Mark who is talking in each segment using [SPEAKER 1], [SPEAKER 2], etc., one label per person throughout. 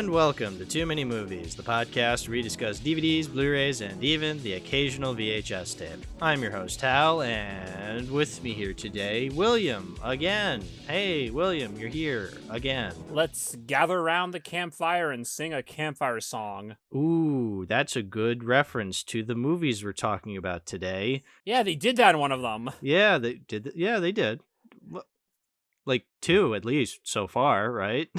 [SPEAKER 1] and welcome to Too Many Movies, the podcast where we discuss DVDs, Blu-rays, and even the occasional VHS tape. I'm your host, Hal, and with me here today, William, again. Hey, William, you're here, again.
[SPEAKER 2] Let's gather around the campfire and sing a campfire song.
[SPEAKER 1] Ooh, that's a good reference to the movies we're talking about today.
[SPEAKER 2] Yeah, they did that in one of them.
[SPEAKER 1] Yeah, they did. Yeah, they did. Like two, at least, so far, right?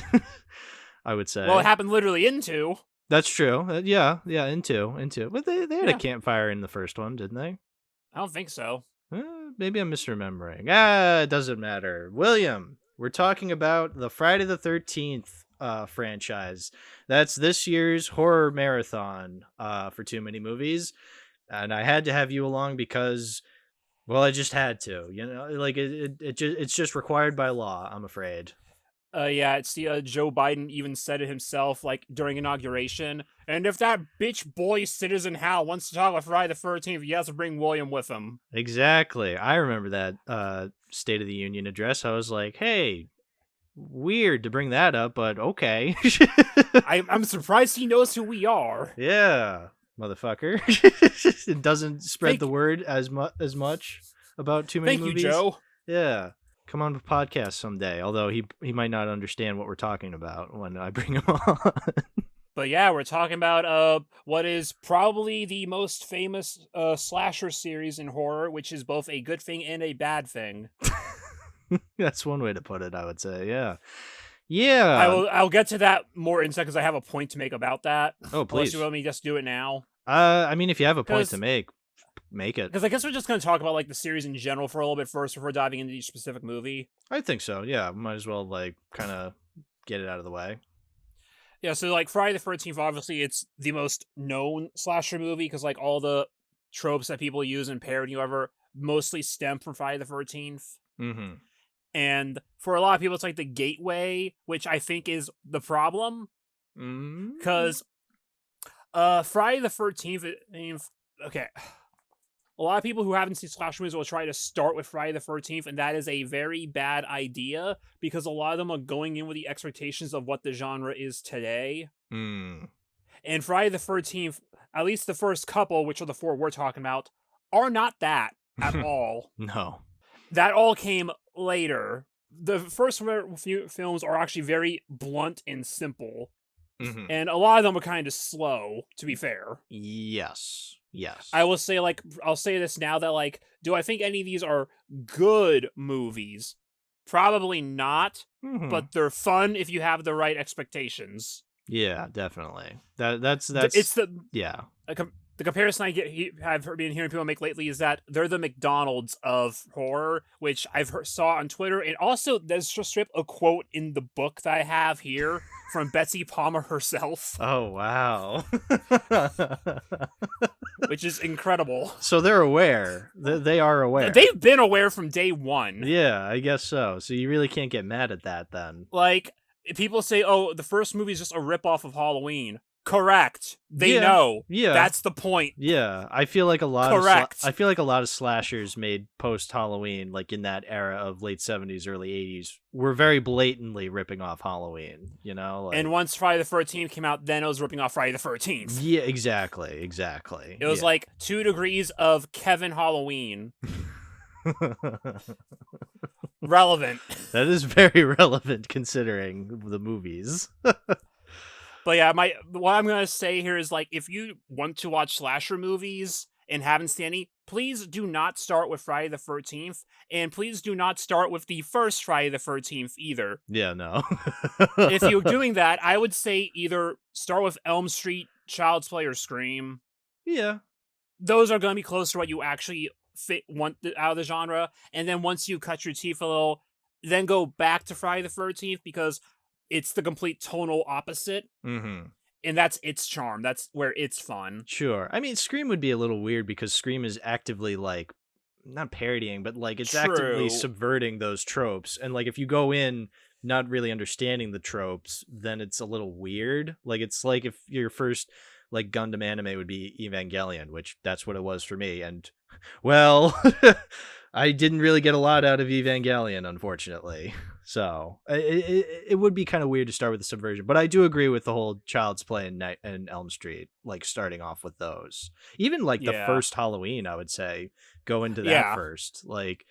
[SPEAKER 1] I would say.
[SPEAKER 2] Well, it happened literally in two.
[SPEAKER 1] That's true. Yeah, in two. But they had a campfire in the first one, didn't they?
[SPEAKER 2] I don't think so.
[SPEAKER 1] Maybe I'm misremembering. It doesn't matter. William, we're talking about the Friday the 13th franchise. That's this year's horror marathon for Too Many Movies. And I had to have you along because, well, I just had to. You know, like it's just required by law, I'm afraid.
[SPEAKER 2] Yeah, it's the Joe Biden even said it himself, like during inauguration. And if that bitch boy Citizen Hal wants to talk about Friday the 13th, he has to bring William with him.
[SPEAKER 1] Exactly. I remember that State of the Union address. I was like, hey, weird to bring that up, but okay.
[SPEAKER 2] I'm surprised he knows who we are.
[SPEAKER 1] Yeah, motherfucker. It doesn't spread the word as much about Too Many Movies.
[SPEAKER 2] Thank you, Joe.
[SPEAKER 1] Yeah. Come on the podcast someday, although he might not understand what we're talking about when I bring him on.
[SPEAKER 2] But yeah, we're talking about what is probably the most famous slasher series in horror, which is both a good thing and a bad thing.
[SPEAKER 1] That's one way to put it, I would say. Yeah.
[SPEAKER 2] I'll get to that more in a second because I have a point to make about that.
[SPEAKER 1] Oh, please.
[SPEAKER 2] Unless you want me to just do it now.
[SPEAKER 1] I mean, if you have a point to make it.
[SPEAKER 2] Because I guess we're just going to talk about like the series in general for a little bit first before diving into each specific movie.
[SPEAKER 1] I think so. Yeah, might as well like kind of get it out of the way.
[SPEAKER 2] Yeah, so like Friday the 13th, obviously it's the most known slasher movie because like all the tropes that people use in parody, however, mostly stem from Friday the 13th.
[SPEAKER 1] Mm-hmm.
[SPEAKER 2] And for a lot of people, it's like the gateway, which I think is the problem. Because Friday the 13th, I mean, okay. A lot of people who haven't seen slasher movies will try to start with Friday the 13th, and that is a very bad idea because a lot of them are going in with the expectations of what the genre is today. And Friday the 13th, at least the first couple, which are the four we're talking about, are not that at all.
[SPEAKER 1] No.
[SPEAKER 2] That all came later. The first few films are actually very blunt and simple. Mm-hmm. And a lot of them are kind of slow, to be fair.
[SPEAKER 1] Yes.
[SPEAKER 2] I will say, like, I'll say this now that, like, do I think any of these are good movies? Probably not, but they're fun if you have the right expectations.
[SPEAKER 1] Yeah, definitely.
[SPEAKER 2] The comparison I've been hearing people make lately is that they're the McDonald's of horror, which saw on Twitter. And also, there's just a quote in the book that I have here from Betsy Palmer herself.
[SPEAKER 1] Oh, wow.
[SPEAKER 2] Which is incredible.
[SPEAKER 1] So they're aware. They are aware.
[SPEAKER 2] They've been aware from day one.
[SPEAKER 1] Yeah, I guess so. So you really can't get mad at that then.
[SPEAKER 2] Like, people say, oh, the first movie is just a ripoff of Halloween. Correct. They know. Yeah. That's the point.
[SPEAKER 1] Yeah. I feel like a lot of slashers made post Halloween, like in that era of late 70s, early 80s, were very blatantly ripping off Halloween, you know?
[SPEAKER 2] And once Friday the 13th came out, then it was ripping off Friday the 13th.
[SPEAKER 1] Yeah, exactly.
[SPEAKER 2] It was like 2 degrees of Kevin Halloween. Relevant.
[SPEAKER 1] That is very relevant considering the movies.
[SPEAKER 2] But yeah, what I'm going to say here is, like, if you want to watch slasher movies and haven't seen any, please do not start with Friday the 13th, and please do not start with the first Friday the 13th either.
[SPEAKER 1] Yeah, no.
[SPEAKER 2] If you're doing that, I would say either start with Elm Street, Child's Play, or Scream.
[SPEAKER 1] Yeah.
[SPEAKER 2] Those are going to be close to what you actually want out of the genre, and then once you cut your teeth a little, then go back to Friday the 13th, because it's the complete tonal opposite. Mm-hmm. And that's its charm. That's where it's fun.
[SPEAKER 1] Sure. I mean, Scream would be a little weird because Scream is actively, like, not parodying, but, like, it's actively subverting those tropes. And, like, if you go in not really understanding the tropes, then it's a little weird. Like, it's like if your first, like, Gundam anime would be Evangelion, which that's what it was for me. And, well, I didn't really get a lot out of Evangelion, unfortunately. So it would be kind of weird to start with the subversion, but I do agree with the whole Child's Play and Elm Street, like starting off with those. Even like the first Halloween, I would say, go into that first. Like,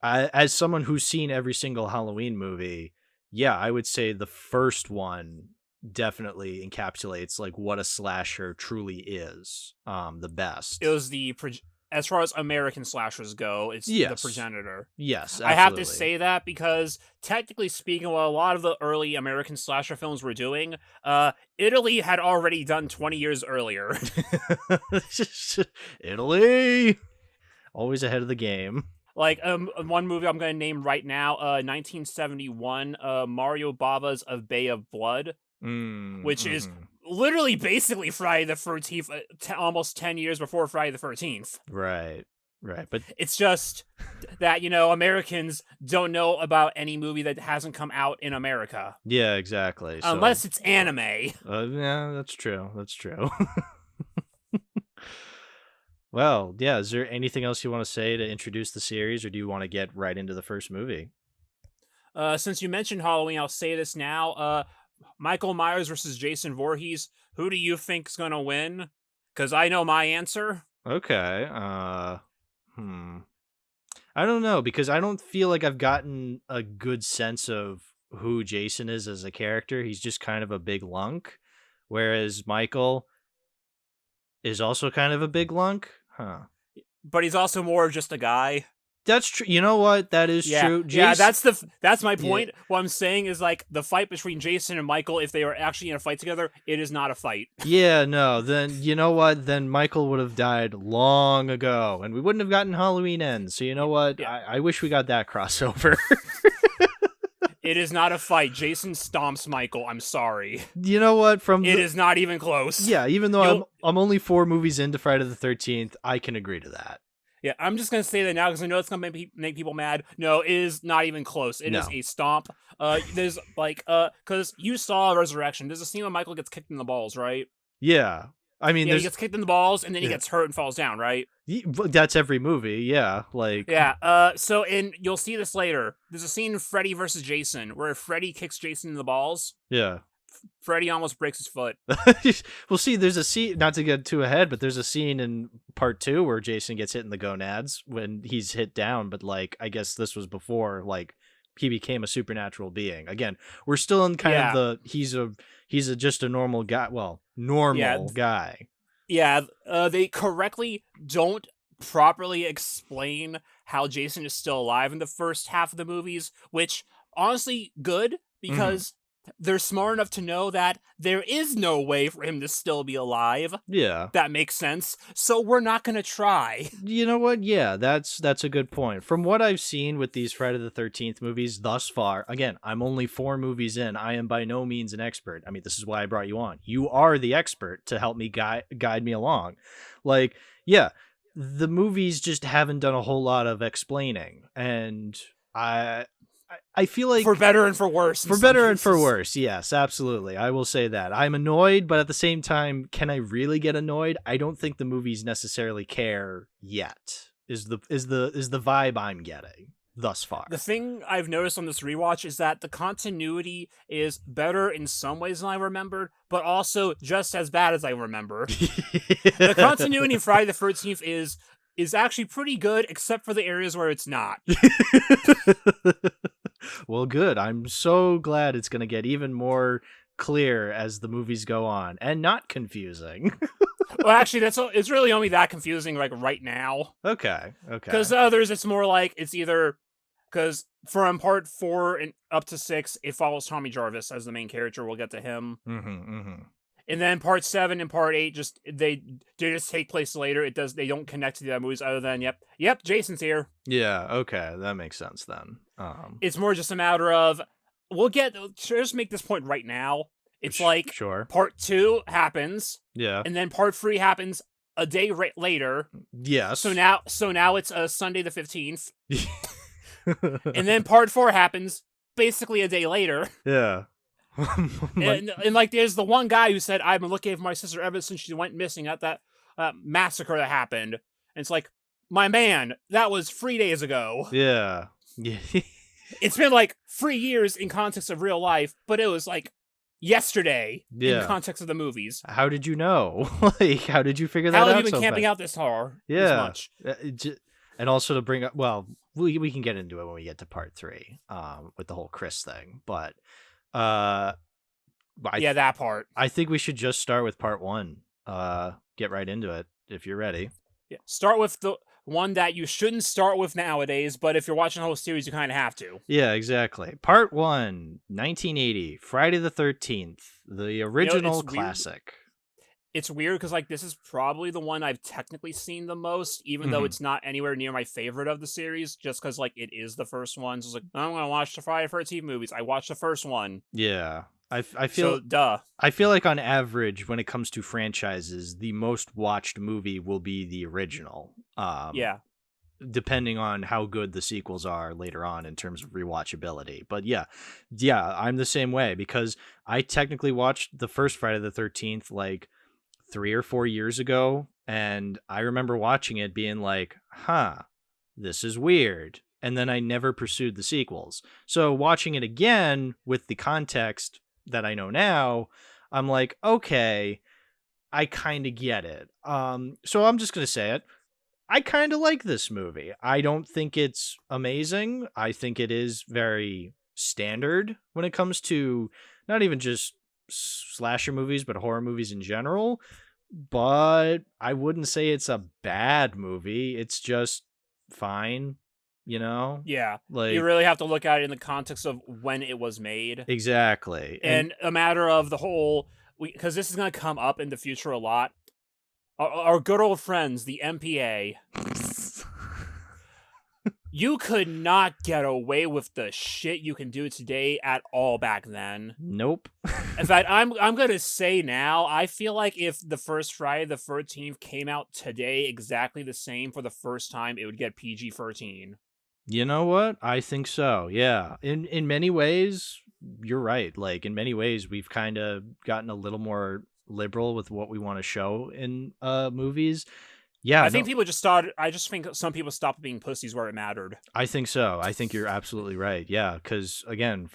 [SPEAKER 1] as someone who's seen every single Halloween movie, I would say the first one definitely encapsulates like what a slasher truly is. The best.
[SPEAKER 2] It was as far as American slashers go, it's the progenitor.
[SPEAKER 1] Yes, absolutely.
[SPEAKER 2] I have to say that because, technically speaking, what a lot of the early American slasher films were doing, Italy had already done 20 years earlier.
[SPEAKER 1] Italy! Always ahead of the game.
[SPEAKER 2] Like, one movie I'm going to name right now, 1971, Mario Bava's A Bay of Blood, which is literally basically Friday the 13th, almost 10 years before Friday the 13th.
[SPEAKER 1] Right. But
[SPEAKER 2] it's just that, Americans don't know about any movie that hasn't come out in America.
[SPEAKER 1] Yeah, exactly.
[SPEAKER 2] Unless it's anime.
[SPEAKER 1] Yeah, that's true. Well, yeah, is there anything else you want to say to introduce the series, or do you want to get right into the first movie?
[SPEAKER 2] Since you mentioned Halloween, I'll say this now. Michael Myers versus Jason Voorhees. Who do you think's gonna win? Because I know my answer.
[SPEAKER 1] Okay. I don't know, because I don't feel like I've gotten a good sense of who Jason is as a character. He's just kind of a big lunk, whereas Michael is also kind of a big lunk. Huh.
[SPEAKER 2] But he's also more just a guy.
[SPEAKER 1] That's true. You know what? That is true.
[SPEAKER 2] Yeah, that's my point. Yeah. What I'm saying is, like, the fight between Jason and Michael, if they were actually in a fight together, it is not a fight.
[SPEAKER 1] Yeah, no. Then, you know what? Then Michael would have died long ago, and we wouldn't have gotten Halloween Ends. So you know what? Yeah. I wish we got that crossover.
[SPEAKER 2] It is not a fight. Jason stomps Michael. I'm sorry.
[SPEAKER 1] You know what?
[SPEAKER 2] It is not even close.
[SPEAKER 1] Yeah, even though I'm only 4 movies into Friday the 13th, I can agree to that.
[SPEAKER 2] Yeah, I'm just going to say that now because I know it's going to make people mad. No, it is not even close. It is a stomp. There's, like, because you saw Resurrection. There's a scene where Michael gets kicked in the balls, right?
[SPEAKER 1] Yeah. I mean,
[SPEAKER 2] he gets kicked in the balls, and then he gets hurt and falls down, right?
[SPEAKER 1] That's every movie, yeah. Like,
[SPEAKER 2] yeah. So you'll see this later. There's a scene in Freddy versus Jason where Freddy kicks Jason in the balls.
[SPEAKER 1] Yeah.
[SPEAKER 2] Freddy almost breaks his foot.
[SPEAKER 1] Well, see, there's a scene, not to get too ahead, but there's a scene in part 2 where Jason gets hit in the gonads when he's hit down, but, like, I guess this was before, like, he became a supernatural being. Again, we're still in kind of he's just a normal guy. Well, normal guy.
[SPEAKER 2] Yeah, they correctly don't properly explain how Jason is still alive in the first half of the movies, which, honestly, good, because they're smart enough to know that there is no way for him to still be alive.
[SPEAKER 1] Yeah.
[SPEAKER 2] That makes sense. So we're not going to try.
[SPEAKER 1] You know what? Yeah, that's a good point. From what I've seen with these Friday the 13th movies thus far, again, I'm only 4 movies in. I am by no means an expert. I mean, this is why I brought you on. You are the expert to help me guide me along. Like, yeah, the movies just haven't done a whole lot of explaining. And I feel like,
[SPEAKER 2] for better and for worse.
[SPEAKER 1] For better and for worse, yes, absolutely. I will say that. I'm annoyed, but at the same time, can I really get annoyed? I don't think the movies necessarily care yet. Is the vibe I'm getting thus far.
[SPEAKER 2] The thing I've noticed on this rewatch is that the continuity is better in some ways than I remembered, but also just as bad as I remember. The continuity in Friday the 13th is actually pretty good, except for the areas where it's not.
[SPEAKER 1] Well, good. I'm so glad it's going to get even more clear as the movies go on, and not confusing.
[SPEAKER 2] Well, actually, it's really only that confusing, like, right now.
[SPEAKER 1] Okay.
[SPEAKER 2] Because the others, it's more like, it's either, because from part 4 and up to 6, it follows Tommy Jarvis as the main character. We'll get to him. And then part 7 and part 8 they just take place later. They don't connect to the other movies other than yep, Jason's here.
[SPEAKER 1] Yeah, okay, that makes sense then.
[SPEAKER 2] It's more just a matter of just make this point right now. It's like part 2 happens.
[SPEAKER 1] Yeah.
[SPEAKER 2] And then part 3 happens a day later.
[SPEAKER 1] Yes.
[SPEAKER 2] So now it's Sunday the 15th. And then part 4 happens basically a day later.
[SPEAKER 1] Yeah.
[SPEAKER 2] and like, there's the one guy who said, I've been looking for my sister ever since she went missing at that massacre that happened. And it's like, my man, that was 3 days ago.
[SPEAKER 1] Yeah.
[SPEAKER 2] It's been like 3 years in context of real life, but it was like yesterday in context of the movies.
[SPEAKER 1] How did you know? Like, how did you figure that out?
[SPEAKER 2] How have you been camping out this hard? This much?
[SPEAKER 1] And also to bring up, well, we can get into it when we get to part 3, with the whole Chris thing, but that
[SPEAKER 2] part.
[SPEAKER 1] I think we should just start with part 1. Get right into it if you're ready.
[SPEAKER 2] Yeah, start with the one that you shouldn't start with nowadays, but if you're watching the whole series, you kind of have to.
[SPEAKER 1] Yeah, exactly. Part 1, 1980, Friday the 13th, the original classic.
[SPEAKER 2] It's weird because, like, this is probably the one I've technically seen the most, even though it's not anywhere near my favorite of the series, just because, like, it is the first one. So it's like, I'm going to watch the Friday the 13th movies. I watched the first one.
[SPEAKER 1] Yeah. I feel
[SPEAKER 2] so, duh.
[SPEAKER 1] I feel like on average, when it comes to franchises, the most watched movie will be the original.
[SPEAKER 2] Yeah.
[SPEAKER 1] Depending on how good the sequels are later on in terms of rewatchability. But yeah, I'm the same way because I technically watched the first Friday the 13th like 3 or 4 years ago, and I remember watching it being like, this is weird. And then I never pursued the sequels. So watching it again with the context that I know now, I'm like, okay, I kind of get it. So I'm just going to say it. I kind of like this movie. I don't think it's amazing. I think it is very standard when it comes to not even just slasher movies, but horror movies in general. But I wouldn't say it's a bad movie. It's just fine. You know?
[SPEAKER 2] Yeah.
[SPEAKER 1] Like,
[SPEAKER 2] you really have to look at it in the context of when it was made.
[SPEAKER 1] Exactly.
[SPEAKER 2] And a matter of the whole, because this is going to come up in the future a lot. Our good old friends, the MPA. You could not get away with the shit you can do today at all back then.
[SPEAKER 1] Nope.
[SPEAKER 2] In fact, I'm going to say now, I feel like if the first Friday the 13th came out today exactly the same for the first time, it would get PG-13.
[SPEAKER 1] You know what? I think so. Yeah. In many ways, you're right. Like, in many ways, we've kind of gotten a little more liberal with what we want to show in movies. Yeah.
[SPEAKER 2] I think people just started. I just think some people stopped being pussies where it mattered.
[SPEAKER 1] I think so. I think you're absolutely right. Yeah. Because, again,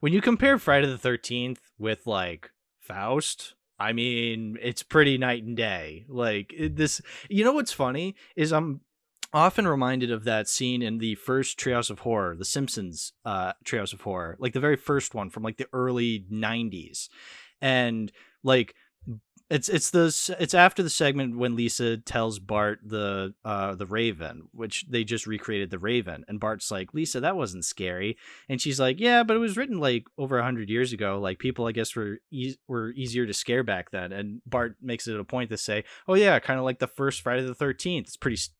[SPEAKER 1] when you compare Friday the 13th with, like, Faust, I mean, it's pretty night and day. Like, this. You know what's funny is I'm often reminded of that scene in the first Treehouse of Horror, the Simpsons Treehouse of Horror, like the very first one from like the early 90s. And like it's after the segment when Lisa tells Bart the Raven, which they just recreated the Raven, and Bart's like, Lisa, that wasn't scary, and she's like, yeah, but it was written like over 100 years ago. Like, people, I guess, were easier to scare back then. And Bart makes it a point to say, oh yeah, kind of like the first Friday the 13th.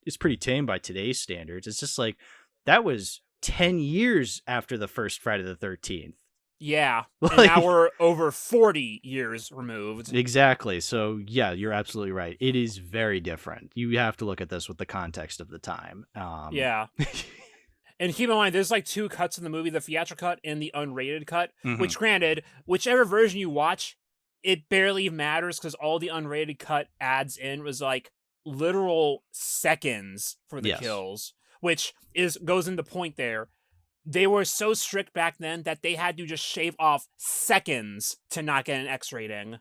[SPEAKER 1] It's pretty tame by today's standards. It's just like that was 10 years after the first Friday the 13th.
[SPEAKER 2] Yeah, and now we're over 40 years removed.
[SPEAKER 1] Exactly. So, yeah, you're absolutely right. It is very different. You have to look at this with the context of the time.
[SPEAKER 2] Yeah. And keep in mind, there's like 2 cuts in the movie, the theatrical cut and the unrated cut, which, granted, whichever version you watch, it barely matters because all the unrated cut adds in was like literal seconds for the kills, which goes into point there. They were so strict back then that they had to just shave off seconds to not get an X rating.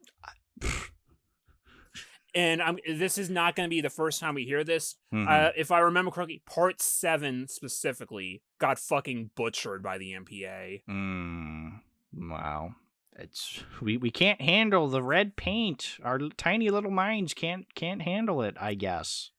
[SPEAKER 2] And this is not going to be the first time we hear this. If I remember correctly, Part 7 specifically got fucking butchered by the MPA.
[SPEAKER 1] Wow. We can't handle the red paint. Our tiny little minds can't handle it, I guess.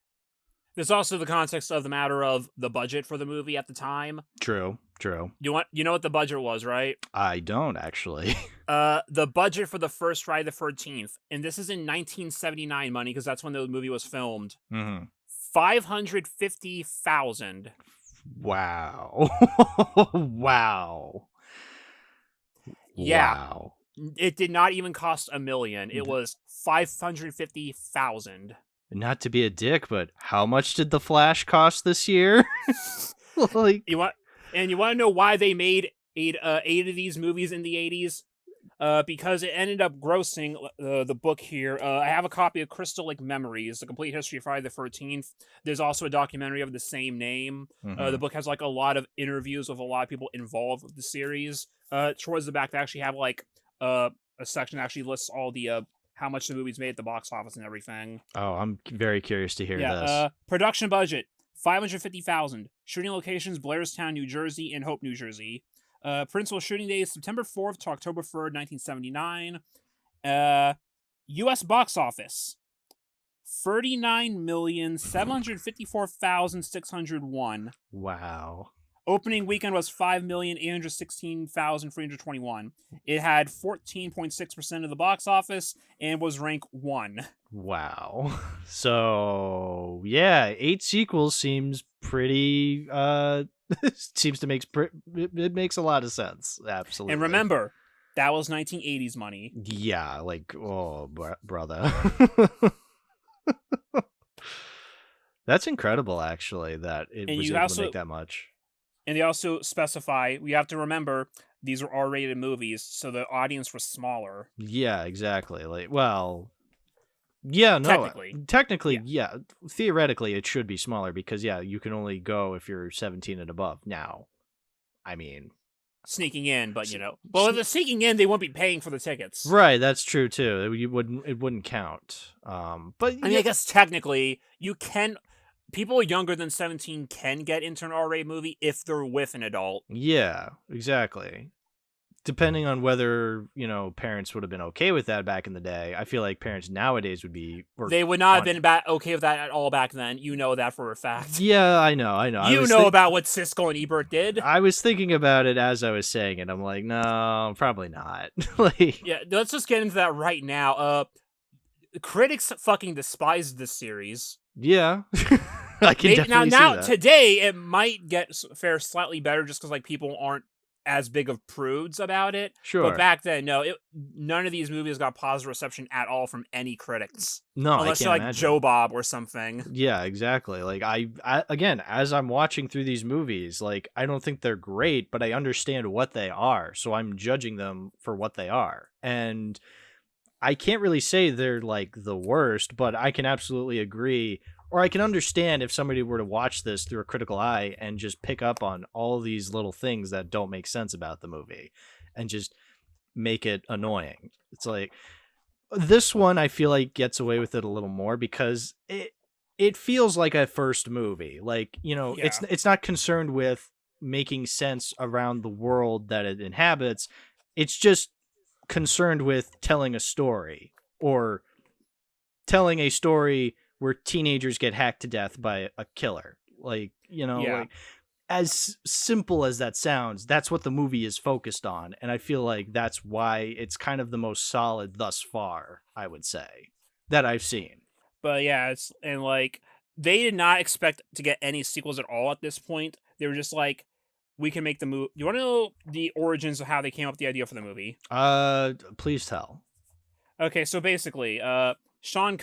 [SPEAKER 2] There's also the context of the matter of the budget for the movie at the time.
[SPEAKER 1] True.
[SPEAKER 2] You know what the budget was, right?
[SPEAKER 1] I don't, actually.
[SPEAKER 2] The budget for the first Friday the 13th, and this is in 1979 money because that's when the movie was filmed. $550,000.
[SPEAKER 1] Wow. Wow.
[SPEAKER 2] Yeah.
[SPEAKER 1] Wow.
[SPEAKER 2] It did not even cost $1 million. It was $550,000.
[SPEAKER 1] Not to be a dick, but how much did The Flash cost this year? Like,
[SPEAKER 2] you want to know why they made eight of these movies in the 80s? because it ended up grossing the book here. I have a copy of Crystal Lake Memories, The Complete History of Friday the 13th. There's also a documentary of the same name. The book has like a lot of interviews with a lot of people involved with the series. Towards the back, they actually have like a section that actually lists all the how much the movie's made at the box office and everything.
[SPEAKER 1] Oh, I'm very curious to hear this.
[SPEAKER 2] Production budget $550,000. Shooting locations: Blairstown, New Jersey, and Hope, New Jersey. Principal shooting days September 4th to October 3rd, 1979. U.S. box office 39,754,601.
[SPEAKER 1] Wow.
[SPEAKER 2] Opening weekend was 5,816,321. It had 14.6% of the box office and was ranked 1.
[SPEAKER 1] Wow. So, yeah, 8 sequels seems pretty seems to it makes a lot of sense. Absolutely.
[SPEAKER 2] And remember, that was 1980s money.
[SPEAKER 1] Yeah, like, oh, brother. That's incredible, actually, that it was able to make that much.
[SPEAKER 2] And they also specify, we have to remember, these are R-rated movies, so the audience was smaller.
[SPEAKER 1] Yeah, exactly. Like, well, yeah, no. Technically, yeah. Theoretically, it should be smaller because, yeah, you can only go if you're 17 and above. Now, I mean,
[SPEAKER 2] sneaking in, but well, if they're sneaking in, they won't be paying for the tickets.
[SPEAKER 1] Right, that's true too. It wouldn't count. But
[SPEAKER 2] I mean, I guess technically, you can. People younger than 17 can get into an R-rated movie if they're with an adult.
[SPEAKER 1] Yeah, exactly. Depending on whether, parents would have been okay with that back in the day. I feel like parents nowadays would be...
[SPEAKER 2] They would not have been okay with that at all back then. You know that for a fact.
[SPEAKER 1] Yeah, I know.
[SPEAKER 2] You know about what Siskel and Ebert did.
[SPEAKER 1] I was thinking about it as I was saying it. I'm like, no, probably not.
[SPEAKER 2] Yeah, let's just get into that right now. Critics fucking despise this series.
[SPEAKER 1] Yeah. I can definitely see that.
[SPEAKER 2] Today it might fare slightly better just because people aren't as big of prudes about it.
[SPEAKER 1] Sure.
[SPEAKER 2] But back then, no, none of these movies got positive reception at all from any critics.
[SPEAKER 1] No,
[SPEAKER 2] unless
[SPEAKER 1] I can't
[SPEAKER 2] you're
[SPEAKER 1] imagine.
[SPEAKER 2] Joe Bob or something.
[SPEAKER 1] Yeah, exactly. Like I again, as I'm watching through these movies, I don't think they're great, but I understand what they are, so I'm judging them for what they are. And I can't really say they're the worst, but I can absolutely agree. Or I can understand if somebody were to watch this through a critical eye and just pick up on all these little things that don't make sense about the movie and just make it annoying. It's this one I feel like gets away with it a little more because it feels like a first movie. It's not concerned with making sense around the world that it inhabits. It's just concerned with telling a story or telling a story where teenagers get hacked to death by a killer. As simple as that sounds, that's what the movie is focused on. And I feel like that's why it's kind of the most solid thus far, I would say, that I've seen.
[SPEAKER 2] But yeah, they did not expect to get any sequels at all at this point. They were just we can make the movie. You want to know the origins of how they came up with the idea for the movie?
[SPEAKER 1] Please tell.
[SPEAKER 2] Okay, so basically, Sean S.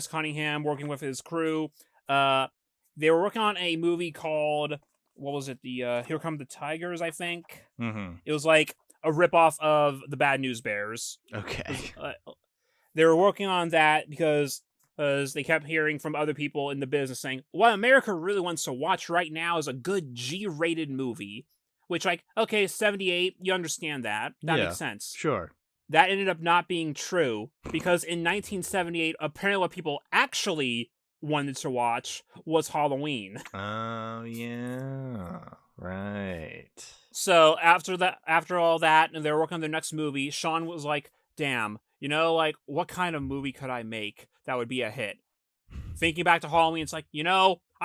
[SPEAKER 2] Cunningham, working with his crew, they were working on a movie called, what was it? The Here Come the Tigers, I think.
[SPEAKER 1] Mm-hmm.
[SPEAKER 2] It was a ripoff of the Bad News Bears.
[SPEAKER 1] Okay.
[SPEAKER 2] They were working on that because they kept hearing from other people in the business saying, what America really wants to watch right now is a good G-rated movie. Which, okay, 78, you understand that. That makes sense.
[SPEAKER 1] Sure.
[SPEAKER 2] That ended up not being true because in 1978, apparently what people actually wanted to watch was Halloween.
[SPEAKER 1] Oh, yeah. Right.
[SPEAKER 2] So after all that, and they were working on their next movie, Sean was like, damn, what kind of movie could I make that would be a hit? Thinking back to Halloween, it's I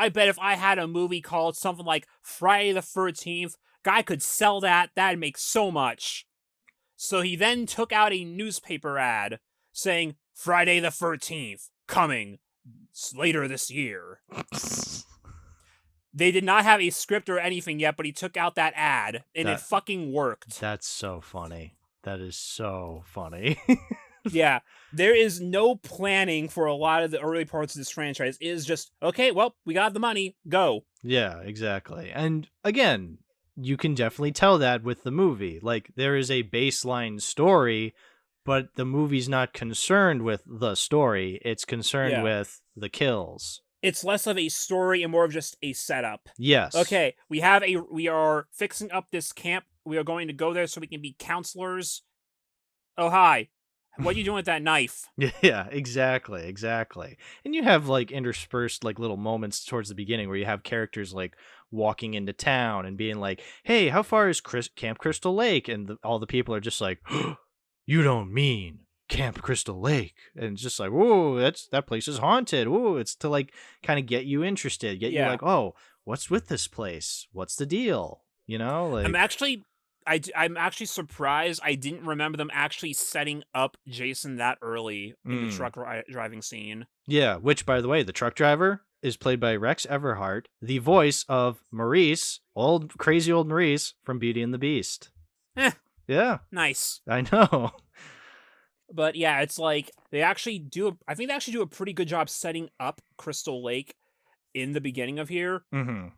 [SPEAKER 2] bet if I had a movie called something like Friday the 13th, guy could sell that. That'd make so much. So he then took out a newspaper ad saying, Friday the 13th, coming later this year. They did not have a script or anything yet, but he took out that ad, and it fucking worked.
[SPEAKER 1] That's so funny. That is so funny.
[SPEAKER 2] Yeah, there is no planning for a lot of the early parts of this franchise. It is just, okay, well, we got the money, go.
[SPEAKER 1] Yeah, exactly. And again, you can definitely tell that with the movie. Like, there is a baseline story, but the movie's not concerned with the story. It's concerned with the kills.
[SPEAKER 2] It's less of a story and more of just a setup.
[SPEAKER 1] Yes.
[SPEAKER 2] Okay, we are fixing up this camp. We are going to go there so we can be counselors. Oh, hi. What are you doing with that knife?
[SPEAKER 1] Yeah, exactly. And you have like interspersed like little moments towards the beginning where you have characters like walking into town and being like, "Hey, how far is Camp Crystal Lake?" And all the people are just like, "You don't mean Camp Crystal Lake?" And it's just like, "Whoa, that place is haunted." Whoa, it's to like kind of get you interested, get you like, "Oh, what's with this place? What's the deal?" You know, like
[SPEAKER 2] I'm actually surprised I didn't remember them actually setting up Jason that early in the truck driving scene.
[SPEAKER 1] Yeah, which, by the way, the truck driver is played by Rex Everhart, the voice of Maurice, crazy old Maurice from Beauty and the Beast. Yeah.
[SPEAKER 2] Nice.
[SPEAKER 1] I know.
[SPEAKER 2] But yeah, it's like I think they actually do a pretty good job setting up Crystal Lake in the beginning of here.
[SPEAKER 1] Mm-hmm.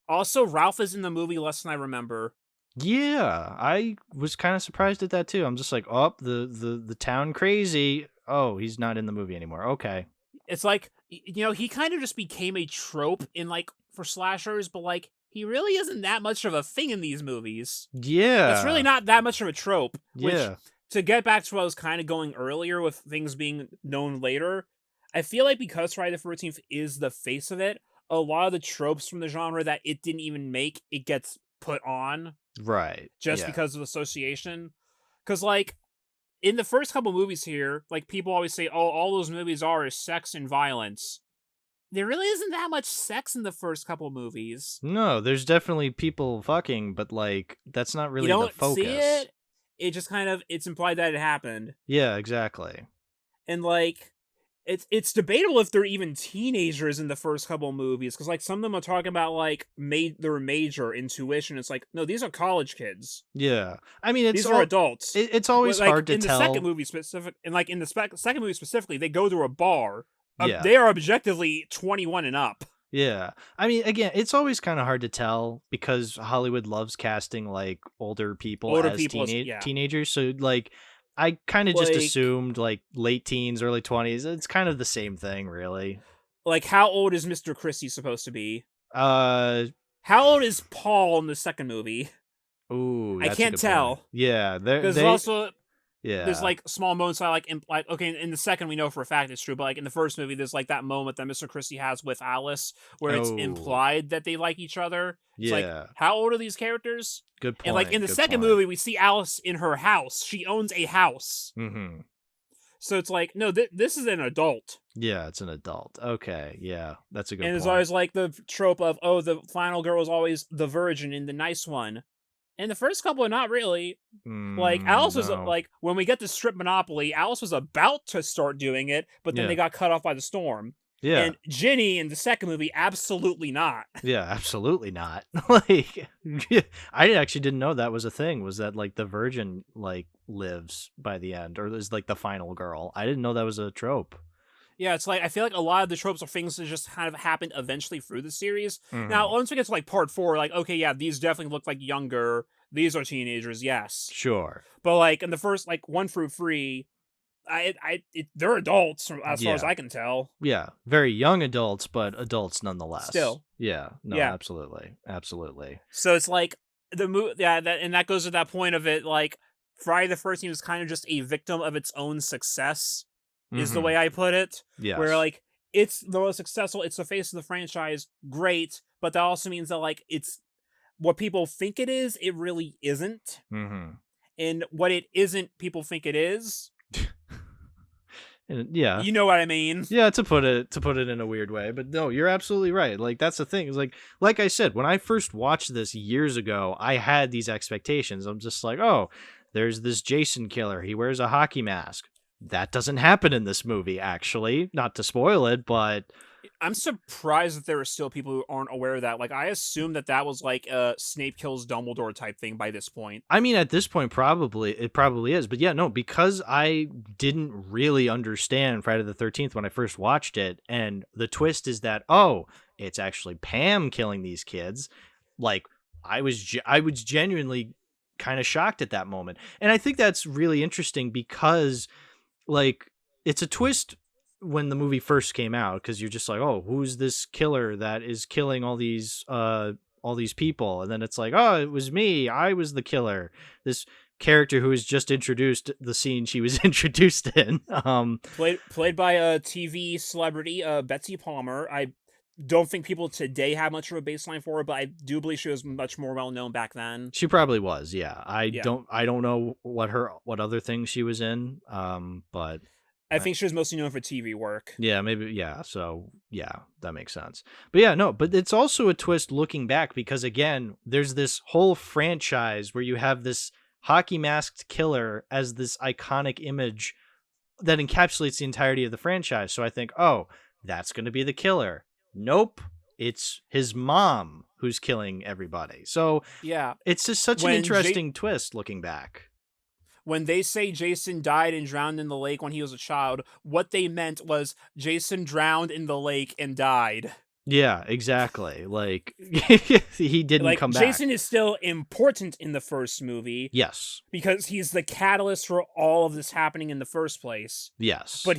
[SPEAKER 2] Also, Ralph is in the movie less than I remember.
[SPEAKER 1] Yeah, I was kind of surprised at that too. I'm just like, oh, the town crazy. Oh, he's not in the movie anymore. Okay.
[SPEAKER 2] It's like, he kind of just became a trope in like for slashers, but like he really isn't that much of a thing in these movies.
[SPEAKER 1] Yeah.
[SPEAKER 2] It's really not that much of a trope. Which,
[SPEAKER 1] Yeah.
[SPEAKER 2] to get back to what I was kind of going earlier with things being known later, I feel like because Friday the 13th is the face of it, a lot of the tropes from the genre that it didn't even make, it gets put on.
[SPEAKER 1] Right.
[SPEAKER 2] Just because of association. Because, like, in the first couple movies here, like, people always say, oh, all those movies are is sex and violence. There really isn't that much sex in the first couple movies.
[SPEAKER 1] No, there's definitely people fucking, but, like, that's not really the focus.
[SPEAKER 2] You don't see it. It just kind of, it's implied that it happened.
[SPEAKER 1] Yeah, exactly.
[SPEAKER 2] And, like, it's debatable if they're even teenagers in the first couple movies, because like some of them are talking about like their major in tuition. It's like, no, these are college kids.
[SPEAKER 1] Yeah, I mean,
[SPEAKER 2] these are adults.
[SPEAKER 1] It's always
[SPEAKER 2] like,
[SPEAKER 1] hard to tell.
[SPEAKER 2] In the second movie second movie specifically, they go to a bar.
[SPEAKER 1] Yeah.
[SPEAKER 2] They are objectively 21 and up.
[SPEAKER 1] Yeah, I mean, again, it's always kind of hard to tell because Hollywood loves casting like older people as teenagers. So like, I kind of just assumed like late teens, early 20s. It's kind of the same thing, really.
[SPEAKER 2] Like, how old is Mr. Christie supposed to be?
[SPEAKER 1] How
[SPEAKER 2] old is Paul in the second movie?
[SPEAKER 1] Ooh,
[SPEAKER 2] I can't tell.
[SPEAKER 1] Point. Yeah,
[SPEAKER 2] there's also
[SPEAKER 1] yeah,
[SPEAKER 2] there's like small moments like okay, in the second we know for a fact it's true, but like in the first movie, there's like that moment that Mr. Christie has with Alice where it's implied that they like each other. It's like, how old are these characters?
[SPEAKER 1] Good point.
[SPEAKER 2] And like in the second movie, we see Alice in her house. She owns a house.
[SPEAKER 1] Mm-hmm.
[SPEAKER 2] So it's like, no, this is an adult.
[SPEAKER 1] Yeah, it's an adult. Okay, yeah, that's a good point.
[SPEAKER 2] And there's always like the trope of, oh, the final girl is always the virgin and the nice one. And the first couple are not really. Like, Alice was like, when we get to Strip Monopoly, Alice was about to start doing it, but then they got cut off by the storm.
[SPEAKER 1] Yeah.
[SPEAKER 2] And Ginny in the second movie, absolutely not.
[SPEAKER 1] Yeah, absolutely not. Like, I actually didn't know that was a thing. Was that like the virgin like lives by the end, or is like the final girl? I didn't know that was a trope.
[SPEAKER 2] Yeah, it's like I feel like a lot of the tropes are things that just kind of happen eventually through the series. Now, once we get to like part 4, like, okay, yeah, these definitely look like younger. These are teenagers, yes,
[SPEAKER 1] sure.
[SPEAKER 2] But like in the first like 1 through 3. They're adults as far as I can tell.
[SPEAKER 1] Yeah, very young adults, but adults nonetheless.
[SPEAKER 2] Still,
[SPEAKER 1] yeah, no, absolutely.
[SPEAKER 2] So it's like that goes to that point of it. Like Friday the 13th is kind of just a victim of its own success, is the way I put it.
[SPEAKER 1] Yeah,
[SPEAKER 2] where like it's the most successful, it's the face of the franchise, great, but that also means that like it's what people think it is, it really isn't, and what it isn't, people think it is.
[SPEAKER 1] Yeah,
[SPEAKER 2] you know what I mean.
[SPEAKER 1] Yeah, to put it in a weird way, but no, you're absolutely right. Like that's the thing. Is like I said, when I first watched this years ago, I had these expectations. I'm just like, oh, there's this Jason killer. He wears a hockey mask. That doesn't happen in this movie, actually. Not to spoil it, but
[SPEAKER 2] I'm surprised that there are still people who aren't aware of that. Like, I assume that was like a Snape kills Dumbledore type thing by this point.
[SPEAKER 1] I mean, at this point, it probably is. But yeah, no, because I didn't really understand Friday the 13th when I first watched it, and the twist is that, oh, it's actually Pam killing these kids. Like, I was genuinely kind of shocked at that moment. And I think that's really interesting because like it's a twist when the movie first came out, because you're just like, oh, who's this killer that is killing all these people? And then it's like, oh, it was me. I was the killer. This character who was just introduced the scene she was introduced in.
[SPEAKER 2] Played by a TV celebrity, Betsy Palmer. I don't think people today have much of a baseline for her, but I do believe she was much more well known back then.
[SPEAKER 1] She probably was, yeah. I don't know what other things she was in, but
[SPEAKER 2] I think she was mostly known for TV work.
[SPEAKER 1] Yeah, maybe, yeah. So yeah, that makes sense. But yeah, no, but it's also a twist looking back, because again, there's this whole franchise where you have this hockey masked killer as this iconic image that encapsulates the entirety of the franchise. So I think, oh, that's going to be the killer. Nope, it's his mom who's killing everybody. So
[SPEAKER 2] yeah,
[SPEAKER 1] it's just such an interesting twist looking back.
[SPEAKER 2] When they say Jason died and drowned in the lake when he was a child, what they meant was Jason drowned in the lake and died.
[SPEAKER 1] Yeah, exactly. Like he didn't come back.
[SPEAKER 2] Jason is still important in the first movie.
[SPEAKER 1] Yes.
[SPEAKER 2] Because he's the catalyst for all of this happening in the first place.
[SPEAKER 1] Yes.
[SPEAKER 2] But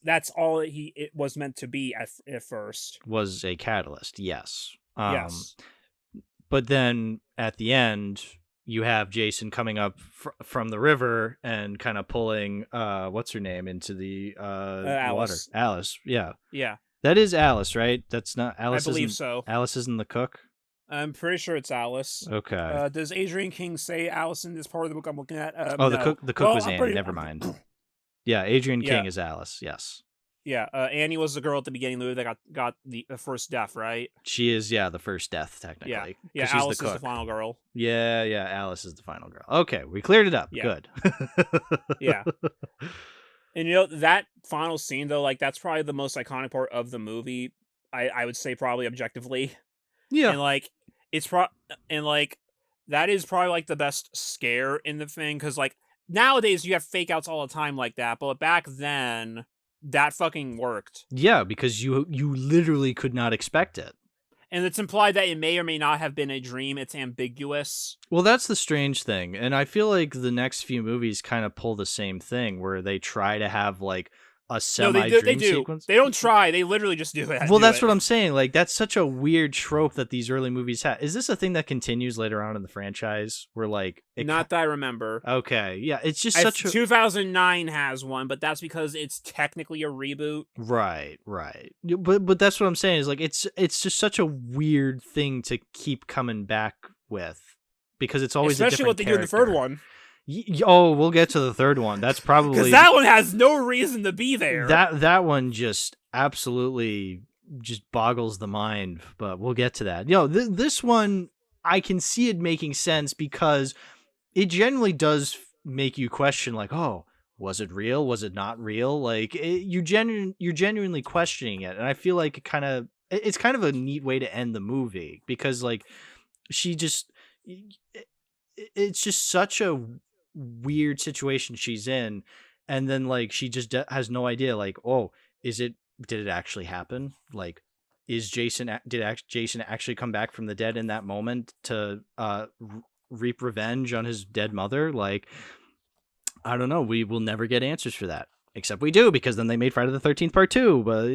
[SPEAKER 2] that's all it was meant to be at first.
[SPEAKER 1] Was a catalyst, yes.
[SPEAKER 2] Yes.
[SPEAKER 1] But then at the end, you have Jason coming up from the river and kind of pulling what's her name into the water. Alice, yeah.
[SPEAKER 2] Yeah.
[SPEAKER 1] That is Alice, right? That's not Alice.
[SPEAKER 2] I believe so.
[SPEAKER 1] Alice isn't the cook?
[SPEAKER 2] I'm pretty sure it's Alice.
[SPEAKER 1] Okay.
[SPEAKER 2] Does Adrian King say Alice in this part of the book I'm looking at?
[SPEAKER 1] No. The cook was Annie. Never mind. Yeah, Adrian King is Alice. Yes.
[SPEAKER 2] Yeah. Annie was the girl at the beginning of the movie that got the first death, right?
[SPEAKER 1] She is, the first death technically.
[SPEAKER 2] Yeah.
[SPEAKER 1] She's
[SPEAKER 2] Alice
[SPEAKER 1] the cook.
[SPEAKER 2] is the final girl.
[SPEAKER 1] Yeah. Alice is the final girl. Okay, we cleared it up. Yeah. Good.
[SPEAKER 2] Yeah. And that final scene though, like that's probably the most iconic part of the movie. I would say probably objectively.
[SPEAKER 1] Yeah.
[SPEAKER 2] And like that is probably like the best scare in the thing, because like nowadays you have fake outs all the time like that, but back then that fucking worked.
[SPEAKER 1] Yeah, because you literally could not expect it.
[SPEAKER 2] And it's implied that it may or may not have been a dream. It's ambiguous.
[SPEAKER 1] Well, that's the strange thing. And I feel like the next few movies kind of pull the same thing, where they try to have like a semi-dream sequence.
[SPEAKER 2] They don't try. They literally just do it.
[SPEAKER 1] Well, that's what I'm saying. Like, that's such a weird trope that these early movies have. Is this a thing that continues later on in the franchise? Where like
[SPEAKER 2] not that I remember.
[SPEAKER 1] Okay, yeah, it's just such a
[SPEAKER 2] 2009 has one, but that's because it's technically a reboot.
[SPEAKER 1] Right. But that's what I'm saying is like it's just such a weird thing to keep coming back with, because it's always
[SPEAKER 2] especially what they do in the third one.
[SPEAKER 1] Oh, we'll get to the third one. That's probably
[SPEAKER 2] because that one has no reason to be there.
[SPEAKER 1] That one just absolutely just boggles the mind. But we'll get to that. This one I can see it making sense, because it generally does make you question, like, oh, was it real? Was it not real? Like you're genuinely questioning it, and I feel like it's kind of a neat way to end the movie, because like it's just such a weird situation she's in, and then like she just has no idea, like, oh, did it actually happen? Like, did Jason actually come back from the dead in that moment to reap revenge on his dead mother? Like, I don't know. We will never get answers for that, except we do, because then they made Friday the 13th Part 2. But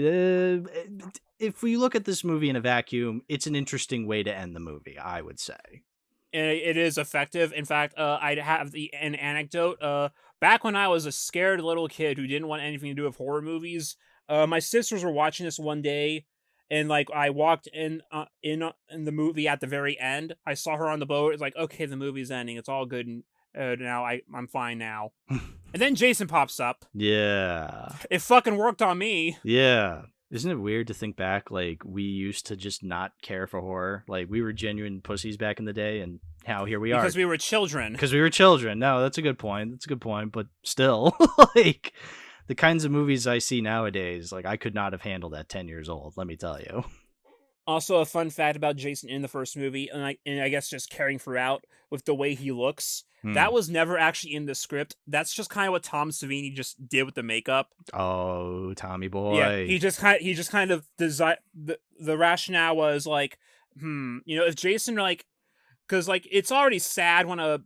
[SPEAKER 1] if we look at this movie in a vacuum, it's an interesting way to end the movie, I would say.
[SPEAKER 2] It is effective. In fact, I'd have an anecdote. Back when I was a scared little kid who didn't want anything to do with horror movies, my sisters were watching this one day, and like I walked in the movie at the very end. I saw her on the boat. It's like, okay, the movie's ending. It's all good now. I'm fine now. And then Jason pops up.
[SPEAKER 1] Yeah,
[SPEAKER 2] it fucking worked on me.
[SPEAKER 1] Yeah. Isn't it weird to think back, like, we used to just not care for horror? Like, we were genuine pussies back in the day, and now here we are.
[SPEAKER 2] Because we were children.
[SPEAKER 1] No, that's a good point. But still, like, the kinds of movies I see nowadays, like, I could not have handled at 10 years old, let me tell you.
[SPEAKER 2] Also, a fun fact about Jason in the first movie, and I guess just carrying throughout with the way he looks, that was never actually in the script. That's just kind of what Tom Savini just did with the makeup.
[SPEAKER 1] Oh, Tommy boy.
[SPEAKER 2] Yeah, he just kind of designed the rationale was like, if Jason like Because like it's already sad when a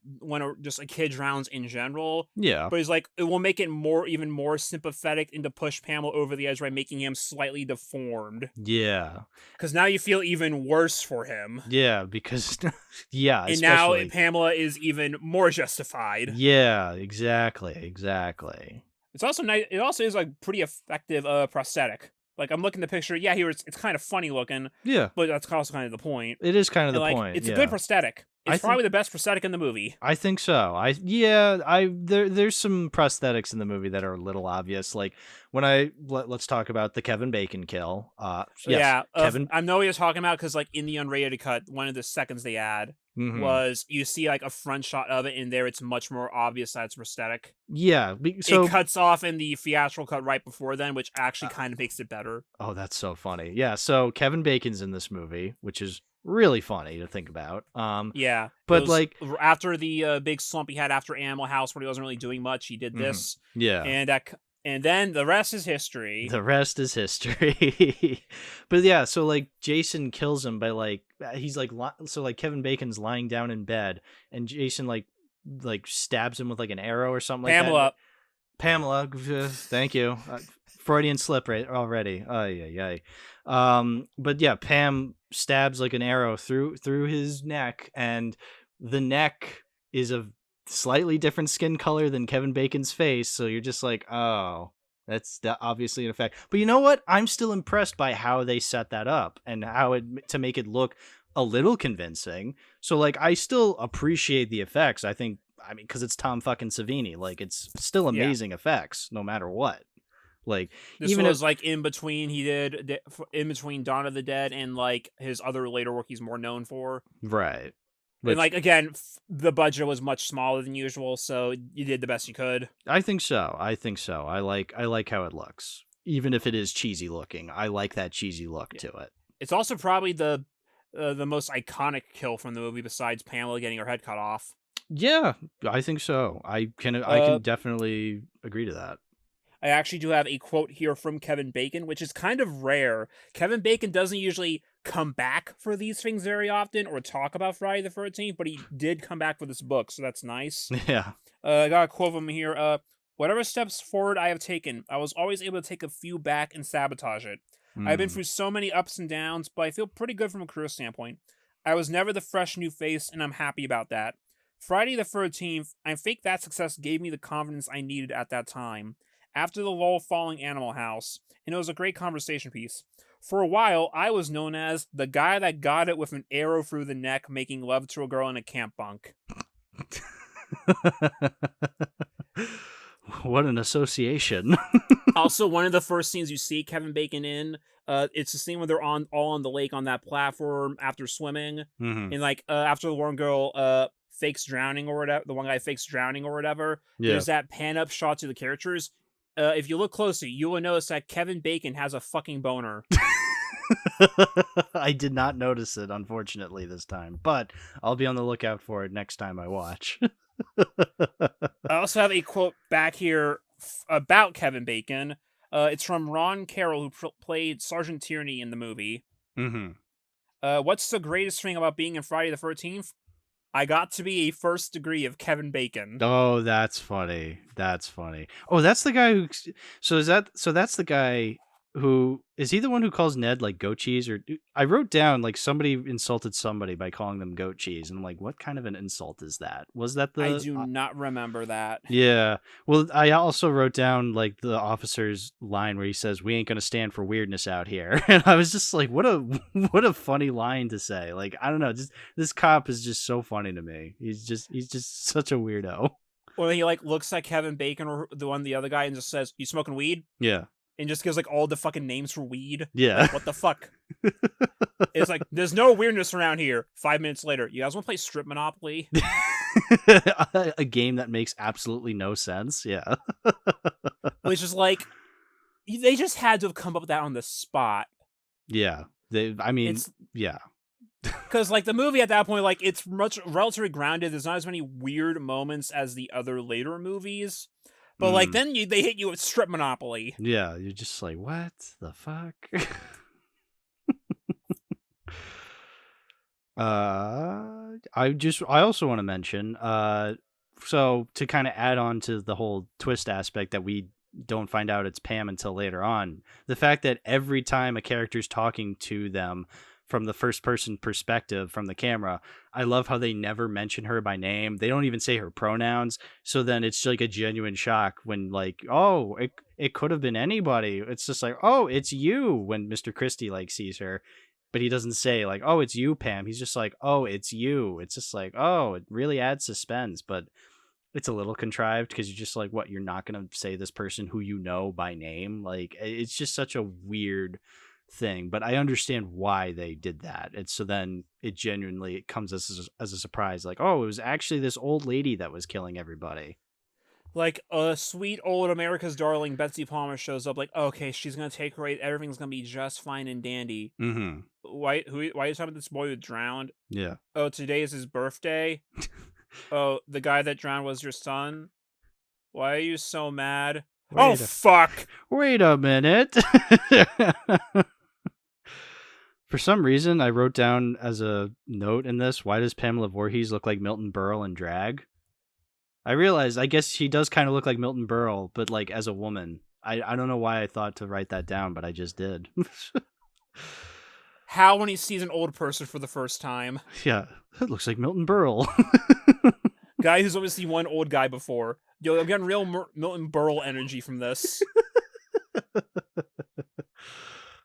[SPEAKER 2] just a kid drowns in general.
[SPEAKER 1] Yeah.
[SPEAKER 2] But it's like it will make it even more sympathetic and to push Pamela over the edge by making him slightly deformed.
[SPEAKER 1] Yeah.
[SPEAKER 2] Because now you feel even worse for him.
[SPEAKER 1] Yeah, because yeah,
[SPEAKER 2] and
[SPEAKER 1] especially.
[SPEAKER 2] now Pamela is even more justified.
[SPEAKER 1] Yeah, exactly.
[SPEAKER 2] It's also nice. It also is like pretty effective prosthetic. Like I'm looking at the picture. Yeah, here it's kind of funny looking.
[SPEAKER 1] Yeah,
[SPEAKER 2] but that's also kind of the point.
[SPEAKER 1] It is kind of the
[SPEAKER 2] like,
[SPEAKER 1] point.
[SPEAKER 2] It's a good prosthetic. It's probably the best prosthetic in the movie.
[SPEAKER 1] I think so. There's some prosthetics in the movie that are a little obvious. Like when let's talk about the Kevin Bacon kill. Kevin.
[SPEAKER 2] I know what you're talking about because like in the unrated cut, one of the seconds they add was you see like a front shot of it, and there it's much more obvious that it's prosthetic.
[SPEAKER 1] Yeah, so
[SPEAKER 2] it cuts off in the theatrical cut right before then, which actually kind of makes it better.
[SPEAKER 1] Oh, that's so funny. Yeah, so Kevin Bacon's in this movie, which is really funny to think about.
[SPEAKER 2] Yeah,
[SPEAKER 1] but like
[SPEAKER 2] after the big slump he had after Animal House, where he wasn't really doing much, he did this.
[SPEAKER 1] Yeah,
[SPEAKER 2] and then the rest is history.
[SPEAKER 1] But yeah, so like Jason kills him by like he's like so like Kevin Bacon's lying down in bed, and Jason like stabs him with like an arrow or something like that. Pamela, thank you. Freudian slip right already. But yeah, Pam stabs like an arrow through his neck, and the neck is a slightly different skin color than Kevin Bacon's face, so you're just like, oh, that's obviously an effect. But you know what? I'm still impressed by how they set that up and how to make it look a little convincing. So like, I still appreciate the effects. I mean, because it's Tom fucking Savini, like it's still amazing effects no matter what. Like
[SPEAKER 2] this even was like in between in between Dawn of the Dead and like his other later work he's more known for.
[SPEAKER 1] Right.
[SPEAKER 2] And like again, the budget was much smaller than usual, so you did the best you could.
[SPEAKER 1] I think so. I like how it looks, even if it is cheesy looking. I like that cheesy look to it.
[SPEAKER 2] It's also probably the most iconic kill from the movie besides Pamela getting her head cut off.
[SPEAKER 1] Yeah, I think so. I can definitely agree to that.
[SPEAKER 2] I actually do have a quote here from Kevin Bacon, which is kind of rare. Kevin Bacon doesn't usually come back for these things very often or talk about Friday the 13th, but he did come back for this book, so that's nice.
[SPEAKER 1] Yeah.
[SPEAKER 2] I got a quote from him here. Whatever steps forward I have taken, I was always able to take a few back and sabotage it. I've been through so many ups and downs, but I feel pretty good from a career standpoint. I was never the fresh new face, and I'm happy about that. Friday the 13th, I think that success gave me the confidence I needed at that time. After the lull following Animal House, and it was a great conversation piece. For a while, I was known as the guy that got it with an arrow through the neck making love to a girl in a camp bunk.
[SPEAKER 1] What an association.
[SPEAKER 2] Also, one of the first scenes you see Kevin Bacon in, it's the scene where they're all on the lake on that platform after swimming, and like after the one girl fakes drowning or whatever, the one guy fakes drowning or whatever, there's that pan up shot to the characters. If you look closely, you will notice that Kevin Bacon has a fucking boner.
[SPEAKER 1] I did not notice it, unfortunately, this time, but I'll be on the lookout for it next time I watch.
[SPEAKER 2] I also have a quote back here about Kevin Bacon. It's from Ron Carroll, who played Sergeant Tierney in the movie. What's the greatest thing about being in Friday the 13th? I got to be a first degree of Kevin Bacon.
[SPEAKER 1] Oh, that's funny. Oh, that's the guy who. So that's the guy who is he the one who calls Ned like goat cheese? Or I wrote down like somebody insulted somebody by calling them goat cheese, and I'm like, what kind of an insult is that? Was that the?
[SPEAKER 2] I do not remember that.
[SPEAKER 1] Yeah. Well, I also wrote down like the officer's line where he says, "We ain't gonna stand for weirdness out here," and I was just like, what a funny line to say. Like, I don't know, just this cop is just so funny to me. He's just such a weirdo.
[SPEAKER 2] Or then he like looks at Kevin Bacon or the other guy and just says, "You smoking weed?"
[SPEAKER 1] Yeah.
[SPEAKER 2] And just gives like all the fucking names for weed.
[SPEAKER 1] Yeah.
[SPEAKER 2] Like, what the fuck? It's like, there's no weirdness around here. 5 minutes later, you guys want to play Strip Monopoly?
[SPEAKER 1] A game that makes absolutely no sense. Yeah.
[SPEAKER 2] Which is like, they just had to have come up with that on the spot.
[SPEAKER 1] Yeah. Yeah.
[SPEAKER 2] Because like the movie at that point, like it's much relatively grounded. There's not as many weird moments as the other later movies. But like then they hit you with Strip Monopoly.
[SPEAKER 1] Yeah, you're just like, what the fuck? I also want to mention, so to kind of add on to the whole twist aspect that we don't find out it's Pam until later on, the fact that every time a character's talking to them from the first person perspective from the camera, I love how they never mention her by name. They don't even say her pronouns. So then it's like a genuine shock when like, oh, it could have been anybody. It's just like, oh, it's you, when Mr. Christie like sees her. But he doesn't say like, oh, it's you, Pam. He's just like, oh, it's you. It's just like, oh, it really adds suspense, but it's a little contrived because you're just like, what, you're not going to say this person who you know by name? Like, it's just such a weird thing, but I understand why they did that. It's so then it genuinely comes as a surprise, like, oh, it was actually this old lady that was killing everybody.
[SPEAKER 2] Like a sweet old America's darling Betsy Palmer shows up, like, okay, she's gonna take her away, everything's gonna be just fine and dandy.
[SPEAKER 1] Mm-hmm.
[SPEAKER 2] Why are you talking about this boy who drowned?
[SPEAKER 1] Yeah.
[SPEAKER 2] Oh, today is his birthday? Oh, the guy that drowned was your son? Why are you so mad? Fuck!
[SPEAKER 1] Wait a minute. For some reason, I wrote down as a note in this, why does Pamela Voorhees look like Milton Berle in drag? I realized, I guess she does kind of look like Milton Berle, but like as a woman. I don't know why I thought to write that down, but I just did.
[SPEAKER 2] How when he sees an old person for the first time?
[SPEAKER 1] Yeah, it looks like Milton Berle.
[SPEAKER 2] Guy who's only seen one old guy before. Yo, I'm getting real Milton Berle energy from this.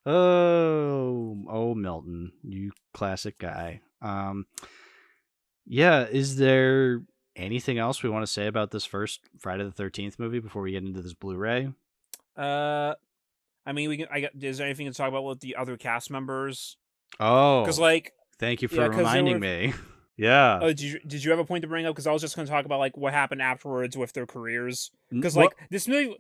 [SPEAKER 1] Oh, Milton, you classic guy. Yeah, is there anything else we want to say about this first Friday the 13th movie before we get into this Blu-ray?
[SPEAKER 2] I mean, is there anything to talk about with the other cast members?
[SPEAKER 1] Oh,
[SPEAKER 2] because like,
[SPEAKER 1] thank you for reminding me. Yeah.
[SPEAKER 2] Oh, did you have a point to bring up? Because I was just going to talk about like what happened afterwards with their careers. Because like this movie,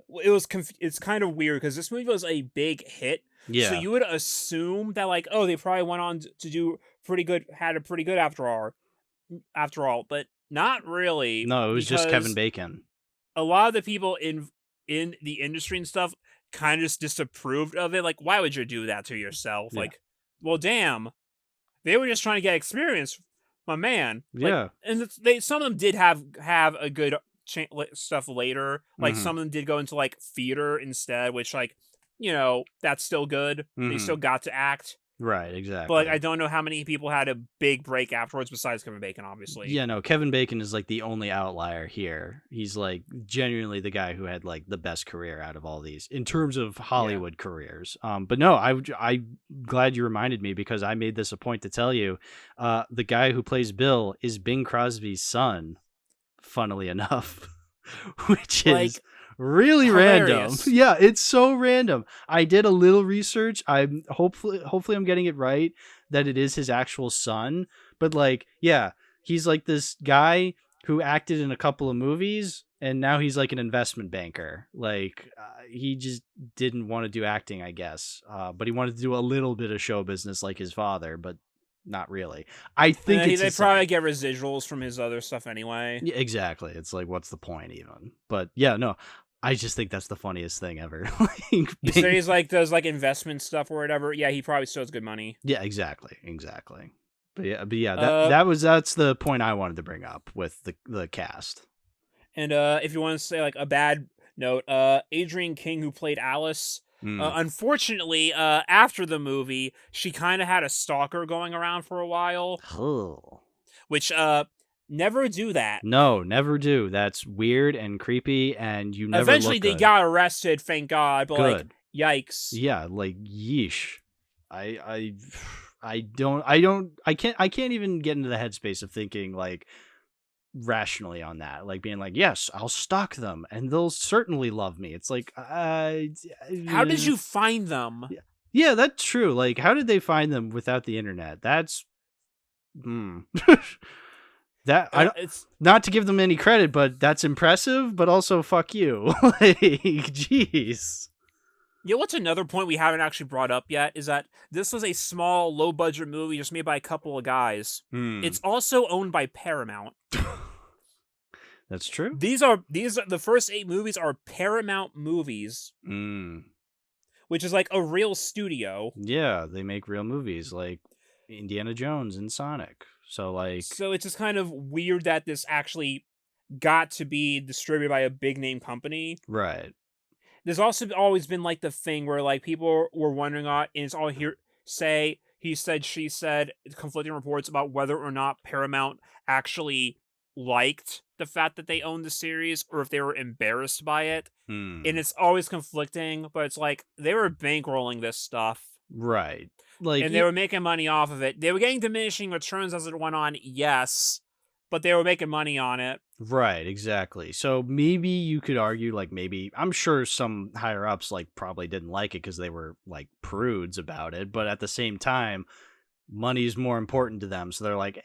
[SPEAKER 2] it's kind of weird because this movie was a big hit.
[SPEAKER 1] Yeah.
[SPEAKER 2] So you would assume that like, oh, they probably went on to do pretty good, had a pretty good after all, but not really.
[SPEAKER 1] No, it was just Kevin Bacon.
[SPEAKER 2] A lot of the people in the industry and stuff kind of just disapproved of it. Like, why would you do that to yourself? Yeah. Like, well, damn, they were just trying to get experience, my man. Like,
[SPEAKER 1] yeah,
[SPEAKER 2] and some of them did have a good stuff later. Like, some of them did go into like theater instead, which like, you know, that's still good. They still got to act.
[SPEAKER 1] Right, exactly.
[SPEAKER 2] But like, I don't know how many people had a big break afterwards besides Kevin Bacon, obviously.
[SPEAKER 1] Yeah, no, Kevin Bacon is like the only outlier here. He's like genuinely the guy who had like the best career out of all these in terms of Hollywood careers. But no, I'm glad you reminded me because I made this a point to tell you. The guy who plays Bill is Bing Crosby's son, funnily enough, which is really
[SPEAKER 2] hilarious.
[SPEAKER 1] Random. Yeah, it's so random. I did a little research. I'm hopefully I'm getting it right that it is his actual son. But like, yeah, he's like this guy who acted in a couple of movies and now he's like an investment banker. Like he just didn't want to do acting, I guess. But he wanted to do a little bit of show business like his father, but not really. I think
[SPEAKER 2] they probably get residuals from his other stuff anyway.
[SPEAKER 1] Yeah, exactly. It's like, what's the point even? But yeah, no, I just think that's the funniest thing ever.
[SPEAKER 2] So he's like does like investment stuff or whatever. Yeah, he probably still has good money.
[SPEAKER 1] Yeah, exactly. But yeah, that's the point I wanted to bring up with the cast.
[SPEAKER 2] And if you want to say like a bad note, Adrienne King, who played Alice. Unfortunately, after the movie, she kind of had a stalker going around for a while.
[SPEAKER 1] Oh.
[SPEAKER 2] Which, never do that.
[SPEAKER 1] No, never do. That's weird and creepy, and you never
[SPEAKER 2] Eventually,
[SPEAKER 1] look
[SPEAKER 2] they
[SPEAKER 1] good.
[SPEAKER 2] got arrested, thank God, but
[SPEAKER 1] good.
[SPEAKER 2] Like, yikes.
[SPEAKER 1] Yeah, like, yeesh. I can't even get into the headspace of thinking, like, rationally on that, like being like, yes, I'll stalk them and they'll certainly love me. It's like,
[SPEAKER 2] how did you find them?
[SPEAKER 1] Yeah, that's true. Like, how did they find them without the internet? That's that it's not to give them any credit, but that's impressive, but also fuck you. Like, jeez.
[SPEAKER 2] Yeah, what's another point we haven't actually brought up yet is that this was a small, low-budget movie just made by a couple of guys. It's also owned by Paramount.
[SPEAKER 1] That's true.
[SPEAKER 2] These are the first 8 movies are Paramount movies, which is like a real studio.
[SPEAKER 1] Yeah, they make real movies like Indiana Jones and Sonic. So like,
[SPEAKER 2] So it's just kind of weird that this actually got to be distributed by a big name company.
[SPEAKER 1] right.
[SPEAKER 2] There's also always been like the thing where like people were wondering, and it's all here say he said, she said, conflicting reports about whether or not Paramount actually liked the fact that they owned the series or if they were embarrassed by it. And it's always conflicting, but it's like they were bankrolling this stuff.
[SPEAKER 1] Right. Like,
[SPEAKER 2] And they were making money off of it. They were getting diminishing returns as it went on, yes, but they were making money on it.
[SPEAKER 1] right, exactly. So maybe you could argue, like, maybe I'm sure some higher ups like probably didn't like it because they were like prudes about it, but at the same time, money's more important to them, so they're like,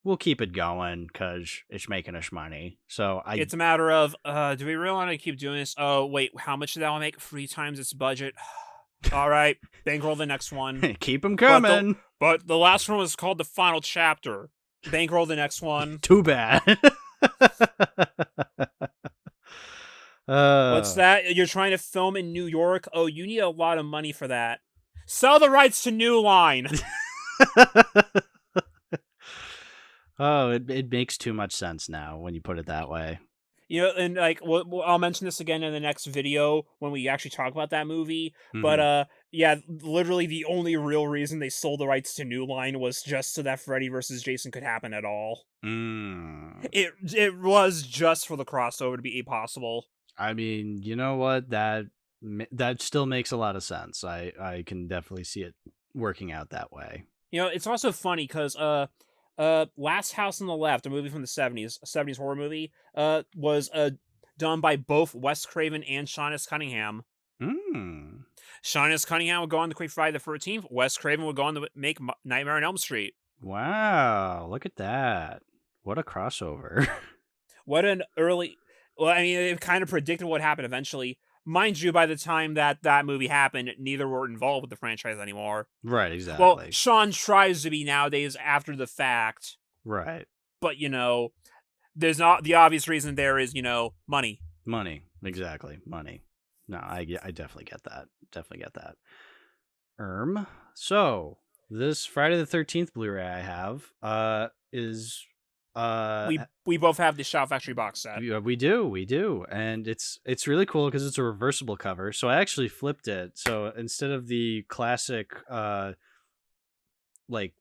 [SPEAKER 1] we'll keep it going because it's making us money. So
[SPEAKER 2] It's a matter of, do we really want to keep doing this? Oh, wait, how much did that one make? 3 times its budget. All right, bankroll the next one.
[SPEAKER 1] keep them coming.
[SPEAKER 2] But the last one was called The Final Chapter. Bankroll the next one.
[SPEAKER 1] Too bad.
[SPEAKER 2] What's that? You're trying to film in New York? Oh, you need a lot of money for that. Sell the rights to New Line.
[SPEAKER 1] Oh, it makes too much sense now when you put it that way.
[SPEAKER 2] You know, and like, I'll mention this again in the next video when we actually talk about that movie. But yeah, literally the only real reason they sold the rights to New Line was just so that Freddy versus Jason could happen at all. It was just for the crossover to be possible.
[SPEAKER 1] I mean, you know what? That still makes a lot of sense. I can definitely see it working out that way.
[SPEAKER 2] You know, it's also funny because Last House on the Left, a movie from the 70s, a 70s horror movie, was done by both Wes Craven and Sean S. Cunningham. Sean S. Cunningham would go on to create Friday the 13th. Wes Craven would go on to make Nightmare on Elm Street.
[SPEAKER 1] Wow, look at that. What a crossover.
[SPEAKER 2] What an early... Well, I mean, it kind of predicted what happened eventually. Mind you, by the time that movie happened, neither were involved with the franchise anymore.
[SPEAKER 1] Right, exactly.
[SPEAKER 2] Well, Sean tries to be nowadays after the fact.
[SPEAKER 1] Right.
[SPEAKER 2] But, you know, there's not... The obvious reason there is, you know, money.
[SPEAKER 1] Money. Exactly. Money. No, I definitely get that. Definitely get that. So, this Friday the 13th Blu-ray I have is...
[SPEAKER 2] we both have the Shout Factory box set.
[SPEAKER 1] We do, and it's really cool because it's a reversible cover. So I actually flipped it. So instead of the classic like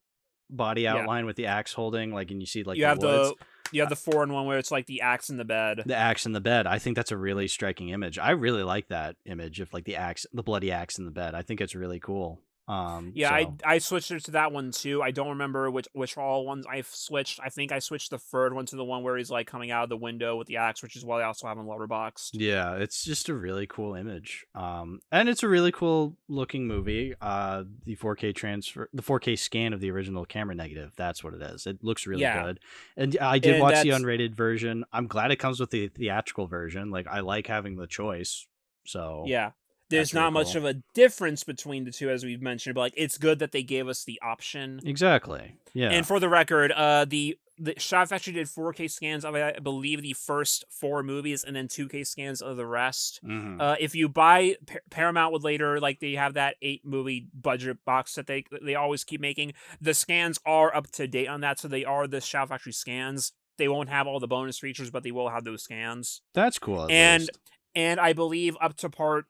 [SPEAKER 1] body outline with the axe holding, like, and you see like you have the
[SPEAKER 2] 4-in-1 where it's like the axe in the bed.
[SPEAKER 1] The axe in the bed. I think that's a really striking image. I really like that image of like the bloody axe in the bed. I think it's really cool.
[SPEAKER 2] I switched it to that one too. I don't remember which all ones I've switched. I think I switched the third one to the one where he's like coming out of the window with the axe, which is what I also have in Letterboxd.
[SPEAKER 1] Yeah, it's just a really cool image. And it's a really cool looking movie. The 4K scan of the original camera negative. That's what it is. It looks really good. And I did watch the unrated version. I'm glad it comes with the theatrical version. Like, I like having the choice. So
[SPEAKER 2] yeah. There's not much of a difference between the two, as we've mentioned, but like it's good that they gave us the option.
[SPEAKER 1] Exactly. Yeah.
[SPEAKER 2] And for the record, the Shout Factory did 4K scans of, I believe, the first 4 movies, and then 2K scans of the rest. If you buy Paramount would later, like, they have that 8-movie budget box that they always keep making. The scans are up to date on that, so they are the Shout Factory scans. They won't have all the bonus features, but they will have those scans.
[SPEAKER 1] That's cool.
[SPEAKER 2] And I believe up to part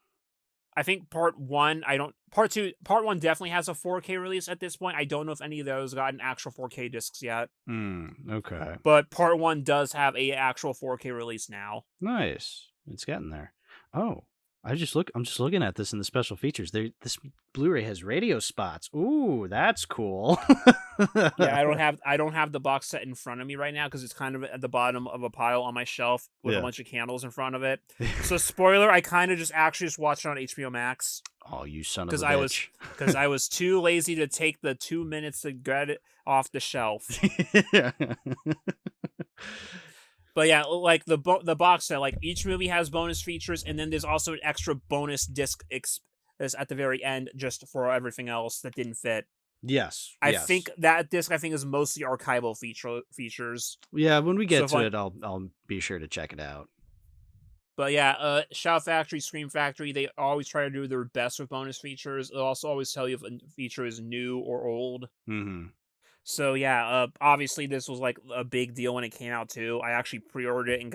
[SPEAKER 2] 1, part 1 definitely has a 4K release at this point. I don't know if any of those got an actual 4K discs yet.
[SPEAKER 1] Okay.
[SPEAKER 2] But part 1 does have a actual 4K release now.
[SPEAKER 1] Nice. It's getting there. Oh, I'm just looking at this in the special features. This Blu-ray has radio spots. Ooh, that's cool.
[SPEAKER 2] Yeah, I don't have the box set in front of me right now because it's kind of at the bottom of a pile on my shelf with a bunch of candles in front of it. So spoiler, I kind of just watched it on HBO Max.
[SPEAKER 1] Oh, you son of a bitch.
[SPEAKER 2] Because I was too lazy to take the 2 minutes to get it off the shelf. But yeah, like the box set, like each movie has bonus features, and then there's also an extra bonus disc at the very end just for everything else that didn't fit.
[SPEAKER 1] Yes.
[SPEAKER 2] I think that disc is mostly archival features.
[SPEAKER 1] Yeah, when we get to it, I'll be sure to check it out.
[SPEAKER 2] But yeah, Shout Factory, Scream Factory, they always try to do their best with bonus features. They'll also always tell you if a feature is new or old. So yeah, obviously this was like a big deal when it came out too. I actually pre-ordered it and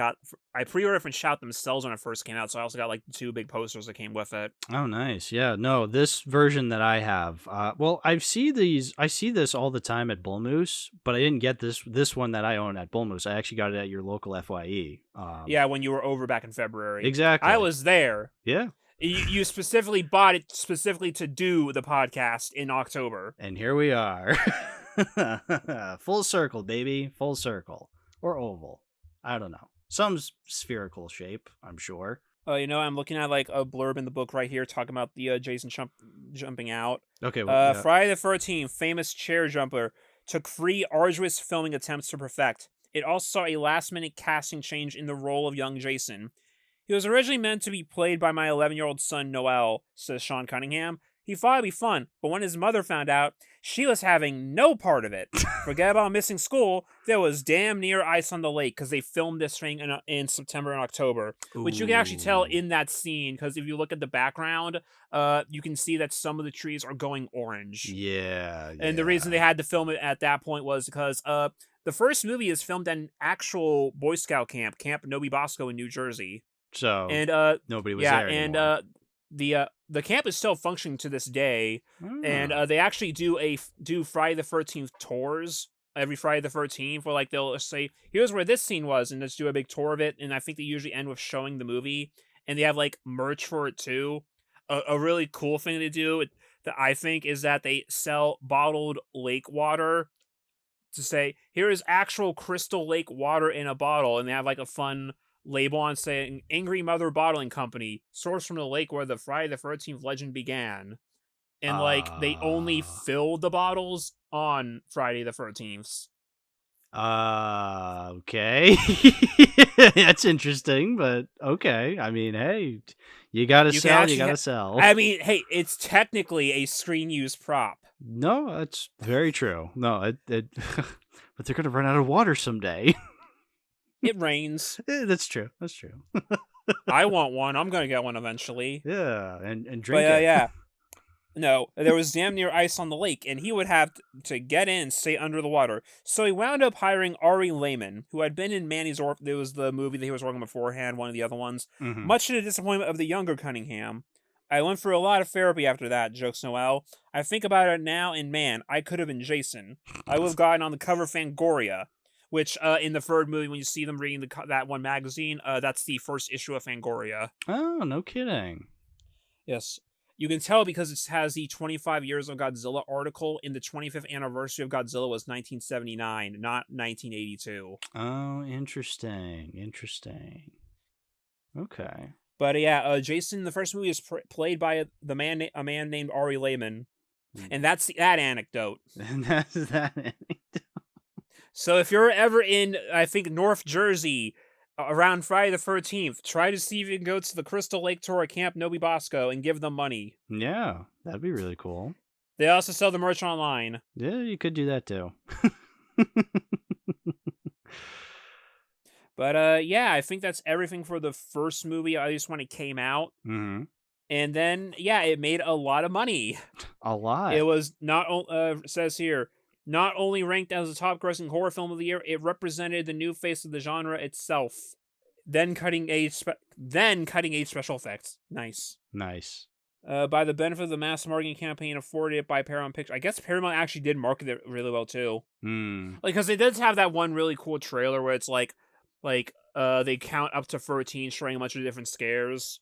[SPEAKER 2] I pre-ordered it from Shout themselves when it first came out, so I also got like the 2 big posters that came with it.
[SPEAKER 1] Oh, nice. Yeah, no, this version that I have, well, I see this all the time at Bull Moose, but I didn't get this one that I own at Bull Moose. I actually got it at your local FYE.
[SPEAKER 2] Yeah, when you were over back in February. I
[SPEAKER 1] Exactly.
[SPEAKER 2] was there.
[SPEAKER 1] Yeah.
[SPEAKER 2] You specifically bought it specifically to do the podcast in October.
[SPEAKER 1] And here we are. Full circle, baby. Full circle. Or oval. I don't know. Some spherical shape, I'm sure.
[SPEAKER 2] I'm looking at like a blurb in the book right here talking about the Jason jumping out.
[SPEAKER 1] Okay. Well, yeah.
[SPEAKER 2] Friday the 13th, famous chair jumper, took 3 arduous filming attempts to perfect. It also saw a last-minute casting change in the role of young Jason. He was originally meant to be played by my 11-year-old son Noel, says Sean Cunningham. He thought it'd be fun, but when his mother found out, she was having no part of it. Forget about missing school, there was damn near ice on the lake because they filmed this thing in September and October, which you can actually tell in that scene because if you look at the background, you can see that some of the trees are going orange.
[SPEAKER 1] Yeah.
[SPEAKER 2] And the reason they had to film it at that point was because the first movie is filmed at an actual Boy Scout camp, Camp Nobi Bosco in New Jersey.
[SPEAKER 1] So
[SPEAKER 2] And
[SPEAKER 1] nobody was there anymore.
[SPEAKER 2] And the camp is still functioning to this day, and they actually do Friday the 13th tours every Friday the 13th, where like they'll say, "Here's where this scene was," and just do a big tour of it. And I think they usually end with showing the movie, and they have like merch for it too. A really cool thing to do that I think is that they sell bottled lake water to say, "Here is actual crystal lake water in a bottle," and they have like a fun label on saying Angry Mother Bottling Company, sourced from the lake where the Friday the 13th legend began. And like they only filled the bottles on Friday the 13th.
[SPEAKER 1] Okay. That's interesting, but okay. I mean, hey, you gotta sell.
[SPEAKER 2] I mean, hey, it's technically a screen use prop.
[SPEAKER 1] No, that's very true. No, but they're gonna run out of water someday.
[SPEAKER 2] It rains.
[SPEAKER 1] That's true. That's true.
[SPEAKER 2] I want one. I'm gonna get one eventually.
[SPEAKER 1] Yeah, and drink it.
[SPEAKER 2] Yeah. No, there was damn near ice on the lake, and he would have to get in, stay under the water. So he wound up hiring Ari Lehman, who had been in Manny's There was the movie that he was working beforehand, one of the other ones.
[SPEAKER 1] Mm-hmm.
[SPEAKER 2] Much to the disappointment of the younger Cunningham. I went through a lot of therapy after that, jokes Noel. I think about it now, and man, I could have been Jason. I would have gotten on the cover of Fangoria. Which, in the third movie, when you see them reading that one magazine, that's the first issue of Fangoria.
[SPEAKER 1] Oh, no kidding.
[SPEAKER 2] Yes. You can tell because it has the 25 Years of Godzilla article, and the 25th anniversary of Godzilla was 1979, not 1982.
[SPEAKER 1] Oh, interesting. Okay.
[SPEAKER 2] But yeah, Jason in the first movie is played by a man named Ari Lehman. And that's that anecdote.
[SPEAKER 1] And that's that anecdote.
[SPEAKER 2] So if you're ever in, I think, North Jersey around Friday the 13th, try to see if you can go to the Crystal Lake Tour at Camp Nobi Bosco and give them money.
[SPEAKER 1] Yeah, that'd be really cool.
[SPEAKER 2] They also sell the merch online.
[SPEAKER 1] Yeah, you could do that too.
[SPEAKER 2] But yeah, I think that's everything for the first movie, at least when it came out.
[SPEAKER 1] Mm-hmm.
[SPEAKER 2] And then, yeah, it made a lot of money.
[SPEAKER 1] A lot.
[SPEAKER 2] It was says here, not only ranked as the top-grossing horror film of the year, it represented the new face of the genre itself. Then cutting-edge special effects. Nice. By the benefit of the mass marketing campaign afforded it by Paramount Pictures. I guess Paramount actually did market it really well too. Like, because it does have that one really cool trailer where it's like they count up to 13, showing a bunch of different scares.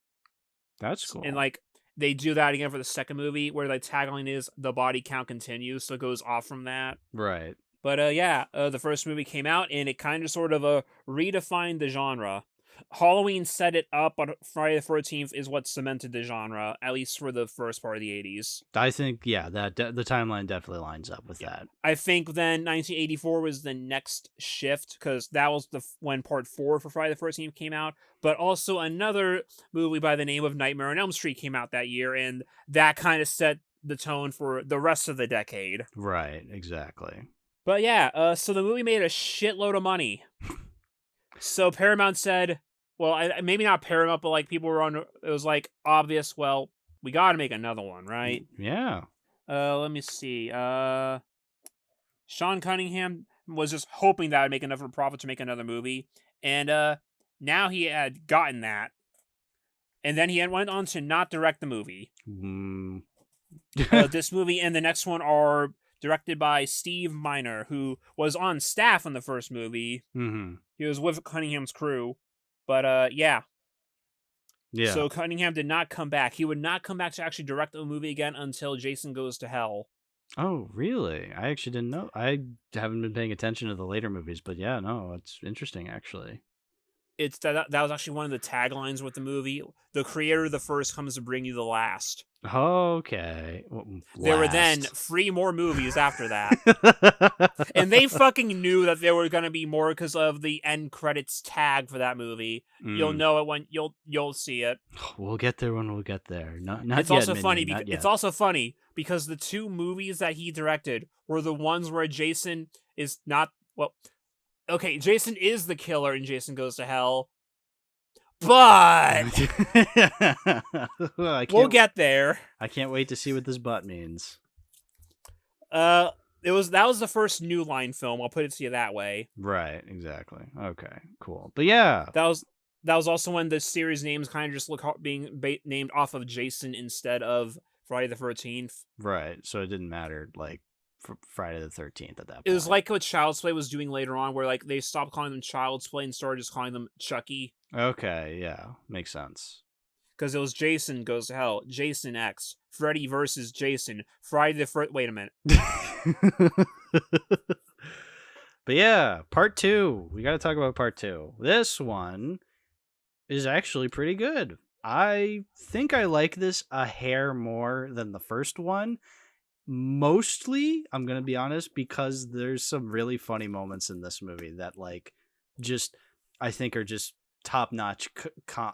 [SPEAKER 1] That's cool.
[SPEAKER 2] And like they do that again for the second movie, where the tagline is "the body count continues," so it goes off from that.
[SPEAKER 1] Right.
[SPEAKER 2] But yeah, the first movie came out, and it kind of sort of redefined the genre. Halloween set it up, but Friday the 13th is what cemented the genre, at least for the first part of the 80s.
[SPEAKER 1] I think, yeah, that the timeline definitely lines up with that.
[SPEAKER 2] I think then 1984 was the next shift, because that was when part 4 for Friday the 13th came out, but also another movie by the name of Nightmare on Elm Street came out that year, and that kind of set the tone for the rest of the decade.
[SPEAKER 1] Right, exactly.
[SPEAKER 2] But yeah, so the movie made a shitload of money. So Paramount said, well, maybe not Paramount, but like people were on, it was like obvious, well, we got to make another one, right?
[SPEAKER 1] Yeah.
[SPEAKER 2] Let me see. Sean Cunningham was just hoping that would make enough of a profit to make another movie, and now he had gotten that, and then he went on to not direct the movie. This movie and the next one are directed by Steve Miner, who was on staff on the first movie.
[SPEAKER 1] Mm-hmm.
[SPEAKER 2] He was with Cunningham's crew, but yeah.
[SPEAKER 1] Yeah.
[SPEAKER 2] So Cunningham did not come back. He would not come back to actually direct the movie again until Jason Goes to Hell.
[SPEAKER 1] Oh, really? I actually didn't know. I haven't been paying attention to the later movies, but yeah, no, it's interesting actually.
[SPEAKER 2] It's that was actually one of the taglines with the movie. The creator of the first comes to bring you the last.
[SPEAKER 1] Okay.
[SPEAKER 2] There were then 3 more movies after that. And they fucking knew that there were going to be more because of the end credits tag for that movie. You'll know it when you'll see it.
[SPEAKER 1] We'll get there when we'll get there. Not
[SPEAKER 2] it's
[SPEAKER 1] yet,
[SPEAKER 2] also
[SPEAKER 1] Minion,
[SPEAKER 2] funny
[SPEAKER 1] not yet.
[SPEAKER 2] It's also funny because the 2 movies that he directed were the ones where Jason is not, well, okay, Jason is the killer in Jason Goes to Hell. But we'll get there.
[SPEAKER 1] I can't wait to see what this but means.
[SPEAKER 2] That was the first New Line film. I'll put it to you that way.
[SPEAKER 1] Right, exactly. Okay, cool. But yeah,
[SPEAKER 2] that was also when the series names kind of just look being named off of Jason instead of Friday the 13th.
[SPEAKER 1] Right, so it didn't matter like for Friday the 13th at that point.
[SPEAKER 2] It was like what Child's Play was doing later on, where like they stopped calling them Child's Play and started just calling them Chucky.
[SPEAKER 1] Okay, yeah, makes sense.
[SPEAKER 2] Because it was Jason Goes to Hell, Jason X, Freddy versus Jason, Friday the First. Wait a minute.
[SPEAKER 1] But yeah, part 2. We got to talk about part 2. This one is actually pretty good. I think I like this a hair more than the first one. Mostly, I'm going to be honest, because there's some really funny moments in this movie that like just I think are just top-notch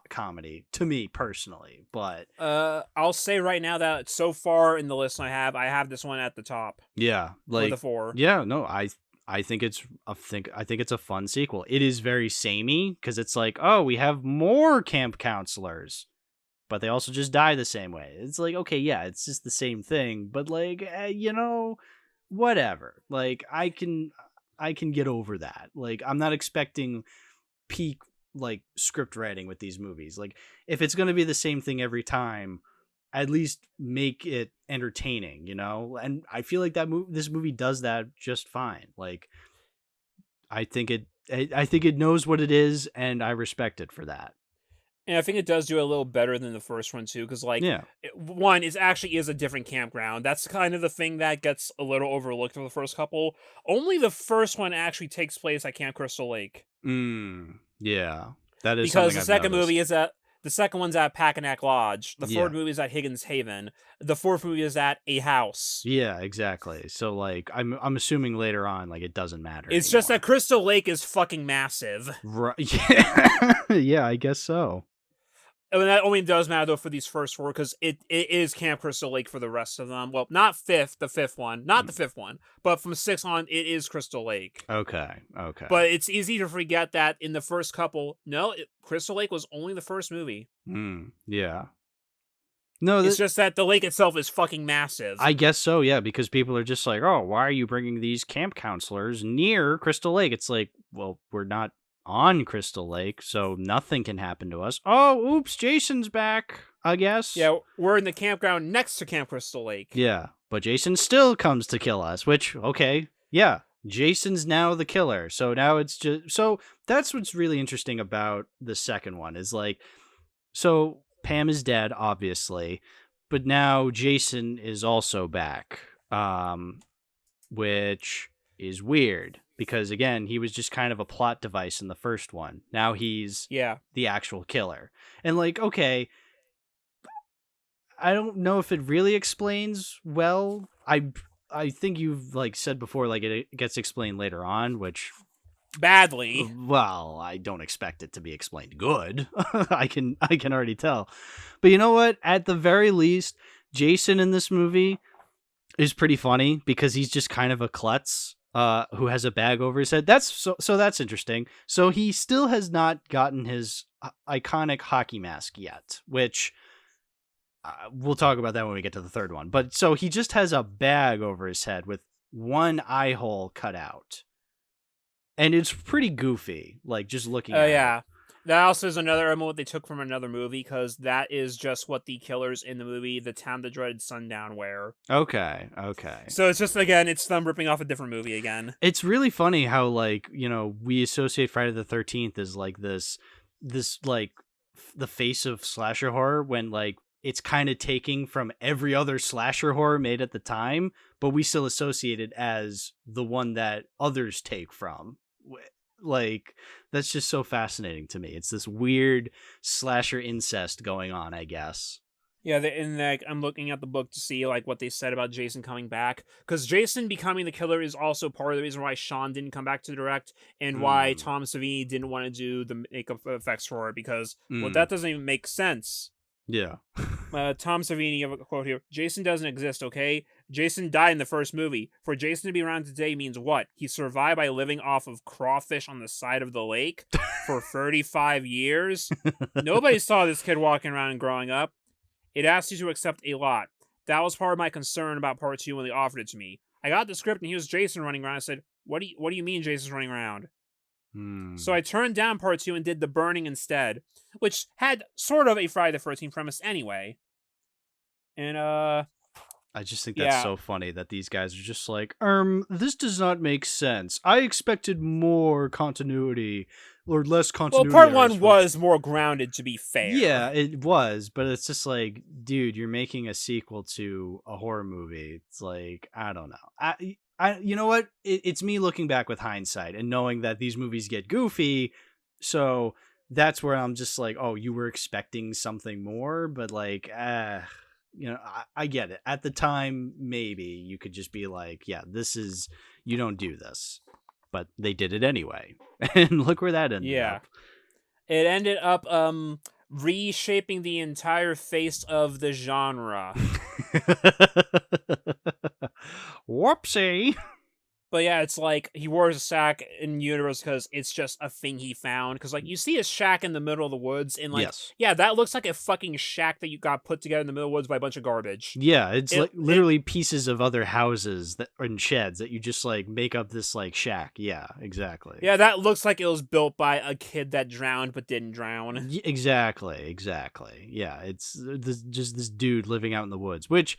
[SPEAKER 1] comedy to me personally. But
[SPEAKER 2] I'll say right now that so far in the list I have this one at the top.
[SPEAKER 1] Yeah, like
[SPEAKER 2] the 4.
[SPEAKER 1] Yeah, no, I think it's a fun sequel. It is very samey because it's like, oh, we have more camp counselors, but they also just die the same way. It's like, okay, yeah, it's just the same thing, but like, whatever. Like, I can get over that. Like, I'm not expecting peak like script writing with these movies. Like, if it's going to be the same thing every time, at least make it entertaining, and I feel like this movie does that just fine. Like, I think it knows what it is, and I respect it for that.
[SPEAKER 2] And I think it does do a little better than the first one too, because like, one is actually a different campground. That's kind of the thing that gets a little overlooked for the first couple. Only the first one actually takes place at Camp Crystal Lake.
[SPEAKER 1] Yeah, that is
[SPEAKER 2] because the second movie is at the second one's at Packanack Lodge. The third movie is at Higgins Haven. The fourth movie is at a house.
[SPEAKER 1] Yeah, exactly. So like, I'm assuming later on, like, it doesn't matter.
[SPEAKER 2] It's just that Crystal Lake is fucking massive.
[SPEAKER 1] Right? Yeah, yeah, I guess so.
[SPEAKER 2] I mean, that only does matter though for these first 4 because it is Camp Crystal Lake for the rest of them. Well, not the fifth one, but from 6 on, it is Crystal Lake.
[SPEAKER 1] Okay.
[SPEAKER 2] But it's easy to forget that in the first couple, Crystal Lake was only the first movie.
[SPEAKER 1] Yeah. No,
[SPEAKER 2] it's just that the lake itself is fucking massive.
[SPEAKER 1] I guess so, yeah, because people are just like, oh, why are you bringing these camp counselors near Crystal Lake? It's like, well, we're not on Crystal Lake, so nothing can happen to us. Oh, oops, Jason's back, I guess.
[SPEAKER 2] Yeah, we're in the campground next to Camp Crystal Lake.
[SPEAKER 1] Yeah, but Jason still comes to kill us, which, okay, yeah, Jason's now the killer. So now it's just, so that's what's really interesting about the second one is like, so Pam is dead, obviously, but now Jason is also back, which is weird. Because, again, he was just kind of a plot device in the first one. Now he's the actual killer. And, like, okay, I don't know if it really explains well. I think you've, like, said before, like, it gets explained later on, which...
[SPEAKER 2] Badly.
[SPEAKER 1] Well, I don't expect it to be explained good. I can already tell. But you know what? At the very least, Jason in this movie is pretty funny because he's just kind of a klutz. Who has a bag over his head. That's that's interesting. So he still has not gotten his iconic hockey mask yet, which we'll talk about that when we get to the third one. But so he just has a bag over his head with one eye hole cut out. And it's pretty goofy, like, just looking at
[SPEAKER 2] yeah.
[SPEAKER 1] it.
[SPEAKER 2] That also is another element they took from another movie, because that is just what the killers in the movie The Town That Dreaded Sundown wear.
[SPEAKER 1] Okay.
[SPEAKER 2] So it's just, again, it's them ripping off a different movie again.
[SPEAKER 1] It's really funny how, like, you know, we associate Friday the 13th as, like, this like, the face of slasher horror, when, like, it's kind of taking from every other slasher horror made at the time, but we still associate it as the one that others take from. Like, that's just so fascinating to me. It's this weird slasher incest going on, I guess.
[SPEAKER 2] Yeah, and like, I'm looking at the book to see like what they said about Jason coming back, because Jason becoming the killer is also part of the reason why Sean didn't come back to direct, and why Tom Savini didn't want to do the makeup effects for it, because well, that doesn't even make sense.
[SPEAKER 1] Yeah.
[SPEAKER 2] Tom Savini, you have a quote here. Jason doesn't exist, okay? Jason died in the first movie. For Jason to be around today means what? He survived by living off of crawfish on the side of the lake for 35 years? Nobody saw this kid walking around and growing up. It asks you to accept a lot. That was part of my concern about part 2 when they offered it to me. I got the script and he was Jason running around. I said, what do you mean Jason's running around? So I turned down part 2 and did The Burning instead, which had sort of a Friday the 13th premise anyway. And
[SPEAKER 1] I just think that's so funny that these guys are just like, this does not make sense. I expected more continuity or less continuity.
[SPEAKER 2] Well, part 1 was more grounded, to be fair.
[SPEAKER 1] Yeah, it was, but it's just like, dude, you're making a sequel to a horror movie. It's like, I don't know. You know what? It's me looking back with hindsight and knowing that these movies get goofy. So that's where I'm just like, oh, you were expecting something more, but like, you know, I get it. At the time, maybe you could just be like, yeah, you don't do this. But they did it anyway. And look where that ended up.
[SPEAKER 2] It ended up reshaping the entire face of the genre.
[SPEAKER 1] Whoopsie.
[SPEAKER 2] But yeah, it's like he wears a sack in universe because it's just a thing he found. Because like you see a shack in the middle of the woods, and like yeah, that looks like a fucking shack that you got put together in the middle of the woods by a bunch of garbage.
[SPEAKER 1] Yeah, it's like literally pieces of other houses and sheds that you just like make up this like shack. Yeah, exactly.
[SPEAKER 2] Yeah, that looks like it was built by a kid that drowned but didn't drown.
[SPEAKER 1] Exactly. Yeah, it's just this dude living out in the woods, which.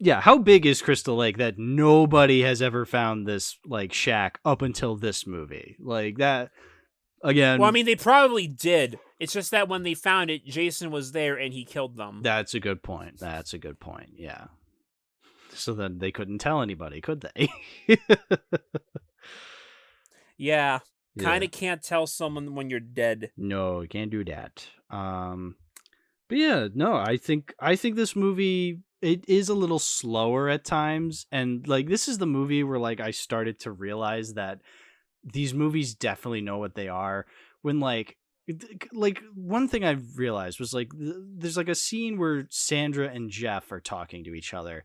[SPEAKER 1] Yeah, how big is Crystal Lake that nobody has ever found this like shack up until this movie? Like that again.
[SPEAKER 2] Well, I mean, they probably did. It's just that when they found it, Jason was there and he killed them.
[SPEAKER 1] That's a good point. Yeah. So then they couldn't tell anybody, could they?
[SPEAKER 2] Yeah. Kind of can't tell someone when you're dead.
[SPEAKER 1] No, you can't do that. But yeah, no, I think this movie, it is a little slower at times, and like this is the movie where like I started to realize that these movies definitely know what they are. When like one thing I've realized was like there's like a scene where Sandra and Jeff are talking to each other,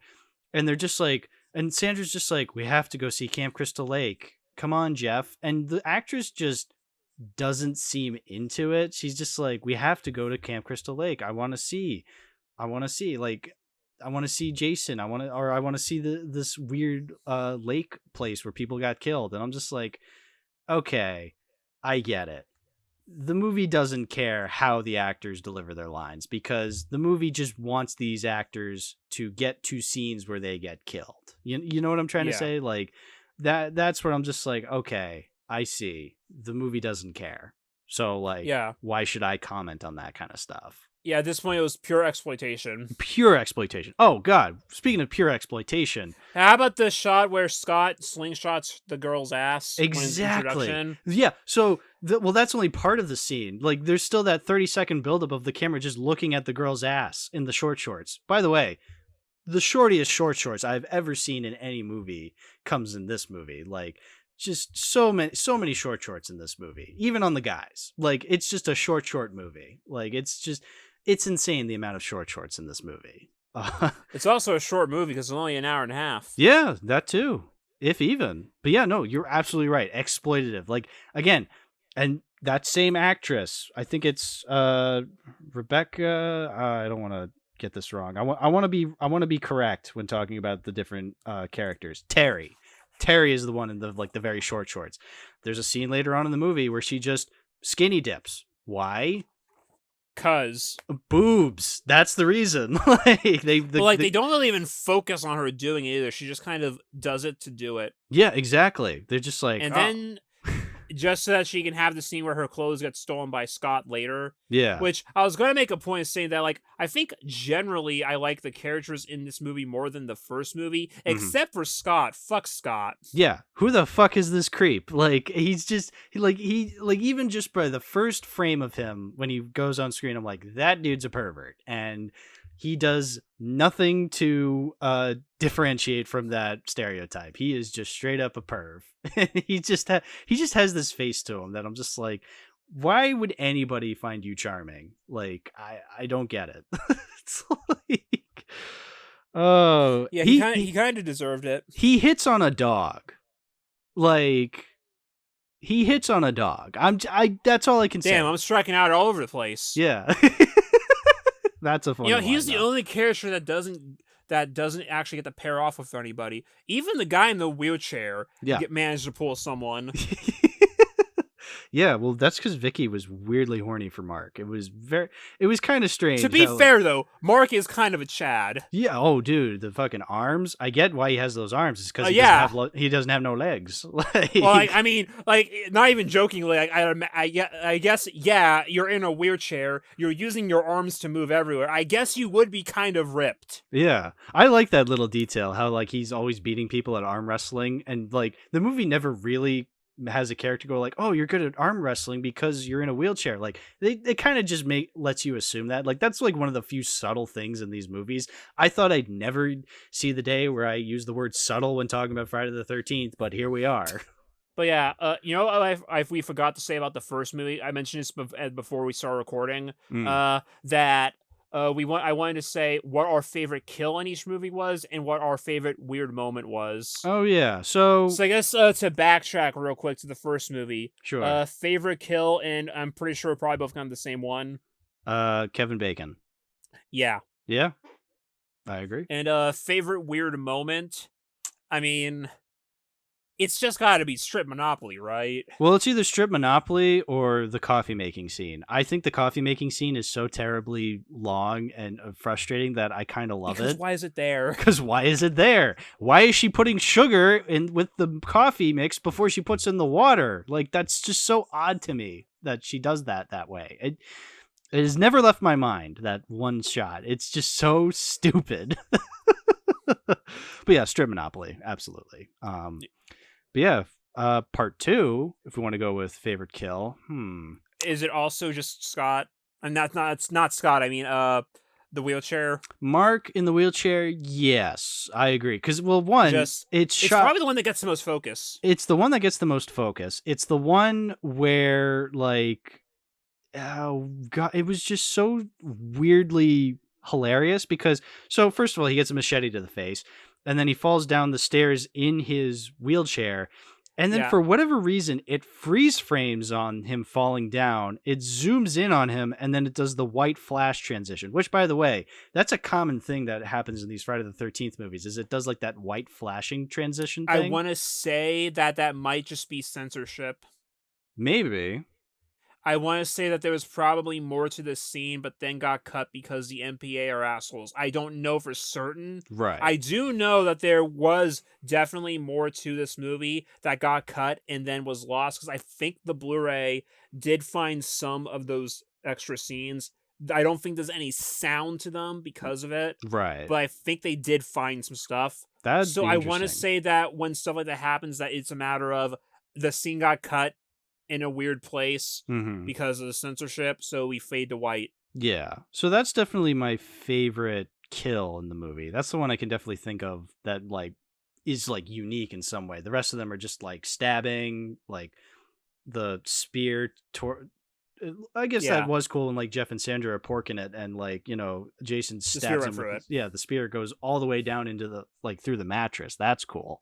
[SPEAKER 1] and they're just like, and Sandra's just like, we have to go see Camp Crystal Lake. Come on, Jeff. And the actress just doesn't seem into it. She's just like, we have to go to Camp Crystal Lake. I want to see Jason. I want to see this weird lake place where people got killed. And I'm just like, okay, I get it. The movie doesn't care how the actors deliver their lines, because the movie just wants these actors to get to scenes where they get killed. You know what I'm trying to say? Like that's where I'm just like, okay, I see. The movie doesn't care. So like, why should I comment on that kind of stuff?
[SPEAKER 2] Yeah, at this point it was pure exploitation.
[SPEAKER 1] Pure exploitation. Oh god, speaking of pure exploitation.
[SPEAKER 2] How about the shot where Scott slingshots the girl's ass?
[SPEAKER 1] Exactly. Yeah, so that's only part of the scene. Like there's still that 30-second buildup of the camera just looking at the girl's ass in the short shorts. By the way, the shortiest short shorts I've ever seen in any movie comes in this movie. Like just so many short shorts in this movie, even on the guys. Like it's just a short movie. Like it's insane the amount of short shorts in this movie.
[SPEAKER 2] It's also a short movie because it's only an hour and a half.
[SPEAKER 1] Yeah, that too, if even. But yeah, no, you're absolutely right. Exploitative. Like again, and that same actress, I think it's Rebecca. I don't want to get this wrong. I want to be correct when talking about the different characters. Terry. Terry is the one in the very short shorts. There's a scene later on in the movie where she just skinny dips. Why?
[SPEAKER 2] Cause
[SPEAKER 1] boobs. That's the reason. They
[SPEAKER 2] don't really even focus on her doing it either. She just kind of does it to do it.
[SPEAKER 1] Yeah, exactly. They're just like,
[SPEAKER 2] and then just so that she can have the scene where her clothes get stolen by Scott later.
[SPEAKER 1] Yeah.
[SPEAKER 2] Which I was going to make a point of saying that, like, I think generally I like the characters in this movie more than the first movie, except for Scott. Fuck Scott.
[SPEAKER 1] Yeah. Who the fuck is this creep? Like, he's just, even just by the first frame of him when he goes on screen, I'm like, that dude's a pervert. And he does nothing to differentiate from that stereotype. He is just straight up a perv. he just has this face to him that I'm just like, why would anybody find you charming? Like, I don't get it. It's like, oh
[SPEAKER 2] yeah, he kind of deserved it.
[SPEAKER 1] He hits on a dog. Like, he hits on a dog. That's all I can say.
[SPEAKER 2] Damn, I'm striking out all over the place.
[SPEAKER 1] Yeah. That's a funny one.
[SPEAKER 2] He's the only character that doesn't actually get to pair off with anybody. Even the guy in the wheelchair managed to pull someone.
[SPEAKER 1] Yeah, well, that's because Vicky was weirdly horny for Mark. It was kind of strange.
[SPEAKER 2] To be fair, though, Mark is kind of a Chad.
[SPEAKER 1] Yeah. Oh, dude, the fucking arms. I get why he has those arms. It's because he doesn't have no legs.
[SPEAKER 2] Well, I mean, not even jokingly. I guess, yeah, you're in a wheelchair. You're using your arms to move everywhere. I guess you would be kind of ripped.
[SPEAKER 1] Yeah, I like that little detail. How he's always beating people at arm wrestling, and the movie never really has a character go like, oh, you're good at arm wrestling because you're in a wheelchair. Like, they kind of just lets you assume that. Like, that's one of the few subtle things in these movies. I thought I'd never see the day where I use the word subtle when talking about Friday the 13th, but here we are.
[SPEAKER 2] But yeah, we forgot to say about the first movie. I mentioned this before we started recording. That I wanted to say what our favorite kill in each movie was and what our favorite weird moment was.
[SPEAKER 1] Oh yeah, so
[SPEAKER 2] I guess to backtrack real quick to the first movie.
[SPEAKER 1] Sure.
[SPEAKER 2] Favorite kill, and I'm pretty sure we're probably both gonna have the same one.
[SPEAKER 1] Kevin Bacon.
[SPEAKER 2] Yeah.
[SPEAKER 1] Yeah, I agree.
[SPEAKER 2] And favorite weird moment. I mean, it's just got to be strip Monopoly, right?
[SPEAKER 1] Well, it's either strip Monopoly or the coffee making scene. I think the coffee making scene is so terribly long and frustrating that I kind of love it.
[SPEAKER 2] Why is it there?
[SPEAKER 1] Because why is it there? Why is she putting sugar in with the coffee mix before she puts in the water? Like, that's just so odd to me that she does that way. It has never left my mind, that one shot. It's just so stupid. But yeah, strip Monopoly, absolutely. But yeah, part 2, if we want to go with favorite kill,
[SPEAKER 2] is it also just Scott? And it's not Scott. I mean, the wheelchair.
[SPEAKER 1] Mark in the wheelchair. Yes, I agree. Because it's
[SPEAKER 2] probably the one that gets the most focus.
[SPEAKER 1] It's the one that gets the most focus. It's the one where oh god, it was just so weirdly hilarious because first of all, he gets a machete to the face. And then he falls down the stairs in his wheelchair. And then for whatever reason, it freeze frames on him falling down. It zooms in on him, and then it does the white flash transition, which, by the way, that's a common thing that happens in these Friday the 13th movies, is it does that white flashing transition thing.
[SPEAKER 2] I want to say that might just be censorship.
[SPEAKER 1] Maybe.
[SPEAKER 2] I want to say that there was probably more to this scene, but then got cut because the MPA are assholes. I don't know for certain.
[SPEAKER 1] Right.
[SPEAKER 2] I do know that there was definitely more to this movie that got cut and then was lost, because I think the Blu-ray did find some of those extra scenes. I don't think there's any sound to them because of it.
[SPEAKER 1] Right.
[SPEAKER 2] But I think they did find some stuff.
[SPEAKER 1] So
[SPEAKER 2] I want to say that when stuff like that happens, that it's a matter of the scene got cut in a weird place because of the censorship, so we fade to white.
[SPEAKER 1] Yeah. So that's definitely my favorite kill in the movie. That's the one I can definitely think of that is unique in some way. The rest of them are just stabbing, the spear I guess that was cool when Jeff and Sandra are porking it and Jason stabs him with the spear goes all the way down into the through the mattress. That's cool.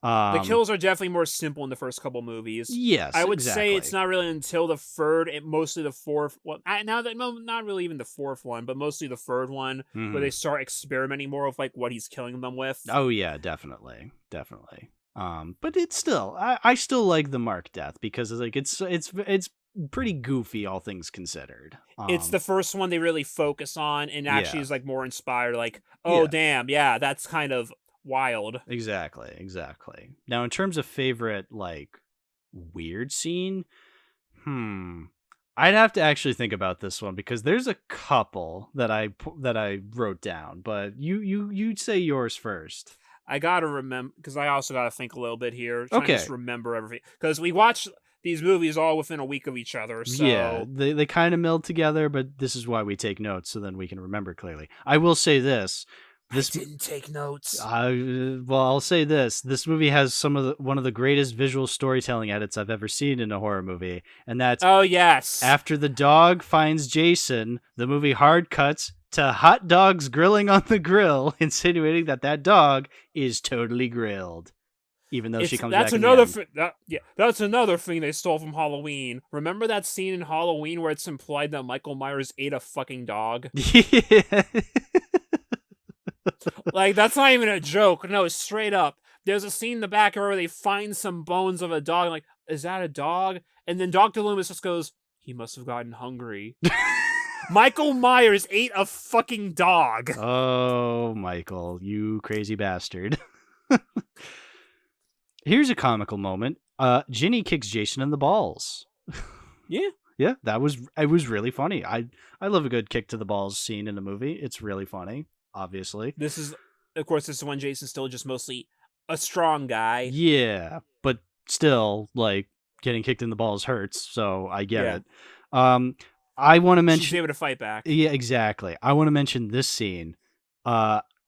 [SPEAKER 2] The kills are definitely more simple in the first couple movies.
[SPEAKER 1] Yes,
[SPEAKER 2] I would say it's not really until the third, and mostly the fourth. Well, not really even the fourth one, but mostly the third one, where they start experimenting more with what he's killing them with.
[SPEAKER 1] Oh yeah, definitely. But it's still, I still like the Mark death because like it's pretty goofy, all things considered.
[SPEAKER 2] It's the first one they really focus on, and actually
[SPEAKER 1] Yeah.
[SPEAKER 2] is like more inspired. Like, oh
[SPEAKER 1] Yeah.
[SPEAKER 2] damn, yeah, that's kind of wild.
[SPEAKER 1] Exactly. Now, in terms of favorite like weird scene, I'd have to actually think about this one because there's a couple that I wrote down, but you'd say yours first.
[SPEAKER 2] I gotta remember, because I also gotta think a little bit here, trying to
[SPEAKER 1] Okay.
[SPEAKER 2] just remember everything, because we watched these movies all within a week of each other. So
[SPEAKER 1] Yeah, they kind of meld together, but this is why we take notes so then we can remember clearly. I will say this.
[SPEAKER 2] I didn't take notes.
[SPEAKER 1] Well, I'll say this. This movie has one of the greatest visual storytelling edits I've ever seen in a horror movie, and that's
[SPEAKER 2] Oh yes.
[SPEAKER 1] after the dog finds Jason, the movie hard cuts to hot dogs grilling on the grill, insinuating that dog is totally grilled, even though she comes back.
[SPEAKER 2] That's another that's another thing they stole from Halloween. Remember that scene in Halloween where it's implied that Michael Myers ate a fucking dog?
[SPEAKER 1] Yeah.
[SPEAKER 2] Like, that's not even a joke. No, it's straight up. There's a scene in the back where they find some bones of a dog. Like, is that a dog? And then Dr. Loomis just goes, he must have gotten hungry. Michael Myers ate a fucking dog.
[SPEAKER 1] Oh, Michael, you crazy bastard. Here's a comical moment. Ginny kicks Jason in the balls.
[SPEAKER 2] Yeah.
[SPEAKER 1] Yeah, it was really funny. I love a good kick to the balls scene in a movie. It's really funny, obviously.
[SPEAKER 2] This is when Jason's still just mostly a strong guy.
[SPEAKER 1] Yeah, but still, like, getting kicked in the balls hurts, so I get it. I want to mention...
[SPEAKER 2] She's able to fight back.
[SPEAKER 1] Yeah, exactly. I want to mention this scene.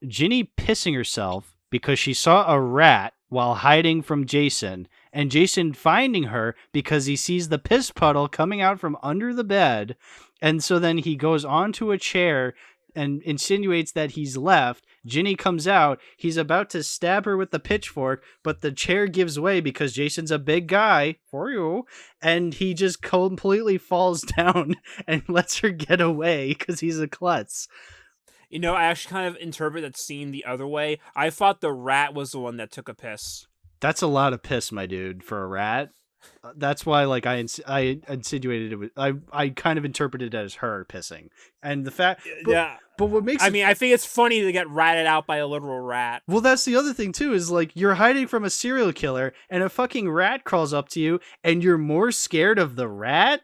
[SPEAKER 1] Ginny pissing herself because she saw a rat while hiding from Jason, and Jason finding her because he sees the piss puddle coming out from under the bed, and so then he goes onto a chair and insinuates that he's left. Ginny comes out. He's about to stab her with the pitchfork, but the chair gives way because Jason's a big guy for you, and he just completely falls down and lets her get away because he's a klutz.
[SPEAKER 2] You know, I actually kind of interpret that scene the other way. I thought the rat was the one that took a piss.
[SPEAKER 1] That's a lot of piss, my dude, for a rat. That's why, like, I insinuated it was, I kind of interpreted it as her pissing, and the fact, but what makes
[SPEAKER 2] I think it's funny to get ratted out by a literal rat.
[SPEAKER 1] Well, that's the other thing too, is like you're hiding from a serial killer, and a fucking rat crawls up to you, and you're more scared of the rat.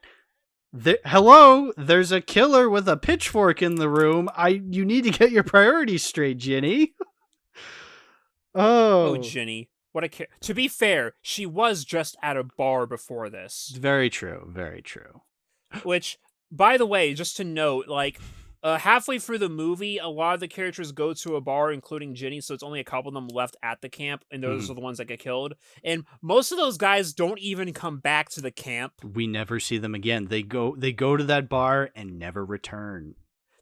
[SPEAKER 1] Hello, there's a killer with a pitchfork in the room. You need to get your priorities straight, Ginny.
[SPEAKER 2] Oh, Ginny. To be fair, she was just at a bar before this.
[SPEAKER 1] Very true. Very true.
[SPEAKER 2] Which, by the way, just to note, like, halfway through the movie, a lot of the characters go to a bar, including Ginny, so it's only a couple of them left at the camp, and those are the ones that get killed. And most of those guys don't even come back to the camp.
[SPEAKER 1] We never see them again. They go to that bar and never return.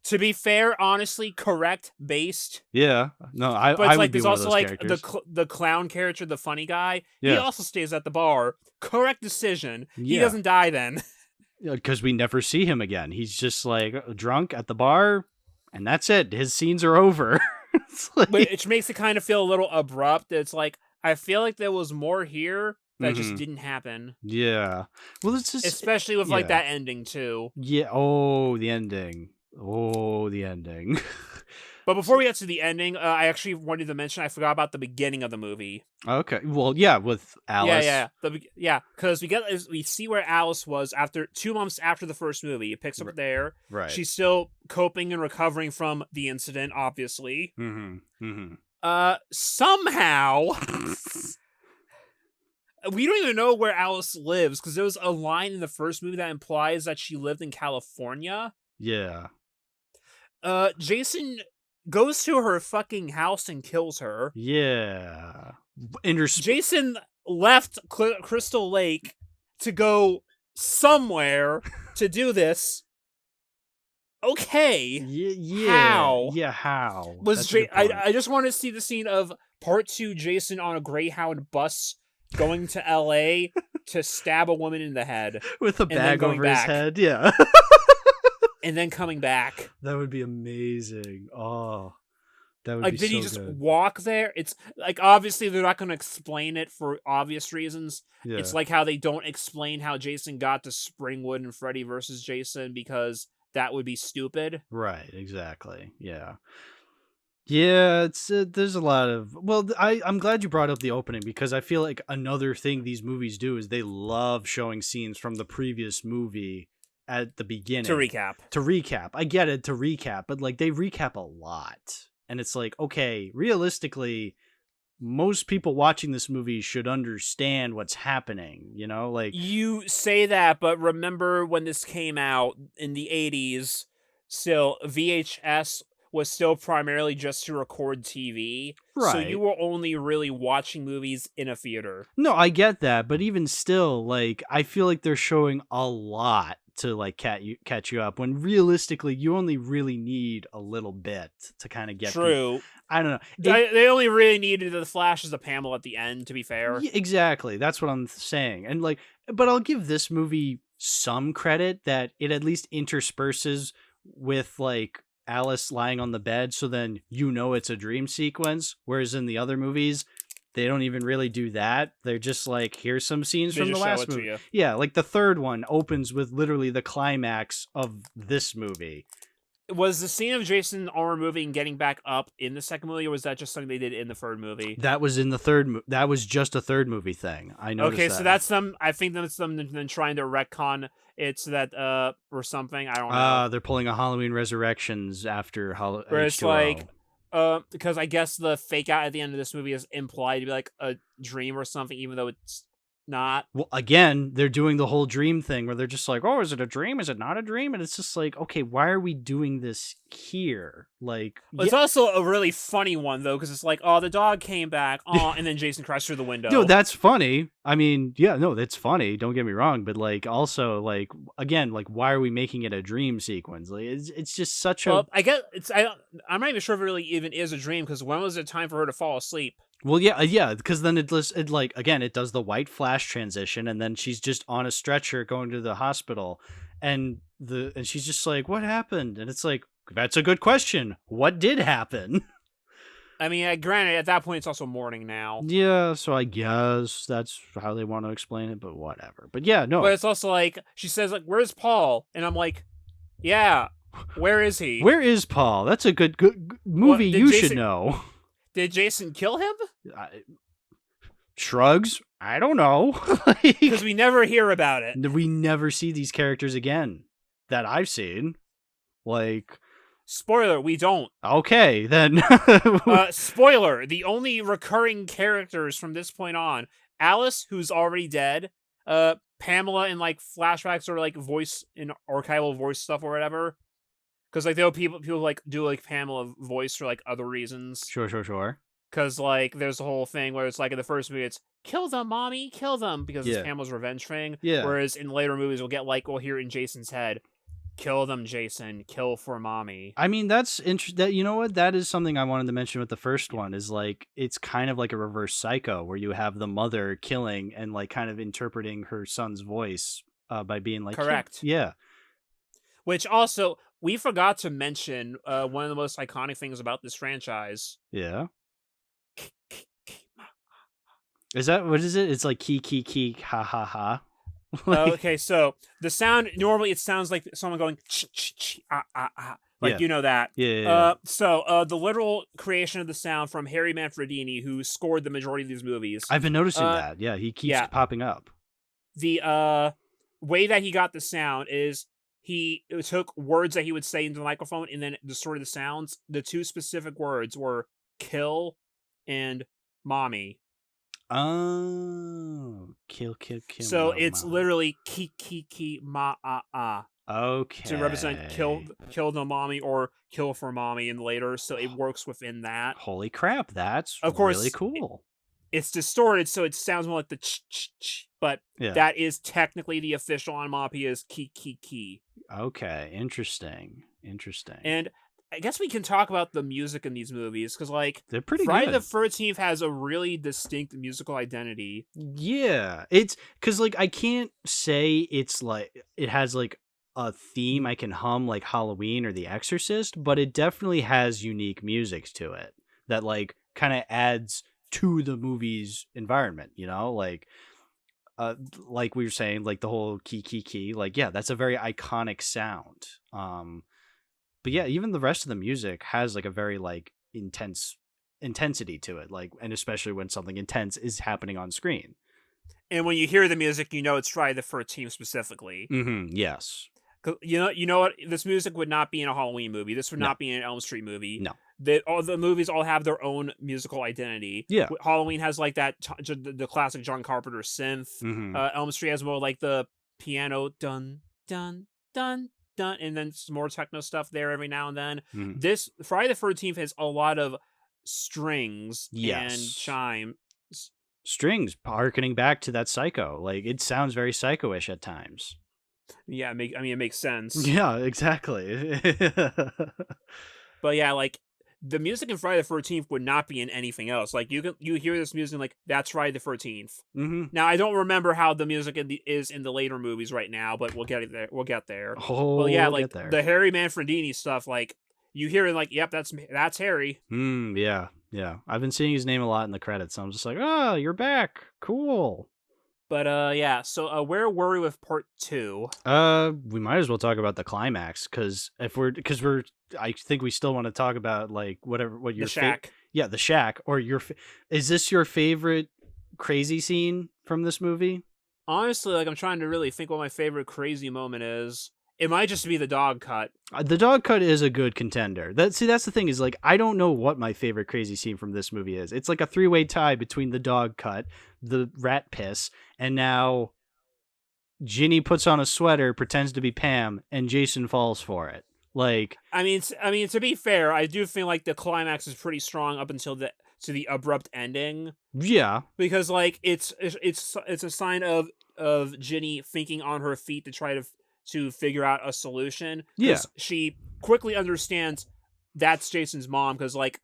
[SPEAKER 2] To be fair, honestly, correct, based.
[SPEAKER 1] Yeah, no, I
[SPEAKER 2] But it's
[SPEAKER 1] would be
[SPEAKER 2] there's
[SPEAKER 1] one
[SPEAKER 2] also
[SPEAKER 1] of those characters.
[SPEAKER 2] the clown character, the funny guy.
[SPEAKER 1] Yeah.
[SPEAKER 2] He also stays at the bar. Correct decision.
[SPEAKER 1] Yeah.
[SPEAKER 2] He doesn't die then.
[SPEAKER 1] Because we never see him again. He's just like drunk at the bar, and that's it. His scenes are over.
[SPEAKER 2] But it makes it kind of feel a little abrupt. It's like, I feel like there was more here that just didn't happen.
[SPEAKER 1] Yeah. Well, it's just...
[SPEAKER 2] Especially with like that ending too.
[SPEAKER 1] Yeah. Oh, the ending.
[SPEAKER 2] But before we get to the ending, I actually wanted to mention I forgot about the beginning of the movie.
[SPEAKER 1] Okay. Well, yeah, with Alice.
[SPEAKER 2] Yeah. Because we see where Alice was after 2 months after the first movie. It picks up there.
[SPEAKER 1] Right.
[SPEAKER 2] She's still coping and recovering from the incident, obviously. Somehow, we don't even know where Alice lives because there was a line in the first movie that implies that she lived in California.
[SPEAKER 1] Yeah.
[SPEAKER 2] Jason goes to her fucking house and kills her.
[SPEAKER 1] Yeah.
[SPEAKER 2] Jason left Crystal Lake to go somewhere to do this. Okay.
[SPEAKER 1] Yeah.
[SPEAKER 2] How?
[SPEAKER 1] Yeah, how?
[SPEAKER 2] I just want to see the scene of part 2 Jason on a Greyhound bus going to LA to stab a woman in the head.
[SPEAKER 1] With a bag over his head, yeah.
[SPEAKER 2] And then coming back.
[SPEAKER 1] That would be amazing. Oh. That would
[SPEAKER 2] like,
[SPEAKER 1] be
[SPEAKER 2] did
[SPEAKER 1] so
[SPEAKER 2] he just
[SPEAKER 1] good.
[SPEAKER 2] walk there? It's like, obviously they're not going to explain it for obvious reasons.
[SPEAKER 1] Yeah.
[SPEAKER 2] It's like how they don't explain how Jason got to Springwood and Freddy versus Jason because that would be stupid.
[SPEAKER 1] Right, exactly. Yeah. Yeah, it's there's a lot of I'm glad you brought up the opening because I feel like another thing these movies do is they love showing scenes from the previous movie at the beginning
[SPEAKER 2] To recap.
[SPEAKER 1] To recap. I get it, to recap, but like they recap a lot. And it's like, okay, realistically, most people watching this movie should understand what's happening, you know? Like,
[SPEAKER 2] You say that, but remember when this came out in the 80s, still VHS was still primarily just to record TV. So you
[SPEAKER 1] right.
[SPEAKER 2] were only really watching movies in a theater.
[SPEAKER 1] No, I get that, but even still, like, I feel like they're showing a lot to like catch you up when realistically you only really need a little bit to kind of get
[SPEAKER 2] True.
[SPEAKER 1] I don't know.
[SPEAKER 2] They only really needed the flashes of Pamela at the end, to be fair.
[SPEAKER 1] Yeah, exactly. That's what I'm saying. And like, but I'll give this movie some credit that it at least intersperses with like Alice lying on the bed, so then you know it's a dream sequence. Whereas in the other movies, they don't even really do that. They're just like, here's some scenes from the last movie. Yeah, like the third one opens with literally the climax of this movie.
[SPEAKER 2] Was the scene of Jason arm moving and getting back up in the second movie, or was that just something they did in the third movie?
[SPEAKER 1] That was in the third. That was just a third movie thing. I noticed.
[SPEAKER 2] Okay,
[SPEAKER 1] that.
[SPEAKER 2] So that's them. I think that's them then trying to retcon it so that or something. I don't know.
[SPEAKER 1] They're pulling a Halloween Resurrections after
[SPEAKER 2] Where it's like, because I guess the fake out at the end of this movie is implied to be like a dream or something, even though it's not.
[SPEAKER 1] Well, again, they're doing the whole dream thing where they're just like, oh, is it a dream? Is it not a dream? And it's just like, okay, why are we doing this here? Like,
[SPEAKER 2] It's also a really funny one, though, because it's like, oh, the dog came back, oh, and then Jason crashed through the window.
[SPEAKER 1] No, that's funny. I mean, yeah, no, that's funny. Don't get me wrong. But like, also, like, again, like, why are we making it a dream sequence? Like, it's just such a...
[SPEAKER 2] I guess I'm not even sure if it really even is a dream, because when was it time for her to fall asleep?
[SPEAKER 1] Well, yeah, because then it like, again, it does the white flash transition, and then she's just on a stretcher going to the hospital, and she's just like, what happened? And it's like, that's a good question. What did happen?
[SPEAKER 2] I mean, granted, at that point, it's also morning now.
[SPEAKER 1] Yeah, so I guess that's how they want to explain it, but whatever. But yeah, no.
[SPEAKER 2] But it's also like, she says, like, where's Paul? And I'm like, yeah, where is he?
[SPEAKER 1] Where is Paul? That's a good movie you should know.
[SPEAKER 2] Did Jason kill him?
[SPEAKER 1] Shrugs. I don't know.
[SPEAKER 2] Because we never hear about it.
[SPEAKER 1] We never see these characters again that I've seen. Like,
[SPEAKER 2] spoiler, we don't.
[SPEAKER 1] Okay, then.
[SPEAKER 2] Spoiler, the only recurring characters from this point on, Alice, who's already dead, Pamela in like flashbacks or like voice in archival voice stuff or whatever. Because like people like do like Pamela voice for like other reasons.
[SPEAKER 1] Sure.
[SPEAKER 2] Because like there's a whole thing where it's like in the first movie it's kill them, mommy, kill them, because it's Pamela's revenge thing.
[SPEAKER 1] Yeah.
[SPEAKER 2] Whereas in later movies we'll hear in Jason's head, kill them, Jason, kill for mommy.
[SPEAKER 1] I mean, that's interesting. You know what? That is something I wanted to mention with the first one. Is like it's kind of like a reverse Psycho where you have the mother killing and like kind of interpreting her son's voice by being like,
[SPEAKER 2] correct.
[SPEAKER 1] Yeah. Which
[SPEAKER 2] also, we forgot to mention one of the most iconic things about this franchise.
[SPEAKER 1] Yeah. Is that, what is it? It's like key, ha, ha, ha.
[SPEAKER 2] Like... Okay, so the sound, normally it sounds like someone going, like, you know that.
[SPEAKER 1] Yeah.
[SPEAKER 2] So the literal creation of the sound from Harry Manfredini, who scored the majority of these movies.
[SPEAKER 1] I've been noticing that. Yeah, he keeps popping up.
[SPEAKER 2] The way that he got the sound is he took words that he would say into the microphone and then distorted the sounds. The two specific words were kill and mommy.
[SPEAKER 1] Oh, kill.
[SPEAKER 2] So it's literally ki ma ah.
[SPEAKER 1] Okay.
[SPEAKER 2] To represent kill the mommy or kill for mommy and later, so it works within that.
[SPEAKER 1] Holy crap, that's of course really cool.
[SPEAKER 2] It's distorted, so it sounds more like the ch, but that is technically the official onomatopoeia is ki.
[SPEAKER 1] Okay, interesting.
[SPEAKER 2] And I guess we can talk about the music in these movies, because like
[SPEAKER 1] they're pretty
[SPEAKER 2] Friday
[SPEAKER 1] good.
[SPEAKER 2] the 13th has a really distinct musical identity.
[SPEAKER 1] Yeah, it's because like I can't say it's like it has like a theme I can hum like Halloween or The Exorcist, but it definitely has unique music to it that like kind of adds to the movie's environment, you know? Like we were saying, like the whole key, like yeah, that's a very iconic sound. But yeah, even the rest of the music has like a very like intensity to it, like, and especially when something intense is happening on screen.
[SPEAKER 2] And when you hear the music, you know it's Friday the 13th specifically.
[SPEAKER 1] Yes.
[SPEAKER 2] You know what? This music would not be in a Halloween movie. This would
[SPEAKER 1] No.
[SPEAKER 2] not be in an Elm Street movie.
[SPEAKER 1] No.
[SPEAKER 2] All the movies all have their own musical identity.
[SPEAKER 1] Yeah.
[SPEAKER 2] Halloween has like that the classic John Carpenter synth. Elm Street has more like the piano dun dun dun dun, and then some more techno stuff there every now and then. This Friday the 13th has a lot of strings and chime.
[SPEAKER 1] Strings harkening back to that Psycho. Like it sounds very Psycho-ish at times.
[SPEAKER 2] Yeah, it makes sense.
[SPEAKER 1] Yeah, exactly.
[SPEAKER 2] But yeah, like the music in Friday the 13th would not be in anything else. Like you hear this music like that's Friday the 13th. Now I don't remember how the music is in the later movies right now, but we'll get there. We'll get there.
[SPEAKER 1] Oh,
[SPEAKER 2] but yeah, like the Harry Manfredini stuff, like you hear it like, yep, that's Harry.
[SPEAKER 1] Yeah. I've been seeing his name a lot in the credits. So I'm just like, oh, you're back. Cool.
[SPEAKER 2] But yeah, so where were we with part 2?
[SPEAKER 1] We might as well talk about the climax because I think we still want to talk about like what your
[SPEAKER 2] the shack.
[SPEAKER 1] The shack, or is this your favorite crazy scene from this movie?
[SPEAKER 2] Honestly, like I'm trying to really think what my favorite crazy moment is. It might just be the dog cut.
[SPEAKER 1] The dog cut is a good contender. That's the thing is like I don't know what my favorite crazy scene from this movie is. It's like a 3-way tie between the dog cut, the rat piss, and now Ginny puts on a sweater, pretends to be Pam, and Jason falls for it. Like
[SPEAKER 2] I mean to be fair, I do feel like the climax is pretty strong up until the abrupt ending.
[SPEAKER 1] Yeah,
[SPEAKER 2] because like it's a sign of Ginny thinking on her feet to try to figure out a solution.
[SPEAKER 1] Yeah,
[SPEAKER 2] she quickly understands that's Jason's mom because like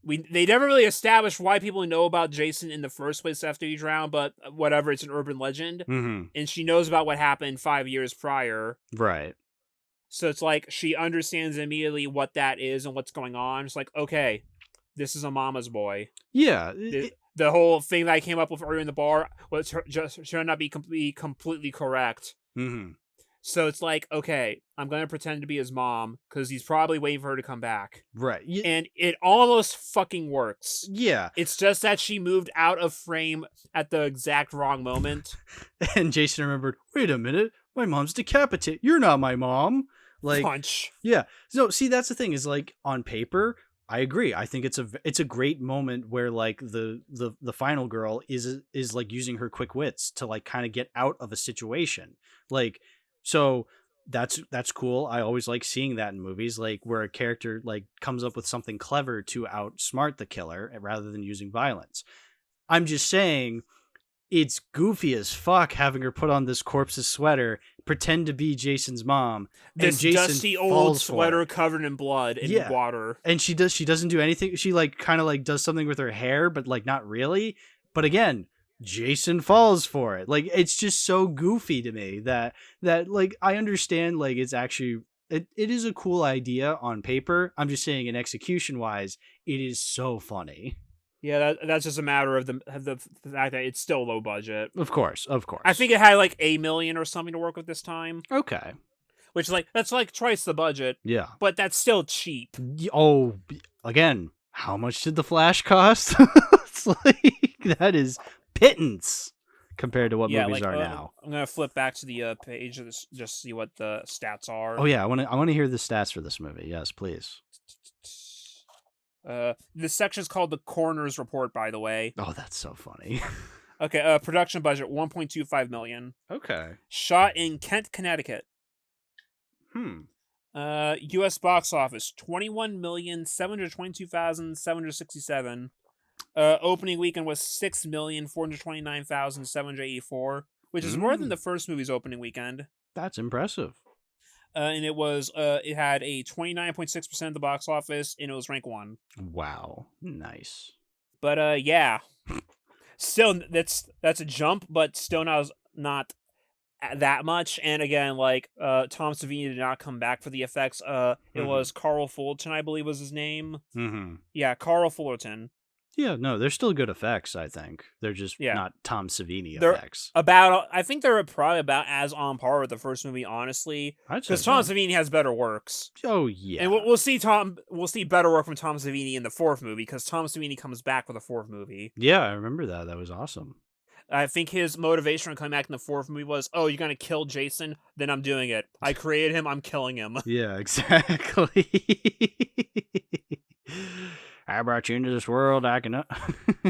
[SPEAKER 2] they never really established why people know about Jason in the first place after he drowned, but whatever, it's an urban legend. And she knows about what happened 5 years prior.
[SPEAKER 1] Right.
[SPEAKER 2] So it's like she understands immediately what that is and what's going on. It's like, okay, this is a mama's boy.
[SPEAKER 1] Yeah.
[SPEAKER 2] The whole thing that I came up with earlier in the bar was just turned out to be completely correct. So it's like, okay, I'm going to pretend to be his mom because he's probably waiting for her to come back.
[SPEAKER 1] Right.
[SPEAKER 2] And it almost fucking works.
[SPEAKER 1] Yeah.
[SPEAKER 2] It's just that she moved out of frame at the exact wrong moment.
[SPEAKER 1] And Jason remembered, wait a minute, my mom's decapitated. You're not my mom. Like,
[SPEAKER 2] punch.
[SPEAKER 1] Yeah. So see, that's the thing is like on paper, I agree. I think it's a great moment where like the final girl is like using her quick wits to like kind of get out of a situation. Like, so that's cool. I always like seeing that in movies, like where a character like comes up with something clever to outsmart the killer rather than using violence. I'm just saying it's goofy as fuck having her put on this corpse's sweater, pretend to be Jason's mom.
[SPEAKER 2] This
[SPEAKER 1] and Jason
[SPEAKER 2] dusty old sweater covered in blood and water.
[SPEAKER 1] And she doesn't do anything. She like kind of like does something with her hair, but like not really. But again, Jason falls for it. Like it's just so goofy to me that like I understand like it's actually it is a cool idea on paper. I'm just saying in execution wise, it is so funny.
[SPEAKER 2] Yeah, that's just a matter of the fact that it's still low budget.
[SPEAKER 1] Of course.
[SPEAKER 2] I think it had like $1 million or something to work with this time.
[SPEAKER 1] Okay.
[SPEAKER 2] Which like that's like twice the budget.
[SPEAKER 1] Yeah.
[SPEAKER 2] But that's still cheap.
[SPEAKER 1] Oh, again, how much did the Flash cost? It's like that is pittance compared to what movies are now.
[SPEAKER 2] I'm gonna flip back to the page of this just see what the stats are.
[SPEAKER 1] Oh yeah, I want to hear the stats for this movie. Yes, please.
[SPEAKER 2] This section is called the Coroner's Report, by the way.
[SPEAKER 1] Oh, that's so funny.
[SPEAKER 2] Okay, production budget $1.25 million.
[SPEAKER 1] Okay.
[SPEAKER 2] Shot in Kent, Connecticut. U.S. box office 21,722,767. Opening weekend was 6,429,784, which is more than the first movie's opening weekend.
[SPEAKER 1] That's impressive.
[SPEAKER 2] And it was it had a 29.6% of the box office, and it was rank 1.
[SPEAKER 1] Wow, nice.
[SPEAKER 2] But yeah, still that's a jump, but still not that much. And again, like Tom Savini did not come back for the effects. It was Carl Fullerton, I believe was his name. Yeah, Carl Fullerton.
[SPEAKER 1] Yeah, no, they're still good effects, I think. They're just not Tom Savini effects.
[SPEAKER 2] I think they're probably about as on par with the first movie, honestly. Because Tom Savini has better works.
[SPEAKER 1] Oh, yeah.
[SPEAKER 2] And we'll see better work from Tom Savini in the fourth movie, because Tom Savini comes back for the fourth movie.
[SPEAKER 1] Yeah, I remember that. That was awesome.
[SPEAKER 2] I think his motivation for coming back in the fourth movie was, oh, you're going to kill Jason? Then I'm doing it. I created him, I'm killing him.
[SPEAKER 1] Yeah, exactly. I brought you into this world. I can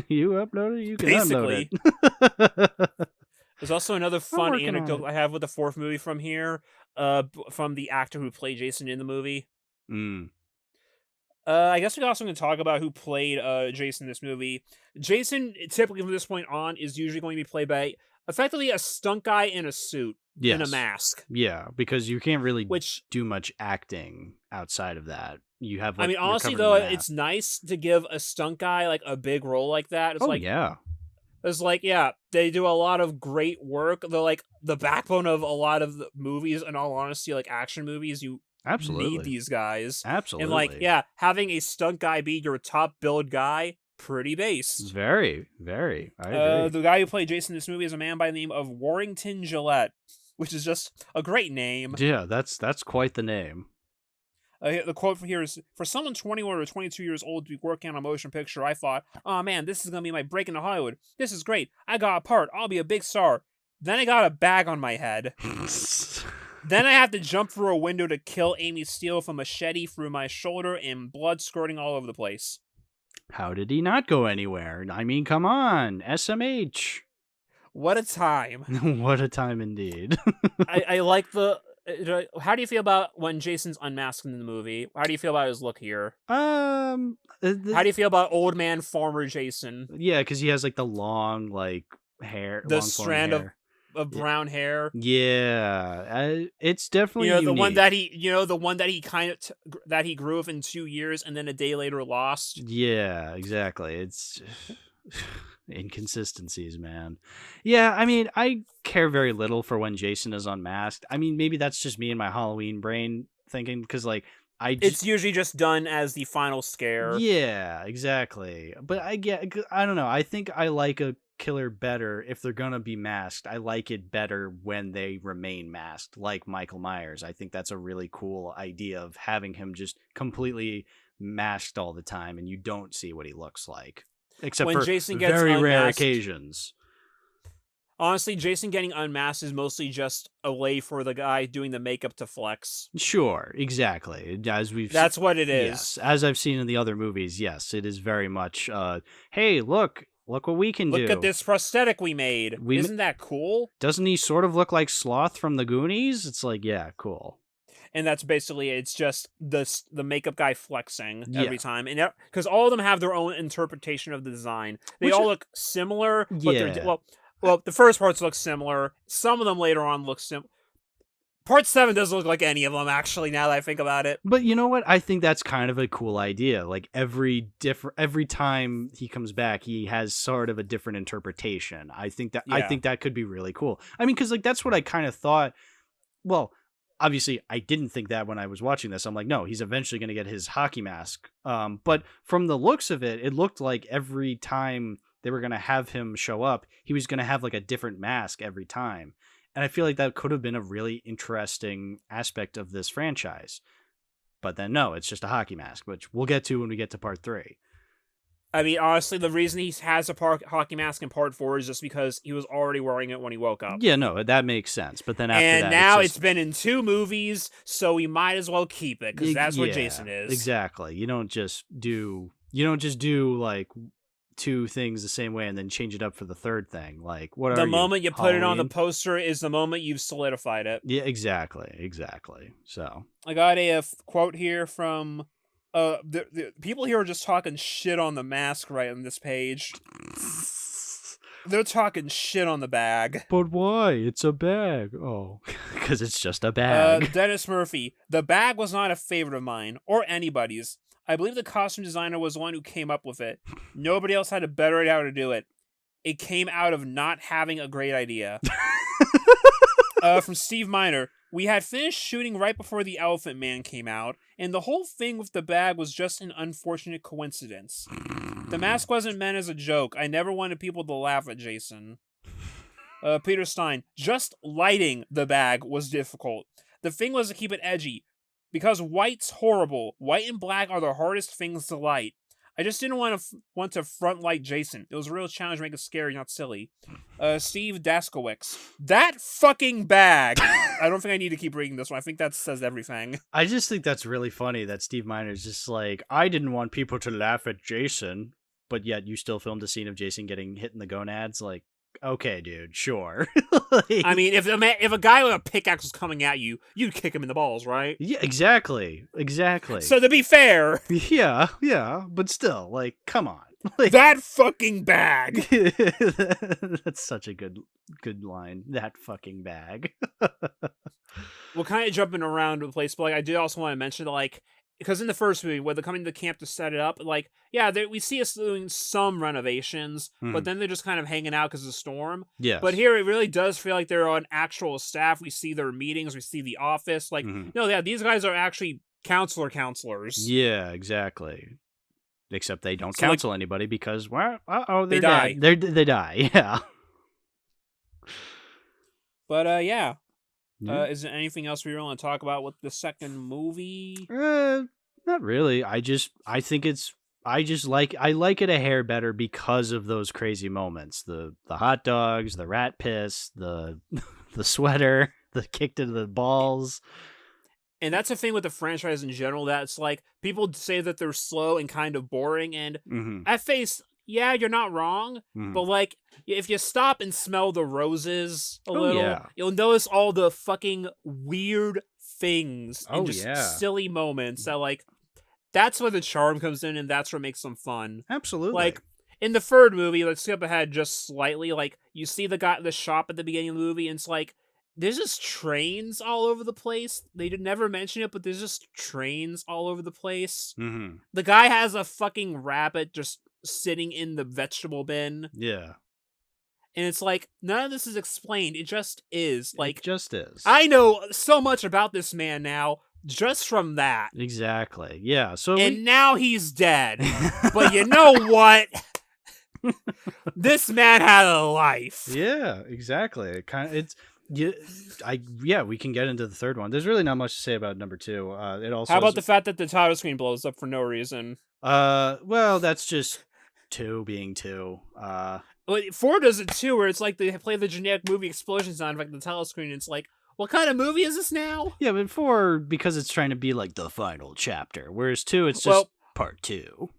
[SPEAKER 1] you upload it. You can upload it.
[SPEAKER 2] There's also another fun anecdote I have with the fourth movie from here, from the actor who played Jason in the movie. I guess we're also going to talk about who played Jason in this movie. Jason, typically from this point on, is usually going to be played by effectively a stunt guy in a suit and a mask.
[SPEAKER 1] Yeah, because you can't really do much acting outside of that. You have, like,
[SPEAKER 2] I mean, honestly, though, it's nice to give a stunt guy like a big role like that. It's It's like, yeah, they do a lot of great work. They're like the backbone of a lot of the movies, in all honesty, like action movies. You need these guys.
[SPEAKER 1] Absolutely.
[SPEAKER 2] And like, yeah, having a stunt guy be your top billed guy, pretty based.
[SPEAKER 1] Very, very. I agree.
[SPEAKER 2] The guy who played Jason in this movie is a man by the name of Warrington Gillette, which is just a great name.
[SPEAKER 1] Yeah, that's quite the name.
[SPEAKER 2] The quote from here is, for someone 21 or 22 years old to be working on a motion picture, I thought, oh man, this is going to be my break into Hollywood. This is great. I got a part. I'll be a big star. Then I got a bag on my head. Then I have to jump through a window to kill Amy Steele with a machete through my shoulder and blood squirting all over the place.
[SPEAKER 1] How did he not go anywhere? I mean, come on. SMH.
[SPEAKER 2] What a time.
[SPEAKER 1] What a time indeed.
[SPEAKER 2] I like the... How do you feel about when Jason's unmasked in the movie? How do you feel about his look here? How do you feel about old man farmer Jason?
[SPEAKER 1] Yeah, because he has like the long hair,
[SPEAKER 2] the strand of brown hair.
[SPEAKER 1] Yeah, it's definitely
[SPEAKER 2] the
[SPEAKER 1] unique.
[SPEAKER 2] one that he kind of that he grew up in 2 years and then a day later lost.
[SPEAKER 1] Yeah, exactly. It's inconsistencies, man. Yeah, I mean, I care very little for when Jason is unmasked. I mean, maybe that's just me and my Halloween brain thinking, because
[SPEAKER 2] it's usually just done as the final scare.
[SPEAKER 1] Yeah, exactly. But I don't know. I think I like a killer better if they're gonna be masked. I like it better when they remain masked, like Michael Myers. I think that's a really cool idea of having him just completely masked all the time and you don't see what he looks like. Except when for Jason gets very rare occasions.
[SPEAKER 2] Honestly, Jason getting unmasked is mostly just a way for the guy doing the makeup to flex.
[SPEAKER 1] Sure, exactly.
[SPEAKER 2] That's what it is.
[SPEAKER 1] Yes, as I've seen in the other movies, yes, it is very much, hey, look what we can do.
[SPEAKER 2] Look at this prosthetic we made. Isn't that cool?
[SPEAKER 1] Doesn't he sort of look like Sloth from the Goonies? It's like, yeah, cool.
[SPEAKER 2] And that's basically it's just the makeup guy flexing every time, and because all of them have their own interpretation of the design. They all look similar, but they're well, the first parts look similar. Some of them later on look similar. Part 7 doesn't look like any of them, actually, now that I think about it.
[SPEAKER 1] But you know what? I think that's kind of a cool idea. Like, every time he comes back, he has sort of a different interpretation. I think that could be really cool. I mean, because that's what I kind of thought. Well, obviously, I didn't think that when I was watching this. I'm like, no, he's eventually going to get his hockey mask. But from the looks of it, it looked like every time they were going to have him show up, he was going to have like a different mask every time. And I feel like that could have been a really interesting aspect of this franchise. But then, no, it's just a hockey mask, which we'll get to when we get to part 3.
[SPEAKER 2] I mean, honestly, the reason he has a hockey mask in part 4 is just because he was already wearing it when he woke up.
[SPEAKER 1] Yeah, no, that makes sense. But then after that...
[SPEAKER 2] And now it's been in 2 movies, so we might as well keep it, because that's what Jason is.
[SPEAKER 1] Exactly. You don't just do like 2 things the same way and then change it up for the third thing. Like, what are
[SPEAKER 2] the moment you put it on the poster is the moment you've solidified it.
[SPEAKER 1] Yeah, exactly. So
[SPEAKER 2] I got a quote here from the people here are just talking shit on the mask right on this page. They're talking shit on the bag.
[SPEAKER 1] But why? It's a bag. Oh, because it's just a bag.
[SPEAKER 2] Dennis Murphy. The bag was not a favorite of mine or anybody's. I believe the costume designer was the one who came up with it. Nobody else had a better idea how to do it. It came out of not having a great idea. From Steve Miner. We had finished shooting right before the Elephant Man came out, and the whole thing with the bag was just an unfortunate coincidence. The mask wasn't meant as a joke. I never wanted people to laugh at Jason. Peter Stein. Just lighting the bag was difficult. The thing was to keep it edgy. Because white's horrible. White and black are the hardest things to light. I just didn't want to front light Jason. It was a real challenge to make it scary, not silly. Steve Daskowicz. That fucking bag! I don't think I need to keep reading this one. I think that says everything.
[SPEAKER 1] I just think that's really funny that Steve Miner's just like, I didn't want people to laugh at Jason, but yet you still filmed a scene of Jason getting hit in the gonads. Like, okay, dude, sure. Like,
[SPEAKER 2] I mean, if a guy with a pickaxe was coming at you, you'd kick him in the balls, right?
[SPEAKER 1] yeah, exactly.
[SPEAKER 2] So to be fair,
[SPEAKER 1] yeah, but still, like, come on. Like,
[SPEAKER 2] that fucking bag.
[SPEAKER 1] That's such a good line. That fucking bag.
[SPEAKER 2] We're kind of jumping around the place, but like I did also want to mention that, like, because in the first movie, when they're coming to the camp to set it up, like, yeah, we see us doing some renovations, but then they're just kind of hanging out because of the storm.
[SPEAKER 1] Yeah.
[SPEAKER 2] But here, it really does feel like they're on actual staff. We see their meetings. We see the office. Like, no, yeah, these guys are actually counselors.
[SPEAKER 1] Yeah, exactly. Except they don't
[SPEAKER 2] So,
[SPEAKER 1] counsel anybody because, well,
[SPEAKER 2] they die.
[SPEAKER 1] They die, yeah.
[SPEAKER 2] But, yeah. Is there anything else we want to talk about with the second movie?
[SPEAKER 1] Not really. I like it a hair better because of those crazy moments. The hot dogs, the rat piss, the the sweater, the kick to the balls.
[SPEAKER 2] And that's the thing with the franchise in general, that's like, people say that they're slow and kind of boring, and at face, yeah, you're not wrong, but like, if you stop and smell the roses a little, you'll notice all the fucking weird things and just silly moments that, like, that's where the charm comes in, and that's what makes them fun.
[SPEAKER 1] Absolutely.
[SPEAKER 2] Like, in the third movie, let's skip ahead just slightly, like, you see the guy at the shop at the beginning of the movie, and it's like, there's just trains all over the place. They did never mention it, but there's just trains all over the place. The guy has a fucking rabbit just sitting in the vegetable bin.
[SPEAKER 1] Yeah.
[SPEAKER 2] And it's like, none of this is explained. It just is. Like,
[SPEAKER 1] it just is.
[SPEAKER 2] I know so much about this man now just from that.
[SPEAKER 1] Exactly. Yeah. So
[SPEAKER 2] now he's dead. But you know what? This man had a life.
[SPEAKER 1] Yeah, exactly. We can get into the third one. There's really not much to say about number two. It also
[SPEAKER 2] How about the fact that the title screen blows up for no reason?
[SPEAKER 1] Well, that's just 2 being 2.
[SPEAKER 2] 4 does it too, where it's like they play the generic movie explosion sound effect on the title screen, and it's like, what kind of movie is this now?
[SPEAKER 1] Yeah, but 4, because it's trying to be like the final chapter, whereas 2, it's just part 2.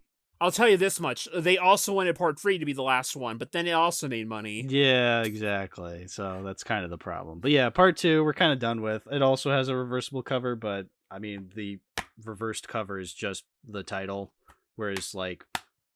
[SPEAKER 2] I'll tell you this much. They also wanted part 3 to be the last one, but then it also made money.
[SPEAKER 1] Yeah, exactly. So that's kind of the problem. But yeah, part 2, we're kind of done with. It also has a reversible cover, but I mean, the reversed cover is just the title, whereas like,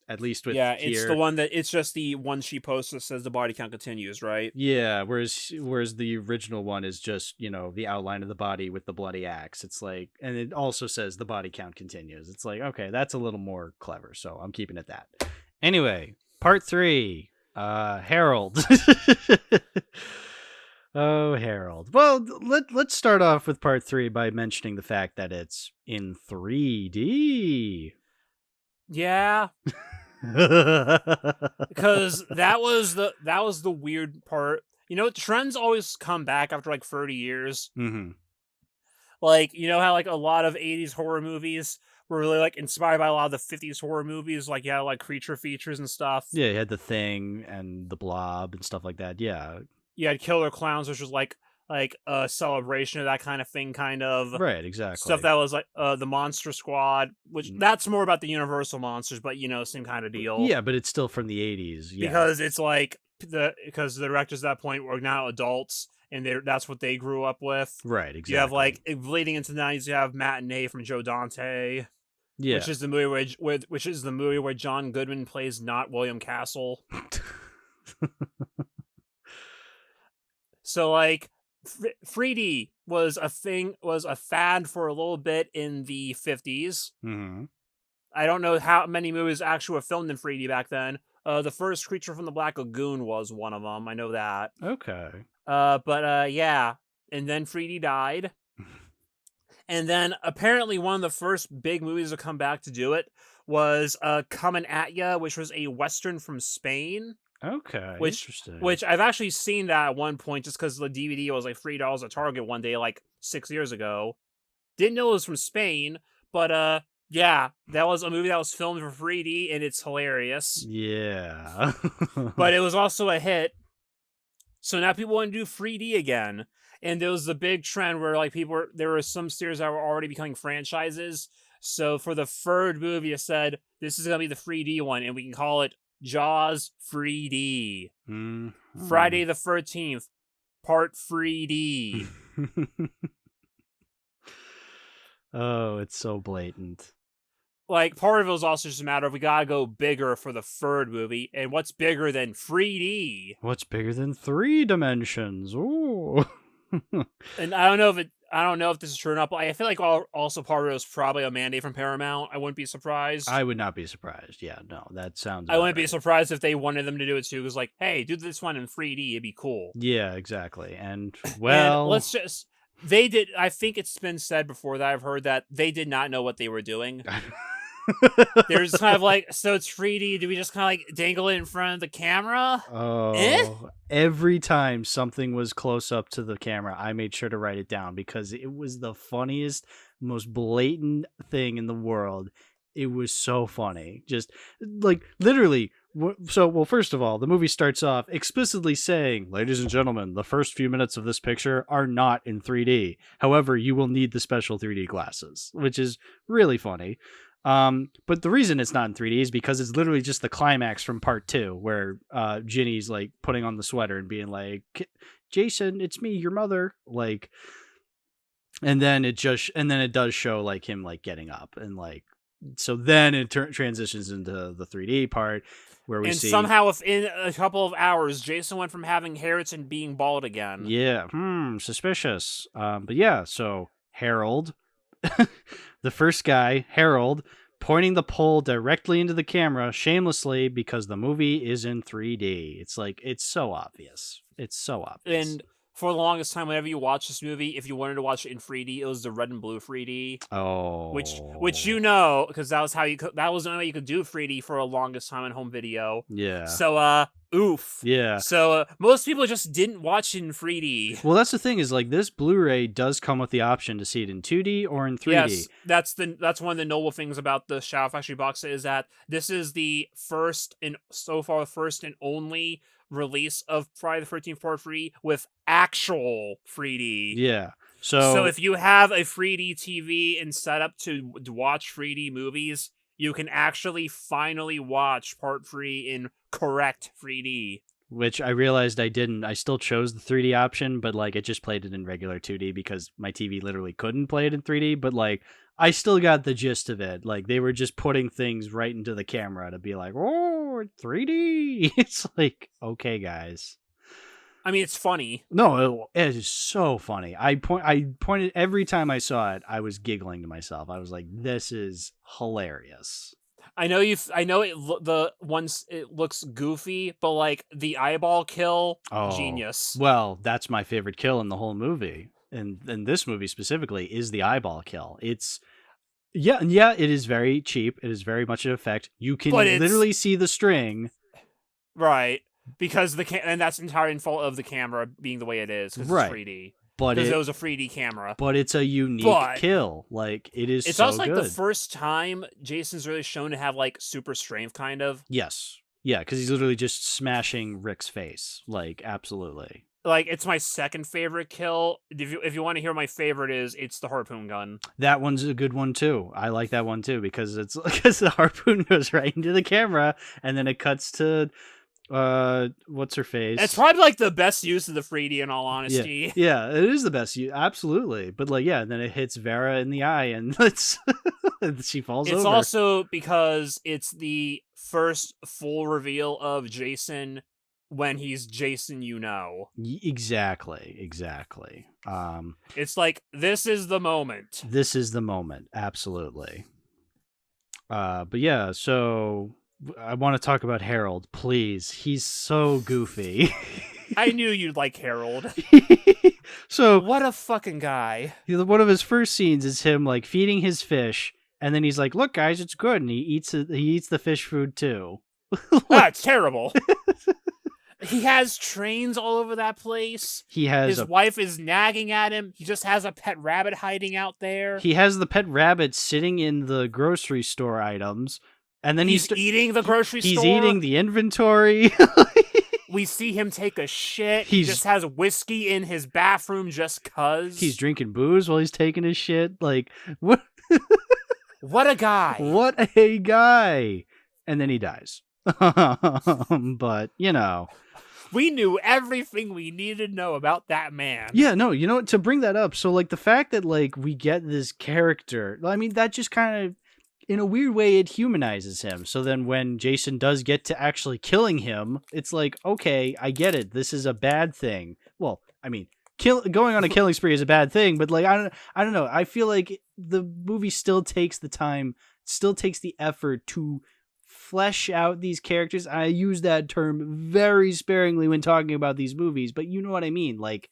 [SPEAKER 1] at least with
[SPEAKER 2] it's the one it's just the one she posts that says the body count continues, right?
[SPEAKER 1] Yeah, whereas the original one is just, the outline of the body with the bloody axe. It's like, and it also says the body count continues. It's like, okay, that's a little more clever, so I'm keeping it that. Anyway, part 3, Harold. Oh, Harold. Well, let's start off with part 3 by mentioning the fact that it's in 3D.
[SPEAKER 2] Yeah. Because that was the weird part. Trends always come back after like 30 years. Like, how like a lot of 80s horror movies were really like inspired by a lot of the 50s horror movies, like like creature features and stuff.
[SPEAKER 1] Yeah, you had The Thing and The Blob and stuff like that. Yeah.
[SPEAKER 2] You had Killer Clowns, which was like a celebration of that kind of thing, kind of.
[SPEAKER 1] Right, exactly.
[SPEAKER 2] Stuff that was like the Monster Squad, which that's more about the Universal monsters, but same kind of deal.
[SPEAKER 1] Yeah, but it's still from the 80s. Yeah.
[SPEAKER 2] Because it's like because the directors at that point were now adults, and that's what they grew up with.
[SPEAKER 1] Right, exactly.
[SPEAKER 2] You have like leading into the 90s, you have Matinee from Joe Dante. Yeah. Which is the movie where John Goodman plays not William Castle. So like 3D was a fad for a little bit in the 50s. I don't know how many movies actually were filmed in 3D back then. The first Creature from the Black Lagoon was one of them. I know that.
[SPEAKER 1] Okay.
[SPEAKER 2] But yeah. and then 3D died. And then apparently one of the first big movies to come back to do it was Coming At Ya, which was a Western from Spain.
[SPEAKER 1] Okay, interesting.
[SPEAKER 2] Which I've actually seen that at one point just because the DVD was like $3 at Target one day, like 6 years ago. Didn't know it was from Spain, but yeah, that was a movie that was filmed for 3D, and it's hilarious.
[SPEAKER 1] Yeah.
[SPEAKER 2] But it was also a hit. So now people want to do 3D again. And there was the big trend where like there were some series that were already becoming franchises. So for the third movie, it said, this is going to be the 3D one, and we can call it Jaws 3D.
[SPEAKER 1] Mm-hmm.
[SPEAKER 2] Friday the 13th, part 3D.
[SPEAKER 1] Oh, it's so blatant.
[SPEAKER 2] Like, part of it was also just a matter of we gotta go bigger for the third movie, and what's bigger than 3D?
[SPEAKER 1] What's bigger than 3 dimensions? Ooh.
[SPEAKER 2] And I don't know if this is true or not, but I feel like also part of it was probably a mandate from Paramount. I wouldn't be surprised.
[SPEAKER 1] I would not be surprised. Yeah, no, that sounds.
[SPEAKER 2] I wouldn't be surprised if they wanted them to do it too. Because like, hey, do this one in 3D, it'd be cool.
[SPEAKER 1] Yeah, exactly. And well,
[SPEAKER 2] and they did. I think it's been said before that I've heard that they did not know what they were doing. They're just kind of like, so it's 3D. Do we just kind of like dangle it in front of the camera?
[SPEAKER 1] Oh, every time something was close up to the camera, I made sure to write it down because it was the funniest, most blatant thing in the world. It was so funny. Just like literally. So, well, first of all, the movie starts off explicitly saying, ladies and gentlemen, the first few minutes of this picture are not in 3D. However, you will need the special 3D glasses, which is really funny. But the reason it's not in 3D is because it's literally just the climax from part 2 where Ginny's like putting on the sweater and being like, Jason, it's me, your mother. Like, and then it does show like him like getting up and like, so then it transitions into the 3D part where we see
[SPEAKER 2] somehow within a couple of hours, Jason went from having hair to being bald again.
[SPEAKER 1] Yeah. Suspicious. But yeah, so Harold, the first guy, Harold, pointing the pole directly into the camera shamelessly because the movie is in 3D. It's like, it's so obvious. It's so obvious.
[SPEAKER 2] And for the longest time, whenever you watch this movie, if you wanted to watch it in 3D, it was the red and blue 3D.
[SPEAKER 1] Oh,
[SPEAKER 2] which you know, because that was that was the only way you could do 3D for the longest time in home video.
[SPEAKER 1] Yeah.
[SPEAKER 2] So, oof.
[SPEAKER 1] Yeah.
[SPEAKER 2] So most people just didn't watch it in 3D.
[SPEAKER 1] Well, that's the thing is like this Blu-ray does come with the option to see it in 2D or in 3D.
[SPEAKER 2] Yes, that's one of the noble things about the Shadow Factory box set is that this is the first and only release of Friday the 13th Part 3 with actual 3D.
[SPEAKER 1] Yeah.
[SPEAKER 2] So if you have a 3D TV and set up to watch 3D movies, you can actually finally watch Part 3 in correct 3D.
[SPEAKER 1] Which I realized I didn't. I still chose the 3D option, but like it just played it in regular 2D because my TV literally couldn't play it in 3D. But like I still got the gist of it. Like they were just putting things right into the camera to be like, oh, 3D. It's like, okay, guys.
[SPEAKER 2] I mean, it's funny.
[SPEAKER 1] No, it is so funny. I pointed every time I saw it. I was giggling to myself. I was like, this is hilarious.
[SPEAKER 2] I know it looks goofy, but like the eyeball kill, genius.
[SPEAKER 1] Well, that's my favorite kill in the whole movie. And this movie specifically is the eyeball kill. It's it is very cheap. It is very much an effect. You can literally see the string.
[SPEAKER 2] Right. Because and that's entirely in fault of the camera being the way it is because it's 3D. Because it was a 3D camera.
[SPEAKER 1] But it's a unique kill. Like, it is
[SPEAKER 2] it's
[SPEAKER 1] so
[SPEAKER 2] also like
[SPEAKER 1] good.
[SPEAKER 2] the first time Jason's really shown to have like super strength, kind of.
[SPEAKER 1] Yes. Yeah, because he's literally just smashing Rick's face. Like, absolutely.
[SPEAKER 2] Like, it's my second favorite kill. If you want to hear my favorite it's the harpoon gun.
[SPEAKER 1] That one's a good one too. I like that one too because the harpoon goes right into the camera and then it cuts to what's her face?
[SPEAKER 2] It's probably like the best use of the 3D in all honesty.
[SPEAKER 1] Yeah, it is the best use, absolutely. But like, yeah, then it hits Vera in the eye and it's she falls over.
[SPEAKER 2] It's also because it's the first full reveal of Jason when he's Jason,
[SPEAKER 1] Exactly.
[SPEAKER 2] It's like, this is the moment.
[SPEAKER 1] This is the moment, absolutely. But yeah, so I want to talk about Harold, please. He's so goofy.
[SPEAKER 2] I knew you'd like Harold.
[SPEAKER 1] So
[SPEAKER 2] what a fucking guy.
[SPEAKER 1] One of his first scenes is him like feeding his fish, and then he's like, "Look, guys, it's good," and he eats it. He eats the fish food too.
[SPEAKER 2] It's terrible. He has trains all over that place.
[SPEAKER 1] He has
[SPEAKER 2] his wife is nagging at him. He just has a pet rabbit hiding out there.
[SPEAKER 1] He has the pet rabbit sitting in the grocery store items, and then
[SPEAKER 2] he's eating the grocery store.
[SPEAKER 1] He's eating the inventory.
[SPEAKER 2] We see him take a shit. He just has whiskey in his bathroom just cuz.
[SPEAKER 1] He's drinking booze while he's taking his shit. Like, what?
[SPEAKER 2] What a guy.
[SPEAKER 1] What a guy. And then he dies. But, you know.
[SPEAKER 2] We knew everything we needed to know about that man.
[SPEAKER 1] Yeah, no, you know what? To bring that up, so, like, the fact that, like, we get this character, I mean, that just kind of, in a weird way, it humanizes him. So then when Jason does get to actually killing him, it's like, okay, I get it. This is a bad thing. Well, I mean, going on a killing spree is a bad thing, but, like, I don't know. I feel like the movie still takes the time, still takes the effort to flesh out these characters. I use that term very sparingly when talking about these movies, but you know what I mean. Like,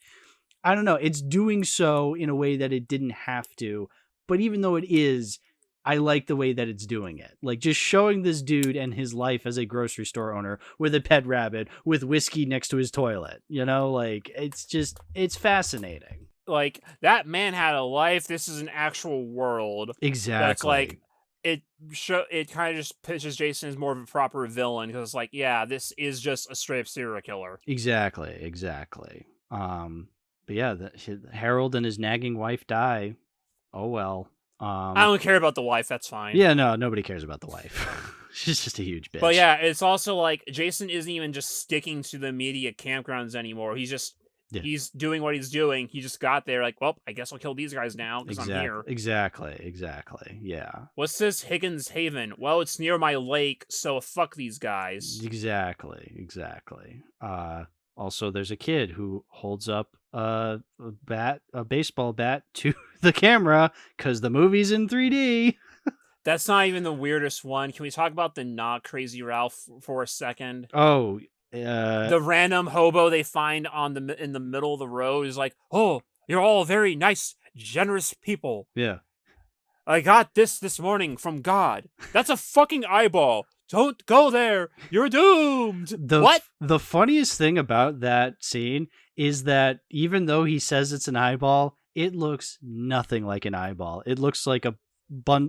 [SPEAKER 1] I don't know. It's doing so in a way that it didn't have to, but even though it is, I like the way that it's doing it. Like, just showing this dude and his life as a grocery store owner with a pet rabbit with whiskey next to his toilet, you know, like, it's fascinating.
[SPEAKER 2] Like, that man had a life. This is an actual world.
[SPEAKER 1] Exactly.
[SPEAKER 2] That's like, it kind of just pitches Jason as more of a proper villain, because it's like, yeah, this is just a straight up serial killer.
[SPEAKER 1] Exactly. But yeah, Harold and his nagging wife die. Oh well.
[SPEAKER 2] I don't care about the wife. That's fine.
[SPEAKER 1] Yeah, no, nobody cares about the wife. She's just a huge bitch.
[SPEAKER 2] But yeah, it's also like Jason isn't even just sticking to the immediate campgrounds anymore. He's just he's doing what he's doing. He just got there like, well, I guess I'll kill these guys now because I'm here.
[SPEAKER 1] Exactly. Yeah.
[SPEAKER 2] What's this Higgins Haven? Well, it's near my lake, so fuck these guys.
[SPEAKER 1] Exactly. Also, there's a kid who holds up a baseball bat to the camera because the movie's in 3D.
[SPEAKER 2] That's not even the weirdest one. Can we talk about the not Crazy Ralph for a second?
[SPEAKER 1] Oh,
[SPEAKER 2] the random hobo they find in the middle of the road is like, oh, you're all very nice, generous people.
[SPEAKER 1] Yeah.
[SPEAKER 2] I got this morning from God. That's a fucking eyeball. Don't go there. You're doomed. What?
[SPEAKER 1] The funniest thing about that scene is that even though he says it's an eyeball, it looks nothing like an eyeball. It looks like a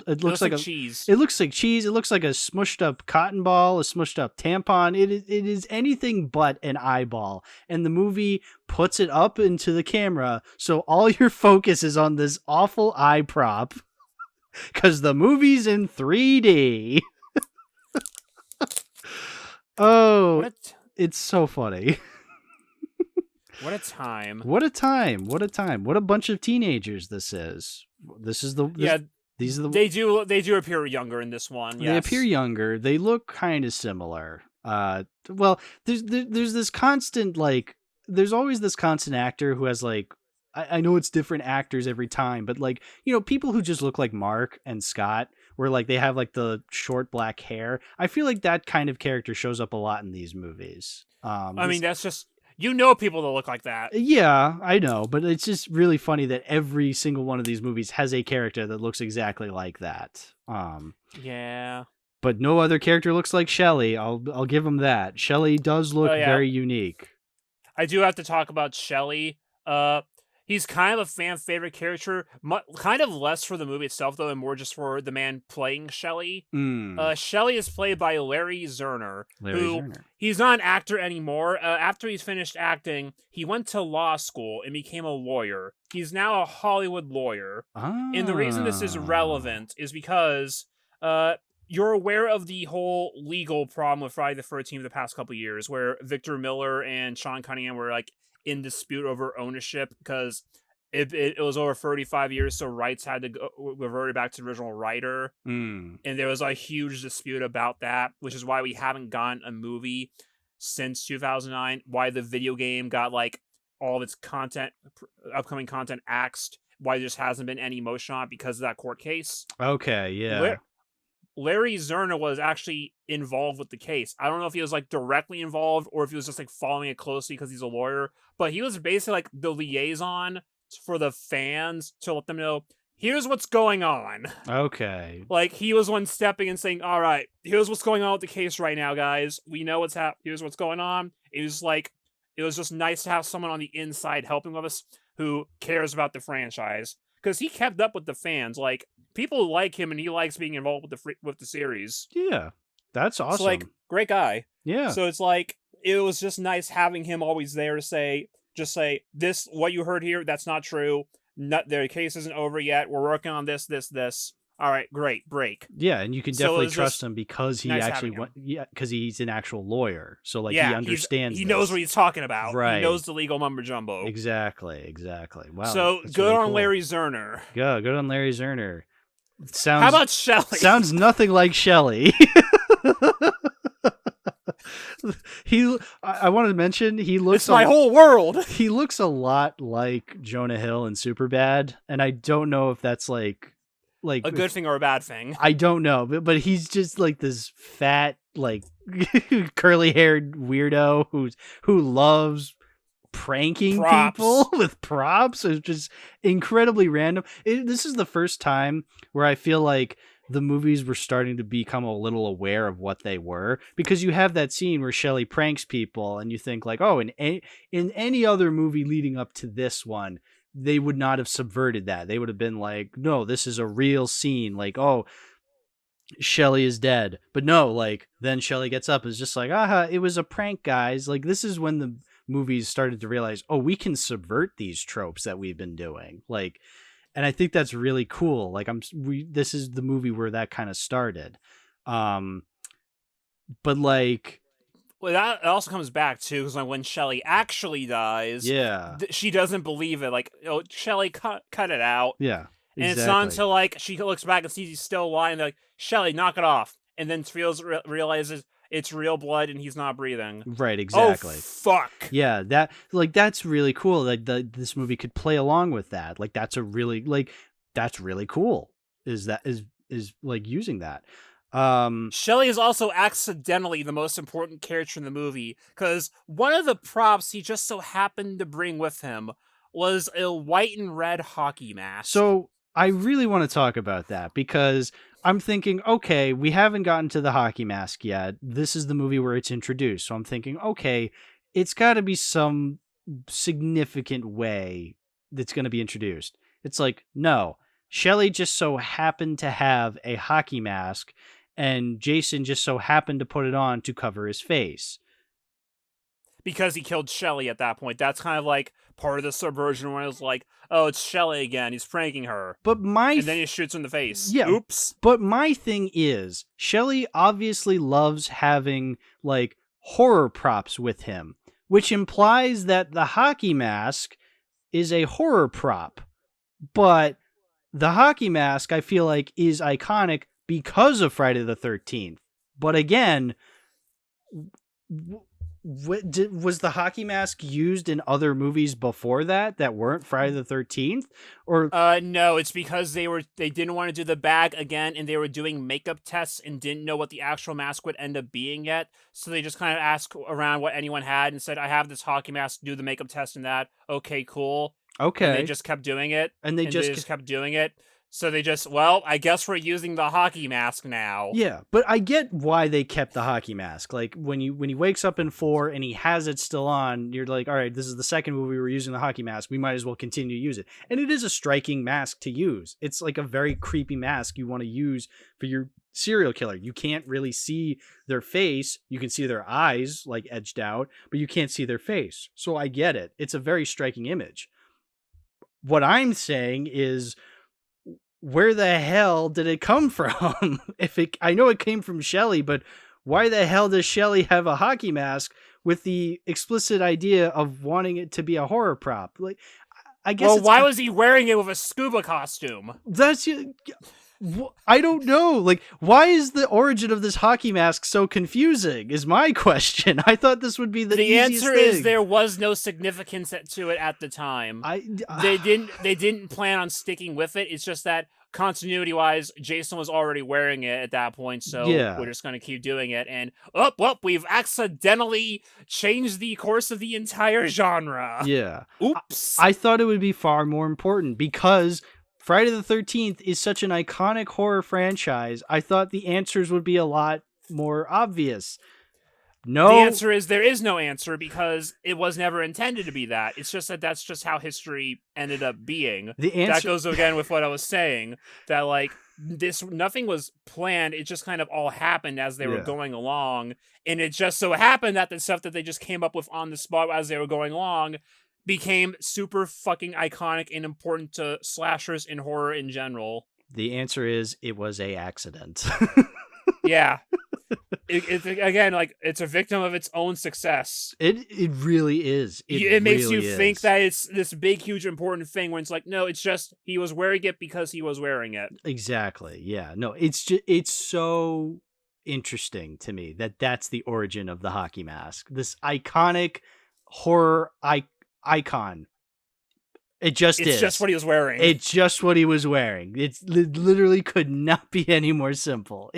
[SPEAKER 1] It looks like
[SPEAKER 2] cheese.
[SPEAKER 1] It looks like cheese. It looks like a smushed up cotton ball, a smushed up tampon. It is anything but an eyeball. And the movie puts it up into the camera, so all your focus is on this awful eye prop because the movie's in 3D. Oh, it's so funny.
[SPEAKER 2] What a time.
[SPEAKER 1] What a bunch of teenagers this is. These are the
[SPEAKER 2] they do appear younger in this one. Yes.
[SPEAKER 1] They appear younger. They look kind of similar. Well, there's this constant, like, there's always this constant actor who has, like, I know it's different actors every time, but, like, you know, people who just look like Mark and Scott, where, like, they have, like, the short black hair. I feel like that kind of character shows up a lot in these movies.
[SPEAKER 2] I mean, that's just, you know, people that look like that.
[SPEAKER 1] Yeah, I know, but it's just really funny that every single one of these movies has a character that looks exactly like that.
[SPEAKER 2] Yeah.
[SPEAKER 1] But no other character looks like Shelley. I'll give him that. Shelley does look very unique.
[SPEAKER 2] I do have to talk about Shelley. He's kind of a fan favorite character, kind of less for the movie itself though, and more just for the man playing Shelley. Shelley is played by Larry Zerner, he's not an actor anymore. After he's finished acting, he went to law school and became a lawyer. He's now a Hollywood lawyer. And the reason this is relevant is because you're aware of the whole legal problem with Friday the 13th the past couple years, where Victor Miller and Sean Cunningham were like in dispute over ownership because it was over 35 years, so rights had to go reverted back to the original writer. And there was a huge dispute about that, which is why we haven't gotten a movie since 2009. Why the video game got like all of its content, upcoming content axed. Why there just hasn't been any motion on it because of that court case.
[SPEAKER 1] Okay, yeah.
[SPEAKER 2] Larry Zerner was actually involved with the case. I don't know if he was like directly involved or if he was just like following it closely because he's a lawyer, but he was basically like the liaison for the fans to let them know, here's what's going on.
[SPEAKER 1] Okay.
[SPEAKER 2] Like, he was one stepping and saying, all right, here's what's going on with the case right now, guys. We know what's here's what's going on. It was just nice to have someone on the inside helping with us who cares about the franchise. Because he kept up with the fans. Like, people like him and he likes being involved with the series.
[SPEAKER 1] Yeah. That's awesome.
[SPEAKER 2] So, like, great guy.
[SPEAKER 1] Yeah.
[SPEAKER 2] So it's like, it was just nice having him always there to say, this, what you heard here, that's not true. Their case isn't over yet. We're working on this. All right, great, break.
[SPEAKER 1] Yeah, and you can definitely trust him because he actually because he's an actual lawyer. So like he understands.
[SPEAKER 2] He knows what he's talking about.
[SPEAKER 1] Right.
[SPEAKER 2] He knows the legal mumbo jumbo.
[SPEAKER 1] Exactly. Wow.
[SPEAKER 2] So good really on cool. Larry Zerner.
[SPEAKER 1] Yeah, good on Larry Zerner.
[SPEAKER 2] How about Shelley?
[SPEAKER 1] Sounds nothing like Shelley. I wanted to mention he looks.
[SPEAKER 2] It's my whole world.
[SPEAKER 1] He looks a lot like Jonah Hill in Superbad, and I don't know if that's like
[SPEAKER 2] a good thing or a bad thing.
[SPEAKER 1] I don't know, but he's just like this fat, like curly haired weirdo who loves pranking people with props. It's just incredibly random. This is the first time where I feel like the movies were starting to become a little aware of what they were, because you have that scene where Shelley pranks people and you think like, oh, in any other movie leading up to this one, they would not have subverted that. They would have been like, no, this is a real scene. Like, oh, Shelley is dead. But no, like then Shelley gets up. It's just like, it was a prank, guys. Like this is when the movies started to realize, oh, we can subvert these tropes that we've been doing. Like, and I think that's really cool. Like this is the movie where that kind of started. But like,
[SPEAKER 2] well, that also comes back to because when Shelley actually dies, she doesn't believe it. Like, oh, Shelley cut it out.
[SPEAKER 1] Yeah,
[SPEAKER 2] exactly. And it's not until like she looks back and sees he's still alive, and they're like, Shelley, knock it off. And then realizes it's real blood and he's not breathing.
[SPEAKER 1] Right, exactly.
[SPEAKER 2] Oh, fuck.
[SPEAKER 1] Yeah, that's really cool. Like this movie could play along with that. Like that's really cool. Is like using that.
[SPEAKER 2] Shelley is also accidentally the most important character in the movie because one of the props he just so happened to bring with him was a white and red hockey mask.
[SPEAKER 1] So I really want to talk about that because I'm thinking, okay, we haven't gotten to the hockey mask yet. This is the movie where it's introduced. So I'm thinking, okay, it's got to be some significant way that's going to be introduced. It's like, no, Shelley just so happened to have a hockey mask and Jason just so happened to put it on to cover his face.
[SPEAKER 2] Because he killed Shelley at that point. That's kind of like part of the subversion where it's like, oh, it's Shelley again. He's pranking her. And then he shoots her in the face.
[SPEAKER 1] Yeah.
[SPEAKER 2] Oops.
[SPEAKER 1] But my thing is, Shelley obviously loves having like horror props with him, which implies that the hockey mask is a horror prop. But the hockey mask, I feel like, is iconic because of Friday the 13th. But again, was the hockey mask used in other movies before that weren't Friday the 13th? Or
[SPEAKER 2] no, it's because they didn't want to do the bag again, and they were doing makeup tests and didn't know what the actual mask would end up being yet. So they just kind of asked around what anyone had and said, I have this hockey mask, do the makeup test and that. Okay, cool.
[SPEAKER 1] Okay.
[SPEAKER 2] And they just kept doing it.
[SPEAKER 1] And they just
[SPEAKER 2] kept doing it. So they just, well, I guess we're using the hockey mask now.
[SPEAKER 1] Yeah, but I get why they kept the hockey mask. Like when he wakes up in 4 and he has it still on, you're like, all right, this is the second movie we're using the hockey mask. We might as well continue to use it. And it is a striking mask to use. It's like a very creepy mask you want to use for your serial killer. You can't really see their face. You can see their eyes like edged out, but you can't see their face. So I get it. It's a very striking image. What I'm saying is, where the hell did it come from? I know it came from Shelley, but why the hell does Shelley have a hockey mask with the explicit idea of wanting it to be a horror prop? Like, I guess.
[SPEAKER 2] Well, why was he wearing it with a scuba costume?
[SPEAKER 1] I don't know. Like, why is the origin of this hockey mask so confusing? Is my question. I thought this would be the easiest
[SPEAKER 2] answer
[SPEAKER 1] thing.
[SPEAKER 2] is there was no significance to it at the time. They didn't plan on sticking with it. It's just that continuity-wise, Jason was already wearing it at that point, so we're just going to keep doing it. And, we've accidentally changed the course of the entire genre.
[SPEAKER 1] Yeah.
[SPEAKER 2] Oops.
[SPEAKER 1] I thought it would be far more important because Friday the 13th is such an iconic horror franchise. I thought the answers would be a lot more obvious. No.
[SPEAKER 2] The answer is there is no answer because it was never intended to be that. It's just that that's just how history ended up being.
[SPEAKER 1] The answer...
[SPEAKER 2] That goes again with what I was saying, that like nothing was planned. It just kind of all happened as they were going along. And it just so happened that the stuff that they just came up with on the spot as they were going along became super fucking iconic and important to slashers and horror in general.
[SPEAKER 1] The answer is it was a accident.
[SPEAKER 2] Yeah. Again, like, it's a victim of its own success.
[SPEAKER 1] It really is.
[SPEAKER 2] It makes you think that it's this big, huge, important thing when it's like, no, it's just he was wearing it because he was wearing it.
[SPEAKER 1] Exactly. Yeah. No, it's so interesting to me that that's the origin of the hockey mask. This iconic horror icon. It's just what
[SPEAKER 2] he was wearing.
[SPEAKER 1] It's just what he was wearing. It literally could not be any more simple.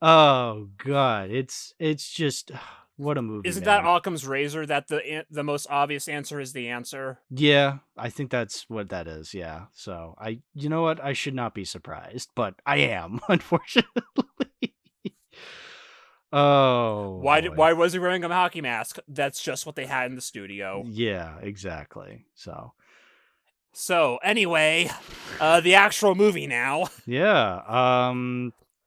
[SPEAKER 1] Oh God, it's just what a movie.
[SPEAKER 2] Isn't that Occam's razor that the most obvious answer is the answer?
[SPEAKER 1] Yeah, I think that's what that is. Yeah. So you know what? I should not be surprised, but I am, unfortunately. Oh.
[SPEAKER 2] Why was he wearing a hockey mask? That's just what they had in the studio.
[SPEAKER 1] Yeah, exactly.
[SPEAKER 2] So anyway, the actual movie now.
[SPEAKER 1] Yeah.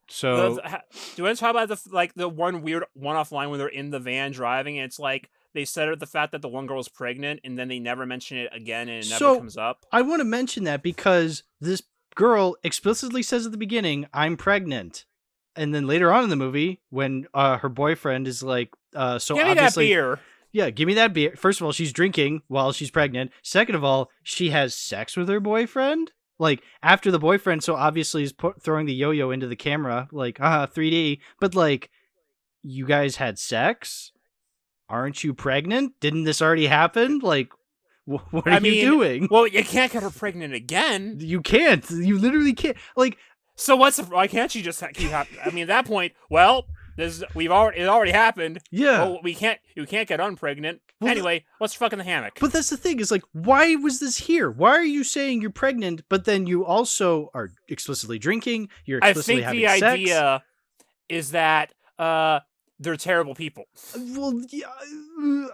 [SPEAKER 1] So
[SPEAKER 2] do you want to talk about the one weird one-off line when they're in the van driving and it's like they set up the fact that the one girl is pregnant and then they never mention it again and it never comes up?
[SPEAKER 1] I want to mention that because this girl explicitly says at the beginning, "I'm pregnant." And then later on in the movie, when her boyfriend is like, so
[SPEAKER 2] give me
[SPEAKER 1] obviously,
[SPEAKER 2] that beer.
[SPEAKER 1] Yeah, give me that beer. First of all, she's drinking while she's pregnant. Second of all, she has sex with her boyfriend. Like, after the boyfriend so obviously is throwing the yo-yo into the camera, like, 3D. But, like, you guys had sex? Aren't you pregnant? Didn't this already happen? Like, what are you doing?
[SPEAKER 2] Well, you can't get her pregnant again.
[SPEAKER 1] You can't. You literally can't. Like...
[SPEAKER 2] So why can't she just keep happening? I mean, at that point, well... it already happened.
[SPEAKER 1] Yeah.
[SPEAKER 2] Oh, you can't get unpregnant. Well, anyway, let's fucking the hammock.
[SPEAKER 1] But that's the thing, is like, why was this here? Why are you saying you're pregnant, but then you also are explicitly drinking, you're explicitly having sex?
[SPEAKER 2] I think the idea is that they're terrible people.
[SPEAKER 1] Well, yeah,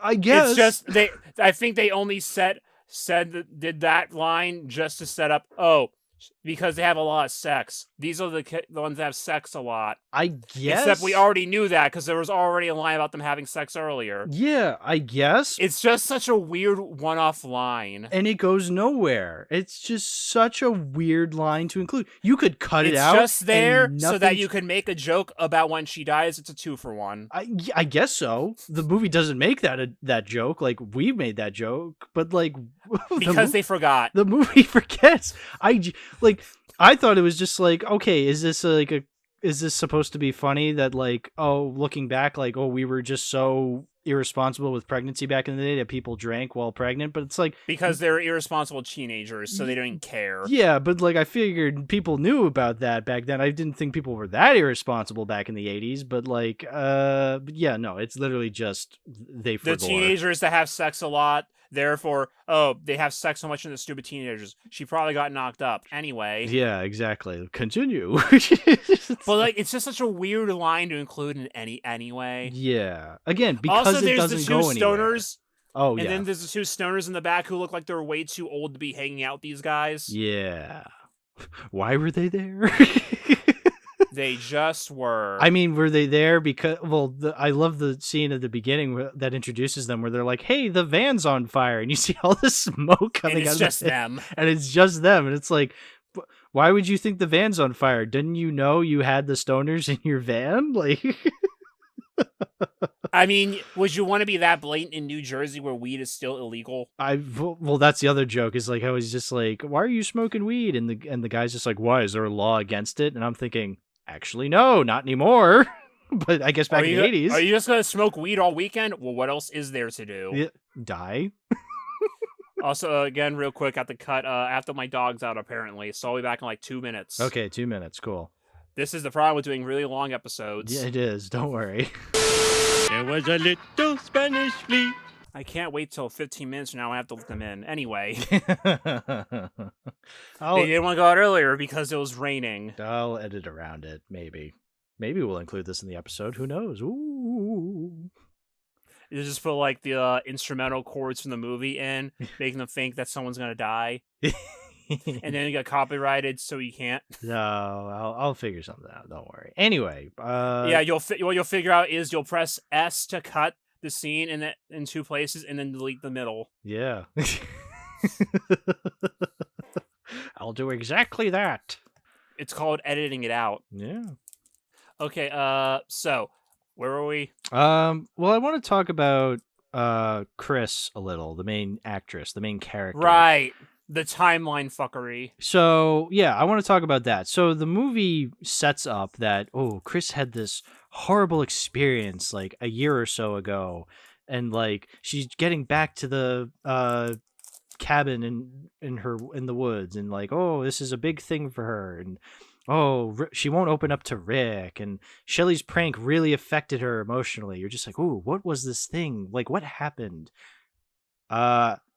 [SPEAKER 1] I guess.
[SPEAKER 2] It's just I think they only did that line just to set up, because they have a lot of sex. These are the ones that have sex a lot.
[SPEAKER 1] I guess.
[SPEAKER 2] Except we already knew that because there was already a line about them having sex earlier.
[SPEAKER 1] Yeah, I guess.
[SPEAKER 2] It's just such a weird one-off line.
[SPEAKER 1] And it goes nowhere. It's just such a weird line to include. You could cut it out.
[SPEAKER 2] It's just there so that you can make a joke about when she dies. It's a 2-for-1.
[SPEAKER 1] I guess so. The movie doesn't make that joke. Like, we made that joke. But, like...
[SPEAKER 2] because they forgot.
[SPEAKER 1] The movie forgets. I thought it was just like, okay, is this supposed to be funny that, like, looking back, like, we were just so irresponsible with pregnancy back in the day that people drank while pregnant? But it's like,
[SPEAKER 2] because they're irresponsible teenagers, so they don't care.
[SPEAKER 1] Yeah, but like, I figured people knew about that back then. I didn't think people were that irresponsible back in the 80s, but like, yeah, no, it's literally just they forgot.
[SPEAKER 2] The teenagers that have sex a lot. Therefore, they have sex so much in the stupid teenagers. She probably got knocked up. Anyway.
[SPEAKER 1] Yeah, exactly. Continue.
[SPEAKER 2] But, like, it's just such a weird line to include in anyway.
[SPEAKER 1] Yeah. Again, because
[SPEAKER 2] also,
[SPEAKER 1] it doesn't go anywhere.
[SPEAKER 2] Stoners.
[SPEAKER 1] Oh, yeah.
[SPEAKER 2] And then there's the 2 stoners in the back who look like they're way too old to be hanging out with these guys.
[SPEAKER 1] Yeah. Why were they there?
[SPEAKER 2] They just were.
[SPEAKER 1] I mean, were they there because... Well, I love the scene at the beginning that introduces them where they're like, hey, the van's on fire. And you see all this smoke coming out of it.
[SPEAKER 2] And it's just them.
[SPEAKER 1] And it's just them. And it's like, why would you think the van's on fire? Didn't you know you had the stoners in your van? Like...
[SPEAKER 2] I mean, would you want to be that blatant in New Jersey where weed is still illegal?
[SPEAKER 1] Well, that's the other joke is like I was just like, why are you smoking weed? And the guy's just like, why? Is there a law against it? And I'm thinking, actually, no, not anymore. But I guess back in the 80s.
[SPEAKER 2] Are you just gonna smoke weed all weekend? Well, what else is there to do?
[SPEAKER 1] Yeah, die.
[SPEAKER 2] Also, again, real quick at the cut, after my dog's out, apparently. So I'll be back in like 2 minutes.
[SPEAKER 1] Okay, 2 minutes. Cool.
[SPEAKER 2] This is the problem with doing really long episodes.
[SPEAKER 1] Yeah, it is. Don't worry.
[SPEAKER 3] There was a little Spanish flea.
[SPEAKER 2] I can't wait till 15 minutes from now. I have to let them in. Anyway. They didn't want to go out earlier because it was raining.
[SPEAKER 1] I'll edit around it, maybe. Maybe we'll include this in the episode. Who knows? Ooh.
[SPEAKER 2] You just put like the instrumental chords from the movie in, making them think that someone's gonna die, and then you get copyrighted, so you can't.
[SPEAKER 1] No, I'll figure something out. Don't worry. Anyway,
[SPEAKER 2] yeah, what you'll figure out is you'll press S to cut the scene in 2 places, and then delete the middle.
[SPEAKER 1] Yeah. I'll do exactly that.
[SPEAKER 2] It's called editing it out.
[SPEAKER 1] Yeah.
[SPEAKER 2] Okay. So where are we?
[SPEAKER 1] Well, I want to talk about Chris a little, the main actress, the main character.
[SPEAKER 2] Right. The timeline fuckery.
[SPEAKER 1] So, yeah, I want to talk about that. So the movie sets up that, Chris had this horrible experience like a year or so ago, and like she's getting back to the cabin in the woods, and like, this is a big thing for her, and she won't open up to Rick, and Shelly's prank really affected her emotionally. You're just like, what was this thing? Like, what happened?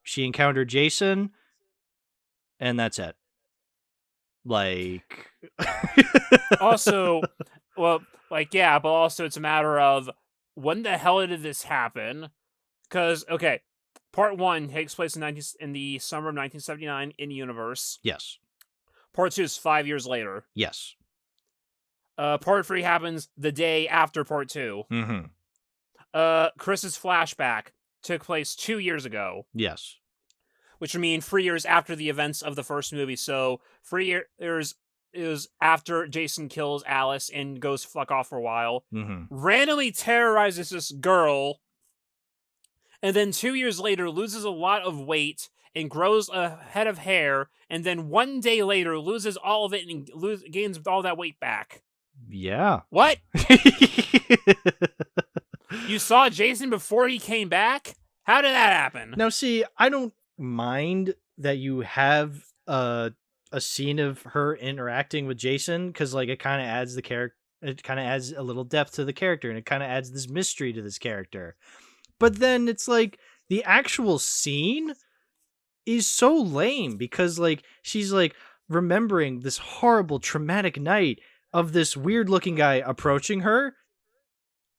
[SPEAKER 1] She encountered Jason, and that's it. Like,
[SPEAKER 2] also, well, like, yeah, but also it's a matter of when the hell did this happen? Because, okay, part 1 takes place in the summer of 1979 in universe.
[SPEAKER 1] Yes.
[SPEAKER 2] Part 2 is 5 years later.
[SPEAKER 1] Yes.
[SPEAKER 2] Part 3 happens the day after part 2.
[SPEAKER 1] Mm-hmm.
[SPEAKER 2] Chris's flashback took place 2 years ago.
[SPEAKER 1] Yes.
[SPEAKER 2] Which would mean 3 years after the events of the first movie. So 3 years is after Jason kills Alice and goes fuck off for a while.
[SPEAKER 1] Mm-hmm.
[SPEAKER 2] Randomly terrorizes this girl. And then 2 years later loses a lot of weight and grows a head of hair, and then 1 day later loses all of it and gains all that weight back.
[SPEAKER 1] Yeah.
[SPEAKER 2] What? You saw Jason before he came back? How did that happen?
[SPEAKER 1] Now, see, I don't mind that you have a scene of her interacting with Jason, because like it kind of adds the character. It kind of adds a little depth to the character, and it kind of adds this mystery to this character. But then it's like the actual scene is so lame, because like she's like remembering this horrible traumatic night of this weird looking guy approaching her,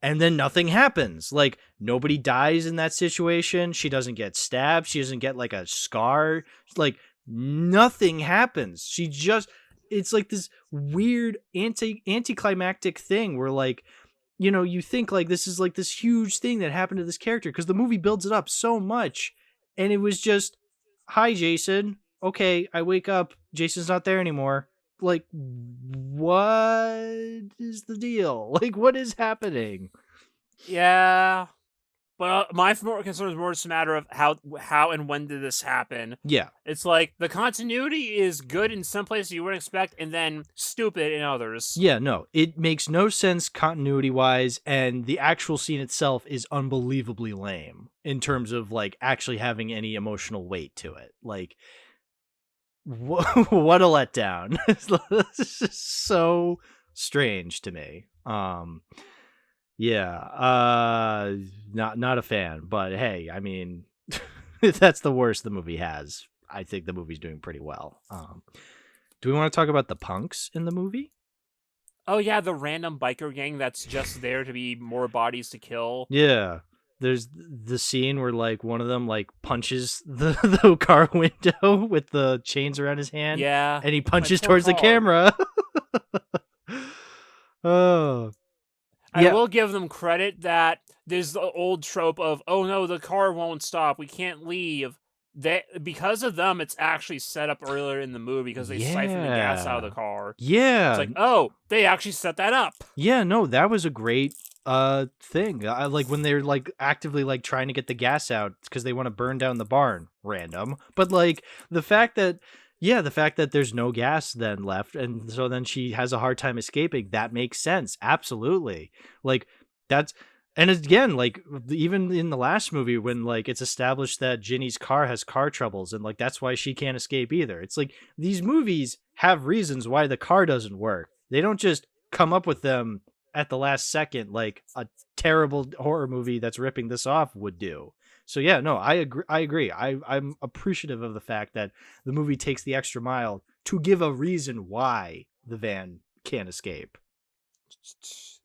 [SPEAKER 1] and then nothing happens. Like nobody dies in that situation. She doesn't get stabbed. She doesn't get like a scar. Like nothing happens. She just, it's like this weird anticlimactic thing where like, you think like this is like this huge thing that happened to this character, because the movie builds it up so much, and it was just, hi, Jason. Okay, I wake up. Jason's not there anymore. Like, what is the deal? Like, what is happening?
[SPEAKER 2] Yeah. But my concern is more just a matter of how and when did this happen.
[SPEAKER 1] Yeah.
[SPEAKER 2] It's like the continuity is good in some places you wouldn't expect, and then stupid in others.
[SPEAKER 1] Yeah, no. It makes no sense continuity-wise, and the actual scene itself is unbelievably lame in terms of, like, actually having any emotional weight to it. Like, what a letdown. It's just so strange to me. Yeah, not a fan, but hey, I mean, if that's the worst the movie has, I think the movie's doing pretty well. Do we want to talk about the punks in the movie?
[SPEAKER 2] Oh yeah, the random biker gang that's just there to be more bodies to kill.
[SPEAKER 1] Yeah. There's the scene where like one of them like punches the car window with the chains around his hand.
[SPEAKER 2] Yeah.
[SPEAKER 1] And he punches towards the camera. Oh.
[SPEAKER 2] I will give them credit that there's the old trope of, oh no, the car won't stop, we can't leave. because of them, it's actually set up earlier in the movie because they siphon the gas out of the car.
[SPEAKER 1] Yeah.
[SPEAKER 2] It's like, oh, they actually set that up.
[SPEAKER 1] Yeah, no, that was a great thing. I like when they're like actively like trying to get the gas out because they want to burn down the barn. Random. But like the fact that there's no gas then left, and so then she has a hard time escaping, that makes sense. Absolutely. Like that's and again, like even in the last movie when like it's established that Ginny's car has car troubles and like that's why she can't escape either. It's like these movies have reasons why the car doesn't work. They don't just come up with them at the last second like a terrible horror movie that's ripping this off would do. So yeah, no, I agree. I'm appreciative of the fact that the movie takes the extra mile to give a reason why the van can't escape.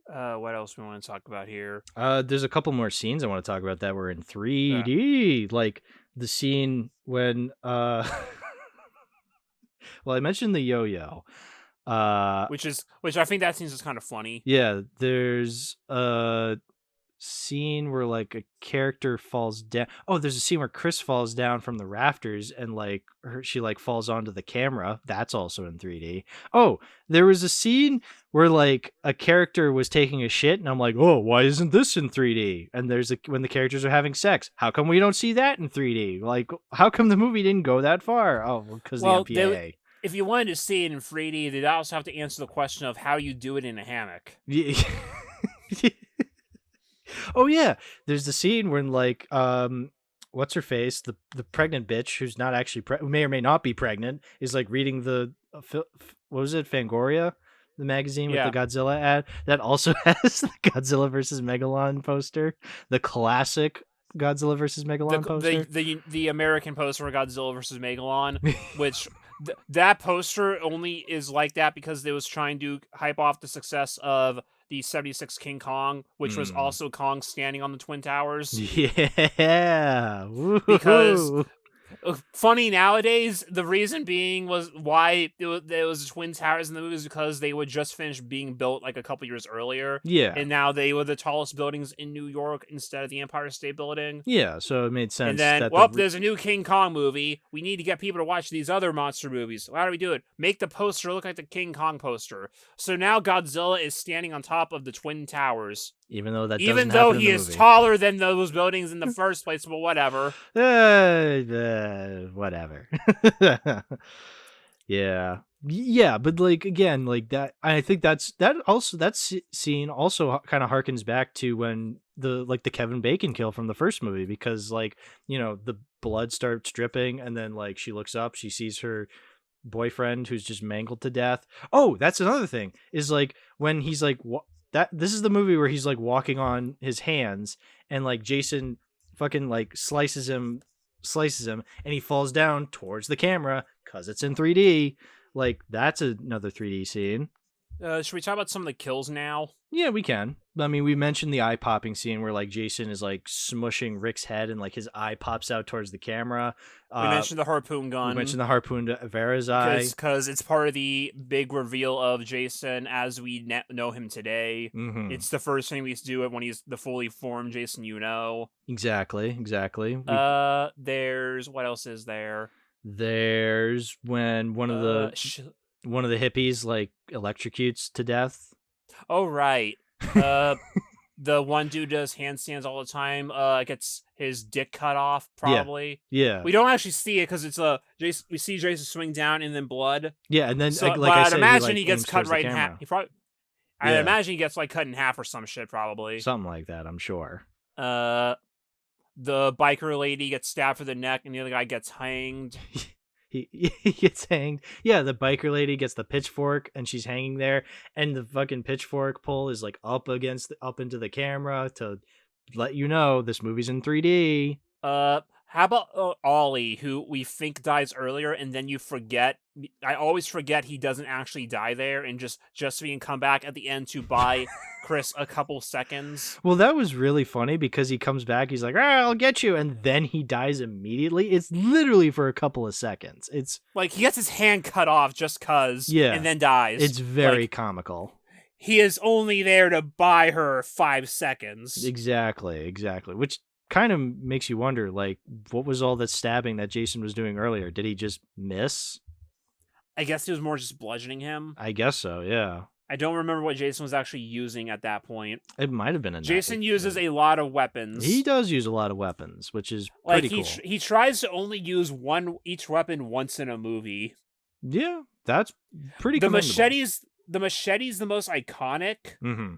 [SPEAKER 2] What else we want to talk about here?
[SPEAKER 1] There's a couple more scenes I want to talk about that were in 3D. Like the scene when well, I mentioned the yo-yo.
[SPEAKER 2] Which I think that scene is kind of funny.
[SPEAKER 1] Yeah, there's a scene where like a character falls down. Oh, there's a scene where Chris falls down from the rafters and like she like falls onto the camera. That's also in 3D. Oh, there was a scene where like a character was taking a shit and I'm like, oh, why isn't this in 3D? And there's when the characters are having sex. How come we don't see that in 3D? Like, how come the movie didn't go that far? Oh, because the MPAA.
[SPEAKER 2] If you wanted to see it in 3D, they'd also have to answer the question of how you do it in a hammock.
[SPEAKER 1] Yeah. Oh yeah, there's the scene when like what's her face, the pregnant bitch who's not actually who may or may not be pregnant is like reading the what was it, Fangoria, the magazine with the Godzilla ad that also has the Godzilla versus Megalon poster, the classic Godzilla versus Megalon poster,
[SPEAKER 2] the American poster for Godzilla versus Megalon, which that poster only is like that because they was trying to hype off the success of the 76 King Kong, which was also Kong standing on the Twin Towers.
[SPEAKER 1] Yeah. Woo-hoo.
[SPEAKER 2] Because funny nowadays, the reason being was why there was Twin Towers in the movie is because they would just finish being built like a couple years earlier.
[SPEAKER 1] Yeah.
[SPEAKER 2] And now they were the tallest buildings in New York instead of the Empire State Building.
[SPEAKER 1] Yeah, so it made sense.
[SPEAKER 2] And then, there's a new King Kong movie. We need to get people to watch these other monster movies. How do we do it? Make the poster look like the King Kong poster. So now Godzilla is standing on top of the Twin Towers.
[SPEAKER 1] Even though
[SPEAKER 2] he is taller than those buildings in the first place, but whatever.
[SPEAKER 1] Whatever. Yeah, but like again, like that. I think that scene also kind of harkens back to when the Kevin Bacon kill from the first movie, because like the blood starts dripping and then like she looks up, she sees her boyfriend who's just mangled to death. Oh, that's another thing is like when he's like this is the movie where he's like walking on his hands and like Jason fucking like slices him and he falls down towards the camera because it's in 3D. Like that's another 3D scene.
[SPEAKER 2] Should we talk about some of the kills now?
[SPEAKER 1] Yeah, we can. I mean, we mentioned the eye popping scene where like Jason is like smushing Rick's head and like his eye pops out towards the camera.
[SPEAKER 2] We mentioned the harpoon gun.
[SPEAKER 1] We mentioned the harpoon to Vera's eye.
[SPEAKER 2] Because it's part of the big reveal of Jason as we know him today.
[SPEAKER 1] Mm-hmm.
[SPEAKER 2] It's the first thing we do it when he's the fully formed Jason
[SPEAKER 1] Exactly.
[SPEAKER 2] There's... What else is there?
[SPEAKER 1] There's when one of the hippies like electrocutes to death.
[SPEAKER 2] Oh right. The one dude does handstands all the time. Gets his dick cut off probably.
[SPEAKER 1] Yeah.
[SPEAKER 2] We don't actually see it because it's Jason. We see Jason swing down and then blood.
[SPEAKER 1] Yeah, and then
[SPEAKER 2] I'd imagine he gets cut right in half. I'd imagine he gets like cut in half or some shit probably.
[SPEAKER 1] Something like that, I'm sure.
[SPEAKER 2] The biker lady gets stabbed for the neck, and the other guy gets hanged.
[SPEAKER 1] He gets hanged. Yeah, the biker lady gets the pitchfork, and she's hanging there, and the fucking pitchfork pole is like up into the camera to let you know this movie's in 3D.
[SPEAKER 2] How about Ollie, who we think dies earlier, and then you forget? I always forget he doesn't actually die there, and just so he can come back at the end to buy Chris a couple seconds.
[SPEAKER 1] Well, that was really funny because he comes back, he's like, I'll get you, and then he dies immediately. It's literally for a couple of seconds. It's
[SPEAKER 2] like he gets his hand cut off just cause, and then dies.
[SPEAKER 1] It's very comical.
[SPEAKER 2] He is only there to buy her 5 seconds.
[SPEAKER 1] Exactly. Which kind of makes you wonder, like, what was all that stabbing that Jason was doing earlier? Did he just miss?
[SPEAKER 2] I guess he was more just bludgeoning him.
[SPEAKER 1] I guess so, yeah.
[SPEAKER 2] I don't remember what Jason was actually using at that point.
[SPEAKER 1] It might have been a
[SPEAKER 2] Jason
[SPEAKER 1] knife,
[SPEAKER 2] uses a lot of weapons.
[SPEAKER 1] He does use a lot of weapons, which is
[SPEAKER 2] like
[SPEAKER 1] pretty cool.
[SPEAKER 2] He tries to only use each weapon once in a movie.
[SPEAKER 1] Yeah, that's pretty
[SPEAKER 2] The
[SPEAKER 1] commendable.
[SPEAKER 2] machete's the most iconic.
[SPEAKER 1] Mm-hmm.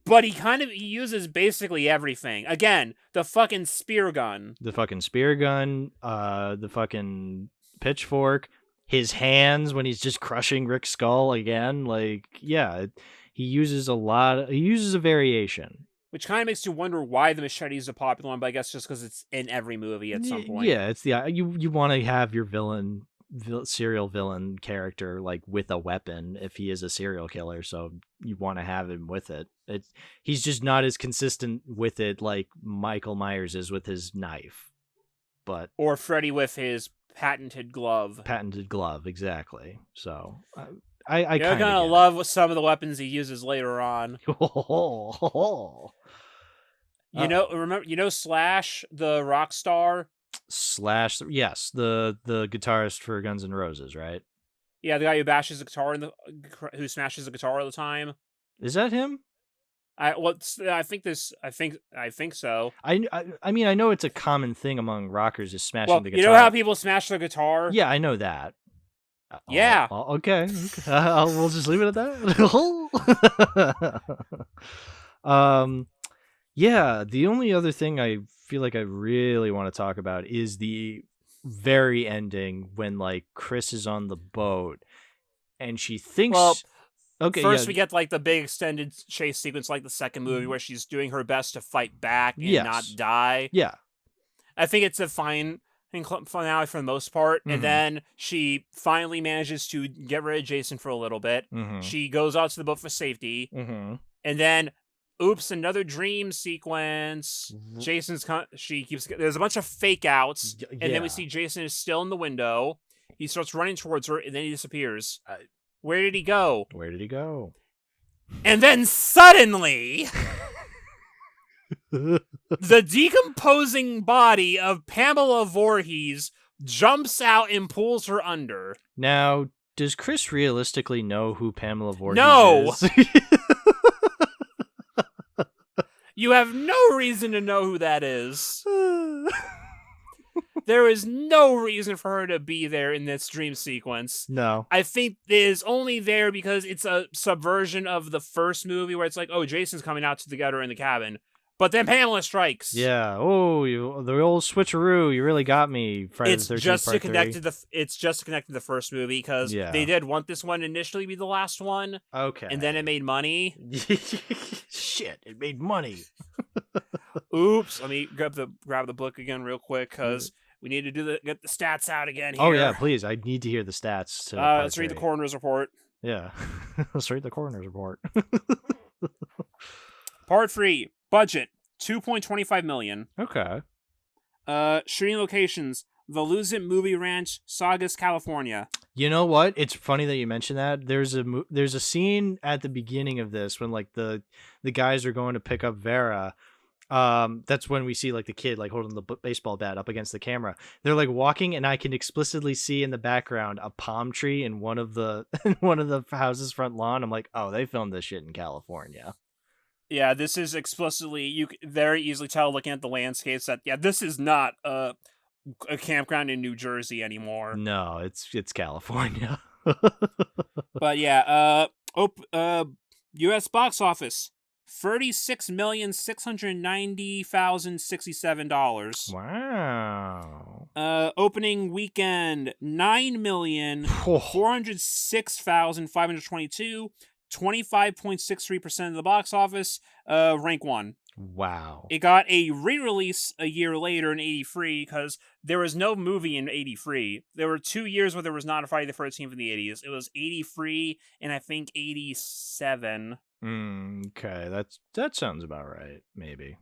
[SPEAKER 2] But he uses basically everything. Again, the fucking spear gun.
[SPEAKER 1] The fucking spear gun, the fucking pitchfork, his hands when he's just crushing Rick's skull again. Like, yeah, he uses a variation.
[SPEAKER 2] Which kind of makes you wonder why the machete is a popular one, but I guess just because it's in every movie at some point.
[SPEAKER 1] Yeah, it's you want to have your serial villain character like with a weapon if he is a serial killer, so you want to have him with it. He's just not as consistent with it like Michael Myers is with his knife,
[SPEAKER 2] or Freddy with his patented glove,
[SPEAKER 1] exactly. So I
[SPEAKER 2] kind of love some of the weapons he uses later on. Remember Slash, the rock star?
[SPEAKER 1] Slash, yes, the guitarist for Guns N' Roses, right?
[SPEAKER 2] Yeah, the guy who bashes the guitar who smashes the guitar all the time.
[SPEAKER 1] Is that him?
[SPEAKER 2] I think so.
[SPEAKER 1] I mean, I know it's a common thing among rockers is smashing the guitar.
[SPEAKER 2] You know how people smash the guitar?
[SPEAKER 1] Yeah, I know that.
[SPEAKER 2] Yeah.
[SPEAKER 1] Okay. We'll just leave it at that. Yeah, the only other thing I feel like I really want to talk about is the very ending when like Chris is on the boat and she thinks.
[SPEAKER 2] Well,
[SPEAKER 1] okay.
[SPEAKER 2] First, we get like the big extended chase sequence, like the second movie, where she's doing her best to fight back and not die.
[SPEAKER 1] Yeah,
[SPEAKER 2] I think it's a fine finale for the most part, and then she finally manages to get rid of Jason for a little bit. She goes out to the boat for safety, and then. Oops, another dream sequence. There's a bunch of fake outs, and then we see Jason is still in the window. He starts running towards her, and then he disappears. Where did he go? And then suddenly, the decomposing body of Pamela Voorhees jumps out and pulls her under.
[SPEAKER 1] Now, does Chris realistically know who Pamela Voorhees is?
[SPEAKER 2] You have no reason to know who that is. There is no reason for her to be there in this dream sequence.
[SPEAKER 1] No.
[SPEAKER 2] I think it is only there because it's a subversion of the first movie where it's like, oh, Jason's coming out together in the cabin. But then Pamela strikes.
[SPEAKER 1] Yeah. Oh, the old switcheroo. You really got me. Friday the 13th
[SPEAKER 2] just
[SPEAKER 1] part
[SPEAKER 2] to connect
[SPEAKER 1] 3.
[SPEAKER 2] It's just to connect to the first movie because they did want this one initially be the last one.
[SPEAKER 1] Okay.
[SPEAKER 2] And then it made money.
[SPEAKER 1] Shit, it made money.
[SPEAKER 2] Oops. Let me grab the book again real quick because we need to get the stats out again here.
[SPEAKER 1] Oh yeah, please. I need to hear the stats.
[SPEAKER 2] Let's read the coroner's report.
[SPEAKER 1] Yeah. Let's read the coroner's report.
[SPEAKER 2] Part 3. Budget, $2.25 million.
[SPEAKER 1] Okay.
[SPEAKER 2] Shooting locations, the Lose It Movie Ranch, Saugus, California.
[SPEAKER 1] You know what? It's funny that you mentioned that. There's a scene at the beginning of this when like the guys are going to pick up Vera. That's when we see like the kid like holding the baseball bat up against the camera. They're like walking, and I can explicitly see in the background a palm tree in one of the house's front lawn. I'm like, oh, they filmed this shit in California.
[SPEAKER 2] Yeah, this is explicitly, you can very easily tell looking at the landscapes that, this is not a campground in New Jersey anymore.
[SPEAKER 1] No, it's California.
[SPEAKER 2] But yeah, U.S. box office, $36,690,067.
[SPEAKER 1] Wow.
[SPEAKER 2] Opening weekend, $9,406,522. 25.63% of the box office, rank 1.
[SPEAKER 1] Wow.
[SPEAKER 2] It got a re-release a year later in 83 because there was no movie in 83. There were 2 years where there was not a Friday the 13th in the 80s. It was 83 and I think 87.
[SPEAKER 1] Okay, that sounds about right, maybe.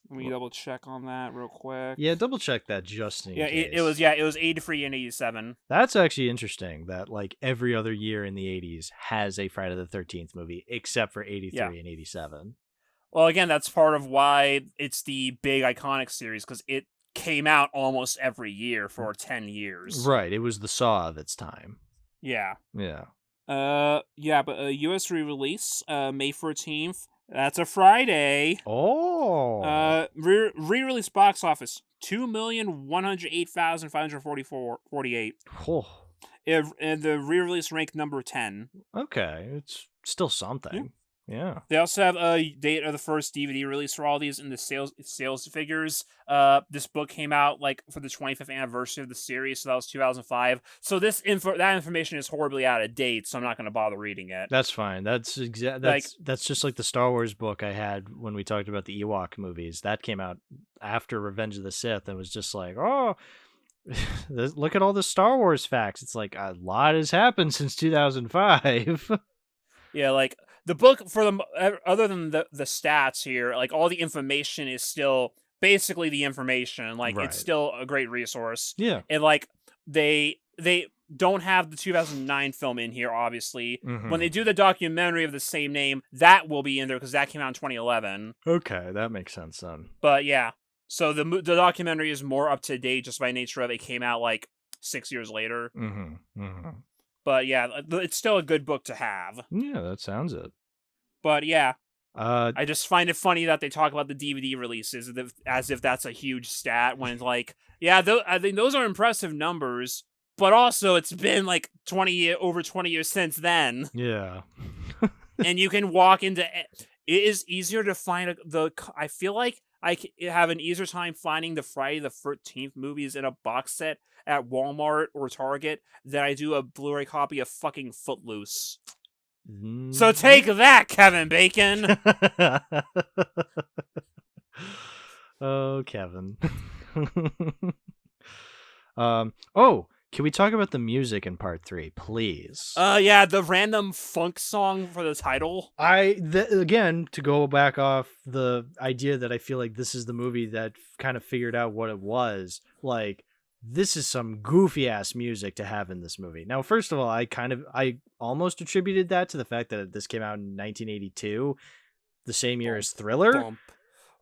[SPEAKER 2] Let me double check on that real quick.
[SPEAKER 1] Yeah, double check that just in case.
[SPEAKER 2] It was 83 and 87.
[SPEAKER 1] That's actually interesting that like every other year in the 80s has a Friday the 13th movie except for 83 and 87.
[SPEAKER 2] Well, again, that's part of why it's the big iconic series, because it came out almost every year for 10 years.
[SPEAKER 1] Right. It was the Saw of its time.
[SPEAKER 2] Yeah.
[SPEAKER 1] Yeah.
[SPEAKER 2] Yeah, but a US re-release, May 14th. That's a Friday.
[SPEAKER 1] Oh.
[SPEAKER 2] Re-release box office 2,108,548.
[SPEAKER 1] Oh.
[SPEAKER 2] And the re-release ranked number 10.
[SPEAKER 1] Okay. It's still something. Yeah.
[SPEAKER 2] They also have a date of the first DVD release for all these in the sales figures. This book came out like for the 25th anniversary of the series, so that was 2005. So that information is horribly out of date, so I'm not going to bother reading it.
[SPEAKER 1] That's fine. That's just like the Star Wars book I had when we talked about the Ewok movies. That came out after Revenge of the Sith and was just like, oh, look at all the Star Wars facts. It's like a lot has happened since 2005.
[SPEAKER 2] Yeah, like the book for them, other than the stats here, like all the information is still basically the information. Like
[SPEAKER 1] Right.
[SPEAKER 2] It's still a great resource.
[SPEAKER 1] Yeah.
[SPEAKER 2] And like they don't have the 2009 film in here, obviously.
[SPEAKER 1] Mhm.
[SPEAKER 2] When they do the documentary of the same name, that will be in there because that came out in 2011.
[SPEAKER 1] Okay, that makes sense then.
[SPEAKER 2] But yeah, so the documentary is more up to date just by nature of it came out like 6 years later.
[SPEAKER 1] Mm-hmm. Mm-hmm.
[SPEAKER 2] But yeah, it's still a good book to have.
[SPEAKER 1] Yeah, that sounds it.
[SPEAKER 2] But yeah,
[SPEAKER 1] I
[SPEAKER 2] I just find it funny that they talk about the DVD releases as if that's a huge stat when it's like, yeah, I think those are impressive numbers, but also it's been like over 20 years since then.
[SPEAKER 1] Yeah.
[SPEAKER 2] And you can walk into it is easier to find I feel like I have an easier time finding the Friday the 13th movies in a box set at Walmart or Target than I do a Blu-ray copy of fucking Footloose. So take that, Kevin Bacon.
[SPEAKER 1] Oh, Kevin. Oh, can we talk about the music in part 3, please?
[SPEAKER 2] Yeah, the random funk song for the title.
[SPEAKER 1] Again, to go back off the idea that I feel like this is the movie that kind of figured out what it was, like, this is some goofy ass music to have in this movie. Now, first of all, I almost attributed that to the fact that this came out in 1982, the same year as Thriller.
[SPEAKER 2] Bump,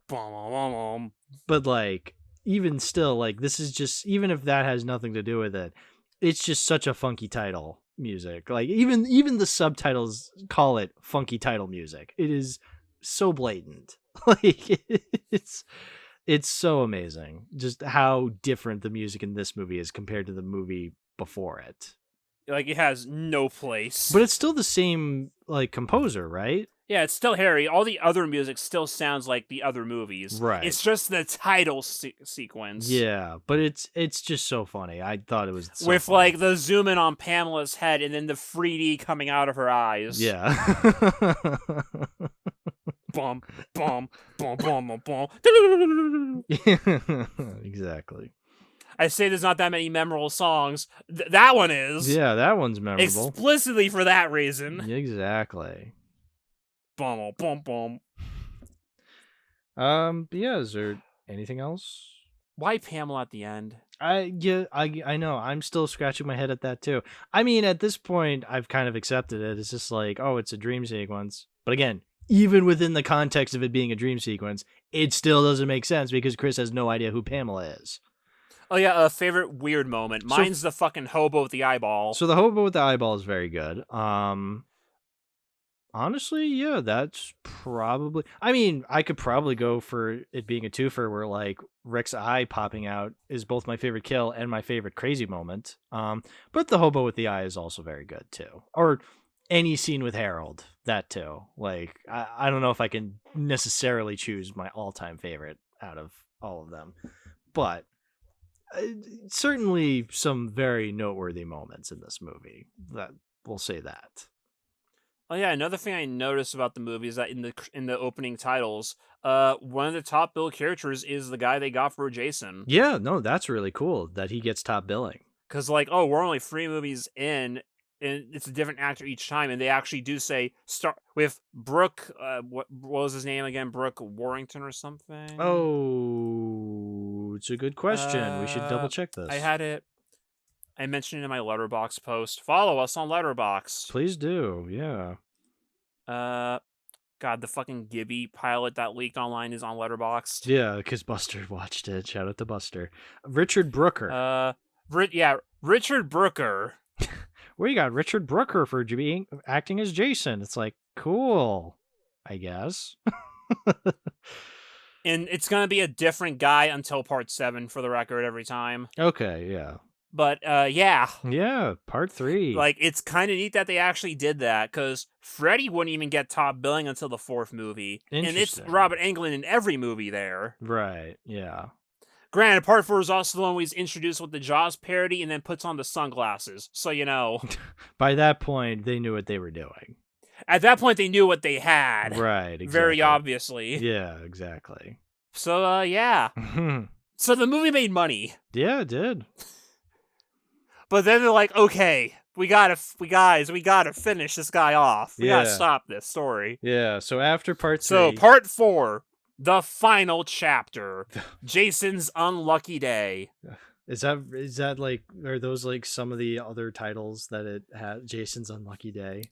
[SPEAKER 2] bum, bum, bum.
[SPEAKER 1] But like, even still, like, this is just, even if that has nothing to do with it, it's just such a funky title music. Like, even the subtitles call it funky title music. It is so blatant. Like, it's so amazing just how different the music in this movie is compared to the movie before it.
[SPEAKER 2] Like, it has no place.
[SPEAKER 1] But it's still the same, like, composer, right?
[SPEAKER 2] Yeah, it's still Harry. All the other music still sounds like the other movies.
[SPEAKER 1] Right.
[SPEAKER 2] It's just the title sequence.
[SPEAKER 1] Yeah, but it's just so funny. I thought it was so
[SPEAKER 2] with
[SPEAKER 1] funny.
[SPEAKER 2] like the zoom in on Pamela's head and then the 3D coming out of her eyes.
[SPEAKER 1] Yeah.
[SPEAKER 2] Bum, bum, bum, bum, bum, bum.
[SPEAKER 1] Exactly.
[SPEAKER 2] I say there's not that many memorable songs. That one is.
[SPEAKER 1] Yeah, that one's memorable.
[SPEAKER 2] Explicitly for that reason.
[SPEAKER 1] Exactly.
[SPEAKER 2] Bum, bum, bum.
[SPEAKER 1] But yeah, is there anything else?
[SPEAKER 2] Why Pamela at the end?
[SPEAKER 1] I know. I'm still scratching my head at that too. I mean, at this point, I've kind of accepted it. It's just like, oh, it's a dream sequence. But again, even within the context of it being a dream sequence, it still doesn't make sense because Chris has no idea who Pamela is.
[SPEAKER 2] Oh yeah, a favorite weird moment. Mine's the fucking hobo with the eyeball.
[SPEAKER 1] So the hobo with the eyeball is very good. Honestly, yeah, that's probably... I mean, I could probably go for it being a twofer where, like, Rick's eye popping out is both my favorite kill and my favorite crazy moment. But the hobo with the eye is also very good, too. Or any scene with Harold, that, too. Like, I don't know if I can necessarily choose my all-time favorite out of all of them. But certainly some very noteworthy moments in this movie. That we'll say that.
[SPEAKER 2] Oh yeah, another thing I noticed about the movie is that in the opening titles, one of the top billed characters is the guy they got for Jason.
[SPEAKER 1] Yeah, no, that's really cool that he gets top billing.
[SPEAKER 2] Because like, oh, we're only 3 movies in, and it's a different actor each time, and they actually do say start with Brooke. What was his name again? Brooke Warrington or something?
[SPEAKER 1] Oh, it's a good question. We should double check this.
[SPEAKER 2] I had it. I mentioned it in my Letterboxd post. Follow us on Letterboxd.
[SPEAKER 1] Please do, yeah.
[SPEAKER 2] God, the fucking Gibby pilot that leaked online is on Letterboxd.
[SPEAKER 1] Yeah, because Buster watched it. Shout out to Buster. Richard Brooker.
[SPEAKER 2] Richard Brooker.
[SPEAKER 1] We got Richard Brooker for acting as Jason. It's like, cool, I guess.
[SPEAKER 2] And it's going to be a different guy until part 7, for the record, every time.
[SPEAKER 1] Okay, yeah.
[SPEAKER 2] But, yeah.
[SPEAKER 1] Yeah, part 3.
[SPEAKER 2] Like, it's kind of neat that they actually did that, because Freddy wouldn't even get top billing until the 4th movie. And it's Robert Englund in every movie there.
[SPEAKER 1] Right, yeah.
[SPEAKER 2] Granted, part 4 is also the one where he's introduced with the Jaws parody and then puts on the sunglasses. So, you know.
[SPEAKER 1] By that point, they knew what they were doing.
[SPEAKER 2] At that point, they knew what they had.
[SPEAKER 1] Right, exactly.
[SPEAKER 2] Very obviously.
[SPEAKER 1] Yeah, exactly.
[SPEAKER 2] So, yeah. So the movie made money.
[SPEAKER 1] Yeah, it did.
[SPEAKER 2] But then they're like, okay, we gotta finish this guy off. We gotta stop this story.
[SPEAKER 1] Yeah, so after part 3...
[SPEAKER 2] So, part 4, the final chapter, Jason's Unlucky Day.
[SPEAKER 1] Is that like, are those like some of the other titles that it had? Jason's Unlucky Day?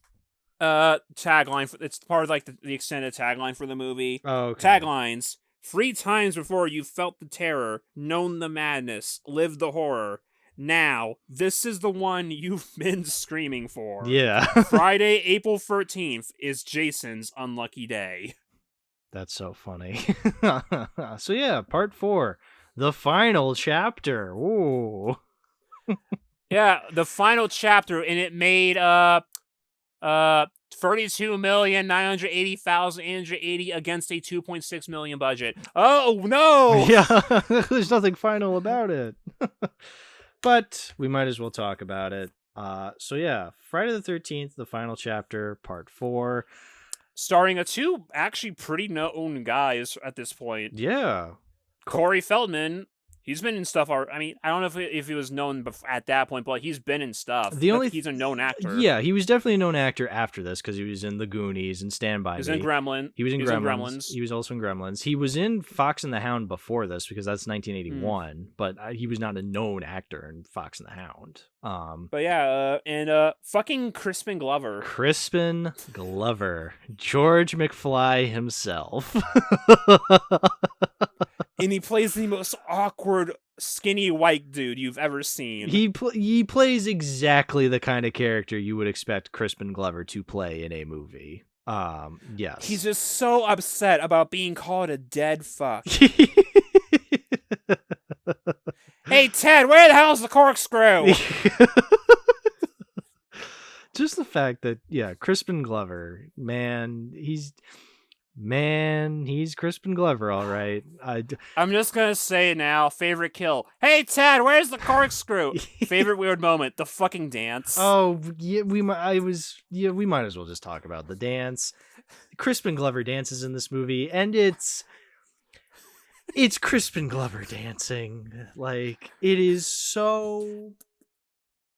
[SPEAKER 2] Tagline, it's part of like the extended tagline for the movie.
[SPEAKER 1] Oh, okay.
[SPEAKER 2] Taglines: 3 times before you felt the terror, known the madness, lived the horror. Now, this is the one you've been screaming for.
[SPEAKER 1] Yeah.
[SPEAKER 2] Friday, April 13th is Jason's Unlucky Day.
[SPEAKER 1] That's so funny. So yeah, part 4, the final chapter. Ooh.
[SPEAKER 2] Yeah, the final chapter, and it made 32,980,880 against a 2.6 million budget. Oh no!
[SPEAKER 1] Yeah, there's nothing final about it. But we might as well talk about it. So yeah, Friday the 13th, the final chapter, part 4.
[SPEAKER 2] Starring 2 actually pretty known guys at this point.
[SPEAKER 1] Yeah.
[SPEAKER 2] Corey Feldman, he's been in stuff. I mean, I don't know if he was known at that point, but he's been in stuff. He's a known actor.
[SPEAKER 1] Yeah, he was definitely a known actor after this because he was in The Goonies and Stand By Me.
[SPEAKER 2] He was in Gremlins.
[SPEAKER 1] He was in Gremlins. He was also in Gremlins. He was in Fox and the Hound before this because that's 1981, but he was not a known actor in Fox and the Hound.
[SPEAKER 2] But yeah, and fucking Crispin Glover.
[SPEAKER 1] Crispin Glover. George McFly himself.
[SPEAKER 2] And he plays the most awkward, skinny white dude you've ever seen.
[SPEAKER 1] He plays exactly the kind of character you would expect Crispin Glover to play in a movie. Yes.
[SPEAKER 2] He's just so upset about being called a dead fuck. Hey, Ted, where the hell's the corkscrew?
[SPEAKER 1] Just the fact that, yeah, Crispin Glover, he's Crispin Glover, all right.
[SPEAKER 2] I'm just gonna say now, favorite kill. Hey, Ted, where's the corkscrew? Favorite weird moment, the fucking dance.
[SPEAKER 1] Oh, yeah, we might as well just talk about the dance. Crispin Glover dances in this movie, and it's Crispin Glover dancing. Like, it is so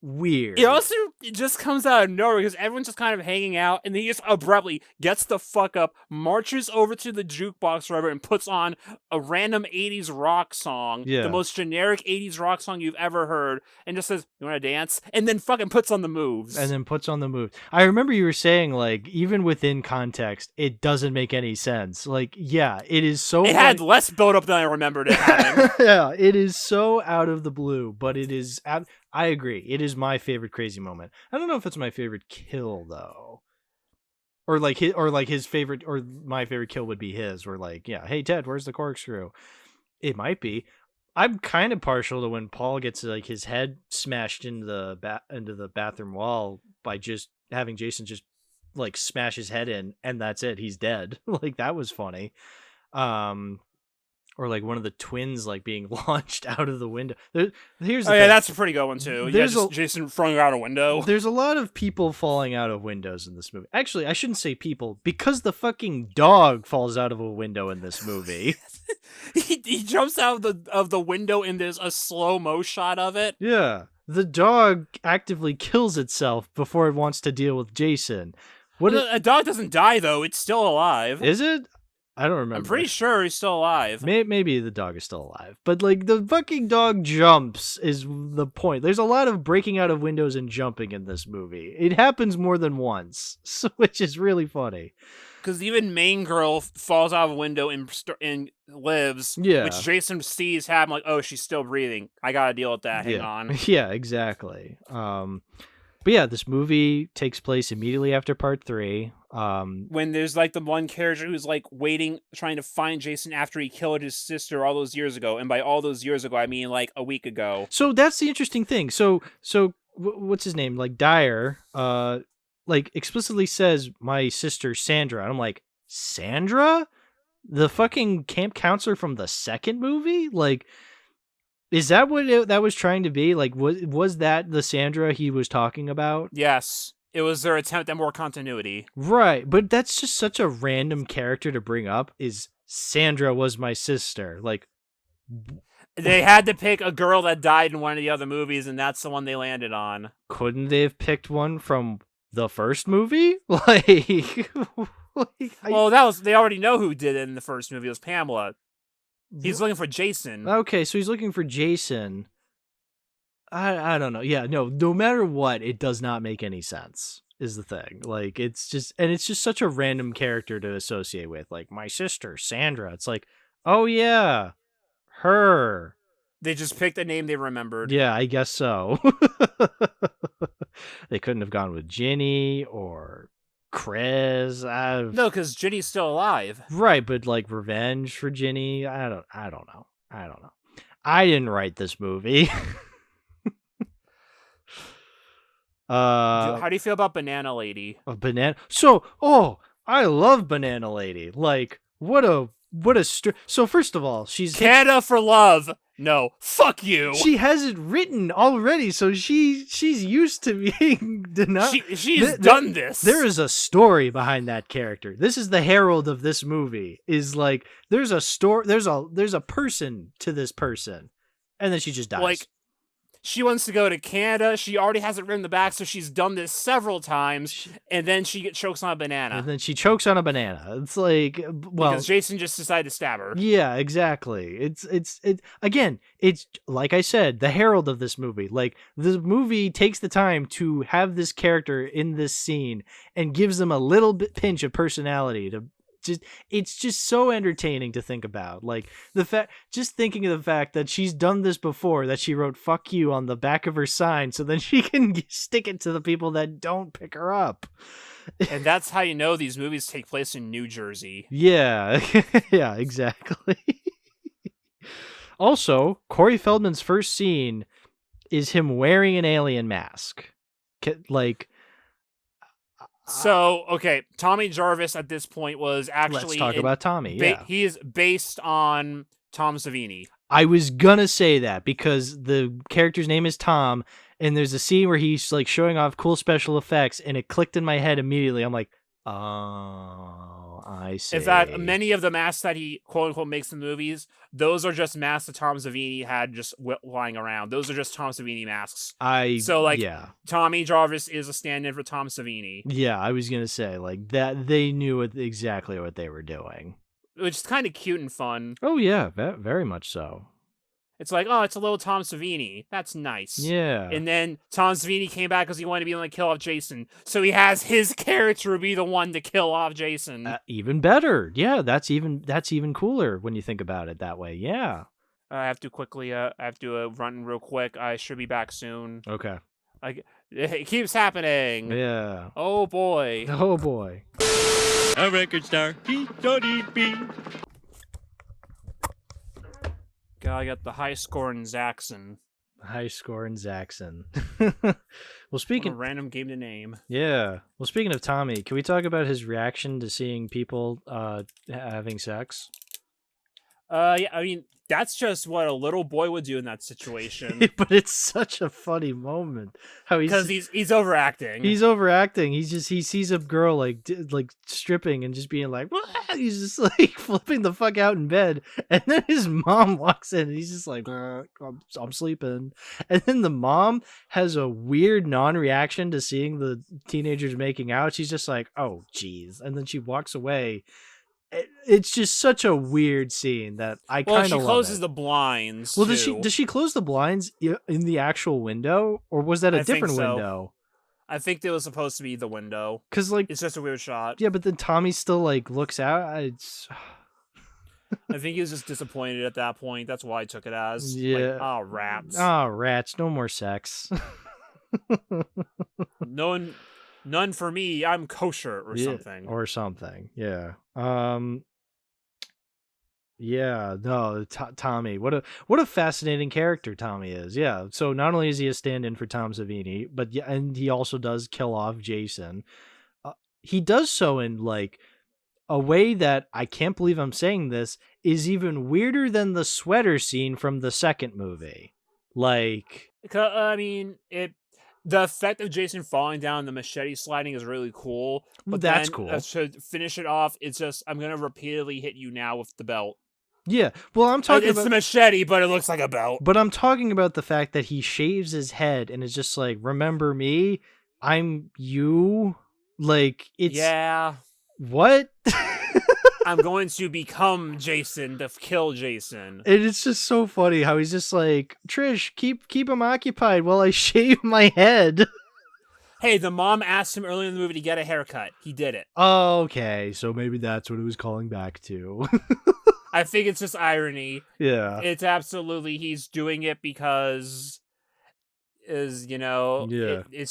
[SPEAKER 1] weird.
[SPEAKER 2] It just comes out of nowhere because everyone's just kind of hanging out, and then he just abruptly gets the fuck up, marches over to the jukebox or whatever, and puts on a random 80s rock song, the most generic 80s rock song you've ever heard, and just says, "You want to dance?" And then fucking puts on the moves.
[SPEAKER 1] I remember you were saying, like, even within context, it doesn't make any sense. Like, yeah, it is so...
[SPEAKER 2] It had less build-up than I remembered it having.
[SPEAKER 1] Yeah, it is so out of the blue, but it is... I agree. It is my favorite crazy moment. I don't know if it's my favorite kill though, or my favorite kill would be his. Where like, yeah, hey Ted, where's the corkscrew? It might be. I'm kind of partial to when Paul gets like his head smashed into the bathroom wall by just having Jason just like smash his head in, and that's it. He's dead. Like that was funny. Or like one of the twins like being launched out of the window. Here's the thing.
[SPEAKER 2] That's a pretty good one too. Jason throwing out a window.
[SPEAKER 1] There's a lot of people falling out of windows in this movie. Actually, I shouldn't say people because the fucking dog falls out of a window in this movie.
[SPEAKER 2] he jumps out of the window and there's a slow-mo shot of it.
[SPEAKER 1] Yeah. The dog actively kills itself before it wants to deal with Jason.
[SPEAKER 2] A dog doesn't die though. It's still alive.
[SPEAKER 1] Is it? I don't remember.
[SPEAKER 2] I'm pretty sure he's still alive.
[SPEAKER 1] Maybe the dog is still alive, but like the fucking dog jumps is the point. There's a lot of breaking out of windows and jumping in this movie. It happens more than once, which is really funny.
[SPEAKER 2] Because even main girl falls out of a window and lives, which Jason sees happen. Like, oh, she's still breathing. I gotta deal with that. Hang on.
[SPEAKER 1] Yeah, exactly. But yeah, this movie takes place immediately after part 3.
[SPEAKER 2] When there's like the one character who's like waiting, trying to find Jason after he killed his sister all those years ago, and by all those years ago, I mean like a week ago.
[SPEAKER 1] So that's the interesting thing. So what's his name? Like Dyer, like explicitly says my sister Sandra. And I'm like, Sandra, the fucking camp counselor from the second movie, like. Is that what that was trying to be? Like, was that the Sandra he was talking about?
[SPEAKER 2] Yes. It was their attempt at more continuity.
[SPEAKER 1] Right, but that's just such a random character to bring up, is Sandra was my sister. Like,
[SPEAKER 2] they had to pick a girl that died in one of the other movies, and that's the one they landed on.
[SPEAKER 1] Couldn't they have picked one from the first movie? Like,
[SPEAKER 2] well, they already know who did it in the first movie. It was Pamela. He's looking for Jason.
[SPEAKER 1] Okay, so he's looking for Jason. I don't know. Yeah, no matter what, it does not make any sense, is the thing. Like, it's just such a random character to associate with. Like, my sister, Sandra. It's like, oh yeah, her.
[SPEAKER 2] They just picked a name they remembered.
[SPEAKER 1] Yeah, I guess so. They couldn't have gone with Ginny or Chris.
[SPEAKER 2] No, because Ginny's still alive.
[SPEAKER 1] Right, but like revenge for Ginny. I don't know. I didn't write this movie.
[SPEAKER 2] How do you feel about Banana Lady?
[SPEAKER 1] A banana. So, I love Banana Lady. Like, what a so first of all, she's
[SPEAKER 2] Canada for love. No, fuck you.
[SPEAKER 1] She has it written already, so she's used to being denied.
[SPEAKER 2] She's done this.
[SPEAKER 1] There is a story behind that character. This is the herald of this movie. Is like there's a story. There's a person to this person, and then she just dies.
[SPEAKER 2] Like, she wants to go to Canada. She already has it written in the back, so she's done this several times, and then she chokes on a banana.
[SPEAKER 1] And then she chokes on a banana. It's like, well,
[SPEAKER 2] because Jason just decided to stab her.
[SPEAKER 1] Yeah, exactly. It's again, it's like I said, the herald of this movie. Like, the movie takes the time to have this character in this scene and gives them a little bit pinch of personality to. It's just so entertaining to think about. Like, just thinking of the fact that she's done this before, that she wrote "fuck you" on the back of her sign so then she can stick it to the people that don't pick her up.
[SPEAKER 2] And that's how you know these movies take place in New Jersey.
[SPEAKER 1] Yeah. Yeah, exactly. Also, Corey Feldman's first scene is him wearing an alien mask. Like,
[SPEAKER 2] so, okay, Tommy Jarvis at this point was actually...
[SPEAKER 1] Let's talk about Tommy, yeah.
[SPEAKER 2] He is based on Tom Savini.
[SPEAKER 1] I was gonna say that because the character's name is Tom, and there's a scene where he's like showing off cool special effects, and it clicked in my head immediately. I'm like, oh, I see.
[SPEAKER 2] In fact, many of the masks that he quote-unquote makes in the movies, those are just masks that Tom Savini had just lying around. Those are just Tom Savini masks.
[SPEAKER 1] Yeah.
[SPEAKER 2] Tommy Jarvis is a stand-in for Tom Savini.
[SPEAKER 1] Yeah, I was gonna say, like, that they knew exactly what they were doing.
[SPEAKER 2] Which is kind of cute and fun.
[SPEAKER 1] Oh yeah, very much so.
[SPEAKER 2] It's like, oh, it's a little Tom Savini. That's nice.
[SPEAKER 1] Yeah.
[SPEAKER 2] And then Tom Savini came back because he wanted to be able to kill off Jason. So he has his character be the one to kill off Jason.
[SPEAKER 1] Even better. Yeah, that's even cooler when you think about it that way. Yeah.
[SPEAKER 2] I have to quickly, run real quick. I should be back soon.
[SPEAKER 1] Okay.
[SPEAKER 2] It keeps happening.
[SPEAKER 1] Yeah.
[SPEAKER 2] Oh boy.
[SPEAKER 1] Oh boy.
[SPEAKER 3] A record star, he don't eat beef.
[SPEAKER 2] I got the high score in Zaxxon.
[SPEAKER 1] Well, speaking
[SPEAKER 2] of random game to name.
[SPEAKER 1] Yeah. Well, speaking of Tommy, can we talk about his reaction to seeing people having sex?
[SPEAKER 2] Yeah, I mean, that's just what a little boy would do in that situation.
[SPEAKER 1] But it's such a funny moment. How
[SPEAKER 2] because he's overacting.
[SPEAKER 1] He's overacting. He sees a girl like stripping and just being like, what? He's just like flipping the fuck out in bed, and then his mom walks in and he's just like, I'm sleeping. And then the mom has a weird non-reaction to seeing the teenagers making out. She's just like, oh geez, and then she walks away. it's just such a weird scene that I kind of love.
[SPEAKER 2] Well, she closes the blinds.
[SPEAKER 1] Well,
[SPEAKER 2] too.
[SPEAKER 1] does she close the blinds in the actual window, or was that a different window?
[SPEAKER 2] I think it was supposed to be the window.
[SPEAKER 1] Because like
[SPEAKER 2] it's just a weird shot.
[SPEAKER 1] Yeah, but then Tommy still like looks out.
[SPEAKER 2] I think he was just disappointed at that point. That's why I took it as.
[SPEAKER 1] Yeah.
[SPEAKER 2] Like, rats.
[SPEAKER 1] Rats. No more sex.
[SPEAKER 2] None for me. I'm kosher or something.
[SPEAKER 1] Or something. Yeah. Yeah. No. Tommy. What a fascinating character Tommy is. Yeah. So not only is he a stand-in for Tom Savini, but and he also does kill off Jason. He does so in like a way that I can't believe I'm saying this is even weirder than the sweater scene from the second movie. Like,
[SPEAKER 2] I mean, the effect of Jason falling down, the machete sliding is really cool. But
[SPEAKER 1] that's
[SPEAKER 2] then,
[SPEAKER 1] cool.
[SPEAKER 2] To finish it off, it's just I'm gonna repeatedly hit you now with the belt.
[SPEAKER 1] Yeah, well, I'm talking
[SPEAKER 2] about... It's the machete, but it looks like a belt.
[SPEAKER 1] But I'm talking about the fact that he shaves his head and is just like, remember me? I'm you? Like, it's...
[SPEAKER 2] Yeah.
[SPEAKER 1] What?
[SPEAKER 2] I'm going to become Jason to kill Jason.
[SPEAKER 1] And it's just so funny how he's just like, Trish, keep him occupied while I shave my head.
[SPEAKER 2] Hey, the mom asked him earlier in the movie to get a haircut. He did it.
[SPEAKER 1] Oh, okay, so maybe that's what it was calling back to.
[SPEAKER 2] I think it's just irony.
[SPEAKER 1] Yeah.
[SPEAKER 2] It's absolutely, he's doing it because... it's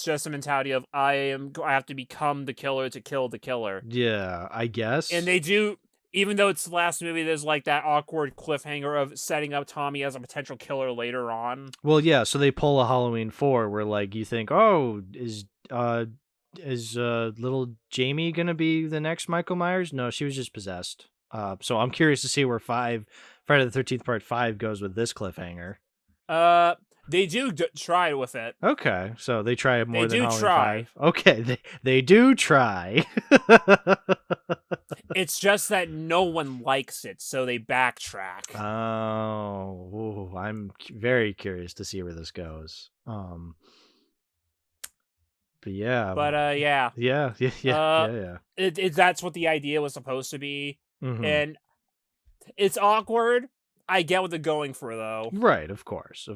[SPEAKER 2] just a mentality of I have to become the killer to kill the killer.
[SPEAKER 1] Yeah, I guess.
[SPEAKER 2] And they do, even though it's the last movie, there's like that awkward cliffhanger of setting up Tommy as a potential killer later on.
[SPEAKER 1] Well, yeah, so they pull a Halloween 4 where like you think, oh, is little Jamie gonna be the next Michael Myers? No, she was just possessed. So I'm curious to see where Friday the 13th Part 5 goes with this cliffhanger.
[SPEAKER 2] They do try with it.
[SPEAKER 1] Okay, so they try more than Halloween 5.
[SPEAKER 2] Try.
[SPEAKER 1] Okay, they do try.
[SPEAKER 2] It's just that no one likes it, so they backtrack.
[SPEAKER 1] Oh, I'm very curious to see where this goes. But yeah.
[SPEAKER 2] But yeah.
[SPEAKER 1] Yeah.
[SPEAKER 2] That's what the idea was supposed to be,
[SPEAKER 1] and
[SPEAKER 2] it's awkward. I get what they're going for, though.
[SPEAKER 1] Right, of course.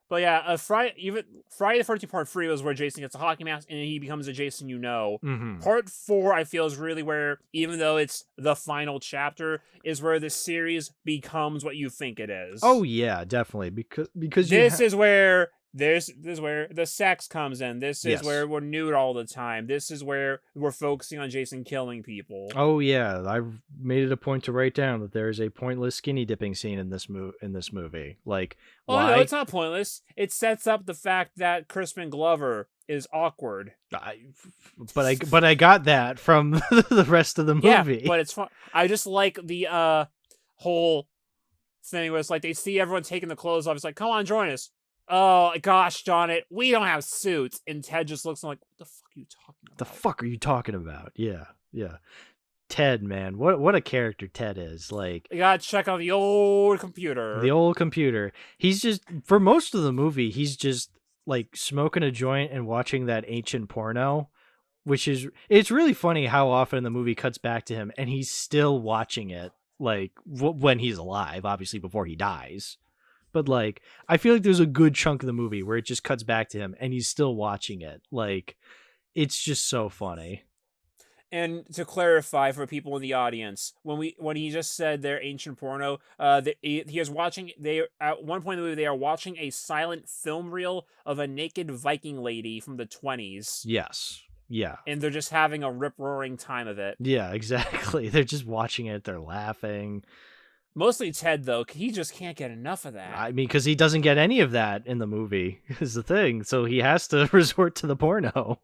[SPEAKER 2] But yeah, Friday the 13th Part 3 was where Jason gets a hockey mask and he becomes a Jason you know. Part 4, I feel, is really where, even though it's the final chapter, is where the series becomes what you think it is.
[SPEAKER 1] Oh yeah, definitely, because
[SPEAKER 2] this is where the sex comes in. This is where we're nude all the time. This is where we're focusing on Jason killing people.
[SPEAKER 1] Oh yeah, I made it a point to write down that there is a pointless skinny dipping scene in this movie. Like, why?
[SPEAKER 2] No, it's not pointless. It sets up the fact that Crispin Glover is awkward.
[SPEAKER 1] But I got that from the rest of the movie.
[SPEAKER 2] Yeah, but it's fun. I just like the whole thing where it's like they see everyone taking the clothes off. It's like, come on, join us. Oh, gosh darn it. We don't have suits. And Ted just looks like, what the fuck are you talking about?
[SPEAKER 1] The fuck are you talking about? Yeah. Ted, man. What a character Ted is. Like,
[SPEAKER 2] you gotta check out the old computer. He's just, for most of the movie, he's just, like, smoking a joint and watching that ancient porno, it's really funny how often the movie cuts back to him and he's still watching it, like, when he's alive, obviously before he dies. But, like, I feel like there's a good chunk of the movie where it just cuts back to him and he's still watching it. Like, it's just so funny. And to clarify for people in the audience, when he just said their ancient porno, he is watching. At one point in the movie, they are watching a silent film reel of a naked Viking lady from the 1920s.
[SPEAKER 1] Yes. Yeah.
[SPEAKER 2] And they're just having a rip-roaring time of it.
[SPEAKER 1] Yeah, exactly. They're just watching it. They're laughing.
[SPEAKER 2] Mostly Ted, though. He just can't get enough of that.
[SPEAKER 1] I mean, because he doesn't get any of that in the movie, is the thing. So he has to resort to the porno.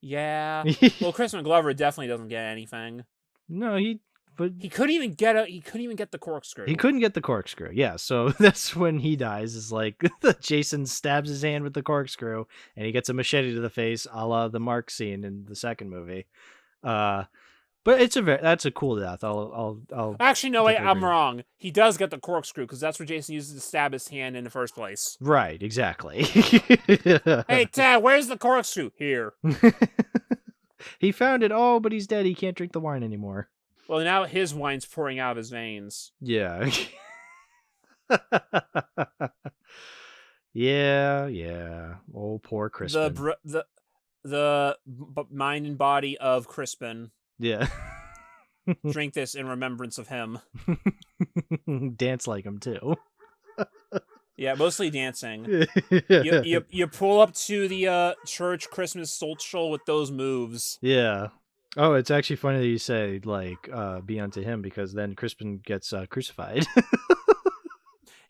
[SPEAKER 2] Yeah. Well, Crispin Glover definitely doesn't get anything.
[SPEAKER 1] No, he
[SPEAKER 2] couldn't even get the corkscrew.
[SPEAKER 1] He couldn't get the corkscrew. Yeah, so that's when he dies. Is like Jason stabs his hand with the corkscrew, and he gets a machete to the face, a la the Mark scene in the second movie. But that's a cool death. I'll
[SPEAKER 2] actually no wait, I'm wrong. He does get the corkscrew because that's what Jason uses to stab his hand in the first place.
[SPEAKER 1] Right, exactly.
[SPEAKER 2] Hey Ted, where's the corkscrew? Here.
[SPEAKER 1] He found it. Oh, but he's dead. He can't drink the wine anymore.
[SPEAKER 2] Well, now his wine's pouring out of his veins.
[SPEAKER 1] Yeah. Yeah. Oh, poor Crispin.
[SPEAKER 2] The mind and body of Crispin.
[SPEAKER 1] Yeah.
[SPEAKER 2] Drink this in remembrance of him.
[SPEAKER 1] Dance like him too.
[SPEAKER 2] Yeah, mostly dancing. You pull up to the church Christmas social with those moves.
[SPEAKER 1] Yeah. Oh, it's actually funny that you say like be unto him, because then Crispin gets crucified.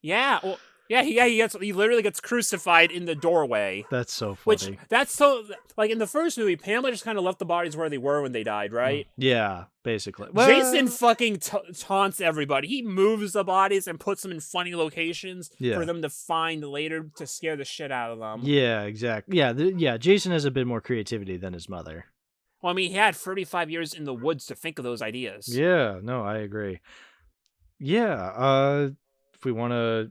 [SPEAKER 2] Yeah, well, he literally gets crucified in the doorway.
[SPEAKER 1] That's so funny.
[SPEAKER 2] That's so, like, in the first movie, Pamela just kind of left the bodies where they were when they died, right?
[SPEAKER 1] Yeah, basically.
[SPEAKER 2] Jason fucking taunts everybody. He moves the bodies and puts them in funny locations for them to find later to scare the shit out of them.
[SPEAKER 1] Yeah, exactly. Yeah, Jason has a bit more creativity than his mother.
[SPEAKER 2] Well, I mean, he had 35 years in the woods to think of those ideas.
[SPEAKER 1] Yeah, no, I agree. Yeah, if we want to,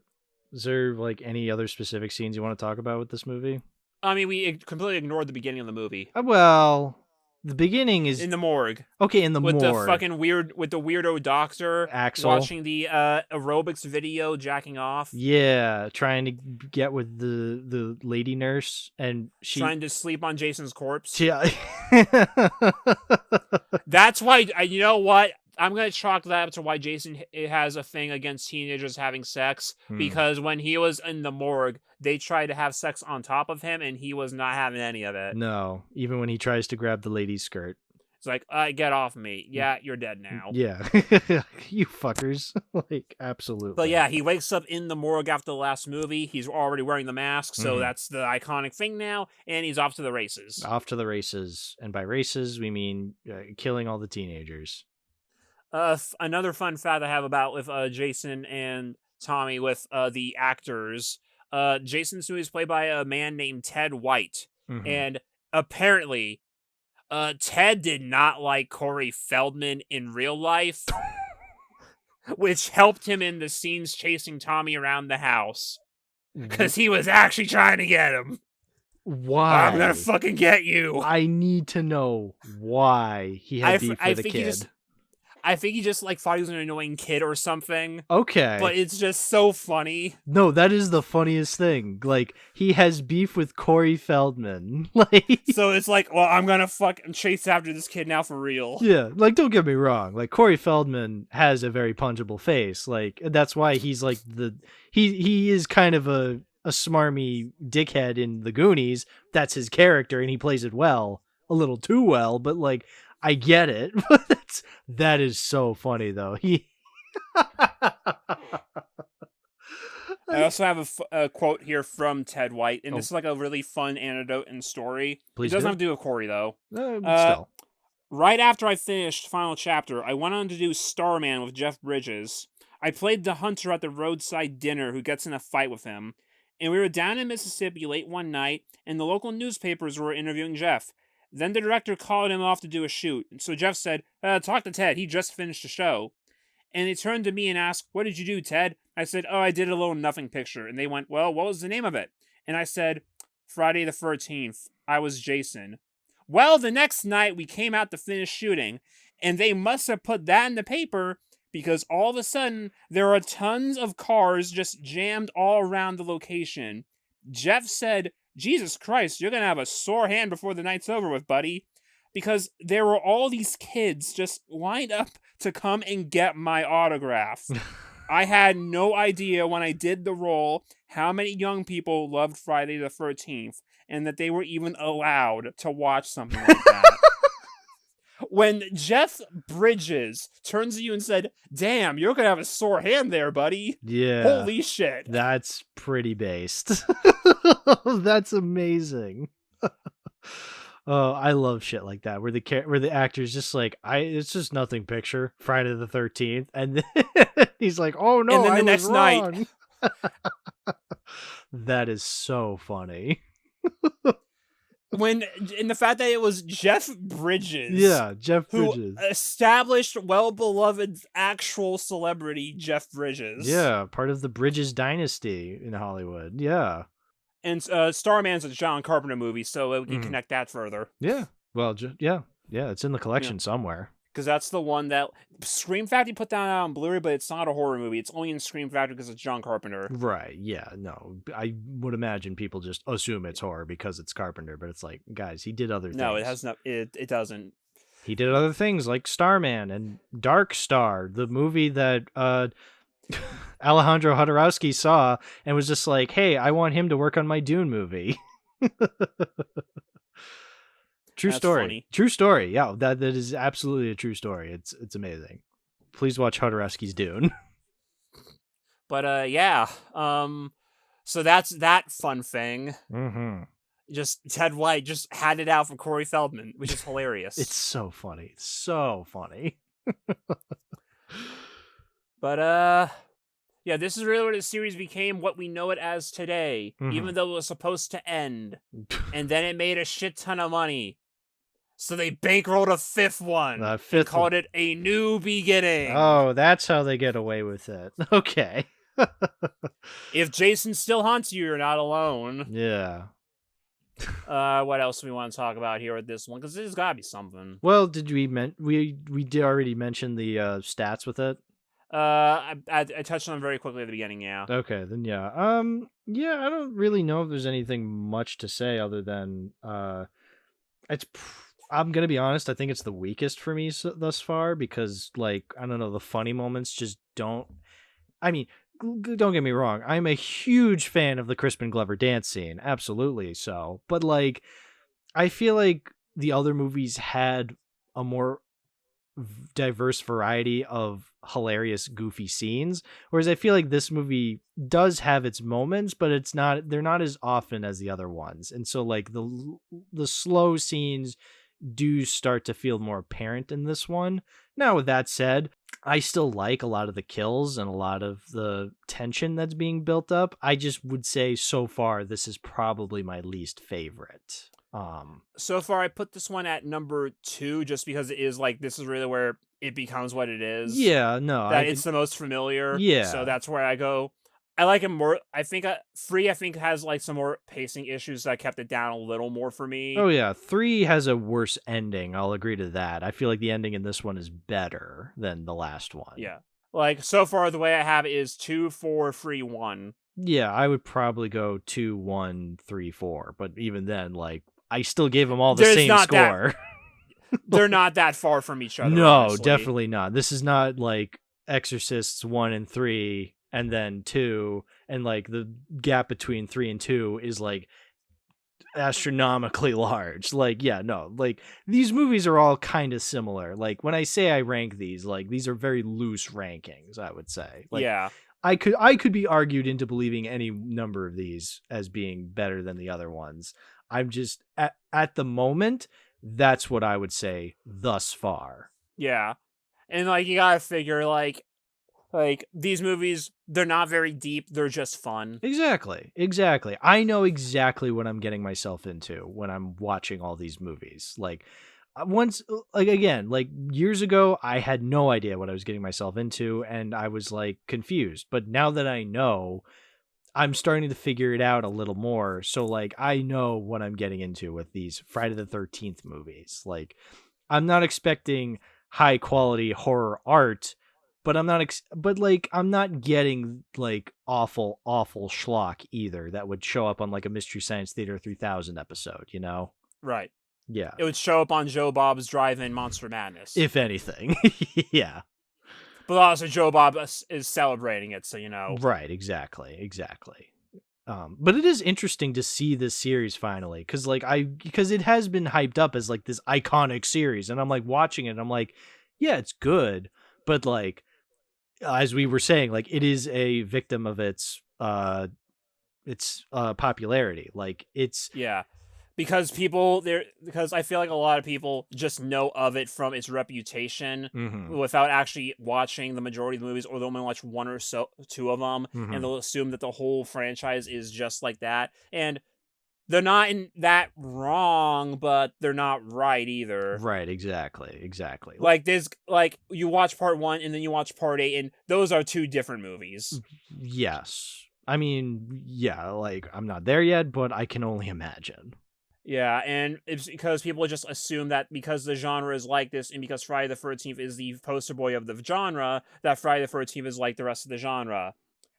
[SPEAKER 1] is there like any other specific scenes you want to talk about with this movie?
[SPEAKER 2] I mean, we completely ignored the beginning of the movie.
[SPEAKER 1] Well, the beginning is
[SPEAKER 2] in the morgue.
[SPEAKER 1] Okay, in the morgue.
[SPEAKER 2] With the fucking weirdo doctor
[SPEAKER 1] Axel
[SPEAKER 2] watching the aerobics video, jacking off.
[SPEAKER 1] Yeah, trying to get with the lady nurse, and she
[SPEAKER 2] trying to sleep on Jason's corpse.
[SPEAKER 1] Yeah.
[SPEAKER 2] That's why, you know what? I'm going to chalk that up to why Jason has a thing against teenagers having sex, because when he was in the morgue, they tried to have sex on top of him, and he was not having any of it.
[SPEAKER 1] No, even when he tries to grab the lady's skirt.
[SPEAKER 2] It's like, get off me. Yeah, you're dead now.
[SPEAKER 1] Yeah. You fuckers. Like, absolutely.
[SPEAKER 2] But yeah, he wakes up in the morgue after the last movie. He's already wearing the mask, so that's the iconic thing now, and he's off to the races.
[SPEAKER 1] Off to the races. And by races, we mean killing all the teenagers.
[SPEAKER 2] Another fun fact I have about with Jason and Tommy with the actors. Jason's movie is played by a man named Ted White. And apparently, Ted did not like Corey Feldman in real life, which helped him in the scenes chasing Tommy around the house. Because he was actually trying to get him.
[SPEAKER 1] Why?
[SPEAKER 2] I'm gonna fucking get you.
[SPEAKER 1] I need to know why he had beef with the kid.
[SPEAKER 2] I think he just thought he was an annoying kid or something.
[SPEAKER 1] Okay.
[SPEAKER 2] But it's just so funny.
[SPEAKER 1] No, that is the funniest thing. Like, he has beef with Corey Feldman.
[SPEAKER 2] So it's like, well, I'm gonna fucking chase after this kid now for real.
[SPEAKER 1] Yeah, don't get me wrong. Like, Corey Feldman has a very punchable face. Like, that's why he's like he is kind of a smarmy dickhead in The Goonies. That's his character, and he plays it well. A little too well, but I get it. That is so funny, though.
[SPEAKER 2] I also have a quote here from Ted White, and this is a really fun anecdote and story.
[SPEAKER 1] Please
[SPEAKER 2] it doesn't
[SPEAKER 1] do.
[SPEAKER 2] have to do with Corey, though.
[SPEAKER 1] Still.
[SPEAKER 2] Right after I finished final chapter, I went on to do Starman with Jeff Bridges. I played the hunter at the roadside dinner who gets in a fight with him. And we were down in Mississippi late one night, and the local newspapers were interviewing Jeff. Then the director called him off to do a shoot. And so Jeff said, talk to Ted. He just finished the show. And they turned to me and asked, what did you do, Ted? I said, I did a little nothing picture. And they went, well, what was the name of it? And I said, Friday the 13th. I was Jason. Well, the next night we came out to finish shooting. And they must have put that in the paper because all of a sudden there are tons of cars just jammed all around the location. Jeff said, Jesus Christ, you're going to have a sore hand before the night's over with, buddy. Because there were all these kids just lined up to come and get my autograph. I had no idea when I did the role how many young people loved Friday the 13th and that they were even allowed to watch something like that. When Jeff Bridges turns to you and said, damn, you're going to have a sore hand there, buddy.
[SPEAKER 1] Yeah.
[SPEAKER 2] Holy shit.
[SPEAKER 1] That's pretty based. That's amazing. Oh, I love shit like that where the actor's just like, it's just nothing picture, Friday the 13th. And then he's like, oh no,
[SPEAKER 2] and then
[SPEAKER 1] I
[SPEAKER 2] the
[SPEAKER 1] was
[SPEAKER 2] next
[SPEAKER 1] wrong.
[SPEAKER 2] night.
[SPEAKER 1] That is so funny.
[SPEAKER 2] In the fact that it was Jeff Bridges.
[SPEAKER 1] Yeah, Jeff Bridges.
[SPEAKER 2] Who established well-beloved actual celebrity Jeff Bridges.
[SPEAKER 1] Yeah, part of the Bridges dynasty in Hollywood. Yeah.
[SPEAKER 2] And Starman's a John Carpenter movie, so we can connect that further.
[SPEAKER 1] Yeah. Well, yeah, it's in the collection somewhere.
[SPEAKER 2] because that's the one that Scream Factory put down on Blu-ray, but it's not a horror movie. It's only in Scream Factory because it's John Carpenter.
[SPEAKER 1] Right, yeah, no. I would imagine people just assume it's horror because it's Carpenter, but it's like, guys, he did other things.
[SPEAKER 2] No, it has no. It doesn't.
[SPEAKER 1] He did other things like Starman and Dark Star, the movie that Alejandro Jodorowsky saw and was just like, hey, I want him to work on my Dune movie. True
[SPEAKER 2] That's
[SPEAKER 1] story.
[SPEAKER 2] funny.
[SPEAKER 1] True story. Yeah, that is absolutely a true story. It's amazing. Please watch Jodorowsky's Dune.
[SPEAKER 2] But yeah. So that's that fun thing.
[SPEAKER 1] Mm-hmm.
[SPEAKER 2] Just Ted White just had it out for Corey Feldman, which is hilarious.
[SPEAKER 1] It's so funny. It's so funny.
[SPEAKER 2] But yeah, this is really where the series became what we know it as today, even though it was supposed to end. And then it made a shit ton of money. So they bankrolled a fifth one. And called it A New Beginning.
[SPEAKER 1] Oh, that's how they get away with it. Okay.
[SPEAKER 2] If Jason still haunts you, you're not alone.
[SPEAKER 1] Yeah.
[SPEAKER 2] What else do we want to talk about here with this one? Because there's gotta be something.
[SPEAKER 1] Well, did we did already mention the stats with it?
[SPEAKER 2] I touched on them very quickly at the beginning, yeah.
[SPEAKER 1] Okay, then yeah. Yeah, I don't really know if there's anything much to say other than I'm gonna be honest, I think it's the weakest for me thus far because, like, I don't know, the funny moments just don't. I mean, don't get me wrong, I'm a huge fan of the Crispin Glover dance scene, absolutely so. But like, I feel like the other movies had a more diverse variety of hilarious, goofy scenes, whereas I feel like this movie does have its moments, but they're not as often as the other ones, and so like the slow scenes do start to feel more apparent in this one. Now, with that said, I still like a lot of the kills and a lot of the tension that's being built up. I just would say so far this is probably my least favorite.
[SPEAKER 2] So far I put this one at number 2 just because it is like, this is really where it becomes what it is.
[SPEAKER 1] Yeah, no.
[SPEAKER 2] It's the most familiar.
[SPEAKER 1] Yeah.
[SPEAKER 2] So that's where I go. I like it more. I think 3, has like some more pacing issues that kept it down a little more for me.
[SPEAKER 1] Oh yeah, 3 has a worse ending. I'll agree to that. I feel like the ending in this one is better than the last one.
[SPEAKER 2] Yeah. Like, so far the way I have it is 2, 4, 3, 1.
[SPEAKER 1] Yeah, I would probably go 2, 1, 3, 4. But even then, like, I still gave them all the same score.
[SPEAKER 2] They're not that far from each other.
[SPEAKER 1] No,
[SPEAKER 2] honestly.
[SPEAKER 1] definitely not. This is not like Exorcists 1 and 3 and then 2, and like the gap between 3 and 2 is like astronomically large. Like, yeah, no, like these movies are all kind of similar. Like, when I say I rank these, like, these are very loose rankings, I would say. Like,
[SPEAKER 2] yeah.
[SPEAKER 1] I could be argued into believing any number of these as being better than the other ones. I'm just at the moment, that's what I would say thus far.
[SPEAKER 2] Yeah. And like, you gotta figure like these movies, they're not very deep, they're just fun.
[SPEAKER 1] Exactly. I know exactly what I'm getting myself into when I'm watching all these movies. Like, once, like, again, like years ago, I had no idea what I was getting myself into, and I was like confused. But now that I know, I'm starting to figure it out a little more. So like, I know what I'm getting into with these Friday the 13th movies. Like, I'm not expecting high quality horror art, but I'm not getting like awful schlock either that would show up on like a Mystery Science Theater 3000 episode, you know?
[SPEAKER 2] Right.
[SPEAKER 1] Yeah.
[SPEAKER 2] It would show up on Joe Bob's Drive-In Monster Madness.
[SPEAKER 1] If anything. Yeah.
[SPEAKER 2] But also Joe Bob is celebrating it, so you know.
[SPEAKER 1] Right, exactly. But it is interesting to see this series finally, because it has been hyped up as like this iconic series, and I'm like watching it and I'm like, yeah, it's good, but like, as we were saying, like, it is a victim of its popularity. Like, it's
[SPEAKER 2] because I feel like a lot of people just know of it from its reputation without actually watching the majority of the movies, or they'll only watch 1 or 2 of them, and they'll assume that the whole franchise is just like that. And they're not in that wrong, but they're not right either.
[SPEAKER 1] Right, exactly.
[SPEAKER 2] Like, there's like, you watch part 1 and then you watch part 8, and those are 2 different movies.
[SPEAKER 1] Yes. I mean, yeah, like, I'm not there yet, but I can only imagine.
[SPEAKER 2] Yeah, and it's because people just assume that because the genre is like this, and because Friday the 13th is the poster boy of the genre, that Friday the 13th is like the rest of the genre.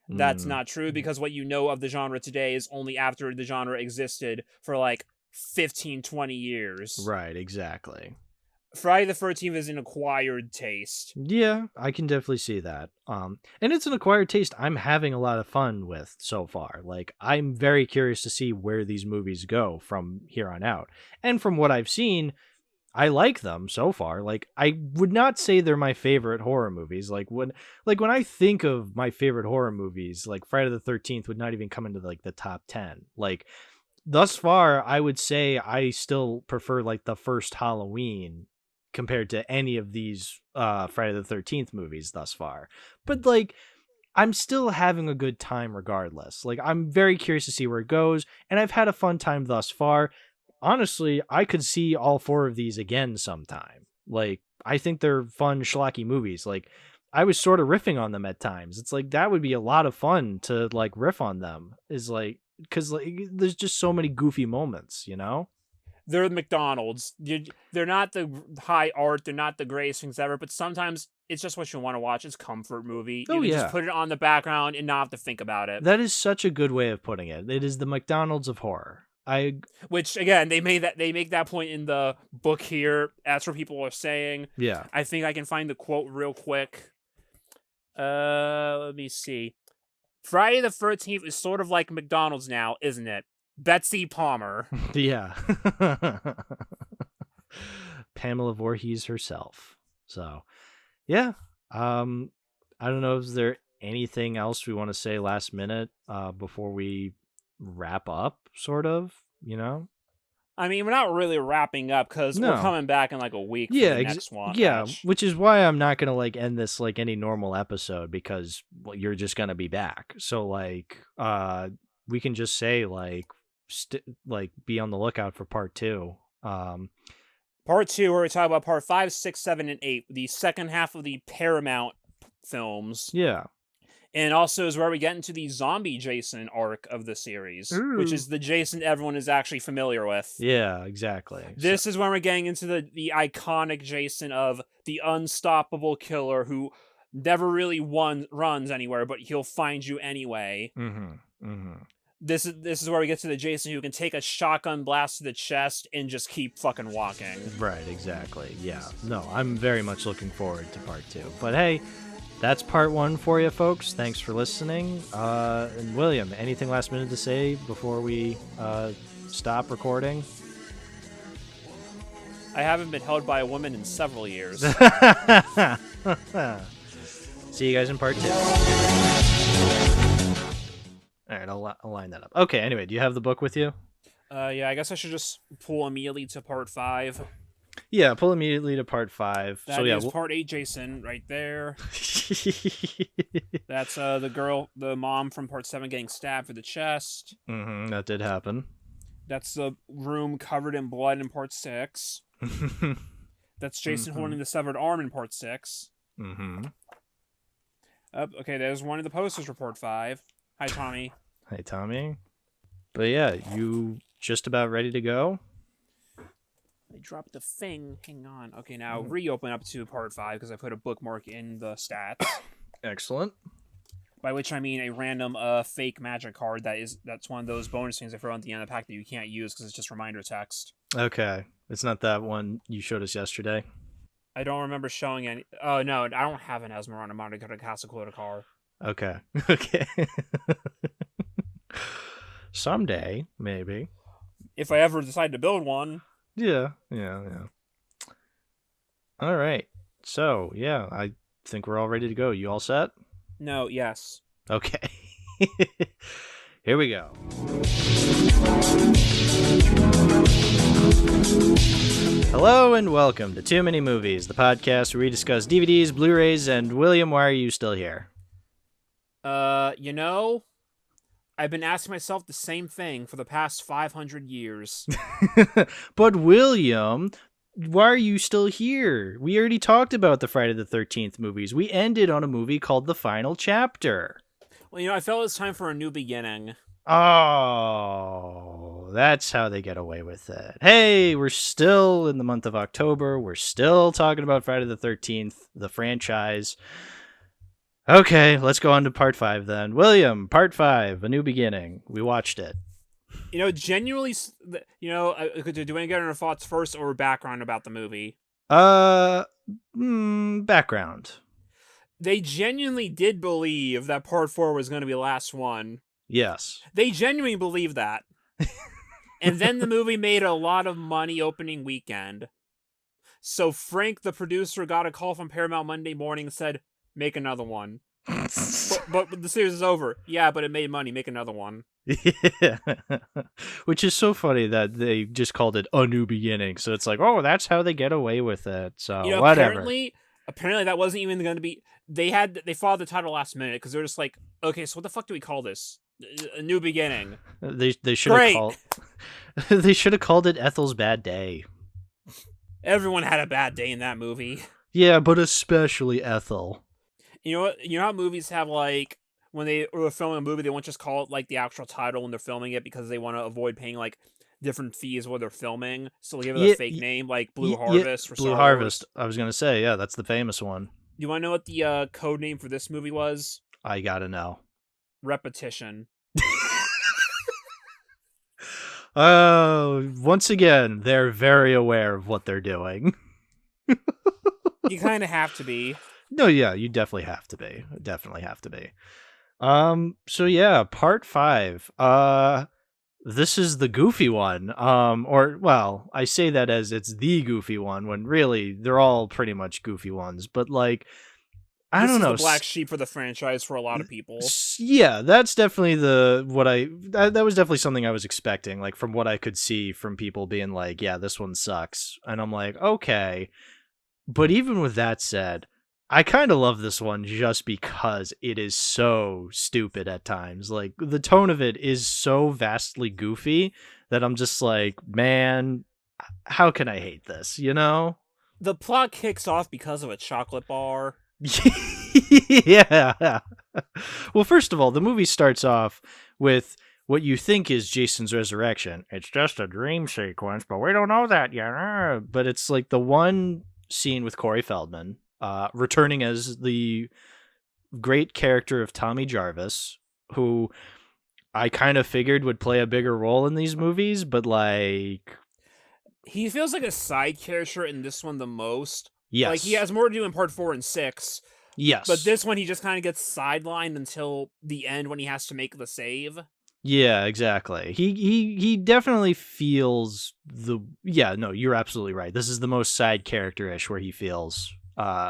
[SPEAKER 2] That's
[SPEAKER 1] Mm,
[SPEAKER 2] not true, because what you know of the genre today is only after the genre existed for like 15, 20 years.
[SPEAKER 1] right, exactly.
[SPEAKER 2] Friday the 13th is an acquired taste.
[SPEAKER 1] Yeah, I can definitely see that. And it's an acquired taste I'm having a lot of fun with so far. Like, I'm very curious to see where these movies go from here on out. And from what I've seen, I like them so far. Like, I would not say they're my favorite horror movies. Like when I think of my favorite horror movies, like Friday the 13th would not even come into like the top 10. Like, thus far, I would say I still prefer like the first Halloween compared to any of these Friday the 13th movies thus far. But like, I'm still having a good time regardless. Like, I'm very curious to see where it goes, and I've had a fun time thus far. Honestly, I could see all four of these again sometime. Like, I think they're fun schlocky movies. Like, I was sort of riffing on them at times. It's like that would be a lot of fun to like riff on them. Is like, because like there's just so many goofy moments, you know?
[SPEAKER 2] They're McDonald's. They're not the high art. They're not the greatest things ever. But sometimes it's just what you want to watch. It's a comfort movie. You can just put it on the background and not have to think about it.
[SPEAKER 1] That is such a good way of putting it. It is the McDonald's of horror.
[SPEAKER 2] Which again, they make that point in the book here. That's what people are saying.
[SPEAKER 1] Yeah.
[SPEAKER 2] I think I can find the quote real quick. Let me see. Friday the 13th is sort of like McDonald's now, isn't it? Betsy Palmer.
[SPEAKER 1] Yeah. Pamela Voorhees herself. So, yeah. I don't know if there anything else we want to say last minute before we wrap up, sort of, you know?
[SPEAKER 2] I mean, we're not really wrapping up because we're coming back in like a week for the next one.
[SPEAKER 1] Yeah, which is why I'm not going to like end this like any normal episode, because you're just going to be back. So like we can just say like be on the lookout for part 2.
[SPEAKER 2] Part 2, where we talk about part 5, 6, 7, and 8, the second half of the Paramount films.
[SPEAKER 1] Yeah.
[SPEAKER 2] And also is where we get into the zombie Jason arc of the series, which is the Jason everyone is actually familiar with.
[SPEAKER 1] Yeah, exactly.
[SPEAKER 2] This is when we're getting into the iconic Jason of the unstoppable killer who never really runs anywhere, but he'll find you anyway. This is where we get to the Jason who can take a shotgun blast to the chest and just keep fucking walking.
[SPEAKER 1] Right, exactly. Yeah. No, I'm very much looking forward to part 2. But hey, that's part 1 for you folks. Thanks for listening. And William, anything last minute to say before we stop recording?
[SPEAKER 2] I haven't been held by a woman in several years.
[SPEAKER 1] See you guys in part 2. All right, I'll line that up. Okay, anyway, do you have the book with you?
[SPEAKER 2] Yeah, I guess I should just pull immediately to part 5.
[SPEAKER 1] Yeah, pull immediately to part 5.
[SPEAKER 2] That is part 8 Jason right there. That's the mom from part 7 getting stabbed for the chest.
[SPEAKER 1] That did happen.
[SPEAKER 2] That's the room covered in blood in part 6. That's Jason holding the severed arm in part 6. Okay, there's one of the posters for part 5. Hi, Tommy.
[SPEAKER 1] Hi, Tommy. But yeah, you just about ready to go?
[SPEAKER 2] I dropped the thing. Hang on. Okay, now reopen up to part 5 because I put a bookmark in the stats.
[SPEAKER 1] Excellent.
[SPEAKER 2] By which I mean a random fake magic card that's one of those bonus things I throw at the end of the pack that you can't use because it's just reminder text.
[SPEAKER 1] Okay. It's not that one you showed us yesterday.
[SPEAKER 2] I don't remember showing any. Oh, no, I don't have an Esmeralda Monte Carlo car.
[SPEAKER 1] Okay. Okay. Someday, maybe.
[SPEAKER 2] If I ever decide to build one.
[SPEAKER 1] Yeah. All right. So, yeah, I think we're all ready to go. You all set?
[SPEAKER 2] No, yes.
[SPEAKER 1] Okay. Here we go. Hello and welcome to Too Many Movies, the podcast where we discuss DVDs, Blu-rays, and William, why are you still here?
[SPEAKER 2] You know, I've been asking myself the same thing for the past 500 years.
[SPEAKER 1] But William, why are you still here? We already talked about the Friday the 13th movies. We ended on a movie called The Final Chapter.
[SPEAKER 2] Well, you know, I felt it was time for a new beginning.
[SPEAKER 1] Oh, that's how they get away with it. Hey, we're still in the month of October. We're still talking about Friday the 13th, the franchise. Okay, let's go on to part 5 then. William, part 5, A New Beginning. We watched it.
[SPEAKER 2] Genuinely, do we want to get our thoughts first or background about the movie?
[SPEAKER 1] Background.
[SPEAKER 2] They genuinely did believe that part 4 was going to be the last one.
[SPEAKER 1] Yes.
[SPEAKER 2] They genuinely believed that. And then the movie made a lot of money opening weekend. So Frank, the producer, got a call from Paramount Monday morning and said, make another one. but the series is over. Yeah, but it made money. Make another one.
[SPEAKER 1] Yeah. Which is so funny that they just called it A New Beginning. So it's like, oh, that's how they get away with it. So whatever.
[SPEAKER 2] Apparently that wasn't even going to be... They followed the title last minute because they're just like, okay, so what the fuck do we call this? A New Beginning.
[SPEAKER 1] They should have called... They should have called it Ethel's Bad Day.
[SPEAKER 2] Everyone had a bad day in that movie.
[SPEAKER 1] Yeah, but especially Ethel.
[SPEAKER 2] You know what? You know how movies have, like, when they are filming a movie, they won't just call it, like, the actual title when they're filming it because they want to avoid paying, like, different fees while they're filming. So they give it a fake name, like Blue Harvest.
[SPEAKER 1] Blue Harvest. I was going to say, yeah, that's the famous one.
[SPEAKER 2] Do you want to know what the code name for this movie was?
[SPEAKER 1] I gotta know.
[SPEAKER 2] Repetition.
[SPEAKER 1] Oh, once again, they're very aware of what they're doing.
[SPEAKER 2] You kind of have to be.
[SPEAKER 1] No, yeah, you definitely have to be. Definitely have to be. So yeah, part 5. This is the goofy one. I say that as it's the goofy one when really they're all pretty much goofy ones, but like I don't know.
[SPEAKER 2] This is the black sheep for the franchise for a lot of people.
[SPEAKER 1] Yeah, that's definitely that was definitely something I was expecting, like from what I could see from people being like, yeah, this one sucks. And I'm like, okay. But even with that said, I kind of love this one just because it is so stupid at times. Like, the tone of it is so vastly goofy that I'm just like, man, how can I hate this, you know?
[SPEAKER 2] The plot kicks off because of a chocolate bar.
[SPEAKER 1] Yeah. Well, first of all, the movie starts off with what you think is Jason's resurrection. It's just a dream sequence, but we don't know that yet. But it's like the one scene with Corey Feldman returning as the great character of Tommy Jarvis, who I kind of figured would play a bigger role in these movies, but like...
[SPEAKER 2] He feels like a side character in this one the most.
[SPEAKER 1] Yes.
[SPEAKER 2] Like, he has more to do in part 4 and 6.
[SPEAKER 1] Yes.
[SPEAKER 2] But this one, he just kind of gets sidelined until the end when he has to make the save.
[SPEAKER 1] Yeah, exactly. He definitely feels the... Yeah, no, you're absolutely right. This is the most side character-ish where he feels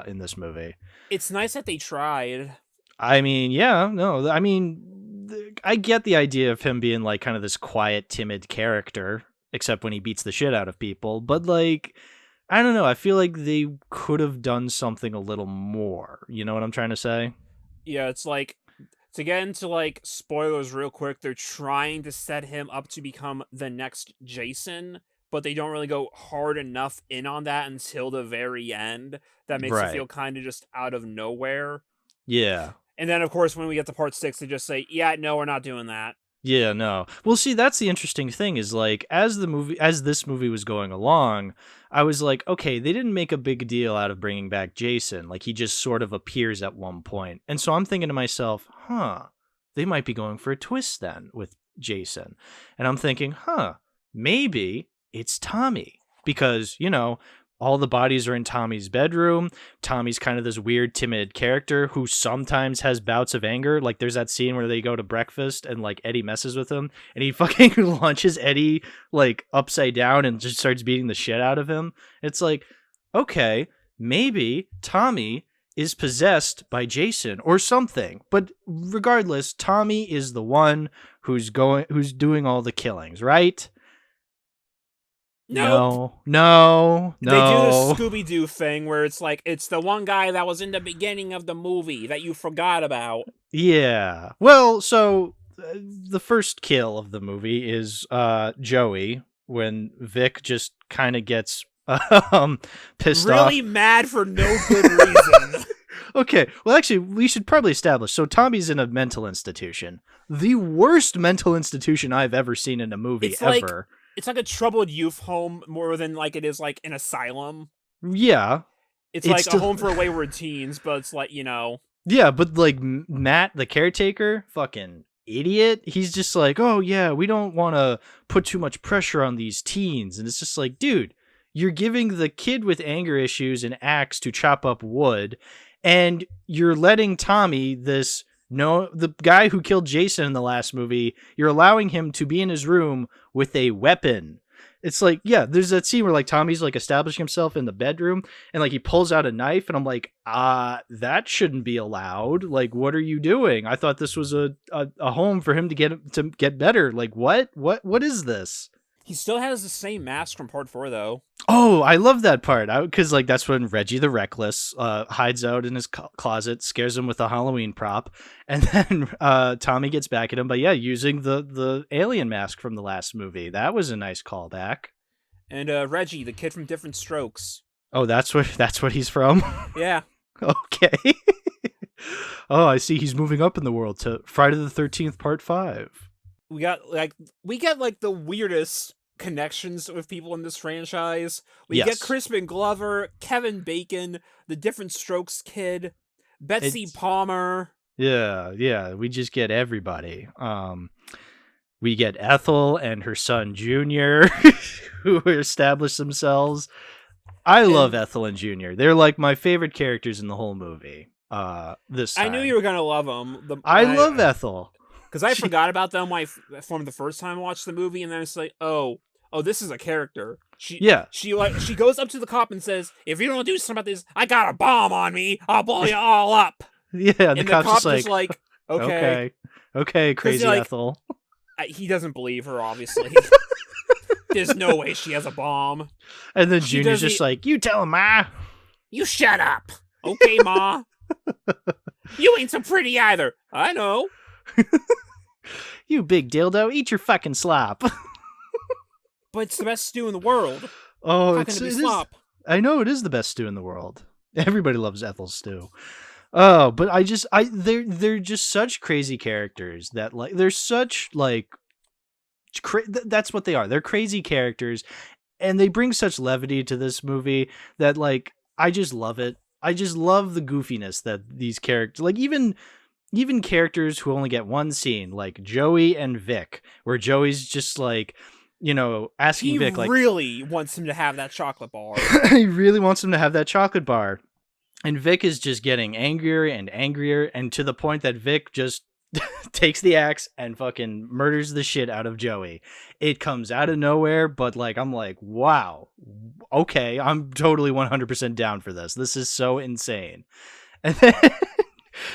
[SPEAKER 1] in this movie.
[SPEAKER 2] It's nice that they tried.
[SPEAKER 1] I mean, yeah, no, I mean, I get the idea of him being like kind of this quiet, timid character, except when he beats the shit out of people. But like, I don't know. I feel like they could have done something a little more. You know what I'm trying to say?
[SPEAKER 2] Yeah, it's like, to get into like spoilers real quick, they're trying to set him up to become the next Jason, but they don't really go hard enough in on that until the very end. That makes it feel kind of just out of nowhere.
[SPEAKER 1] Yeah.
[SPEAKER 2] And then, of course, when we get to part 6, they just say, yeah, no, we're not doing that.
[SPEAKER 1] Yeah, no. Well, see, that's the interesting thing is like, as this movie was going along, I was like, okay, they didn't make a big deal out of bringing back Jason. Like, he just sort of appears at one point. And so I'm thinking to myself, they might be going for a twist then with Jason. And I'm thinking, maybe it's Tommy. Because, you know, all the bodies are in Tommy's bedroom. Tommy's kind of this weird, timid character who sometimes has bouts of anger. Like, there's that scene where they go to breakfast and, like, Eddie messes with him. And he fucking launches Eddie, like, upside down and just starts beating the shit out of him. It's like, okay, maybe Tommy is possessed by Jason or something. But regardless, Tommy is the one who's doing all the killings, right?
[SPEAKER 2] No.
[SPEAKER 1] They do
[SPEAKER 2] the Scooby-Doo thing where it's like, it's the one guy that was in the beginning of the movie that you forgot about.
[SPEAKER 1] Yeah. Well, so the first kill of the movie is Joey when Vic just kind of gets pissed off.
[SPEAKER 2] Really mad for no good reason.
[SPEAKER 1] Okay, well, actually, we should probably establish. So Tommy's in a mental institution. The worst mental institution I've ever seen in a movie ever.
[SPEAKER 2] It's like a troubled youth home more than like it is like an asylum.
[SPEAKER 1] Yeah.
[SPEAKER 2] It's like a home for wayward teens, but it's like,
[SPEAKER 1] Yeah, but like Matt, the caretaker, fucking idiot. He's just like, oh yeah, we don't want to put too much pressure on these teens. And it's just like, dude, you're giving the kid with anger issues an axe to chop up wood, and you're letting Tommy, the guy who killed Jason in the last movie, you're allowing him to be in his room with a weapon. It's like, yeah, there's that scene where like Tommy's like establishing himself in the bedroom and like he pulls out a knife and I'm like, that shouldn't be allowed. Like, what are you doing? I thought this was a home for him to get better. Like, what is this?
[SPEAKER 2] He still has the same mask from part 4 though.
[SPEAKER 1] Oh, I love that part. Because like that's when Reggie the Reckless hides out in his closet, scares him with a Halloween prop, and then Tommy gets back at him. But yeah, using the alien mask from the last movie. That was a nice callback.
[SPEAKER 2] And Reggie, the kid from Different Strokes.
[SPEAKER 1] Oh, that's what he's from.
[SPEAKER 2] Yeah.
[SPEAKER 1] Okay. Oh, I see. He's moving up in the world to Friday the 13th, Part 5.
[SPEAKER 2] We get like the weirdest connections with people in this franchise. We get Crispin Glover, Kevin Bacon, the Different Strokes kid, Betsy Palmer.
[SPEAKER 1] Yeah, we just get everybody. We get Ethel and her son Junior, who established themselves. I love Ethel and Junior. They're like my favorite characters in the whole movie. This time.
[SPEAKER 2] I knew you were gonna love them.
[SPEAKER 1] I love Ethel.
[SPEAKER 2] Because I forgot about them from the first time I watched the movie, and then it's like, oh, this is a character. She goes up to the cop and says, "If you don't do something about this, I got a bomb on me. I'll blow you all up."
[SPEAKER 1] Yeah, and the cop's
[SPEAKER 2] just like, okay,
[SPEAKER 1] crazy Ethel.
[SPEAKER 2] He doesn't believe her, obviously. There's no way she has a bomb.
[SPEAKER 1] And then Junior's just like, "You tell him, Ma."
[SPEAKER 2] You shut up. Okay, Ma. You ain't so pretty either. I know.
[SPEAKER 1] You big dildo, eat your fucking slop.
[SPEAKER 2] But it's the best stew in the world.
[SPEAKER 1] Oh,
[SPEAKER 2] how can it be slop?
[SPEAKER 1] I know it is the best stew in the world. Everybody loves Ethel's stew. Oh, but they're just such crazy characters that like they're such like that's what they are. They're crazy characters, and they bring such levity to this movie that like I just love it. I just love the goofiness that these characters, like even characters who only get one scene, like Joey and Vic, where Joey's just like, asking Vic, like,
[SPEAKER 2] he really wants him to have that chocolate bar.
[SPEAKER 1] He really wants him to have that chocolate bar. And Vic is just getting angrier and angrier, and to the point that Vic just takes the axe and fucking murders the shit out of Joey. It comes out of nowhere, but like I'm like, wow, okay, I'm totally 100% down for this. This is so insane.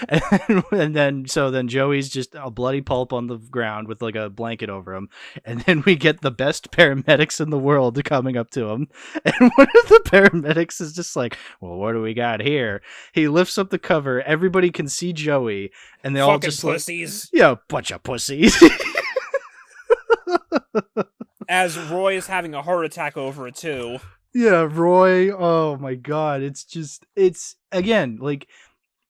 [SPEAKER 1] And then Joey's just a bloody pulp on the ground with like a blanket over him, and then we get the best paramedics in the world coming up to him, and one of the paramedics is just like, well, what do we got here? He lifts up the cover, everybody can see Joey, and they all just
[SPEAKER 2] pussies.
[SPEAKER 1] Like, yeah, bunch of pussies.
[SPEAKER 2] As Roy is having a heart attack over it too.
[SPEAKER 1] Yeah, Roy, oh my god, it's again, like,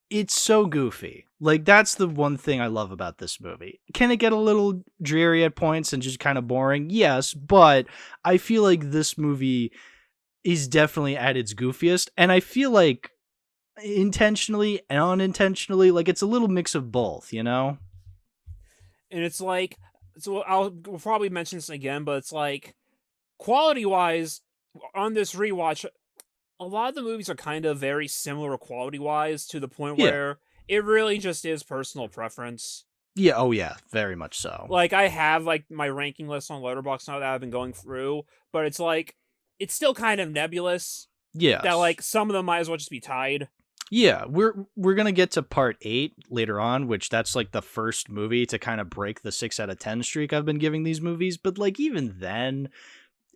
[SPEAKER 1] it's so goofy. Like, that's the one thing I love about this movie. Can it get a little dreary at points and just kind of boring? Yes, but I feel like this movie is definitely at its goofiest, and I feel like intentionally and unintentionally, like, it's a little mix of both, And
[SPEAKER 2] it's like, so we'll probably mention this again, but it's like, quality-wise, on this rewatch, a lot of the movies are kind of very similar quality-wise to the point where it really just is personal preference.
[SPEAKER 1] Yeah, oh yeah, very much so.
[SPEAKER 2] Like, I have, like, my ranking list on Letterboxd now that I've been going through, but it's like, it's still kind of nebulous.
[SPEAKER 1] Yeah.
[SPEAKER 2] That, like, some of them might as well just be tied.
[SPEAKER 1] Yeah, we're gonna get to part 8 later on, which that's like the first movie to kind of break the 6 out of 10 streak I've been giving these movies, but like even then,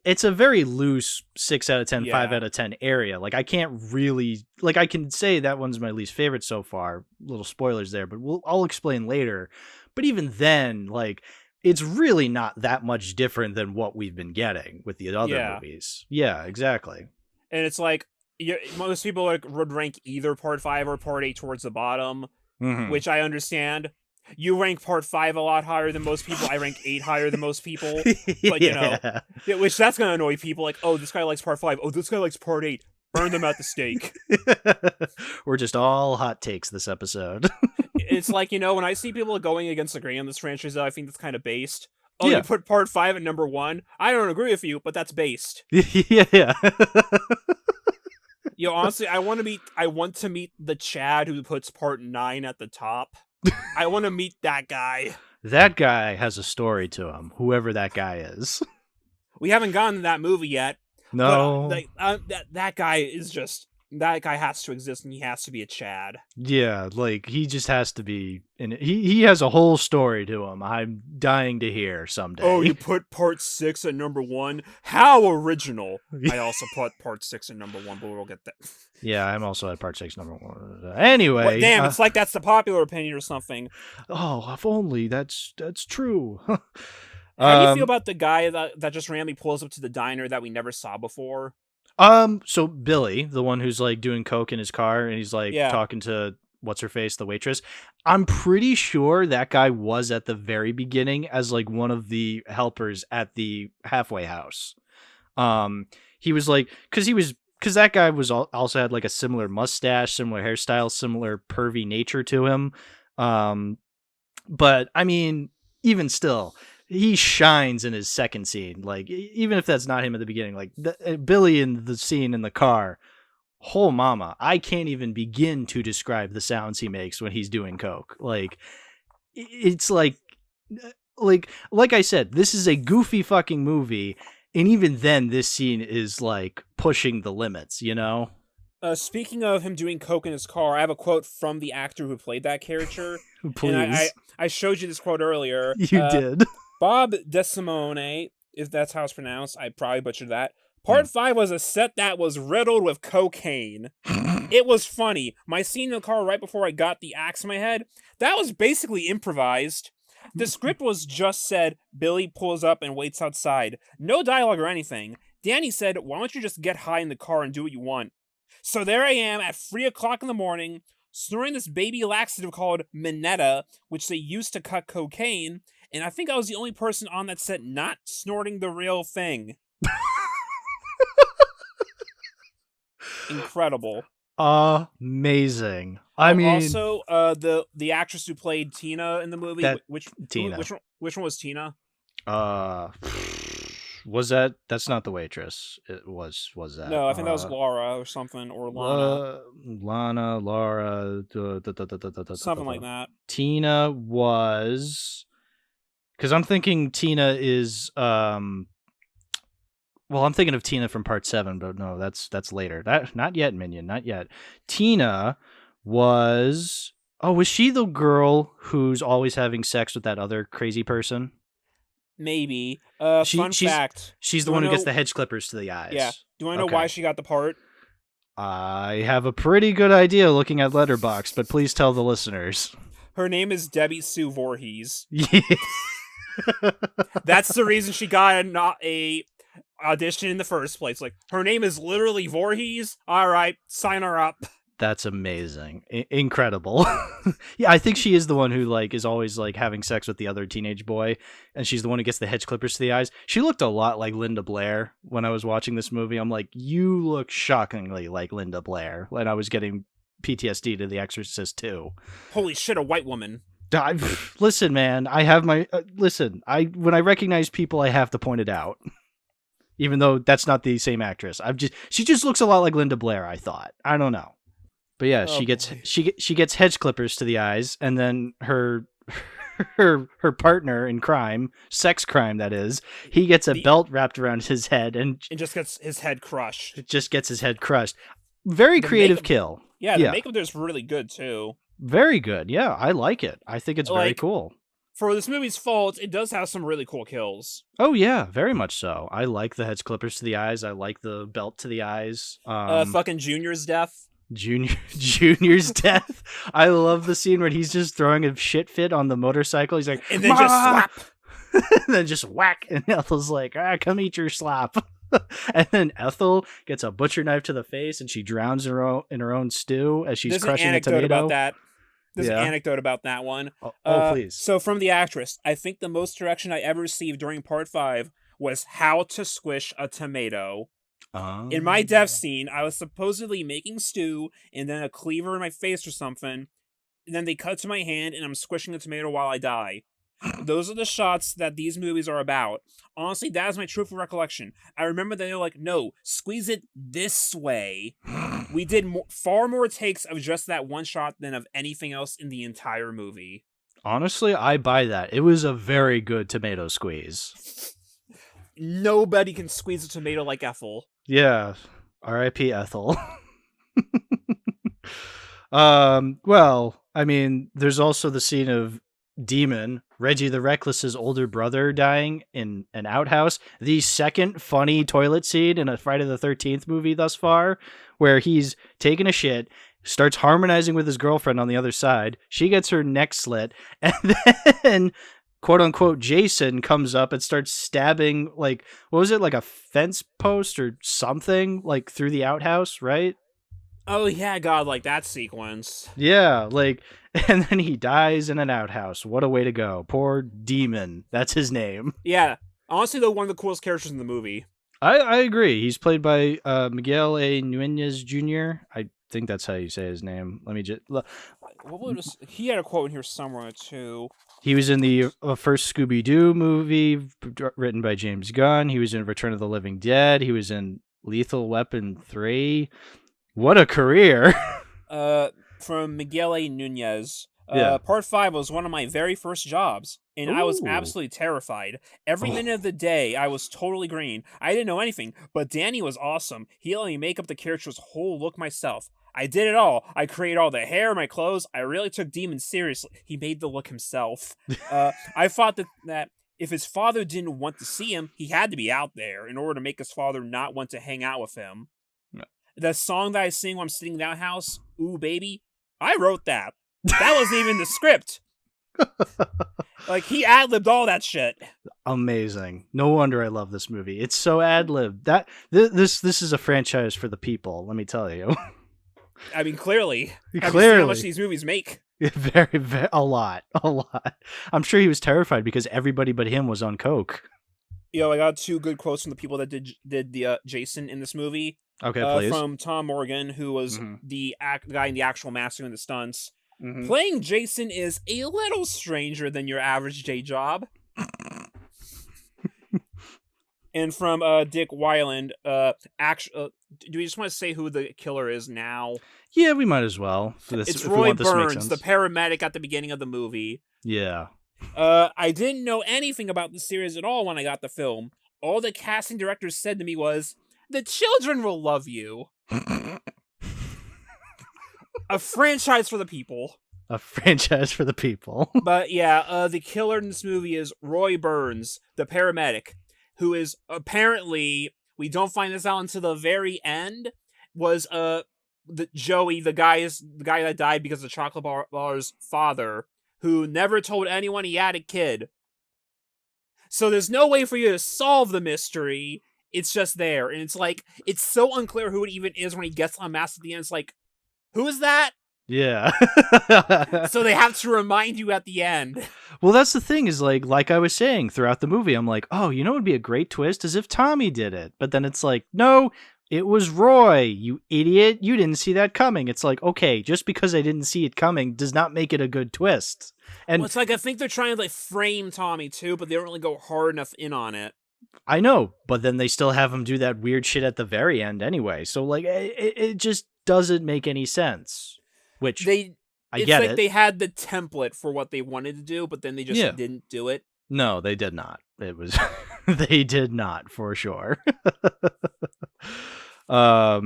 [SPEAKER 1] it's a very loose 6 out of 10, 5 out of 10 area. Like I can't really, like I can say that one's my least favorite so far. Little spoilers there, but I'll explain later. But even then, like it's really not that much different than what we've been getting with the other movies. Yeah, exactly.
[SPEAKER 2] And it's like, most people would rank either Part 5 or Part 8 towards the bottom, which I understand. You rank Part 5 a lot higher than most people. I rank 8 higher than most people. But, which that's going to annoy people. Like, oh, this guy likes Part 5. Oh, this guy likes Part 8. Burn them at the stake.
[SPEAKER 1] We're just all hot takes this episode.
[SPEAKER 2] It's like, when I see people going against the grain on this franchise, I think that's kind of based. Oh, you put Part 5 at number 1? I don't agree with you, but that's based.
[SPEAKER 1] Yeah.
[SPEAKER 2] Honestly, I want to meet the Chad who puts Part 9 at the top. I want to meet that guy.
[SPEAKER 1] That guy has a story to him, whoever that guy is.
[SPEAKER 2] We haven't gotten to that movie yet.
[SPEAKER 1] No.
[SPEAKER 2] But, that guy is just... That guy has to exist, and he has to be a Chad.
[SPEAKER 1] Yeah, he just has to be... He has a whole story to him. I'm dying to hear someday.
[SPEAKER 2] Oh, you put Part 6 at number 1? How original. I also put Part 6 at number 1, but we'll get that.
[SPEAKER 1] Yeah, I'm also at Part 6 number 1. Anyway.
[SPEAKER 2] Well, damn, it's like that's the popular opinion or something.
[SPEAKER 1] Oh, if only that's true.
[SPEAKER 2] How do you feel about the guy that just randomly pulls up to the diner that we never saw before?
[SPEAKER 1] So Billy, the one who's doing coke in his car, and he's talking to what's her face, the waitress. I'm pretty sure that guy was at the very beginning as one of the helpers at the halfway house. He was because that guy was also had a similar mustache, similar hairstyle, similar pervy nature to him. But I mean, even still, he shines in his second scene. Even if that's not him at the beginning, Billy in the scene in the car, oh mama, I can't even begin to describe the sounds he makes when he's doing coke. It's like I said, this is a goofy fucking movie, and even then this scene is pushing the limits,
[SPEAKER 2] Speaking of him doing coke in his car, I have a quote from the actor who played that character.
[SPEAKER 1] Please.
[SPEAKER 2] And I showed you this quote earlier.
[SPEAKER 1] You did.
[SPEAKER 2] Bob DeSimone, if that's how it's pronounced, I probably butchered that. Part 5 was a set that was riddled with cocaine. It was funny. My scene in the car right before I got the axe in my head, that was basically improvised. The script was just said, Billy pulls up and waits outside. No dialogue or anything. Danny said, why don't you just get high in the car and do what you want? So there I am at 3 o'clock in the morning, snorting this baby laxative called Minetta, which they used to cut cocaine, and I think I was the only person on that set not snorting the real thing. Incredible.
[SPEAKER 1] Amazing. I mean,
[SPEAKER 2] also, the actress who played Tina in the movie, which one was Tina?
[SPEAKER 1] Was that's not the waitress? It was that?
[SPEAKER 2] No, I think that was Laura or something, or Lana.
[SPEAKER 1] Laura,
[SPEAKER 2] something like that.
[SPEAKER 1] Tina was, because I'm thinking Tina is well, I'm thinking of Tina from Part 7, but no, that's later. Not yet, Minion, not yet. Tina was she the girl who's always having sex with that other crazy person?
[SPEAKER 2] Maybe. Fun fact.
[SPEAKER 1] She's the one who gets the hedge clippers to the eyes.
[SPEAKER 2] Yeah. Do I know why she got the part?
[SPEAKER 1] I have a pretty good idea looking at Letterboxd, but please tell the listeners.
[SPEAKER 2] Her name is Debbie Sue Voorhees.
[SPEAKER 1] Yeah.
[SPEAKER 2] That's the reason she got a audition in the first place. Her name is literally Voorhees. All right, sign her up.
[SPEAKER 1] That's amazing. Incredible. Yeah, I think she is the one who is always having sex with the other teenage boy, and she's the one who gets the hedge clippers to the eyes. She looked a lot like Linda Blair when I was watching this movie. I'm like, you look shockingly like Linda Blair, when I was getting PTSD to The Exorcist 2.
[SPEAKER 2] Holy shit, a white woman.
[SPEAKER 1] Listen, man, I have my when I recognize people, I have to point it out. Even though that's not the same actress. She just looks a lot like Linda Blair, I thought. I don't know. But yeah, she gets hedge clippers to the eyes, and then her partner in crime, sex crime that is, he gets a belt wrapped around his head and
[SPEAKER 2] just gets his head crushed.
[SPEAKER 1] Very creative kill.
[SPEAKER 2] Yeah, the makeup there's really good too.
[SPEAKER 1] Very good. Yeah, I like it. I think it's very cool.
[SPEAKER 2] For this movie's fault, it does have some really cool kills.
[SPEAKER 1] Oh yeah, very much so. I like the hedge clippers to the eyes. I like the belt to the eyes.
[SPEAKER 2] Fucking Junior's death.
[SPEAKER 1] Junior's death. I love the scene where he's just throwing a shit fit on the motorcycle. He's like,
[SPEAKER 2] and then just slap.
[SPEAKER 1] And then just whack. And Ethel's like, come eat your slap. And then Ethel gets a butcher knife to the face and she drowns in her own stew as she's
[SPEAKER 2] There's
[SPEAKER 1] crushing
[SPEAKER 2] an
[SPEAKER 1] a
[SPEAKER 2] anecdote
[SPEAKER 1] tomato.
[SPEAKER 2] about that. There's
[SPEAKER 1] Yeah.
[SPEAKER 2] an anecdote about that one.
[SPEAKER 1] Please.
[SPEAKER 2] So from the actress, I think the most direction I ever received during part 5 was how to squish a tomato. In my death scene, I was supposedly making stew and then a cleaver in my face or something. And then they cut to my hand and I'm squishing the tomato while I die. Those are the shots that these movies are about. Honestly, that is my truthful recollection. I remember they were like, no, squeeze it this way. We did far more takes of just that one shot than of anything else in the entire movie.
[SPEAKER 1] Honestly, I buy that. It was a very good tomato squeeze.
[SPEAKER 2] Nobody can squeeze a tomato like Ethel.
[SPEAKER 1] Yeah. R.I.P. Ethel. Well, I mean, there's also the scene of Demon, Reggie the Reckless's older brother, dying in an outhouse. The second funny toilet scene in a Friday the 13th movie thus far, where he's taking a shit, starts harmonizing with his girlfriend on the other side. She gets her neck slit, and then quote unquote Jason comes up and starts stabbing, like, what was it, like a fence post or something, like through the outhouse, right?
[SPEAKER 2] Oh yeah, God, like that sequence.
[SPEAKER 1] Yeah, like, and then he dies in an outhouse. What a way to go. Poor Demon. That's his name.
[SPEAKER 2] Yeah, honestly though, one of the coolest characters in the movie.
[SPEAKER 1] I agree. He's played by Miguel A. Nuñez Jr. I think that's how you say his name. Let me just...
[SPEAKER 2] He had a quote in here somewhere, too.
[SPEAKER 1] He was in the first Scooby-Doo movie, written by James Gunn. He was in Return of the Living Dead. He was in Lethal Weapon 3. What a career!
[SPEAKER 2] From Miguel A. Nuñez.
[SPEAKER 1] Yeah.
[SPEAKER 2] Part 5 was one of my very first jobs, and I was absolutely terrified. Every minute of the day, I was totally green. I didn't know anything, but Danny was awesome. He let me make up the character's whole look myself. I did it all. I created all the hair, my clothes. I really took Demon seriously. He made the look himself. I thought that if his father didn't want to see him, he had to be out there in order to make his father not want to hang out with him. No. The song that I sing when I'm sitting in that house, Ooh Baby, I wrote that. That wasn't even the script. Like, he ad-libbed all that shit.
[SPEAKER 1] Amazing. No wonder I love this movie. It's so ad-libbed. This is a franchise for the people, let me tell you.
[SPEAKER 2] I mean, clearly.
[SPEAKER 1] Clearly.
[SPEAKER 2] How much these movies make.
[SPEAKER 1] Very, very, a lot. I'm sure he was terrified because everybody but him was on coke.
[SPEAKER 2] Yo, I got 2 good quotes from the people that did the Jason in this movie.
[SPEAKER 1] Okay, please.
[SPEAKER 2] From Tom Morgan, who was the guy in the actual mask doing the stunts.
[SPEAKER 1] Mm-hmm.
[SPEAKER 2] Playing Jason is a little stranger than your average day job. And from Dick Weiland, do we just want to say who the killer is now?
[SPEAKER 1] Yeah, we might as well.
[SPEAKER 2] It's Roy Burns, the paramedic at the beginning of the movie.
[SPEAKER 1] Yeah.
[SPEAKER 2] I didn't know anything about the series at all when I got the film. All the casting directors said to me was, "The children will love you." A franchise for the people.
[SPEAKER 1] A franchise for the people.
[SPEAKER 2] But yeah, the killer in this movie is Roy Burns, the paramedic, who is apparently, we don't find this out until the very end, was Joey, the guy that died because of Chocolate Bar's father, who never told anyone he had a kid. So there's no way for you to solve the mystery. It's just there. And it's like, it's so unclear who it even is when he gets unmasked at the end. It's like, who is that?
[SPEAKER 1] Yeah.
[SPEAKER 2] So they have to remind you at the end.
[SPEAKER 1] Well, that's the thing is like I was saying throughout the movie, I'm like, oh, you know what would be a great twist is if Tommy did it. But then it's like, no, it was Roy, you idiot. You didn't see that coming. It's like, okay, just because I didn't see it coming does not make it a good twist. And
[SPEAKER 2] well, it's like, I think they're trying to like frame Tommy too, but they don't really go hard enough in on it.
[SPEAKER 1] I know, but then they still have him do that weird shit at the very end anyway. So like, it just doesn't make any sense. Which I get it.
[SPEAKER 2] They had the template for what they wanted to do, but then they just didn't do it.
[SPEAKER 1] No, they did not. It was they did not for sure. I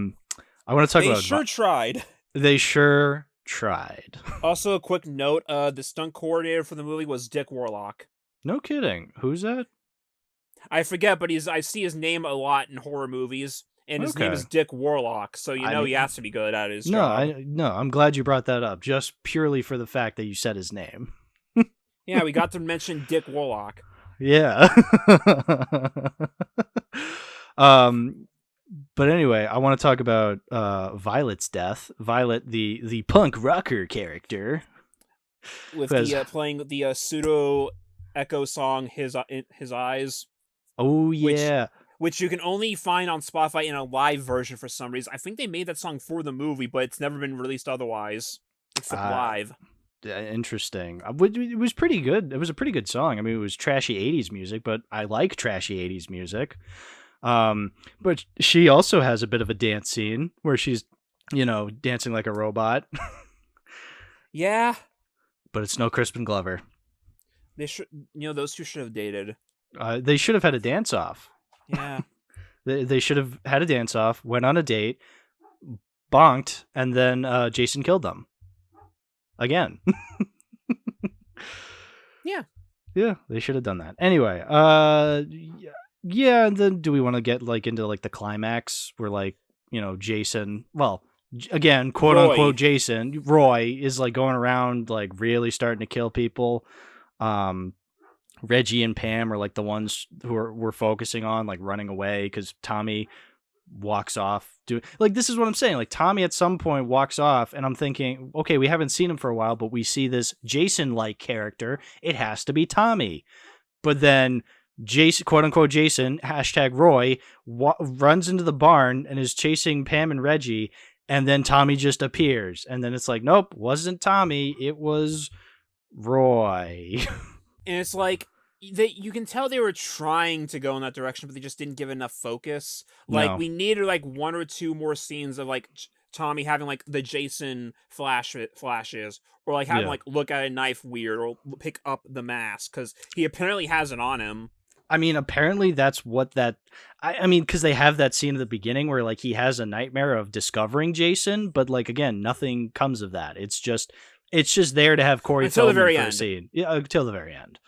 [SPEAKER 1] want to talk about.
[SPEAKER 2] They sure tried.
[SPEAKER 1] They sure tried.
[SPEAKER 2] Also, a quick note: the stunt coordinator for the movie was Dick Warlock.
[SPEAKER 1] No kidding. Who's that?
[SPEAKER 2] I forget, but I see his name a lot in horror movies. And his name is Dick Warlock, so he has to be good at his job.
[SPEAKER 1] I'm glad you brought that up, just purely for the fact that you said his name.
[SPEAKER 2] Yeah, we got to mention Dick Warlock.
[SPEAKER 1] Yeah. But anyway, I want to talk about Violet's death. Violet, the punk rocker character,
[SPEAKER 2] with
[SPEAKER 1] has,
[SPEAKER 2] the playing the pseudo echo song "His Eyes."
[SPEAKER 1] oh yeah,
[SPEAKER 2] which you can only find on Spotify in a live version for some reason. I think they made that song for the movie, but it's never been released otherwise, except live.
[SPEAKER 1] Interesting. It was pretty good. It was a pretty good song. I mean, it was trashy 80s music, but I like trashy 80s music. But she also has a bit of a dance scene where she's, dancing like a robot.
[SPEAKER 2] Yeah.
[SPEAKER 1] But it's no Crispin Glover.
[SPEAKER 2] They should, those two should have dated.
[SPEAKER 1] They should have had a dance off.
[SPEAKER 2] Yeah.
[SPEAKER 1] They should have had a dance off, went on a date, bonked, and then Jason killed them. Again.
[SPEAKER 2] Yeah.
[SPEAKER 1] Yeah, they should have done that. Anyway, yeah, and then do we want to get into the climax where Jason, well, again, quote unquote Jason, Roy is going around really starting to kill people. Reggie and Pam are the ones who we're focusing on, running away because Tommy walks off. This is what I'm saying. Tommy at some point walks off, and I'm thinking, okay, we haven't seen him for a while, but we see this Jason-like character. It has to be Tommy. But then Jason, quote unquote Jason, hashtag Roy, runs into the barn and is chasing Pam and Reggie, and then Tommy just appears, and then it's nope, wasn't Tommy, it was Roy.
[SPEAKER 2] And it's you can tell they were trying to go in that direction, but they just didn't give enough focus.
[SPEAKER 1] No.
[SPEAKER 2] We needed one or two more scenes of Tommy having the Jason flashes, or having look at a knife weird, or pick up the mask, because he apparently has it on him.
[SPEAKER 1] I mean, apparently that's what that. I mean, because they have that scene at the beginning where he has a nightmare of discovering Jason, but again, nothing comes of that. It's just there to have Corey
[SPEAKER 2] until the very
[SPEAKER 1] for
[SPEAKER 2] end.
[SPEAKER 1] A scene. Yeah, until the very end.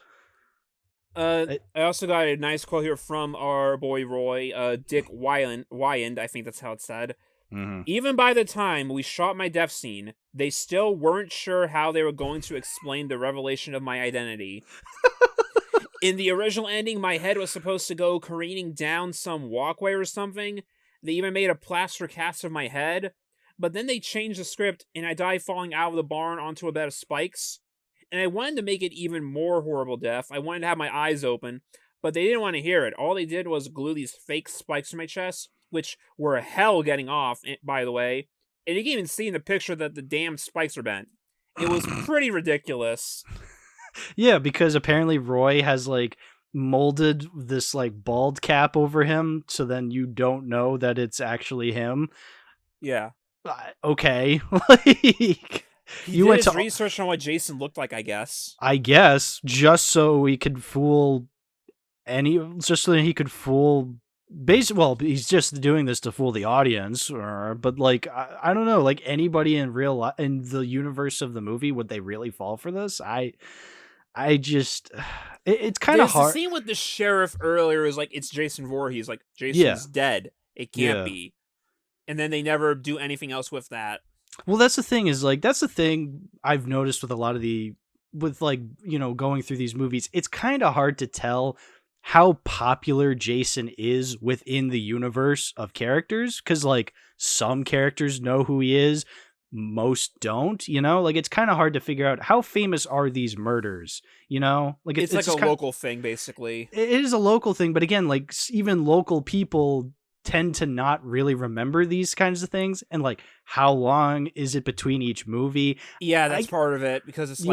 [SPEAKER 2] I also got a nice quote here from our boy Roy, Dick Wyand, I think that's how it's said.
[SPEAKER 1] Mm-hmm.
[SPEAKER 2] Even by the time we shot my death scene, they still weren't sure how they were going to explain the revelation of my identity. In the original ending, my head was supposed to go careening down some walkway or something. They even made a plaster cast of my head. But then they changed the script, and I died falling out of the barn onto a bed of spikes. And I wanted to make it even more horrible death. I wanted to have my eyes open, but they didn't want to hear it. All they did was glue these fake spikes to my chest, which were hell getting off, by the way. And you can even see in the picture that the damn spikes are bent. It was pretty ridiculous.
[SPEAKER 1] Yeah, because apparently Roy has molded this bald cap over him, so then you don't know that it's actually him.
[SPEAKER 2] Yeah.
[SPEAKER 1] Okay.
[SPEAKER 2] You went to research on what Jason looked like, I guess.
[SPEAKER 1] Just so he could fool just so that he could fool. Well, he's just doing this to fool the audience, but I don't know, anybody in real life, in the universe of the movie, would they really fall for this? I just, it's kind of hard.
[SPEAKER 2] The scene with the sheriff earlier is it's Jason Voorhees, Jason's dead. It can't be. And then they never do anything else with that.
[SPEAKER 1] Well, that's the thing that's the thing I've noticed with a lot of going through these movies. It's kind of hard to tell how popular Jason is within the universe of characters, because some characters know who he is, most don't, it's kind of hard to figure out how famous are these murders, it's
[SPEAKER 2] a local thing, basically.
[SPEAKER 1] It is a local thing, but again, even local people tend to not really remember these kinds of things, and how long is it between each movie?
[SPEAKER 2] Yeah, that's part of it, because it's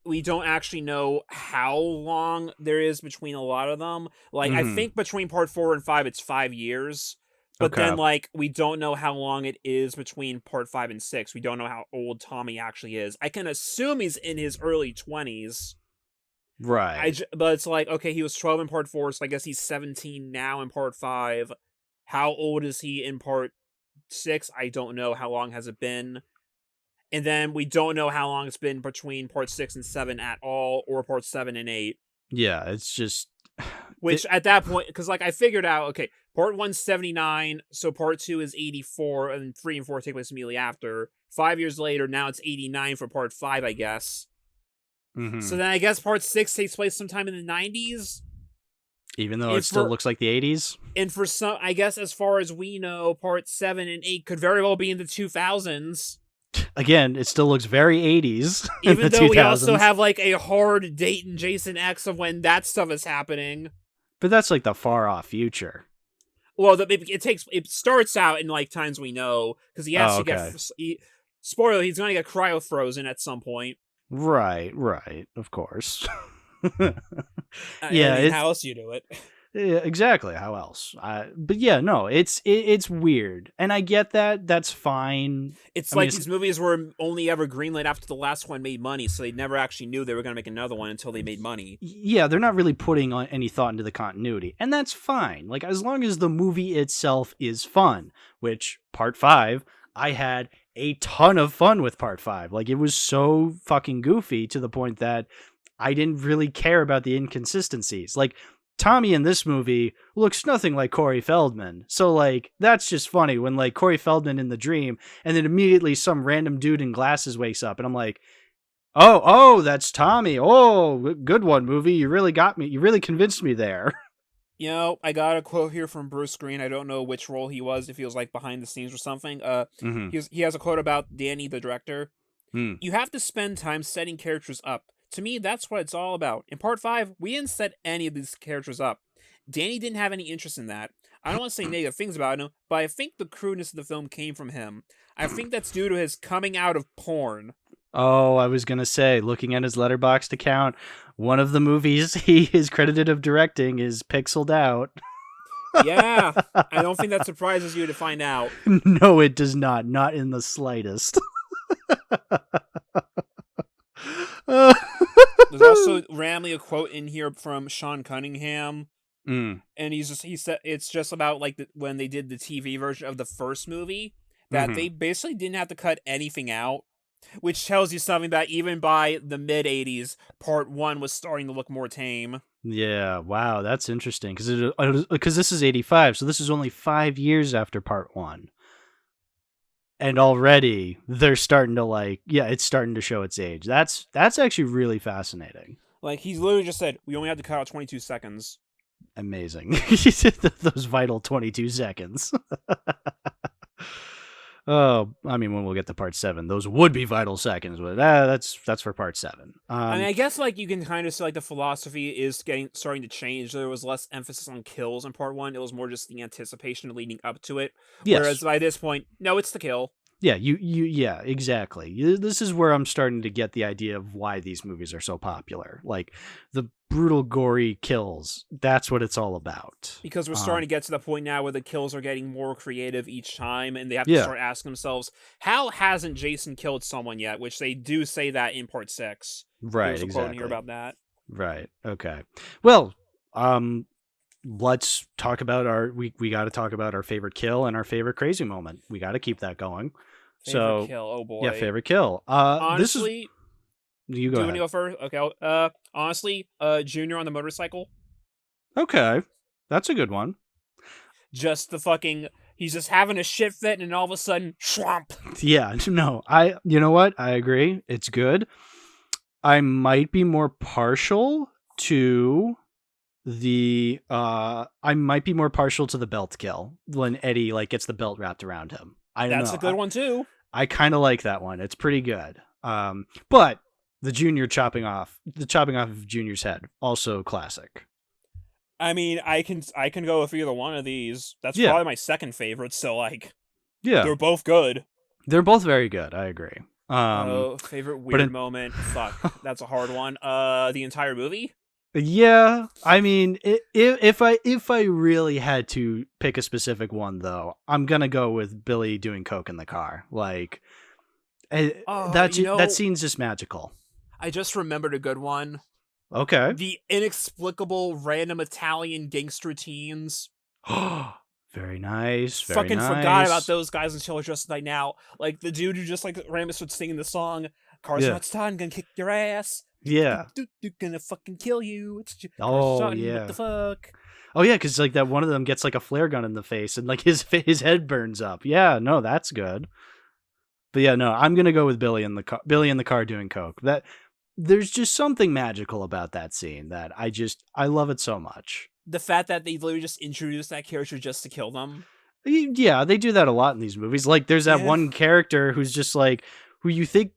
[SPEAKER 2] we don't actually know how long there is between a lot of them. I think between part 4 and 5 it's 5 years, but then we don't know how long it is between part 5 and 6. We don't know how old Tommy actually is. I can assume he's in his early 20s.
[SPEAKER 1] Right.
[SPEAKER 2] But it's okay, he was 12 in part 4, so I guess he's 17 now in part 5. How old is he in part 6? I don't know. How long has it been? And then we don't know how long it's been between part 6 and 7 at all, or part 7 and 8.
[SPEAKER 1] Yeah, it's just...
[SPEAKER 2] Which, at that point, because, I figured out, okay, part 1's 79, so part 2 is 84, and 3 and 4 take place immediately after. 5 years later, now it's 89 for part 5, I guess.
[SPEAKER 1] Mm-hmm.
[SPEAKER 2] So then I guess part 6 takes place sometime in the 90s?
[SPEAKER 1] Even though it still looks like the 80s?
[SPEAKER 2] And for some, I guess as far as we know, part 7 and 8 could very well be in the 2000s.
[SPEAKER 1] Again, it still looks very 80s.
[SPEAKER 2] Even though we also have like a hard date in Jason X of when that stuff is happening.
[SPEAKER 1] But that's like the far off future.
[SPEAKER 2] Well, it starts out in like times we know, because he has to get, spoiler, he's going to get cryo frozen at some point.
[SPEAKER 1] Right, of course.
[SPEAKER 2] Yeah, how else do you do it?
[SPEAKER 1] Yeah, exactly. How else? But yeah, no, it's weird, and I get that. That's fine.
[SPEAKER 2] It's like these movies were only ever greenlit after the last one made money, so they never actually knew they were going to make another one until they made money.
[SPEAKER 1] Yeah, they're not really putting on any thought into the continuity, and that's fine. Like, as long as the movie itself is fun, which part 5, I had a ton of fun with part 5. Like, it was so fucking goofy to the point that I didn't really care about the inconsistencies. Like, Tommy in this movie looks nothing like Corey Feldman. So, like, that's just funny when, like, Corey Feldman in the dream, and then immediately some random dude in glasses wakes up, and I'm like, oh, that's Tommy. Oh, good one, movie. You really got me. You really convinced me there.
[SPEAKER 2] You know, I got a quote here from Bruce Green. I don't know which role he was, if he was, like, behind the scenes or something. He has a quote about Danny, the director. You have to spend time setting characters up. To me, that's what it's all about. In part 5, we didn't set any of these characters up. Danny didn't have any interest in that. I don't want to say negative things about him, but I think the crudeness of the film came from him. I think that's due to his coming out of porn.
[SPEAKER 1] Oh, I was going to say, looking at his Letterboxd account, one of the movies he is credited of directing is Pixeled Out.
[SPEAKER 2] Yeah, I don't think that surprises you to find out.
[SPEAKER 1] No, it does not. Not in the slightest.
[SPEAKER 2] There's also randomly a quote in here from Sean Cunningham, and he said it's just about like when they did the TV version of the first movie that they basically didn't have to cut anything out, which tells you something that even by the mid 80s, part 1 was starting to look more tame.
[SPEAKER 1] Yeah, wow, that's interesting because this is 85, so this is only 5 years after part 1. And already they're starting to it's starting to show its age. That's actually really fascinating.
[SPEAKER 2] Like, he's literally just said, we only had to cut out 22 seconds.
[SPEAKER 1] Amazing. Those vital 22 seconds. Oh, I mean, when we'll get to part 7, those would be vital seconds, but that's for part 7.
[SPEAKER 2] I mean, I guess like you can kind of see like the philosophy is starting to change. There was less emphasis on kills in part 1. It was more just the anticipation leading up to it.
[SPEAKER 1] Yes.
[SPEAKER 2] Whereas by this point, no, it's the kill.
[SPEAKER 1] Yeah, yeah, exactly. This is where I'm starting to get the idea of why these movies are so popular. Like, the brutal, gory kills, that's what it's all about.
[SPEAKER 2] Because we're starting to get to the point now where the kills are getting more creative each time, and they have to start asking themselves, how hasn't Jason killed someone yet? Which they do say that in part 6.
[SPEAKER 1] Right,
[SPEAKER 2] There's a
[SPEAKER 1] exactly.
[SPEAKER 2] quote here about that.
[SPEAKER 1] Right, okay. Well, let's talk about we got to talk about our favorite kill and our favorite crazy moment. We got to keep that going.
[SPEAKER 2] Favorite kill, oh boy.
[SPEAKER 1] Yeah, favorite kill.
[SPEAKER 2] Honestly,
[SPEAKER 1] you go ahead.
[SPEAKER 2] Do you want to go first? Okay. Honestly, Junior on the motorcycle.
[SPEAKER 1] Okay, that's a good one.
[SPEAKER 2] Just the fucking, he's just having a shit fit, and all of a sudden, swamp.
[SPEAKER 1] Yeah, no, you know what? I agree. It's good. I might be more partial to the belt kill when Eddie like gets the belt wrapped around him.
[SPEAKER 2] That's a good one too.
[SPEAKER 1] I kind of like that one. It's pretty good. But the Junior chopping off of Junior's head, also classic.
[SPEAKER 2] I mean, I can go with either one of these. That's probably my second favorite. So like, they're both good.
[SPEAKER 1] They're both very good. I agree.
[SPEAKER 2] Favorite weird moment. Fuck, that's a hard one. The entire movie.
[SPEAKER 1] Yeah, I mean, if I really had to pick a specific one, though, I'm gonna go with Billy doing coke in the car. Like, that scene's just magical.
[SPEAKER 2] I just remembered a good one.
[SPEAKER 1] Okay.
[SPEAKER 2] The inexplicable random Italian gangster teens.
[SPEAKER 1] Very nice. Very
[SPEAKER 2] Fucking
[SPEAKER 1] nice.
[SPEAKER 2] forgot about those guys until just like now. Like the dude who just like randomly starts singing the song. Cars not starting, gonna kick your ass.
[SPEAKER 1] Yeah.
[SPEAKER 2] Dude, gonna fucking kill you. It's just,
[SPEAKER 1] oh, yeah.
[SPEAKER 2] What the fuck?
[SPEAKER 1] Oh, yeah, because like that one of them gets like a flare gun in the face and like his head burns up. Yeah, no, that's good. But yeah, no, I'm gonna go with Billy in the car doing coke. That there's just something magical about that scene that I love it so much.
[SPEAKER 2] the fact that they literally just introduced that character just to kill them.
[SPEAKER 1] Yeah, they do that a lot in these movies. Like, there's that one character who's just like, who you think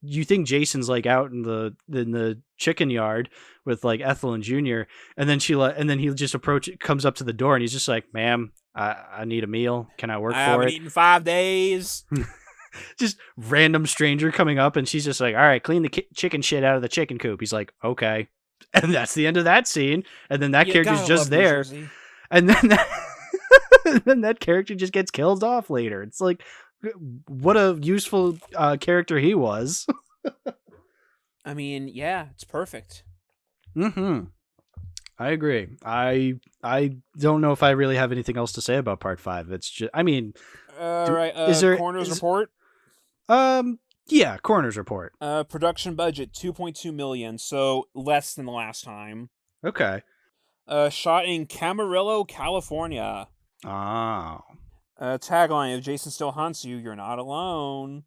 [SPEAKER 1] Jason's like out in the chicken yard with like Ethel and Junior, and then and then he just comes up to the door and he's just like, "Ma'am, I need a meal. Can I work for it? I
[SPEAKER 2] haven't eaten 5 days."
[SPEAKER 1] Just random stranger coming up, and she's just like, "All right, clean the chicken shit out of the chicken coop." He's like, "Okay," and that's the end of that scene. And then that character's just there, and then and then that character just gets killed off later. It's like, what a useful character he was.
[SPEAKER 2] I mean, yeah, it's perfect.
[SPEAKER 1] I agree. I don't know if I really have anything else to say about Part 5. It's just, I mean,
[SPEAKER 2] right. Coroner's report.
[SPEAKER 1] Yeah, Coroner's report.
[SPEAKER 2] Production budget $2.2 million, so less than the last time.
[SPEAKER 1] Okay.
[SPEAKER 2] Shot in Camarillo, California.
[SPEAKER 1] Oh.
[SPEAKER 2] Tagline: if Jason still hunts you, you're not alone.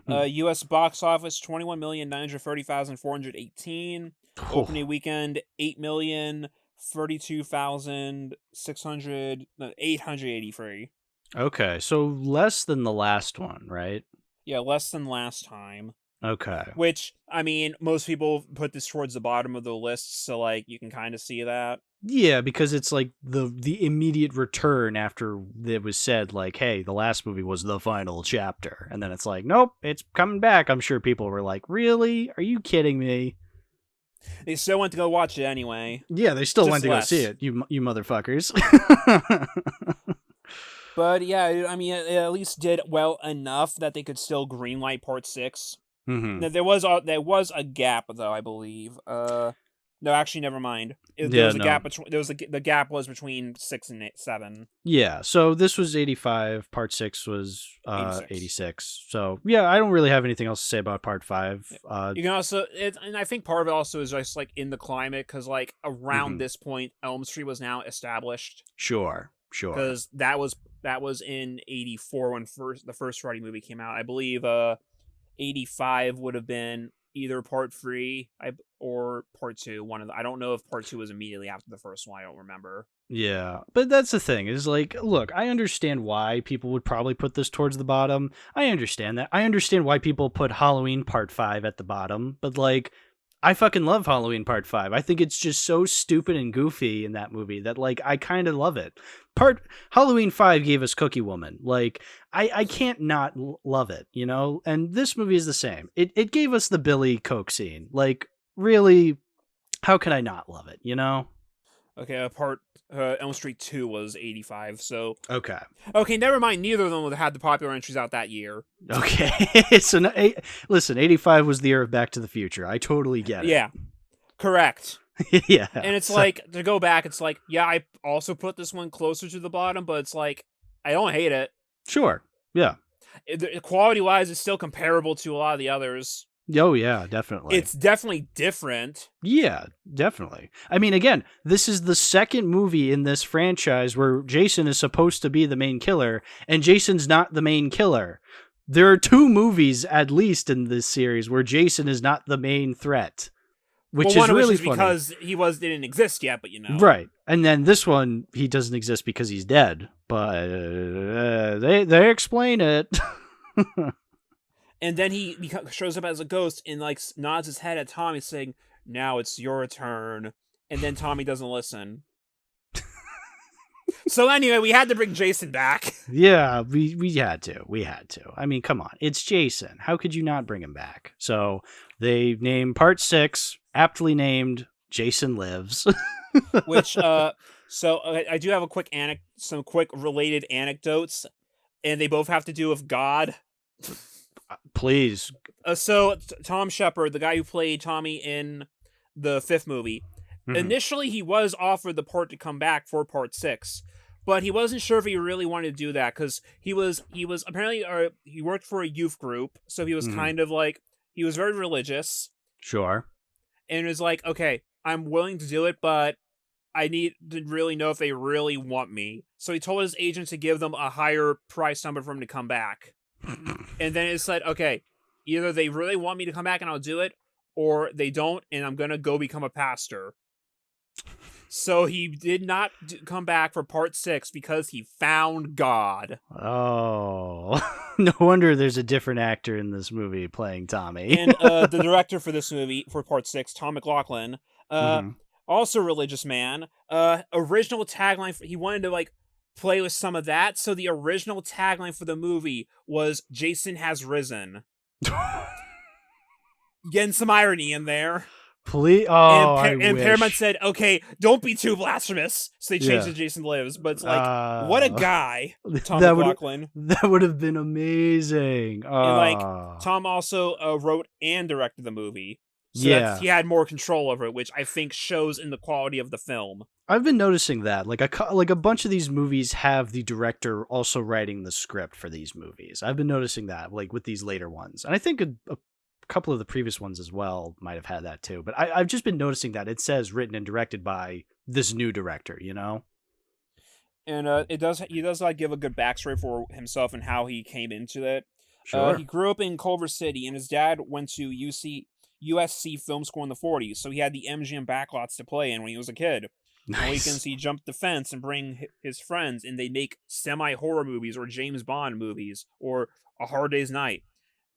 [SPEAKER 2] U.S. box office 21,930,418. Opening weekend 8,032,883.
[SPEAKER 1] Okay, so less than the last one, right?
[SPEAKER 2] Yeah, less than last time.
[SPEAKER 1] Okay.
[SPEAKER 2] Which, I mean, most people put this towards the bottom of the list, so like you can kind of see that.
[SPEAKER 1] Yeah, because it's like the immediate return after it was said, like, hey, the last movie was the final chapter. And then it's like, nope, it's coming back. I'm sure people were like, really? Are you kidding me?
[SPEAKER 2] They still went to go watch it anyway.
[SPEAKER 1] Yeah, they still went to go see it, you motherfuckers.
[SPEAKER 2] But yeah, I mean, it at least did well enough that they could still greenlight Part 6.
[SPEAKER 1] Mm-hmm.
[SPEAKER 2] Now, there was a gap, though, I believe. No, actually, never mind. There was a gap between. The gap was between 6 and 7.
[SPEAKER 1] Yeah, so this was 85. Part 6 was 86. So yeah, I don't really have anything else to say about Part 5.
[SPEAKER 2] You can also, and I think part of it also is just like in the climate, because like around this point, Elm Street was now established.
[SPEAKER 1] Sure.
[SPEAKER 2] Because that was in 84 when the first Freddy movie came out. I believe 85 would have been either Part 3 or Part 2. I don't know if Part 2 was immediately after the first one. I don't remember.
[SPEAKER 1] Yeah, but that's the thing is, like, look, I understand why people would probably put this towards the bottom. I understand that. I understand why people put Halloween Part 5 at the bottom, but like, I fucking love Halloween Part 5. I think it's just so stupid and goofy in that movie that, like, I kind of love it. Halloween 5 gave us Cookie Woman. Like, I can't not love it, you know? And this movie is the same. It gave us the Billy Coke scene. Like, really, how can I not love it, you know?
[SPEAKER 2] Okay, Elm Street 2 was 85, so...
[SPEAKER 1] Okay,
[SPEAKER 2] never mind. Neither of them had the popular entries out that year.
[SPEAKER 1] Okay, so listen, 85 was the year of Back to the Future. I totally get it.
[SPEAKER 2] Yeah, correct.
[SPEAKER 1] Yeah.
[SPEAKER 2] And it's like, to go back, it's like, yeah, I also put this one closer to the bottom, but it's like, I don't hate it.
[SPEAKER 1] Sure, yeah.
[SPEAKER 2] Quality-wise, it's still comparable to a lot of the others.
[SPEAKER 1] Oh, yeah, definitely.
[SPEAKER 2] It's definitely different.
[SPEAKER 1] Yeah, definitely. I mean, again, this is the second movie in this franchise where Jason is supposed to be the main killer, and Jason's not the main killer. There are 2 movies, at least, in this series where Jason is not the main threat, which is really funny.
[SPEAKER 2] Because he didn't exist yet, but you know.
[SPEAKER 1] Right. And then this one, he doesn't exist because he's dead, but they explain it.
[SPEAKER 2] And then he shows up as a ghost and like nods his head at Tommy, saying, "Now it's your turn." And then Tommy doesn't listen. So anyway, we had to bring Jason back.
[SPEAKER 1] Yeah, we had to. We had to. I mean, come on. It's Jason. How could you not bring him back? So they named Part 6, aptly named Jason Lives.
[SPEAKER 2] Which, so I do have some quick related anecdotes, and they both have to do with God.
[SPEAKER 1] Please.
[SPEAKER 2] So Tom Shepard, the guy who played Tommy in the 5th movie, initially he was offered the part to come back for Part 6, but he wasn't sure if he really wanted to do that because he was apparently he worked for a youth group, so he was kind of like, he was very religious.
[SPEAKER 1] Sure.
[SPEAKER 2] And it was like, okay, I'm willing to do it, but I need to really know if they really want me. So he told his agent to give them a higher price number for him to come back. And then it said, okay, either they really want me to come back and I'll do it, or they don't, and I'm gonna go become a pastor. So he did not come back for part 6 because he found God.
[SPEAKER 1] Oh, no wonder there's a different actor in this movie playing Tommy.
[SPEAKER 2] And the director for this movie, for part 6, Tom McLaughlin,
[SPEAKER 1] Mhm.
[SPEAKER 2] also a religious man. Original tagline, he wanted to like play with some of that. So the original tagline for the movie was "Jason has risen." Getting some irony in there.
[SPEAKER 1] Please,
[SPEAKER 2] And Paramount said, "Okay, don't be too blasphemous." So they changed
[SPEAKER 1] Yeah.
[SPEAKER 2] it to Jason Lives. But it's like, what a guy, Tom
[SPEAKER 1] that
[SPEAKER 2] McLaughlin.
[SPEAKER 1] That would have been amazing.
[SPEAKER 2] And like, Tom also wrote and directed the movie. So he had more control over it, which I think shows in the quality of the film.
[SPEAKER 1] I've been noticing that like a bunch of these movies have the director also writing the script for these movies. I've been noticing that like with these later ones, and I think a couple of the previous ones as well might have had that too. But I've just been noticing that it says written and directed by this new director. You know.
[SPEAKER 2] And he does like give a good backstory for himself and how he came into it.
[SPEAKER 1] Sure.
[SPEAKER 2] He grew up in Culver City, and his dad went to USC Film School in the 40s, so he had the MGM backlots to play in when he was a kid.
[SPEAKER 1] Nice.
[SPEAKER 2] On weekends, he jumped the fence and bring his friends, and they make semi-horror movies or James Bond movies or A Hard Day's Night.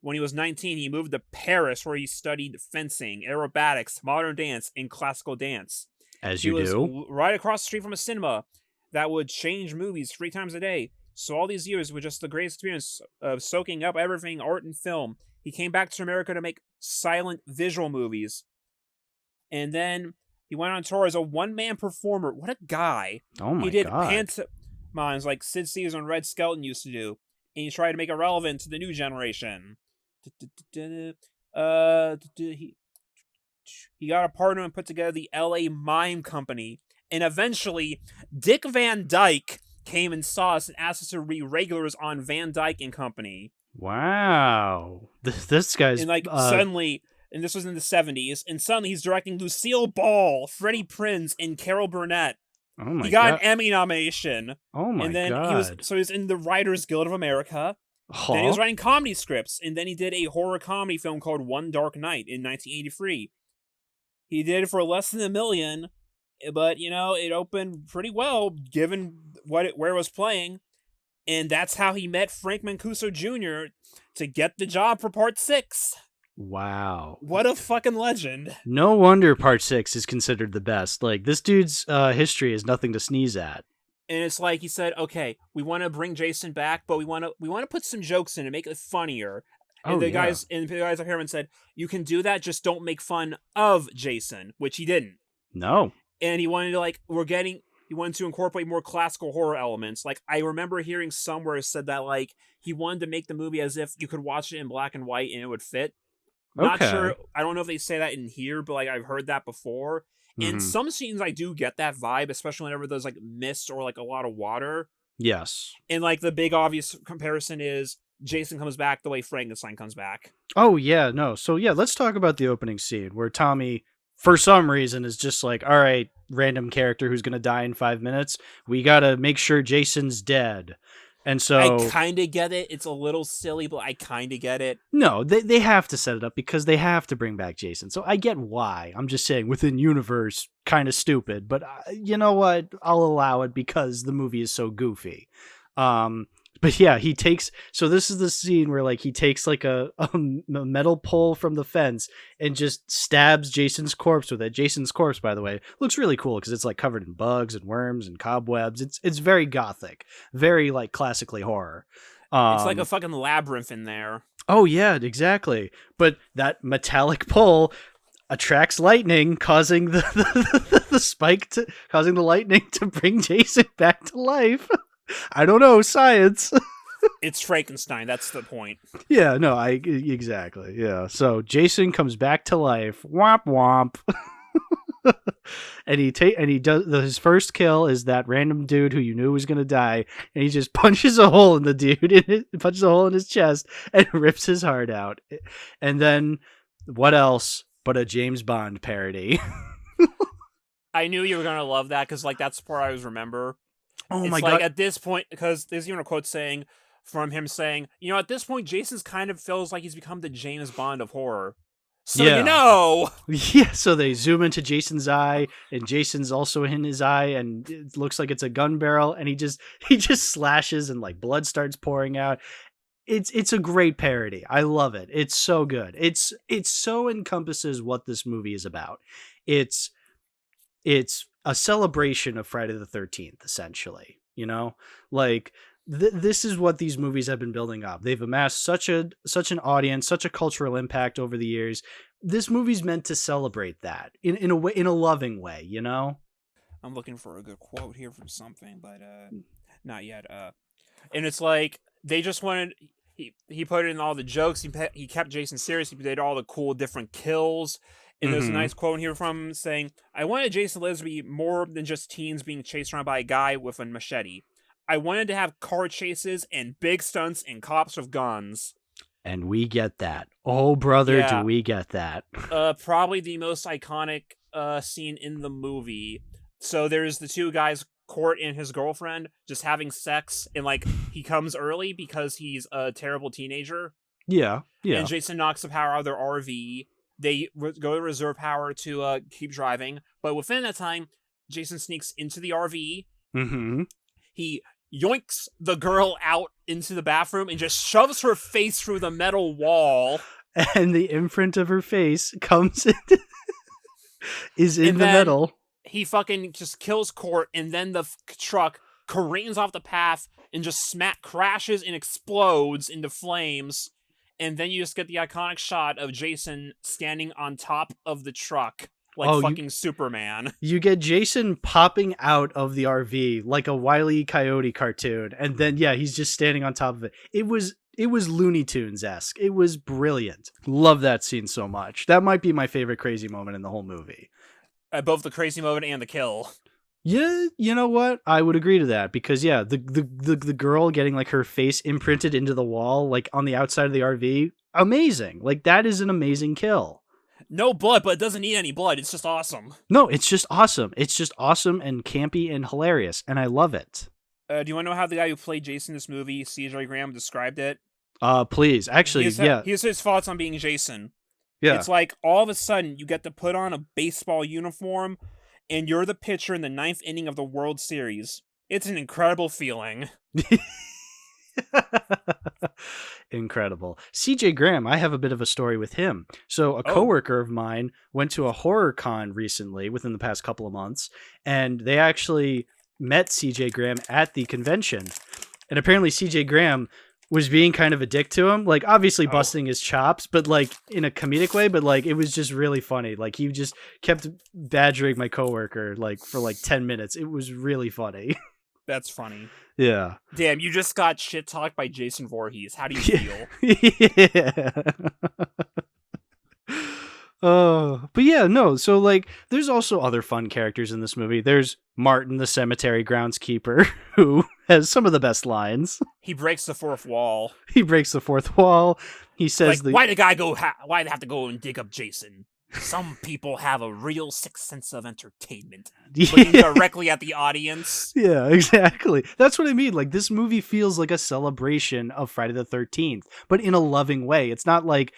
[SPEAKER 2] When he was 19, he moved to Paris, where he studied fencing, aerobatics, modern dance, and classical dance.
[SPEAKER 1] As
[SPEAKER 2] he
[SPEAKER 1] you
[SPEAKER 2] was
[SPEAKER 1] do.
[SPEAKER 2] Right across the street from a cinema that would change movies 3 times a day. So all these years were just the great experience of soaking up everything art and film. He came back to America to make silent visual movies. And then he went on tour as a one-man performer. What a guy.
[SPEAKER 1] Oh my God.
[SPEAKER 2] He did pantomimes like Sid Caesar and Red Skelton used to do. And he tried to make it relevant to the new generation. He got a partner and put together the LA Mime Company. And eventually, Dick Van Dyke came and saw us and asked us to be regulars on Van Dyke and Company.
[SPEAKER 1] Wow. This guy's...
[SPEAKER 2] And suddenly, and this was in the 70s, and suddenly he's directing Lucille Ball, Freddie Prinze, and Carol Burnett.
[SPEAKER 1] Oh my God.
[SPEAKER 2] He got an Emmy nomination.
[SPEAKER 1] Oh my God.
[SPEAKER 2] And then he was in the Writers Guild of America.
[SPEAKER 1] Huh?
[SPEAKER 2] Then he was writing comedy scripts, and then he did a horror comedy film called One Dark Night in 1983. He did it for less than $1 million, but it opened pretty well given where it was playing, and that's how he met Frank Mancuso Jr. to get the job for Part 6.
[SPEAKER 1] Wow.
[SPEAKER 2] What a fucking legend.
[SPEAKER 1] No wonder Part 6 is considered the best. Like, this dude's history is nothing to sneeze at.
[SPEAKER 2] And it's like he said, okay, we want to bring Jason back, but we want to put some jokes in and make it funnier. And the guys up here said, you can do that, just don't make fun of Jason, which he didn't.
[SPEAKER 1] No.
[SPEAKER 2] And he wanted to he wanted to incorporate more classical horror elements. Like, I remember hearing somewhere said that like he wanted to make the movie as if you could watch it in black and white and it would fit. Not sure. I don't know if they say that in here, but like I've heard that before. In some scenes, I do get that vibe, especially whenever there's like mist or like a lot of water.
[SPEAKER 1] Yes.
[SPEAKER 2] And like the big obvious comparison is Jason comes back the way Frankenstein comes back.
[SPEAKER 1] Oh yeah, no. So yeah, let's talk about the opening scene where Tommy, for some reason, is just like, all right, random character who's gonna die in 5 minutes. We gotta make sure Jason's dead. And so
[SPEAKER 2] I kind of get it. It's a little silly, but I kind of get it.
[SPEAKER 1] No, they have to set it up because they have to bring back Jason. So I get why. I'm just saying within universe, kind of stupid. But you know what? I'll allow it because the movie is so goofy. But yeah, he takes... So this is the scene where like he takes like a metal pole from the fence and just stabs Jason's corpse with it. Jason's corpse, by the way, looks really cool because it's like covered in bugs and worms and cobwebs. It's very gothic, very like classically horror.
[SPEAKER 2] It's like a fucking labyrinth in there.
[SPEAKER 1] Oh yeah, exactly. But that metallic pole attracts lightning, causing the spike to causing the lightning to bring Jason back to life. I don't know, science.
[SPEAKER 2] It's Frankenstein. That's the point.
[SPEAKER 1] Yeah, no, exactly. Yeah. So Jason comes back to life. Womp womp. and he does his first kill is that random dude who you knew was gonna die, and he just punches a hole in the dude, punches a hole in his chest, and rips his heart out. And then what else but a James Bond parody?
[SPEAKER 2] I knew you were gonna love that because like that's the part I always remember.
[SPEAKER 1] Oh
[SPEAKER 2] it's
[SPEAKER 1] my
[SPEAKER 2] like
[SPEAKER 1] God.
[SPEAKER 2] at this point, because there's even a quote from him saying, at this point, Jason's kind of feels like he's become the James Bond of horror. So
[SPEAKER 1] Yeah.
[SPEAKER 2] you know.
[SPEAKER 1] Yeah, so they zoom into Jason's eye, and Jason's also in his eye, and it looks like it's a gun barrel, and he just slashes, and like blood starts pouring out. It's a great parody. I love it. It's so good. It's so encompasses what this movie is about. It's a celebration of Friday the 13th, essentially. You know, like this is what these movies have been building up. They've amassed such an audience, such a cultural impact over the years. This movie's meant to celebrate that in a way, in a loving way. You know.
[SPEAKER 2] I'm looking for a good quote here from something, but not yet. And it's like they just wanted. He put in all the jokes. He kept Jason serious. He did all the cool different kills. And there's a nice quote here from him saying, "I wanted Jason Lives to be more than just teens being chased around by a guy with a machete. I wanted to have car chases and big stunts and cops with guns."
[SPEAKER 1] And we get that. Oh, brother,
[SPEAKER 2] Yeah.
[SPEAKER 1] do we get that?
[SPEAKER 2] Probably the most iconic scene in the movie. So there's the two guys, Court and his girlfriend, just having sex, and like he comes early because he's a terrible teenager.
[SPEAKER 1] Yeah.
[SPEAKER 2] And Jason knocks the power out of their RV. They go to reserve power to keep driving, but within that time, Jason sneaks into the RV.
[SPEAKER 1] Mm-hmm.
[SPEAKER 2] He yoinks the girl out into the bathroom and just shoves her face through the metal wall.
[SPEAKER 1] And the imprint of her face comes in, is in
[SPEAKER 2] And
[SPEAKER 1] the
[SPEAKER 2] then
[SPEAKER 1] metal.
[SPEAKER 2] He fucking just kills Court, and then the truck careens off the path and just crashes and explodes into flames. And then you just get the iconic shot of Jason standing on top of the truck like fucking Superman.
[SPEAKER 1] You get Jason popping out of the RV like a Wile E. Coyote cartoon, and then he's just standing on top of it. It was Looney Tunes-esque. It was brilliant. Love that scene so much. That might be my favorite crazy moment in the whole movie.
[SPEAKER 2] Both the crazy moment and the kill.
[SPEAKER 1] Yeah, you know what? I would agree to that because the girl getting like her face imprinted into the wall like on the outside of the RV, amazing. Like that is an amazing kill.
[SPEAKER 2] No blood, but it doesn't need any blood. It's just awesome.
[SPEAKER 1] No, it's just awesome. It's just awesome and campy and hilarious, and I love it.
[SPEAKER 2] Do you want to know how the guy who played Jason in this movie, C.J. Graham, described it?
[SPEAKER 1] Please. Actually,
[SPEAKER 2] Here's his thoughts on being Jason.
[SPEAKER 1] Yeah.
[SPEAKER 2] It's like all of a sudden you get to put on a baseball uniform and you're the pitcher in the 9th inning of the World Series. It's an incredible feeling.
[SPEAKER 1] Incredible. CJ Graham, I have a bit of a story with him. So a coworker of mine went to a horror con recently within the past couple of months, and they actually met CJ Graham at the convention. And apparently CJ Graham was being kind of a dick to him, like obviously busting his chops, but like in a comedic way, but like it was just really funny. Like he just kept badgering my coworker like for like 10 minutes. It was really funny.
[SPEAKER 2] That's funny.
[SPEAKER 1] Yeah.
[SPEAKER 2] Damn, you just got shit talked by Jason Voorhees. How do you feel?
[SPEAKER 1] Yeah. But yeah, no. So like, there's also other fun characters in this movie. There's Martin, the cemetery groundskeeper, who has some of the best lines.
[SPEAKER 2] He breaks the fourth wall.
[SPEAKER 1] He breaks the fourth wall. He says,
[SPEAKER 2] like, why the guy go? Why they have to go and dig up Jason? Some people have a real sick sense of entertainment. Looking directly at the audience.
[SPEAKER 1] Yeah, exactly. That's what I mean. Like, this movie feels like a celebration of Friday the 13th, but in a loving way. It's not like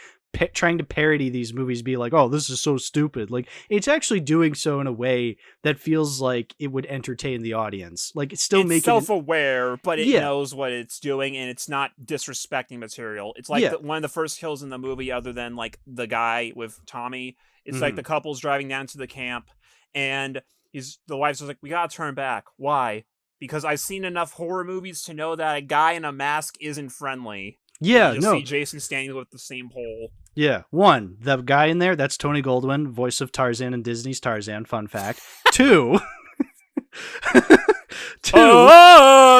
[SPEAKER 1] trying to parody these movies, be like, oh, this is so stupid. Like, it's actually doing so in a way that feels like it would entertain the audience. Like, it's still making
[SPEAKER 2] self-aware, but it knows what it's doing, and it's not disrespecting material. It's like one of the first kills in the movie, other than like the guy with Tommy. It's like the couple's driving down to the camp, and the wife's like, we gotta turn back. Why? Because I've seen enough horror movies to know that a guy in a mask isn't friendly.
[SPEAKER 1] Yeah,
[SPEAKER 2] you see Jason standing with the same pole.
[SPEAKER 1] Yeah, one, the guy in there, that's Tony Goldwyn, voice of Tarzan and Disney's Tarzan, fun fact. Two,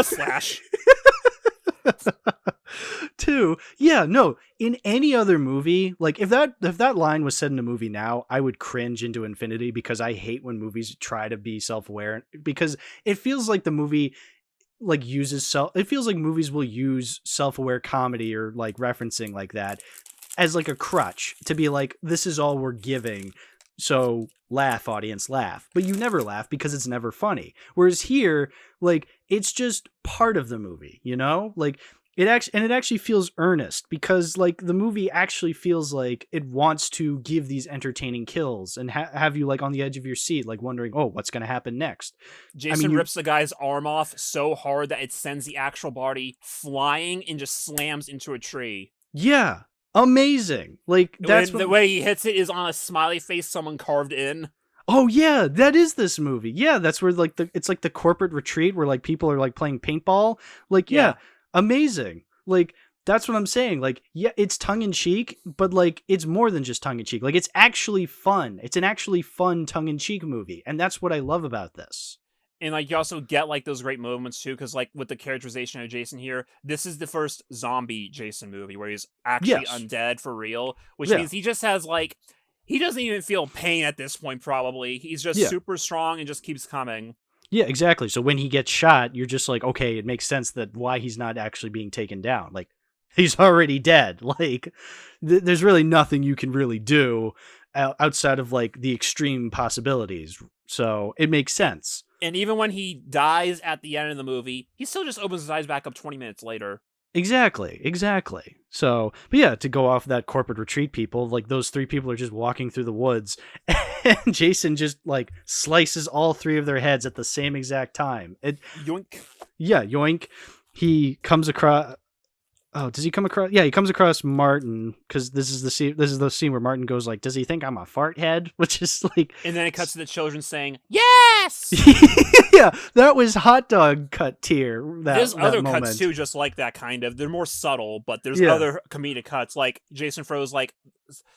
[SPEAKER 2] slash.
[SPEAKER 1] Two, yeah, no, in any other movie, like if that line was said in a movie now, I would cringe into infinity because I hate when movies try to be self-aware, because it feels like the movie like it feels like movies will use self-aware comedy or like referencing like that as like a crutch to be like, this is all we're giving, so laugh, audience, laugh. But you never laugh because it's never funny. Whereas here, like, it's just part of the movie, you know? Like, It actually feels earnest because like the movie actually feels like it wants to give these entertaining kills and have you like on the edge of your seat, like wondering, oh, what's going to happen next?
[SPEAKER 2] Jason rips the guy's arm off so hard that it sends the actual body flying and just slams into a tree.
[SPEAKER 1] Yeah, amazing. Like that's
[SPEAKER 2] the way he hits it is on a smiley face someone carved in.
[SPEAKER 1] Oh yeah, that is this movie. Yeah, that's where like it's like the corporate retreat where like people are like playing paintball. Like yeah. Amazing. Like that's what I'm saying. Like yeah, it's tongue in cheek, but like it's more than just tongue in cheek. Like it's actually fun. It's an actually fun tongue in cheek movie, and that's what I love about this.
[SPEAKER 2] And like you also get like those great moments too, because like with the characterization of Jason here, this is the first zombie Jason movie where he's actually undead for real, which means he just has like he doesn't even feel pain at this point. Probably he's just super strong and just keeps coming.
[SPEAKER 1] Yeah, exactly. So when he gets shot, you're just like, okay, it makes sense that why he's not actually being taken down. Like, he's already dead. Like, there's really nothing you can really do outside of, like, the extreme possibilities. So it makes sense.
[SPEAKER 2] And even when he dies at the end of the movie, he still just opens his eyes back up 20 minutes later.
[SPEAKER 1] Exactly. So, but yeah, to go off that corporate retreat people, like those three people are just walking through the woods and Jason just like slices all three of their heads at the same exact time.
[SPEAKER 2] Yoink.
[SPEAKER 1] Yeah, yoink. He comes across... Oh, does he come across? Yeah, he comes across Martin because this is the scene where Martin goes like, "Does he think I'm a fart head?" Which is like,
[SPEAKER 2] and then it cuts to the children saying, "Yes."
[SPEAKER 1] Yeah, that was hot dog cut tier.
[SPEAKER 2] There's other
[SPEAKER 1] moment.
[SPEAKER 2] Cuts too, just like that kind of. They're more subtle, but there's other comedic cuts. Like Jason throws like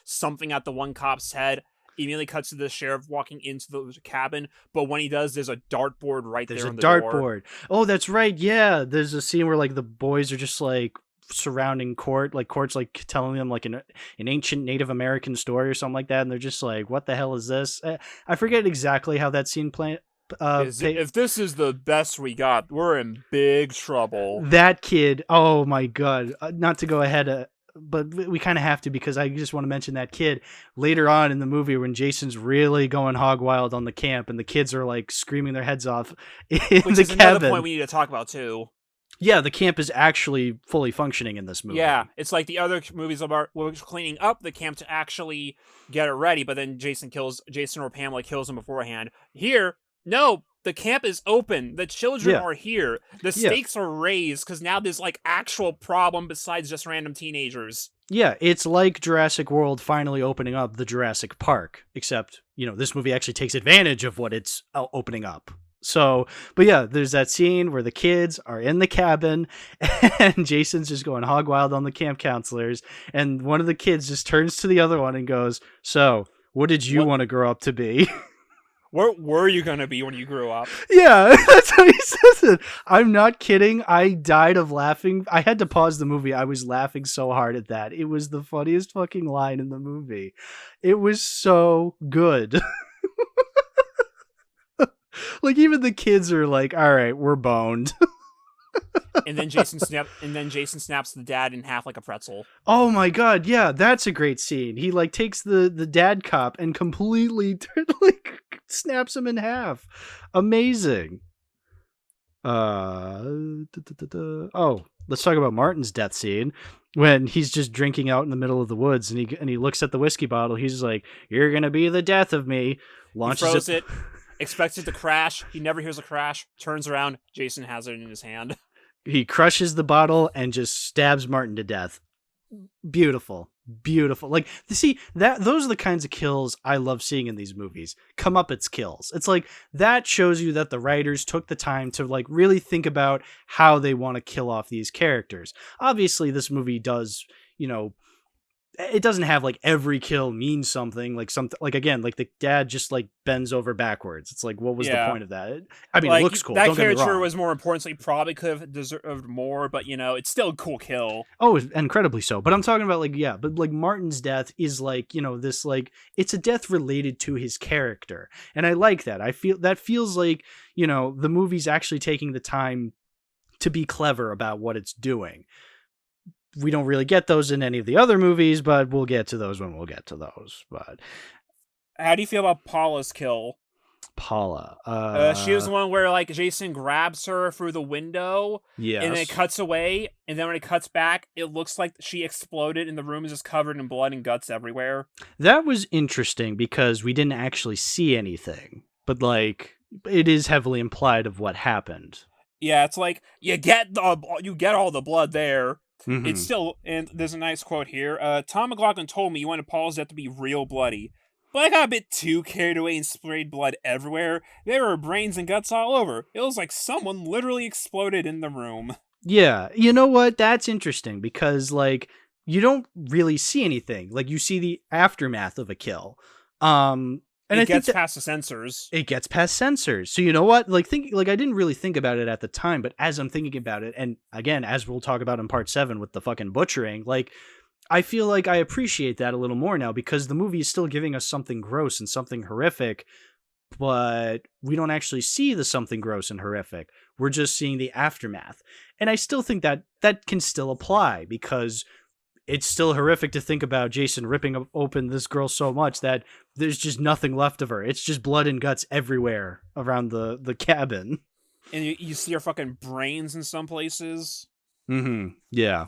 [SPEAKER 2] something at the one cop's head. Immediately cuts to the sheriff walking into the cabin, but when he does, there's a dartboard right there. There's a
[SPEAKER 1] dartboard. Oh, that's right. Yeah, there's a scene where like the boys are just like surrounding court's like telling them like an ancient Native American story or something like that, and they're just like, what the hell is this? I forget exactly how that scene played.
[SPEAKER 2] If this is the best we got, we're in big trouble.
[SPEAKER 1] That kid, oh my god, not to go ahead but we kind of have to because I just want to mention that kid later on in the movie when Jason's really going hog wild on the camp and the kids are like screaming their heads off in
[SPEAKER 2] Which
[SPEAKER 1] the
[SPEAKER 2] is
[SPEAKER 1] cabin.
[SPEAKER 2] Another point we need to talk about too.
[SPEAKER 1] Yeah, the camp is actually fully functioning in this movie.
[SPEAKER 2] Yeah, it's like the other movies about we're cleaning up the camp to actually get it ready, but then Jason or Pamela kills him beforehand. Here, no, the camp is open. The children are here. The stakes are raised because now there's like actual problem besides just random teenagers.
[SPEAKER 1] Yeah, it's like Jurassic World finally opening up the Jurassic Park, except, this movie actually takes advantage of what it's opening up. So, but yeah, there's that scene where the kids are in the cabin and Jason's just going hog wild on the camp counselors. And one of the kids just turns to the other one and goes, "So, what did you want to grow up to be?"
[SPEAKER 2] Where were you going to be when you grew up?
[SPEAKER 1] Yeah, that's how he says it. I'm not kidding. I died of laughing. I had to pause the movie. I was laughing so hard at that. It was the funniest fucking line in the movie. It was so good. Like even the kids are like, "All right, we're boned."
[SPEAKER 2] And then Jason snaps the dad in half like a pretzel.
[SPEAKER 1] Oh my god, yeah, that's a great scene. He like takes the dad cop and completely like snaps him in half. Amazing. Oh, let's talk about Martin's death scene when he's just drinking out in the middle of the woods and he looks at the whiskey bottle. He's like, "You're gonna be the death of me."
[SPEAKER 2] Launches he throws it. Expects it to crash. He never hears a crash. Turns around. Jason has it in his hand.
[SPEAKER 1] He crushes the bottle and just stabs Martin to death. Beautiful. Like, see, those are the kinds of kills I love seeing in these movies. Comeuppance kills. It's like, that shows you that the writers took the time to, like, really think about how they want to kill off these characters. Obviously, this movie does, it doesn't have like every kill means something, like something like, again, like the dad just like bends over backwards. It's like, what was the point of that? I mean,
[SPEAKER 2] like,
[SPEAKER 1] it looks cool.
[SPEAKER 2] That
[SPEAKER 1] Don't get me
[SPEAKER 2] character
[SPEAKER 1] wrong.
[SPEAKER 2] was more important, so he probably could have deserved more, but it's still a cool kill.
[SPEAKER 1] Oh, incredibly so. But I'm talking about but like Martin's death is like, this like, it's a death related to his character. And I like that. I feel that feels like, the movie's actually taking the time to be clever about what it's doing. We don't really get those in any of the other movies, but we'll get to those when we'll get to those. But
[SPEAKER 2] how do you feel about Paula's kill?
[SPEAKER 1] Paula.
[SPEAKER 2] She was the one where like Jason grabs her through the window,
[SPEAKER 1] yes.
[SPEAKER 2] and then it cuts away, and then when it cuts back, it looks like she exploded, and the room is just covered in blood and guts everywhere.
[SPEAKER 1] That was interesting because we didn't actually see anything, but like it is heavily implied of what happened.
[SPEAKER 2] Yeah, it's like you get all the blood there. Mm-hmm. It's still, and there's a nice quote here. Tom McLaughlin told me you wanted Paul's death to be real bloody, but I got a bit too carried away and sprayed blood everywhere. There were brains and guts all over. It was like someone literally exploded in the room.
[SPEAKER 1] Yeah, you know what? That's interesting because like you don't really see anything. Like you see the aftermath of a kill. And
[SPEAKER 2] it gets past the sensors.
[SPEAKER 1] It gets past sensors. So you know what? Like I didn't really think about it at the time, but as I'm thinking about it, and again, as we'll talk about in part 7 with the fucking butchering, like I feel like I appreciate that a little more now because the movie is still giving us something gross and something horrific, but we don't actually see the something gross and horrific. We're just seeing the aftermath. And I still think that that can still apply because it's still horrific to think about Jason ripping open this girl so much that there's just nothing left of her. It's just blood and guts everywhere around the cabin.
[SPEAKER 2] And you see her fucking brains in some places.
[SPEAKER 1] Mm-hmm. Yeah.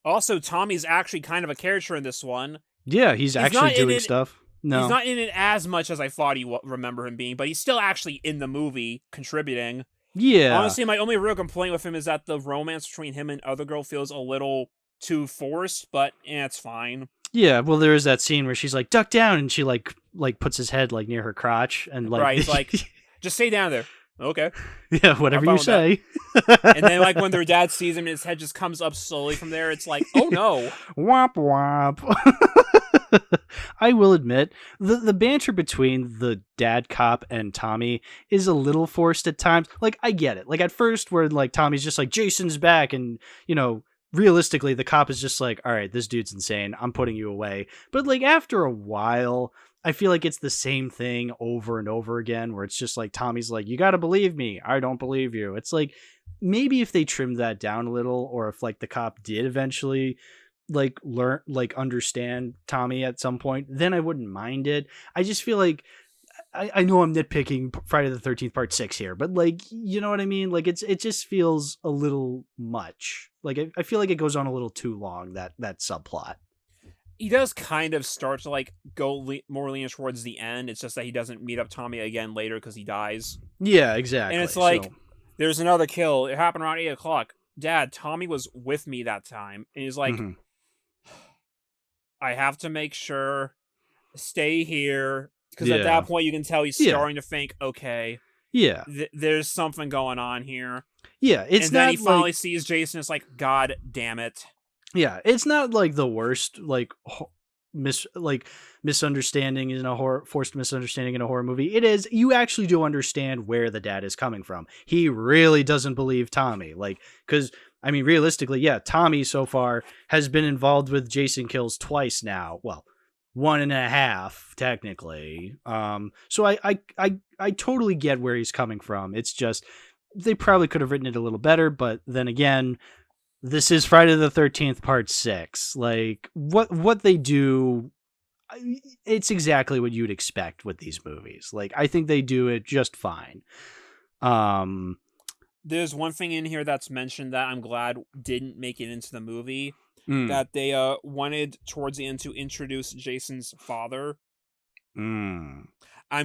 [SPEAKER 2] Also, Tommy's actually kind of a character in this one.
[SPEAKER 1] Yeah, he's actually doing stuff. No.
[SPEAKER 2] He's not in it as much as I thought remember him being, but he's still actually in the movie, contributing.
[SPEAKER 1] Yeah.
[SPEAKER 2] Honestly, my only real complaint with him is that the romance between him and other girl feels a little too forced, but it's fine.
[SPEAKER 1] Yeah, well, there is that scene where she's like, duck down, and she like puts his head like near her crotch, and like,
[SPEAKER 2] right, like, just stay down there. Okay.
[SPEAKER 1] Yeah, whatever you say.
[SPEAKER 2] And then like when their dad sees him and his head just comes up slowly from there, it's like, oh no.
[SPEAKER 1] Womp womp. I will admit, the banter between the dad cop and Tommy is a little forced at times. Like, I get it. Like, at first, where like Tommy's just like, Jason's back, and, you know, realistically, the cop is just like, all right, this dude's insane. I'm putting you away. But like after a while, I feel like it's the same thing over and over again, where it's just like Tommy's like, you got to believe me. I don't believe you. It's like maybe if they trimmed that down a little, or if like the cop did eventually like learn, like understand Tommy at some point, then I wouldn't mind it. I just feel like I know I'm nitpicking Friday the 13th part 6 here, but like, you know what I mean? Like it just feels a little much. Like I feel like it goes on a little too long, that subplot.
[SPEAKER 2] He does kind of start to like go more lenient towards the end. It's just that he doesn't meet up Tommy again later because he dies.
[SPEAKER 1] Yeah, exactly.
[SPEAKER 2] And it's like, there's another kill. It happened around 8:00. Dad, Tommy was with me that time. And he's like, I have to make sure, stay here. Because at that point, you can tell he's starting to think, okay, there's something going on here.
[SPEAKER 1] Yeah, it's
[SPEAKER 2] and
[SPEAKER 1] not.
[SPEAKER 2] Then he finally sees Jason. It's like, God damn it!
[SPEAKER 1] Yeah, it's not like the worst misunderstanding in a forced misunderstanding in a horror movie. It is. You actually do understand where the dad is coming from. He really doesn't believe Tommy, like, because I mean, realistically, yeah, Tommy so far has been involved with Jason kills twice now. Well, 1.5 technically. So I totally get where he's coming from. It's just they probably could have written it a little better, but then again, this is Friday the 13th part 6. Like what they do, it's exactly what you'd expect with these movies. Like I think they do it just fine.
[SPEAKER 2] There's one thing in here that's mentioned that I'm glad didn't make it into the movie. That they wanted towards the end to introduce Jason's father. I'm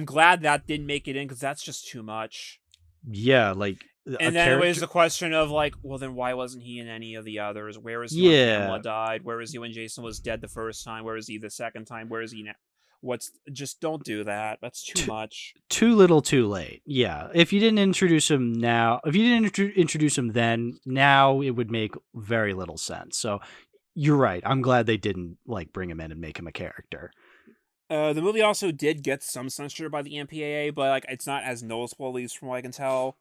[SPEAKER 2] glad that didn't make it in because that's just too much.
[SPEAKER 1] Yeah, like,
[SPEAKER 2] and then it was the question of like, well, then why wasn't he in any of the others? Where is he when Pamela died? Where is he when Jason was dead the first time? Where is he the second time? Where is he now? Just don't do that. That's too much.
[SPEAKER 1] Too little, too late. Yeah. If you didn't introduce him now, if you didn't introduce him then, now it would make very little sense. So you're right. I'm glad they didn't like bring him in and make him a character.
[SPEAKER 2] The movie also did get some censure by the MPAA, but like it's not as noticeable, at least from what I can tell.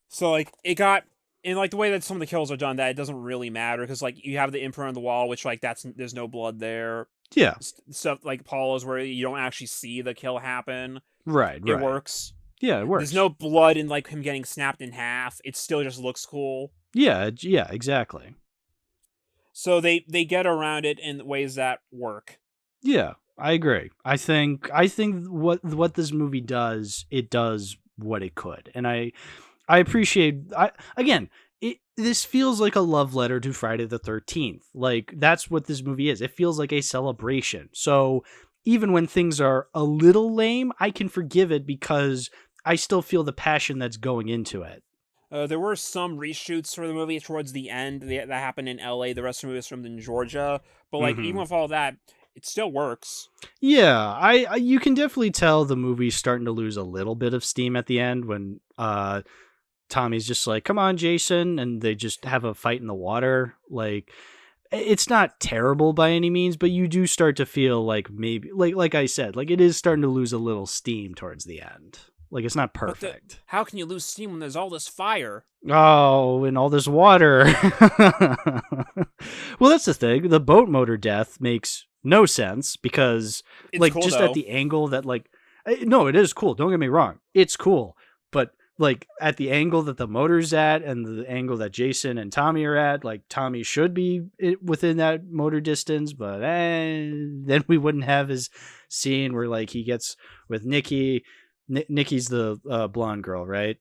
[SPEAKER 2] So like it got, in like the way that some of the kills are done, that it doesn't really matter because like you have the imprint on the wall, which like there's no blood there.
[SPEAKER 1] Yeah.
[SPEAKER 2] Stuff like Paula's where you don't actually see the kill happen.
[SPEAKER 1] Right.
[SPEAKER 2] It works.
[SPEAKER 1] Yeah, it works.
[SPEAKER 2] There's no blood in like him getting snapped in half. It still just looks cool.
[SPEAKER 1] Yeah. Yeah. Exactly.
[SPEAKER 2] So they get around it in ways that work.
[SPEAKER 1] Yeah. I agree. I think what this movie does, it does what it could, and I appreciate. This feels like a love letter to Friday the 13th. Like, that's what this movie is. It feels like a celebration. So even when things are a little lame, I can forgive it because I still feel the passion that's going into it.
[SPEAKER 2] There were some reshoots for the movie towards the end that happened in LA. The rest of the movie was filmed in Georgia. But, like, even with all that, it still works.
[SPEAKER 1] Yeah, I you can definitely tell the movie's starting to lose a little bit of steam at the end when Tommy's just like, "Come on, Jason," and they just have a fight in the water. Like, it's not terrible by any means, but you do start to feel like maybe, like I said, like it is starting to lose a little steam towards the end. Like, it's not perfect.
[SPEAKER 2] How can you lose steam when there's all this fire?
[SPEAKER 1] Oh, and all this water. Well, that's the thing. The boat motor death makes no sense because,
[SPEAKER 2] It's
[SPEAKER 1] like,
[SPEAKER 2] cool,
[SPEAKER 1] just
[SPEAKER 2] though.
[SPEAKER 1] at the angle that, like, no, it is cool. Don't get me wrong. It's cool. But, like, at the angle that the motor's at and the angle that Jason and Tommy are at, like, Tommy should be within that motor distance, but then we wouldn't have his scene where, like, he gets with Nikki. Nikki's the blonde girl, right?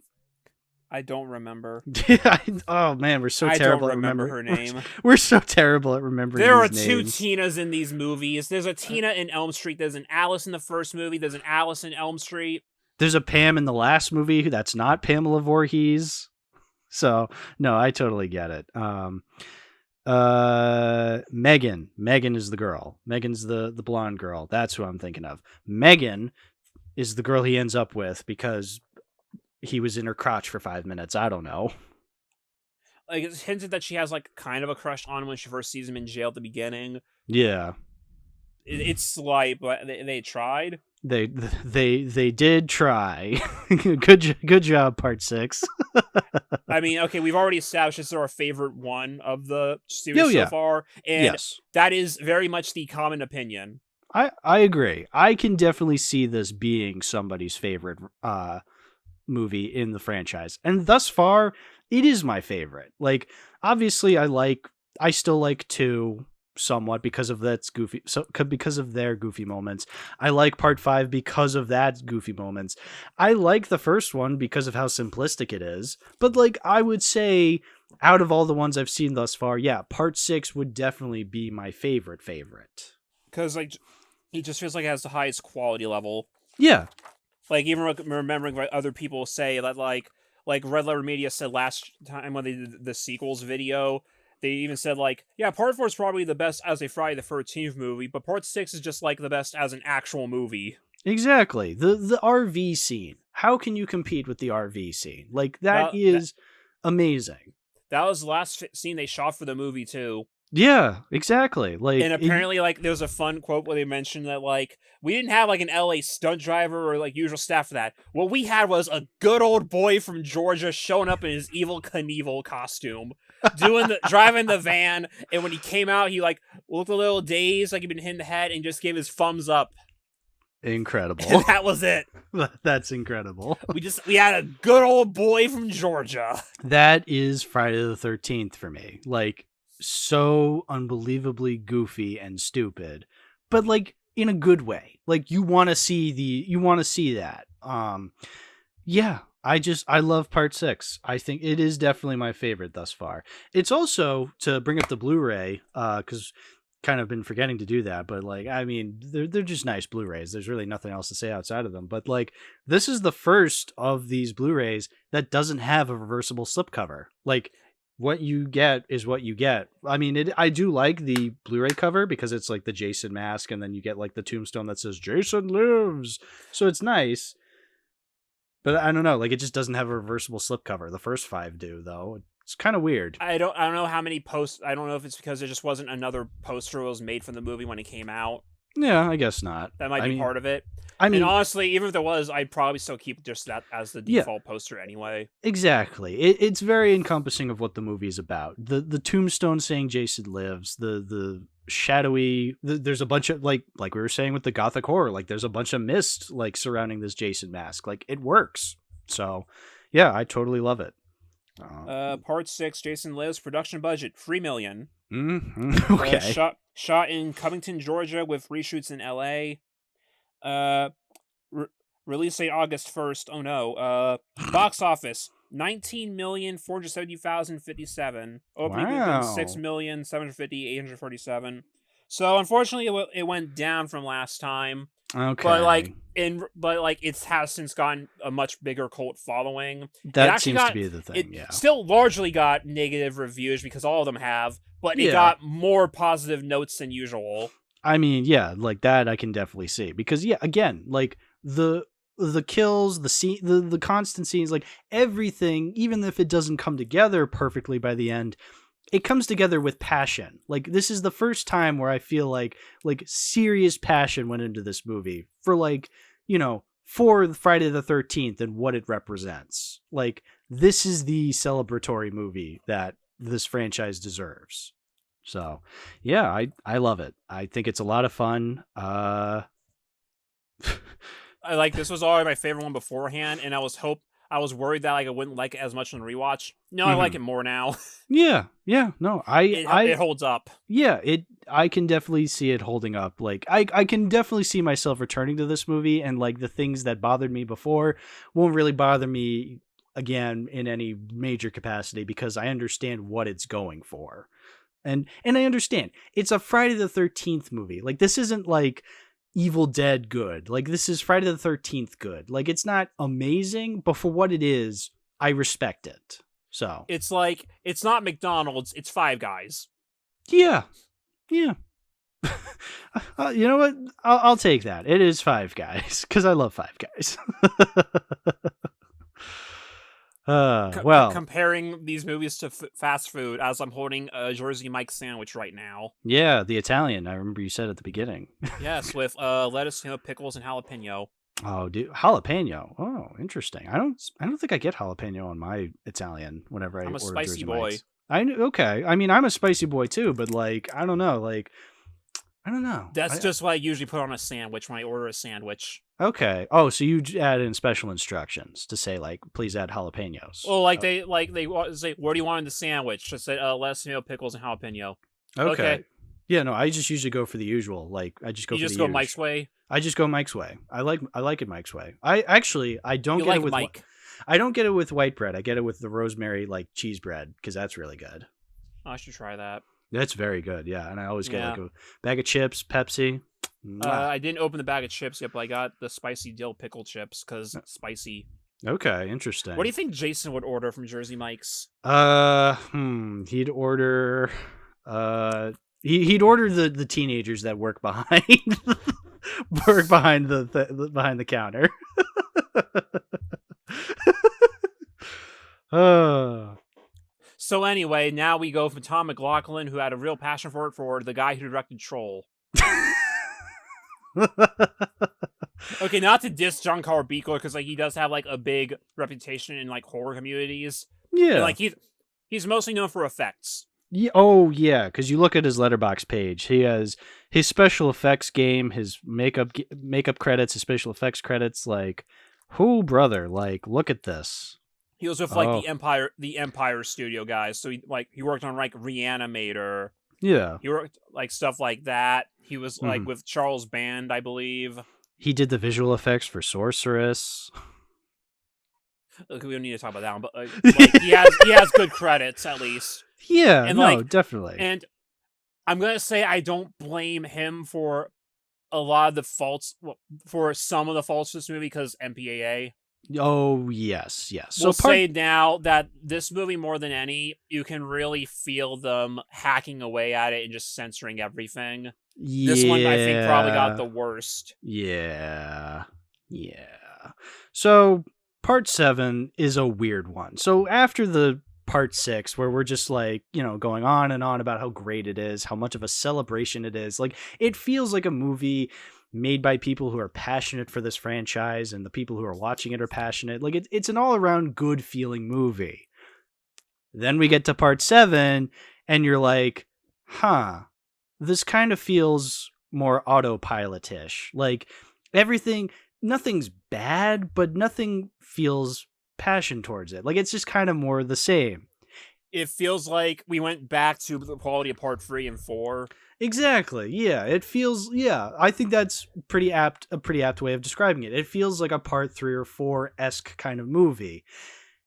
[SPEAKER 2] I don't remember.
[SPEAKER 1] Oh man, we're so
[SPEAKER 2] I
[SPEAKER 1] terrible
[SPEAKER 2] don't remember
[SPEAKER 1] at
[SPEAKER 2] her name.
[SPEAKER 1] We're so terrible at remembering.
[SPEAKER 2] There are
[SPEAKER 1] these
[SPEAKER 2] two
[SPEAKER 1] names.
[SPEAKER 2] Tinas in these movies. There's a Tina in Elm Street. There's an Alice in the first movie. There's an Alice in Elm Street.
[SPEAKER 1] There's a Pam in the last movie that's not Pamela Voorhees. So no, I totally get it. Megan is the girl. Megan's the blonde girl. That's who I'm thinking of. Megan is the girl he ends up with because he was in her crotch for 5 minutes. I don't know.
[SPEAKER 2] Like, it's hinted that she has, like, kind of a crush on him when she first sees him in jail at the beginning.
[SPEAKER 1] Yeah.
[SPEAKER 2] It's slight, but they tried.
[SPEAKER 1] They did try. Good job, part 6.
[SPEAKER 2] I mean, okay, we've already established this is our favorite one of the series so far, and that is very much the common opinion.
[SPEAKER 1] I agree. I can definitely see this being somebody's favorite movie in the franchise. And thus far, it is my favorite. Like, obviously I still like 2 somewhat because of that's goofy, because of their goofy moments. I like part 5 because of that goofy moments. I like the first one because of how simplistic it is. But, like, I would say out of all the ones I've seen thus far, yeah, part 6 would definitely be my favorite.
[SPEAKER 2] Because, like, it just feels like it has the highest quality level.
[SPEAKER 1] Yeah.
[SPEAKER 2] Like, even remembering what other people say, that, like Red Letter Media said last time when they did the sequels video, they even said, like, yeah, part 4 is probably the best as a Friday the 13th movie, but part 6 is just, like, the best as an actual movie.
[SPEAKER 1] Exactly. The RV scene. How can you compete with the RV scene? Like, that is amazing.
[SPEAKER 2] That was the last scene they shot for the movie, too.
[SPEAKER 1] Yeah, exactly. Like,
[SPEAKER 2] and apparently, like, there was a fun quote where they mentioned that, like, we didn't have, like, an LA stunt driver or, like, usual staff for that. What we had was a good old boy from Georgia showing up in his Evel Knievel costume, driving the van, and when he came out, he, like, looked a little dazed, like he'd been hit in the head, and just gave his thumbs up.
[SPEAKER 1] Incredible.
[SPEAKER 2] And that was it.
[SPEAKER 1] That's incredible.
[SPEAKER 2] We had a good old boy from Georgia.
[SPEAKER 1] That is Friday the 13th for me. Like, so unbelievably goofy and stupid, but, like, in a good way. Like, you want to see that. Yeah, I love part 6. I think it is definitely my favorite thus far. It's also, to bring up the Blu-ray, because kind of been forgetting to do that, but, like, I mean, they're just nice Blu-rays. There's really nothing else to say outside of them. But, like, this is the first of these Blu-rays that doesn't have a reversible slipcover. Like, what you get is what you get. I mean, I do like the Blu-ray cover because it's like the Jason mask, and then you get, like, the tombstone that says Jason lives. So it's nice. But I don't know, like, it just doesn't have a reversible slipcover. The first 5 do, though. It's kind of weird.
[SPEAKER 2] I don't know how many I don't know if it's because there just wasn't another poster that was made from the movie when it came out.
[SPEAKER 1] Yeah, I guess not.
[SPEAKER 2] That might be part of it.
[SPEAKER 1] I mean,
[SPEAKER 2] and honestly, even if there was, I'd probably still keep just that as the default poster anyway.
[SPEAKER 1] Exactly. It's very encompassing of what the movie is about. The tombstone saying Jason lives, the shadowy, there's a bunch of, like we were saying with the gothic horror, like, there's a bunch of mist, like, surrounding this Jason mask. Like, it works. So, yeah, I totally love it.
[SPEAKER 2] Part 6, Jason Lives, production budget $3 million.
[SPEAKER 1] Okay.
[SPEAKER 2] Shot in Covington, Georgia, with reshoots in LA. Release date August 1st. Oh no. Box office 19,470,057. Opening weekend 6,750,847. So unfortunately, it went down from last time.
[SPEAKER 1] Okay.
[SPEAKER 2] But it has since gotten a much bigger cult following.
[SPEAKER 1] That seems to be the thing.
[SPEAKER 2] It still largely got negative reviews because all of them have, but it got more positive notes than usual.
[SPEAKER 1] I mean, yeah, like that I can definitely see because again, like the kills, the scene, the constant scenes, like everything, even if it doesn't come together perfectly by the end, it comes together with passion. Like this is the first time where I feel like serious passion went into this movie for for Friday the 13th and what it represents. Like this is the celebratory movie that this franchise deserves. So yeah, I love it. I think it's a lot of fun.
[SPEAKER 2] This was already my favorite one beforehand, and I was worried that I wouldn't like it as much on rewatch. No, I like it more now.
[SPEAKER 1] Yeah, no,
[SPEAKER 2] it holds up.
[SPEAKER 1] Yeah, I can definitely see it holding up. Like I can definitely see myself returning to this movie, and like the things that bothered me before won't really bother me again in any major capacity because I understand what it's going for. And I understand it's a Friday the 13th movie. Like this isn't like Evil Dead good. Like this is Friday the 13th good. Like it's not amazing, but for what it is, I respect it. So
[SPEAKER 2] it's like it's not McDonald's, it's Five Guys.
[SPEAKER 1] Yeah. You know what? I'll take that. It is Five Guys because I love Five Guys. Well,
[SPEAKER 2] comparing these movies to fast food, as I'm holding a Jersey Mike's sandwich right now.
[SPEAKER 1] Yeah, the Italian. I remember you said at the beginning.
[SPEAKER 2] Yes, with lettuce, pickles, and jalapeno.
[SPEAKER 1] Oh, dude, jalapeno. Oh, interesting. I don't think I get jalapeno on my Italian whenever I order Jersey Mike's. I'm a spicy boy. Okay. I mean, I'm a spicy boy too, but like, I don't know. Like, I don't know.
[SPEAKER 2] That's just what I usually put on a sandwich when I order a sandwich.
[SPEAKER 1] Okay. Oh, so you add in special instructions to say like, please add jalapenos.
[SPEAKER 2] Well, they say, what do you want in the sandwich? Just say lettuce, pickles, and jalapeno.
[SPEAKER 1] Okay. Yeah, no, I just usually go for the usual. Like, I just go. You just go
[SPEAKER 2] Mike's way.
[SPEAKER 1] I just go Mike's way. I like it Mike's way. I don't get it with
[SPEAKER 2] Mike.
[SPEAKER 1] I don't get it with white bread. I get it with the rosemary cheese bread because that's really good.
[SPEAKER 2] Oh, I should try that.
[SPEAKER 1] That's very good. Yeah, and I always get like a bag of chips, Pepsi.
[SPEAKER 2] I didn't open the bag of chips yet, but I got the spicy dill pickle chips because spicy.
[SPEAKER 1] Okay, interesting.
[SPEAKER 2] What do you think Jason would order from Jersey Mike's?
[SPEAKER 1] He'd order. He'd order the teenagers that work behind behind the counter.
[SPEAKER 2] So anyway, now we go from Tom McLaughlin, who had a real passion for the guy who directed Troll. Okay, not to diss John Carbico, because he does have a big reputation in horror communities.
[SPEAKER 1] Yeah,
[SPEAKER 2] and, he's mostly known for effects.
[SPEAKER 1] Yeah, oh yeah, because you look at his Letterboxd page. He has his special effects game, his makeup credits, his special effects credits. Brother, look at this.
[SPEAKER 2] He was with the Empire Studio guys. So he worked on Reanimator.
[SPEAKER 1] Yeah,
[SPEAKER 2] he worked stuff like that. He was with Charles Band, I believe.
[SPEAKER 1] He did the visual effects for Sorceress.
[SPEAKER 2] Look, we don't need to talk about that one, but he has good credits at least.
[SPEAKER 1] Yeah, and definitely.
[SPEAKER 2] And I'm gonna say I don't blame him for a lot of the faults, for some of the faults of this movie, because MPAA.
[SPEAKER 1] Oh yes.
[SPEAKER 2] We'll say now that this movie, more than any, you can really feel them hacking away at it and just censoring everything.
[SPEAKER 1] Yeah.
[SPEAKER 2] This one, I think, probably got the worst.
[SPEAKER 1] Yeah. So part 7 is a weird one. So after the part 6, where we're just going on and on about how great it is, how much of a celebration it is, it feels like a movie made by people who are passionate for this franchise, and the people who are watching it are passionate. It's an all-around good feeling movie. Then we get to part 7 and you're like, this kind of feels more autopilot-ish. Nothing's bad, but nothing feels passion towards it. Like, it's just kind of more the same.
[SPEAKER 2] It feels like we went back to the quality of part 3 and 4.
[SPEAKER 1] Exactly. Yeah, it feels. Yeah, I think that's a pretty apt way of describing it. It feels like a part 3 or 4-esque kind of movie.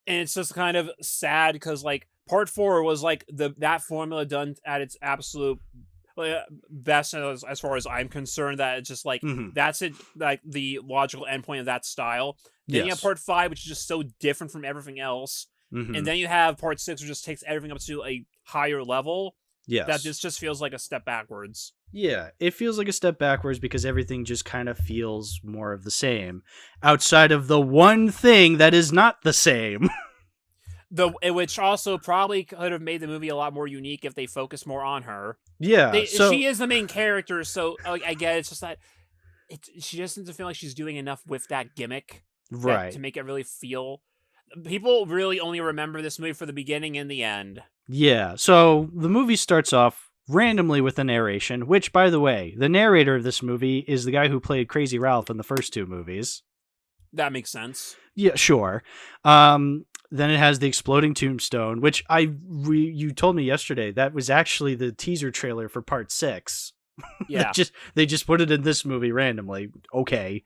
[SPEAKER 2] And it's just kind of sad because like part 4 was like that formula done at its absolute best as far as I'm concerned. That it's just like that's it, like the logical endpoint of that style. Then you have part 5, which is just so different from everything else. And then you have part 6, which just takes everything up to a higher level.
[SPEAKER 1] Yes.
[SPEAKER 2] That just feels like a step backwards.
[SPEAKER 1] Yeah, it feels like a step backwards because everything just kind of feels more of the same, outside of the one thing that is not the same.
[SPEAKER 2] Which also probably could have made the movie a lot more unique if they focused more on her.
[SPEAKER 1] Yeah,
[SPEAKER 2] she is the main character, so I get it's just that she just doesn't feel like she's doing enough with that gimmick,
[SPEAKER 1] right,
[SPEAKER 2] to make it really feel. People really only remember this movie for the beginning and the end.
[SPEAKER 1] Yeah, so the movie starts off randomly with a narration, which, by the way, the narrator of this movie is the guy who played Crazy Ralph in the first 2 movies.
[SPEAKER 2] That makes sense.
[SPEAKER 1] Yeah, sure. Then it has the exploding tombstone, which you told me yesterday that was actually the teaser trailer for part 6.
[SPEAKER 2] Yeah,
[SPEAKER 1] they just put it in this movie randomly. Okay.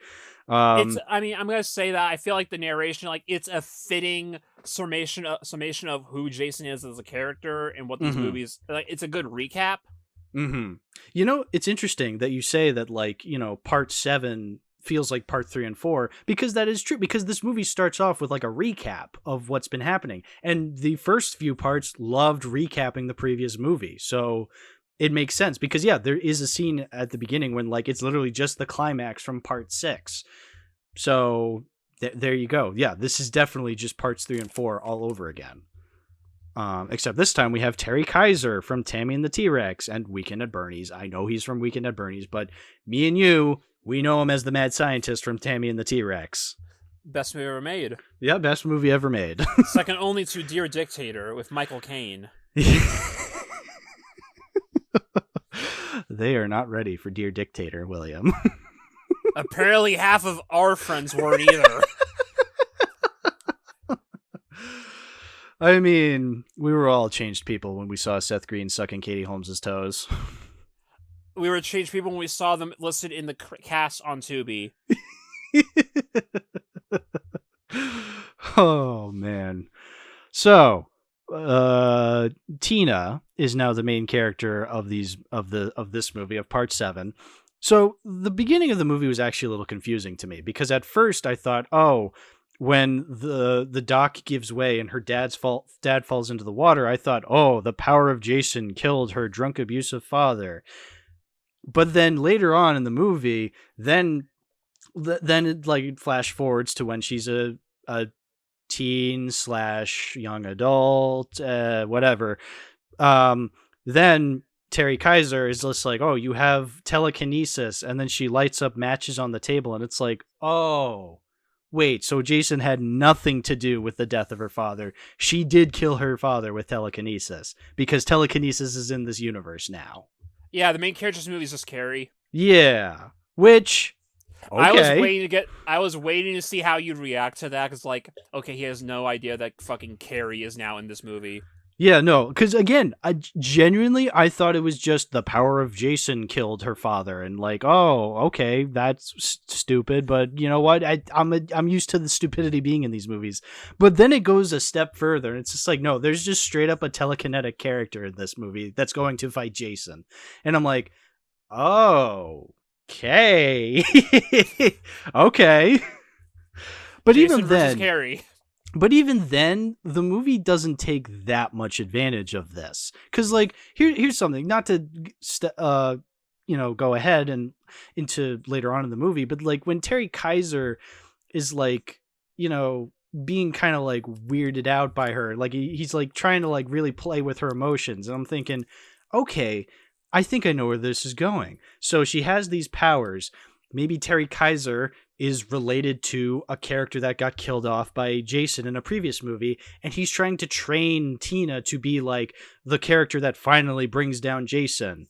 [SPEAKER 2] I'm gonna say that I feel like the narration, like, it's a fitting summation of who Jason is as a character and what these movies, like, it's a good recap.
[SPEAKER 1] You know, it's interesting that you say that, like, you know, part 7 feels like part 3 and 4, because that is true, because this movie starts off with like a recap of what's been happening, and the first few parts loved recapping the previous movie, so it makes sense, because yeah, there is a scene at the beginning when like it's literally just the climax from part 6. So there you go. Yeah, this is definitely just parts 3 and 4 all over again. Except this time we have Terry Kaiser from Tammy and the T-Rex and Weekend at Bernie's. I know he's from Weekend at Bernie's, but me and you, we know him as the mad scientist from Tammy and the T-Rex.
[SPEAKER 2] Best movie ever made.
[SPEAKER 1] Yeah, best movie ever made.
[SPEAKER 2] Second only to Dear Dictator with Michael Caine.
[SPEAKER 1] They are not ready for Dear Dictator, William.
[SPEAKER 2] Apparently half of our friends weren't either.
[SPEAKER 1] I mean, we were all changed people when we saw Seth Green sucking Katie Holmes' toes.
[SPEAKER 2] We were changed people when we saw them listed in the cast on Tubi.
[SPEAKER 1] Oh, man. So, Tina is now the main character of this movie, of part 7. So the beginning of the movie was actually a little confusing to me, because at first I thought, oh, when the dock gives way and her dad falls into the water, I thought, oh, the power of Jason killed her drunk, abusive father. But then later on in the movie, then it like flash forwards to when she's a teen / young adult, whatever. Then Terry Kaiser is just like, oh, you have telekinesis, and then she lights up matches on the table, and it's like, oh, wait, so Jason had nothing to do with the death of her father. She did kill her father with telekinesis, because telekinesis is in this universe now.
[SPEAKER 2] Yeah, the main character of this movie is just Carrie.
[SPEAKER 1] Yeah, which... Okay.
[SPEAKER 2] I was waiting to see how you'd react to that, because, like, okay, he has no idea that fucking Carrie is now in this movie.
[SPEAKER 1] Yeah, no, because again, I thought it was just the power of Jason killed her father, and like, oh, okay, that's stupid, but you know what? I'm used to the stupidity being in these movies. But then it goes a step further, and it's just like, no, there's just straight up a telekinetic character in this movie that's going to fight Jason, and I'm like, oh, okay, okay. But
[SPEAKER 2] Jason
[SPEAKER 1] even then,
[SPEAKER 2] Carrie.
[SPEAKER 1] But even then, the movie doesn't take that much advantage of this. Because, like, here's something, not to, go ahead and into later on in the movie, but, like, when Terry Kaiser is, like, being kind of, like, weirded out by her, like, he's, like, trying to, like, really play with her emotions. And I'm thinking, okay, I think I know where this is going. So she has these powers. Maybe Terry Kaiser is related to a character that got killed off by Jason in a previous movie, and he's trying to train Tina to be like the character that finally brings down Jason.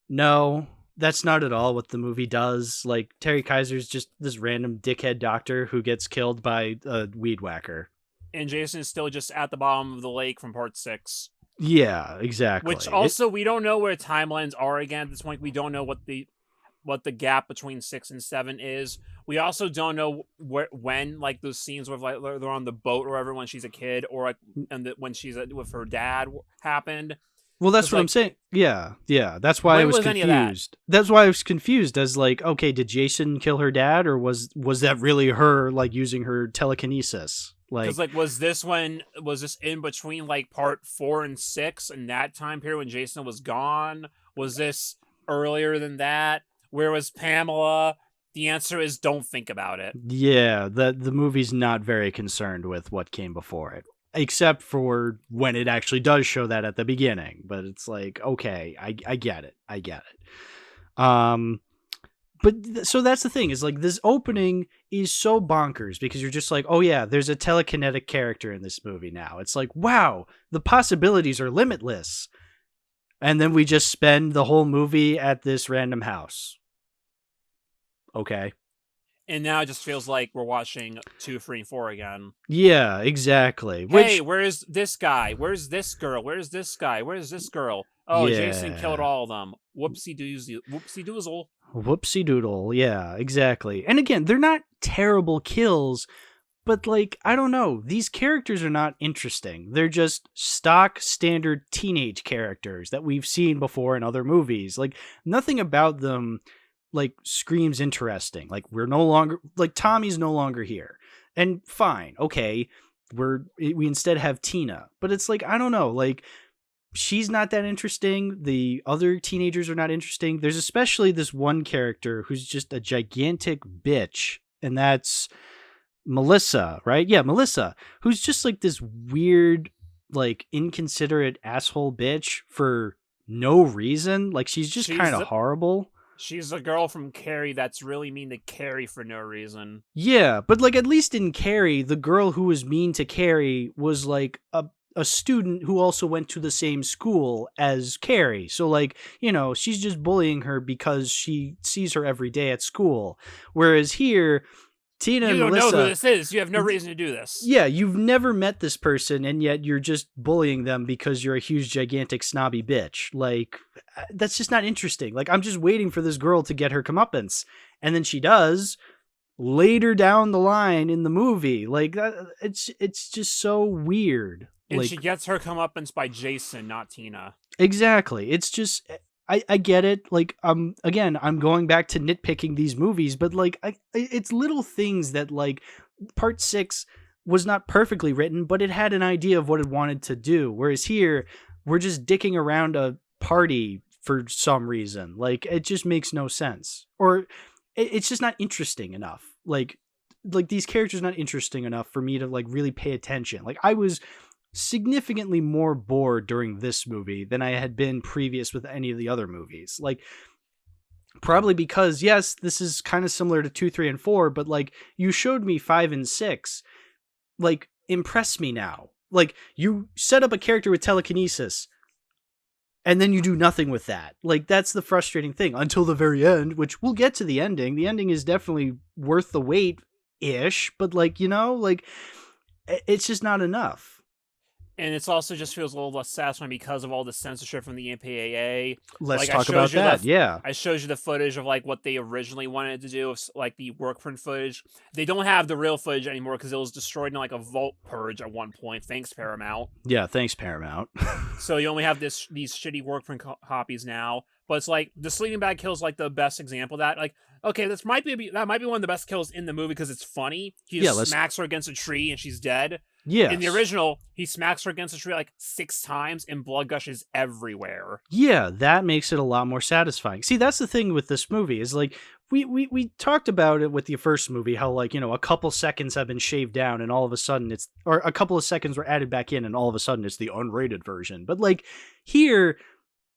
[SPEAKER 1] No, that's not at all what the movie does. Like, Terry Kaiser's just this random dickhead doctor who gets killed by a weed whacker.
[SPEAKER 2] and Jason is still just at the bottom of the lake from part 6.
[SPEAKER 1] Yeah, exactly.
[SPEAKER 2] Which also, we don't know where timelines are again at this point. We don't know what the gap between 6 and 7 is. We also don't know when, like, those scenes where, like, they're on the boat or whatever when she's a kid, or like, when she's with her dad happened.
[SPEAKER 1] Well, that's what I'm saying. Yeah. That's why I was confused. That's why I was confused as, like, okay, did Jason kill her dad, or was that really her, like, using her telekinesis?
[SPEAKER 2] Because, like, was this in between, like, part 4 and 6 in that time period when Jason was gone? Was this earlier than that? Where was Pamela? The answer is don't think about it.
[SPEAKER 1] Yeah, the movie's not very concerned with what came before it, except for when it actually does show that at the beginning. But it's like, okay, I get it. But so that's the thing, is like, this opening is so bonkers because you're just like, oh yeah, there's a telekinetic character in this movie now. It's like, wow, the possibilities are limitless. And then we just spend the whole movie at this random house. Okay.
[SPEAKER 2] And now it just feels like we're watching 2, 3, and 4 again.
[SPEAKER 1] Yeah, exactly.
[SPEAKER 2] Hey, where's this guy? Where's this girl? Where's this guy? Where's this girl? Oh, yeah. Jason killed all of them. Whoopsie doozle.
[SPEAKER 1] Whoopsie doodle. Yeah, exactly. And again, they're not terrible kills, but, like, I don't know. These characters are not interesting. They're just stock standard teenage characters that we've seen before in other movies. Like, nothing about them, like, screams interesting. Like, Tommy's no longer here. And fine, okay, we instead have Tina. But it's like, I don't know, like, she's not that interesting. The other teenagers are not interesting. There's especially this one character who's just a gigantic bitch, and that's Melissa, right? Yeah, Melissa, who's just like this weird, like, inconsiderate asshole bitch for no reason. Like, she's just kind of horrible.
[SPEAKER 2] She's a girl from Carrie that's really mean to Carrie for no reason.
[SPEAKER 1] Yeah, but, like, at least in Carrie, the girl who was mean to Carrie was, like, a student who also went to the same school as Carrie. So, like, you know, she's just bullying her because she sees her every day at school. Whereas here, Tina and Melissa...
[SPEAKER 2] You don't know who this is. You have no reason to do this.
[SPEAKER 1] Yeah, you've never met this person, and yet you're just bullying them because you're a huge, gigantic, snobby bitch. Like, that's just not interesting. Like, I'm just waiting for this girl to get her comeuppance. And then she does later down the line in the movie. Like, it's just so weird.
[SPEAKER 2] And
[SPEAKER 1] like,
[SPEAKER 2] she gets her comeuppance by Jason, not Tina.
[SPEAKER 1] Exactly. It's just... I get it. Like, again, I'm going back to nitpicking these movies, but, like, it's little things that, like, part 6 was not perfectly written, but it had an idea of what it wanted to do. Whereas here, we're just dicking around a party for some reason. Like, it just makes no sense. Or it's just not interesting enough. Like these characters are not interesting enough for me to, like, really pay attention. Like, I was significantly more bored during this movie than I had been previous with any of the other movies. Like, probably because, yes, this is kind of similar to 2, 3, and 4, but, like, you showed me 5 and 6. Like, impress me now. Like, you set up a character with telekinesis, and then you do nothing with that. Like, that's the frustrating thing until the very end, which we'll get to the ending. The ending is definitely worth the wait-ish, but, like, you know, like, it's just not enough.
[SPEAKER 2] And it's also just feels a little less satisfying because of all the censorship from the MPAA.
[SPEAKER 1] Let's talk about that. Yeah.
[SPEAKER 2] I showed you the footage of, like, what they originally wanted to do, like the work print footage. They don't have the real footage anymore because it was destroyed in, like, a vault purge at one point. Thanks, Paramount.
[SPEAKER 1] Yeah, thanks, Paramount.
[SPEAKER 2] So you only have these shitty work print copies now. But it's like the sleeping bag kill is, like, the best example of that. Like, okay, that might be one of the best kills in the movie because it's funny. He just smacks her against a tree and she's dead.
[SPEAKER 1] Yeah.
[SPEAKER 2] In the original, he smacks her against a tree like 6 times and blood gushes everywhere.
[SPEAKER 1] Yeah, that makes it a lot more satisfying. See, that's the thing with this movie is, like, we talked about it with the first movie, how, like, you know, a couple seconds have been shaved down and all of a sudden or a couple of seconds were added back in and all of a sudden it's the unrated version. But, like, here,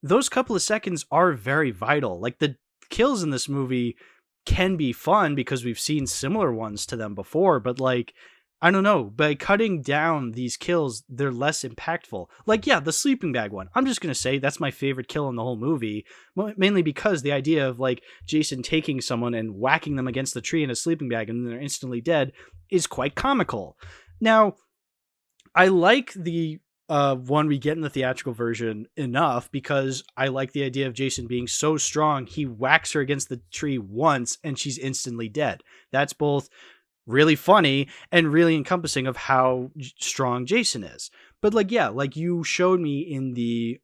[SPEAKER 1] those couple of seconds are very vital. Like, the kills in this movie can be fun because we've seen similar ones to them before, but, like, I don't know, by cutting down these kills, they're less impactful. Like, yeah, the sleeping bag one. I'm just going to say that's my favorite kill in the whole movie, mainly because the idea of, like, Jason taking someone and whacking them against the tree in a sleeping bag and they're instantly dead is quite comical. Now, I like the one we get in the theatrical version enough because I like the idea of Jason being so strong. He whacks her against the tree once and she's instantly dead. That's both really funny and really encompassing of how strong Jason is. But like, yeah, like you showed me in the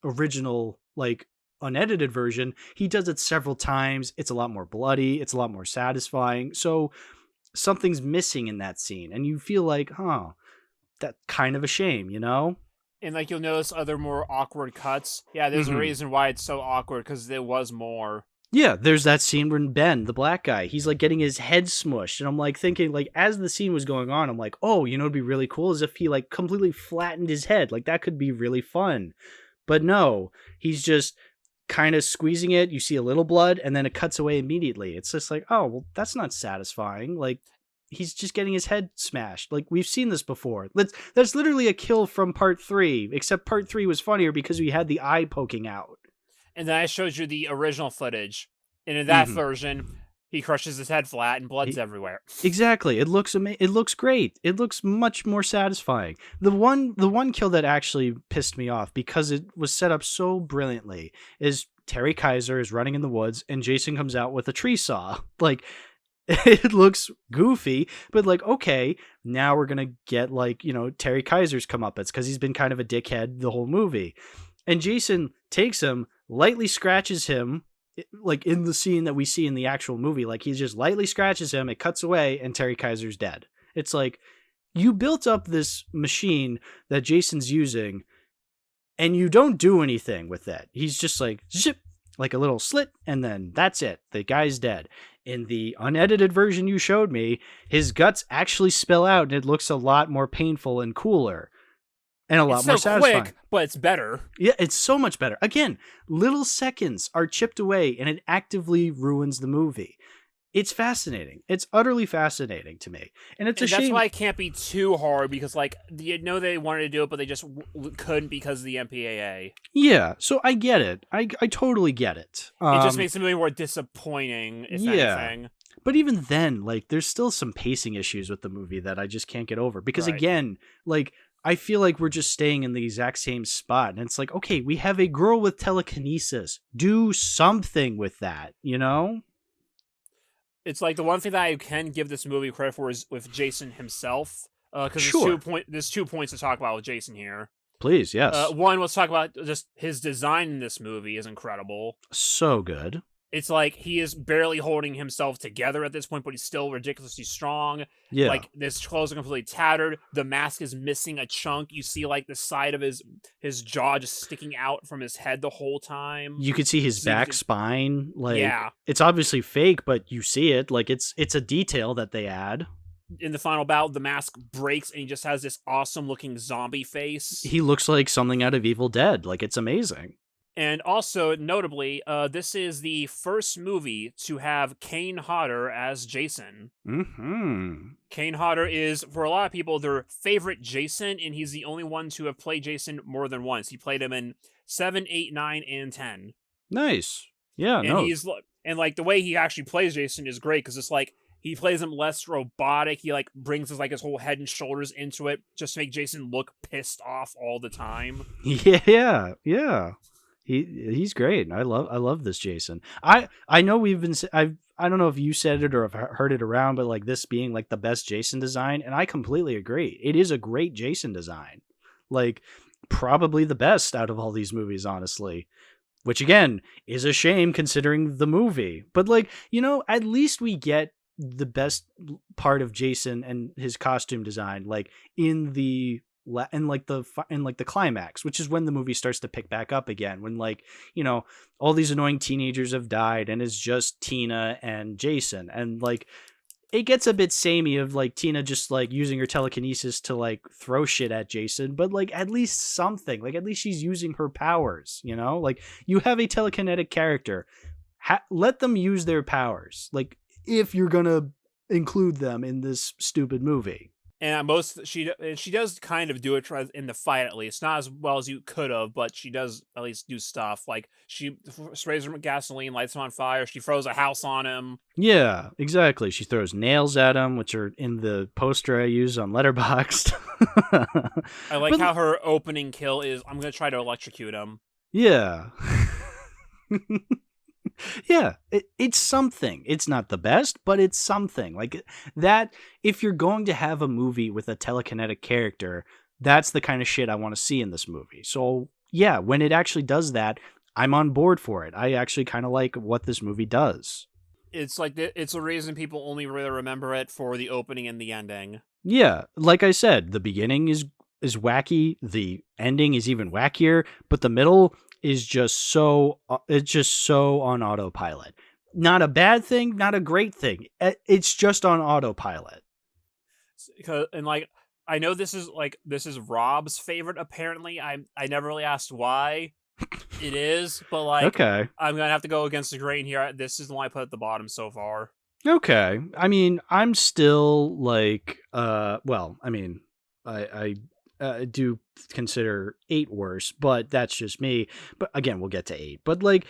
[SPEAKER 1] original, like unedited version, he does it several times. It's a lot more bloody. It's a lot more satisfying. So something's missing in that scene. And you feel like, huh, that's kind of a shame, you know?
[SPEAKER 2] And like you'll notice other more awkward cuts. Yeah, there's a reason why it's so awkward, because there was more.
[SPEAKER 1] Yeah, there's that scene when Ben, the black guy, he's like getting his head smushed. And I'm like thinking, like, as the scene was going on, I'm like, oh, you know, it'd be really cool is if he like completely flattened his head. Like that could be really fun. But no, he's just kind of squeezing it. You see a little blood and then it cuts away immediately. It's just like, oh, well, that's not satisfying. Like, he's just getting his head smashed. Like, we've seen this before. That's literally a kill from part 3, except part 3 was funnier because we had the eye poking out.
[SPEAKER 2] And then I showed you the original footage. And in that version, he crushes his head flat and blood's everywhere.
[SPEAKER 1] Exactly. It looks it looks great. It looks much more satisfying. The one kill that actually pissed me off because it was set up so brilliantly is Terry Kaiser is running in the woods and Jason comes out with a tree saw. Like, it looks goofy, but like, okay, now we're going to get like, you know, Terry Kaiser's comeuppance because he's been kind of a dickhead the whole movie. And Jason takes him, lightly scratches him, like in the scene that we see in the actual movie. Like, he just lightly scratches him, it cuts away, and Terry Kaiser's dead. It's like, you built up this machine that Jason's using, and you don't do anything with it. He's just like, zip, like a little slit, and then that's it. The guy's dead. In the unedited version you showed me, his guts actually spill out, and it looks a lot more painful and cooler. And a lot more satisfying.
[SPEAKER 2] Quick, but it's better.
[SPEAKER 1] Yeah, it's so much better. Again, little seconds are chipped away, and it actively ruins the movie. It's fascinating. It's utterly fascinating to me. And it's a shame.
[SPEAKER 2] That's why it can't be too hard, because, like, you know they wanted to do it, but they just couldn't because of the MPAA.
[SPEAKER 1] Yeah, so I get it. I totally get it.
[SPEAKER 2] It just makes the movie more disappointing, if anything.
[SPEAKER 1] But even then, like, there's still some pacing issues with the movie that I just can't get over. Because, again, like, I feel like we're just staying in the exact same spot. And it's like, okay, we have a girl with telekinesis. Do something with that, you know?
[SPEAKER 2] It's like the one thing that I can give this movie credit for is with Jason himself. Because there's 2 points to talk about with Jason here.
[SPEAKER 1] Please, yes.
[SPEAKER 2] One, let's talk about just his design in this movie is incredible.
[SPEAKER 1] So good.
[SPEAKER 2] It's like he is barely holding himself together at this point, but he's still ridiculously strong.
[SPEAKER 1] Yeah.
[SPEAKER 2] Like, his clothes are completely tattered. The mask is missing a chunk. You see, like, the side of his jaw just sticking out from his head the whole time.
[SPEAKER 1] You could see his back spine. Like, yeah. It's obviously fake, but you see it. Like, it's a detail that they add.
[SPEAKER 2] In the final battle, the mask breaks and he just has this awesome looking zombie face.
[SPEAKER 1] He looks like something out of Evil Dead. Like, it's amazing.
[SPEAKER 2] And also, notably, this is the first movie to have Kane Hodder as Jason. Kane Hodder is, for a lot of people, their favorite Jason, and he's the only one to have played Jason more than once. He played him in 7, 8, 9, and 10.
[SPEAKER 1] Nice. Yeah,
[SPEAKER 2] and like the way he actually plays Jason is great, because it's like, he plays him less robotic. He like brings his whole head and shoulders into it just to make Jason look pissed off all the time.
[SPEAKER 1] Yeah. He's great. I love this Jason. I know I don't know if you said it or if I heard it around, but like this being like the best Jason design, and I completely agree. It is a great Jason design. Like, probably the best out of all these movies, honestly. Which again is a shame considering the movie. But like, you know, at least we get the best part of Jason and his costume design like in the climax, which is when the movie starts to pick back up again, when, like, you know, all these annoying teenagers have died and it's just Tina and Jason, and like it gets a bit samey of like Tina just like using her telekinesis to like throw shit at Jason, but like at least something, like at least she's using her powers, you know? Like, you have a telekinetic character, let them use their powers, like, if you're gonna include them in this stupid movie.
[SPEAKER 2] And she does kind of do it in the fight, at least not as well as you could have, but she does at least do stuff like she sprays him with gasoline, lights him on fire, she throws a house on him.
[SPEAKER 1] Yeah, exactly. She throws nails at him, which are in the poster I use on Letterboxd.
[SPEAKER 2] I like how her opening kill is, I'm gonna try to electrocute him.
[SPEAKER 1] Yeah. Yeah, it's something. It's not the best, but it's something. Like that, if you're going to have a movie with a telekinetic character, that's the kind of shit I want to see in this movie. So, yeah, when it actually does that, I'm on board for it. I actually kind of like what this movie does.
[SPEAKER 2] It's like, it's a reason people only really remember it for the opening and the ending.
[SPEAKER 1] Yeah, like I said, the beginning is wacky, the ending is even wackier, but the middle is just so on autopilot. Not a bad thing, not a great thing. It's just on autopilot.
[SPEAKER 2] And like, I know this is Rob's favorite. Apparently, I never really asked why it is, but like,
[SPEAKER 1] okay,
[SPEAKER 2] I'm gonna have to go against the grain here. This is the one I put at the bottom so far.
[SPEAKER 1] Okay, I mean, I'm still like, well, I mean, I do consider 8 worse, but that's just me. But again, we'll get to 8. But like,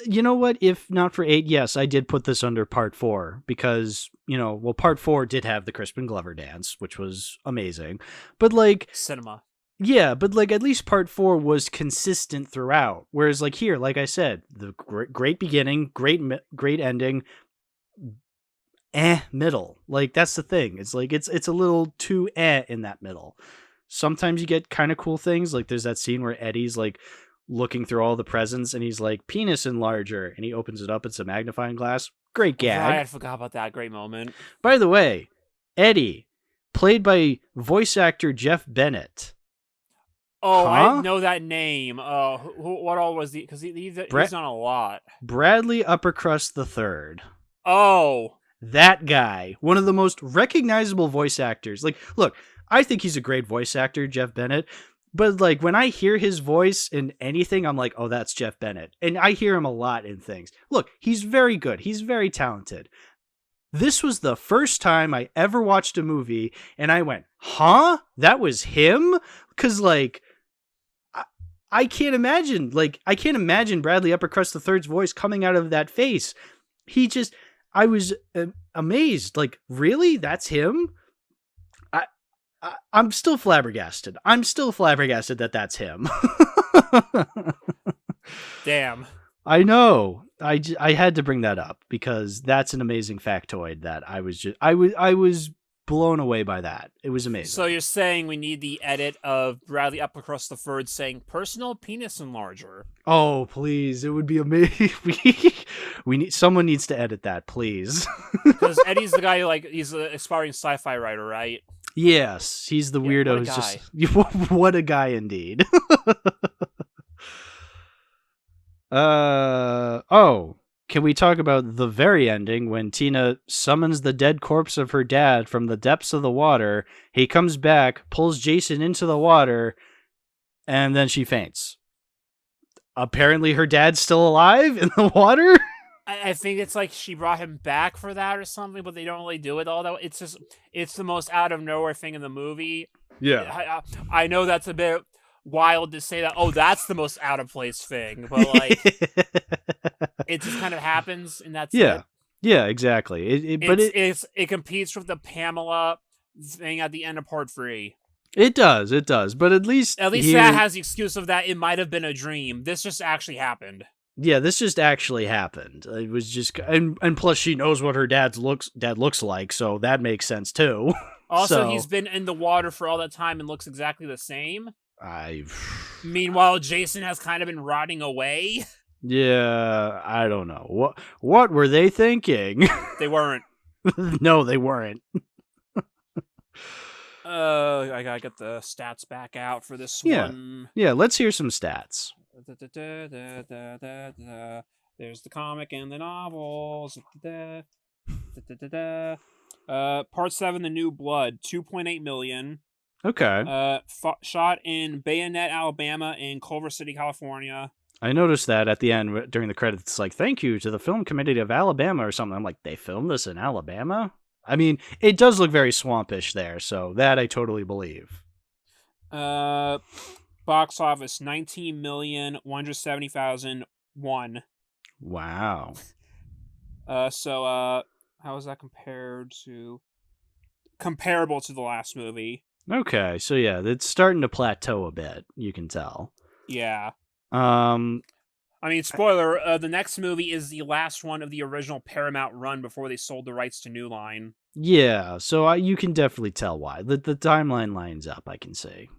[SPEAKER 1] you know what? If not for 8, yes, I did put this under part 4 because, well, part 4 did have the Crispin Glover dance, which was amazing. But like,
[SPEAKER 2] cinema.
[SPEAKER 1] Yeah, but like at least part 4 was consistent throughout. Whereas like here, like I said, the great beginning, great ending, middle. Like that's the thing. It's like it's a little too in that middle. Sometimes you get kind of cool things. Like there's that scene where Eddie's like looking through all the presents and he's like, penis enlarger, and he opens it up. It's a magnifying glass. Great gag.
[SPEAKER 2] Right, I forgot about that. Great moment.
[SPEAKER 1] By the way, Eddie, played by voice actor Jeff Bennett.
[SPEAKER 2] Oh, huh? I didn't know that name. What all was because he's on a lot.
[SPEAKER 1] Bradley Uppercrust III.
[SPEAKER 2] Oh,
[SPEAKER 1] that guy, one of the most recognizable voice actors. Like, look, I think he's a great voice actor, Jeff Bennett. But like when I hear his voice in anything, I'm like, oh, that's Jeff Bennett. And I hear him a lot in things. Look, he's very good. He's very talented. This was the first time I ever watched a movie and I went, huh? That was him? Because like, I can't imagine Bradley Uppercrust III's voice coming out of that face. I was amazed. Like, really? That's him? I'm still flabbergasted. That that's him.
[SPEAKER 2] Damn.
[SPEAKER 1] I know. I had to bring that up because that's an amazing factoid that I was blown away by that. It was amazing.
[SPEAKER 2] So you're saying we need the edit of Bradley Uppercrust III saying personal penis enlarger.
[SPEAKER 1] Oh, please. It would be amazing. Someone needs to edit that, please.
[SPEAKER 2] Because Eddie's the guy he's an aspiring sci-fi writer, right?
[SPEAKER 1] Yes, he's the weirdo. What a guy indeed. Can we talk about the very ending when Tina summons the dead corpse of her dad from the depths of the water? He comes back, pulls Jason into the water, and then she faints. Apparently her dad's still alive in the water?
[SPEAKER 2] I think it's like she brought him back for that or something, but they don't really do it all that way. It's the most out of nowhere thing in the movie.
[SPEAKER 1] Yeah.
[SPEAKER 2] I know that's a bit wild to say that, oh, that's the most out of place thing, but like it just kind of happens and that's it.
[SPEAKER 1] Yeah, exactly.
[SPEAKER 2] It competes with the Pamela thing at the end of part 3.
[SPEAKER 1] It does, but at least
[SPEAKER 2] here, that has the excuse of that it might have been a dream. This just actually happened.
[SPEAKER 1] Yeah, this just actually happened. It was just, and plus she knows what her dad looks like, so that makes sense too.
[SPEAKER 2] Also, he's been in the water for all that time and looks exactly the same. Meanwhile, Jason has kind of been rotting away.
[SPEAKER 1] Yeah, I don't know. What were they thinking?
[SPEAKER 2] They weren't.
[SPEAKER 1] No, they weren't.
[SPEAKER 2] I gotta get the stats back out for this one.
[SPEAKER 1] Yeah, let's hear some stats.
[SPEAKER 2] There's the comic and the novels. Part 7, The New Blood, 2.8 million.
[SPEAKER 1] Okay.
[SPEAKER 2] Shot in Bayonet, Alabama, and Culver City, California.
[SPEAKER 1] I noticed that at the end during the credits, it's like, thank you to the Film Committee of Alabama or something. I'm like, they filmed this in Alabama? I mean, it does look very swampish there, so that I totally believe.
[SPEAKER 2] Box office 19,170,001.
[SPEAKER 1] Wow.
[SPEAKER 2] So how is that comparable to the last movie?
[SPEAKER 1] Okay, so yeah, it's starting to plateau a bit, you can tell.
[SPEAKER 2] Yeah.
[SPEAKER 1] Um,
[SPEAKER 2] I mean, spoiler, the next movie is the last one of the original Paramount run before they sold the rights to New Line.
[SPEAKER 1] yeah, so you can definitely tell why. The timeline lines up, I can see.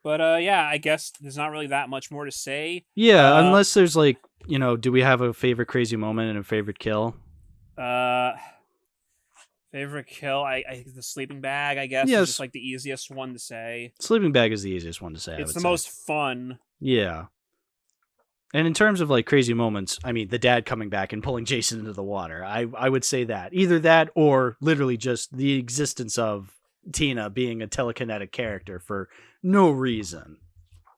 [SPEAKER 2] But yeah, I guess there's not really that much more to say.
[SPEAKER 1] Yeah, unless there's like, do we have a favorite crazy moment and a favorite kill?
[SPEAKER 2] Favorite kill, I the sleeping bag, I guess,
[SPEAKER 1] Yes.
[SPEAKER 2] is just like the easiest one to say.
[SPEAKER 1] Sleeping bag is the easiest one to say.
[SPEAKER 2] It's the most fun.
[SPEAKER 1] Yeah. And in terms of like crazy moments, I mean, the dad coming back and pulling Jason into the water. I would say that. Either that or literally just the existence of Tina being a telekinetic character for no reason.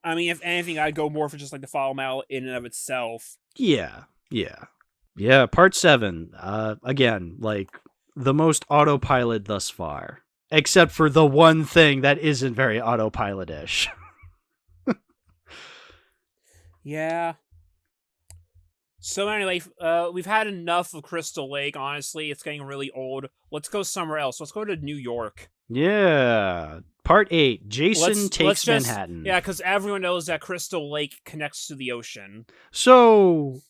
[SPEAKER 2] I mean, if anything, I'd go more for just like the follow mal in and of itself.
[SPEAKER 1] Yeah. Part 7. Again, like the most autopilot thus far, except for the one thing that isn't very autopilot-ish.
[SPEAKER 2] Yeah. So anyway, we've had enough of Crystal Lake, honestly. It's getting really old. Let's go somewhere else. Let's go to New York.
[SPEAKER 1] Yeah. Part 8. Jason takes Manhattan.
[SPEAKER 2] Yeah, because everyone knows that Crystal Lake connects to the ocean.
[SPEAKER 1] So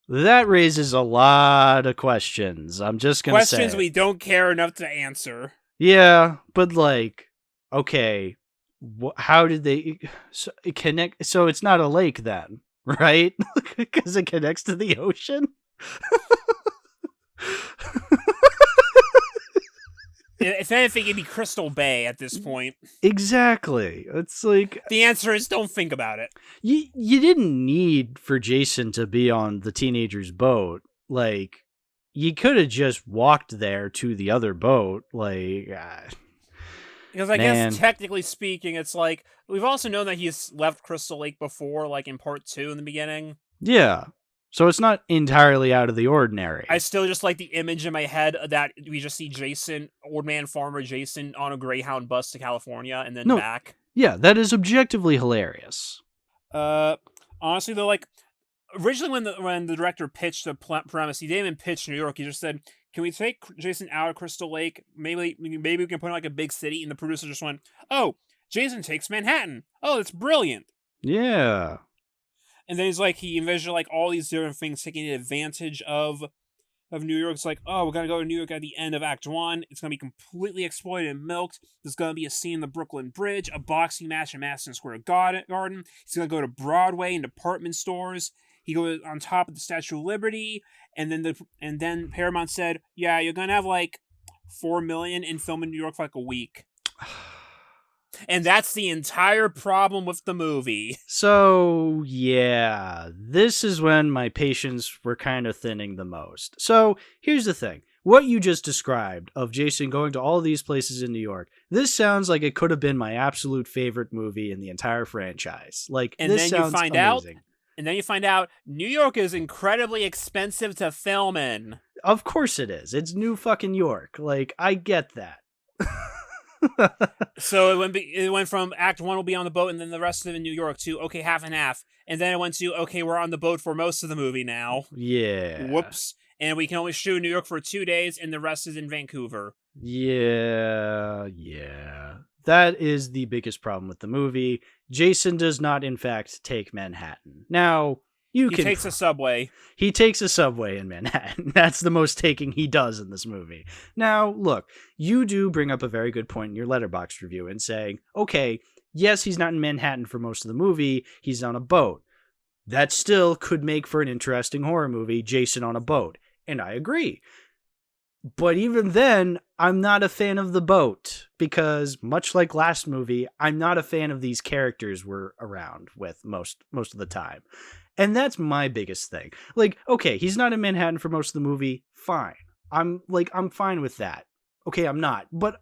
[SPEAKER 1] that raises a lot of questions. I'm just going to say.
[SPEAKER 2] Questions we don't care enough to answer.
[SPEAKER 1] Yeah, but like, okay, how did they connect? So it's not a lake then, right? Because it connects to the ocean?
[SPEAKER 2] If anything, it'd be Crystal Bay at this point.
[SPEAKER 1] Exactly. It's like...
[SPEAKER 2] The answer is don't think about it.
[SPEAKER 1] You didn't need for Jason to be on the teenager's boat. Like, you could have just walked there to the other boat. Like...
[SPEAKER 2] Because I guess, technically speaking, it's like, we've also known that he's left Crystal Lake before, like in part 2 in the beginning.
[SPEAKER 1] Yeah. So it's not entirely out of the ordinary.
[SPEAKER 2] I still just like the image in my head that we just see Jason, old man farmer Jason, on a Greyhound bus to California and then back.
[SPEAKER 1] Yeah, that is objectively hilarious.
[SPEAKER 2] Honestly, though, like, originally when the director pitched the premise, he didn't even pitch New York. He just said, can we take Jason out of Crystal Lake? Maybe we can put in like a big city. And the producer just went, oh, Jason takes Manhattan. Oh, that's brilliant.
[SPEAKER 1] Yeah.
[SPEAKER 2] And then he's like, he envisioned like all these different things taking advantage of New York. It's like, oh, we're going to go to New York at the end of Act 1. It's going to be completely exploited and milked. There's going to be a scene in the Brooklyn Bridge, a boxing match in Madison Square Garden. He's going to go to Broadway and department stores. He goes on top of the Statue of Liberty. And then Paramount said, yeah, you're going to have like $4 million in film in New York for like a week. And that's the entire problem with the movie.
[SPEAKER 1] So, yeah, this is when my patience were kind of thinning the most. So, here's the thing. What you just described of Jason going to all these places in New York, this sounds like it could have been my absolute favorite movie in the entire franchise. Like,
[SPEAKER 2] and
[SPEAKER 1] this
[SPEAKER 2] then
[SPEAKER 1] sounds
[SPEAKER 2] you find
[SPEAKER 1] amazing.
[SPEAKER 2] And then you find out New York is incredibly expensive to film in.
[SPEAKER 1] Of course it is. It's New fucking York. Like, I get that.
[SPEAKER 2] So it went from Act 1 will be on the boat and then the rest of it in New York to, okay, half and half. And then it went to, okay, we're on the boat for most of the movie now.
[SPEAKER 1] Yeah.
[SPEAKER 2] Whoops. And we can only shoot in New York for 2 days and the rest is in Vancouver.
[SPEAKER 1] Yeah. That is the biggest problem with the movie. Jason does not, in fact, take Manhattan. Now, he
[SPEAKER 2] takes a subway.
[SPEAKER 1] He takes a subway in Manhattan. That's the most taking he does in this movie. Now, look, you do bring up a very good point in your Letterboxd review and saying, okay, yes, he's not in Manhattan for most of the movie. He's on a boat. That still could make for an interesting horror movie, Jason on a boat. And I agree. But even then, I'm not a fan of the boat because, much like last movie, I'm not a fan of these characters we're around with most of the time. And that's my biggest thing. Like, okay, he's not in Manhattan for most of the movie. Fine. I'm fine with that. Okay, I'm not. But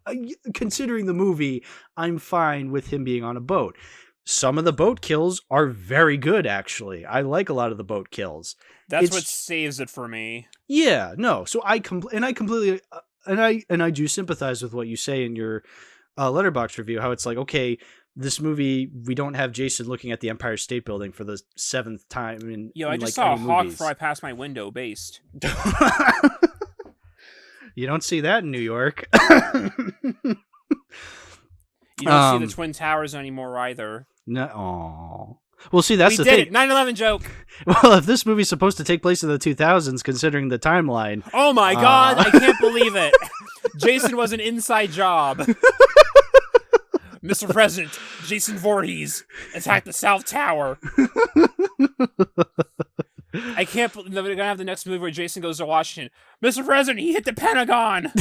[SPEAKER 1] considering the movie, I'm fine with him being on a boat. Some of the boat kills are very good, actually. I like a lot of the boat kills.
[SPEAKER 2] That's what saves it for me.
[SPEAKER 1] Yeah, no. So I completely and I do sympathize with what you say in your Letterboxd review, how it's like, okay, this movie, we don't have Jason looking at the Empire State Building for the 7th time in
[SPEAKER 2] I
[SPEAKER 1] in,
[SPEAKER 2] just
[SPEAKER 1] like,
[SPEAKER 2] saw a
[SPEAKER 1] any
[SPEAKER 2] hawk
[SPEAKER 1] movies.
[SPEAKER 2] fly past my window based.
[SPEAKER 1] You don't see that in New York.
[SPEAKER 2] You don't see the Twin Towers anymore either.
[SPEAKER 1] No. Aw. Well, see, that's
[SPEAKER 2] We
[SPEAKER 1] the
[SPEAKER 2] did
[SPEAKER 1] thing.
[SPEAKER 2] it! 9/11 joke!
[SPEAKER 1] Well, if this movie's supposed to take place in the 2000s, considering the timeline.
[SPEAKER 2] Oh my god, I can't believe it! Jason was an inside job. Mr. President, Jason Voorhees attacked the South Tower. I can't believe they're gonna have the next movie where Jason goes to Washington. Mr. President, he hit the Pentagon!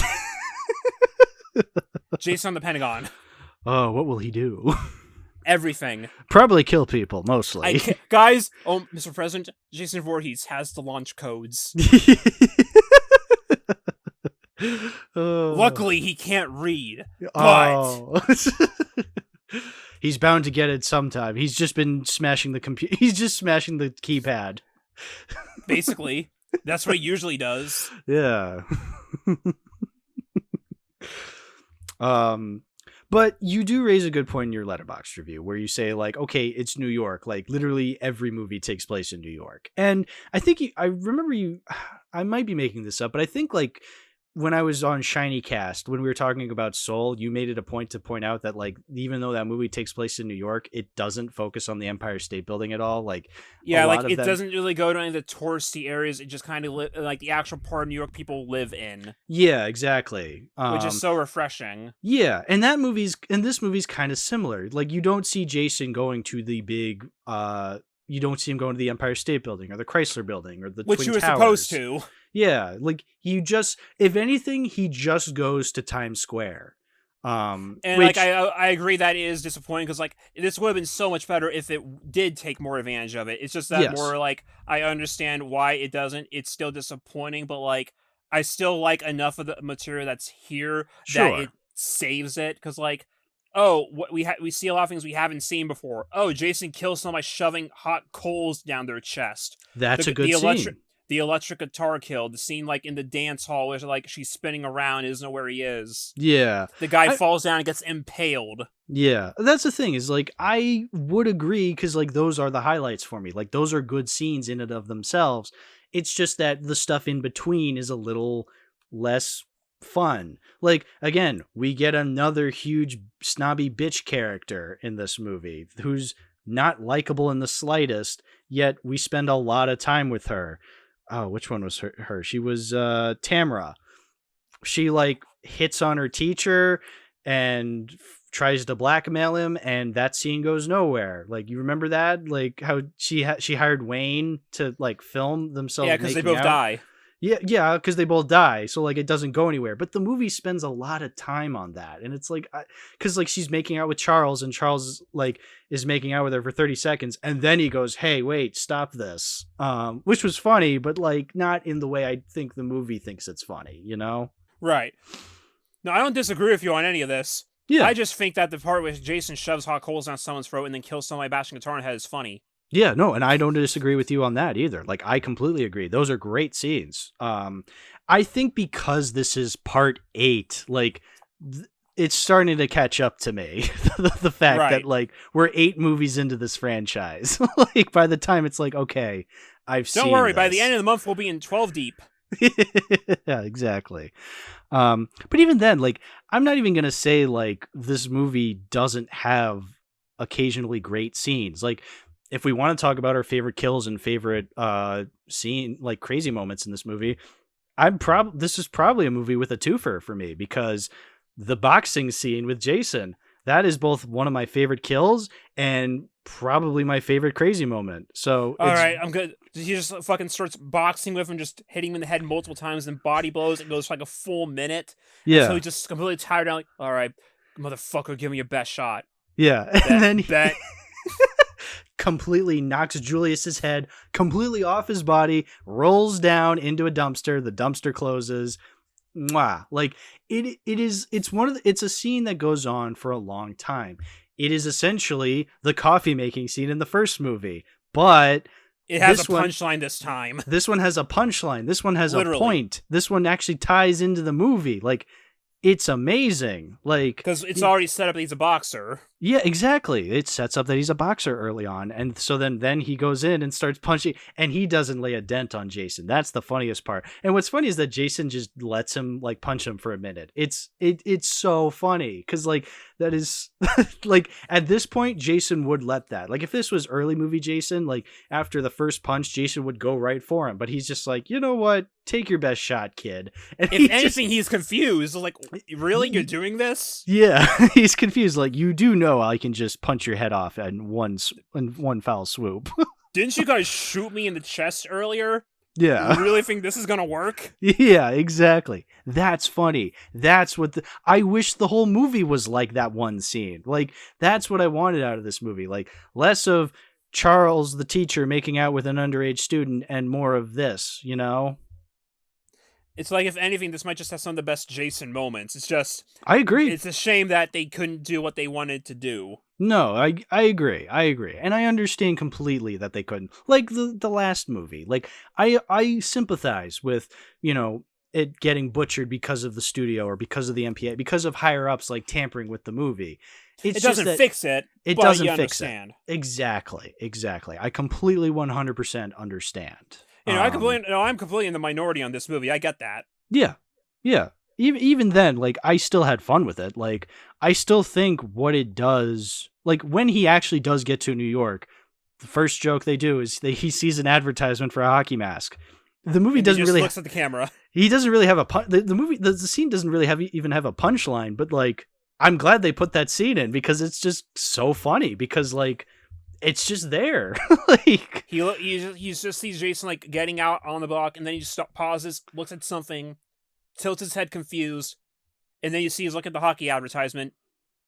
[SPEAKER 2] Jason on the Pentagon.
[SPEAKER 1] Oh, what will he do?
[SPEAKER 2] Everything.
[SPEAKER 1] Probably kill people, mostly.
[SPEAKER 2] Guys, Mr. President, Jason Voorhees has the launch codes. Luckily, he can't read. But
[SPEAKER 1] he's bound to get it sometime. He's just been smashing the computer. He's just smashing the keypad.
[SPEAKER 2] Basically, that's what he usually does.
[SPEAKER 1] Yeah. But you do raise a good point in your Letterboxd review where you say, like, okay, it's New York. Like, literally every movie takes place in New York. And I think I remember I might be making this up, but I think, like, when I was on Shiny Cast, when we were talking about Soul, you made it a point to point out that, like, even though that movie takes place in New York, it doesn't focus on the Empire State Building at all. Like,
[SPEAKER 2] yeah, like it doesn't really go to any of the touristy areas. It just kind of like the actual part of New York people live in.
[SPEAKER 1] Yeah, exactly.
[SPEAKER 2] Which is so refreshing.
[SPEAKER 1] Yeah, and this movie's kind of similar. Like, you don't see Jason going to the big. You don't see him going to the Empire State Building or the Chrysler Building or the
[SPEAKER 2] Which
[SPEAKER 1] Twin
[SPEAKER 2] you were
[SPEAKER 1] Towers.
[SPEAKER 2] supposed to.
[SPEAKER 1] Yeah, like if anything, he just goes to Times Square.
[SPEAKER 2] And like I agree that is disappointing because like this would have been so much better if it did take more advantage of it. It's just that more like I understand why it doesn't. It's still disappointing, but like I still like enough of the material that's here that it saves it because like. Oh, we see a lot of things we haven't seen before. Oh, Jason kills someone by shoving hot coals down their chest.
[SPEAKER 1] That's a good scene.
[SPEAKER 2] The electric guitar kill, the scene like in the dance hall where like she's spinning around and doesn't know where he is.
[SPEAKER 1] Yeah.
[SPEAKER 2] The guy falls down and gets impaled.
[SPEAKER 1] Yeah. That's the thing is like I would agree because like those are the highlights for me. Like those are good scenes in and of themselves. It's just that the stuff in between is a little less fun. Like again, we get another huge snobby bitch character in this movie who's not likable in the slightest, yet we spend a lot of time with her. Oh, which one was her? She was Tamara. She like hits on her teacher and tries to blackmail him, and that scene goes nowhere. Like you remember that? Like how she hired Wayne to like film themselves.
[SPEAKER 2] Yeah, because they both die.
[SPEAKER 1] Yeah, because they both die. So like it doesn't go anywhere. But the movie spends a lot of time on that, and it's like because like she's making out with Charles, and Charles like is making out with her for 30 seconds, and then he goes, "Hey, wait, stop this," which was funny, but like not in the way I think the movie thinks it's funny, you know?
[SPEAKER 2] Right. No, I don't disagree with you on any of this.
[SPEAKER 1] Yeah,
[SPEAKER 2] I just think that the part where Jason shoves hot coals down someone's throat and then kills somebody bashing a guitar in the head is funny.
[SPEAKER 1] Yeah, no, and I don't disagree with you on that either. Like, I completely agree. Those are great scenes. I think because this is part 8, like, it's starting to catch up to me. The fact that, like, we're 8 movies into this franchise. Like, by the time it's like, okay, I've seen
[SPEAKER 2] Don't worry,
[SPEAKER 1] this.
[SPEAKER 2] by the end of the month, we'll be in 12 deep.
[SPEAKER 1] Yeah, exactly. But even then, like, I'm not even going to say, like, this movie doesn't have occasionally great scenes. Like, if we want to talk about our favorite kills and favorite scene, like crazy moments in this movie, this is probably a movie with a twofer for me because the boxing scene with Jason, that is both one of my favorite kills and probably my favorite crazy moment. So
[SPEAKER 2] all right, I'm good. He just fucking starts boxing with him, just hitting him in the head multiple times, and body blows. It goes for like a full minute.
[SPEAKER 1] Yeah.
[SPEAKER 2] So he just completely tired out. Like, all right, motherfucker, give me your best shot.
[SPEAKER 1] Yeah, and then
[SPEAKER 2] bet.
[SPEAKER 1] Completely knocks Julius's head completely off his body, rolls down into a dumpster. The dumpster closes. Mwah. Like it's a scene that goes on for a long time. It is essentially the coffee making scene in the first movie, but
[SPEAKER 2] It has
[SPEAKER 1] This
[SPEAKER 2] a
[SPEAKER 1] one-
[SPEAKER 2] punchline this time.
[SPEAKER 1] This one has a punchline. This one has
[SPEAKER 2] Literally.
[SPEAKER 1] a point. This one actually ties into the movie. Like, it's amazing. Like,
[SPEAKER 2] Because it's already set up that he's a boxer.
[SPEAKER 1] yeah, exactly. It sets up that he's a boxer early on, and so then he goes in and starts punching, and he doesn't lay a dent on Jason. That's the funniest part. And what's funny is that Jason just lets him like punch him for a minute. It's so funny because like that is like at this point Jason would let that. Like if this was early movie Jason, like after the first punch, Jason would go right for him, but he's just like, you know what? Take your best shot, kid. And
[SPEAKER 2] If anything, he's confused. Like, really? You're doing this?
[SPEAKER 1] yeah, he's confused. Like, you do know I can just punch your head off in one foul swoop.
[SPEAKER 2] Didn't you guys shoot me in the chest earlier?
[SPEAKER 1] Yeah.
[SPEAKER 2] You really think this is gonna work?
[SPEAKER 1] Yeah, exactly. That's funny. That's what I wish the whole movie was like that one scene. Like, that's what I wanted out of this movie. Like, less of Charles, the teacher, making out with an underage student and more of this, you know?
[SPEAKER 2] It's like, if anything, this might just have some of the best Jason moments. It's just,
[SPEAKER 1] I agree.
[SPEAKER 2] it's a shame that they couldn't do what they wanted to do.
[SPEAKER 1] No, I agree. I agree. And I understand completely that they couldn't. Like the last movie. Like I sympathize with, you know, it getting butchered because of the studio or because of the MPA, because of higher ups like tampering with the movie.
[SPEAKER 2] It doesn't fix it.
[SPEAKER 1] It
[SPEAKER 2] but
[SPEAKER 1] doesn't
[SPEAKER 2] you
[SPEAKER 1] fix
[SPEAKER 2] understand.
[SPEAKER 1] it. Exactly. I completely 100% understand.
[SPEAKER 2] You know, I'm completely in the minority on this movie. I get that.
[SPEAKER 1] Yeah. Even then, like, I still had fun with it. Like, I still think what it does, like, when he actually does get to New York, the first joke they do is he sees an advertisement for a hockey mask. The movie
[SPEAKER 2] And
[SPEAKER 1] doesn't
[SPEAKER 2] he just
[SPEAKER 1] really
[SPEAKER 2] looks at the camera.
[SPEAKER 1] He doesn't really have a the scene doesn't really even have a punchline, but like, I'm glad they put that scene in because it's just so funny because like it's just there. Like
[SPEAKER 2] he just sees Jason like getting out on the block, and then he just pauses, looks at something, tilts his head confused, and then you see he's looking at the hockey advertisement,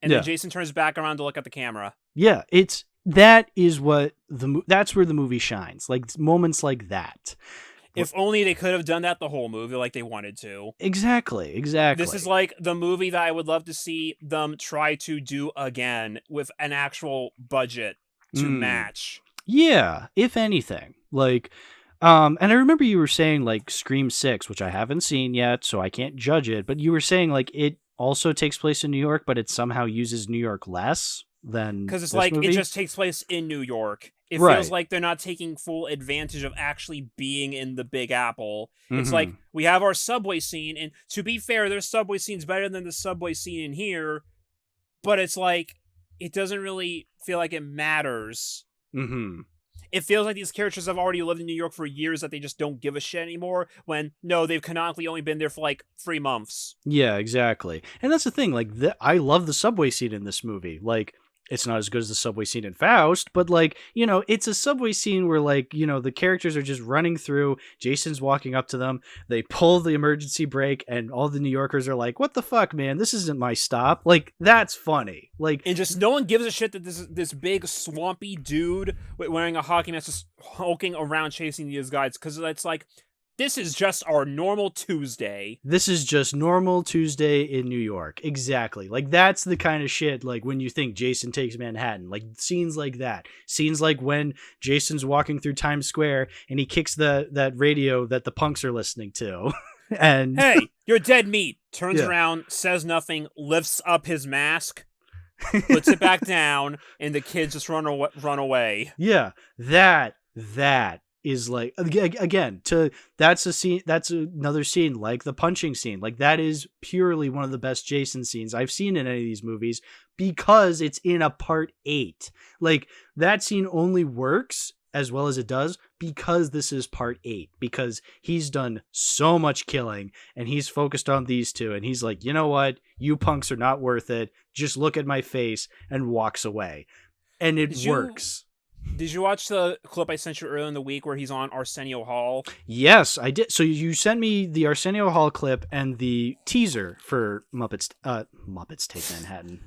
[SPEAKER 2] and then Jason turns back around to look at the camera.
[SPEAKER 1] Yeah, that's where the movie shines. Like moments like that.
[SPEAKER 2] If only they could have done that the whole movie like they wanted to.
[SPEAKER 1] Exactly.
[SPEAKER 2] This is like the movie that I would love to see them try to do again with an actual budget to match.
[SPEAKER 1] Yeah, if anything. Like, and I remember you were saying like Scream 6, which I haven't seen yet, so I can't judge it, but you were saying like it also takes place in New York, but it somehow uses New York less than
[SPEAKER 2] because it's
[SPEAKER 1] this
[SPEAKER 2] like
[SPEAKER 1] movie?
[SPEAKER 2] it just takes place in New York. It
[SPEAKER 1] Right.
[SPEAKER 2] feels like they're not taking full advantage of actually being in the Big Apple. It's like we have our subway scene, and to be fair, their subway scene's better than the subway scene in here, but it's like it doesn't really feel like it matters.
[SPEAKER 1] Mm-hmm.
[SPEAKER 2] It feels like these characters have already lived in New York for years that they just don't give a shit anymore, when no, they've canonically only been there for like 3 months.
[SPEAKER 1] Yeah, exactly. And that's the thing. Like, I love the subway scene in this movie. Like, it's not as good as the subway scene in Faust, but like, you know, it's a subway scene where like, you know, the characters are just running through. Jason's walking up to them. They pull the emergency brake, and all the New Yorkers are like, "What the fuck, man? This isn't my stop." Like, that's funny. Like,
[SPEAKER 2] And just no one gives a shit that this big swampy dude wearing a hockey mask just hulking around chasing these guys, because it's like, this is just our normal Tuesday.
[SPEAKER 1] this is just normal Tuesday in New York. Exactly. Like, that's the kind of shit, like, when you think Jason Takes Manhattan. Like, scenes like that. Scenes like when Jason's walking through Times Square and he kicks that radio that the punks are listening to. And
[SPEAKER 2] Hey, you're dead meat. Turns
[SPEAKER 1] Yeah.
[SPEAKER 2] around, says nothing, lifts up his mask, puts it back down, and the kids just run away.
[SPEAKER 1] yeah, that is like, again, that's a scene, that's another scene like the punching scene. Like, that is purely one of the best Jason scenes I've seen in any of these movies because it's in a part 8. Like, that scene only works as well as it does because this is part 8, because he's done so much killing and he's focused on these two, and he's like, you know what, you punks are not worth it, just look at my face, and walks away, and it works.
[SPEAKER 2] Did you watch the clip I sent you earlier in the week where he's on Arsenio Hall?
[SPEAKER 1] Yes, I did. So you sent me the Arsenio Hall clip and the teaser for Muppets Take Manhattan.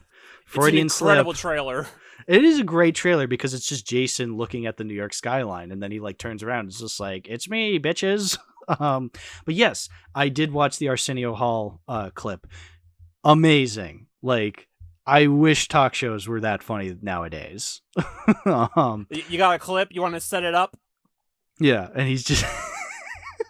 [SPEAKER 1] Freudian
[SPEAKER 2] it's an incredible
[SPEAKER 1] slip.
[SPEAKER 2] trailer.
[SPEAKER 1] It is a great trailer because it's just Jason looking at the New York skyline, and then he like turns around. It's just like, it's me, bitches. But yes, I did watch the Arsenio Hall clip. Amazing. Like, I wish talk shows were that funny nowadays.
[SPEAKER 2] You got a clip? You want to set it up?
[SPEAKER 1] Yeah, and he's just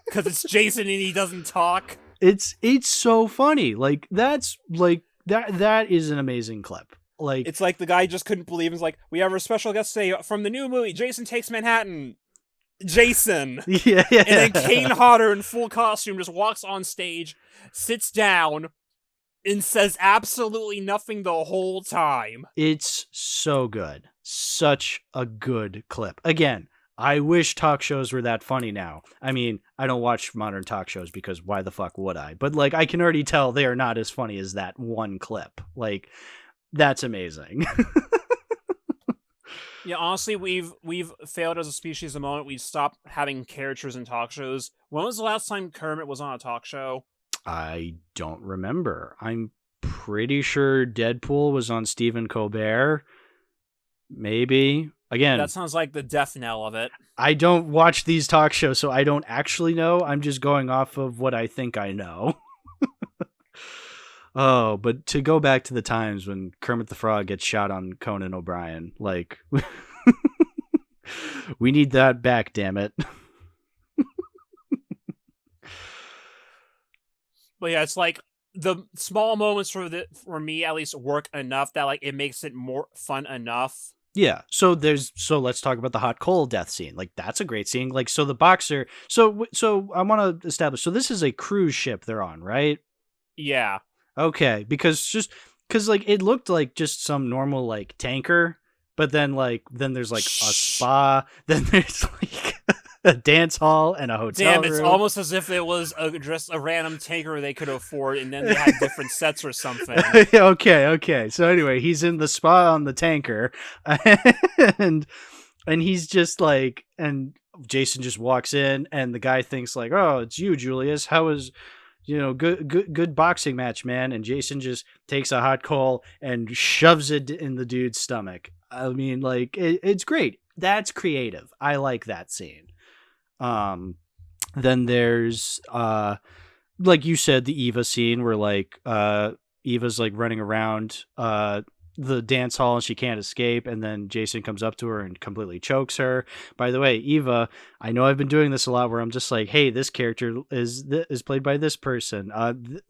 [SPEAKER 2] because it's Jason and he doesn't talk.
[SPEAKER 1] It's so funny. Like that's like that is an amazing clip. Like
[SPEAKER 2] it's like the guy just couldn't believe. He's like, we have our special guest today from the new movie, Jason Takes Manhattan. Jason.
[SPEAKER 1] Yeah.
[SPEAKER 2] And then Kane Hodder in full costume just walks on stage, sits down, and says absolutely nothing the whole time.
[SPEAKER 1] It's so good. Such a good clip. Again, I wish talk shows were that funny now. I mean, I don't watch modern talk shows because why the fuck would I? But like, I can already tell they are not as funny as that one clip. Like, that's amazing.
[SPEAKER 2] Yeah, honestly, we've failed as a species the moment we stopped having characters in talk shows. When was the last time Kermit was on a talk show?
[SPEAKER 1] I don't remember. I'm pretty sure Deadpool was on Stephen Colbert. Maybe. Again,
[SPEAKER 2] that sounds like the death knell of it.
[SPEAKER 1] I don't watch these talk shows, so I don't actually know. I'm just going off of what I think I know. Oh, but to go back to the times when Kermit the Frog gets shot on Conan O'Brien, like, we need that back, damn it.
[SPEAKER 2] But yeah, it's like the small moments for me at least work enough that like it makes it more fun enough.
[SPEAKER 1] Yeah. So let's talk about the hot coal death scene. Like that's a great scene. Like so the boxer. So I want to establish. So this is a cruise ship they're on, right?
[SPEAKER 2] Yeah.
[SPEAKER 1] Okay, because like it looked like just some normal like tanker, but then there's like a spa, then there's like a dance hall and a hotel
[SPEAKER 2] Damn, it's
[SPEAKER 1] room.
[SPEAKER 2] almost as if it was just a random tanker they could afford, and then they had different sets or something.
[SPEAKER 1] Okay. So anyway, he's in the spa on the tanker, and he's just like, and Jason just walks in, and the guy thinks like, "Oh, it's you, Julius. How was?" Good boxing match, man. And Jason just takes a hot coal and shoves it in the dude's stomach. I mean, like, it's great. That's creative. I like that scene. Then there's, like you said, the Eva scene where, like, Eva's, like, running around, the dance hall and she can't escape, and then Jason comes up to her and completely chokes her. By the way, Eva, I know I've been doing this a lot where I'm just like, hey, this character is played by this person.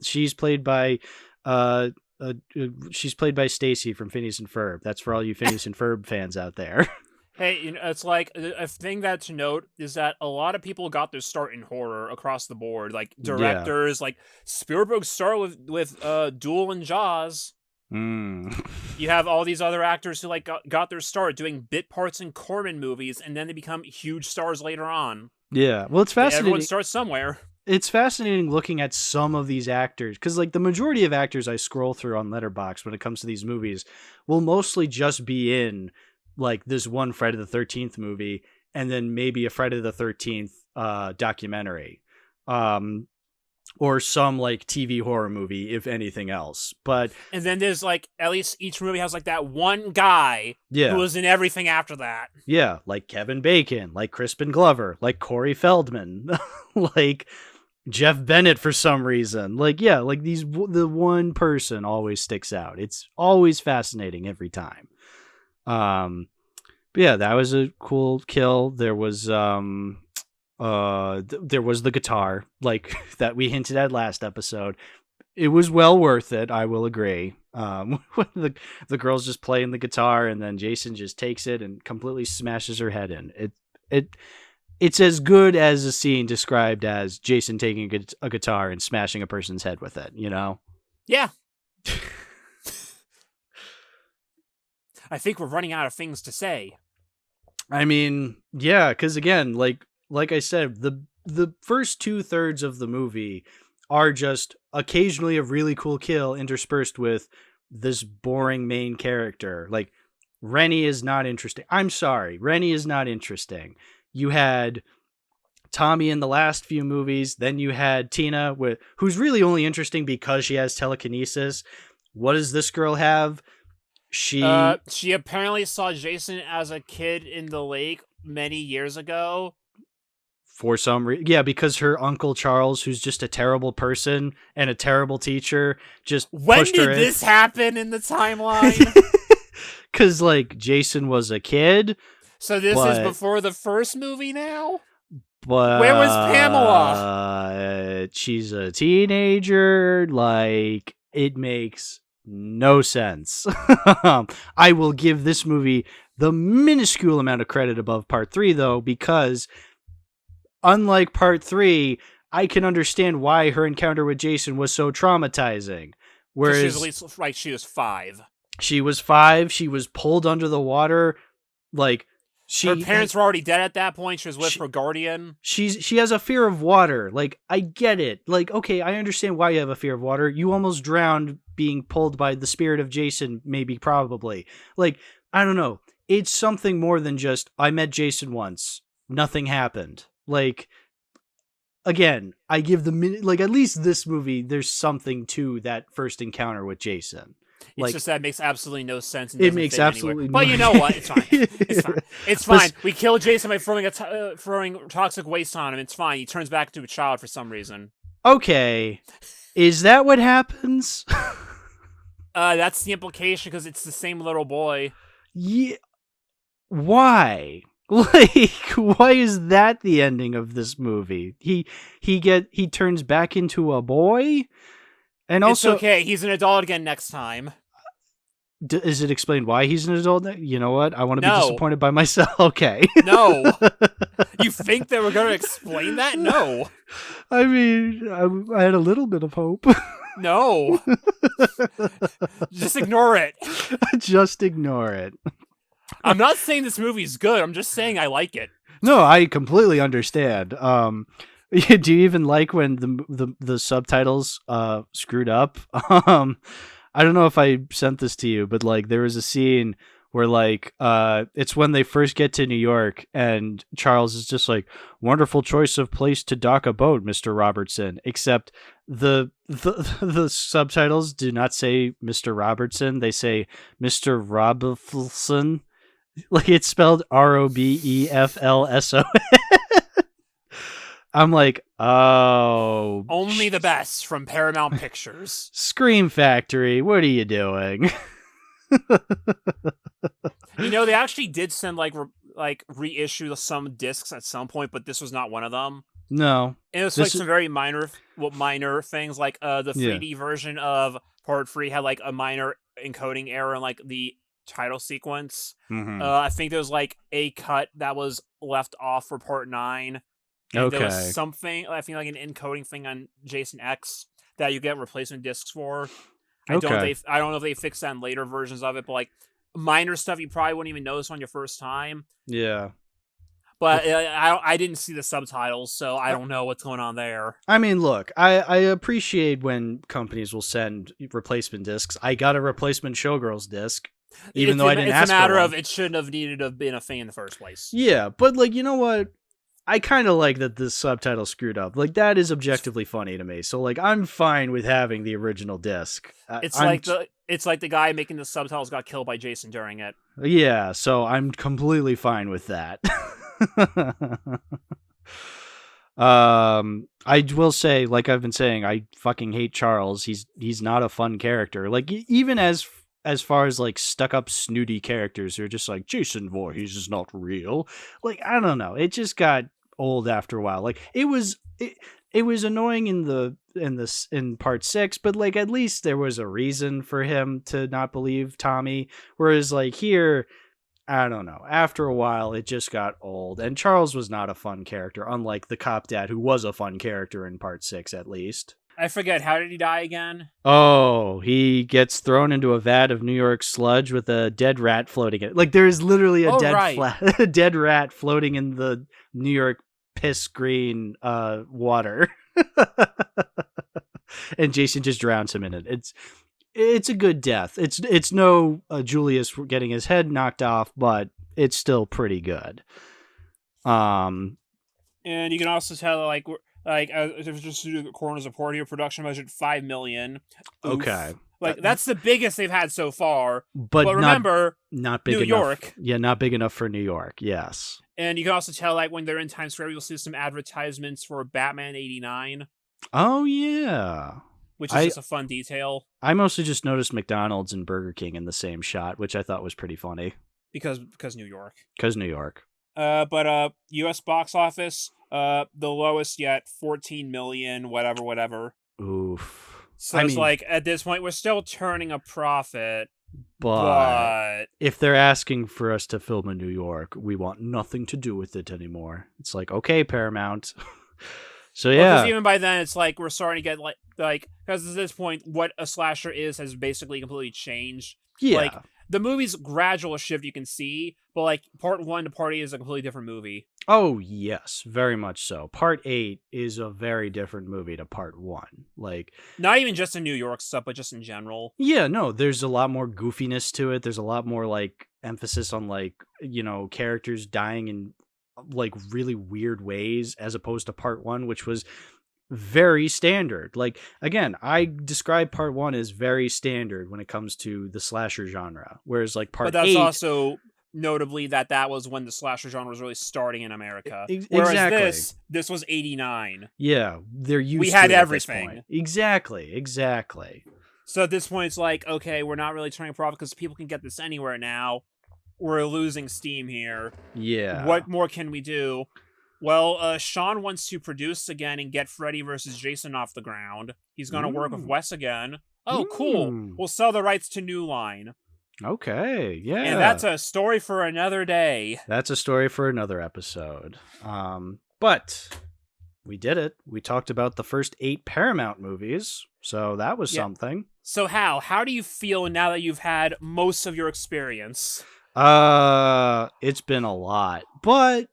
[SPEAKER 1] She's played by Stacy from Phineas and Ferb. That's for all you Phineas and Ferb fans out there.
[SPEAKER 2] Hey, it's like a thing that to note is that a lot of people got their start in horror across the board, like directors, like Spielberg started with Duel and Jaws. You have all these other actors who like got their start doing bit parts in Corman movies, and then they become huge stars later on.
[SPEAKER 1] Yeah, well, it's fascinating.
[SPEAKER 2] Everyone starts somewhere.
[SPEAKER 1] It's fascinating looking at some of these actors, because like the majority of actors I scroll through on Letterboxd when it comes to these movies will mostly just be in like this one Friday the 13th movie, and then maybe a Friday the 13th documentary. Or some like TV horror movie, if anything else. And
[SPEAKER 2] then there's like at least each movie has like that one guy who was in everything after that.
[SPEAKER 1] Yeah, like Kevin Bacon, like Crispin Glover, like Corey Feldman, like Jeff Bennett for some reason. Like like the one person always sticks out. It's always fascinating every time. But yeah, that was a cool kill. There was there was the guitar, like that we hinted at last episode. It was well worth it, I will agree. When the girl's just playing the guitar, and then Jason just takes it and completely smashes her head in. It's as good as a scene described as Jason taking a guitar and smashing a person's head with it, you know?
[SPEAKER 2] Yeah. I think we're running out of things to say.
[SPEAKER 1] I mean, yeah, because again, like I said, the first 2/3 of the movie are just occasionally a really cool kill interspersed with this boring main character. Like, Rennie is not interesting. I'm sorry, Rennie is not interesting. You had Tommy in the last few movies, then you had Tina, who's really only interesting because she has telekinesis. What does this girl have? She
[SPEAKER 2] apparently saw Jason as a kid in the lake many years ago.
[SPEAKER 1] For some reason, yeah, because her Uncle Charles, who's just a terrible person and a terrible teacher, just pushed her in.
[SPEAKER 2] When did this happen in the timeline?
[SPEAKER 1] Because, like, Jason was a kid.
[SPEAKER 2] So this is before the first movie now?
[SPEAKER 1] But
[SPEAKER 2] Where was Pamela?
[SPEAKER 1] She's a teenager. Like, it makes no sense. I will give this movie the minuscule amount of credit above Part 3, though, because unlike Part 3, I can understand why her encounter with Jason was so traumatizing. Whereas
[SPEAKER 2] she was at least like she was 5.
[SPEAKER 1] She was 5. She was pulled under the water. Like,
[SPEAKER 2] her parents were already dead at that point. She was with her guardian.
[SPEAKER 1] She has a fear of water. Like, I get it. Like, okay, I understand why you have a fear of water. You almost drowned being pulled by the spirit of Jason, maybe, probably. Like, I don't know. It's something more than just, I met Jason once. Nothing happened. Like, again, I give like, at least this movie, there's something to that first encounter with Jason.
[SPEAKER 2] It's
[SPEAKER 1] like,
[SPEAKER 2] just that it makes absolutely no sense. And
[SPEAKER 1] it makes absolutely
[SPEAKER 2] no. But you know what? It's fine. It's fine. It's fine. We kill Jason by throwing toxic waste on him. It's fine. He turns back into a child for some reason.
[SPEAKER 1] Okay, is that what happens?
[SPEAKER 2] That's the implication because it's the same little boy.
[SPEAKER 1] Yeah. Why? Like, why is that the ending of this movie? He turns back into a boy, and also
[SPEAKER 2] it's okay. He's an adult again next time.
[SPEAKER 1] Is it explained why he's an adult? You know what? I want to be disappointed by myself. Okay.
[SPEAKER 2] No. You think they were going to explain that? No.
[SPEAKER 1] I mean, I had a little bit of hope.
[SPEAKER 2] No. Just ignore it.
[SPEAKER 1] Just ignore it.
[SPEAKER 2] I'm not saying this movie's good. I'm just saying I like it.
[SPEAKER 1] No, I completely understand. Do you even like when the subtitles screwed up? I don't know if I sent this to you, but like there was a scene where like it's when they first get to New York and Charles is just like, wonderful choice of place to dock a boat, Mr. Robertson, except the subtitles do not say Mr. Robertson, they say Mr. Robertson. Like, it's spelled Robeflso. I'm like, oh.
[SPEAKER 2] Only the best from Paramount Pictures.
[SPEAKER 1] Scream Factory, what are you doing?
[SPEAKER 2] You know, they actually did send like reissue some discs at some point, but this was not one of them.
[SPEAKER 1] No.
[SPEAKER 2] And it was like some very minor things, like the 3D version of Part 3 had like a minor encoding error in like the title sequence.
[SPEAKER 1] Mm-hmm.
[SPEAKER 2] I think there was like a cut that was left off for Part 9. And there was something, I think like an encoding thing on Jason X that you get replacement discs for. I don't know if they fixed that in later versions of it, but like minor stuff you probably wouldn't even notice on your first time.
[SPEAKER 1] Yeah.
[SPEAKER 2] But I didn't see the subtitles, so I don't know what's going on there.
[SPEAKER 1] I mean, look, I appreciate when companies will send replacement discs. I got a replacement Showgirls disc, even though I didn't ask for one. It's a matter of
[SPEAKER 2] it shouldn't have needed to have been a thing in the first place.
[SPEAKER 1] Yeah, but like, you know what? I kind of like that this subtitle screwed up. Like, that is objectively funny to me. So like, I'm fine with having the original disc.
[SPEAKER 2] It's like the guy making the subtitles got killed by Jason during it.
[SPEAKER 1] Yeah, so I'm completely fine with that. I will say, like I've been saying, I fucking hate Charles. He's not a fun character. Like, even as far as like stuck up snooty characters who are just like, Jason Voorhees is not real. Like, I don't know. It just got old after a while. Like, it was annoying in Part 6, but like at least there was a reason for him to not believe Tommy. Whereas like here, I don't know. After a while, it just got old. And Charles was not a fun character, unlike the cop dad, who was a fun character in Part 6, at least.
[SPEAKER 2] I forget, how did he die again?
[SPEAKER 1] Oh, he gets thrown into a vat of New York sludge with a dead rat floating in it. Like, there is literally a dead rat floating in the New York piss green water. And Jason just drowns him in it. It's a good death. It's no Julius getting his head knocked off, but it's still pretty good.
[SPEAKER 2] And you can also tell like if it's just to do the coroner's report here, production budget $5 million. Oof.
[SPEAKER 1] Okay,
[SPEAKER 2] like that's the biggest they've had so far.
[SPEAKER 1] But
[SPEAKER 2] remember,
[SPEAKER 1] not big
[SPEAKER 2] New
[SPEAKER 1] enough.
[SPEAKER 2] York.
[SPEAKER 1] Yeah, not big enough for New York. Yes. And
[SPEAKER 2] you can also tell like when they're in Times Square, you'll see some advertisements for Batman '89.
[SPEAKER 1] Oh yeah.
[SPEAKER 2] Which is just a fun detail.
[SPEAKER 1] I mostly just noticed McDonald's and Burger King in the same shot, which I thought was pretty funny.
[SPEAKER 2] Because New York.
[SPEAKER 1] Because New York.
[SPEAKER 2] But U.S. box office, The lowest yet, 14 million, whatever.
[SPEAKER 1] Oof.
[SPEAKER 2] So it's like, at this point, we're still turning a profit.
[SPEAKER 1] But if they're asking for us to film in New York, we want nothing to do with it anymore. It's like, okay, Paramount. So yeah.
[SPEAKER 2] Because even by then, it's like we're starting to get like because at this point, what a slasher has basically completely changed.
[SPEAKER 1] Yeah.
[SPEAKER 2] Like the movie's gradual shift you can see, but like part 1 to part 8 is a completely different movie.
[SPEAKER 1] Oh yes, very much so. Part 8 is a very different movie to part 1. Like
[SPEAKER 2] not even just in New York stuff, but just in general.
[SPEAKER 1] Yeah, no, there's a lot more goofiness to it. There's a lot more like emphasis on like, characters dying in like really weird ways as opposed to part 1, which was very standard. Like again, I describe part 1 as very standard when it comes to the slasher genre, whereas like part 8,
[SPEAKER 2] but that's also notably that was when the slasher genre was really starting in America.
[SPEAKER 1] Whereas
[SPEAKER 2] exactly. This was 89.
[SPEAKER 1] Yeah, they're used
[SPEAKER 2] we
[SPEAKER 1] to
[SPEAKER 2] had
[SPEAKER 1] it
[SPEAKER 2] everything.
[SPEAKER 1] At this point. Exactly.
[SPEAKER 2] So at this point, it's like, okay, we're not really turning a profit because people can get this anywhere now. We're losing steam here.
[SPEAKER 1] Yeah.
[SPEAKER 2] What more can we do? Well, Sean wants to produce again and get Freddy versus Jason off the ground. He's going to work with Wes again. Oh, cool. We'll sell the rights to New Line.
[SPEAKER 1] Okay, yeah.
[SPEAKER 2] And that's a story for another day.
[SPEAKER 1] That's a story for another episode. But we did it. We talked about the first 8 Paramount movies, so that was something.
[SPEAKER 2] So how do you feel now that you've had most of your experience?
[SPEAKER 1] It's been a lot. But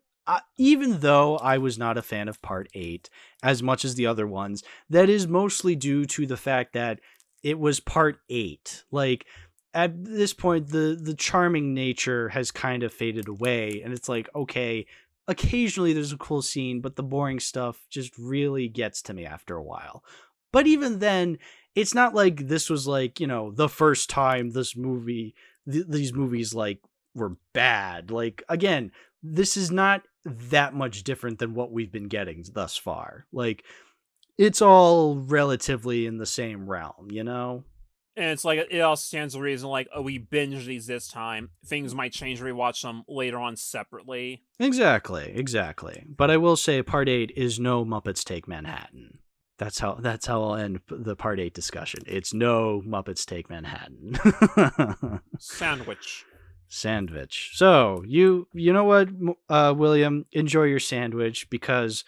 [SPEAKER 1] even though I was not a fan of part 8 as much as the other ones, that is mostly due to the fact that it was part 8. Like, at this point, the charming nature has kind of faded away, and it's like, okay, occasionally there's a cool scene, but the boring stuff just really gets to me after a while. But even then, it's not like this was like, the first time these movies like were bad. Like, again, this is not that much different than what we've been getting thus far. Like, it's all relatively in the same realm,
[SPEAKER 2] And it's like, it also stands to reason, like, we binge these this time. Things might change when we watch them later on separately.
[SPEAKER 1] Exactly. But I will say part 8 is no Muppets Take Manhattan. That's how I'll end the part 8 discussion. It's no Muppets Take Manhattan.
[SPEAKER 2] Sandwich.
[SPEAKER 1] So, you know what, William? Enjoy your sandwich because,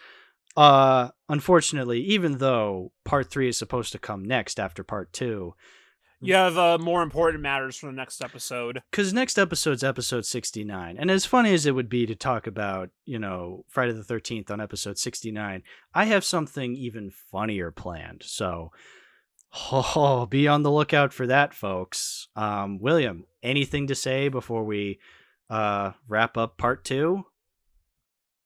[SPEAKER 1] unfortunately, even though part 3 is supposed to come next after part 2,
[SPEAKER 2] you have more important matters for the next episode.
[SPEAKER 1] Because next episode's episode 69. And as funny as it would be to talk about, Friday the 13th on episode 69, I have something even funnier planned. So, be on the lookout for that, folks. William, anything to say before we wrap up part 2?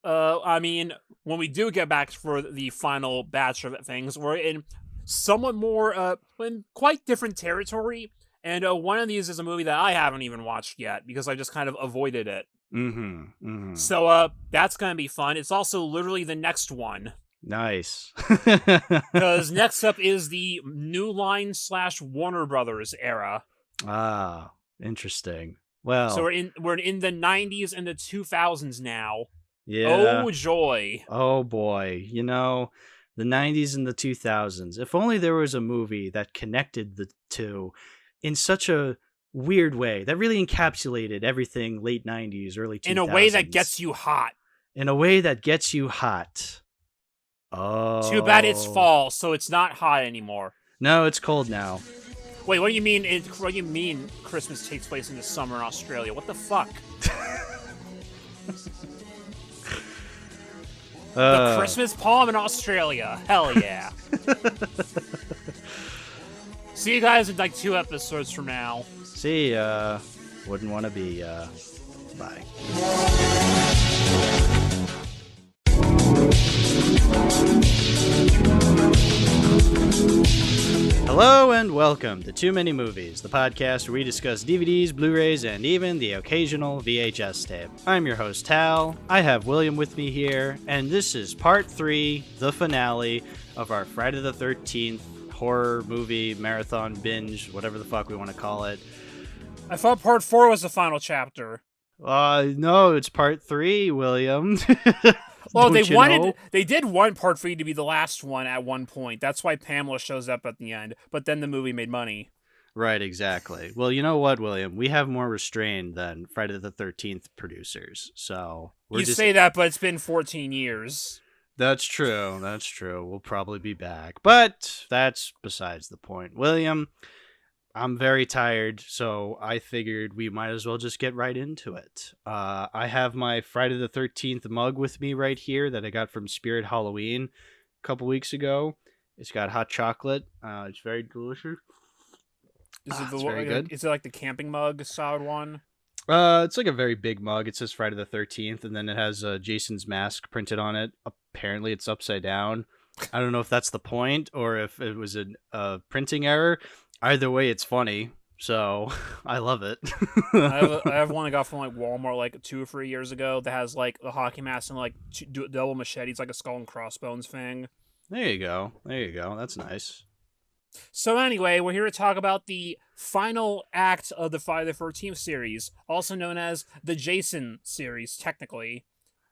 [SPEAKER 2] I mean, when we do get back for the final batch of things, we're in somewhat more, in quite different territory, and one of these is a movie that I haven't even watched yet, because I just kind of avoided it. So, that's gonna be fun. It's also literally the next one.
[SPEAKER 1] Nice.
[SPEAKER 2] Because next up is the New Line / Warner Brothers era.
[SPEAKER 1] Ah, interesting. Well,
[SPEAKER 2] so we're in the 90s and the 2000s now.
[SPEAKER 1] Yeah.
[SPEAKER 2] Oh, joy.
[SPEAKER 1] Oh, boy. The 90s and the 2000s. If only there was a movie that connected the two in such a weird way that really encapsulated everything late 90s, early 2000s.
[SPEAKER 2] In a way that gets you hot. Oh. Too bad it's fall, so it's not hot anymore.
[SPEAKER 1] No, it's cold now.
[SPEAKER 2] Wait, what do you mean? What do you mean Christmas takes place in the summer in Australia? What the fuck? The Christmas palm in Australia. Hell yeah. See you guys in like 2 episodes from now.
[SPEAKER 1] See ya. Wouldn't want to be bye. Hello and welcome to Too Many Movies, the podcast where we discuss DVDs, Blu-rays, and even the occasional VHS tape. I'm your host, Tal. I have William with me here, and this is part 3, the finale of our Friday the 13th horror movie marathon binge, whatever the fuck we want to call it.
[SPEAKER 2] I thought part 4 was the final chapter.
[SPEAKER 1] No, it's part 3, William.
[SPEAKER 2] Well,
[SPEAKER 1] Don't
[SPEAKER 2] they did want Part 3 to be the last one at one point. That's why Pamela shows up at the end. But then the movie made money.
[SPEAKER 1] Right, exactly. Well, you know what, William? We have more restraint than Friday the 13th producers. So
[SPEAKER 2] You say that, but it's been 14 years.
[SPEAKER 1] That's true. That's true. We'll probably be back. But that's besides the point. William, I'm very tired, so I figured we might as well just get right into it. I have my Friday the 13th mug with me right here that I got from Spirit Halloween a couple weeks ago. It's got hot chocolate. It's very delicious.
[SPEAKER 2] Is it
[SPEAKER 1] very good.
[SPEAKER 2] Is it like the camping mug solid one?
[SPEAKER 1] It's like a very big mug. It says Friday the 13th, and then it has Jason's mask printed on it. Apparently, it's upside down. I don't know if that's the point or if it was a printing error. Either way, it's funny. So I love it.
[SPEAKER 2] I have one I got from like Walmart like 2 or 3 years ago that has like the hockey mask and like double machetes, like a skull and crossbones thing.
[SPEAKER 1] There you go. There you go. That's nice.
[SPEAKER 2] So anyway, we're here to talk about the final act of the Friday the 13th series, also known as the Jason series, technically.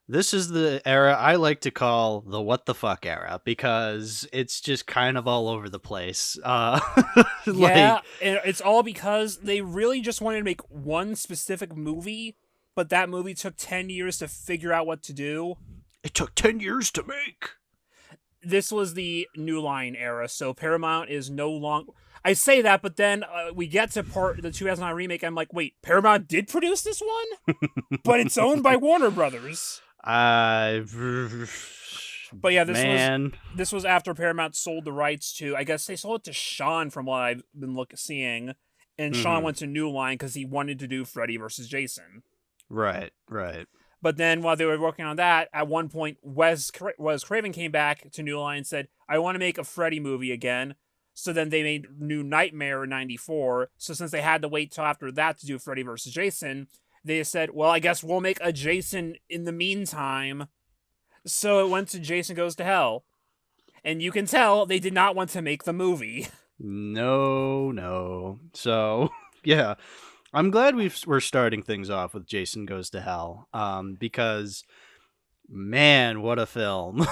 [SPEAKER 1] This is the era I like to call the what the fuck era because it's just kind of all over the place.
[SPEAKER 2] Yeah, and it's all because they really just wanted to make one specific movie, but that movie took 10 years to figure out what to do.
[SPEAKER 1] It took 10 years to make.
[SPEAKER 2] This was the New Line era, so Paramount is no longer... I say that, but then we get to the 2009 remake, I'm like, wait, Paramount did produce this one? But it's owned by Warner Brothers. But yeah, this was after Paramount sold the rights to... I guess they sold it to Sean, from what I've been seeing, and Sean went to New Line because he wanted to do Freddy versus Jason.
[SPEAKER 1] Right, right.
[SPEAKER 2] But then while they were working on that, at one point, Wes Craven came back to New Line and said, I want to make a Freddy movie again. So then they made New Nightmare in 94. So since they had to wait till after that to do Freddy vs. Jason, they said, well, I guess we'll make a Jason in the meantime. So it went to Jason Goes to Hell. And you can tell they did not want to make the movie.
[SPEAKER 1] No. So, yeah. I'm glad we're starting things off with Jason Goes to Hell, because, man, what a film.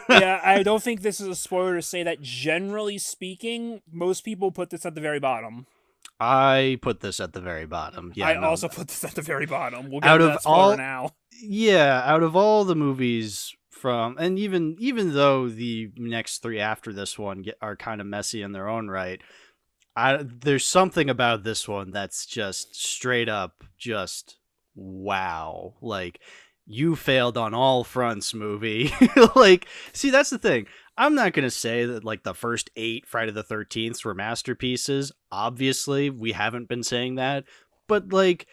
[SPEAKER 2] Yeah, I don't think this is a spoiler to say that, generally speaking, most people put this at the very bottom.
[SPEAKER 1] I put this at the very bottom. Yeah,
[SPEAKER 2] also put this at the very bottom. We'll get to that spoiler now.
[SPEAKER 1] Yeah, out of all the movies from, and even though the next 3 after this one are kind of messy in their own right, there's something about this one that's just straight up just wow. Like, you failed on all fronts, movie. Like, see, that's the thing. I'm not going to say that like the first 8 Friday the 13th were masterpieces. Obviously, we haven't been saying that. But like,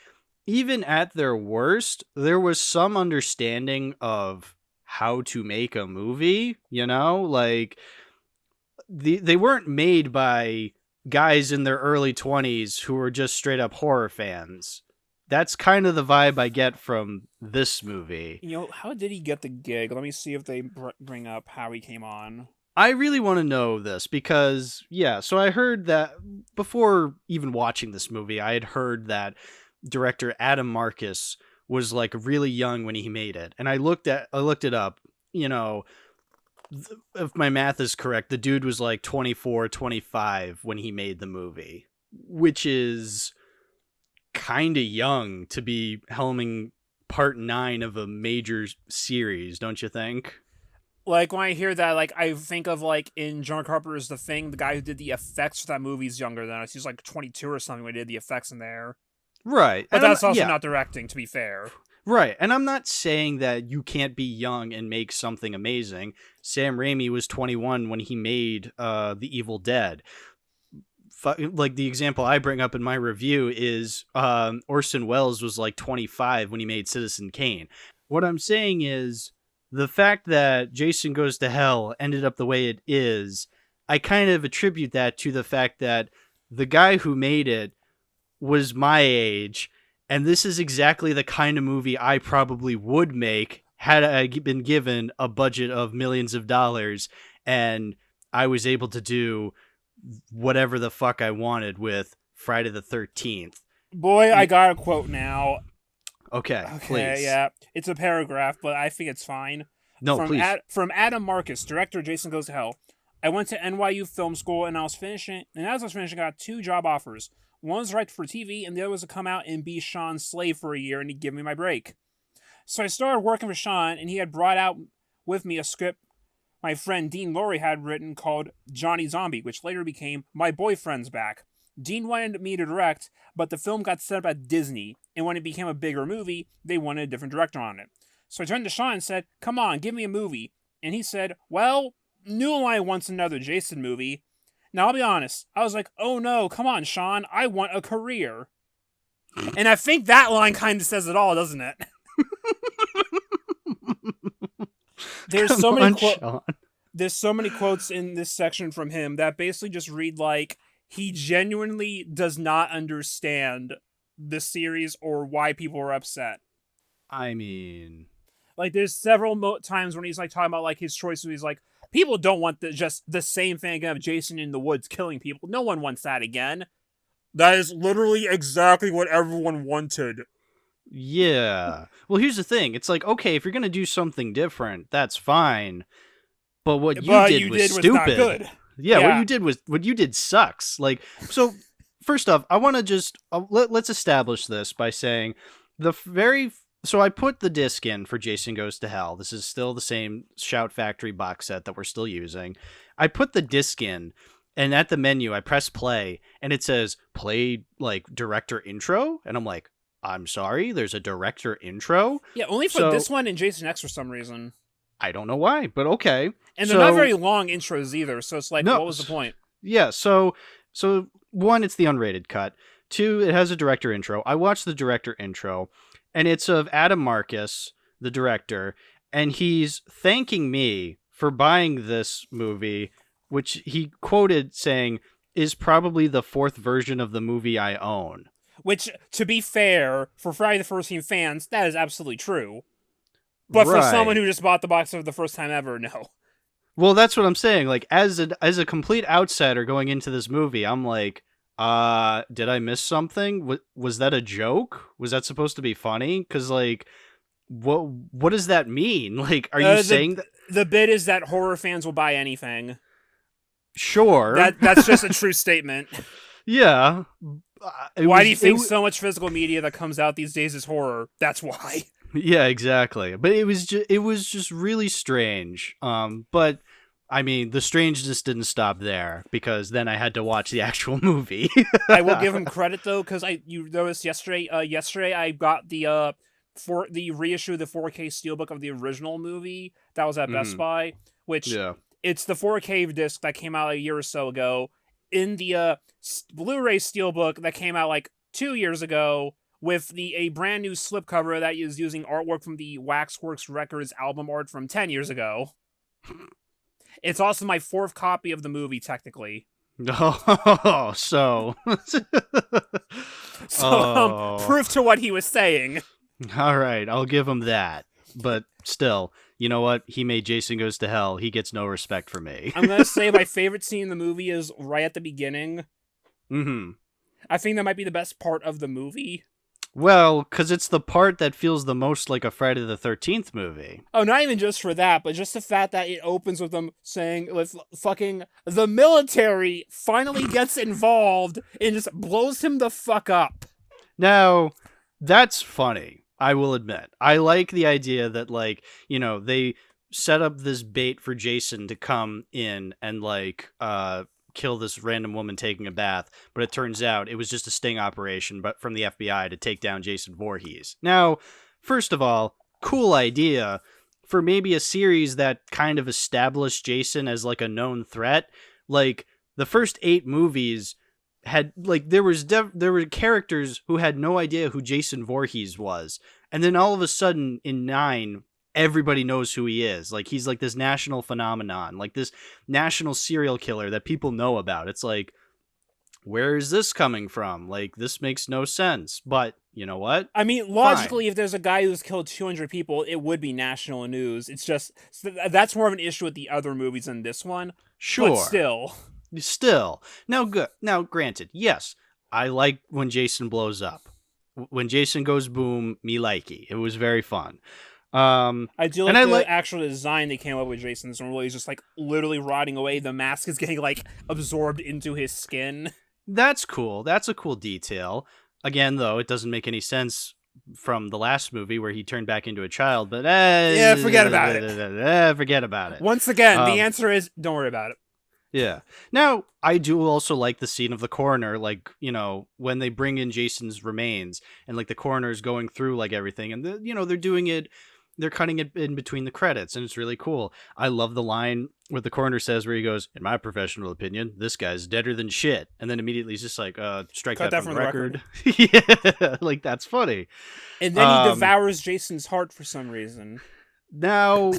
[SPEAKER 1] even at their worst, there was some understanding of how to make a movie, you know? Like, they weren't made by guys in their early 20s who were just straight up horror fans. That's kind of the vibe I get from this movie.
[SPEAKER 2] You know, how did he get the gig? Let me see if they bring up how he came on.
[SPEAKER 1] I really want to know this because, yeah, so I heard that before even watching this movie, I had heard that director Adam Marcus was like really young when he made it. And I looked it up, you know, if my math is correct, the dude was like 24, 25 when he made the movie, which is kind of young to be helming part 9 of a major series, don't you think?
[SPEAKER 2] Like, when I hear that, like, I think of, like, in John Carpenter's The Thing, the guy who did the effects for that movie is younger than us. He's like 22 or something when he did the effects in there.
[SPEAKER 1] Right.
[SPEAKER 2] But that's also not directing, to be fair.
[SPEAKER 1] Right, and I'm not saying that you can't be young and make something amazing. Sam Raimi was 21 when he made The Evil Dead. Like, the example I bring up in my review is Orson Welles was like 25 when he made Citizen Kane. What I'm saying is, the fact that Jason Goes to Hell ended up the way it is, I kind of attribute that to the fact that the guy who made it was my age. And this is exactly the kind of movie I probably would make had I been given a budget of millions of dollars and I was able to do whatever the fuck I wanted with Friday the 13th.
[SPEAKER 2] Boy, I got a quote now.
[SPEAKER 1] Okay,
[SPEAKER 2] Okay,
[SPEAKER 1] please.
[SPEAKER 2] yeah. It's a paragraph, but I think it's fine.
[SPEAKER 1] No, please.
[SPEAKER 2] From Adam Marcus, director Jason Goes to Hell. I went to NYU Film School, and as I was finishing, I got 2 job offers. One was to write for TV, and the other was to come out and be Sean's slave for a year, and he'd give me my break. So I started working for Sean, and he had brought out with me a script my friend Dean Laurie had written called Johnny Zombie, which later became My Boyfriend's Back. Dean wanted me to direct, but the film got set up at Disney, and when it became a bigger movie, they wanted a different director on it. So I turned to Sean and said, come on, give me a movie. And he said, well, New Line wants another Jason movie. Now, I'll be honest. I was like, oh no, come on, Sean. I want a career. And I think that line kind of says it all, doesn't it? There's so many quotes in this section from him that basically just read like he genuinely does not understand the series or why people are upset.
[SPEAKER 1] I mean,
[SPEAKER 2] like there's several times when he's like talking about like his choices. He's like, people don't want just the same thing again of Jason in the woods killing people. No one wants that again. That is literally exactly what everyone wanted.
[SPEAKER 1] Yeah. Well, here's the thing. It's like, okay, if you're going to do something different, that's fine. But what you did was stupid.
[SPEAKER 2] Not good.
[SPEAKER 1] Yeah, what you did sucks. Like, so first off, I want to just let's establish this by saying so I put the disc in for Jason Goes to Hell. This is still the same Shout Factory box set that we're still using. I put the disc in, and at the menu, I press play, and it says play like director intro, and I'm like, I'm sorry, there's a director intro?
[SPEAKER 2] Yeah, only for this one and Jason X for some reason.
[SPEAKER 1] I don't know why, but okay.
[SPEAKER 2] And they're not very long intros either, so it's like, what was the point?
[SPEAKER 1] Yeah, so one, it's the unrated cut. 2, it has a director intro. I watched the director intro, and it's of Adam Marcus, the director, and he's thanking me for buying this movie, which he quoted saying is probably the 4th version of the movie I own.
[SPEAKER 2] Which, to be fair, for Friday the 13th fans, that is absolutely true. But for someone who just bought the box for the first time ever, no.
[SPEAKER 1] Well, that's what I'm saying. Like, as a complete outsider going into this movie, I'm like, did I miss something? Was that a joke? Was that supposed to be funny? Because, like, what does that mean? Like, are you saying that?
[SPEAKER 2] The bit is that horror fans will buy anything.
[SPEAKER 1] Sure.
[SPEAKER 2] That's just a true statement.
[SPEAKER 1] Yeah.
[SPEAKER 2] Why do you think so much physical media that comes out these days is horror? That's why. Yeah,
[SPEAKER 1] exactly. But it was just really strange. But I mean, the strangeness didn't stop there because then I had to watch the actual movie.
[SPEAKER 2] I will give him credit though, because you noticed yesterday. Yesterday I got the reissue of the 4K steelbook of the original movie that was at Best Buy, which it's the 4K disc that came out a year or so ago. In the Blu-ray steelbook that came out like 2 years ago with a brand new slipcover that is using artwork from the Waxworks Records album art from 10 years ago. It's also my 4th copy of the movie, technically.
[SPEAKER 1] Oh, so...
[SPEAKER 2] proof to what he was saying.
[SPEAKER 1] All right, I'll give him that. But still, you know what? He made Jason Goes to Hell. He gets no respect from me.
[SPEAKER 2] I'm going to say my favorite scene in the movie is right at the beginning.
[SPEAKER 1] Mm-hmm.
[SPEAKER 2] I think that might be the best part of the movie.
[SPEAKER 1] Well, because it's the part that feels the most like a Friday the 13th movie.
[SPEAKER 2] Oh, not even just for that, but just the fact that it opens with them saying, with fucking the military finally gets involved and just blows him the fuck up.
[SPEAKER 1] Now, that's funny. I will admit. I like the idea that, like, you know, they set up this bait for Jason to come in and, like, kill this random woman taking a bath, but it turns out it was just a sting operation but from the FBI to take down Jason Voorhees. Now, first of all, cool idea for maybe a series that kind of established Jason as, like, a known threat. Like, the first 8 movies had, like, there were characters who had no idea who Jason Voorhees was, and then all of a sudden in 9 everybody knows who he is. Like, he's like this national phenomenon, like this national serial killer that people know about. It's like, where is this coming from? Like, this makes no sense. But you know what?
[SPEAKER 2] I mean, logically, if there's a guy who's killed 200 people, it would be national news. It's just that's more of an issue with the other movies than this one.
[SPEAKER 1] Sure,
[SPEAKER 2] but
[SPEAKER 1] still. Now, good. Now, granted, yes, I like when Jason blows up. when Jason goes boom, me likey. It was very fun.
[SPEAKER 2] I do like the actual design they came up with Jason's normally he's just like literally rotting away. The mask is getting like absorbed into his skin.
[SPEAKER 1] That's cool. That's a cool detail. Again, though, it doesn't make any sense from the last movie where he turned back into a child, but
[SPEAKER 2] yeah, forget about it.
[SPEAKER 1] Forget about it.
[SPEAKER 2] Once again, the answer is don't worry about it.
[SPEAKER 1] Yeah. Now, I do also like the scene of the coroner, like, you know, when they bring in Jason's remains and like the coroner's going through like everything and they're doing it, they're cutting it in between the credits and it's really cool. I love the line where the coroner says where he goes, in my professional opinion, this guy's deader than shit. And then immediately he's just like, strike that from the record. Yeah, like that's funny.
[SPEAKER 2] And then he devours Jason's heart for some reason.
[SPEAKER 1] Now,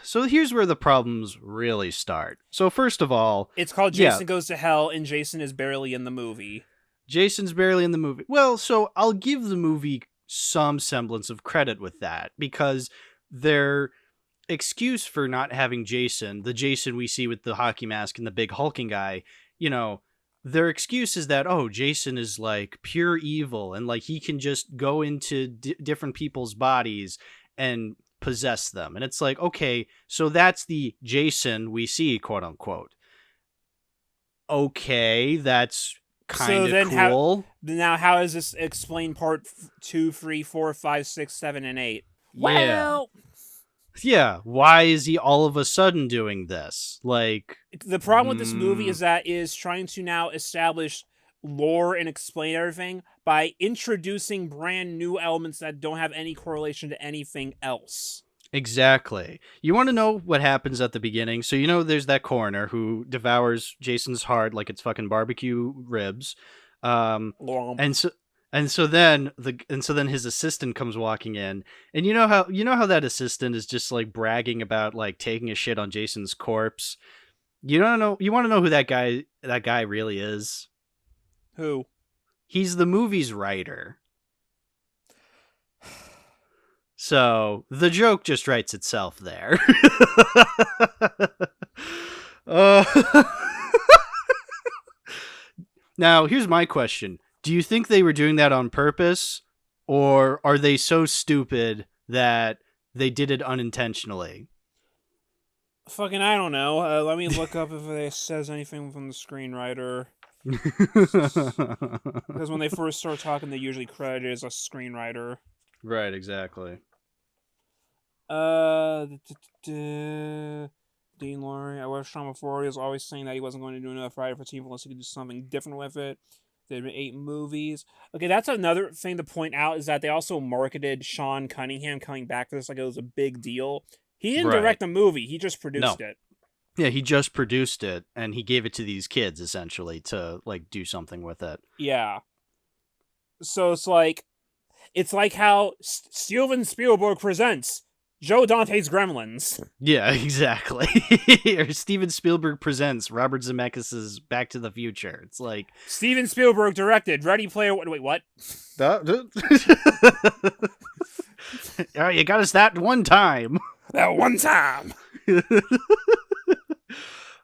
[SPEAKER 1] so here's where the problems really start. So first of all,
[SPEAKER 2] it's called Jason Goes to Hell, and Jason is barely in the movie.
[SPEAKER 1] Jason's barely in the movie. Well, so I'll give the movie some semblance of credit with that, because their excuse for not having Jason, the Jason we see with the hockey mask and the big hulking guy, their excuse is that, oh, Jason is like pure evil and like he can just go into different people's bodies and possess them. And it's like, okay, so that's the Jason we see, quote unquote. Okay, that's kind of cool.
[SPEAKER 2] How does this explain part 2, 3, 4, 5, 6, 7, and 8?
[SPEAKER 1] Well, yeah, why is he all of a sudden doing this? Like,
[SPEAKER 2] the problem with this movie is that it is trying to now establish lore and explain everything by introducing brand new elements that don't have any correlation to anything else.
[SPEAKER 1] Exactly. You want to know what happens at the beginning? So there's that coroner who devours Jason's heart like it's fucking barbecue ribs. And so then his assistant comes walking in, and you know how that assistant is just like bragging about like taking a shit on Jason's corpse. You want to know who that guy really is?
[SPEAKER 2] Who?
[SPEAKER 1] He's the movie's writer. So the joke just writes itself there. Now, here's my question. Do you think they were doing that on purpose, or are they so stupid that they did it unintentionally?
[SPEAKER 2] Fucking, I don't know. Let me look up if it says anything from the screenwriter. Because when they first start talking, they usually credit it as a screenwriter.
[SPEAKER 1] Right, exactly.
[SPEAKER 2] Dean Lorry. I watched Sean before. He was always saying that he wasn't going to do another Friday the 13th unless he could do something different with it. There had been 8 movies. Okay, that's another thing to point out is that they also marketed Sean Cunningham coming back for this like it was a big deal. He didn't direct the movie. He just produced it.
[SPEAKER 1] Yeah, he just produced it, and he gave it to these kids, essentially, to like do something with it.
[SPEAKER 2] Yeah. So it's like how Steven Spielberg presents Joe Dante's Gremlins.
[SPEAKER 1] Yeah, exactly. Or Steven Spielberg presents Robert Zemeckis' Back to the Future. It's like
[SPEAKER 2] Steven Spielberg directed Ready Player One. Wait, what?
[SPEAKER 1] Oh, you got us that one time.
[SPEAKER 2] That one time.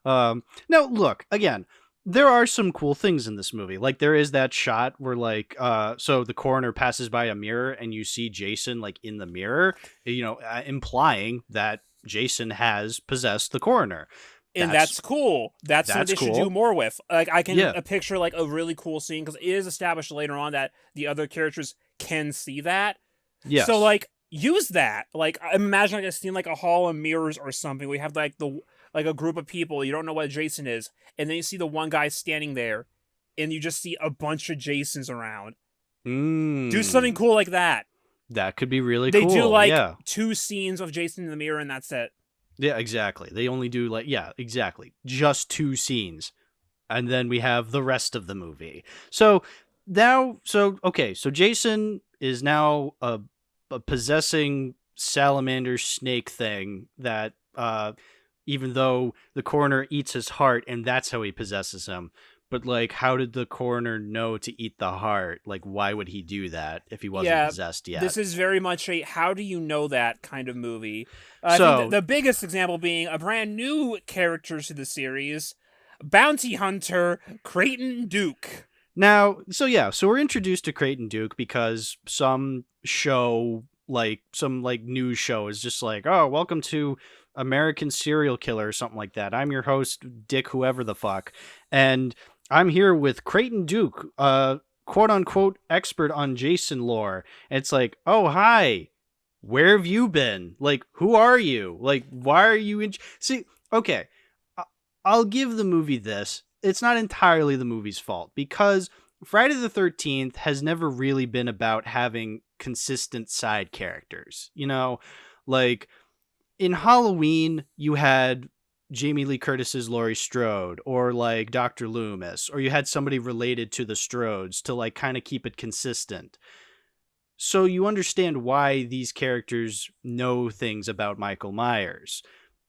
[SPEAKER 1] Now, look, again, there are some cool things in this movie. Like, there is that shot where, like, so the coroner passes by a mirror and you see Jason, like, in the mirror, implying that Jason has possessed the coroner.
[SPEAKER 2] And that's cool. That's what they should do more with. Like, I can picture, like, a really cool scene, because it is established later on that the other characters can see that.
[SPEAKER 1] Yes.
[SPEAKER 2] So, like, use that. Like, imagine, like, a scene like a hall of mirrors or something. We have, like, a group of people, you don't know what Jason is, and then you see the one guy standing there, and you just see a bunch of Jasons around. Do something cool like that.
[SPEAKER 1] That could be really cool.
[SPEAKER 2] They do, like, 2 scenes of Jason in the mirror, and that's it.
[SPEAKER 1] Yeah, exactly. They only do, like, exactly. Just 2 scenes. And then we have the rest of the movie. So Jason is now a possessing salamander snake thing that, even though the coroner eats his heart and that's how he possesses him. But, like, how did the coroner know to eat the heart? Like, why would he do that if he wasn't possessed yet?
[SPEAKER 2] This is very much a how do you know that kind of movie. I think the biggest example being a brand new character to the series, Bounty Hunter Creighton Duke.
[SPEAKER 1] Now, so we're introduced to Creighton Duke because some show, some news show is just like, oh, welcome to American Serial Killer or something like that. I'm your host, Dick whoever the fuck. And I'm here with Creighton Duke, quote unquote expert on Jason lore. And it's like, oh, hi. Where have you been? Like, who are you? Like, why are you in? See, okay, I'll give the movie this. It's not entirely the movie's fault because Friday the 13th has never really been about having consistent side characters. You know, like in Halloween, you had Jamie Lee Curtis's Laurie Strode or like Dr. Loomis, or you had somebody related to the Strodes to like kind of keep it consistent. So you understand why these characters know things about Michael Myers.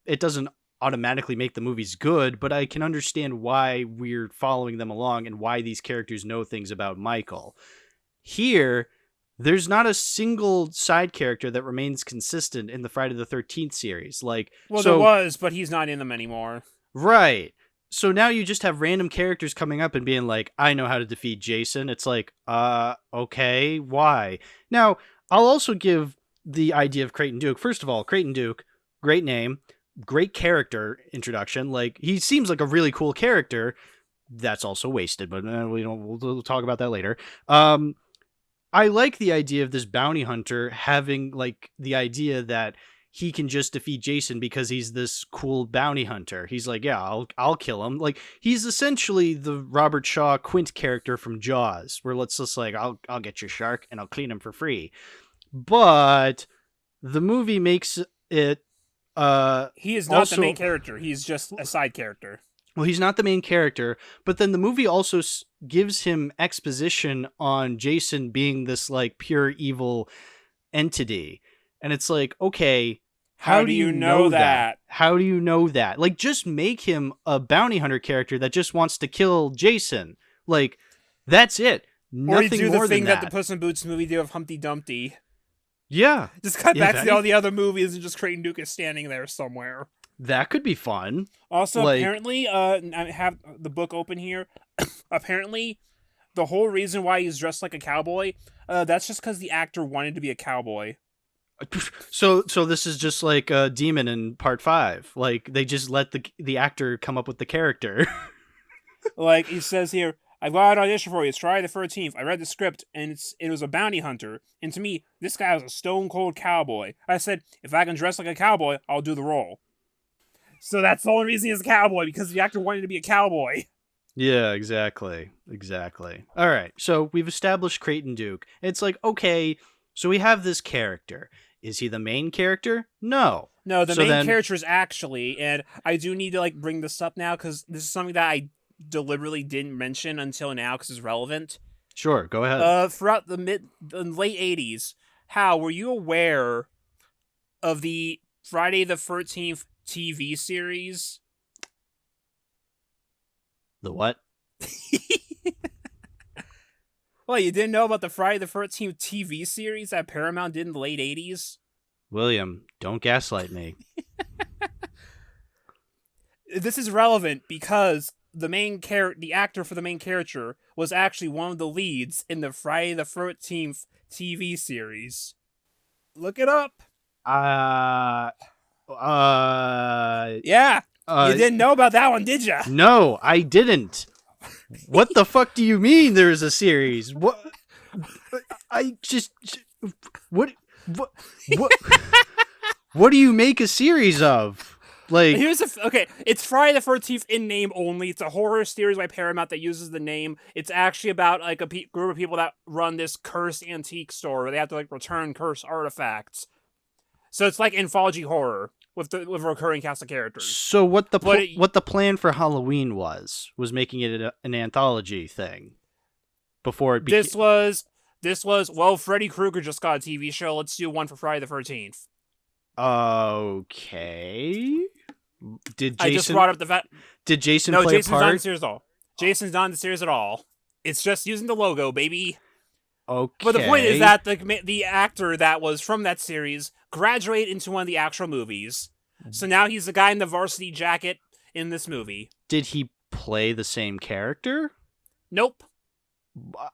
[SPEAKER 1] It doesn't automatically make the movies good, but I can understand why we're following them along and why these characters know things about Michael. Here, there's not a single side character that remains consistent in the Friday the 13th series.
[SPEAKER 2] There was, but he's not in them anymore.
[SPEAKER 1] Right. So now you just have random characters coming up and being like, I know how to defeat Jason. It's like, okay, why? Now, I'll also give the idea of Creighton Duke. First of all, Creighton Duke, great name, great character introduction. Like, he seems like a really cool character. That's also wasted, but we'll talk about that later. I like the idea of this bounty hunter having like the idea that he can just defeat Jason because he's this cool bounty hunter. He's like, yeah, I'll kill him. Like, he's essentially the Robert Shaw Quint character from Jaws, where let's just like, I'll get your shark and I'll clean him for free. But the movie makes it
[SPEAKER 2] he is not the main character. He's just a side character.
[SPEAKER 1] Well, he's not the main character, but then the movie also gives him exposition on Jason being this like pure evil entity. And it's like, okay, how do you know that? How do you know that? Like, just make him a bounty hunter character that just wants to kill Jason. Like, that's it. Nothing more than that. Or you do the thing that
[SPEAKER 2] the Puss in Boots movie did of Humpty Dumpty.
[SPEAKER 1] Yeah.
[SPEAKER 2] Just cut back to all the other movies and just Creighton Duke is standing there somewhere.
[SPEAKER 1] That could be fun.
[SPEAKER 2] Also, apparently, I have the book open here. Apparently, the whole reason why he's dressed like a cowboy, that's just because the actor wanted to be a cowboy.
[SPEAKER 1] So this is just like a Demon in Part 5. Like, they just let the actor come up with the character.
[SPEAKER 2] Like, he says here, I've got an audition for you. It's Friday the 13th. I read the script, and it was a bounty hunter. And to me, this guy was a stone-cold cowboy. I said, if I can dress like a cowboy, I'll do the role. So that's the only reason he's a cowboy, because the actor wanted to be a cowboy.
[SPEAKER 1] Yeah, exactly. All right, so we've established Creighton Duke. It's like, okay, so we have this character. Is he the main character? No.
[SPEAKER 2] No, the main character is actually, and I do need to bring this up now because this is something that I deliberately didn't mention until now because it's relevant.
[SPEAKER 1] Sure, go ahead.
[SPEAKER 2] Throughout the late 80s, Hal, were you aware of the Friday the 13th TV series?
[SPEAKER 1] The what?
[SPEAKER 2] Well, you didn't know about the Friday the 13th TV series that Paramount did in the late 80s?
[SPEAKER 1] William, don't gaslight me.
[SPEAKER 2] This is relevant because the actor for the main character was actually one of the leads in the Friday the 13th TV series. Look it up. Yeah. You didn't know about that one, did ya?
[SPEAKER 1] No, I didn't. What the fuck do you mean there's a series? What? What do you make a series of? Like,
[SPEAKER 2] it's Friday the 13th in name only. It's a horror series by Paramount that uses the name. It's actually about like a group of people that run this cursed antique store where they have to return cursed artifacts. So it's like anthology horror with a recurring cast of characters.
[SPEAKER 1] So what the plan for Halloween was making it an anthology thing before it became...
[SPEAKER 2] This was well, Freddy Krueger just got a TV show. Let's do one for Friday the 13th.
[SPEAKER 1] Okay.
[SPEAKER 2] I just brought up the fact.
[SPEAKER 1] Did Jason play
[SPEAKER 2] Jason's
[SPEAKER 1] a part?
[SPEAKER 2] Not in the series at all. Jason's not in the series at all. It's just using the logo, baby.
[SPEAKER 1] Okay.
[SPEAKER 2] But the point is that the actor that was from that series graduated into one of the actual movies. So now he's the guy in the varsity jacket in this movie.
[SPEAKER 1] Did he play the same character?
[SPEAKER 2] Nope. But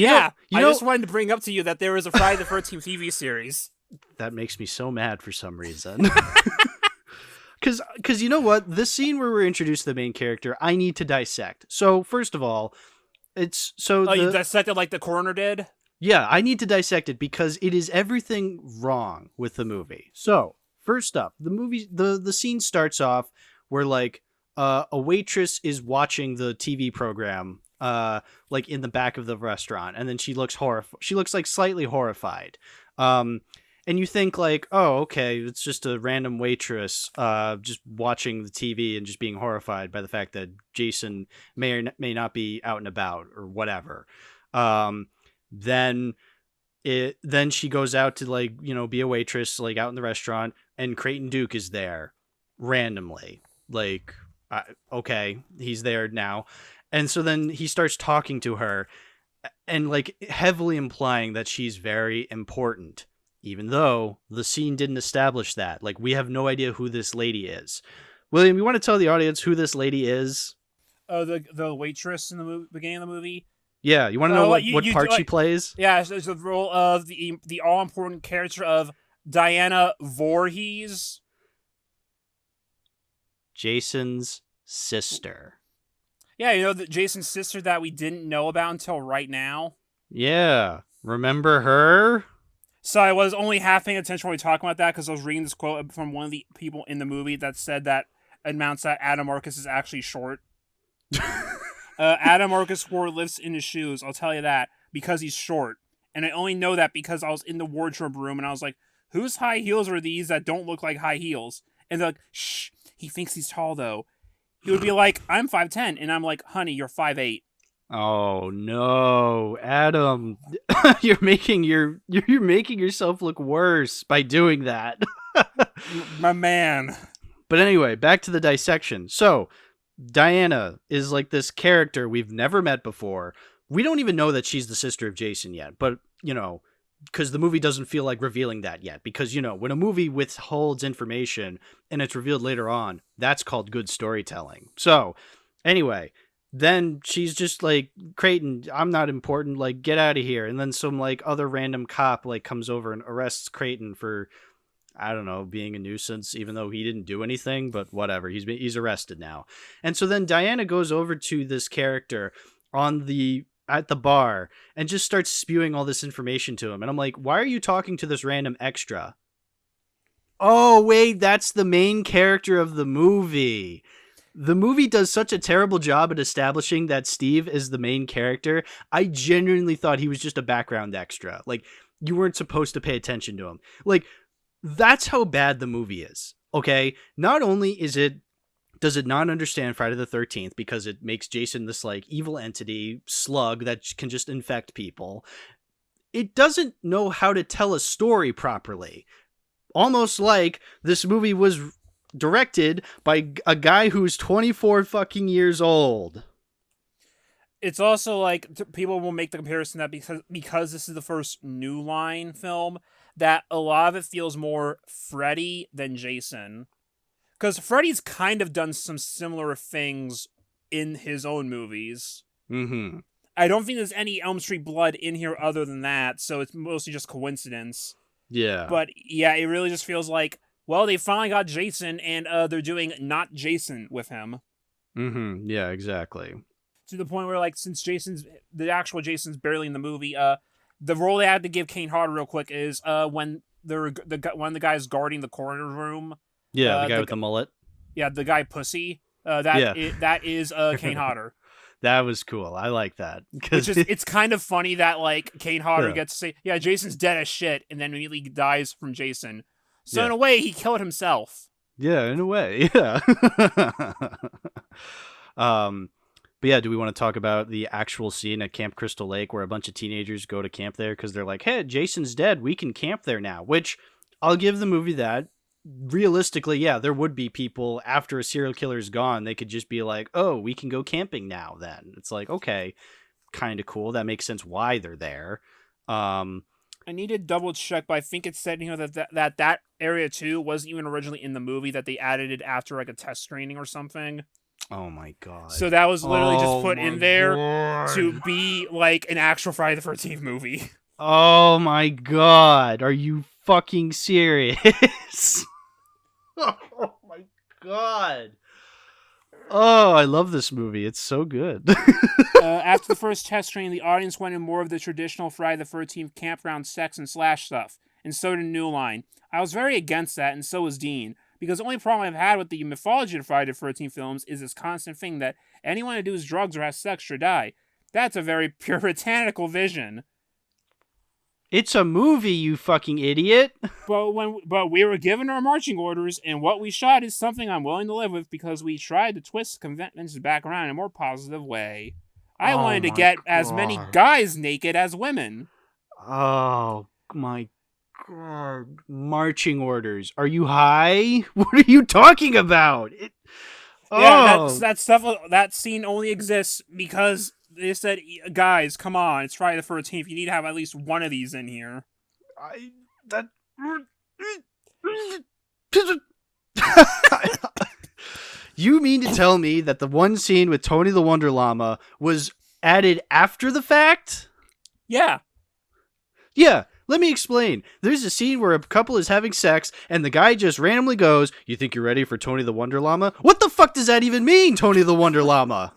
[SPEAKER 1] You know-
[SPEAKER 2] yeah,
[SPEAKER 1] you
[SPEAKER 2] I
[SPEAKER 1] know-
[SPEAKER 2] just wanted to bring up to you that there was a Friday the 13th TV series.
[SPEAKER 1] That makes me so mad for some reason. Because you know what? This scene where we're introduced to the main character, I need to dissect. So, first of all, it's so
[SPEAKER 2] You dissected like the coroner did?
[SPEAKER 1] yeah, I need to dissect it because it is everything wrong with the movie. So, first up, the scene starts off where like a waitress is watching the TV program like in the back of the restaurant, and then she looks like slightly horrified. And you think like, oh, okay, it's just a random waitress just watching the TV and just being horrified by the fact that Jason may or may not be out and about or whatever. Then she goes out to like, you know, be a waitress like out in the restaurant, and Creighton Duke is there randomly. Like, okay, he's there now. And so then he starts talking to her and like heavily implying that she's very important, even though the scene didn't establish that. Like, we have no idea who this lady is. William, you want to tell the audience who this lady is?
[SPEAKER 2] Oh, the waitress in the beginning of the movie?
[SPEAKER 1] Yeah, you want to know what part she plays?
[SPEAKER 2] Yeah, it's the role of the all-important character of Diana Voorhees.
[SPEAKER 1] Jason's sister.
[SPEAKER 2] Yeah, you know, Jason's sister that we didn't know about until right now.
[SPEAKER 1] Yeah, remember her?
[SPEAKER 2] So I was only half paying attention when we were talking about that because I was reading this quote from one of the people in the movie that said that amounts that Adam Marcus is actually short. Adam Marcus wore lifts in his shoes, I'll tell you that, because he's short. And I only know that because I was in the wardrobe room and I was like, whose high heels are these that don't look like high heels? And they're like, shh, he thinks he's tall though. He would be like, I'm 5'10", and I'm like, honey, you're 5'8".
[SPEAKER 1] Oh no, Adam. you're making yourself look worse by doing that.
[SPEAKER 2] My man.
[SPEAKER 1] But anyway, back to the dissection. So, Diana is like this character we've never met before. We don't even know that she's the sister of Jason yet, but, you know, because the movie doesn't feel like revealing that yet. Because, you know, when a movie withholds information and it's revealed later on, that's called good storytelling. So, anyway, then she's just like, Creighton, I'm not important, like, get out of here. And then some, like, other random cop, like, comes over and arrests Creighton for, I don't know, being a nuisance, even though he didn't do anything, but whatever. He's arrested now. And so then Diana goes over to this character at the bar and just starts spewing all this information to him. And I'm like, why are you talking to this random extra? Oh, wait, that's the main character of the movie. The movie does such a terrible job at establishing that Steve is the main character. I genuinely thought he was just a background extra. Like, you weren't supposed to pay attention to him. Like, that's how bad the movie is, okay? Not only does it not understand Friday the 13th because it makes Jason this, like, evil entity slug that can just infect people. It doesn't know how to tell a story properly. Almost like this movie was directed by a guy who's 24 fucking years old.
[SPEAKER 2] It's also like people will make the comparison that because this is the first New Line film, that a lot of it feels more Freddy than Jason. Because Freddy's kind of done some similar things in his own movies.
[SPEAKER 1] Mm-hmm.
[SPEAKER 2] I don't think there's any Elm Street blood in here other than that, so it's mostly just coincidence.
[SPEAKER 1] Yeah.
[SPEAKER 2] But yeah, it really just feels like, well, they finally got Jason, and they're doing not Jason with him.
[SPEAKER 1] Mm-hmm. Yeah, exactly.
[SPEAKER 2] To the point where, like, since the actual Jason's barely in the movie, the role they had to give Kane Hodder real one of the guys guarding the coroner room.
[SPEAKER 1] Yeah, the guy with the mullet.
[SPEAKER 2] Yeah, the guy Pussy. That is Kane Hodder.
[SPEAKER 1] That was cool. I like that.
[SPEAKER 2] It's kind of funny that, like, Kane Hodder gets to say, yeah, Jason's dead as shit, and then immediately dies from Jason. So in a way, he killed himself.
[SPEAKER 1] Yeah, in a way, yeah. But yeah, do we want to talk about the actual scene at Camp Crystal Lake where a bunch of teenagers go to camp there because they're like, hey, Jason's dead, we can camp there now, which I'll give the movie that. Realistically, yeah, there would be people after a serial killer's gone, they could just be like, oh, we can go camping now then. It's like, okay, kind of cool. That makes sense why they're there.
[SPEAKER 2] I need to double check, but I think it said, you know, that area too wasn't even originally in the movie, that they added it after like a test screening or something.
[SPEAKER 1] Oh my god.
[SPEAKER 2] So that was literally just put
[SPEAKER 1] my
[SPEAKER 2] in there
[SPEAKER 1] God.
[SPEAKER 2] to be like an actual Friday the 13th movie.
[SPEAKER 1] Oh my god. Are you fucking serious? Oh my god. Oh, I love this movie. It's so good.
[SPEAKER 2] After the first test screening, the audience wanted more of the traditional Friday the 13th campground sex and slash stuff, and so did New Line. I was very against that, and so was Dean, because the only problem I've had with the mythology of Friday the 13th films is this constant thing that anyone who does drugs or has sex should die. That's a very puritanical vision.
[SPEAKER 1] It's a movie, you fucking idiot.
[SPEAKER 2] But we were given our marching orders, and what we shot is something I'm willing to live with because we tried to twist conventions back around in a more positive way. I wanted to get as many guys naked as women.
[SPEAKER 1] Oh my god. Marching orders. Are you high? What are you talking about?
[SPEAKER 2] Yeah, that scene only exists because they said, guys, come on, it's Friday the 13th. You need to have at least one of these in here.
[SPEAKER 1] You mean to tell me that the one scene with Tony the Wonder Llama was added after the fact?
[SPEAKER 2] Yeah.
[SPEAKER 1] Yeah, let me explain. There's a scene where a couple is having sex, and the guy just randomly goes, "You think you're ready for Tony the Wonder Llama?" What the fuck does that even mean, Tony the Wonder Llama?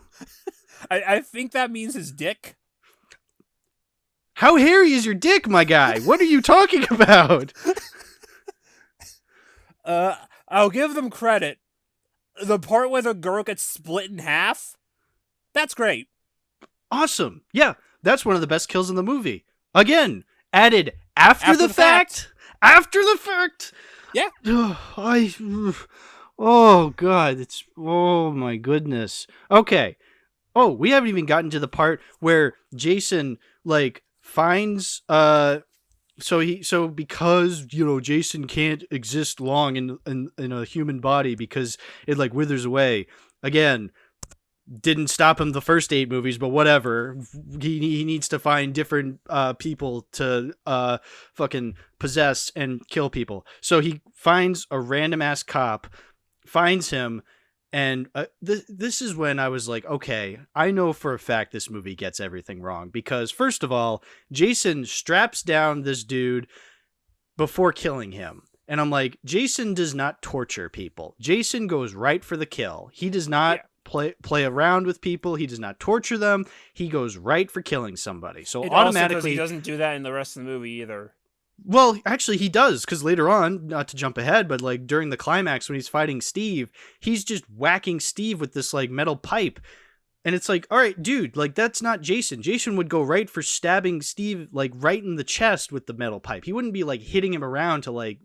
[SPEAKER 2] I think that means his dick.
[SPEAKER 1] How hairy is your dick, my guy? What are you talking about?
[SPEAKER 2] I'll give them credit. The part where the girl gets split in half, that's great.
[SPEAKER 1] Awesome. Yeah, that's one of the best kills in the movie. Again, added after the fact. After the fact.
[SPEAKER 2] Yeah.
[SPEAKER 1] Oh god, oh my goodness. Okay. Oh, we haven't even gotten to the part where Jason like finds so because Jason can't exist long in a human body because it like withers away. Again, didn't stop him the first 8 movies, but whatever. He needs to find different people to fucking possess and kill people. So he finds a random ass cop, finds him, and this is when I was like, okay, I know for a fact this movie gets everything wrong. Because first of all, Jason straps down this dude before killing him. And I'm like, Jason does not torture people. Jason goes right for the kill. He does not play around with people. He does not torture them. He goes right for killing somebody. So automatically,
[SPEAKER 2] he doesn't do that in the rest of the movie either.
[SPEAKER 1] Well, actually, he does, because later on, not to jump ahead, but like during the climax when he's fighting Steve, he's just whacking Steve with this like metal pipe. And it's like, all right, dude, like that's not Jason. Jason would go right for stabbing Steve like right in the chest with the metal pipe. He wouldn't be like hitting him around to like,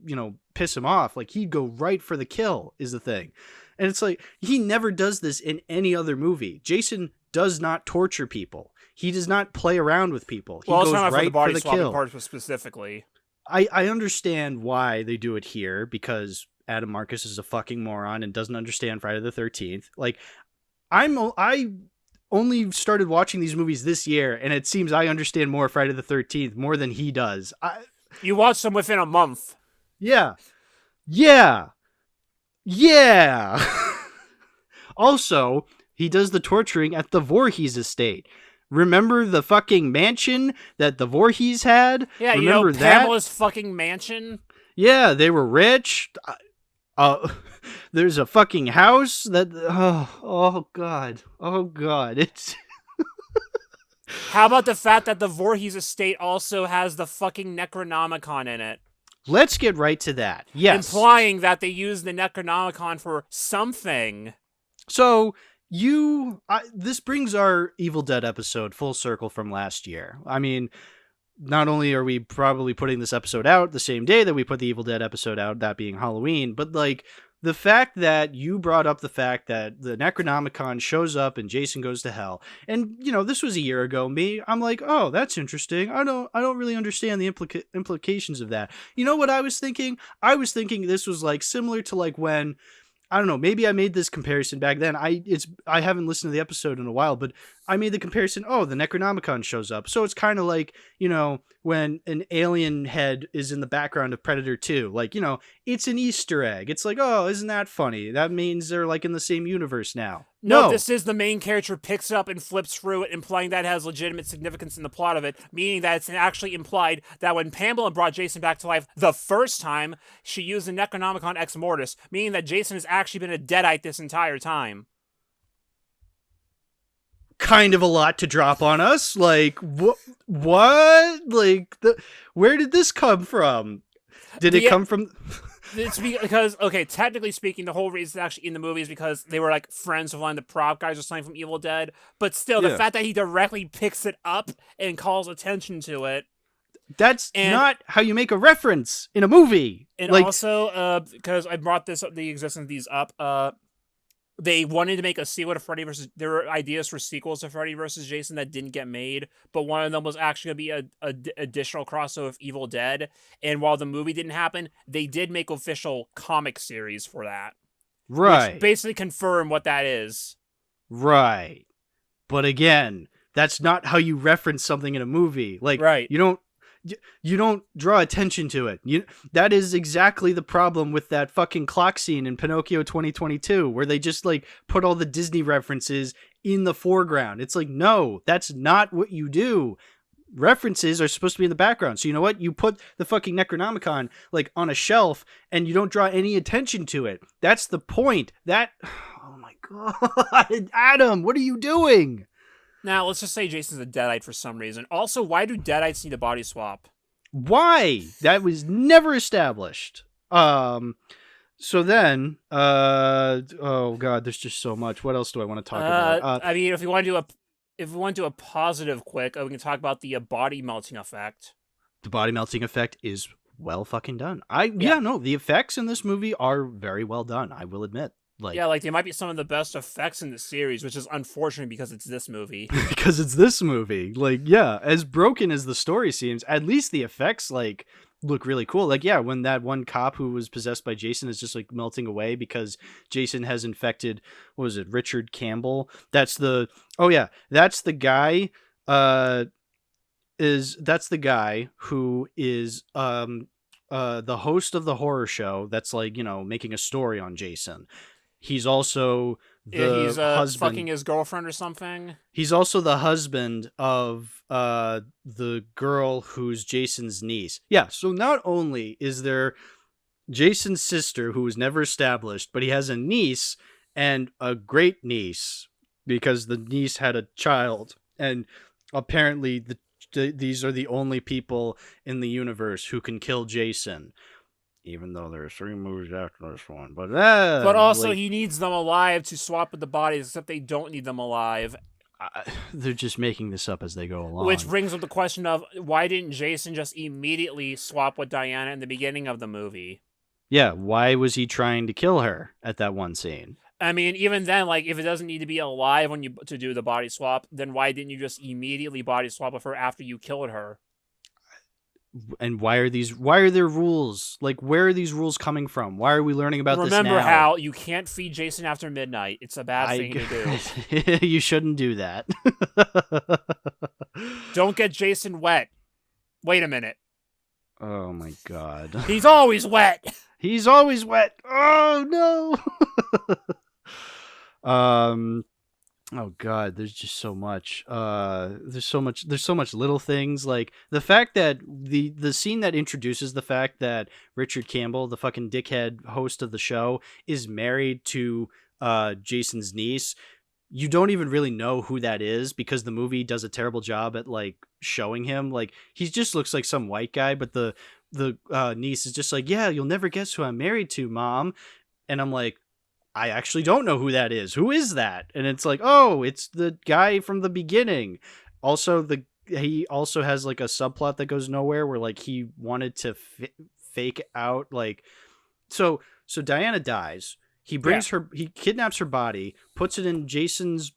[SPEAKER 1] piss him off. Like he'd go right for the kill is the thing. And it's like, he never does this in any other movie. Jason does not torture people. He does not play around with people. He goes right for the kill.
[SPEAKER 2] Part specifically.
[SPEAKER 1] I understand why they do it here, because Adam Marcus is a fucking moron and doesn't understand Friday the 13th. Like, I only started watching these movies this year, and it seems I understand more Friday the 13th more than he does.
[SPEAKER 2] You watched them within a month.
[SPEAKER 1] Yeah. Also, he does the torturing at the Voorhees estate. Remember the fucking mansion that the Voorhees had?
[SPEAKER 2] Yeah,
[SPEAKER 1] remember
[SPEAKER 2] Pamela's fucking mansion?
[SPEAKER 1] Yeah, they were rich. There's a fucking house that... Oh, God. It's...
[SPEAKER 2] How about the fact that the Voorhees estate also has the fucking Necronomicon in it?
[SPEAKER 1] Let's get right to that. Yes.
[SPEAKER 2] Implying that they used the Necronomicon for something.
[SPEAKER 1] So... this brings our Evil Dead episode full circle from last year. I mean, not only are we probably putting this episode out the same day that we put the Evil Dead episode out, that being Halloween, but like the fact that you brought up the fact that the Necronomicon shows up and Jason goes to hell, and this was a year ago. I'm like, oh, that's interesting. I don't really understand the implications of that. You know what I was thinking? I was thinking this was like similar to like when, I don't know, maybe I made this comparison back then. I haven't listened to the episode in a while, but I made the comparison, oh, the Necronomicon shows up. So it's kind of like, when an alien head is in the background of Predator 2. Like, it's an Easter egg. It's like, oh, isn't that funny? That means they're like in the same universe now. No.
[SPEAKER 2] This is the main character picks it up and flips through it, implying that it has legitimate significance in the plot of it, meaning that it's actually implied that when Pamela brought Jason back to life the first time, she used the Necronomicon Ex Mortis, meaning that Jason has actually been a deadite this entire time.
[SPEAKER 1] Kind of a lot to drop on us. Like, what? Like, where did this come from? Did it come from...
[SPEAKER 2] It's because, okay, technically speaking, the whole reason it's actually in the movie is because they were, like, friends of one of the prop guys or something from Evil Dead. But still, the fact that he directly picks it up and calls attention to it.
[SPEAKER 1] That's not how you make a reference in a movie.
[SPEAKER 2] And also, because I brought the existence of these up, they wanted to make a sequel to Freddy versus... There were ideas for sequels to Freddy versus Jason that didn't get made, but one of them was actually going to be a additional crossover of Evil Dead, and while the movie didn't happen, they did make official comic series for that.
[SPEAKER 1] Right.
[SPEAKER 2] Which basically confirm what that is.
[SPEAKER 1] Right. But again, that's not how you reference something in a movie. Like,
[SPEAKER 2] right.
[SPEAKER 1] You don't draw attention to it. That is exactly the problem with that fucking clock scene in Pinocchio 2022, where they just like put all the Disney references in the foreground. It's like, no, that's not what you do. References are supposed to be in the background. So you know what? You put the fucking Necronomicon like on a shelf and you don't draw any attention to it. That's the point. Oh my God, Adam, what are you doing?
[SPEAKER 2] Now, let's just say Jason's a deadite for some reason. Also, why do deadites need a body swap?
[SPEAKER 1] Why? That was never established. So then, oh God, there's just so much. What else do I want to talk about?
[SPEAKER 2] I mean, if we want to do a positive quick, we can talk about the body melting effect.
[SPEAKER 1] The body melting effect is well fucking done. The effects in this movie are very well done, I will admit.
[SPEAKER 2] Like they might be some of the best effects in the series, which is unfortunate because it's this movie.
[SPEAKER 1] Because it's this movie. Like, yeah, as broken as the story seems, at least the effects like look really cool. Like, yeah, when that one cop who was possessed by Jason is just like melting away because Jason has infected, what was it, Richard Campbell? That's the guy. That's the guy who is the host of the horror show that's like, making a story on Jason. He's also the husband.
[SPEAKER 2] Fucking his girlfriend or something.
[SPEAKER 1] He's also the husband of the girl who's Jason's niece. Yeah, so not only is there Jason's sister who was never established, but he has a niece and a great niece because the niece had a child. And apparently these are the only people in the universe who can kill Jason. Even though there are 3 movies after this one. But
[SPEAKER 2] also, he needs them alive to swap with the bodies, except they don't need them alive.
[SPEAKER 1] They're just making this up as they go along.
[SPEAKER 2] Which brings up the question of, why didn't Jason just immediately swap with Diana in the beginning of the movie?
[SPEAKER 1] Yeah, why was he trying to kill her at that one scene?
[SPEAKER 2] I mean, even then, like, if it doesn't need to be alive to do the body swap, then why didn't you just immediately body swap with her after you killed her?
[SPEAKER 1] And why are there rules? Like, where are these rules coming from? Why are we learning about this now?
[SPEAKER 2] Remember, Hal, you can't feed Jason after midnight. It's a bad thing to
[SPEAKER 1] do. You shouldn't do that.
[SPEAKER 2] Don't get Jason wet. Wait a minute.
[SPEAKER 1] Oh my God.
[SPEAKER 2] He's always wet.
[SPEAKER 1] He's always wet. Oh no. Oh God, there's just so much. There's so much little things, like the fact that the scene that introduces the fact that Richard Campbell, the fucking dickhead host of the show, is married to Jason's niece. You don't even really know who that is because the movie does a terrible job at like showing him. Like, he just looks like some white guy, but the niece is just like, yeah, you'll never guess who I'm married to, Mom. And I'm like, I actually don't know who that is. Who is that? And it's like, oh, it's the guy from the beginning. Also, he also has like a subplot that goes nowhere where like he wanted to fake out like, so Diana dies. He brings her, he kidnaps her body, puts it in Jason's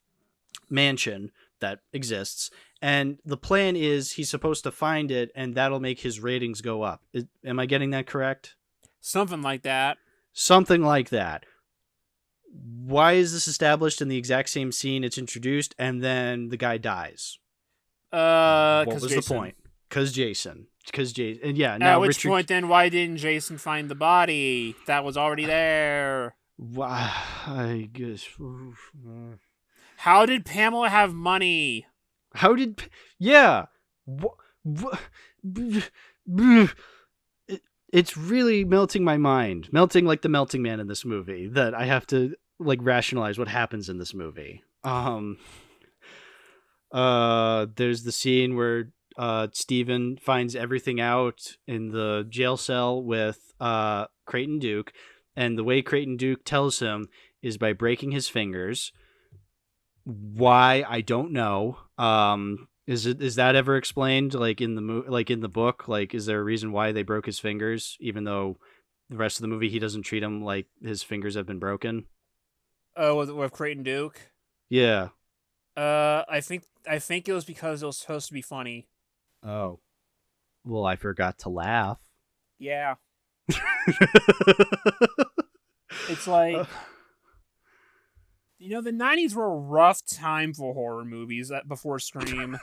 [SPEAKER 1] mansion that exists. And the plan is he's supposed to find it and that'll make his ratings go up. Am I getting that correct?
[SPEAKER 2] Something like that.
[SPEAKER 1] Something like that. Why is this established in the exact same scene it's introduced and then the guy dies? What was Jason. The point? Because Jason. And yeah, now
[SPEAKER 2] at which point then why didn't Jason find the body that was already there?
[SPEAKER 1] I guess.
[SPEAKER 2] How did Pamela have money?
[SPEAKER 1] How did? Yeah. It's really melting my mind. Melting like the melting man in this movie. That I have to like rationalize what happens in this movie. There's the scene where Steven finds everything out in the jail cell with Creighton Duke, and the way Creighton Duke tells him is by breaking his fingers. Why, I don't know. Is that ever explained, like in the book? Like, is there a reason why they broke his fingers, even though the rest of the movie he doesn't treat him like his fingers have been broken?
[SPEAKER 2] With Creighton Duke.
[SPEAKER 1] Yeah.
[SPEAKER 2] I think it was because it was supposed to be funny.
[SPEAKER 1] Oh. Well, I forgot to laugh.
[SPEAKER 2] Yeah. It's like, the 90s were a rough time for horror movies before Scream.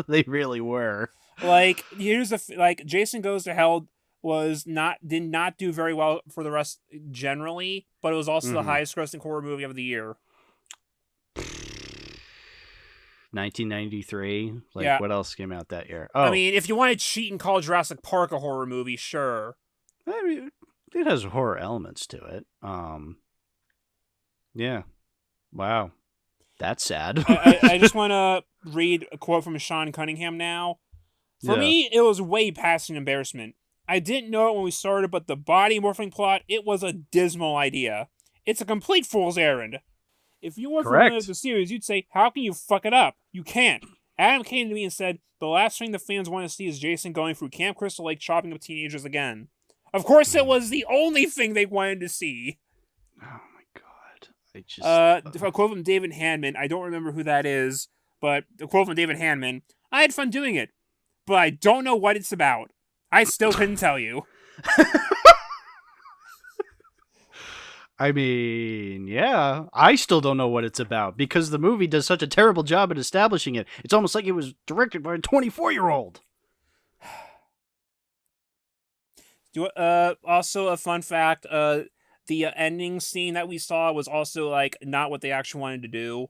[SPEAKER 1] They really were.
[SPEAKER 2] Like, Jason Goes to Hell did not do very well for the rest generally, but it was also the highest grossing horror movie of the year.
[SPEAKER 1] 1993. Like,
[SPEAKER 2] yeah.
[SPEAKER 1] What else came out that year? Oh,
[SPEAKER 2] I mean, if you want to cheat and call Jurassic Park a horror movie, sure.
[SPEAKER 1] I mean, it has horror elements to it. Yeah. Wow. That's sad.
[SPEAKER 2] I just want to read a quote from Sean Cunningham now. For me, it was way past an embarrassment. I didn't know it when we started, but the body morphing plot, it was a dismal idea. It's a complete fool's errand. If you weren't familiar with the series, you'd say, how can you fuck it up? You can't. Adam came to me and said, the last thing the fans want to see is Jason going through Camp Crystal Lake chopping up teenagers again. Of course, it was the only thing they wanted to see.
[SPEAKER 1] Oh my god. I just...
[SPEAKER 2] a quote from David Handman, I don't remember who that is, but a quote from David Handman, I had fun doing it, but I don't know what it's about. I still couldn't tell you.
[SPEAKER 1] I mean, yeah, I still don't know what it's about because the movie does such a terrible job at establishing it. It's almost like it was directed by a 24-year-old.
[SPEAKER 2] Also, a fun fact, the ending scene that we saw was also, like, not what they actually wanted to do.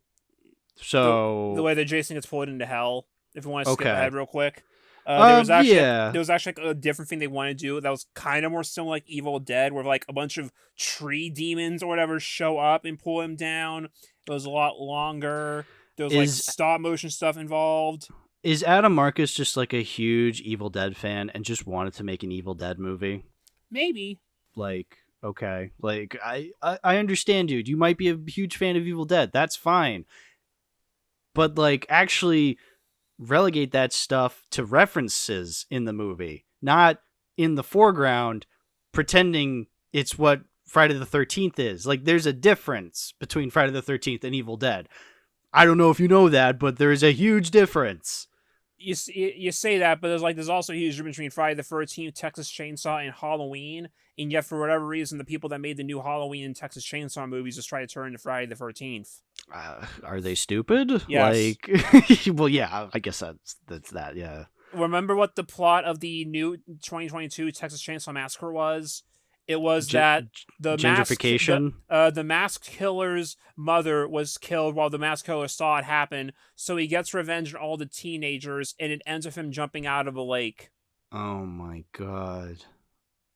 [SPEAKER 1] So...
[SPEAKER 2] The way that Jason gets pulled into hell, if you want to skip ahead real quick. There was actually a different thing they wanted to do that was kind of more similar like Evil Dead, where like a bunch of tree demons or whatever show up and pull him down. It was a lot longer. There was like stop motion stuff involved.
[SPEAKER 1] Is Adam Marcus just like a huge Evil Dead fan and just wanted to make an Evil Dead movie?
[SPEAKER 2] Maybe.
[SPEAKER 1] Like, okay. Like, I understand, dude. You might be a huge fan of Evil Dead. That's fine. But like, actually... relegate that stuff to references in the movie, not in the foreground pretending it's what Friday the 13th is. Like, there's a difference between Friday the 13th and Evil Dead. I don't know if you know that, but there's a huge difference.
[SPEAKER 2] You say that, but there's also a huge difference between Friday the 13th, Texas Chainsaw, and Halloween. And yet, for whatever reason, the people that made the new Halloween and Texas Chainsaw movies just try to turn to Friday the 13th.
[SPEAKER 1] Are they stupid?
[SPEAKER 2] Yes.
[SPEAKER 1] Like, well, yeah, I guess that's that, yeah.
[SPEAKER 2] Remember what the plot of the new 2022 Texas Chainsaw Massacre was? It was that the
[SPEAKER 1] gentrification.
[SPEAKER 2] The masked killer's mother was killed while the masked killer saw it happen, so he gets revenge on all the teenagers, and it ends with him jumping out of a lake.
[SPEAKER 1] Oh my god.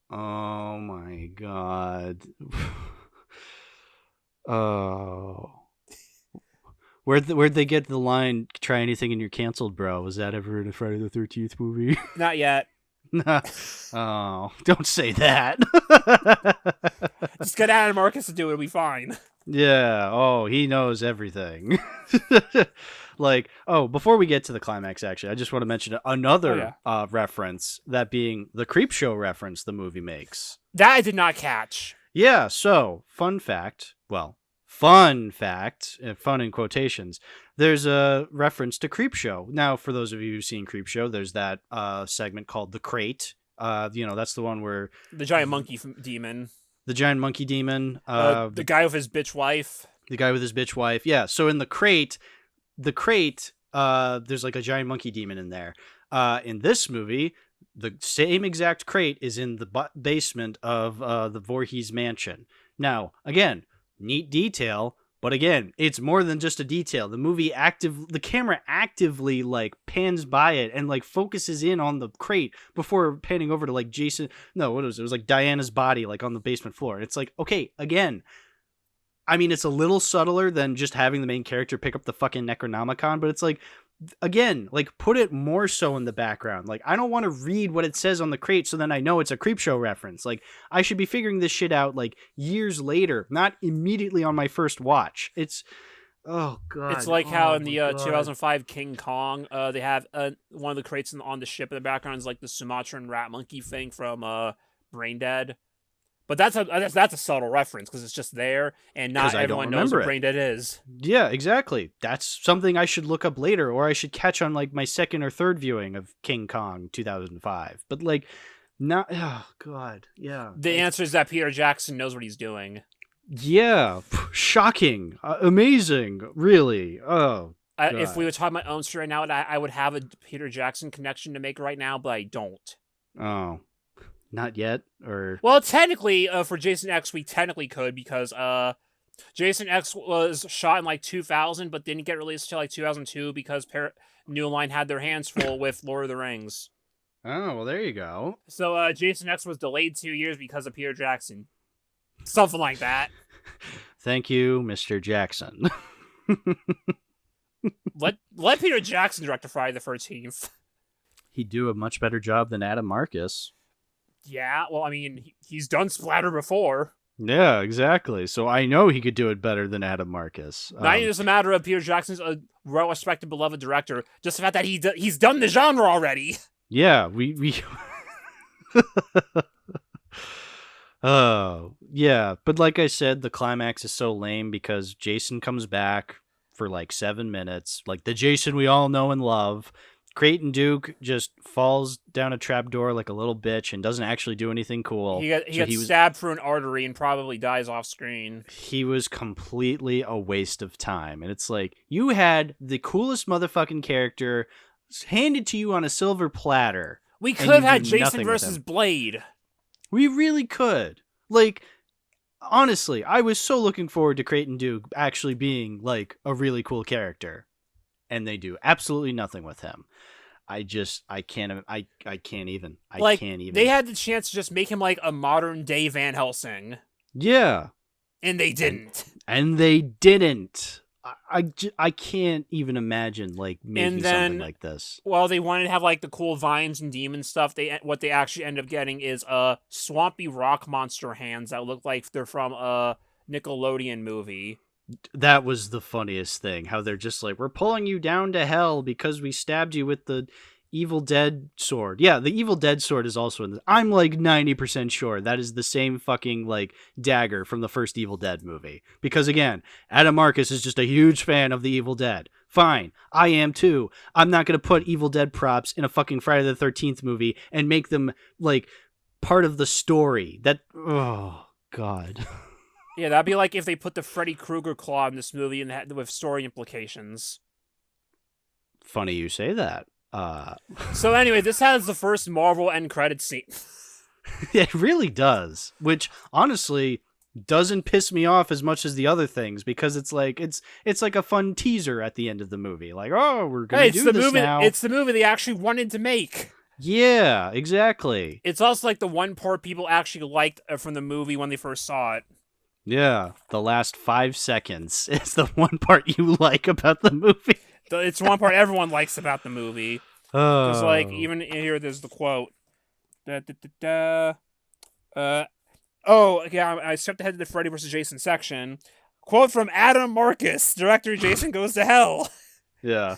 [SPEAKER 1] Oh my god. Oh. Where'd they get the line, try anything and you're canceled, bro? Was that ever in a Friday the 13th movie?
[SPEAKER 2] Not yet.
[SPEAKER 1] Oh, don't say that.
[SPEAKER 2] Just get Adam Marcus to do it, it'll be fine.
[SPEAKER 1] Yeah, oh, he knows everything. Like, oh, before we get to the climax, actually, I just want to mention another reference, that being the Creepshow reference the movie makes.
[SPEAKER 2] That I did not catch.
[SPEAKER 1] Yeah, so, fun fact, fun in quotations, there's a reference to Creepshow. Now, for those of you who've seen Creepshow, there's that segment called The Crate. That's the one where...
[SPEAKER 2] the giant monkey demon.
[SPEAKER 1] The giant monkey demon.
[SPEAKER 2] The guy with his bitch wife.
[SPEAKER 1] The guy with his bitch wife, yeah. So in The Crate, there's like a giant monkey demon in there. In this movie, the same exact crate is in the basement of the Voorhees mansion. Now, again, neat detail, but again, it's more than just a detail. The camera actively like pans by it and like focuses in on the crate before panning over to like Jason. No, what was it? It was like Diana's body like on the basement floor. And it's like, okay, again, I mean, it's a little subtler than just having the main character pick up the fucking Necronomicon, but it's like, again, like put it more so in the background. Like, I don't want to read what it says on the crate so then I know it's a Creepshow reference. Like, I should be figuring this shit out like years later, not immediately on my first watch. It's, oh god.
[SPEAKER 2] It's like how in the 2005 King Kong, they have one of the crates on the ship in the background is like the Sumatran rat monkey thing from Brain Dead. But that's a subtle reference because it's just there, and not everyone knows what Brain Dead is.
[SPEAKER 1] Yeah, exactly. That's something I should look up later, or I should catch on like my second or third viewing of King Kong 2005. But like, not. Oh god, yeah.
[SPEAKER 2] The answer is that Peter Jackson knows what he's doing.
[SPEAKER 1] Yeah, shocking, amazing, really. Oh,
[SPEAKER 2] if we were talking about Elm Street right now, I would have a Peter Jackson connection to make right now, but I don't.
[SPEAKER 1] Oh. Not yet, or...
[SPEAKER 2] Well, technically, for Jason X, we technically could, because Jason X was shot in, like, 2000, but didn't get released until, like, 2002, because New Line had their hands full with Lord of the Rings.
[SPEAKER 1] Oh, well, there you go.
[SPEAKER 2] So, Jason X was delayed 2 years because of Peter Jackson. Something like that.
[SPEAKER 1] Thank you, Mr. Jackson.
[SPEAKER 2] Let Peter Jackson direct a Friday the 13th.
[SPEAKER 1] He'd do a much better job than Adam Marcus.
[SPEAKER 2] Yeah, well, I mean, he's done Splatter before.
[SPEAKER 1] Yeah, exactly. So I know he could do it better than Adam Marcus.
[SPEAKER 2] Not even just a matter of Peter Jackson's a well-respected, beloved director, just the fact that he's done the genre already.
[SPEAKER 1] Yeah, we Oh, yeah. But like I said, the climax is so lame because Jason comes back for like 7 minutes. Like the Jason we all know and love. Creighton Duke just falls down a trapdoor like a little bitch and doesn't actually do anything cool.
[SPEAKER 2] He gets stabbed through an artery and probably dies off screen.
[SPEAKER 1] He was completely a waste of time. And it's like, you had the coolest motherfucking character handed to you on a silver platter.
[SPEAKER 2] We could have had Jason versus Blade.
[SPEAKER 1] We really could. Like, honestly, I was so looking forward to Creighton Duke actually being like a really cool character. And they do absolutely nothing with him. I can't even.
[SPEAKER 2] They had the chance to just make him like a modern day Van Helsing.
[SPEAKER 1] Yeah.
[SPEAKER 2] And they didn't.
[SPEAKER 1] And they didn't. I can't even imagine like making something like this.
[SPEAKER 2] Well, they wanted to have like the cool vines and demon stuff. What they actually end up getting is swampy rock monster hands that look like they're from a Nickelodeon movie.
[SPEAKER 1] That was the funniest thing. How they're just like, we're pulling you down to hell because we stabbed you with the Evil Dead sword. Yeah, the Evil Dead sword is also in this. I'm like 90% sure that is the same fucking like dagger from the first Evil Dead movie. Because again, Adam Marcus is just a huge fan of the Evil Dead. Fine, I am too. I'm not going to put Evil Dead props in a fucking Friday the 13th movie and make them like part of the story. That, oh God.
[SPEAKER 2] Yeah, that'd be like if they put the Freddy Krueger claw in this movie and with story implications.
[SPEAKER 1] Funny you say that.
[SPEAKER 2] So anyway, this has the first Marvel end credits scene.
[SPEAKER 1] It really does, which honestly doesn't piss me off as much as the other things because it's like a fun teaser at the end of the movie. Like, oh, we're gonna do this now.
[SPEAKER 2] It's the movie they actually wanted to make.
[SPEAKER 1] Yeah, exactly.
[SPEAKER 2] It's also like the one part people actually liked from the movie when they first saw it.
[SPEAKER 1] Yeah, the last 5 seconds is the one part you like about the movie.
[SPEAKER 2] It's one part everyone likes about the movie. It's like, even here, there's the quote. I stepped ahead to the Freddy vs. Jason section. Quote from Adam Marcus, director Jason Goes to Hell.
[SPEAKER 1] Yeah.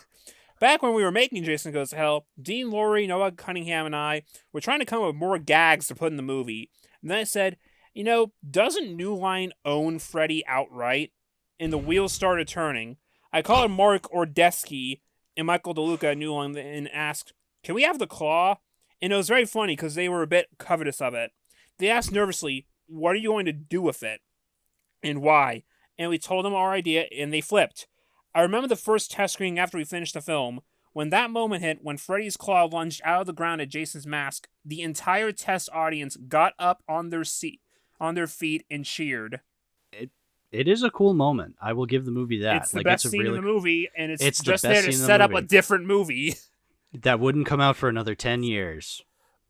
[SPEAKER 2] Back when we were making Jason Goes to Hell, Dean Lorre, Noah Cunningham, and I were trying to come up with more gags to put in the movie. And then I said, doesn't New Line own Freddy outright? And the wheels started turning. I called Mark Ordesky and Michael DeLuca at New Line and asked, can we have the claw? And it was very funny because they were a bit covetous of it. They asked nervously, what are you going to do with it? And why? And we told them our idea and they flipped. I remember the first test screening after we finished the film. When that moment hit, when Freddy's claw lunged out of the ground at Jason's mask, the entire test audience got up on their feet and cheered.
[SPEAKER 1] It is a cool moment. I will give the movie that.
[SPEAKER 2] It's the best scene in the movie, and it's
[SPEAKER 1] the
[SPEAKER 2] just
[SPEAKER 1] best
[SPEAKER 2] there to
[SPEAKER 1] scene in the
[SPEAKER 2] set up a
[SPEAKER 1] movie.
[SPEAKER 2] different movie.
[SPEAKER 1] That wouldn't come out for another 10 years.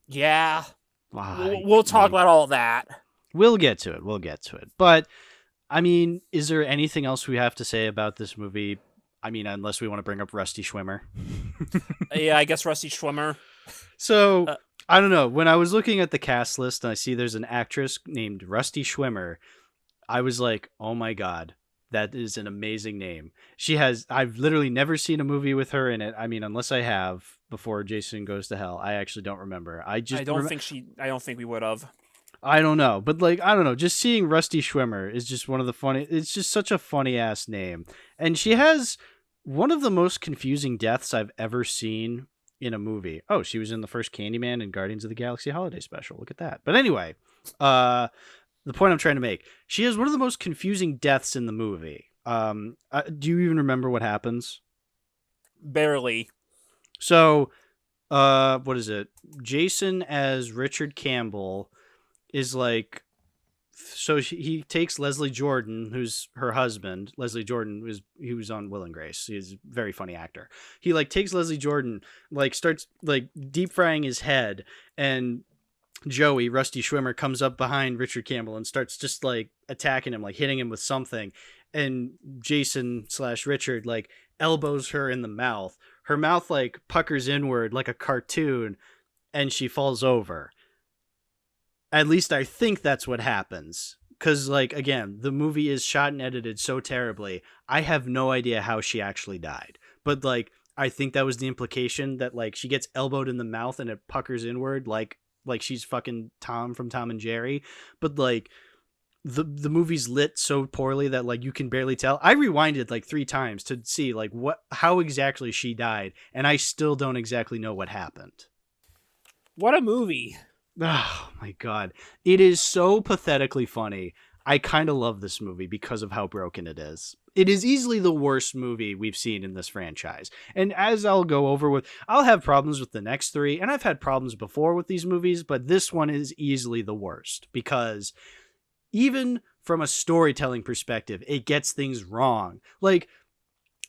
[SPEAKER 2] Yeah.
[SPEAKER 1] Wow.
[SPEAKER 2] We'll talk about all that.
[SPEAKER 1] We'll get to it. But, I mean, is there anything else we have to say about this movie? I mean, unless we want to bring up Rusty Schwimmer.
[SPEAKER 2] Yeah, I guess Rusty Schwimmer.
[SPEAKER 1] So, I don't know. When I was looking at the cast list and I see there's an actress named Rusty Schwimmer, I was like, oh my God, that is an amazing name. I've literally never seen a movie with her in it. I mean, unless I have before Jason Goes to Hell. I actually don't remember. I don't
[SPEAKER 2] think we would have.
[SPEAKER 1] I don't know. But like, I don't know. Just seeing Rusty Schwimmer is just it's just such a funny ass name. And she has one of the most confusing deaths I've ever seen in a movie. Oh, she was in the first Candyman and Guardians of the Galaxy Holiday Special. Look at that. But anyway, the point I'm trying to make, she has one of the most confusing deaths in the movie. Do you even remember what happens?
[SPEAKER 2] Barely.
[SPEAKER 1] So, what is it? Jason as Richard Campbell is like, so he takes Leslie Jordan, who's her husband. Leslie Jordan he was on Will and Grace. He's a very funny actor. He like takes Leslie Jordan, like starts like deep frying his head, and Joey, Rusty Schwimmer, comes up behind Richard Campbell and starts just like attacking him, like hitting him with something. And Jason / Richard like elbows her in the mouth. Her mouth like puckers inward like a cartoon, and she falls over. At least I think that's what happens. Because, like, again, the movie is shot and edited so terribly. I have no idea how she actually died. But, like, I think that was the implication that, like, she gets elbowed in the mouth and it puckers inward like she's fucking Tom from Tom and Jerry. But, like, the movie's lit so poorly that, like, you can barely tell. I rewinded, like, 3 times to see, like, how exactly she died. And I still don't exactly know what happened.
[SPEAKER 2] What a movie.
[SPEAKER 1] Oh my God. It is so pathetically funny. I kind of love this movie because of how broken it is. It is easily the worst movie we've seen in this franchise. And as I'll go over with, I'll have problems with the next 3, and I've had problems before with these movies, but this one is easily the worst because even from a storytelling perspective, it gets things wrong. Like,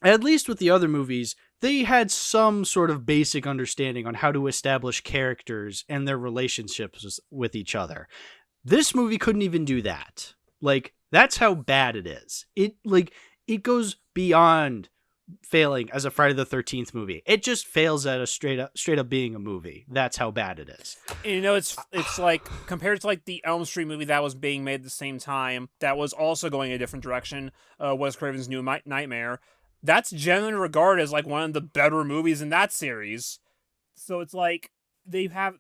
[SPEAKER 1] at least with the other movies, they had some sort of basic understanding on how to establish characters and their relationships with each other. This movie couldn't even do that. Like, that's how bad it is. It goes beyond failing as a Friday the 13th movie. It just fails at a straight up being a movie. That's how bad it is.
[SPEAKER 2] You know, it's like compared to like the Elm Street movie that was being made at the same time, that was also going a different direction, Wes Craven's New Nightmare. That's generally regarded as like one of the better movies in that series. So it's like you have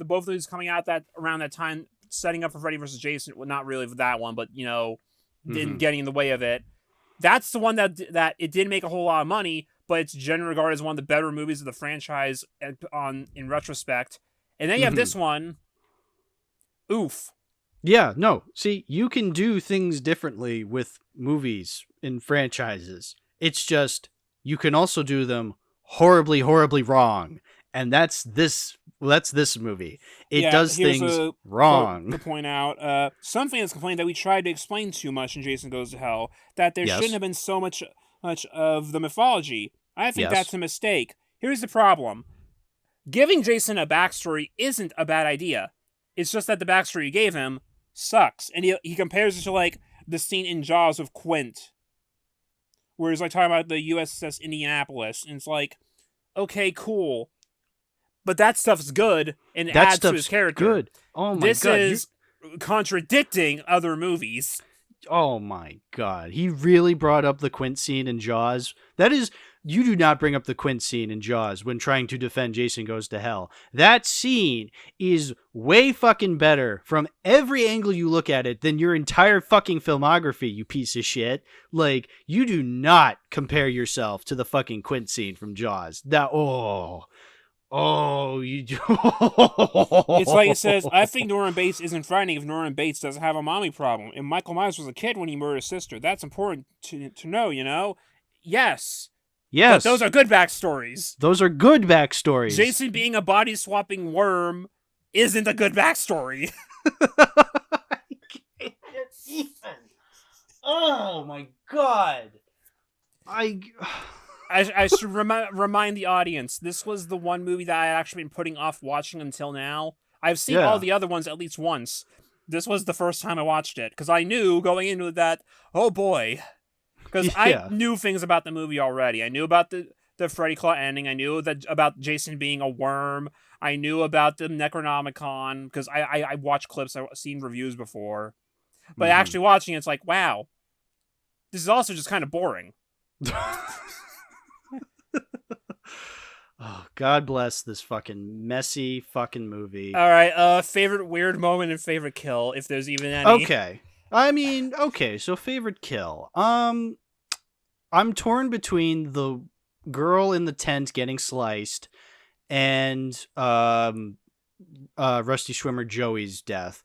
[SPEAKER 2] both of these coming out around that time, setting up for Freddy vs. Jason. Well, not really for that one, but you know, getting in the way of it. That's the one that it didn't make a whole lot of money, but it's generally regarded as one of the better movies of the franchise in retrospect. And then you have this one. Oof.
[SPEAKER 1] Yeah, no. See, you can do things differently with movies in franchises. It's just, you can also do them horribly, horribly wrong. And that's this movie. It does things wrong.
[SPEAKER 2] To point out, some fans complained that we tried to explain too much in Jason Goes to Hell, that there shouldn't have been so much of the mythology. I think that's a mistake. Here's the problem. Giving Jason a backstory isn't a bad idea. It's just that the backstory you gave him sucks. And he compares it to, like, the scene in Jaws of Quint, where he's like talking about the USS Indianapolis, and it's like, okay, cool, but that stuff's good and it adds to his character.
[SPEAKER 1] Good. Oh my God!
[SPEAKER 2] This is contradicting other movies.
[SPEAKER 1] Oh my God! He really brought up the Quint scene in Jaws. That is, you do not bring up the Quint scene in Jaws when trying to defend Jason Goes to Hell. That scene is way fucking better from every angle you look at it than your entire fucking filmography, you piece of shit. Like, you do not compare yourself to the fucking Quint scene from Jaws. You do.
[SPEAKER 2] It's like it says, I think Norman Bates isn't frightening if Norman Bates doesn't have a mommy problem. And Michael Myers was a kid when he murdered his sister. That's important to know, you know? Yes. But those are good backstories.
[SPEAKER 1] Jason
[SPEAKER 2] being a body-swapping worm isn't a good backstory.
[SPEAKER 1] I can't even. Oh my god.
[SPEAKER 2] I should remind the audience, this was the one movie that I had actually been putting off watching until now. I've seen all the other ones at least once. This was the first time I watched it, because I knew going into that, oh boy. Because I knew things about the movie already. I knew about the Freddy Claw ending. I knew about Jason being a worm. I knew about the Necronomicon, because I watched clips, I've seen reviews before. But actually watching it, it's like, wow, this is also just kind of boring.
[SPEAKER 1] Oh, God bless this fucking messy fucking movie.
[SPEAKER 2] All right, favorite weird moment and favorite kill, if there's even any.
[SPEAKER 1] Okay. I mean, okay, so favorite kill. I'm torn between the girl in the tent getting sliced and Rusty Schwimmer Joey's death,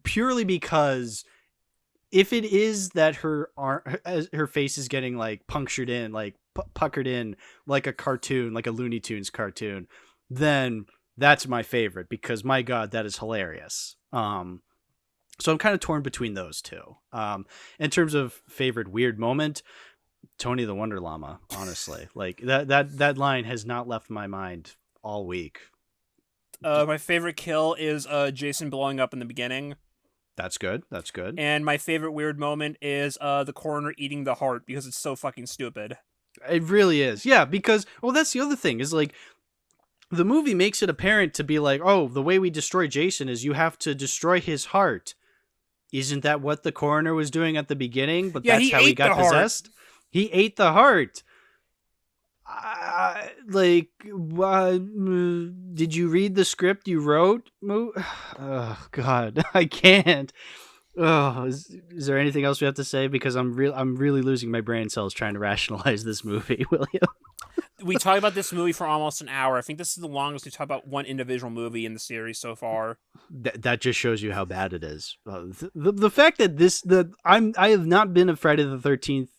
[SPEAKER 1] purely because if it is that her face is getting like punctured in, like puckered in like a cartoon, like a Looney Tunes cartoon, then that's my favorite, because my God, that is hilarious. So I'm kind of torn between those two. In terms of favorite weird moment, Tony the Wonder Llama, honestly. Like that line has not left my mind all week.
[SPEAKER 2] My favorite kill is Jason blowing up in the beginning.
[SPEAKER 1] That's good. That's good.
[SPEAKER 2] And my favorite weird moment is the coroner eating the heart, because it's so fucking stupid.
[SPEAKER 1] It really is. Yeah, because, well, that's the other thing, is like, the movie makes it apparent to be like, oh, the way we destroy Jason is you have to destroy his heart. Isn't that what the coroner was doing at the beginning? But that's how he got possessed? He ate the heart. Did you read the script you wrote? Oh, God, I can't. Oh, is there anything else we have to say? Because I'm really losing my brain cells trying to rationalize this movie, William.
[SPEAKER 2] We talked about this movie for almost an hour. I think this is the longest we talked about one individual movie in the series so far.
[SPEAKER 1] That just shows you how bad it is. The fact that I have not been a Friday the 13th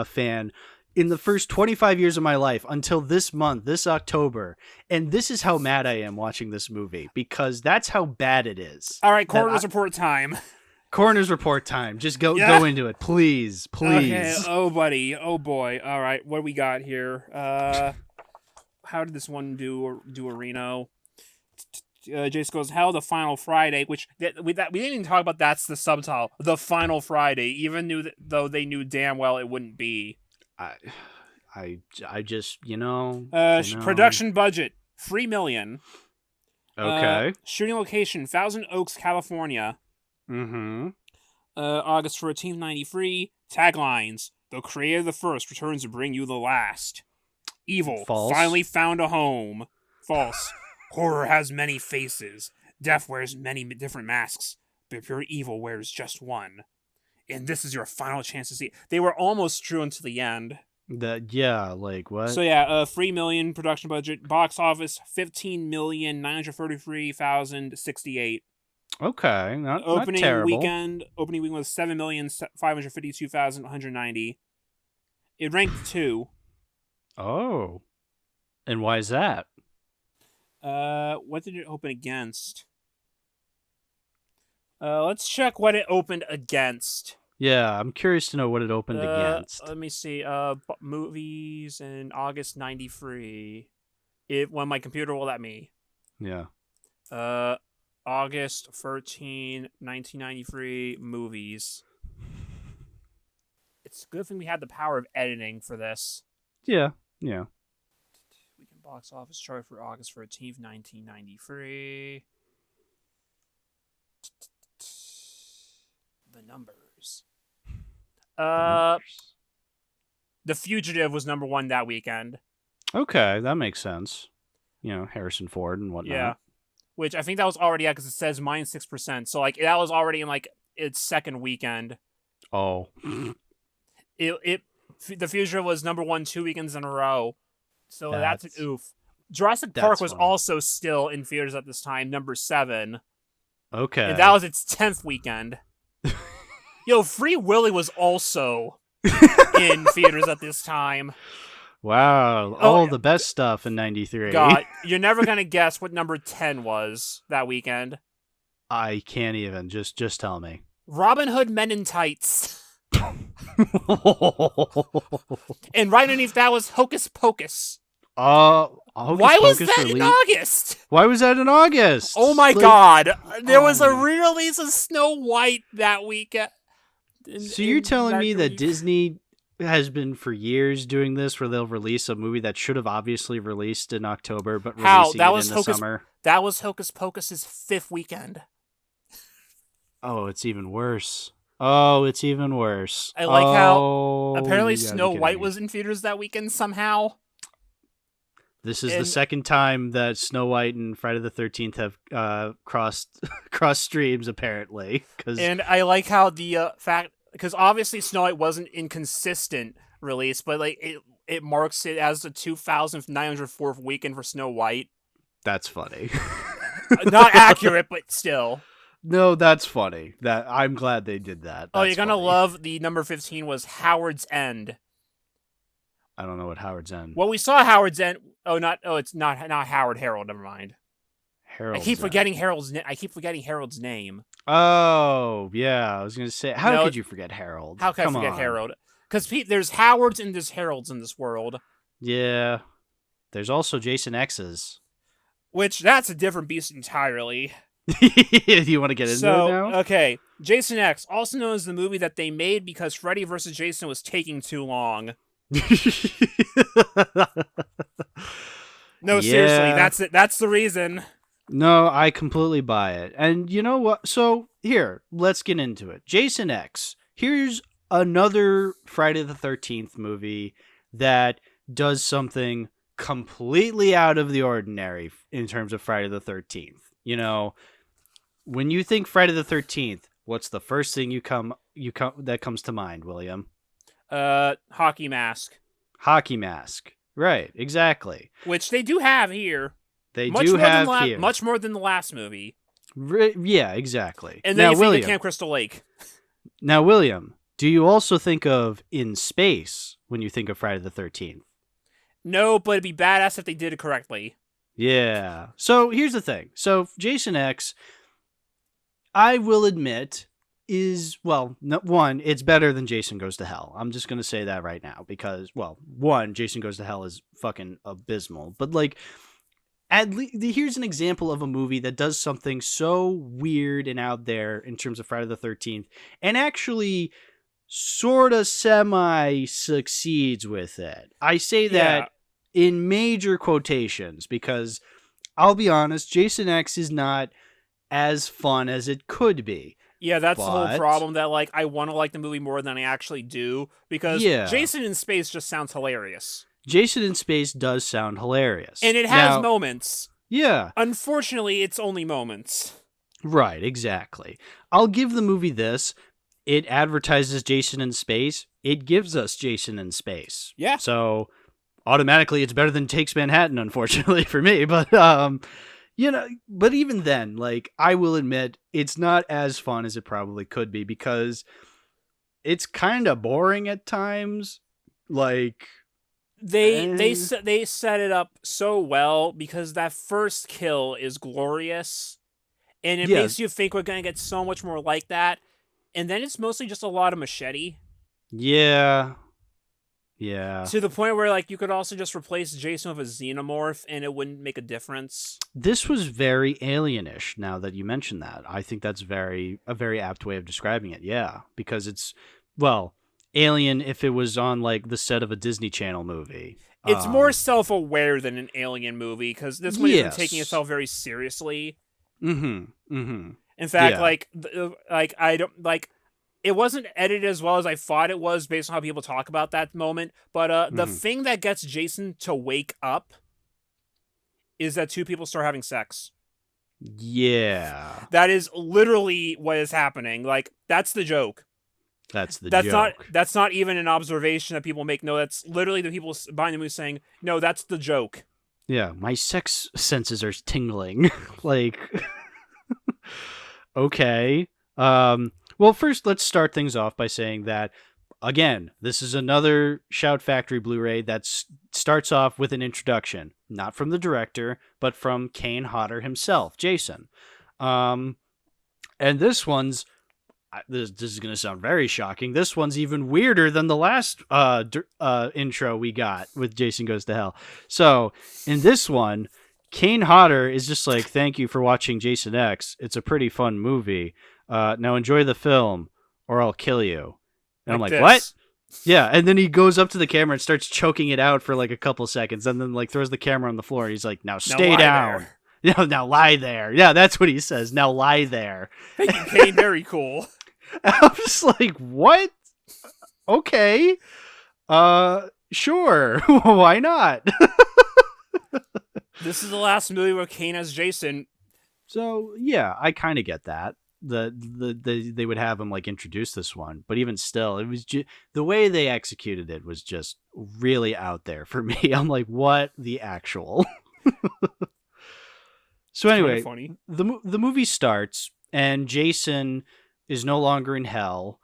[SPEAKER 1] fan in the first 25 years of my life until this month, this October, and this is how mad I am watching this movie, because that's how bad it is.
[SPEAKER 2] All right, coroner's report time.
[SPEAKER 1] Coroner's report time. Just go into it, please.
[SPEAKER 2] Okay. Oh, buddy. Oh, boy. All right, what do we got here? How did this one do a Reno? Jace goes, "Hell, the final Friday," which we didn't even talk about. That's the subtitle, "The Final Friday," even though they knew damn well it wouldn't be.
[SPEAKER 1] I just,
[SPEAKER 2] Production budget, $3 million.
[SPEAKER 1] Okay.
[SPEAKER 2] Shooting location, Thousand Oaks, California.
[SPEAKER 1] Mm-hmm.
[SPEAKER 2] August 14th, 93. Taglines: "The creator of the first returns to bring you the last." Evil.
[SPEAKER 1] False.
[SPEAKER 2] Finally found a home. False. Horror has many faces. Death wears many different masks, but pure evil wears just one. And this is your final chance to see it. They were almost true until the end.
[SPEAKER 1] Like what?
[SPEAKER 2] So yeah, $3 million production budget. Box office, $15,933,068.
[SPEAKER 1] Okay, not terrible.
[SPEAKER 2] Opening weekend was $7,552,190. It ranked 2.
[SPEAKER 1] Oh, and why is that?
[SPEAKER 2] What did it open against? Let's check what it opened against.
[SPEAKER 1] Yeah, I'm curious to know what it opened against.
[SPEAKER 2] Let me see. Movies in August 93. When my computer will let me.
[SPEAKER 1] Yeah.
[SPEAKER 2] August 13, 1993, movies. It's a good thing we had the power of editing for this.
[SPEAKER 1] Yeah.
[SPEAKER 2] Weekend box office chart for August 13th, 1993. The numbers. The Fugitive was number 1 that weekend.
[SPEAKER 1] Okay, that makes sense. Harrison Ford and whatnot.
[SPEAKER 2] Yeah. Which I think that was already out, because it says -6%. So like that was already in like its second weekend.
[SPEAKER 1] Oh.
[SPEAKER 2] The Fugitive was number 1 2 weekends in a row. So that's an oof. Jurassic Park was also still in theaters at this time, number 7.
[SPEAKER 1] Okay.
[SPEAKER 2] And that was its 10th weekend. Yo, Free Willy was also in theaters at this time.
[SPEAKER 1] Wow. All the best stuff in 93.
[SPEAKER 2] God, you're never going to guess what number 10 was that weekend.
[SPEAKER 1] I can't even. Just tell me.
[SPEAKER 2] Robin Hood Men in Tights. And right underneath that was Hocus Pocus.
[SPEAKER 1] Hocus
[SPEAKER 2] Why was
[SPEAKER 1] Pocus
[SPEAKER 2] that in August?
[SPEAKER 1] Why was that in August?
[SPEAKER 2] Oh my god. There was a re-release of Snow White that week.
[SPEAKER 1] So you're telling me that Disney has been for years doing this, where they'll release a movie that should have obviously released in October, but releasing it in the summer?
[SPEAKER 2] That was Hocus Pocus's 5th weekend.
[SPEAKER 1] Oh, it's even worse. I
[SPEAKER 2] like how apparently Snow White was in theaters that weekend somehow.
[SPEAKER 1] This is the second time that Snow White and Friday the 13th have crossed streams, apparently.
[SPEAKER 2] And I like how the fact, because obviously Snow White wasn't in consistent release, but like it marks it as the 2,904th weekend for Snow White.
[SPEAKER 1] That's funny.
[SPEAKER 2] Not accurate, but still.
[SPEAKER 1] No, that's funny. I'm glad they did that.
[SPEAKER 2] You're gonna love the number 15 was Howard's End.
[SPEAKER 1] I don't know what Howard's End.
[SPEAKER 2] Well, we saw Howard's End. It's not Howard Harold. Never mind.
[SPEAKER 1] Harold's
[SPEAKER 2] I keep forgetting Harold's name.
[SPEAKER 1] Oh yeah, I was gonna say, how could you forget Harold?
[SPEAKER 2] How could I forget Harold? Because there's Howards and there's Harolds in this world.
[SPEAKER 1] Yeah, there's also Jason X's.
[SPEAKER 2] Which that's a different beast entirely.
[SPEAKER 1] Do you want to get into it now?
[SPEAKER 2] Okay, Jason X, also known as the movie that they made because Freddy vs. Jason was taking too long. No, seriously, that's it. That's the reason.
[SPEAKER 1] No, I completely buy it. And you know what? So here, let's get into it. Jason X. Here's another Friday the 13th movie that does something completely out of the ordinary in terms of Friday the 13th. You know, when you think Friday the 13th, what's the first thing that comes to mind, William?
[SPEAKER 2] Hockey mask.
[SPEAKER 1] Hockey mask. Right, exactly.
[SPEAKER 2] Which they do have here.
[SPEAKER 1] They do have here.
[SPEAKER 2] Much more than the last movie.
[SPEAKER 1] Yeah, exactly.
[SPEAKER 2] And then you think of Camp Crystal Lake.
[SPEAKER 1] Now, William, do you also think of In Space when you think of Friday the 13th?
[SPEAKER 2] No, but it'd be badass if they did it correctly.
[SPEAKER 1] Yeah. So here's the thing. So Jason X, I will admit, is, well, one, it's better than Jason Goes to Hell. I'm just going to say that right now because, well, one, Jason Goes to Hell is fucking abysmal. But, like, at least here's an example of a movie that does something so weird and out there in terms of Friday the 13th and actually sort of semi-succeeds with it. I say that in major quotations because, I'll be honest, Jason X is not as fun as it could be.
[SPEAKER 2] Yeah, that's the whole problem, that, like, I want to like the movie more than I actually do, because Jason in Space just sounds hilarious.
[SPEAKER 1] Jason in Space does sound hilarious.
[SPEAKER 2] And it has moments.
[SPEAKER 1] Yeah.
[SPEAKER 2] Unfortunately, it's only moments.
[SPEAKER 1] Right, exactly. I'll give the movie this. It advertises Jason in Space. It gives us Jason in Space.
[SPEAKER 2] Yeah.
[SPEAKER 1] So, automatically, it's better than Takes Manhattan, unfortunately, for me, but, you know, but even then, like, I will admit, it's not as fun as it probably could be because it's kind of boring at times. Like,
[SPEAKER 2] they set it up so well because that first kill is glorious, and it makes you think we're gonna get so much more like that, and then it's mostly just a lot of machete. Yeah. To the point where, like, you could also just replace Jason with a xenomorph and it wouldn't make a difference.
[SPEAKER 1] This was very Alien-ish, now that you mention that. I think that's a very apt way of describing it, yeah. Because it's, well, Alien if it was on, like, the set of a Disney Channel movie.
[SPEAKER 2] It's more self-aware than an Alien movie, because this one isn't taking itself very seriously. In fact, I don't, like... It wasn't edited as well as I thought it was based on how people talk about that moment, but the thing that gets Jason to wake up is that two people start having sex.
[SPEAKER 1] Yeah.
[SPEAKER 2] That is literally what is happening. Like, that's the joke.
[SPEAKER 1] That's the joke.
[SPEAKER 2] That's not even an observation that people make. No, that's literally the people behind the movie saying, no, that's the joke.
[SPEAKER 1] Yeah, my sex senses are tingling. Like, okay. Well, first, let's start things off by saying that, again, this is another Shout Factory Blu-ray that starts off with an introduction, not from the director, but from Kane Hodder himself, Jason. And this one's, this is going to sound very shocking. This one's even weirder than the last intro we got with Jason Goes to Hell. So in this one, Kane Hodder is just like, thank you for watching Jason X. It's a pretty fun movie. Now enjoy the film or I'll kill you. And I'm like, what? Yeah. And then he goes up to the camera and starts choking it out for like a couple seconds and then like throws the camera on the floor. And he's like, now stay down. Now lie there. Yeah, that's what he says. Now lie there.
[SPEAKER 2] Thank you, Kane. Very cool.
[SPEAKER 1] I'm just like, what? Okay. Sure. Why not?
[SPEAKER 2] This is the last movie where Kane as Jason.
[SPEAKER 1] So, yeah, I kind of get that. They would have him like introduce this one, but even still, it was the way they executed it was just really out there for me. I'm like, what the actual? So anyway,
[SPEAKER 2] funny.
[SPEAKER 1] the movie starts and Jason is no longer in hell.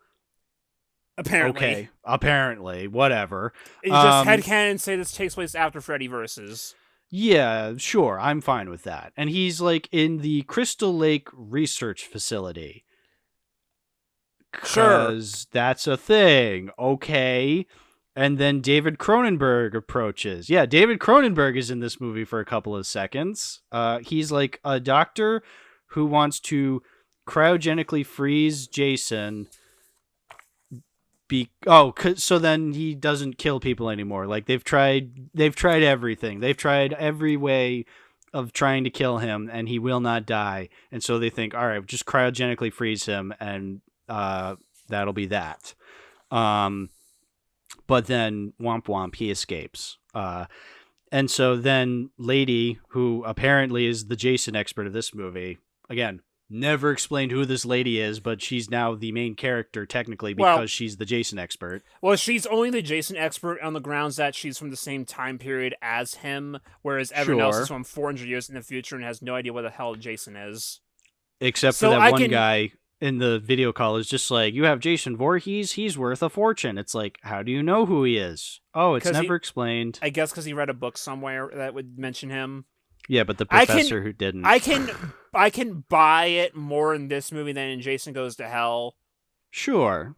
[SPEAKER 2] Apparently.
[SPEAKER 1] Okay, apparently, whatever.
[SPEAKER 2] You just headcanon say this takes place after Freddy versus.
[SPEAKER 1] Yeah, sure, I'm fine with that. And he's like in the Crystal Lake Research Facility.
[SPEAKER 2] Sure.
[SPEAKER 1] Because that's a thing. Okay. And then David Cronenberg approaches. Yeah, David Cronenberg is in this movie for a couple of seconds. He's like a doctor who wants to cryogenically freeze Jason. So then he doesn't kill people anymore. Like they've tried everything. They've tried every way of trying to kill him, and he will not die. And so they think, all right, just cryogenically freeze him, and that'll be that. But then, womp womp, he escapes. And so then Lady, who apparently is the Jason expert of this movie, again, never explained who this lady is, but she's now the main character technically because she's the Jason expert.
[SPEAKER 2] Well, she's only the Jason expert on the grounds that she's from the same time period as him, whereas everyone else is from 400 years in the future and has no idea what the hell Jason is.
[SPEAKER 1] Except for that one guy in the video call is just like, you have Jason Voorhees, he's worth a fortune. It's like, how do you know who he is? Oh, it's never explained.
[SPEAKER 2] I guess because he read a book somewhere that would mention him.
[SPEAKER 1] Yeah, but the professor who didn't.
[SPEAKER 2] I can buy it more in this movie than in Jason Goes to Hell.
[SPEAKER 1] Sure.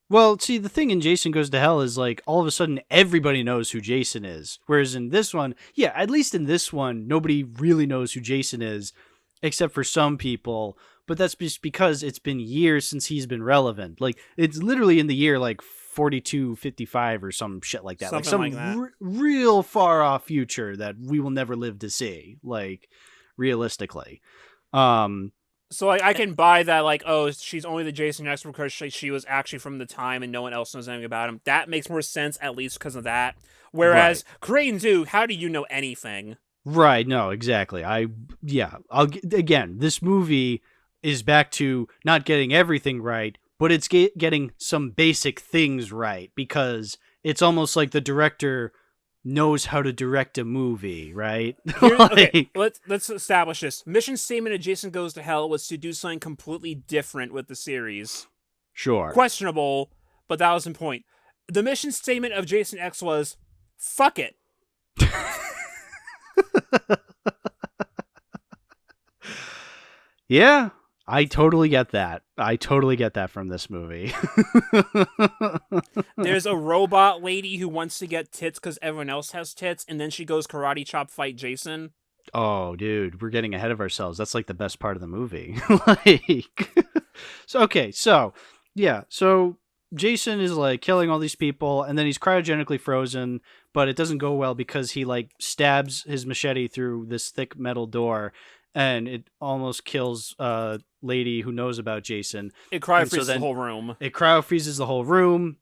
[SPEAKER 1] Well, see, the thing in Jason Goes to Hell is like all of a sudden everybody knows who Jason is. Whereas in this one, yeah, at least in this one, nobody really knows who Jason is, except for some people. But that's just because it's been years since he's been relevant. Like, it's literally in the year, like, 4255 or some shit like that.
[SPEAKER 2] Something like that.
[SPEAKER 1] Real far off future that we will never live to see, like, realistically.
[SPEAKER 2] So, like, I can buy that, like, oh, she's only the Jason expert because she was actually from the time and no one else knows anything about him. That makes more sense, at least because of that. Whereas, Crane Zoo, how do you know anything?
[SPEAKER 1] Right, no, exactly. Again, this movie is back to not getting everything right, but it's getting some basic things right, because it's almost like the director knows how to direct a movie, right?
[SPEAKER 2] Okay, let's establish this. Mission statement of Jason Goes to Hell was to do something completely different with the series.
[SPEAKER 1] Sure.
[SPEAKER 2] Questionable, but that was the point. The mission statement of Jason X was, fuck it.
[SPEAKER 1] Yeah, I totally get that. I totally get that from this movie.
[SPEAKER 2] There's a robot lady who wants to get tits because everyone else has tits, and then she goes karate chop fight Jason.
[SPEAKER 1] Oh, dude, we're getting ahead of ourselves. That's like the best part of the movie. So Jason is like killing all these people, and then he's cryogenically frozen, but it doesn't go well because he like stabs his machete through this thick metal door, and it almost kills a lady who knows about Jason.
[SPEAKER 2] It cryo-freezes the whole room.
[SPEAKER 1] It cryo-freezes the whole room.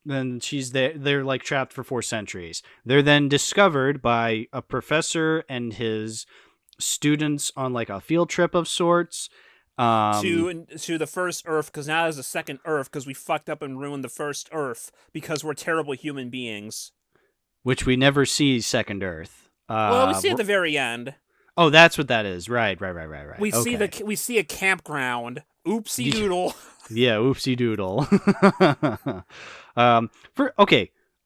[SPEAKER 1] Then she's there. They're like trapped for 4 centuries. They're then discovered by a professor and his students on like a field trip of sorts.
[SPEAKER 2] To the first Earth, because now there's a second Earth, because we fucked up and ruined the first Earth because we're terrible human beings.
[SPEAKER 1] Which we never see second Earth.
[SPEAKER 2] Well, we see at the very end.
[SPEAKER 1] Oh, that's what that is. Right.
[SPEAKER 2] We see a campground. Oopsie doodle.
[SPEAKER 1] Yeah, oopsie doodle. I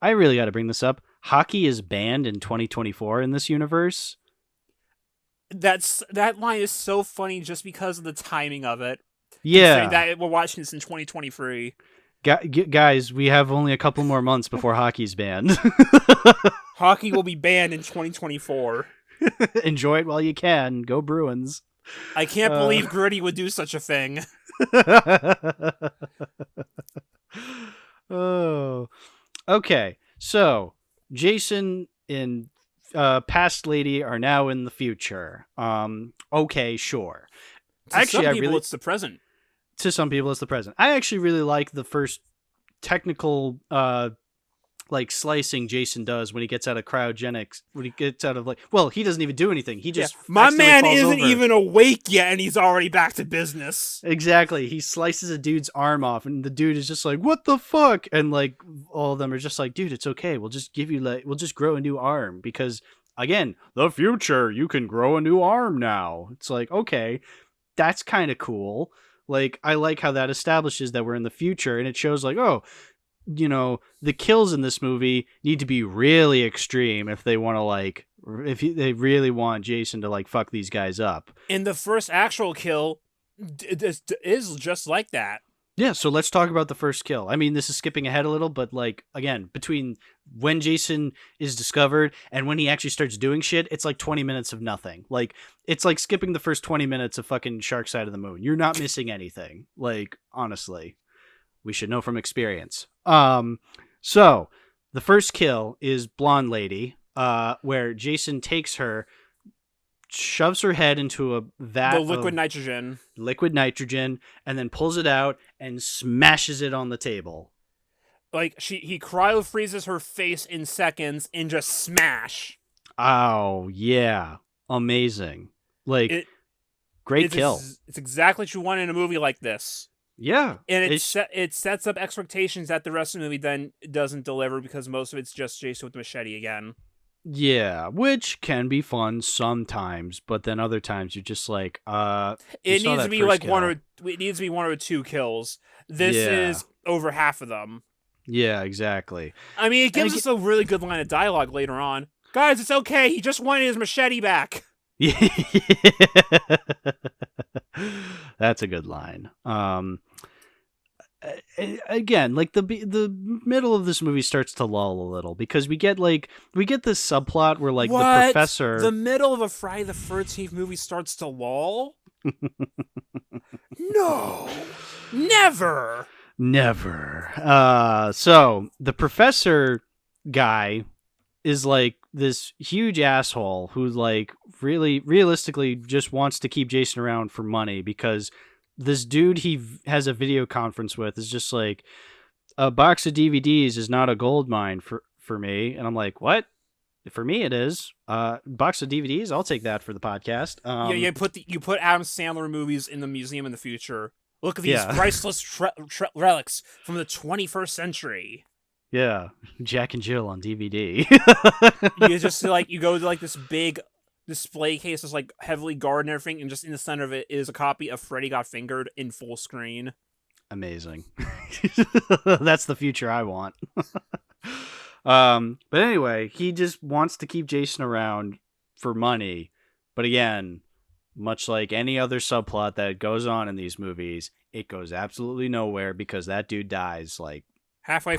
[SPEAKER 1] really got to bring this up. Hockey is banned in 2024 in this universe.
[SPEAKER 2] That line is so funny just because of the timing of it. Considering that we're watching this in 2023.
[SPEAKER 1] Guys, we have only a couple more months before hockey's banned.
[SPEAKER 2] Hockey will be banned in 2024.
[SPEAKER 1] Enjoy it while you can. Go Bruins.
[SPEAKER 2] I can't believe Gritty would do such a thing.
[SPEAKER 1] Oh. Okay, so Jason and past lady are now in the future. Okay, sure.
[SPEAKER 2] To some people, it's the present.
[SPEAKER 1] To some people, it's the present. I actually really like the first technical like slicing Jason does when he gets out of cryogenics. When he gets out of he doesn't even do anything. He just
[SPEAKER 2] my man isn't even awake yet, and he's already back to business.
[SPEAKER 1] Exactly. He slices a dude's arm off, and the dude is just like, "What the fuck?" And like all of them are just like, "Dude, it's okay. We'll just give you we'll just grow a new arm because again, the future, you can grow a new arm now." It's like, okay, that's kind of cool. Like, I like how that establishes that we're in the future, and it shows like, oh, the kills in this movie need to be really extreme if they want to they really want Jason to fuck these guys up.
[SPEAKER 2] And the first actual kill is just like that.
[SPEAKER 1] Yeah, so let's talk about the first kill. I mean, this is skipping ahead a little, but again, between when Jason is discovered and when he actually starts doing shit, it's 20 minutes of nothing. It's like skipping the first 20 minutes of fucking Shark Side of the Moon. You're not missing anything. Honestly, we should know from experience. So the first kill is Blonde Lady, where Jason takes her, shoves her head into a vat of liquid nitrogen, and then pulls it out and smashes it on the table.
[SPEAKER 2] He cryo freezes her face in seconds and just smash.
[SPEAKER 1] Oh yeah, amazing! Great kill.
[SPEAKER 2] It's exactly what you want in a movie like this.
[SPEAKER 1] Yeah,
[SPEAKER 2] and it sets up expectations that the rest of the movie then doesn't deliver because most of it's just Jason with the machete again.
[SPEAKER 1] Yeah, which can be fun sometimes, but then other times you're just like,
[SPEAKER 2] it needs to be it needs to be one or two kills. This is over half of them.
[SPEAKER 1] Yeah, exactly.
[SPEAKER 2] I mean, it gives us a really good line of dialogue later on. Guys, it's okay. He just wanted his machete back.
[SPEAKER 1] Yeah. That's a good line. Again, the middle of this movie starts to lull a little because we get this subplot where the professor.
[SPEAKER 2] The middle of a Friday the 13th movie starts to lull? No, never.
[SPEAKER 1] So the professor guy is this huge asshole who really realistically just wants to keep Jason around for money because this dude he has a video conference with is just like, a box of DVDs is not a gold mine for me. And I'm like, what? For me it is. Box of DVDs, I'll take that for the podcast.
[SPEAKER 2] You put Adam Sandler movies in the museum in the future. Look at these priceless relics from the 21st century.
[SPEAKER 1] Yeah, Jack and Jill on DVD.
[SPEAKER 2] You just you go to this big display case that's heavily guarded and everything, and just in the center of it is a copy of Freddy Got Fingered in full screen.
[SPEAKER 1] Amazing. That's the future I want. But anyway, he just wants to keep Jason around for money. But again, much like any other subplot that goes on in these movies, it goes absolutely nowhere because that dude dies
[SPEAKER 2] halfway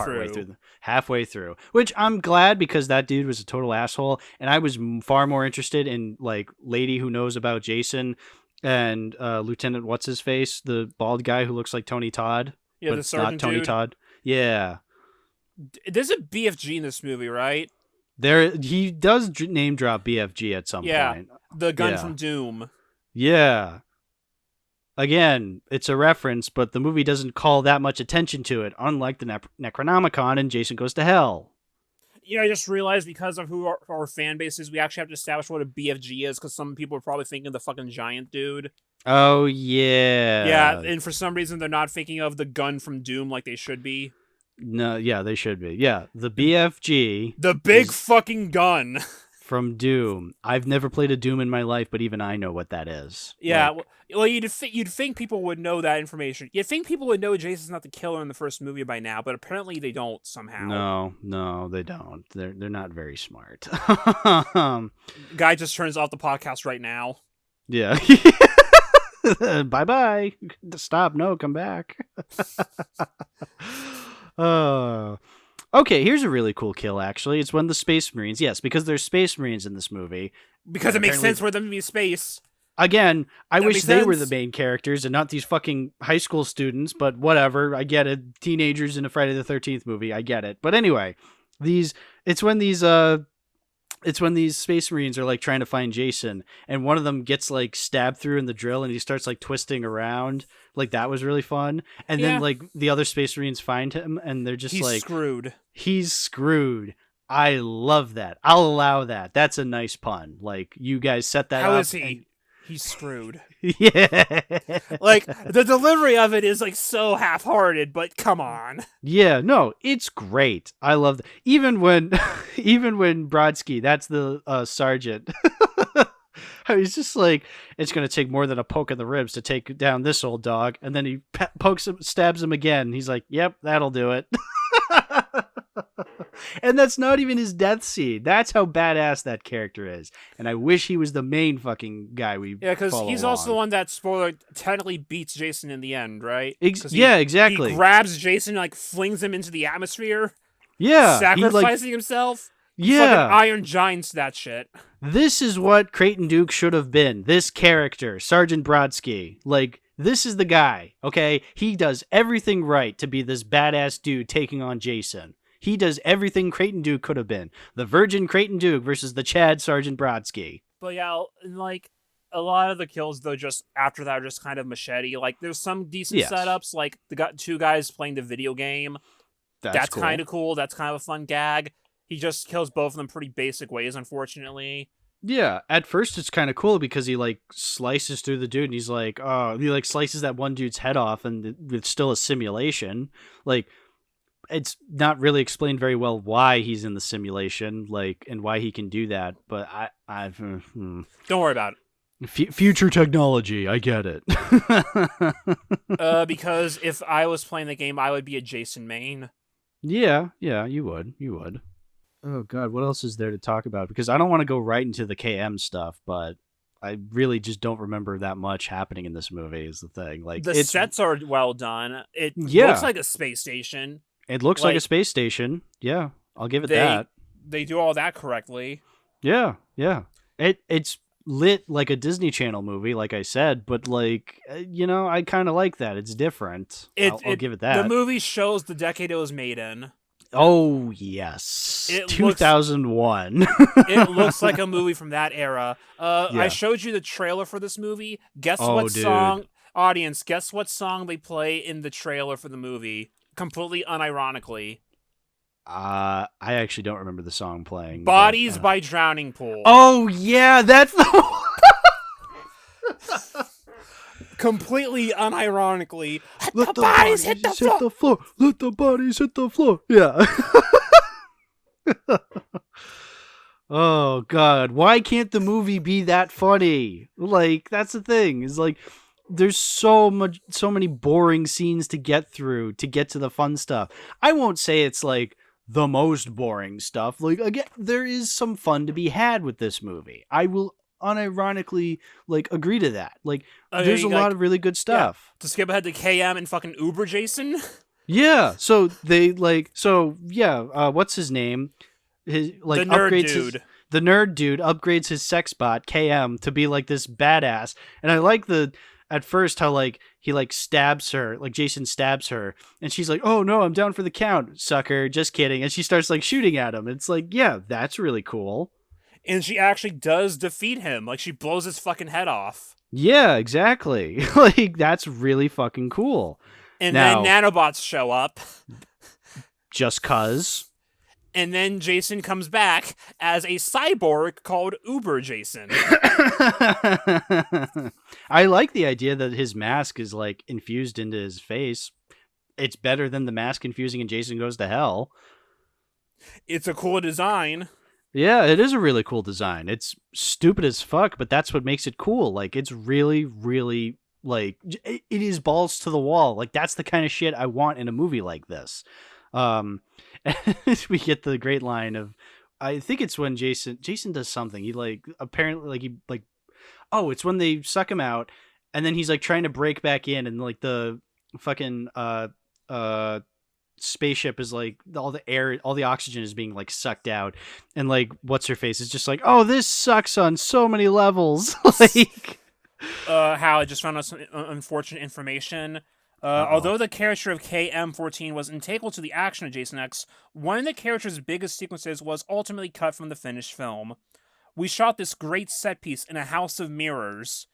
[SPEAKER 1] through, which I'm glad because that dude was a total asshole, and I was far more interested in lady who knows about Jason and Lieutenant what's his face, the bald guy who looks like Tony Todd,
[SPEAKER 2] but the sergeant
[SPEAKER 1] not Tony
[SPEAKER 2] dude.
[SPEAKER 1] Todd. Yeah,
[SPEAKER 2] there's a BFG in this movie, right?
[SPEAKER 1] He does name drop BFG at some point.
[SPEAKER 2] The gun from Doom.
[SPEAKER 1] Yeah. Again, it's a reference, but the movie doesn't call that much attention to it, unlike the Necronomicon and Jason Goes to Hell.
[SPEAKER 2] I just realized because of who our fan base is, we actually have to establish what a BFG is, because some people are probably thinking of the fucking giant dude.
[SPEAKER 1] Oh, yeah.
[SPEAKER 2] Yeah, and for some reason they're not thinking of the gun from Doom like they should be.
[SPEAKER 1] No, yeah, they should be. Yeah, the BFG.
[SPEAKER 2] The big fucking gun.
[SPEAKER 1] From Doom. I've never played a Doom in my life, but even I know what that is.
[SPEAKER 2] Yeah, well, you'd think people would know that information. You'd think people would know Jason's not the killer in the first movie by now, but apparently they don't somehow.
[SPEAKER 1] No, they don't. They're not very smart.
[SPEAKER 2] Guy just turns off the podcast right now.
[SPEAKER 1] Yeah. Bye-bye. Stop. No, come back. Okay, here's a really cool kill, actually. It's when the Space Marines, yes, because there's Space Marines in this movie.
[SPEAKER 2] Because it makes sense for them to be space.
[SPEAKER 1] Again, I wish
[SPEAKER 2] makes
[SPEAKER 1] they were
[SPEAKER 2] sense.
[SPEAKER 1] the main characters and not these fucking high school students, but whatever. I get it. Teenagers in a Friday the 13th movie. I get it. But anyway, it's when these Space Marines are like trying to find Jason, and one of them gets like stabbed through in the drill and he starts like twisting around. Like that was really fun. And then like the other Space Marines find him and they're just
[SPEAKER 2] He's screwed.
[SPEAKER 1] He's screwed. I love that. I'll allow that. That's a nice pun. Like you guys set that up.
[SPEAKER 2] How is he? He's screwed.
[SPEAKER 1] Yeah.
[SPEAKER 2] Like, the delivery of it is, like, so half-hearted, but come on.
[SPEAKER 1] Yeah, no, it's great. I love that. Even when Brodsky, that's the sergeant, he's just like, it's going to take more than a poke in the ribs to take down this old dog. And then he pokes him, stabs him again. He's like, yep, that'll do it. And that's not even his death scene. That's how badass that character is. And I wish he was the main fucking guy we
[SPEAKER 2] because he's
[SPEAKER 1] along.
[SPEAKER 2] also the one that, spoiler, technically beats Jason in the end, right?
[SPEAKER 1] Yeah, exactly.
[SPEAKER 2] He grabs Jason and, like, flings him into the atmosphere.
[SPEAKER 1] Yeah.
[SPEAKER 2] Sacrificing himself.
[SPEAKER 1] Yeah.
[SPEAKER 2] Fucking Iron Giants that shit.
[SPEAKER 1] This is what Creighton Duke should have been. This character, Sergeant Brodsky. Like, this is the guy, okay? He does everything right to be this badass dude taking on Jason. He does everything Creighton Duke could have been. The virgin Creighton Duke versus the Chad Sergeant Brodsky.
[SPEAKER 2] But yeah, like, a lot of the kills, though, just after that are just kind of machete. Like, there's some decent setups, like the two guys playing the video game. That's cool. Kind of cool. That's kind of a fun gag. He just kills both of them pretty basic ways, unfortunately.
[SPEAKER 1] Yeah, at first it's kind of cool because he, like, slices through the dude and he's like, oh, he, like, slices that one dude's head off and it's still a simulation. Like, it's not really explained very well why he's in the simulation, like, and why he can do that. But
[SPEAKER 2] don't worry about
[SPEAKER 1] it. Future technology, I get it.
[SPEAKER 2] Because if I was playing the game, I would be a Jason main.
[SPEAKER 1] Yeah, you would. Oh God, what else is there to talk about? Because I don't want to go right into the KM stuff, but I really just don't remember that much happening in this movie. Is the thing. Like
[SPEAKER 2] the sets are well done. It looks like a space station.
[SPEAKER 1] It looks like a space station. Yeah, I'll give it that.
[SPEAKER 2] They do all that correctly.
[SPEAKER 1] Yeah. It's lit like a Disney Channel movie, like I said, but like, I kind of like that. It's different. I'll give it that.
[SPEAKER 2] The movie shows the decade it was made in.
[SPEAKER 1] Oh, yes. 2001.
[SPEAKER 2] It looks like a movie from that era. I showed you the trailer for this movie. Guess what song they play in the trailer for the movie? Completely unironically.
[SPEAKER 1] I actually don't remember the song playing.
[SPEAKER 2] Bodies by Drowning Pool.
[SPEAKER 1] Oh, yeah, that's the
[SPEAKER 2] completely unironically.
[SPEAKER 1] Let the bodies hit the floor. Let the bodies hit the floor. Yeah. Oh, God. Why can't the movie be that funny? Like, that's the thing. Is like, there's so many boring scenes to get through to get to the fun stuff. I won't say it's like the most boring stuff. Like, again, there is some fun to be had with this movie. I will unironically like agree to that. Like, there's a lot of really good stuff.
[SPEAKER 2] Yeah. To skip ahead to KM and fucking Uber Jason.
[SPEAKER 1] Yeah. So they what's his name? His like
[SPEAKER 2] the nerd
[SPEAKER 1] upgrades
[SPEAKER 2] dude.
[SPEAKER 1] The nerd dude upgrades his sex bot KM to be like this badass, and I like at first how like he like stabs her, like Jason stabs her, and she's like, "Oh no, I'm down for the count, sucker." Just kidding, and she starts like shooting at him. It's like, yeah, that's really cool.
[SPEAKER 2] And she actually does defeat him. Like, she blows his fucking head off.
[SPEAKER 1] Yeah, exactly. Like, that's really fucking cool.
[SPEAKER 2] And then nanobots show up.
[SPEAKER 1] Just 'cause.
[SPEAKER 2] And then Jason comes back as a cyborg called Uber Jason.
[SPEAKER 1] I like the idea that his mask is, like, infused into his face. It's better than the mask infusing in Jason Goes to Hell.
[SPEAKER 2] It's a cool design.
[SPEAKER 1] Yeah, it is a really cool design. It's stupid as fuck, but that's what makes it cool. Like, it's really, really, like, it is balls to the wall. Like, that's the kind of shit I want in a movie like this. We get the great line of, I think it's when Jason does something. He, like, apparently, like, it's when they suck him out, and then he's like trying to break back in, and like the fucking spaceship is like all the air, all the oxygen is being like sucked out, and like what's her face is just like, oh, this sucks on so many levels. Like
[SPEAKER 2] how I just found out some unfortunate information. Although the character of KM-14 was integral to the action of Jason X, one of the character's biggest sequences was ultimately cut from the finished film. We shot this great set piece in a house of mirrors.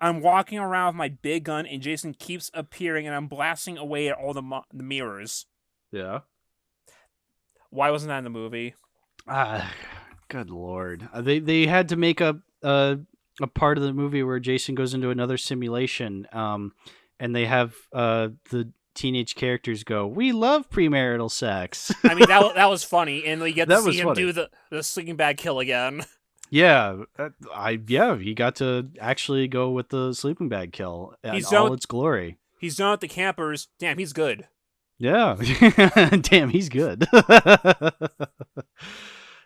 [SPEAKER 2] I'm walking around with my big gun, and Jason keeps appearing, and I'm blasting away at all the mirrors.
[SPEAKER 1] Yeah.
[SPEAKER 2] Why wasn't that in the movie?
[SPEAKER 1] Good lord. They had to make a part of the movie where Jason goes into another simulation, and they have the teenage characters go, "We love premarital sex."
[SPEAKER 2] I mean, that was funny, and we get to see him
[SPEAKER 1] funny.
[SPEAKER 2] do the sleeping bag kill again.
[SPEAKER 1] Yeah, he got to actually go with the sleeping bag kill in its glory.
[SPEAKER 2] He's done with the campers. Damn, he's good.
[SPEAKER 1] Yeah, damn, he's good.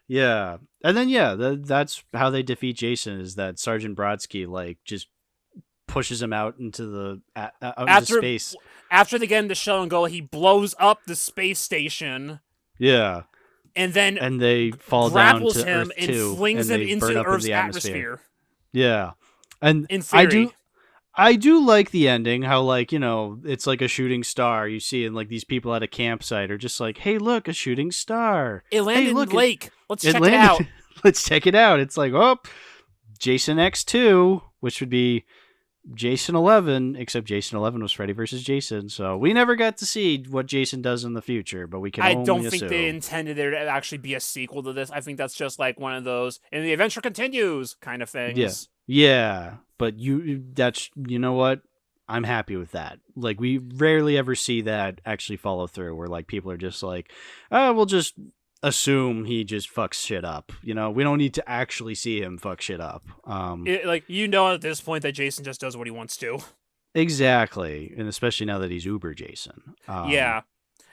[SPEAKER 1] Yeah, and then that's how they defeat Jason, is that Sergeant Brodsky like just pushes him out into space.
[SPEAKER 2] After they get in the shell and go, he blows up the space station.
[SPEAKER 1] Yeah.
[SPEAKER 2] And then
[SPEAKER 1] they fall down to
[SPEAKER 2] him
[SPEAKER 1] Earth
[SPEAKER 2] and
[SPEAKER 1] 2,
[SPEAKER 2] flings
[SPEAKER 1] and
[SPEAKER 2] them
[SPEAKER 1] they
[SPEAKER 2] into
[SPEAKER 1] burn up
[SPEAKER 2] Earth's
[SPEAKER 1] in the
[SPEAKER 2] atmosphere.
[SPEAKER 1] Yeah. And
[SPEAKER 2] in theory.
[SPEAKER 1] I do like the ending, how like, you know, it's like a shooting star you see, and like these people at a campsite are just like, hey, look, a shooting star.
[SPEAKER 2] It landed in the lake. Let's check
[SPEAKER 1] it
[SPEAKER 2] out.
[SPEAKER 1] Let's check it out. It's like, oh, Jason X2, which would be Jason 11, except Jason 11 was Freddy versus Jason, so we never got to see what Jason does in the future, but we can only assume. I don't think
[SPEAKER 2] they intended there to actually be a sequel to this. I think that's just like one of those, and the adventure continues kind of things.
[SPEAKER 1] Yeah, but you know what? I'm happy with that. Like, we rarely ever see that actually follow through, where like people are just like, oh, we'll just assume he just fucks shit up. You know, we don't need to actually see him fuck shit up.
[SPEAKER 2] At this point that Jason just does what he wants to.
[SPEAKER 1] Exactly, and especially now that he's Uber Jason.
[SPEAKER 2] Yeah.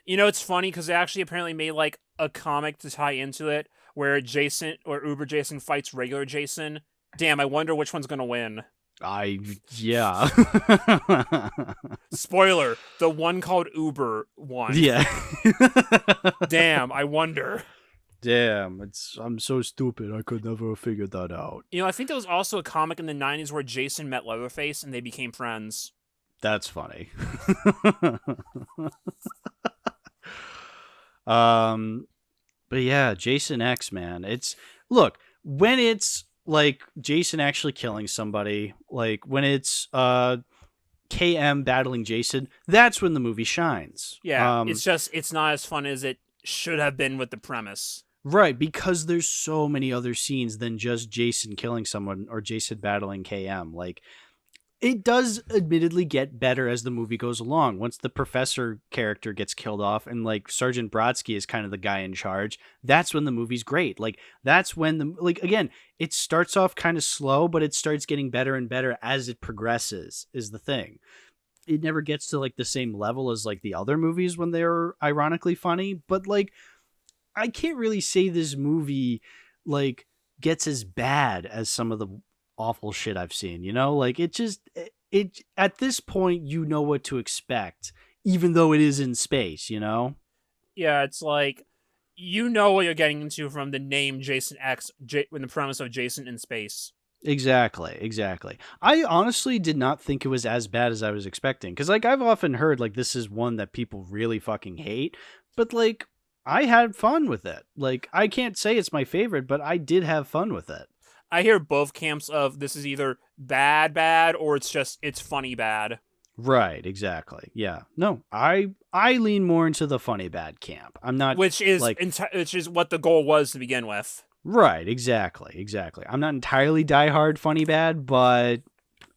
[SPEAKER 2] You know, it's funny because they actually apparently made like a comic to tie into it where Jason or Uber Jason fights regular Jason. Damn, I wonder which one's gonna win.
[SPEAKER 1] Yeah.
[SPEAKER 2] Spoiler, the one called Uber won.
[SPEAKER 1] Yeah.
[SPEAKER 2] Damn, I wonder.
[SPEAKER 1] Damn, I'm so stupid. I could never have figured that out.
[SPEAKER 2] You know, I think there was also a comic in the 90s where Jason met Leatherface and they became friends.
[SPEAKER 1] That's funny. But yeah, Jason X, man. When it's like Jason actually killing somebody, like when it's KM battling Jason, that's when the movie shines.
[SPEAKER 2] Yeah, it's not as fun as it should have been with the premise.
[SPEAKER 1] Right, because there's so many other scenes than just Jason killing someone or Jason battling KM. Like, it does admittedly get better as the movie goes along. Once the professor character gets killed off and like Sergeant Brodsky is kind of the guy in charge, that's when the movie's great. Like, that's when again, it starts off kind of slow, but it starts getting better and better as it progresses, is the thing. It never gets to like the same level as like the other movies when they're ironically funny, but like, I can't really say this movie like gets as bad as some of the awful shit I've seen, you know? Like, it at this point, you know what to expect, even though it is in space, you know?
[SPEAKER 2] Yeah, it's like, you know what you're getting into from the name Jason X, when the premise of Jason in space.
[SPEAKER 1] Exactly. I honestly did not think it was as bad as I was expecting, because like I've often heard like this is one that people really fucking hate, but like I had fun with it. Like, I can't say it's my favorite, but I did have fun with it.
[SPEAKER 2] I hear both camps of this is either bad, or it's funny bad.
[SPEAKER 1] Right, exactly. Yeah. No, I lean more into the funny bad camp. I'm not,
[SPEAKER 2] which is what the goal was to begin with.
[SPEAKER 1] Right, exactly. I'm not entirely diehard funny bad, but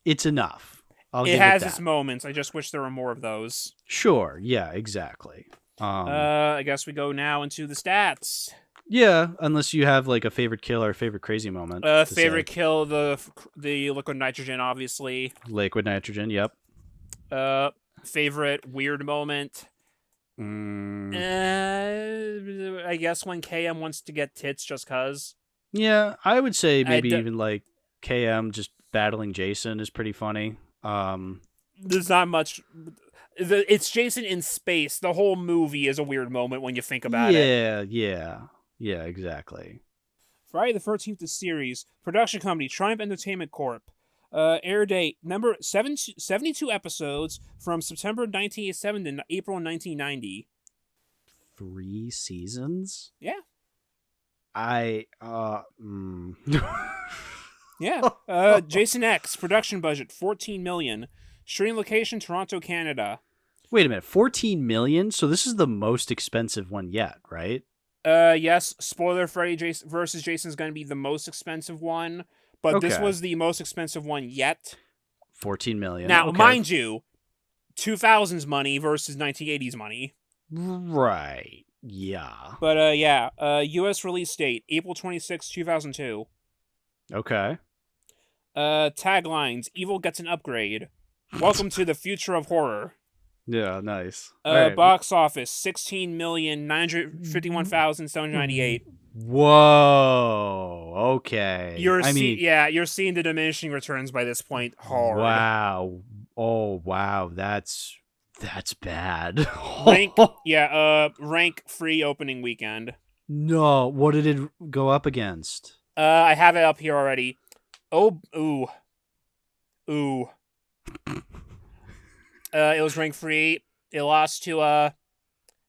[SPEAKER 1] it's enough.
[SPEAKER 2] It has its moments. I just wish there were more of those.
[SPEAKER 1] Sure. Yeah. Exactly.
[SPEAKER 2] I guess we go now into the stats.
[SPEAKER 1] Yeah, unless you have like a favorite kill or a favorite crazy moment.
[SPEAKER 2] Favorite kill, the liquid nitrogen, obviously.
[SPEAKER 1] Liquid nitrogen, yep.
[SPEAKER 2] Favorite weird moment. I guess when KM wants to get tits just cuz.
[SPEAKER 1] Yeah, I would say maybe even like KM just battling Jason is pretty funny.
[SPEAKER 2] There's not much. It's Jason in space. The whole movie is a weird moment when you think about it.
[SPEAKER 1] Yeah, exactly.
[SPEAKER 2] Friday the 13th, the series. Production company, Triumph Entertainment Corp. Air date, number 72 episodes from September 1987 to April 1990.
[SPEAKER 1] 3 seasons?
[SPEAKER 2] Yeah. Yeah. Jason X, production budget, $14 million. Shooting location, Toronto, Canada.
[SPEAKER 1] Wait a minute, 14 million? So this is the most expensive one yet, right?
[SPEAKER 2] Yes. Spoiler: Freddy versus Jason is going to be the most expensive one, but this was the most expensive one yet.
[SPEAKER 1] 14 million.
[SPEAKER 2] Now, mind you, 2000s money versus 1980s money.
[SPEAKER 1] Right. Yeah.
[SPEAKER 2] But U.S. release date, April 26, 2002.
[SPEAKER 1] Okay.
[SPEAKER 2] Taglines: Evil gets an upgrade. Welcome to the future of horror.
[SPEAKER 1] Yeah, nice.
[SPEAKER 2] Box office, 16,951,798.
[SPEAKER 1] Whoa. Okay.
[SPEAKER 2] You're seeing the diminishing returns by this point hard.
[SPEAKER 1] Wow. Oh, wow. That's bad.
[SPEAKER 2] Rank free opening weekend.
[SPEAKER 1] No, what did it go up against?
[SPEAKER 2] I have it up here already. It was rank free. It lost to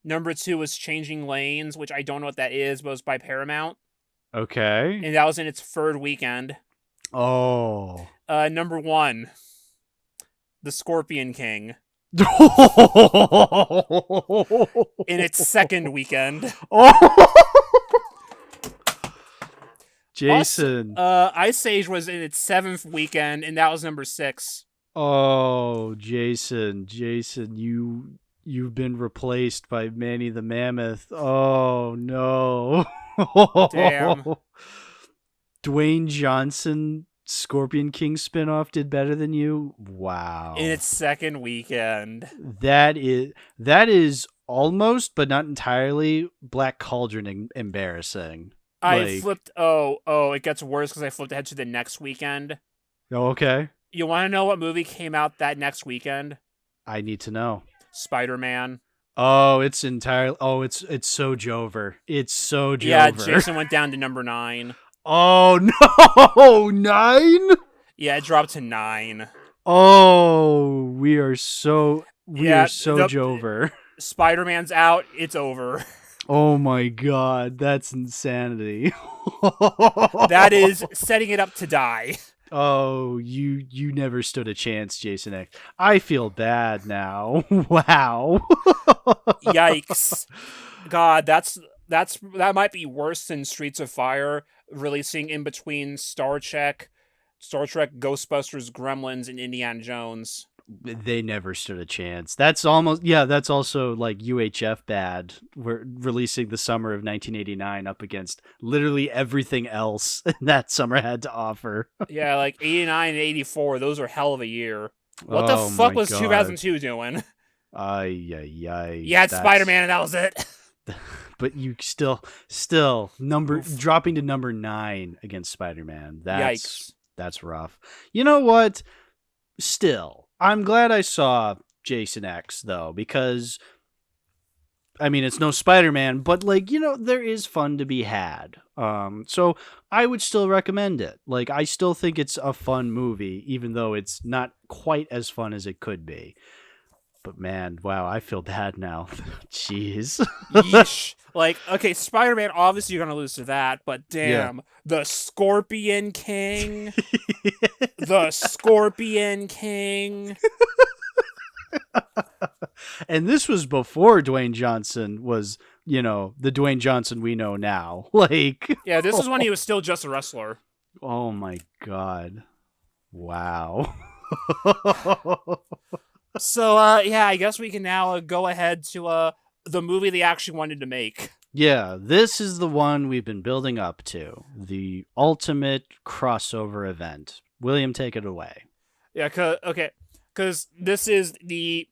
[SPEAKER 2] number 2 was Changing Lanes, which I don't know what that is, but it was by Paramount.
[SPEAKER 1] Okay.
[SPEAKER 2] And that was in its 3rd weekend.
[SPEAKER 1] Oh.
[SPEAKER 2] Number 1, The Scorpion King. In its 2nd weekend.
[SPEAKER 1] Jason.
[SPEAKER 2] Ice Age was in its 7th weekend, and that was number 6.
[SPEAKER 1] Oh, Jason, you've been replaced by Manny the Mammoth. Oh no.
[SPEAKER 2] Damn.
[SPEAKER 1] Dwayne Johnson Scorpion King spinoff did better than you? Wow.
[SPEAKER 2] In its 2nd weekend.
[SPEAKER 1] That is almost, but not entirely, Black Cauldron embarrassing.
[SPEAKER 2] I flipped. It gets worse because I flipped ahead to the next weekend.
[SPEAKER 1] Oh, okay.
[SPEAKER 2] You want to know what movie came out that next weekend?
[SPEAKER 1] I need to know.
[SPEAKER 2] Spider-Man.
[SPEAKER 1] Oh, it's entirely. Oh, it's so Jover. It's so Jover.
[SPEAKER 2] Yeah, Jason went down to number 9.
[SPEAKER 1] Oh no, 9?
[SPEAKER 2] Yeah, it dropped to 9.
[SPEAKER 1] Oh, we are so Jover.
[SPEAKER 2] Spider-Man's out. It's over.
[SPEAKER 1] Oh my god, that's insanity.
[SPEAKER 2] That is setting it up to die.
[SPEAKER 1] Oh, you never stood a chance, Jason X. I feel bad now. Wow.
[SPEAKER 2] Yikes. God, that might be worse than Streets of Fire releasing in between Star Trek, Ghostbusters, Gremlins, and Indiana Jones.
[SPEAKER 1] They never stood a chance. That's also like UHF bad. We're releasing the summer of 1989 up against literally everything else that summer had to offer.
[SPEAKER 2] Yeah, like 89 and 84, those are hell of a year. What the fuck was 2002 doing? You had Spider-Man and that was it.
[SPEAKER 1] But you still dropping to number 9 against Spider-Man.
[SPEAKER 2] Yikes.
[SPEAKER 1] That's rough. You know what? Still, I'm glad I saw Jason X, though, because, I mean, it's no Spider-Man, but, like, there is fun to be had. So I would still recommend it. Like, I still think it's a fun movie, even though it's not quite as fun as it could be. But, man, wow, I feel bad now. Jeez.
[SPEAKER 2] Yeesh. Like, okay, Spider-Man, obviously you're going to lose to that, but damn, the Scorpion King. The Scorpion King.
[SPEAKER 1] And this was before Dwayne Johnson was, the Dwayne Johnson we know now. Like,
[SPEAKER 2] yeah, this is when he was still just a wrestler.
[SPEAKER 1] Oh my god. Wow.
[SPEAKER 2] So, I guess we can now go ahead to the movie they actually wanted to make.
[SPEAKER 1] Yeah, this is the one we've been building up to. The ultimate crossover event. William, take it away.
[SPEAKER 2] Yeah, because this is the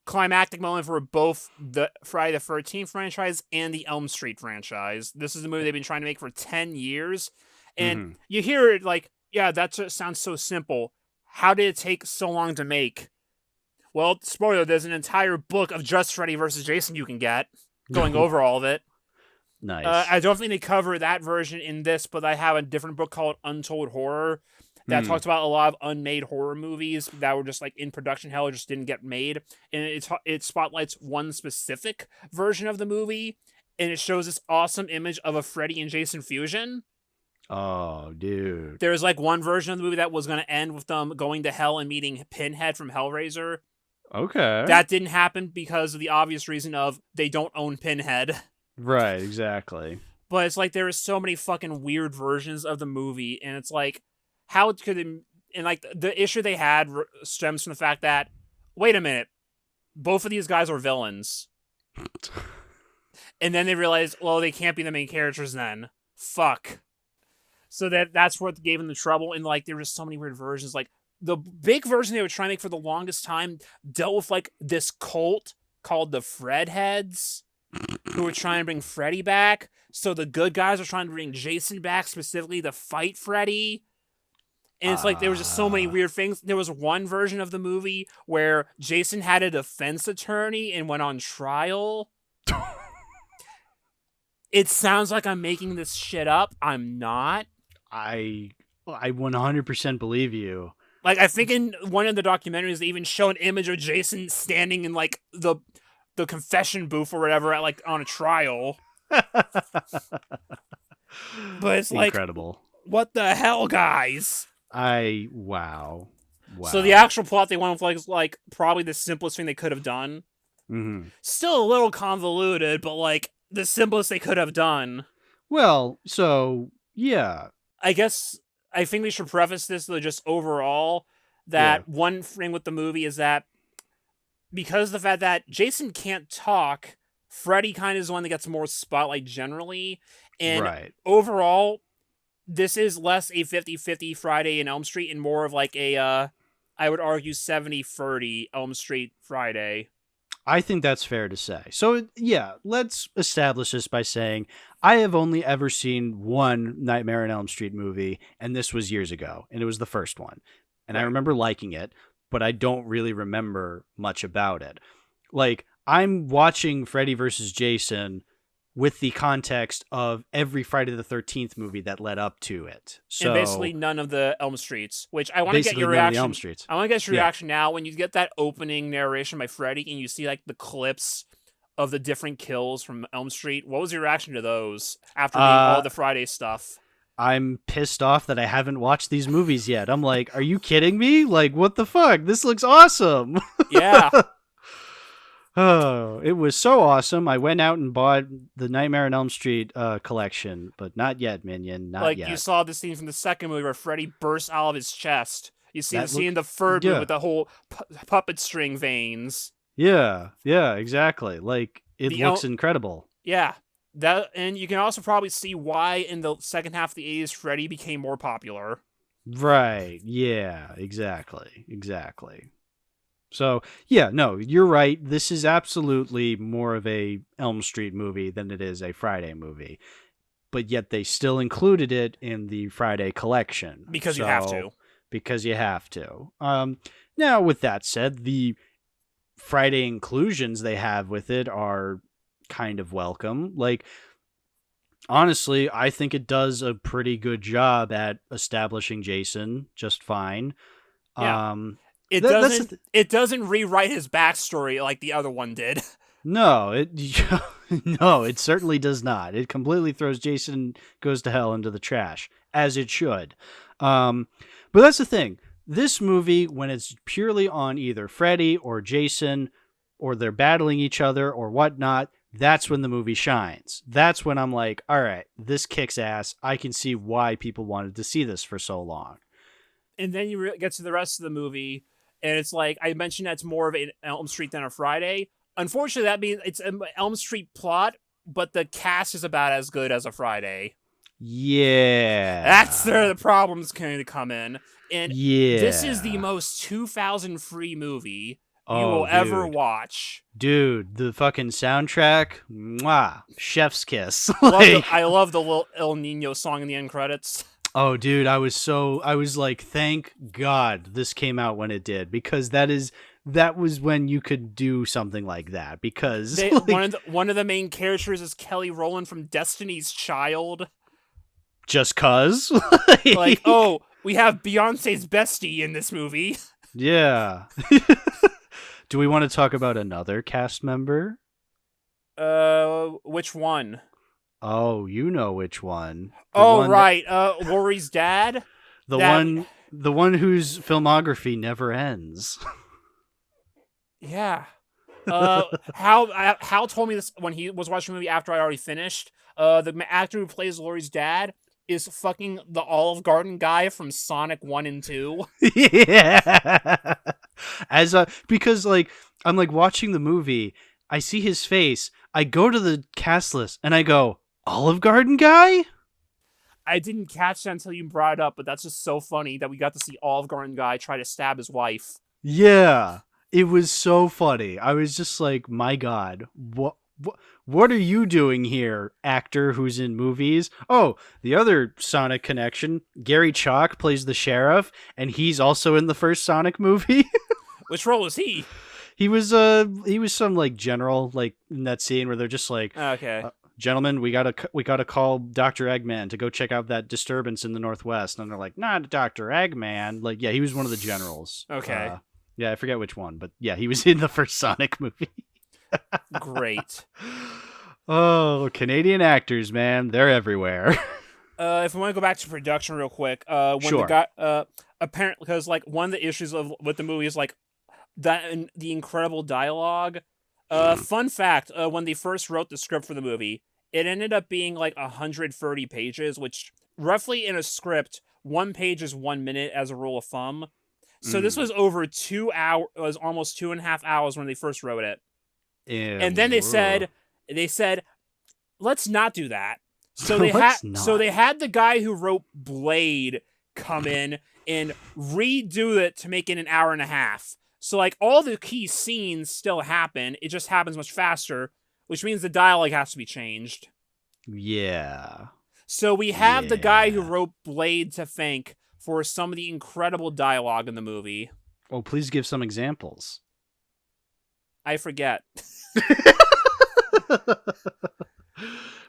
[SPEAKER 2] climactic moment for both the Friday the 13th franchise and the Elm Street franchise. This is the movie they've been trying to make for 10 years. And you hear it, like, yeah, that just sounds so simple. How did it take so long to make? Well, spoiler, there's an entire book of just Freddy versus Jason you can get, going over all of it.
[SPEAKER 1] Nice.
[SPEAKER 2] I don't think they cover that version in this, but I have a different book called Untold Horror that talks about a lot of unmade horror movies that were just like in production hell or just didn't get made. And it spotlights one specific version of the movie, and it shows this awesome image of a Freddy and Jason fusion.
[SPEAKER 1] Oh, dude.
[SPEAKER 2] There's like one version of the movie that was going to end with them going to hell and meeting Pinhead from Hellraiser.
[SPEAKER 1] Okay.
[SPEAKER 2] That didn't happen because of the obvious reason of they don't own Pinhead.
[SPEAKER 1] Right, exactly.
[SPEAKER 2] But it's like there are so many fucking weird versions of the movie, and it's like, how could it... And like, the issue they had stems from the fact that, wait a minute, both of these guys are villains. And then they realized, well, they can't be the main characters then. Fuck. So that's what gave them the trouble, and like, there were so many weird versions. Like, the big version they were trying to make for the longest time dealt with like this cult called the Fred Heads, who were trying to bring Freddy back. So the good guys are trying to bring Jason back specifically to fight Freddy. And it's like there was just so many weird things. There was one version of the movie where Jason had a defense attorney and went on trial. It sounds like I'm making this shit up. I'm not.
[SPEAKER 1] I 100% believe you.
[SPEAKER 2] Like, I think in one of the documentaries, they even show an image of Jason standing in, like, the confession booth or whatever at, like, on a trial. But it's like,
[SPEAKER 1] incredible.
[SPEAKER 2] What the hell, guys?
[SPEAKER 1] Wow.
[SPEAKER 2] So the actual plot they went with, like probably the simplest thing they could have done.
[SPEAKER 1] Mm-hmm.
[SPEAKER 2] Still a little convoluted, but, like, the simplest they could have done.
[SPEAKER 1] Well, so, yeah.
[SPEAKER 2] I think we should preface this, though, just overall, that one thing with the movie is that because of the fact that Jason can't talk, Freddy kind of is the one that gets more spotlight generally. And overall, this is less a 50-50 Friday in Elm Street and more of like a, I would argue, 70-30 Elm Street Friday.
[SPEAKER 1] I think that's fair to say. So, yeah, let's establish this by saying I have only ever seen one Nightmare on Elm Street movie, and this was years ago, and it was the first one. And I remember liking it, but I don't really remember much about it. Like, I'm watching Freddy vs. Jason with the context of every Friday the 13th movie that led up to it. So,
[SPEAKER 2] and basically none of the Elm Streets, which I want to get your
[SPEAKER 1] reaction.
[SPEAKER 2] Elm Streets. I want to get your reaction now when you get that opening narration by Freddy and you see like the clips of the different kills from Elm Street. What was your reaction to those after being all the Friday stuff?
[SPEAKER 1] I'm pissed off that I haven't watched these movies yet. I'm like, are you kidding me? Like, what the fuck? This looks awesome.
[SPEAKER 2] Yeah.
[SPEAKER 1] Oh, it was so awesome. I went out and bought the Nightmare on Elm Street collection, but not yet, Minion. Not yet.
[SPEAKER 2] Like, you saw the scene from the second movie where Freddy bursts out of his chest. You see the scene in the third movie with the whole puppet string veins.
[SPEAKER 1] Yeah, exactly. Like, it looks incredible.
[SPEAKER 2] Yeah. And you can also probably see why in the second half of the 80s Freddy became more popular.
[SPEAKER 1] Right. Yeah, exactly. So, yeah, no, you're right. This is absolutely more of a Elm Street movie than it is a Friday movie. But yet they still included it in the Friday collection.
[SPEAKER 2] Because you have to.
[SPEAKER 1] Because you have to. Now, with that said, the Friday inclusions they have with it are kind of welcome. Like, honestly, I think it does a pretty good job at establishing Jason just fine.
[SPEAKER 2] Yeah. It doesn't rewrite his backstory like the other one did.
[SPEAKER 1] No, it certainly does not. It completely throws Jason Goes to Hell into the trash, as it should. But that's the thing. This movie, when it's purely on either Freddy or Jason, or they're battling each other or whatnot, that's when the movie shines. That's when I'm like, all right, this kicks ass. I can see why people wanted to see this for so long.
[SPEAKER 2] And then you get to the rest of the movie, and it's like, I mentioned that's more of an Elm Street than a Friday. Unfortunately, that means it's an Elm Street plot, but the cast is about as good as a Friday.
[SPEAKER 1] Yeah.
[SPEAKER 2] That's where the problems kind of come in. And this is the most 2000 free movie you will ever watch.
[SPEAKER 1] Dude, the fucking soundtrack, mwah, chef's kiss.
[SPEAKER 2] I love the little El Nino song in the end credits.
[SPEAKER 1] Oh, dude, I was like, thank God this came out when it did, because that was when you could do something like that, because
[SPEAKER 2] one of the main characters is Kelly Rowland from Destiny's Child.
[SPEAKER 1] Just cuz.
[SPEAKER 2] Like, oh, we have Beyonce's bestie in this movie.
[SPEAKER 1] Yeah. Do we want to talk about another cast member?
[SPEAKER 2] Which one?
[SPEAKER 1] Oh, you know which one.
[SPEAKER 2] Right. Rory's dad?
[SPEAKER 1] The one whose filmography never ends.
[SPEAKER 2] Yeah. Hal told me this when he was watching the movie after I already finished. The actor who plays Laurie's dad is fucking the Olive Garden guy from Sonic 1 and 2.
[SPEAKER 1] Yeah. Because like I'm like watching the movie, I see his face, I go to the cast list and I go, Olive Garden guy?
[SPEAKER 2] I didn't catch that until you brought it up, but that's just so funny that we got to see Olive Garden guy try to stab his wife.
[SPEAKER 1] Yeah. It was so funny. I was just like, my God, what are you doing here, actor who's in movies? Oh, the other Sonic connection, Gary Chalk plays the sheriff, and he's also in the first Sonic movie.
[SPEAKER 2] Which role is he?
[SPEAKER 1] He was some like general, like in that scene where they're just like,
[SPEAKER 2] okay,
[SPEAKER 1] gentlemen, we gotta call Dr. Eggman to go check out that disturbance in the Northwest, and they're like, not Dr. Eggman. Like, yeah, he was one of the generals.
[SPEAKER 2] Okay.
[SPEAKER 1] Yeah, I forget which one, but yeah, he was in the first Sonic movie.
[SPEAKER 2] Great.
[SPEAKER 1] Oh, Canadian actors, man, they're everywhere.
[SPEAKER 2] If we want to go back to production real quick, when
[SPEAKER 1] sure.
[SPEAKER 2] the guy, apparently, because like one of the issues with the movie is like that and the incredible dialogue. Fun fact: when they first wrote the script for the movie, it ended up being like 130 pages, which roughly in a script, 1 page is 1 minute as a rule of thumb. So this was over 2 hours, was almost 2.5 hours when they first wrote it.
[SPEAKER 1] Ew.
[SPEAKER 2] And then they said, let's not do that. So they had the guy who wrote Blade come in and redo it to make it an hour and a half. So like all the key scenes still happen. It just happens much faster, which means the dialogue has to be changed.
[SPEAKER 1] Yeah.
[SPEAKER 2] So we have the guy who wrote Blade to thank for some of the incredible dialogue in the movie.
[SPEAKER 1] Oh, please give some examples.
[SPEAKER 2] I forget.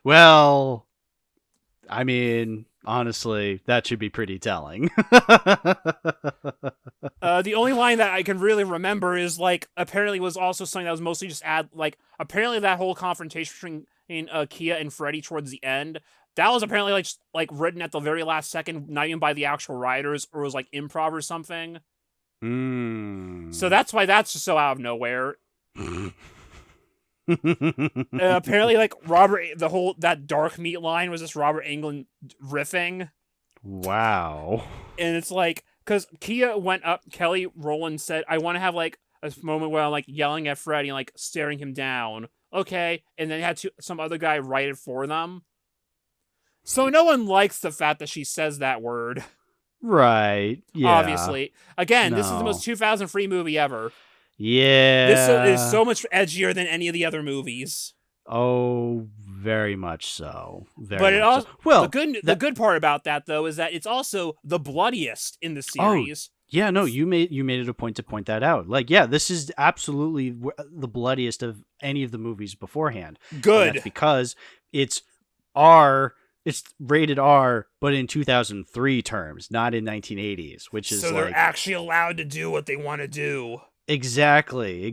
[SPEAKER 1] Well, I mean, honestly, that should be pretty telling.
[SPEAKER 2] The only line that I can really remember is like apparently was also something that was mostly just apparently that whole confrontation between Kia and Freddy towards the end, that was apparently like written at the very last second, not even by the actual writers, or was like improv or something. So that's why that's just so out of nowhere. Apparently, like that dark meat line was just Robert Englund riffing.
[SPEAKER 1] Wow.
[SPEAKER 2] And it's like, because Kia went up, Kelly Rowland said, I want to have like a moment where I'm like yelling at Freddy and like staring him down. Okay. And then they had some other guy write it for them. So no one likes the fact that she says that word.
[SPEAKER 1] Right. Yeah.
[SPEAKER 2] Obviously. Again, This is the most 2003 movie ever.
[SPEAKER 1] Yeah.
[SPEAKER 2] This is so much edgier than any of the other movies.
[SPEAKER 1] Oh, very much so.
[SPEAKER 2] But it also the good part about that though is that it's also the bloodiest in the series.
[SPEAKER 1] Oh, yeah, no, you made it a point to point that out. Like, yeah, this is absolutely the bloodiest of any of the movies beforehand.
[SPEAKER 2] Good.
[SPEAKER 1] And that's because it's rated R, but in 2003 terms, not in 1980s, which is
[SPEAKER 2] so they're actually allowed to do what they want to do.
[SPEAKER 1] Exactly.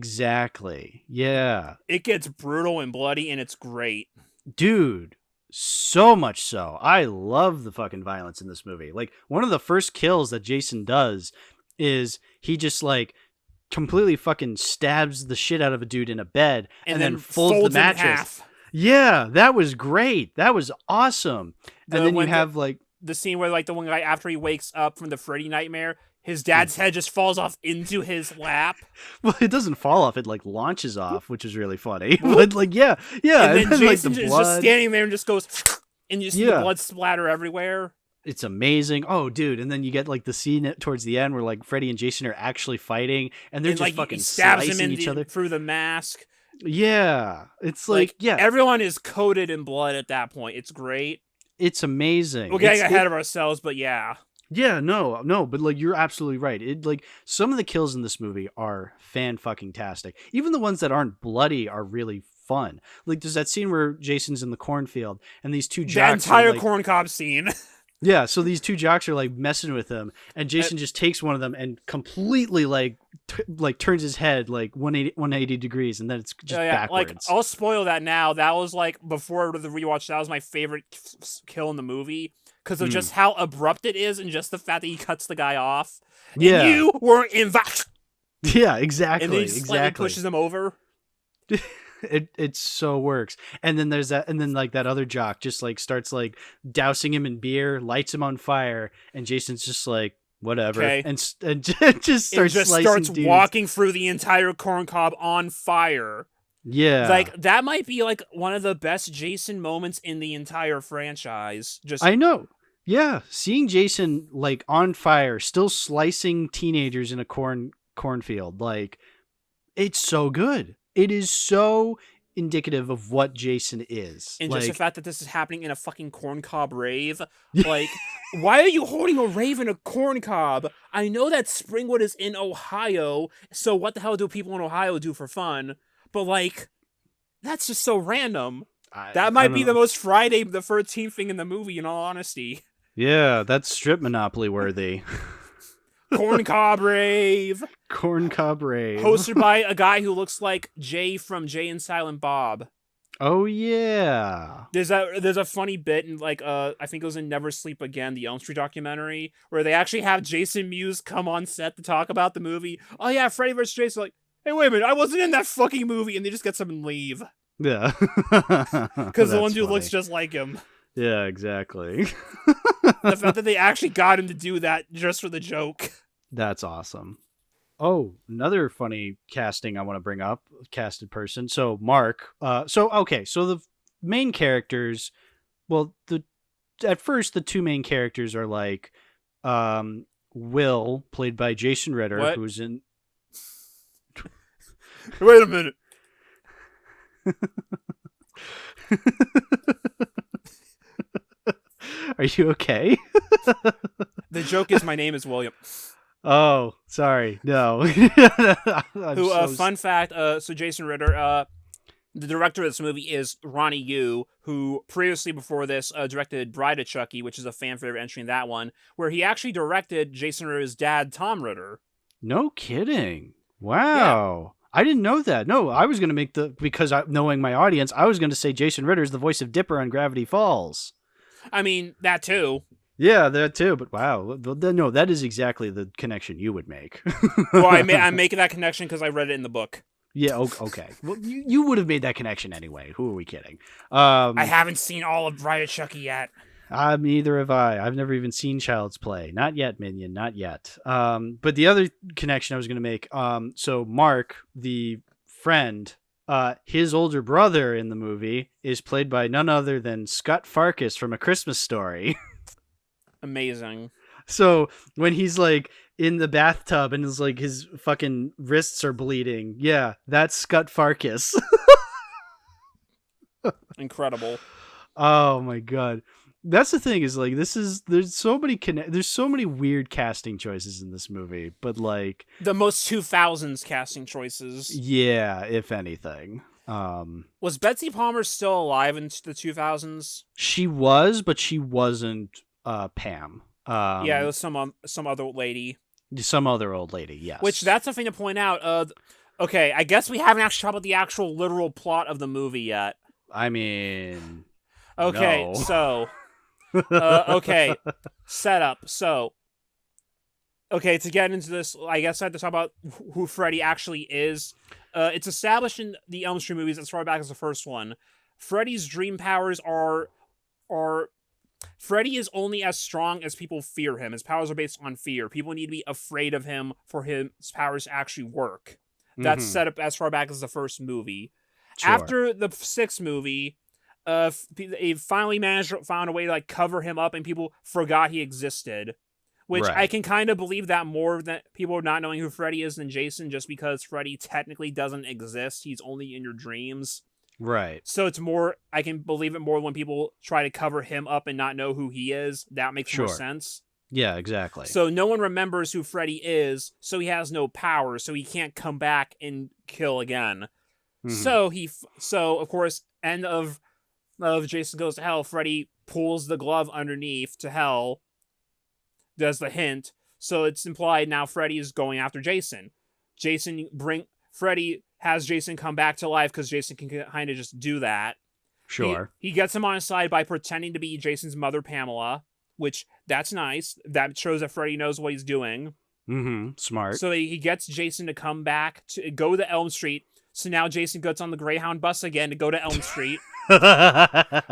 [SPEAKER 1] Yeah.
[SPEAKER 2] It gets brutal and bloody, and it's great.
[SPEAKER 1] Dude, so much so. I love the fucking violence in this movie. Like, one of the first kills that Jason does is he just, like, completely fucking stabs the shit out of a dude in a bed and then folds the mattress.
[SPEAKER 2] In half.
[SPEAKER 1] Yeah, that was great. That was awesome. And then you have, like...
[SPEAKER 2] The scene where, like, the one guy, after he wakes up from the Freddy nightmare... His dad's head just falls off into his lap.
[SPEAKER 1] Well, it doesn't fall off. It, like, launches off, which is really funny. But, like, yeah. And
[SPEAKER 2] then Jason
[SPEAKER 1] like,
[SPEAKER 2] is just standing there and just goes... And you see the blood splatter everywhere.
[SPEAKER 1] It's amazing. Oh, dude. And then you get, like, the scene towards the end where, like, Freddy and Jason are actually fighting. And they're just like, fucking slicing each other.
[SPEAKER 2] Through the mask.
[SPEAKER 1] Yeah. It's like, yeah.
[SPEAKER 2] Everyone is coated in blood at that point. It's great.
[SPEAKER 1] it's amazing.
[SPEAKER 2] We're getting ahead of ourselves, but yeah.
[SPEAKER 1] Yeah, no, but like you're absolutely right. It like some of the kills in this movie are fan-fucking-tastic. Even the ones that aren't bloody are really fun. Like there's that scene where Jason's in the cornfield and these two jocks.
[SPEAKER 2] The entire corn cob scene.
[SPEAKER 1] Yeah, so these two jocks are like messing with him, and Jason just takes one of them and completely like turns his head like 180 degrees, and then it's just backwards.
[SPEAKER 2] Like I'll spoil that now. That was like before the rewatch. That was my favorite kill in the movie. Because of just how abrupt it is and just the fact that he cuts the guy off.
[SPEAKER 1] Yeah.
[SPEAKER 2] And you were invited.
[SPEAKER 1] Yeah, exactly.
[SPEAKER 2] And then he just slightly pushes him over.
[SPEAKER 1] It so works. And then there's that, and then like that other jock just like starts like dousing him in beer, lights him on fire, and Jason's just like, whatever.
[SPEAKER 2] Okay.
[SPEAKER 1] And just starts dudes.
[SPEAKER 2] Walking through the entire corn cob on fire.
[SPEAKER 1] Yeah.
[SPEAKER 2] Like, that might be, like, one of the best Jason moments in the entire franchise.
[SPEAKER 1] I know. Yeah. Seeing Jason, like, on fire, still slicing teenagers in a cornfield, like, it's so good. It is so indicative of what Jason is.
[SPEAKER 2] And
[SPEAKER 1] like,
[SPEAKER 2] just the fact that this is happening in a fucking corn cob rave. Like, why are you holding a rave in a corn cob? I know that Springwood is in Ohio, so what the hell do people in Ohio do for fun? But, like, that's just so random. That might be the most Friday the 13th thing in the movie, in all honesty.
[SPEAKER 1] Yeah, that's strip monopoly worthy.
[SPEAKER 2] Corn cob rave.
[SPEAKER 1] Corn cob rave.
[SPEAKER 2] Hosted by a guy who looks like Jay from Jay and Silent Bob.
[SPEAKER 1] Oh, yeah.
[SPEAKER 2] There's a funny bit in, like, I think it was in Never Sleep Again, the Elm Street documentary, where they actually have Jason Mewes come on set to talk about the movie. Oh, yeah, Freddy vs. Jason, like, hey, wait a minute, I wasn't in that fucking movie, and they just get some and leave.
[SPEAKER 1] Yeah.
[SPEAKER 2] Because the one dude looks just like him.
[SPEAKER 1] Yeah, exactly.
[SPEAKER 2] The fact that they actually got him to do that just for the joke.
[SPEAKER 1] That's awesome. Oh, another funny casting I want to bring up, casted person. So Mark, so the main characters, well, at first the two main characters are like, Will, played by Jason Ritter, who's in...
[SPEAKER 2] Wait a minute.
[SPEAKER 1] Are you okay?
[SPEAKER 2] The joke is my name is William.
[SPEAKER 1] Oh, sorry. No.
[SPEAKER 2] Fun fact, so Jason Ritter, the director of this movie is Ronnie Yu, who previously before this directed Bride of Chucky, which is a fan favorite entry in that one, where he actually directed Jason Ritter's dad, Tom Ritter.
[SPEAKER 1] No kidding. Wow. Yeah. I didn't know that. No, I was going to knowing my audience, I was going to say Jason Ritter is the voice of Dipper on Gravity Falls.
[SPEAKER 2] I mean, that too.
[SPEAKER 1] Yeah, that too. But wow, no, that is exactly the connection you would make.
[SPEAKER 2] Well, I'm making that connection because I read it in the book.
[SPEAKER 1] Yeah, okay. Well, you would have made that connection anyway. Who are we kidding?
[SPEAKER 2] I haven't seen all of Bride of Chucky yet.
[SPEAKER 1] Neither have I. I've never even seen Child's Play. Not yet, Minion. Not yet. But the other connection I was going to make, so Mark, the friend, his older brother in the movie is played by none other than Scott Farkus from A Christmas Story.
[SPEAKER 2] Amazing.
[SPEAKER 1] So when he's like in the bathtub and his fucking wrists are bleeding, yeah, that's Scott Farkus.
[SPEAKER 2] Incredible.
[SPEAKER 1] Oh my god. That's the thing is like there's so many weird casting choices in this movie, but like
[SPEAKER 2] the most 2000s casting choices.
[SPEAKER 1] Yeah, if anything.
[SPEAKER 2] Was Betsy Palmer still alive in the 2000s?
[SPEAKER 1] She was, but she wasn't Pam.
[SPEAKER 2] Yeah, it was some other lady.
[SPEAKER 1] Some other old lady, yes.
[SPEAKER 2] Which that's the thing to point out. Okay, I guess we haven't actually talked about the actual literal plot of the movie yet.
[SPEAKER 1] I mean,
[SPEAKER 2] okay,
[SPEAKER 1] no.
[SPEAKER 2] So okay, setup. So, okay, to get into this, I guess I have to talk about who Freddy actually is. It's established in the Elm Street movies as far back as the first one. Freddy's dream powers are Freddy is only as strong as people fear him. His powers are based on fear. People need to be afraid of him for his powers to actually work. That's set up as far back as the first movie.
[SPEAKER 1] Sure.
[SPEAKER 2] After the sixth movie, they finally found a way to like cover him up, and people forgot he existed. Which
[SPEAKER 1] right.
[SPEAKER 2] I can kind of believe that more than people not knowing who Freddy is than Jason, just because Freddy technically doesn't exist. He's only in your dreams.
[SPEAKER 1] Right.
[SPEAKER 2] So it's more, I can believe it more when people try to cover him up and not know who he is. That makes more sense.
[SPEAKER 1] Yeah, exactly.
[SPEAKER 2] So no one remembers who Freddy is, so he has no power, so he can't come back and kill again. So of course, end of Jason Goes to Hell, Freddy pulls the glove underneath to hell, does the hint, so it's implied now Freddy is going after Jason. Freddy has Jason come back to life because Jason can kind of just do that.
[SPEAKER 1] Sure.
[SPEAKER 2] He gets him on his side by pretending to be Jason's mother, Pamela, which that's nice. That shows that Freddy knows what he's doing.
[SPEAKER 1] Smart.
[SPEAKER 2] So he gets Jason to come back to go to Elm Street. So now Jason gets on the Greyhound bus again to go to Elm Street.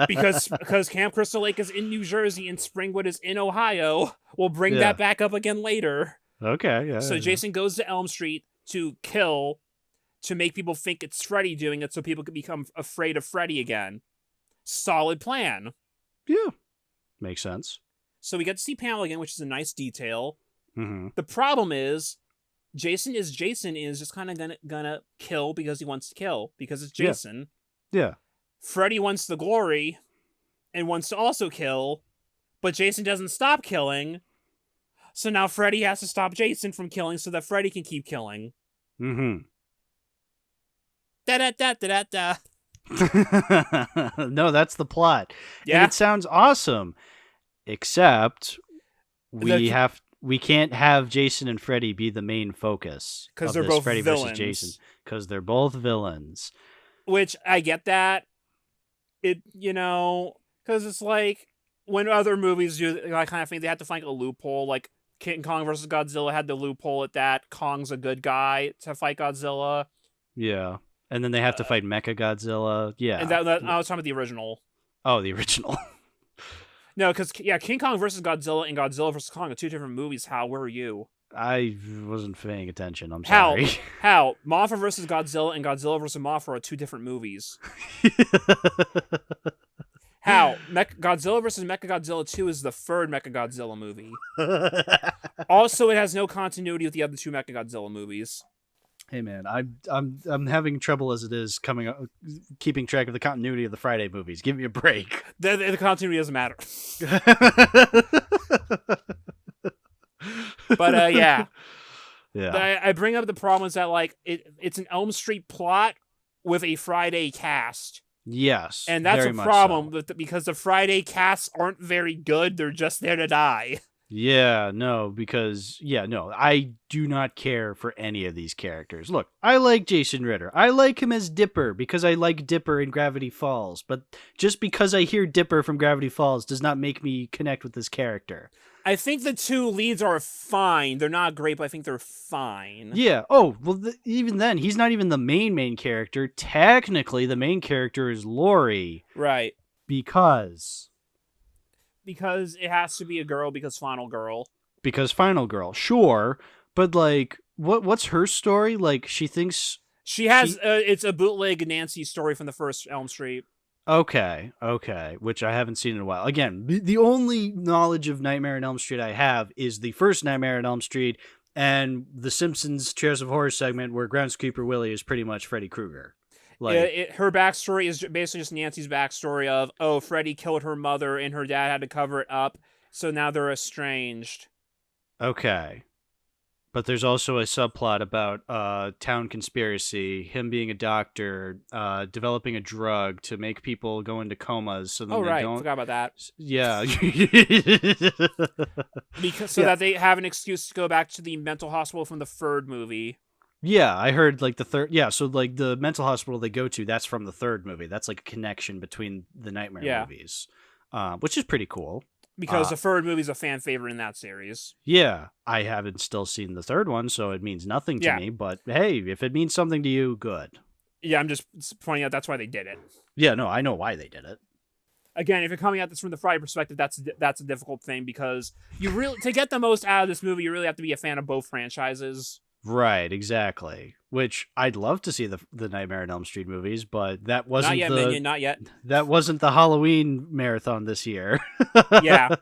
[SPEAKER 2] because Camp Crystal Lake is in New Jersey and Springwood is in Ohio. We'll bring that back up again later.
[SPEAKER 1] Okay, yeah.
[SPEAKER 2] So Jason goes to Elm Street to kill, to make people think it's Freddy doing it so people can become afraid of Freddy again. Solid plan.
[SPEAKER 1] Yeah. Makes sense.
[SPEAKER 2] So we get to see Pamela again, which is a nice detail.
[SPEAKER 1] Mm-hmm.
[SPEAKER 2] The problem is, Jason is just kind of gonna kill because he wants to kill, because it's Jason.
[SPEAKER 1] Yeah.
[SPEAKER 2] Freddy wants the glory and wants to also kill, but Jason doesn't stop killing. So now Freddy has to stop Jason from killing so that Freddy can keep killing.
[SPEAKER 1] Mm-hmm.
[SPEAKER 2] Da-da-da-da-da-da.
[SPEAKER 1] No, that's the plot.
[SPEAKER 2] Yeah.
[SPEAKER 1] And it sounds awesome. Except we can't have Jason and Freddy be the main focus.
[SPEAKER 2] Because
[SPEAKER 1] they're
[SPEAKER 2] both
[SPEAKER 1] Freddy
[SPEAKER 2] villains.
[SPEAKER 1] versus Jason. Because they're both villains.
[SPEAKER 2] Which, I get that. Because it's like, when other movies do that kind of thing, they have to find a loophole. Like, King Kong versus Godzilla had the loophole at that. Kong's a good guy to fight Godzilla.
[SPEAKER 1] Yeah. And then they have to fight Mecha Godzilla. Yeah.
[SPEAKER 2] And I was talking about the original.
[SPEAKER 1] Oh, the original.
[SPEAKER 2] No, because, King Kong versus Godzilla and Godzilla versus Kong are two different movies. Hal, where are you?
[SPEAKER 1] I wasn't paying attention. I'm sorry.
[SPEAKER 2] Hal, Mothra versus Godzilla and Godzilla versus Mothra are two different movies. Hal, Godzilla versus Mechagodzilla 2 is the third Mechagodzilla movie. Also, it has no continuity with the other two Mechagodzilla movies.
[SPEAKER 1] Hey man, I'm having trouble as it is keeping track of the continuity of the Friday movies. Give me a break.
[SPEAKER 2] The continuity doesn't matter. But yeah. I bring up the problem is that like it's an Elm Street plot with a Friday cast.
[SPEAKER 1] Yes,
[SPEAKER 2] and that's a problem because the Friday casts aren't very good. They're just there to die.
[SPEAKER 1] Yeah, no, I do not care for any of these characters. Look, I like Jason Ritter. I like him as Dipper because I like Dipper in Gravity Falls. But just because I hear Dipper from Gravity Falls does not make me connect with this character.
[SPEAKER 2] I think the two leads are fine. They're not great, but I think they're fine.
[SPEAKER 1] Yeah. Oh, well, even then, he's not even the main character. Technically, the main character is Lori.
[SPEAKER 2] Right.
[SPEAKER 1] Because
[SPEAKER 2] it has to be a girl because Final Girl.
[SPEAKER 1] Because Final Girl, sure. But, like, what's her story? Like, she thinks...
[SPEAKER 2] it's a bootleg Nancy story from the first Elm Street.
[SPEAKER 1] Okay, which I haven't seen in a while. Again, the only knowledge of Nightmare on Elm Street I have is the first Nightmare on Elm Street and the Simpsons Chairs of Horror segment where Groundskeeper Willie is pretty much Freddy Krueger. Like,
[SPEAKER 2] her backstory is basically just Nancy's backstory of, Freddy killed her mother and her dad had to cover it up, so now they're estranged.
[SPEAKER 1] Okay. But there's also a subplot about town conspiracy, him being a doctor, developing a drug to make people go into comas so then they don't...
[SPEAKER 2] Forgot about that.
[SPEAKER 1] Yeah.
[SPEAKER 2] That they have an excuse to go back to the mental hospital from the third movie.
[SPEAKER 1] Yeah, I heard like the third... Yeah, so like the mental hospital they go to, that's from the third movie. That's like a connection between the Nightmare movies, which is pretty cool.
[SPEAKER 2] Because the third movie's a fan favorite in that series.
[SPEAKER 1] Yeah, I haven't still seen the third one, so it means nothing to me. But hey, if it means something to you, good.
[SPEAKER 2] Yeah, I'm just pointing out that's why they did it.
[SPEAKER 1] Yeah, no, I know why they did it.
[SPEAKER 2] Again, if you're coming at this from the Friday perspective, that's a difficult thing because to get the most out of this movie, you really have to be a fan of both franchises.
[SPEAKER 1] Right, exactly. Which I'd love to see the Nightmare on Elm Street movies, but that wasn't
[SPEAKER 2] not yet.
[SPEAKER 1] That wasn't the Halloween marathon this year.
[SPEAKER 2] Yeah.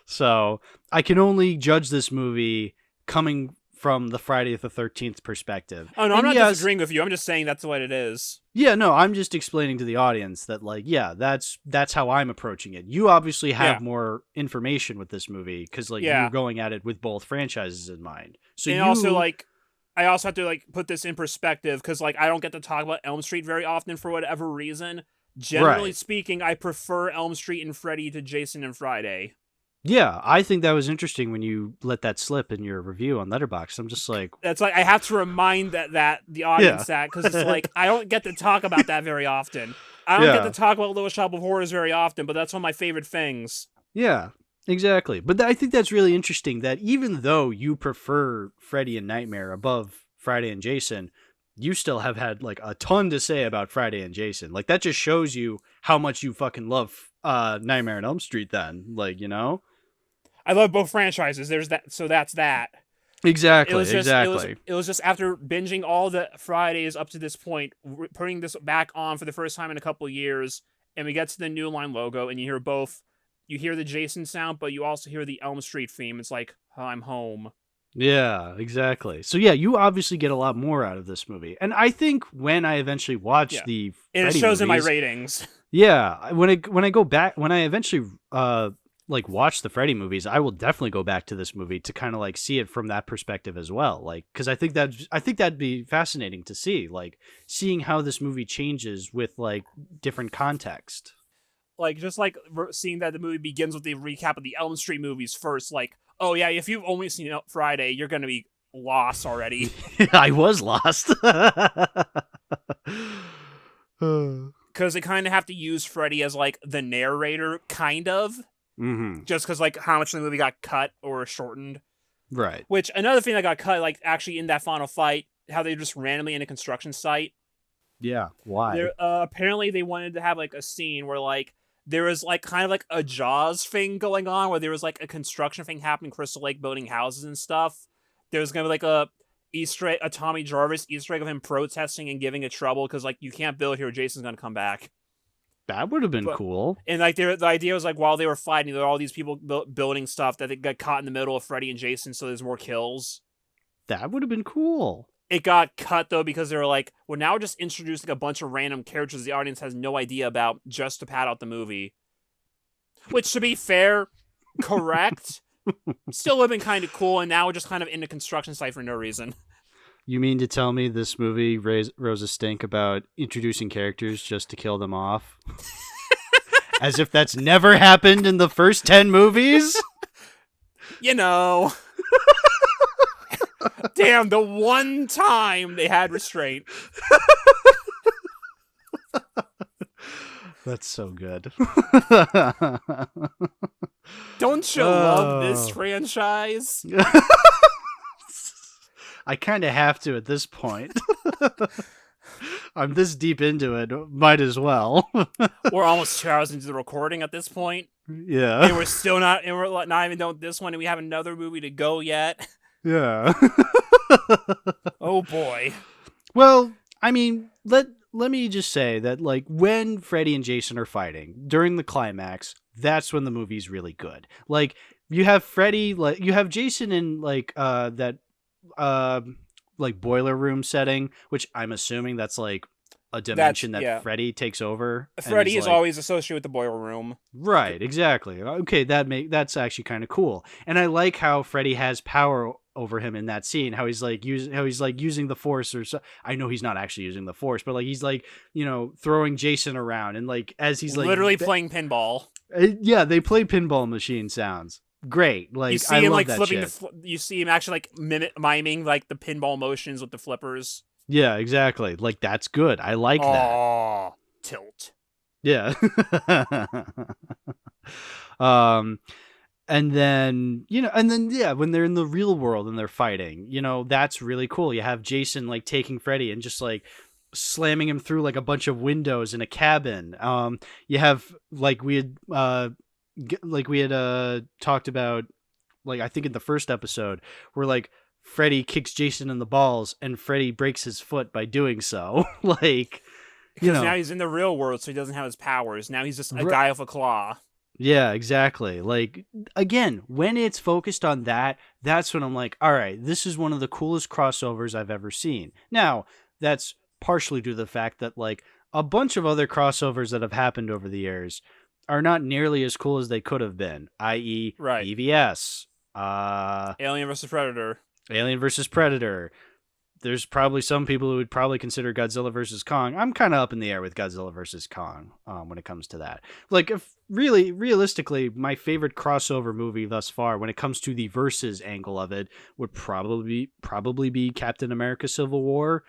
[SPEAKER 1] So I can only judge this movie coming from the Friday the 13th perspective.
[SPEAKER 2] Oh, no,
[SPEAKER 1] And
[SPEAKER 2] I'm not
[SPEAKER 1] yes,
[SPEAKER 2] disagreeing with you. I'm just saying that's what it is.
[SPEAKER 1] Yeah, no, I'm just explaining to the audience that, like, yeah, that's how I'm approaching it. You obviously have more information with this movie because, like, you're going at it with both franchises in mind. So
[SPEAKER 2] and also, like, I also have to, like, put this in perspective because, like, I don't get to talk about Elm Street very often for whatever reason. Generally speaking, I prefer Elm Street and Freddy to Jason and Friday.
[SPEAKER 1] Yeah, I think that was interesting when you let that slip in your review on Letterboxd. I'm just like...
[SPEAKER 2] That's like, I have to remind the audience that, because it's like, I don't get to talk about that very often. I don't get to talk about Little Shop of Horrors very often, but that's one of my favorite things.
[SPEAKER 1] Yeah, exactly. But I think that's really interesting that even though you prefer Freddy and Nightmare above Friday and Jason, you still have had, like, a ton to say about Friday and Jason. Like, that just shows you how much you fucking love Nightmare on Elm Street then. Like, you know?
[SPEAKER 2] I love both franchises. There's that, so that's that.
[SPEAKER 1] Exactly,
[SPEAKER 2] It was just after binging all the Fridays up to this point, putting this back on for the first time in a couple of years, and we get to the New Line logo, and you hear the Jason sound, but you also hear the Elm Street theme. It's like, oh, I'm home.
[SPEAKER 1] Yeah, exactly. So yeah, you obviously get a lot more out of this movie. And I think when I eventually watch the
[SPEAKER 2] and
[SPEAKER 1] Freddy
[SPEAKER 2] it shows
[SPEAKER 1] movies,
[SPEAKER 2] in my ratings.
[SPEAKER 1] Yeah, when I go back, when I eventually like watch the Freddy movies, I will definitely go back to this movie to kind of like see it from that perspective as well. Like, because I think that'd be fascinating to see, like seeing how this movie changes with like different context.
[SPEAKER 2] Like, just like seeing that the movie begins with the recap of the Elm Street movies first. Like, oh yeah, if you've only seen Friday, you're gonna be lost already.
[SPEAKER 1] I was lost.
[SPEAKER 2] Because they kind of have to use Freddy as like the narrator, kind of. Mm-hmm. Just because, like, how much of the movie got cut or shortened.
[SPEAKER 1] Right.
[SPEAKER 2] Which, another thing that got cut, like, actually in that final fight, how they just randomly in a construction site.
[SPEAKER 1] Yeah, why?
[SPEAKER 2] Apparently they wanted to have, like, a scene where, like, there was, like, kind of like a Jaws thing going on, where there was, like, a construction thing happening in Crystal Lake, building houses and stuff. There was going to be, like, a Tommy Jarvis Easter egg of him protesting and giving it trouble, because, like, you can't build here, Jason's going to come back.
[SPEAKER 1] That would have been cool.
[SPEAKER 2] And like the idea was like while they were fighting, there were all these people building stuff that they got caught in the middle of Freddy and Jason, so there's more kills.
[SPEAKER 1] That would have been cool.
[SPEAKER 2] It got cut though because they were like, well, now we're just introducing a bunch of random characters the audience has no idea about just to pad out the movie. Which, to be fair, correct. Still would have been kind of cool, and now we're just kind of in the construction site for no reason.
[SPEAKER 1] You mean to tell me this movie rose a stink about introducing characters just to kill them off? As if that's never happened in the first 10 movies?
[SPEAKER 2] You know. Damn, the one time they had restraint.
[SPEAKER 1] That's so good.
[SPEAKER 2] Don't you love this franchise?
[SPEAKER 1] I kind of have to at this point. I'm this deep into it. Might as well.
[SPEAKER 2] We're almost 2 hours into the recording at this point.
[SPEAKER 1] Yeah.
[SPEAKER 2] And we're still not, and we're not even done with this one, and we have another movie to go yet.
[SPEAKER 1] Yeah.
[SPEAKER 2] Oh boy.
[SPEAKER 1] Well, I mean, let me just say that, like, when Freddy and Jason are fighting during the climax, that's when the movie's really good. Like, you have Freddy, like, you have Jason in like that like boiler room setting, which I'm assuming that's like a dimension that Freddy takes over.
[SPEAKER 2] Freddy is like, always associated with the boiler room.
[SPEAKER 1] Right, exactly. Okay, that's actually kind of cool. And I like how Freddy has power over him in that scene, how he's like using the force, or so. I know he's not actually using the force, but like he's like, you know, throwing Jason around, and like as he's like
[SPEAKER 2] literally playing pinball.
[SPEAKER 1] Yeah, they play pinball machine sounds. Great. Like,
[SPEAKER 2] you see him like flipping you see him actually like miming like the pinball motions with the flippers.
[SPEAKER 1] Yeah, exactly. Like, that's good. I like that.
[SPEAKER 2] Oh, tilt.
[SPEAKER 1] Yeah. And then, when they're in the real world and they're fighting, you know, that's really cool. You have Jason like taking Freddy and just like slamming him through like a bunch of windows in a cabin. You have like we had talked about, like, I think in the first episode, where like Freddy kicks Jason in the balls and Freddy breaks his foot by doing so. Like,
[SPEAKER 2] because now he's in the real world, so he doesn't have his powers. Now he's just a guy with a claw.
[SPEAKER 1] Yeah, exactly. Like, again, when it's focused on that, that's when I'm like, all right, this is one of the coolest crossovers I've ever seen. Now, that's partially due to the fact that, like, a bunch of other crossovers that have happened over the years are not nearly as cool as they could have been, i.e.,
[SPEAKER 2] Right.
[SPEAKER 1] BVS,
[SPEAKER 2] Alien vs. Predator.
[SPEAKER 1] Alien versus Predator. There's probably some people who would probably consider Godzilla versus Kong. I'm kind of up in the air with Godzilla versus Kong when it comes to that. Like, if realistically, my favorite crossover movie thus far, when it comes to the versus angle of it, would probably be Captain America: Civil War.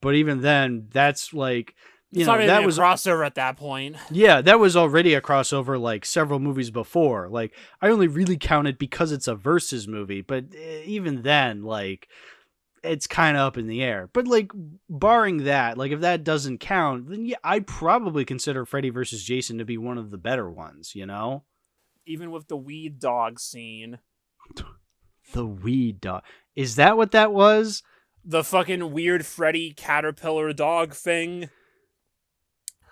[SPEAKER 1] But even then, that's like,
[SPEAKER 2] It's not really a crossover at that point.
[SPEAKER 1] Yeah, that was already a crossover like several movies before. Like, I only really count it because it's a versus movie, but even then, like, it's kind of up in the air. But, like, barring that, like, if that doesn't count, then yeah, I'd probably consider Freddy versus Jason to be one of the better ones, you know?
[SPEAKER 2] Even with the weed dog scene.
[SPEAKER 1] The weed dog. Is that what that was?
[SPEAKER 2] The fucking weird Freddy caterpillar dog thing.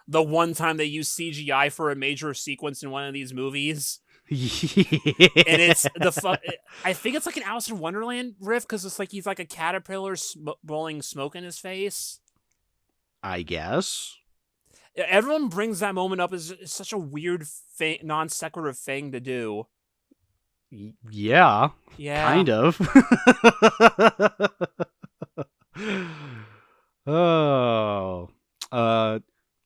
[SPEAKER 2] The one time they used CGI for a major sequence in one of these movies.
[SPEAKER 1] Yeah.
[SPEAKER 2] And it's I think it's like an Alice in Wonderland riff, because it's like he's like a caterpillar blowing smoke in his face.
[SPEAKER 1] I guess.
[SPEAKER 2] Everyone brings that moment up as such a weird non sequitur thing to do.
[SPEAKER 1] Yeah. Kind of. Oh.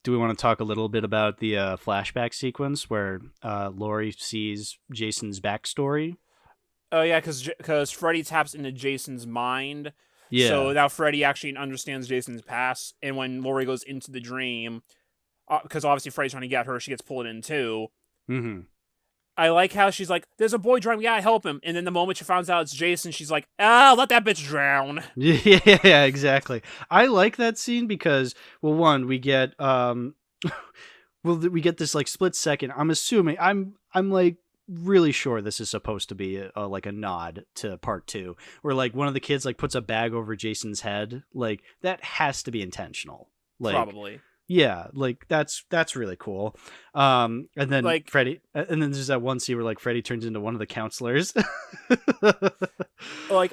[SPEAKER 1] Do we want to talk a little bit about the flashback sequence where Laurie sees Jason's backstory?
[SPEAKER 2] Oh yeah, because Freddy taps into Jason's mind.
[SPEAKER 1] Yeah.
[SPEAKER 2] So now Freddy actually understands Jason's past, and when Laurie goes into the dream, because obviously Freddy's trying to get her, she gets pulled in too.
[SPEAKER 1] Mm-hmm.
[SPEAKER 2] I like how she's like, "There's a boy drowning, we gotta help him," and then the moment she finds out it's Jason, she's like, "Ah, let that bitch drown."
[SPEAKER 1] Yeah, exactly. I like that scene because, well, one, we get we get this like split second. I'm assuming I'm like really sure this is supposed to be like a nod to part 2, where like one of the kids like puts a bag over Jason's head. Like, that has to be intentional. Like,
[SPEAKER 2] probably.
[SPEAKER 1] Yeah, like that's really cool. And then
[SPEAKER 2] like
[SPEAKER 1] Freddy, and then there's that one scene where like Freddy turns into one of the counselors.
[SPEAKER 2] Like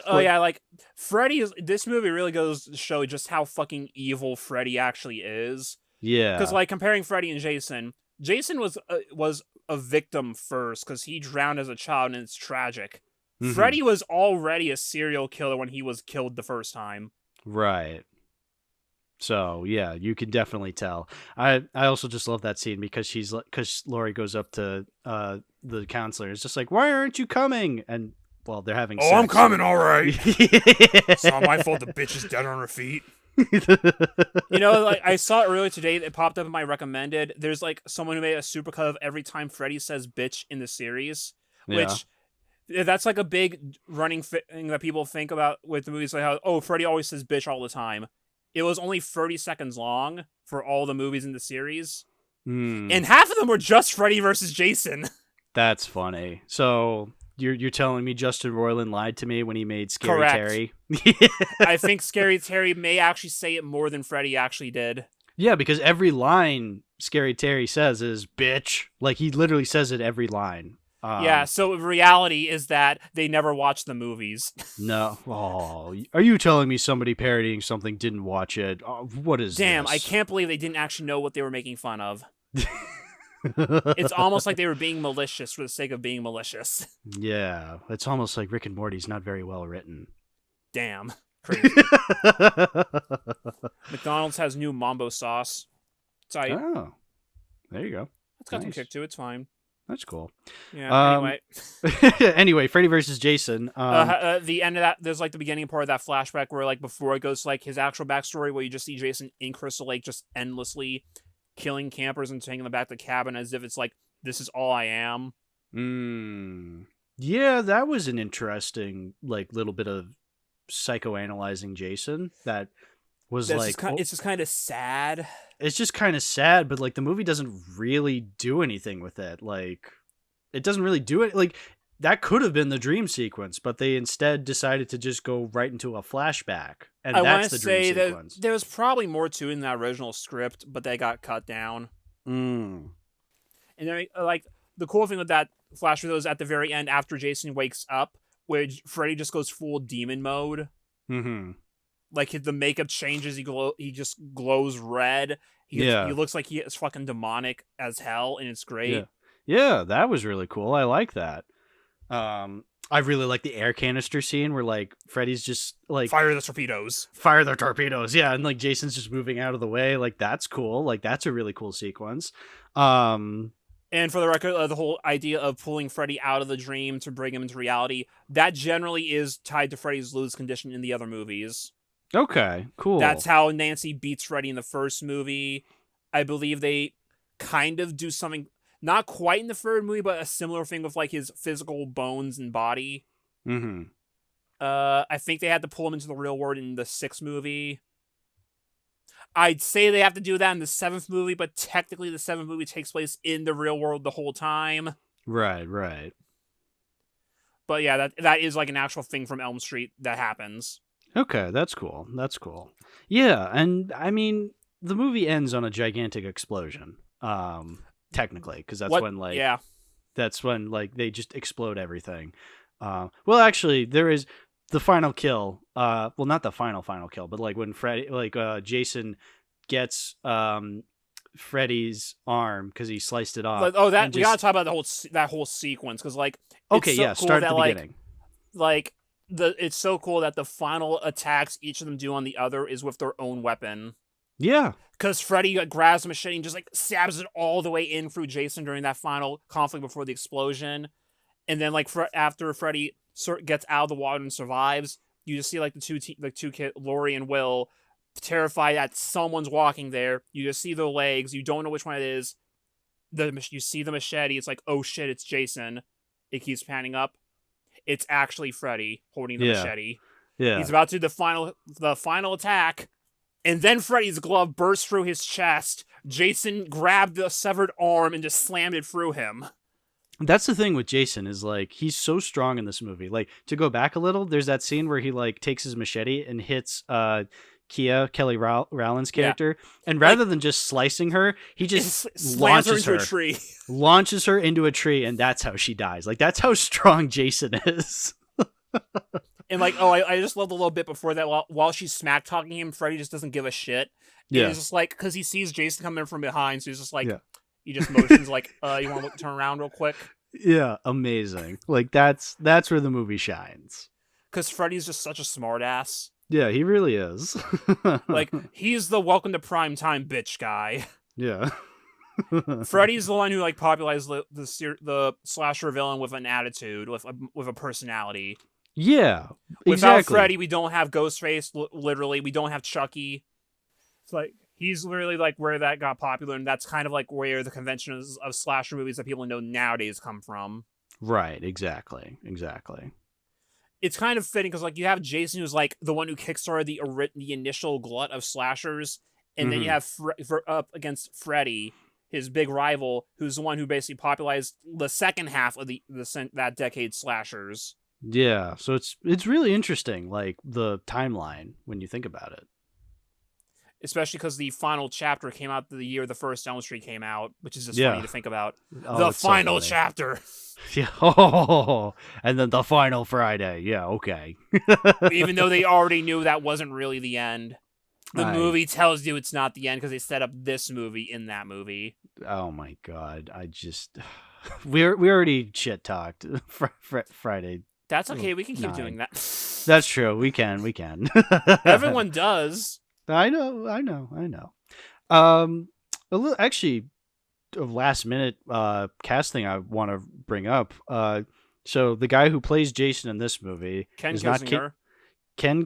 [SPEAKER 2] Freddy is. This movie really goes to show just how fucking evil Freddy actually is.
[SPEAKER 1] Yeah,
[SPEAKER 2] because like comparing Freddy and Jason was a victim first because he drowned as a child and it's tragic. Mm-hmm. Freddy was already a serial killer when he was killed the first time.
[SPEAKER 1] Right. So yeah, you can definitely tell. I also just love that scene because Laurie goes up to the counselor. It's just like, why aren't you coming? And well, they're having sex.
[SPEAKER 2] I'm coming, all right. It's not my fault the bitch is dead on her feet. You know, like I saw it earlier today. It popped up in my recommended. There's like someone who made a supercut of every time Freddy says bitch in the series, which that's like a big running thing that people think about with the movies. Like how, Freddy always says bitch all the time. It was only 30 seconds long for all the movies in the series. And half of them were just Freddy versus Jason.
[SPEAKER 1] That's funny. So you're telling me Justin Roiland lied to me when he made Scary
[SPEAKER 2] Correct.
[SPEAKER 1] Terry?
[SPEAKER 2] I think Scary Terry may actually say it more than Freddy actually did.
[SPEAKER 1] Yeah, because every line Scary Terry says is bitch. Like, he literally says it every line.
[SPEAKER 2] Yeah, so reality is that they never watched the movies.
[SPEAKER 1] No. Oh, are you telling me somebody parodying something didn't watch it? What is
[SPEAKER 2] Damn,
[SPEAKER 1] this?
[SPEAKER 2] I can't believe they didn't actually know what they were making fun of. It's almost like they were being malicious for the sake of being malicious.
[SPEAKER 1] Yeah, it's almost like Rick and Morty's not very well written.
[SPEAKER 2] Damn. Crazy. McDonald's has new Mambo sauce.
[SPEAKER 1] Oh, there you go.
[SPEAKER 2] It's got some kick to it. It's fine.
[SPEAKER 1] That's cool.
[SPEAKER 2] Yeah,
[SPEAKER 1] anyway, Freddy versus Jason.
[SPEAKER 2] The end of that, there's like the beginning part of that flashback where like before it goes to like his actual backstory where you just see Jason in Crystal Lake just endlessly killing campers and taking them back to the cabin as if it's like, this is all I am.
[SPEAKER 1] Yeah, that was an interesting like little bit of psychoanalyzing Jason that was
[SPEAKER 2] it's just kind of sad.
[SPEAKER 1] It's just kind of sad, but like the movie doesn't really do anything with it. Like, it doesn't really do it. Like, that could have been the dream sequence, but they instead decided to just go right into a flashback, and that's the dream sequence.
[SPEAKER 2] There was probably more to it in the original script, but they got cut down.
[SPEAKER 1] And
[SPEAKER 2] then like the cool thing with that flash reveal is at the very end after Jason wakes up, where Freddy just goes full demon mode.
[SPEAKER 1] Mm-hmm.
[SPEAKER 2] Like the makeup changes, he just glows red. He looks like he is fucking demonic as hell, and it's great.
[SPEAKER 1] Yeah, that was really cool. I like that. I really like the air canister scene where like Freddy's just like
[SPEAKER 2] fire the torpedoes.
[SPEAKER 1] Yeah, and like Jason's just moving out of the way. Like that's cool. Like that's a really cool sequence.
[SPEAKER 2] And for the record, the whole idea of pulling Freddy out of the dream to bring him into reality, that generally is tied to Freddy's lose condition in the other movies.
[SPEAKER 1] Okay, cool.
[SPEAKER 2] That's how Nancy beats Freddy in the first movie. I believe they kind of do something, not quite in the third movie, but a similar thing with like his physical bones and body.
[SPEAKER 1] Mm-hmm.
[SPEAKER 2] I think they had to pull him into the real world in the sixth movie. I'd say they have to do that in the seventh movie, but technically the seventh movie takes place in the real world the whole time.
[SPEAKER 1] Right.
[SPEAKER 2] But yeah, that is like an actual thing from Elm Street that happens.
[SPEAKER 1] Okay, that's cool. Yeah, and I mean, the movie ends on a gigantic explosion. Technically, because that's when they just explode everything. Well, actually, there is the final kill. Well, not the final kill, but like when Freddy, Jason gets Freddy's arm because he sliced it off.
[SPEAKER 2] We gotta talk about that whole sequence because like
[SPEAKER 1] okay, cool start at the beginning.
[SPEAKER 2] It's so cool that the final attacks each of them do on the other is with their own weapon.
[SPEAKER 1] Yeah.
[SPEAKER 2] Because Freddy grabs the machete and just like stabs it all the way in through Jason during that final conflict before the explosion. And then like after Freddy gets out of the water and survives, you just see like the two kids, Lori and Will, terrified that someone's walking there. You just see their legs. You don't know which one it is. You see the machete. It's like, oh shit, it's Jason. It keeps panning up. It's actually Freddy holding the machete.
[SPEAKER 1] Yeah.
[SPEAKER 2] He's about to do the final attack, and then Freddy's glove bursts through his chest. Jason grabbed the severed arm and just slammed it through him.
[SPEAKER 1] That's the thing with Jason is like he's so strong in this movie. Like to go back a little, there's that scene where he like takes his machete and hits Kelly Rowland's character, and rather than just slicing her, he just launches her into a tree. Launches her into a tree, and that's how she dies. Like that's how strong Jason is.
[SPEAKER 2] And like, I just love the little bit before that while she's smack talking him, Freddy just doesn't give a shit. Yeah, he's just like because he sees Jason coming in from behind, so he's just like, he just motions like, you want to turn around real quick?
[SPEAKER 1] Yeah, amazing. Like that's where the movie shines.
[SPEAKER 2] Because Freddy's just such a smartass.
[SPEAKER 1] Yeah, he really is.
[SPEAKER 2] Like, he's the welcome to prime time bitch guy.
[SPEAKER 1] Yeah.
[SPEAKER 2] Freddy's the one who, like, popularized the slasher villain with an attitude, with a personality.
[SPEAKER 1] Yeah,
[SPEAKER 2] Without Freddy, we don't have Ghostface, literally. We don't have Chucky. It's like, he's literally, like, where that got popular, and that's kind of, like, where the conventions of slasher movies that people know nowadays come from.
[SPEAKER 1] Right, exactly.
[SPEAKER 2] It's kind of fitting because like you have Jason who's like the one who kickstarted the initial glut of slashers, and then you have up against Freddy, his big rival, who's the one who basically popularized the second half of that decade's slashers.
[SPEAKER 1] Yeah, so it's really interesting, like the timeline when you think about it.
[SPEAKER 2] Especially because the final chapter came out the year the first Elm Street came out, which is just funny to think about. The final chapter.
[SPEAKER 1] Yeah. Oh, and then the final Friday. Yeah, okay.
[SPEAKER 2] Even though they already knew that wasn't really the end. The movie tells you it's not the end because they set up this movie in that movie.
[SPEAKER 1] Oh my god. We already shit talked Friday.
[SPEAKER 2] That's okay. We can keep doing that.
[SPEAKER 1] That's true. We can.
[SPEAKER 2] Everyone does.
[SPEAKER 1] I know. Actually, a last minute casting I want to bring up. So the guy who plays Jason in this movie
[SPEAKER 2] Ken
[SPEAKER 1] is
[SPEAKER 2] Kirzinger.
[SPEAKER 1] Ken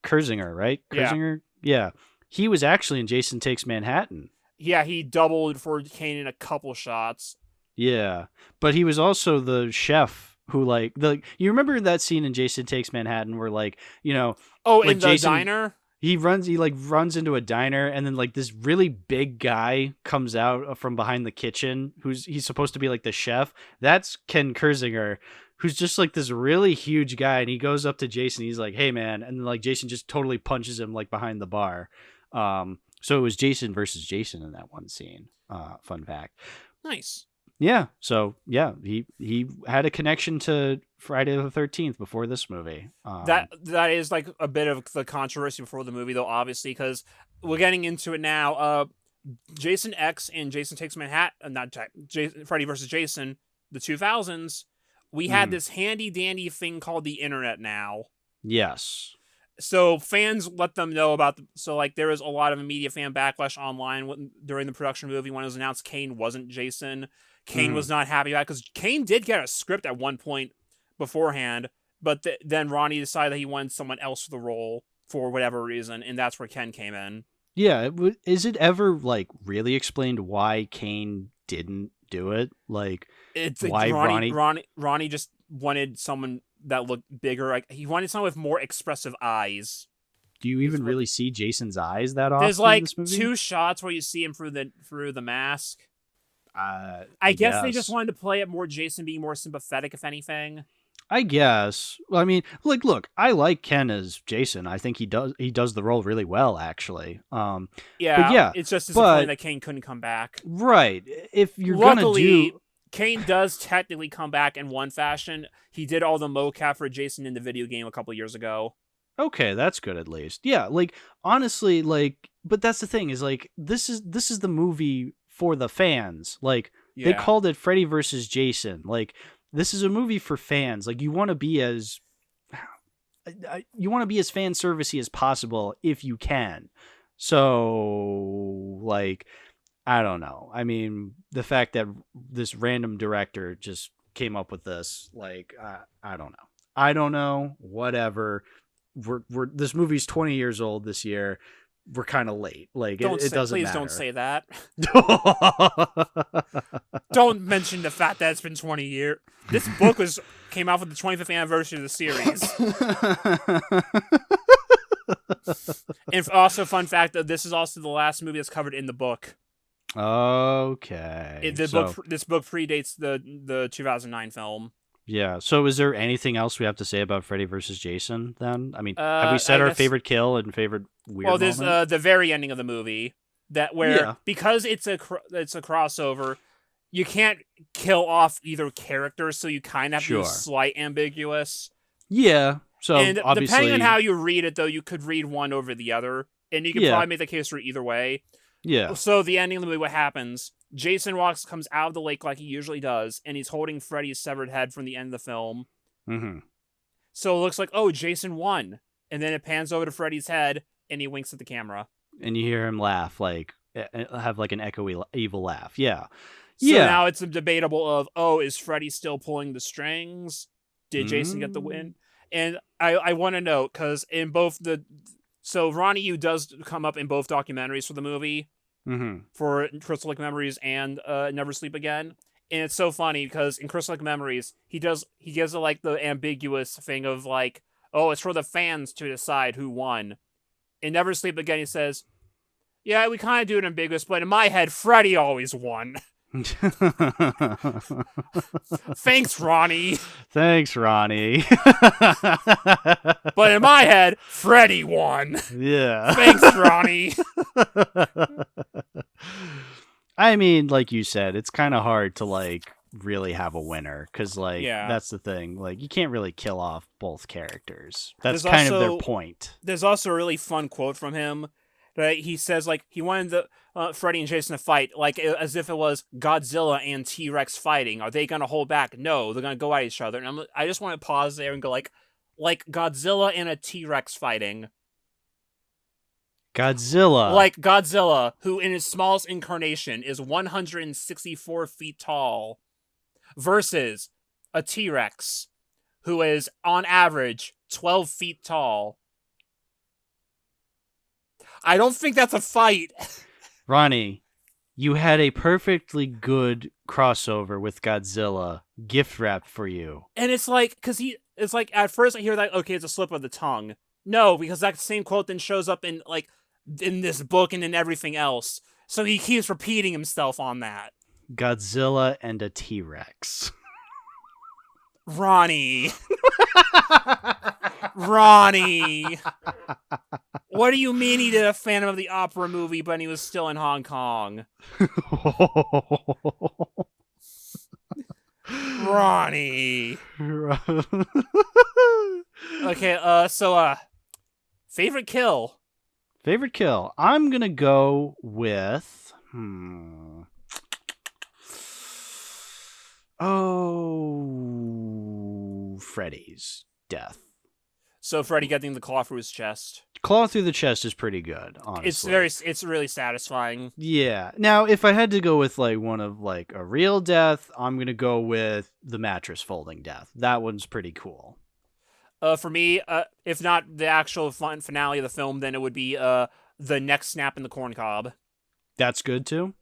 [SPEAKER 1] Kirzinger, right? Kirzinger? Yeah. He was actually in Jason Takes Manhattan.
[SPEAKER 2] Yeah, he doubled for Kane in a couple shots.
[SPEAKER 1] Yeah, but he was also the chef who you remember that scene in Jason Takes Manhattan where
[SPEAKER 2] in the diner.
[SPEAKER 1] He runs into a diner, and then like this really big guy comes out from behind the kitchen. He's supposed to be like the chef. That's Ken Kirzinger, who's just like this really huge guy, and he goes up to Jason. He's like, "Hey, man," and then like Jason just totally punches him like behind the bar. So it was Jason versus Jason in that one scene. Fun fact.
[SPEAKER 2] Nice.
[SPEAKER 1] Yeah. So yeah, he had a connection to Friday the 13th before this movie.
[SPEAKER 2] That is like a bit of the controversy before the movie, though, obviously, because we're getting into it now. Jason X and Jason Takes Manhattan, Freddy versus Jason, the 2000s. We had this handy dandy thing called the internet now.
[SPEAKER 1] Yes.
[SPEAKER 2] So fans let them know about. There was a lot of immediate fan backlash online during the production movie when it was announced Kane wasn't Jason. Kane was not happy about it because Kane did get a script at one point beforehand, but then Ronnie decided that he wanted someone else for the role for whatever reason, and that's where Ken came in.
[SPEAKER 1] Yeah, is it ever like really explained why Kane didn't do it? Like,
[SPEAKER 2] it's
[SPEAKER 1] why
[SPEAKER 2] Ronnie just wanted someone that looked bigger. Like, he wanted someone with more expressive eyes.
[SPEAKER 1] Do you even really see Jason's eyes that often?
[SPEAKER 2] There's like
[SPEAKER 1] in this movie?
[SPEAKER 2] 2 shots where you see him through the mask.
[SPEAKER 1] I
[SPEAKER 2] guess they just wanted to play it more Jason being more sympathetic, if anything.
[SPEAKER 1] I guess. Well, I mean, like, look, I like Ken as Jason. I think he does the role really well, actually. Yeah,
[SPEAKER 2] it's just disappointing that Kane couldn't come back.
[SPEAKER 1] Right. If you're
[SPEAKER 2] Luckily, Kane does technically come back in one fashion. He did all the mocap for Jason in the video game a couple years ago.
[SPEAKER 1] Okay, that's good at least. Yeah, like, honestly, like, but that's the thing is, like, this is the movie for the fans. Like, they called it Freddy versus Jason. Like, this is a movie for fans. Like, you want to be as fan servicey as possible if you can. So, like, I don't know. I mean, the fact that this random director just came up with this, like, I don't know. I don't know. Whatever. We're this movie's 20 years old this year. We're kind of late. Like, it doesn't
[SPEAKER 2] please
[SPEAKER 1] matter.
[SPEAKER 2] Don't say that. Don't mention the fact that it's been 20 years. This book came out for the 25th anniversary of the series. And also, fun fact, this is also the last movie that's covered in the book.
[SPEAKER 1] Okay.
[SPEAKER 2] This book predates the 2009 film.
[SPEAKER 1] Yeah. So is there anything else we have to say about Freddy versus Jason then? I mean, have we said our favorite kill and favorite weird moment?
[SPEAKER 2] Well, there's the very ending of the movie because it's a crossover, you can't kill off either character, so you kind of have to be slight ambiguous.
[SPEAKER 1] Yeah. So
[SPEAKER 2] and
[SPEAKER 1] obviously,
[SPEAKER 2] depending on how you read it, though, you could read one over the other, and you could probably make the case for either way.
[SPEAKER 1] Yeah.
[SPEAKER 2] So the ending of the movie, what happens? Jason comes out of the lake like he usually does, and he's holding Freddy's severed head from the end of the film.
[SPEAKER 1] Mm-hmm.
[SPEAKER 2] So it looks like, oh, Jason won. And then it pans over to Freddy's head, and he winks at the camera.
[SPEAKER 1] And you hear him laugh, like, have like an echoey evil laugh. Yeah.
[SPEAKER 2] So now it's debatable of, is Freddy still pulling the strings? Did Jason get the win? And I want to note, because in both so Ronnie Yu does come up in both documentaries for the movie, for Crystal Lake Memories and Never Sleep Again. And it's so funny because in Crystal Lake Memories, he gives it like the ambiguous thing of like, it's for the fans to decide who won. In Never Sleep Again, he says, yeah, we kind of do it ambiguous, but in my head, Freddy always won. Thanks, Ronnie.
[SPEAKER 1] Thanks, Ronnie.
[SPEAKER 2] But in my head, Freddy won.
[SPEAKER 1] Yeah.
[SPEAKER 2] Thanks, Ronnie.
[SPEAKER 1] I mean, like you said, it's kind of hard to like really have a winner because like that's the thing. Like you can't really kill off both characters. That's kind of their point.
[SPEAKER 2] There's also a really fun quote from him. That he says, like, he wanted Freddy and Jason to fight, like, as if it was Godzilla and T-Rex fighting. Are they going to hold back? No, they're going to go at each other. And I just want to pause there and go, like Godzilla and a T-Rex fighting.
[SPEAKER 1] Godzilla.
[SPEAKER 2] Like Godzilla, who in his smallest incarnation is 164 feet tall, versus a T-Rex, who is, on average, 12 feet tall. I don't think that's a fight.
[SPEAKER 1] Ronnie, you had a perfectly good crossover with Godzilla gift wrapped for you.
[SPEAKER 2] And it's like, it's like, at first I hear that, okay, it's a slip of the tongue. No, because that same quote then shows up in, like, in this book and in everything else. So he keeps repeating himself on that.
[SPEAKER 1] Godzilla and a T-Rex.
[SPEAKER 2] Ronnie. Ronnie. What do you mean he did a Phantom of the Opera movie, but he was still in Hong Kong? Ronnie. Okay, so favorite kill.
[SPEAKER 1] Favorite kill. I'm gonna go with Freddy's death.
[SPEAKER 2] So Freddy getting the claw through his chest.
[SPEAKER 1] Claw through the chest is pretty good, honestly.
[SPEAKER 2] It's really satisfying.
[SPEAKER 1] Yeah. Now, if I had to go with like one of like a real death, I'm gonna go with the mattress folding death. That one's pretty cool.
[SPEAKER 2] For me, if not the actual finale of the film, then it would be the neck snap in the corn cob.
[SPEAKER 1] That's good too.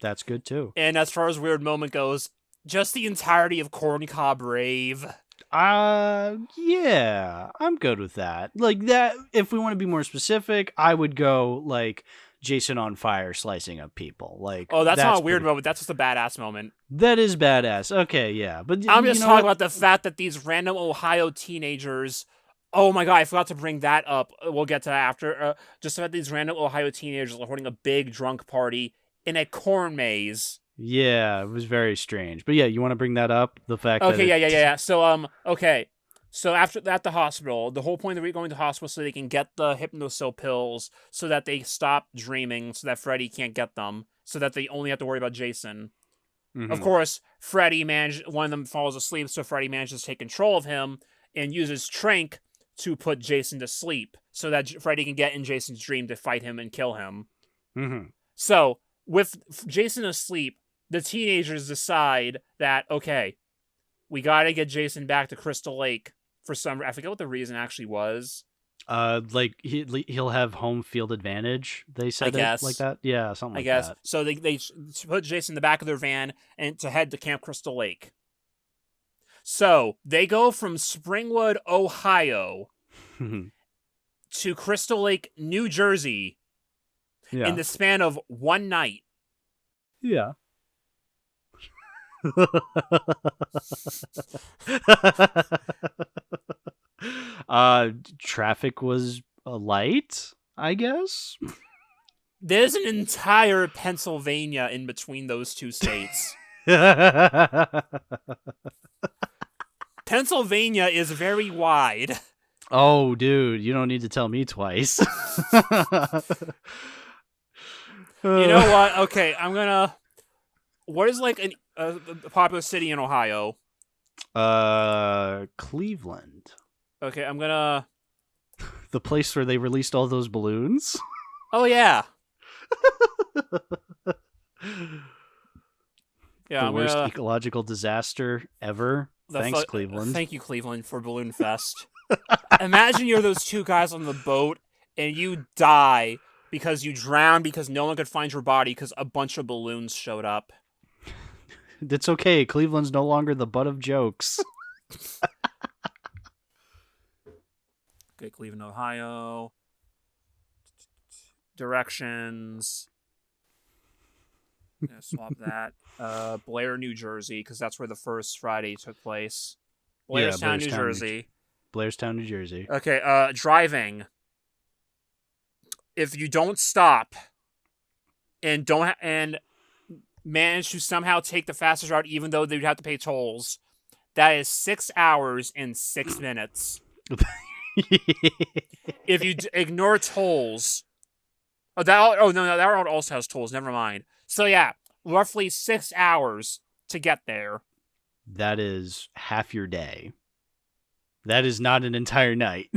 [SPEAKER 2] And as far as weird moment goes, just the entirety of corn cob rave.
[SPEAKER 1] Yeah, I'm good with that. Like that, if we want to be more specific, I would go like Jason on fire slicing up people. Like,
[SPEAKER 2] oh, that's not a weird moment. That's just a badass moment.
[SPEAKER 1] That is badass. Okay, yeah, but
[SPEAKER 2] I'm just talking about the fact that these random Ohio teenagers. Oh my god, I forgot to bring that up. We'll get to that after. Just about these random Ohio teenagers holding a big drunk party in a corn maze.
[SPEAKER 1] Yeah, it was very strange. But yeah, you want to bring that up? The fact
[SPEAKER 2] that
[SPEAKER 1] yeah.
[SPEAKER 2] So, okay. So after at the hospital, the whole point of going to the hospital so they can get the hypnosil pills so that they stop dreaming, so that Freddy can't get them, so that they only have to worry about Jason. Mm-hmm. Of course, one of them falls asleep, so Freddy manages to take control of him and uses Trank to put Jason to sleep so that Freddy can get in Jason's dream to fight him and kill him.
[SPEAKER 1] Mm-hmm.
[SPEAKER 2] So, with Jason asleep, the teenagers decide that, okay, we gotta get Jason back to Crystal Lake for some... I forget what the reason actually was.
[SPEAKER 1] Like, he'll have home field advantage, they said it like that? Yeah, something like that. I guess.
[SPEAKER 2] So they put Jason in the back of their van and to head to Camp Crystal Lake. So, they go from Springwood, Ohio to Crystal Lake, New Jersey in the span of one night.
[SPEAKER 1] Yeah. Traffic was light, I guess.
[SPEAKER 2] There's an entire Pennsylvania in between those two states. Pennsylvania is very wide.
[SPEAKER 1] Oh, dude, you don't need to tell me twice.
[SPEAKER 2] You know what? Okay, I'm gonna... What is like a popular city in Ohio?
[SPEAKER 1] Cleveland.
[SPEAKER 2] Okay, I'm gonna...
[SPEAKER 1] The place where they released all those balloons?
[SPEAKER 2] Oh, yeah. Yeah,
[SPEAKER 1] the worst ecological disaster ever. Thanks, Cleveland.
[SPEAKER 2] Thank you, Cleveland, for Balloon Fest. Imagine you're those two guys on the boat and you die because you drowned because no one could find your body because a bunch of balloons showed up.
[SPEAKER 1] It's okay. Cleveland's no longer the butt of jokes.
[SPEAKER 2] Okay, Cleveland, Ohio. Directions. Yeah, swap that. Blair, New Jersey, because that's where the first Friday took place. Blairstown, New Jersey.
[SPEAKER 1] Blairstown, New Jersey.
[SPEAKER 2] Okay, driving. If you don't stop and manage to somehow take the fastest route, even though they'd have to pay tolls, that is 6 hours and 6 minutes. If you ignore tolls, that route also has tolls. Never mind. So yeah, roughly 6 hours to get there.
[SPEAKER 1] That is half your day. That is not an entire night.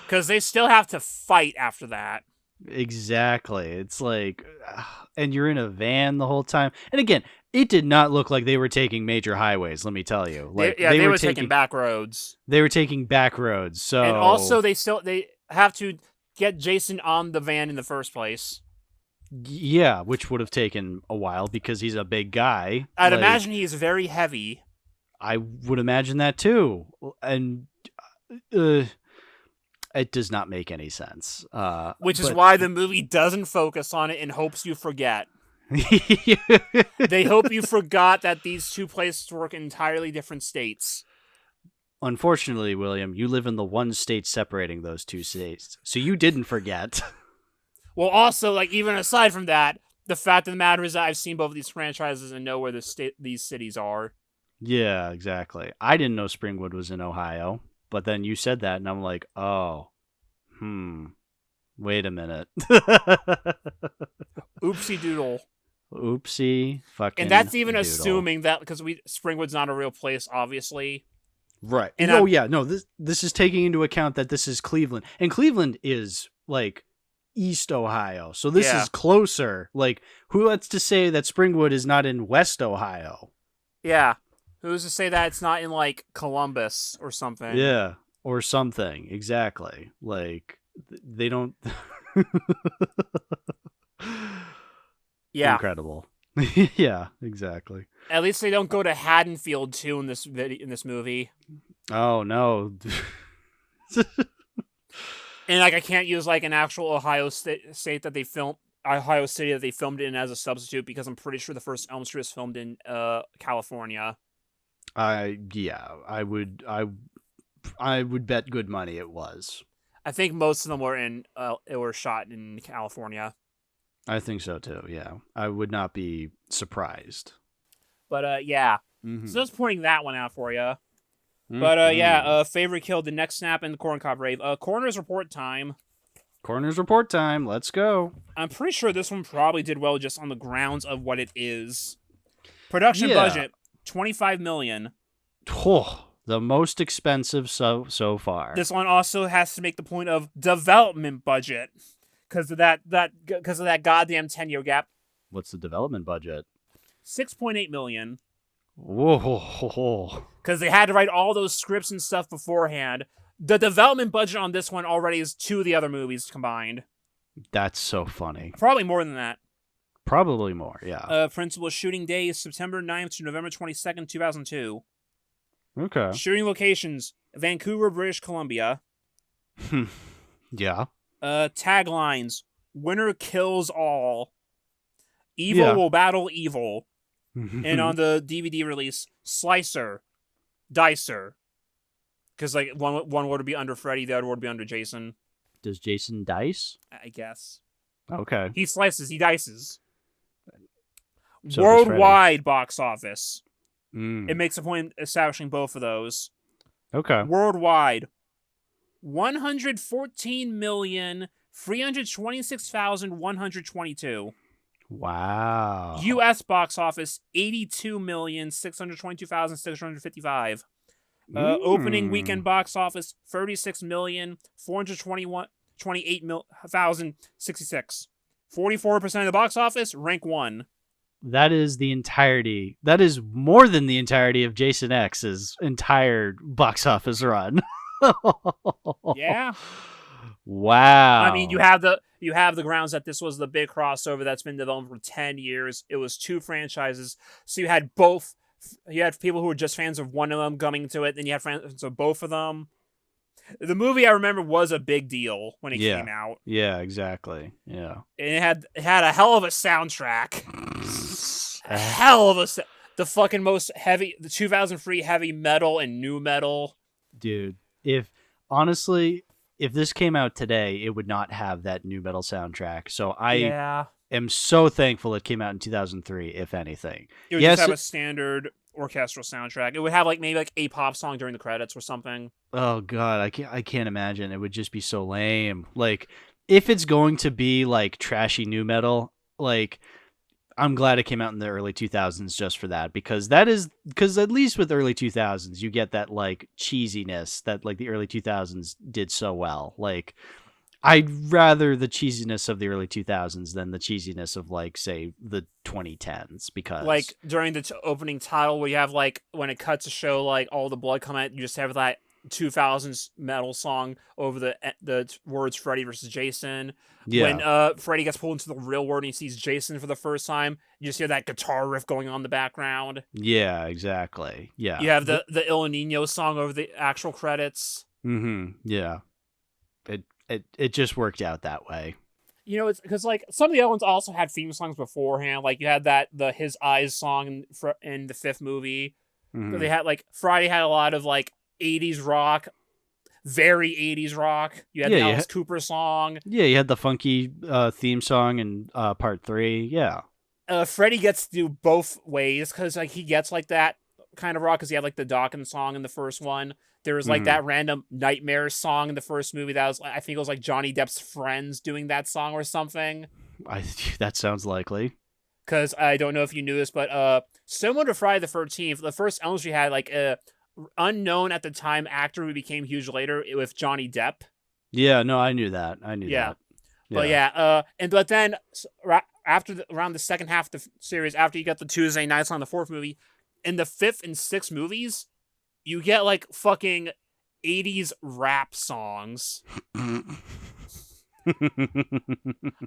[SPEAKER 2] Because they still have to fight after that.
[SPEAKER 1] Exactly. It's like, and you're in a van the whole time. And again, it did not look like they were taking major highways, let me tell you. Like,
[SPEAKER 2] they were taking back roads.
[SPEAKER 1] They were taking back roads. So,
[SPEAKER 2] and also they have to get Jason on the van in the first place.
[SPEAKER 1] Yeah, which would have taken a while because he's a big guy.
[SPEAKER 2] I'd imagine he's very heavy.
[SPEAKER 1] I would imagine that too. And it does not make any sense.
[SPEAKER 2] Which is why the movie doesn't focus on it and hopes you forget. They hope you forgot that these two places work in entirely different states.
[SPEAKER 1] Unfortunately, William, you live in the one state separating those two states, so you didn't forget.
[SPEAKER 2] Well, also, like, even aside from that, the fact of the matter is that I've seen both of these franchises and know where these cities are.
[SPEAKER 1] Yeah, exactly. I didn't know Springwood was in Ohio, but then you said that, and I'm like, oh, wait a minute.
[SPEAKER 2] Oopsie doodle.
[SPEAKER 1] Oopsie fucking
[SPEAKER 2] And that's even
[SPEAKER 1] doodle.
[SPEAKER 2] assuming that, because Springwood's not a real place, obviously.
[SPEAKER 1] Right.
[SPEAKER 2] And
[SPEAKER 1] this is taking into account that this is Cleveland. And Cleveland is, like, East Ohio. So this is closer. Like, who lets to say that Springwood is not in West Ohio?
[SPEAKER 2] Yeah. Who's to say that it's not in, like, Columbus or something?
[SPEAKER 1] Yeah, or something. Exactly. Like, they don't...
[SPEAKER 2] Yeah.
[SPEAKER 1] Incredible. Yeah, exactly.
[SPEAKER 2] At least they don't go to Haddonfield, too, in this movie.
[SPEAKER 1] Oh, no.
[SPEAKER 2] And, like, I can't use, like, an actual Ohio state that they filmed... Ohio City that they filmed in as a substitute, because I'm pretty sure the first Elm Street was filmed in California.
[SPEAKER 1] I would bet good money it was.
[SPEAKER 2] I think most of them were shot in California.
[SPEAKER 1] I think so too. Yeah, I would not be surprised.
[SPEAKER 2] But yeah,
[SPEAKER 1] Mm-hmm.
[SPEAKER 2] so just pointing that one out for you. But favorite kill, the neck snap, and the corn cob rave. Coroner's report time.
[SPEAKER 1] Coroner's report time. Let's go.
[SPEAKER 2] I'm pretty sure this one probably did well just on the grounds of what it is. Production budget, $25 million.
[SPEAKER 1] Oh, the most expensive so far.
[SPEAKER 2] This one also has to make the point of development budget because of that goddamn 10-year gap.
[SPEAKER 1] What's the development budget?
[SPEAKER 2] $6.8 million.
[SPEAKER 1] Whoa.
[SPEAKER 2] Because they had to write all those scripts and stuff beforehand. The development budget on this one already is 2 of the other movies combined.
[SPEAKER 1] That's so funny.
[SPEAKER 2] Probably more than that.
[SPEAKER 1] Probably more, yeah.
[SPEAKER 2] Principal shooting day is September 9th to November 22nd, 2002.
[SPEAKER 1] Okay.
[SPEAKER 2] Shooting locations, Vancouver, British Columbia.
[SPEAKER 1] Yeah.
[SPEAKER 2] Taglines, winner kills all. Evil will battle evil. And on the DVD release, Slicer, Dicer. Because like one would be under Freddy, the other would be under Jason.
[SPEAKER 1] Does Jason dice?
[SPEAKER 2] I guess.
[SPEAKER 1] Okay.
[SPEAKER 2] He slices, he dices.
[SPEAKER 1] So
[SPEAKER 2] Worldwide box office.
[SPEAKER 1] Mm.
[SPEAKER 2] It makes a point establishing both of those.
[SPEAKER 1] Okay.
[SPEAKER 2] Worldwide, 114,326,122.
[SPEAKER 1] Wow.
[SPEAKER 2] U.S. box office, 82,622,655. Opening weekend box office, 36,428,066. 44% of the box office, rank 1.
[SPEAKER 1] That is the entirety. That is more than the entirety of Jason X's entire box office run.
[SPEAKER 2] Yeah.
[SPEAKER 1] Wow.
[SPEAKER 2] I mean, you have the grounds that this was the big crossover that's been developed for 10 years. It was 2 franchises. So you had both. You had people who were just fans of one of them coming to it. Then you had fans of both of them. The movie, I remember, was a big deal when it came out.
[SPEAKER 1] Yeah, exactly. Yeah.
[SPEAKER 2] And it had a hell of a soundtrack. A hell of the fucking most heavy, the 2003 heavy metal and new metal.
[SPEAKER 1] Dude, if this came out today, it would not have that new metal soundtrack. So I am so thankful it came out in 2003, if anything.
[SPEAKER 2] It would just have a standard orchestral soundtrack. It would have maybe a pop song during the credits or something.
[SPEAKER 1] Oh god, I can't imagine. It would just be so lame. Like, if it's going to be like trashy new metal, like, I'm glad it came out in the early 2000s just for that, because at least with early 2000s you get that like cheesiness that like the early 2000s did so well. Like, I'd rather the cheesiness of the early 2000s than the cheesiness of, like, say, the 2010s, because...
[SPEAKER 2] Like, during the opening title, where you have, like, when it cuts to show, like, all the blood come out, you just have that 2000s metal song over the words Freddy versus Jason.
[SPEAKER 1] Yeah.
[SPEAKER 2] When Freddy gets pulled into the real world and he sees Jason for the first time, you just hear that guitar riff going on in the background.
[SPEAKER 1] Yeah, exactly. Yeah.
[SPEAKER 2] You have the Il Nino song over the actual credits.
[SPEAKER 1] Mm-hmm. Yeah. It just worked out that way.
[SPEAKER 2] You know, it's because like some of the other ones also had theme songs beforehand. Like you had the His Eyes song in the 5th movie.
[SPEAKER 1] Mm-hmm.
[SPEAKER 2] They had like Friday had a lot of like 80s rock. very 80s rock. You had the Alice Cooper song.
[SPEAKER 1] Yeah, you had the funky theme song in part 3. Yeah.
[SPEAKER 2] Freddy gets to do both ways because like he gets like that kind of rock because he had like the Dawkins song in the first one. There was like that random Nightmare song in the first movie that was, I think it was like Johnny Depp's friends doing that song or something.
[SPEAKER 1] That sounds likely.
[SPEAKER 2] Because I don't know if you knew this, but similar to Friday the 13th, the first Elm Street had like a unknown at the time actor who became huge later with Johnny Depp.
[SPEAKER 1] Yeah, no, I knew that. I knew that.
[SPEAKER 2] Yeah. But then around the second half of the series, after you got the Tuesday Nights on the fourth movie, in the fifth and sixth movies, you get like fucking 80s rap songs.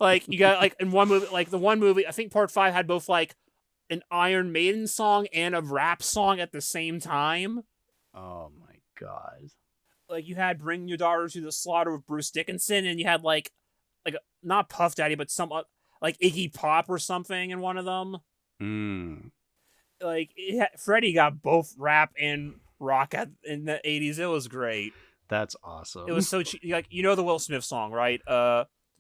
[SPEAKER 2] Like you got like in one movie, like the one movie, I think part 5 had both like an Iron Maiden song and a rap song at the same time.
[SPEAKER 1] Oh my god.
[SPEAKER 2] Like you had Bring Your Daughter to the Slaughter with Bruce Dickinson, and you had like not Puff Daddy, but some like Iggy Pop or something in one of them. Like Freddy got both rap and rock in the 80s. It was great.
[SPEAKER 1] That's awesome.
[SPEAKER 2] It was so like the Will Smith song, right?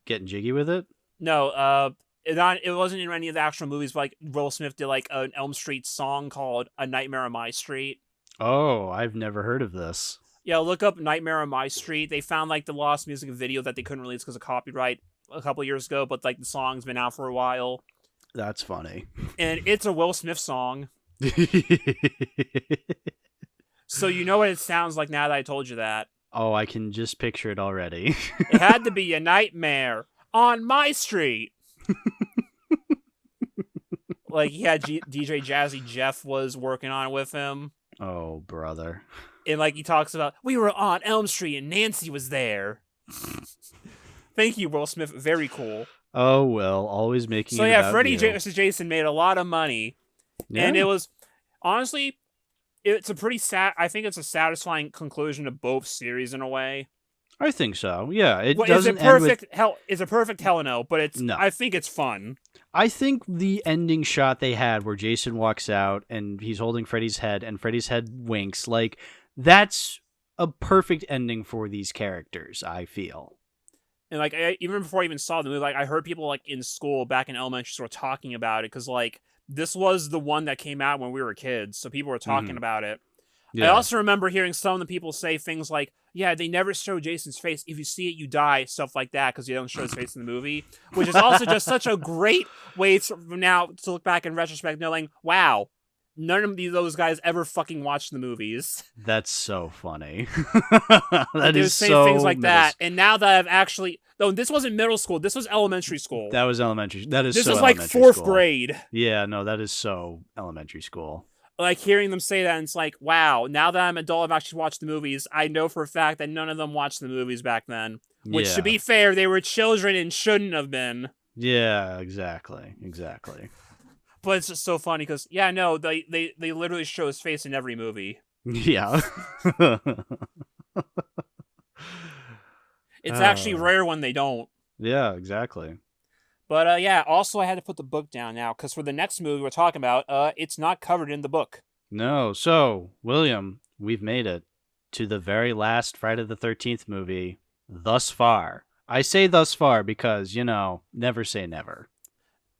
[SPEAKER 1] Getting jiggy with it?
[SPEAKER 2] No, it wasn't in any of the actual movies, but like Will Smith did like an Elm Street song called A Nightmare on My Street.
[SPEAKER 1] Oh, I've never heard of this.
[SPEAKER 2] Yeah, look up Nightmare on My Street. They found like the lost music video that they couldn't release because of copyright a couple years ago, but like the song's been out for a while.
[SPEAKER 1] That's funny.
[SPEAKER 2] And it's a Will Smith song. So you know what it sounds like now that I told you that.
[SPEAKER 1] Oh, I can just picture it already.
[SPEAKER 2] It had to be a nightmare on my street. Like he had DJ Jazzy Jeff was working on it with him.
[SPEAKER 1] Oh, brother.
[SPEAKER 2] And like he talks about, we were on Elm Street and Nancy was there. Thank you, Will Smith. Very cool.
[SPEAKER 1] Oh, well, always making
[SPEAKER 2] so
[SPEAKER 1] it
[SPEAKER 2] yeah,
[SPEAKER 1] about
[SPEAKER 2] Freddy
[SPEAKER 1] you.
[SPEAKER 2] vs. Jason made a lot of money. Yeah. And it was, honestly, it's a pretty I think it's a satisfying conclusion to both series in a way.
[SPEAKER 1] I think so. Yeah, it
[SPEAKER 2] well,
[SPEAKER 1] doesn't
[SPEAKER 2] It's a perfect hell no, but it's.
[SPEAKER 1] No.
[SPEAKER 2] I think it's fun.
[SPEAKER 1] I think the ending shot they had where Jason walks out and he's holding Freddy's head and Freddy's head winks, like that's a perfect ending for these characters, I feel.
[SPEAKER 2] And like even before I even saw the movie, like I heard people like in school back in elementary school talking about it because like this was the one that came out when we were kids, so people were talking about it. Yeah. I also remember hearing some of the people say things like, yeah, they never show Jason's face. If you see it, you die, stuff like that, because you don't show his face in the movie, which is also just such a great way to look back in retrospect, knowing, wow, none of those guys ever fucking watched the movies.
[SPEAKER 1] That's so funny.
[SPEAKER 2] That is so things like that. And now that I've actually... No, this wasn't middle school. This was elementary school.
[SPEAKER 1] That was elementary.
[SPEAKER 2] This was like 4th grade.
[SPEAKER 1] Yeah, no, that is so elementary school.
[SPEAKER 2] Like hearing them say that, and it's like, wow, now that I'm an adult, I've actually watched the movies. I know for a fact that none of them watched the movies back then. Which, to be fair, they were children and shouldn't have been.
[SPEAKER 1] Yeah, exactly.
[SPEAKER 2] But it's just so funny because, yeah, no, they literally show his face in every movie.
[SPEAKER 1] Yeah.
[SPEAKER 2] It's actually rare when they don't.
[SPEAKER 1] Yeah, exactly.
[SPEAKER 2] But, yeah, also I had to put the book down now, because for the next movie we're talking about, it's not covered in the book.
[SPEAKER 1] No. So, William, we've made it to the very last Friday the 13th movie thus far. I say thus far because, never say never.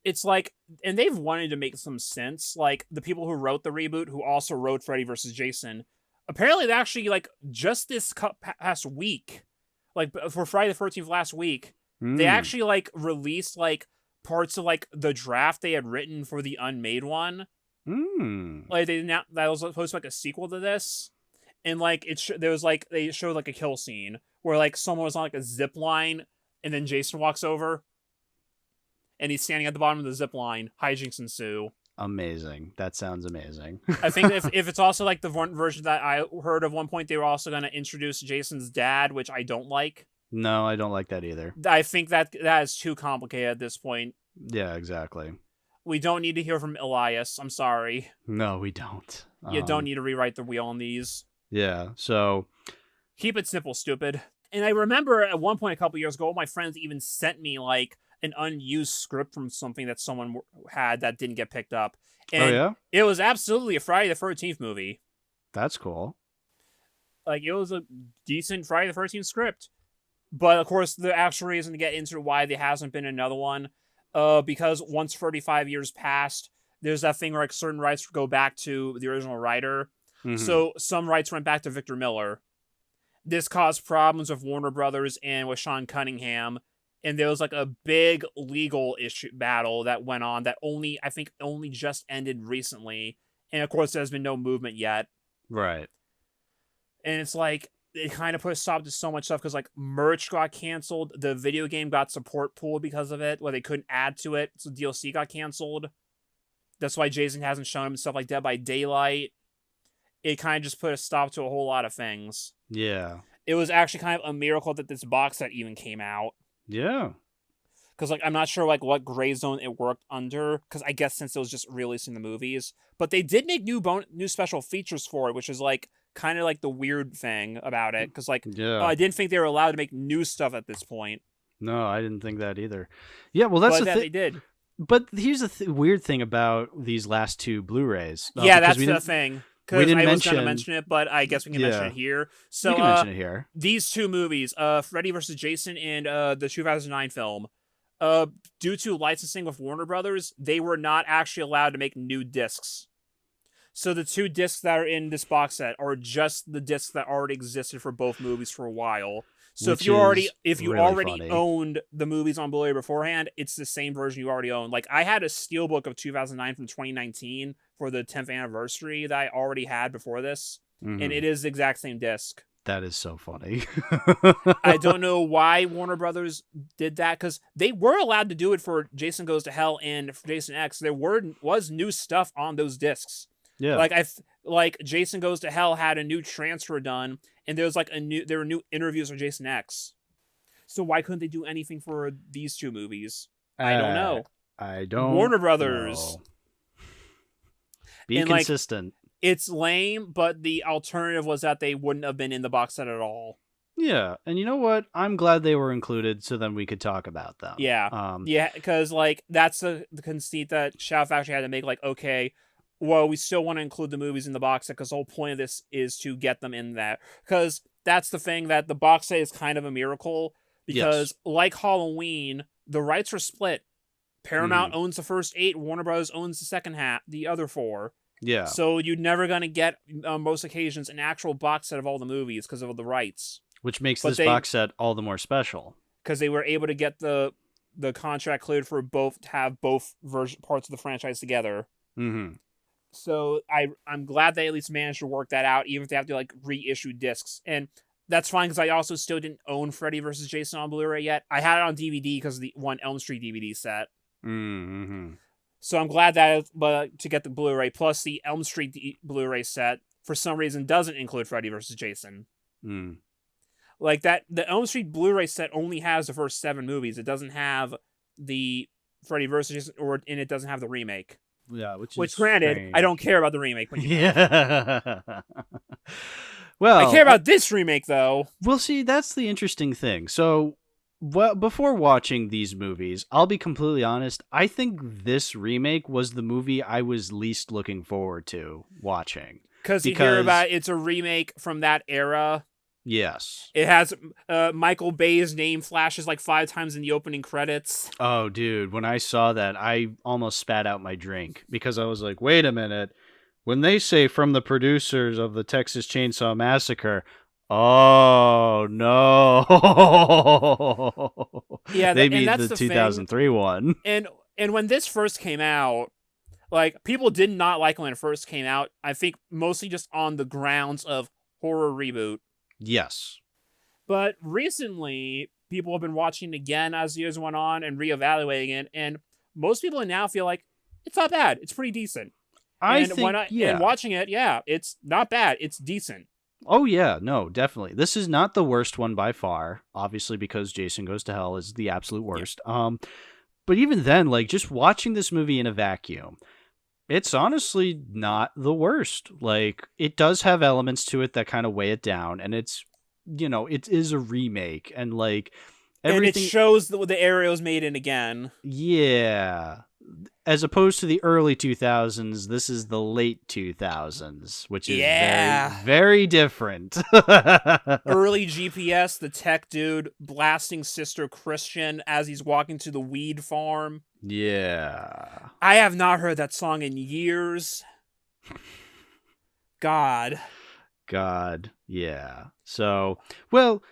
[SPEAKER 2] It's like, and they've wanted to make some sense, like, the people who wrote the reboot, who also wrote Freddy vs. Jason, apparently they actually, like, just this past week, like, for Friday the 13th last week, they actually, like, released, like, parts of, like, the draft they had written for the unmade one. Like, that was supposed to be, like, a sequel to this. And, like, there was, like, they showed, like, a kill scene where, like, someone was on, like, a zip line, and then Jason walks over, and he's standing at the bottom of the zip line. Hijinks ensue.
[SPEAKER 1] Amazing. That sounds amazing.
[SPEAKER 2] I think if it's also, like, the one version that I heard of one point, they were also going to introduce Jason's dad, which I don't like.
[SPEAKER 1] No, I don't like that either.
[SPEAKER 2] I think that is too complicated at this point.
[SPEAKER 1] Yeah, exactly.
[SPEAKER 2] We don't need to hear from Elias. I'm sorry.
[SPEAKER 1] No, we don't.
[SPEAKER 2] You don't need to rewrite the wheel on these.
[SPEAKER 1] Yeah, so...
[SPEAKER 2] Keep it simple, stupid. And I remember at one point a couple years ago, all my friends even sent me, like, an unused script from something that someone had that didn't get picked up. And it was absolutely a Friday the 13th movie.
[SPEAKER 1] That's cool.
[SPEAKER 2] Like, it was a decent Friday the 13th script. But, of course, the actual reason to get into why there hasn't been another one, because once 35 years passed, there's that thing where, like, certain rights go back to the original writer.
[SPEAKER 1] Mhm.
[SPEAKER 2] So some rights went back to Victor Miller. This caused problems with Warner Brothers and with Sean Cunningham. And there was, like, a big legal issue battle that went on that I think only just ended recently. And, of course, there's been no movement yet.
[SPEAKER 1] Right.
[SPEAKER 2] And it's like, it kind of put a stop to so much stuff because, like, merch got canceled. The video game got support pulled because of it, where they couldn't add to it. So DLC got canceled. That's why Jason hasn't shown himself like Dead by Daylight. It kind of just put a stop to a whole lot of things.
[SPEAKER 1] Yeah.
[SPEAKER 2] It was actually kind of a miracle that this box set even came out.
[SPEAKER 1] Yeah.
[SPEAKER 2] Because, like, I'm not sure, like, what gray zone it worked under. Because I guess since it was just releasing the movies. But they did make new special features for it, which is, like, kind of, like, the weird thing about it. Because, like, I didn't think they were allowed to make new stuff at this point.
[SPEAKER 1] No, I didn't think that either. Yeah, well, that's the thing.
[SPEAKER 2] They did.
[SPEAKER 1] But here's the weird thing about these last two Blu-rays.
[SPEAKER 2] Yeah, that's the thing. Because I was going to mention it, but I guess we can mention it here. So,
[SPEAKER 1] you can mention it here.
[SPEAKER 2] These two movies, Freddy vs. Jason and the 2009 film, due to licensing with Warner Brothers, they were not actually allowed to make new discs. So the two discs that are in this box set are just the discs that already existed for both movies for a while. So if you already
[SPEAKER 1] funny.
[SPEAKER 2] owned the movies on Blu-ray beforehand, it's the same version you already own. Like, I had a steelbook of 2009 from 2019 for the 10th anniversary that I already had before this, and it is the exact same disc.
[SPEAKER 1] That is so funny.
[SPEAKER 2] I don't know why Warner Brothers did that, because they were allowed to do it for Jason Goes to Hell and Jason X. There was new stuff on those discs.
[SPEAKER 1] Yeah,
[SPEAKER 2] like Jason Goes to Hell had a new transfer done, and there were new interviews with Jason X. So why couldn't they do anything for these two movies? I don't know.
[SPEAKER 1] I don't.
[SPEAKER 2] Warner Brothers.
[SPEAKER 1] Know. Be consistent.
[SPEAKER 2] Like, it's lame, but the alternative was that they wouldn't have been in the box set at all.
[SPEAKER 1] Yeah, and you know what? I'm glad they were included, so then we could talk about them.
[SPEAKER 2] Yeah, because like that's the conceit that Shout Factory had to make. Like, okay, well, we still want to include the movies in the box set because the whole point of this is to get them in there. Because that's the thing, that the box set is kind of a miracle. Because like Halloween, the rights are split. Paramount owns the first 8, Warner Bros. Owns the second half, the other 4.
[SPEAKER 1] Yeah.
[SPEAKER 2] So you're never going to get, on most occasions, an actual box set of all the movies because of the rights.
[SPEAKER 1] Which makes this box set all the more special.
[SPEAKER 2] Because they were able to get the contract cleared for both to have both parts of the franchise together.
[SPEAKER 1] Mm-hmm.
[SPEAKER 2] So I'm glad they at least managed to work that out, even if they have to like reissue discs. And that's fine because I also still didn't own Freddy vs. Jason on Blu-ray yet. I had it on DVD because of the one Elm Street DVD set.
[SPEAKER 1] Mm-hmm.
[SPEAKER 2] So I'm glad that to get the Blu-ray plus the Elm Street Blu-ray set for some reason doesn't include Freddy vs. Jason.
[SPEAKER 1] Mm.
[SPEAKER 2] Like that, the Elm Street Blu-ray set only has the first 7 movies. It doesn't have the Freddy vs. Jason, and it doesn't have the remake.
[SPEAKER 1] Yeah, which
[SPEAKER 2] granted,
[SPEAKER 1] strange.
[SPEAKER 2] I don't care about the remake.
[SPEAKER 1] Yeah. Well,
[SPEAKER 2] I care about this remake, though.
[SPEAKER 1] Well, see, that's the interesting thing. So, before watching these movies, I'll be completely honest, I think this remake was the movie I was least looking forward to watching.
[SPEAKER 2] Because you hear about it's a remake from that era.
[SPEAKER 1] Yes.
[SPEAKER 2] It has Michael Bay's name flashes like 5 times in the opening credits.
[SPEAKER 1] Oh, dude, when I saw that, I almost spat out my drink because I was like, wait a minute. When they say from the producers of the Texas Chainsaw Massacre, oh, no.
[SPEAKER 2] Yeah,
[SPEAKER 1] they mean the 2003 one.
[SPEAKER 2] And when this first came out, like, people did not like it when it first came out. I think mostly just on the grounds of horror reboot.
[SPEAKER 1] Yes.
[SPEAKER 2] But recently, people have been watching it again as the years went on and reevaluating it, and most people now feel like it's not bad. It's pretty decent. And watching it, yeah, it's not bad. It's decent.
[SPEAKER 1] Oh, yeah, no, definitely. This is not the worst one by far, obviously, because Jason Goes to Hell is the absolute worst. Yeah. But even then, like, just watching this movie in a vacuum, it's honestly not the worst. Like, it does have elements to it that kind of weigh it down, and it's, it is a remake, and like everything.
[SPEAKER 2] And it shows the area was made in again.
[SPEAKER 1] Yeah. as opposed to the early 2000s, this is the late 2000s, which is very, very different.
[SPEAKER 2] Early GPS, the tech dude blasting Sister Christian as he's walking to the weed farm.
[SPEAKER 1] Yeah.
[SPEAKER 2] I have not heard that song in years. God, yeah. So, well,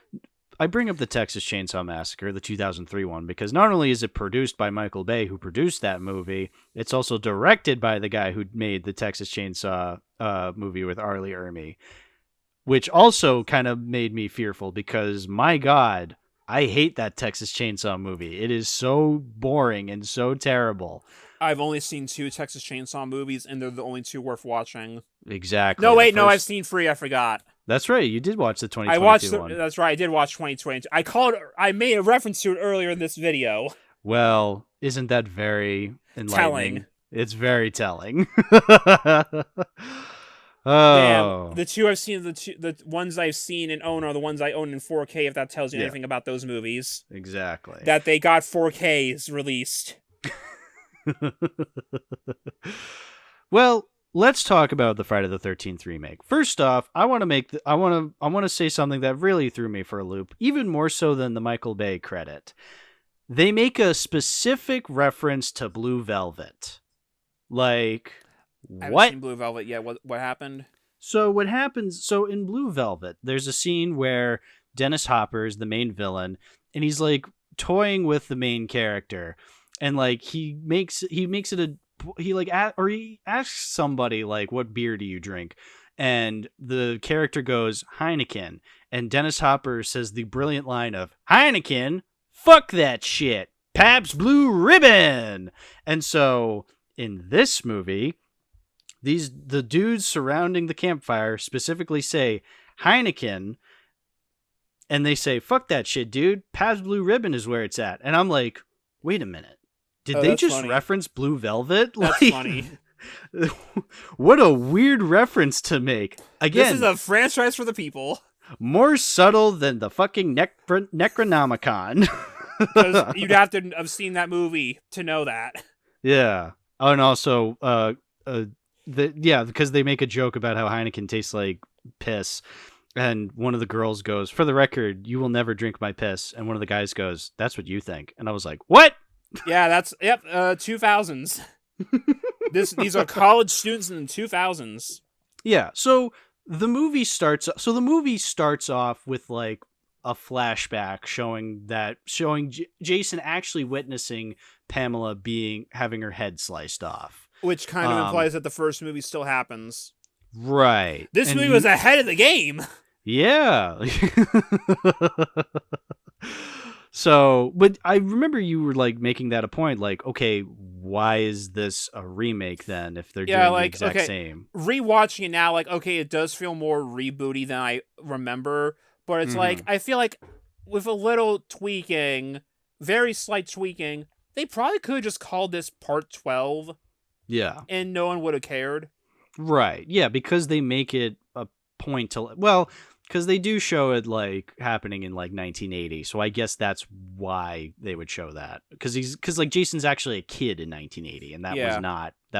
[SPEAKER 2] I bring up the Texas Chainsaw Massacre, the 2003 one, because not only is it produced by Michael Bay, who produced that movie, it's also directed by the guy who made the Texas Chainsaw movie with R. Lee Ermey, which also kind of made me fearful because, my God, I hate that Texas Chainsaw movie. It is so boring and so terrible. I've only seen 2 Texas Chainsaw movies, and they're the only 2 worth watching.
[SPEAKER 1] Exactly.
[SPEAKER 2] No, wait, no, I've seen 3. I forgot.
[SPEAKER 1] That's right. You did watch the 2022
[SPEAKER 2] I watched
[SPEAKER 1] one.
[SPEAKER 2] That's right. I did watch 2022. I made a reference to it earlier in this video.
[SPEAKER 1] Well, isn't that very enlightening?
[SPEAKER 2] Telling.
[SPEAKER 1] It's very telling.
[SPEAKER 2] Damn, the 2 I've seen, the ones I've seen and own are the ones I own in 4K. If that tells you anything about those movies,
[SPEAKER 1] exactly.
[SPEAKER 2] That they got 4Ks released.
[SPEAKER 1] Well, let's talk about the Friday the 13th remake. First off, I want to say something that really threw me for a loop, even more so than the Michael Bay credit. They make a specific reference to Blue Velvet. Like,
[SPEAKER 2] I
[SPEAKER 1] what?
[SPEAKER 2] haven't seen Blue Velvet yet. What happened?
[SPEAKER 1] So what happens? So in Blue Velvet, there's a scene where Dennis Hopper is the main villain, and he's like toying with the main character, and like he asks somebody like, "What beer do you drink?" And the character goes, "Heineken," and Dennis Hopper says the brilliant line of, "Heineken, fuck that shit, Pabst Blue Ribbon." And so in this movie, the dudes surrounding the campfire specifically say Heineken, and they say, "Fuck that shit, dude. Pabst Blue Ribbon is where it's at." And I'm like, wait a minute. Did they just reference Blue Velvet?
[SPEAKER 2] That's funny.
[SPEAKER 1] What a weird reference to make. Again,
[SPEAKER 2] this is a franchise for the people.
[SPEAKER 1] More subtle than the fucking Necronomicon.
[SPEAKER 2] Because you'd have to have seen that movie to know that.
[SPEAKER 1] Yeah. Oh, and also, because they make a joke about how Heineken tastes like piss. And one of the girls goes, "For the record, you will never drink my piss." And one of the guys goes, "That's what you think." And I was like, what?
[SPEAKER 2] Yeah, that's 2000s. These are college students in the 2000s.
[SPEAKER 1] Yeah, so the movie starts off with like a flashback showing Jason actually witnessing Pamela having her head sliced off,
[SPEAKER 2] which kind of implies that the first movie still happens.
[SPEAKER 1] Right.
[SPEAKER 2] This movie was ahead of the game.
[SPEAKER 1] Yeah. So, but I remember you were like making that a point, like, okay, why is this a remake then if they're doing the exact same?
[SPEAKER 2] Rewatching it now, like, okay, it does feel more rebooty than I remember, but it's like, I feel like with a little tweaking, very slight tweaking, they probably could have just called this Part 12.
[SPEAKER 1] Yeah.
[SPEAKER 2] And no one would have cared.
[SPEAKER 1] Right. Yeah, because they make it a point to, well, because they do show it like happening in like 1980, so I guess that's why they would show that. Because like Jason's actually a kid in 1980, and that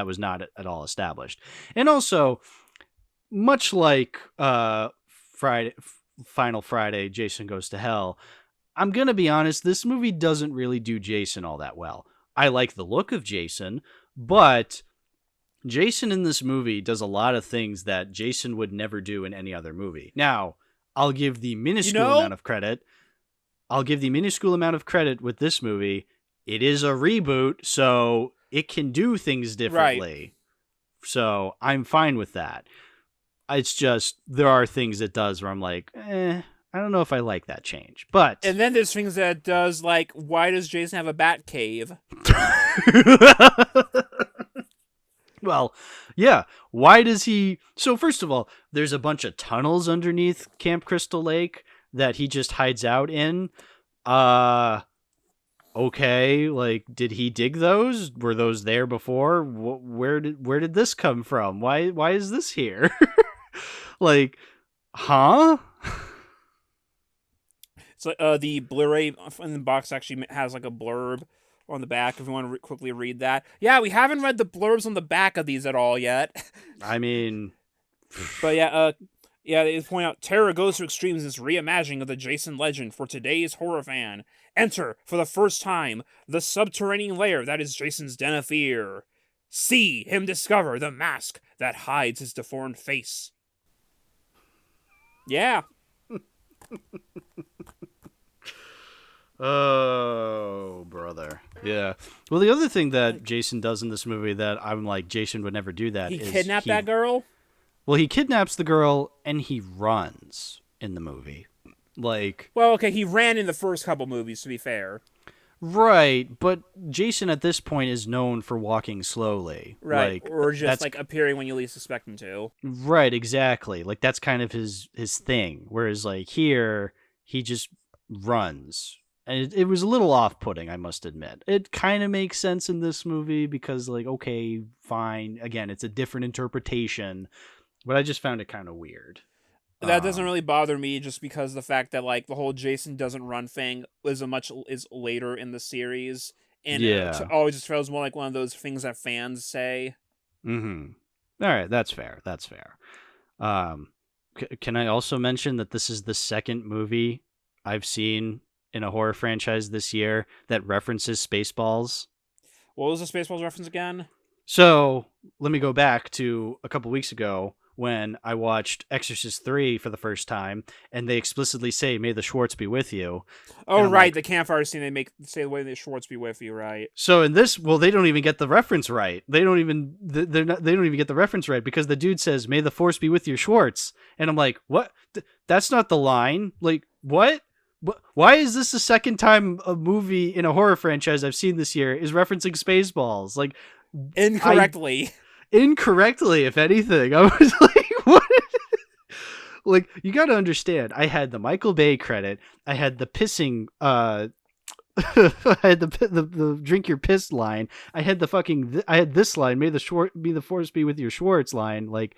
[SPEAKER 1] was not at all established. And also, much like Final Friday, Jason Goes to Hell, I'm gonna be honest, this movie doesn't really do Jason all that well. I like the look of Jason, but Jason in this movie does a lot of things that Jason would never do in any other movie. Now, I'll give the minuscule amount of credit. With this movie. It is a reboot, so it can do things differently. Right. So I'm fine with that. It's just, there are things it does where I'm like, I don't know if I like that change. But
[SPEAKER 2] and then there's things that it does, like, why does Jason have a bat cave?
[SPEAKER 1] Well, yeah. Why does he... So first of all, there's a bunch of tunnels underneath Camp Crystal Lake that he just hides out in. Okay, like, did he dig those? Were those there before? Where did this come from? Why is this here? Like, huh?
[SPEAKER 2] So the Blu-ray in the box actually has like a blurb on the back if you want to quickly read that. Yeah, we haven't read the blurbs on the back of these at all yet.
[SPEAKER 1] I mean,
[SPEAKER 2] but yeah, they point out terror goes to extremes in this reimagining of the Jason legend for today's horror fan. Enter, for the first time, the subterranean lair that is Jason's den of fear. See him discover the mask that hides his deformed face. Yeah.
[SPEAKER 1] Oh, brother. Yeah. Well, the other thing that Jason does in this movie that I'm like, Jason would never do that.
[SPEAKER 2] He kidnapped that girl?
[SPEAKER 1] Well, he kidnaps the girl and he runs in the movie. Like,
[SPEAKER 2] well, okay, he ran in the first couple movies, to be fair.
[SPEAKER 1] Right, but Jason at this point is known for walking slowly.
[SPEAKER 2] Right,
[SPEAKER 1] like,
[SPEAKER 2] or just like appearing when you least expect him to.
[SPEAKER 1] Right, exactly. Like that's kind of his thing. Whereas like here, he just runs. And it was a little off-putting, I must admit. It kind of makes sense in this movie because like, okay, fine. Again, it's a different interpretation, but I just found it kind of weird.
[SPEAKER 2] That doesn't really bother me just because the fact that like the whole Jason doesn't run thing is later in the series, and it always just feels more like one of those things that fans say.
[SPEAKER 1] Mm-hmm. All right, that's fair. That's fair. Can I also mention that this is the second movie I've seen in a horror franchise this year that references Spaceballs?
[SPEAKER 2] What was the Spaceballs reference again?
[SPEAKER 1] So let me go back to a couple weeks ago when I watched Exorcist 3 for the first time, and they explicitly say, "May the Schwartz be with you."
[SPEAKER 2] Oh, right, like, the campfire scene, they say the way the Schwartz be with you, right?
[SPEAKER 1] So in this, well, they don't even get the reference right. They don't even get the reference right because the dude says, "May the Force be with you, Schwartz," and I'm like, "What? That's not the line. Like, what? Why is this the second time a movie in a horror franchise I've seen this year is referencing Spaceballs?" Like, incorrectly, if anything. I was like, what? Like, you got to understand, I had the Michael Bay credit, I had the pissing I had the drink your piss line, I had I had this line, may the force be with your Schwartz line, like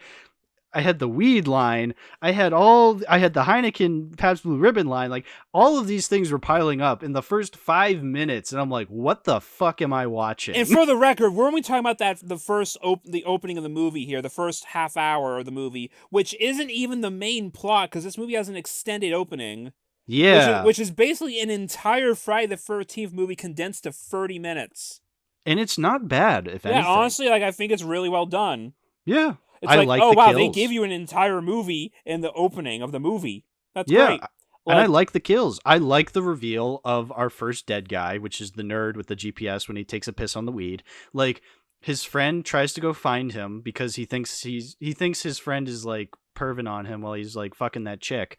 [SPEAKER 1] I had the weed line, I had the Heineken Pabst Blue Ribbon line, like all of these things were piling up in the first 5 minutes, and I'm like, what the fuck am I watching?
[SPEAKER 2] And for the record, we're only talking about the opening of the movie here, the first half hour of the movie, which isn't even the main plot, because this movie has an extended opening.
[SPEAKER 1] Yeah.
[SPEAKER 2] Which is basically an entire Friday the 13th movie condensed to 30 minutes.
[SPEAKER 1] And it's not bad, if anything.
[SPEAKER 2] Yeah, honestly, like I think it's really well done.
[SPEAKER 1] Yeah.
[SPEAKER 2] It's oh wow, they give you an entire movie in the opening of the movie. That's great.
[SPEAKER 1] And I like the kills. I like the reveal of our first dead guy, which is the nerd with the GPS when he takes a piss on the weed. Like, his friend tries to go find him because he thinks his friend is like perving on him while he's like fucking that chick.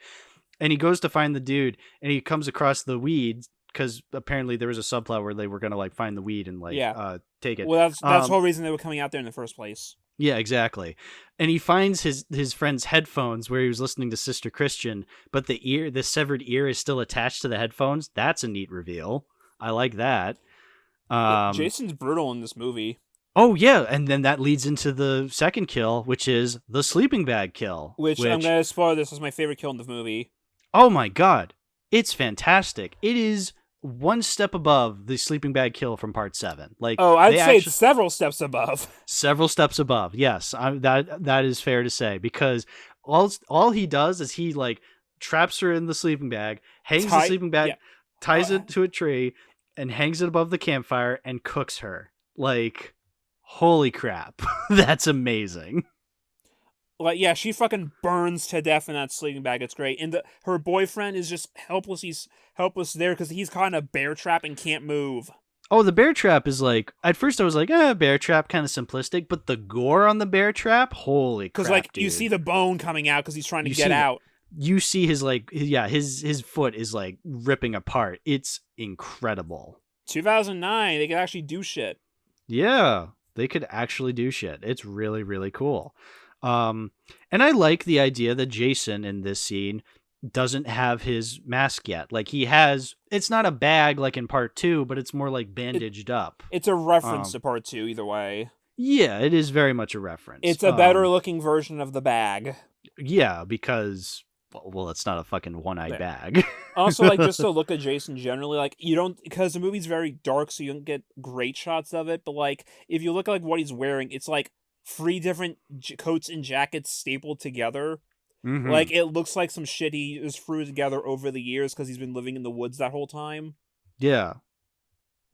[SPEAKER 1] And he goes to find the dude and he comes across the weed because apparently there was a subplot where they were going to like find the weed and like take it.
[SPEAKER 2] Well, that's the whole reason they were coming out there in the first place.
[SPEAKER 1] Yeah, exactly. And he finds his friend's headphones where he was listening to Sister Christian, but the severed ear is still attached to the headphones. That's a neat reveal. I like that.
[SPEAKER 2] Jason's brutal in this movie.
[SPEAKER 1] Oh, yeah, and then that leads into the second kill, which is the sleeping bag kill.
[SPEAKER 2] Which I'm going to spoil, this is my favorite kill in the movie.
[SPEAKER 1] Oh my god. It's fantastic. It is one step above the sleeping bag kill from part 7. Like,
[SPEAKER 2] I'd say it's several steps above.
[SPEAKER 1] Several steps above. Yes, that is fair to say, because all he does is he like traps her in the sleeping bag, hangs the sleeping bag, ties it to a tree, and hangs it above the campfire and cooks her. Like, holy crap, that's amazing.
[SPEAKER 2] Like, yeah, she fucking burns to death in that sleeping bag. It's great. And her boyfriend is just helpless. He's helpless there because he's caught in a bear trap and can't move.
[SPEAKER 1] Oh, the bear trap is like, at first I was like, bear trap, kind of simplistic. But the gore on the bear trap, holy crap,
[SPEAKER 2] because like
[SPEAKER 1] dude.
[SPEAKER 2] You see the bone coming out because he's trying to get out.
[SPEAKER 1] You see his like, his foot is like ripping apart. It's incredible.
[SPEAKER 2] 2009, they could actually do shit.
[SPEAKER 1] Yeah, they could actually do shit. It's really, really cool. And I like the idea that Jason in this scene doesn't have his mask yet. Like, he has, it's not a bag like in part 2, but it's more like bandaged up.
[SPEAKER 2] It's a reference to part 2 either way.
[SPEAKER 1] Yeah, it is very much a reference.
[SPEAKER 2] It's a better looking version of the bag.
[SPEAKER 1] Yeah, because well, it's not a fucking one-eyed bag.
[SPEAKER 2] Also, like, just to look at Jason generally, like, you don't, because the movie's very dark, so you don't get great shots of it, but, like, if you look at, like, what he's wearing, it's, like, 3 different coats and jackets stapled together.
[SPEAKER 1] Mm-hmm.
[SPEAKER 2] Like, it looks like some shit he just threw together over the years because he's been living in the woods that whole time.
[SPEAKER 1] Yeah.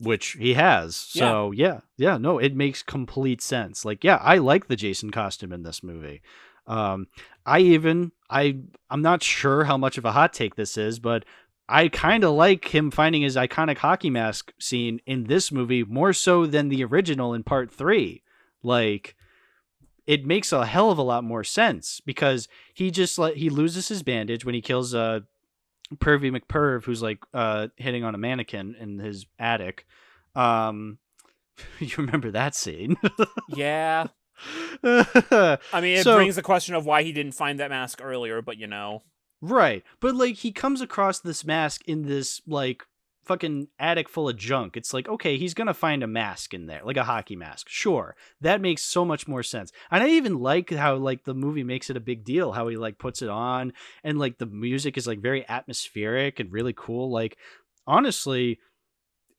[SPEAKER 1] Which he has. So, yeah, no, it makes complete sense. Like, yeah, I like the Jason costume in this movie. I'm not sure how much of a hot take this is, but I kind of like him finding his iconic hockey mask scene in this movie more so than the original in part 3. Like, it makes a hell of a lot more sense because he loses his bandage when he kills Pervy McPerv, who's like hitting on a mannequin in his attic. You remember that scene?
[SPEAKER 2] Yeah. I mean, it brings the question of why he didn't find that mask earlier, but you know.
[SPEAKER 1] Right. But like he comes across this mask in this like fucking attic full of junk. It's like, okay, he's going to find a mask in there, like a hockey mask. Sure. That makes so much more sense. And I even like how like the movie makes it a big deal, how he like puts it on and like the music is like very atmospheric and really cool. Like honestly,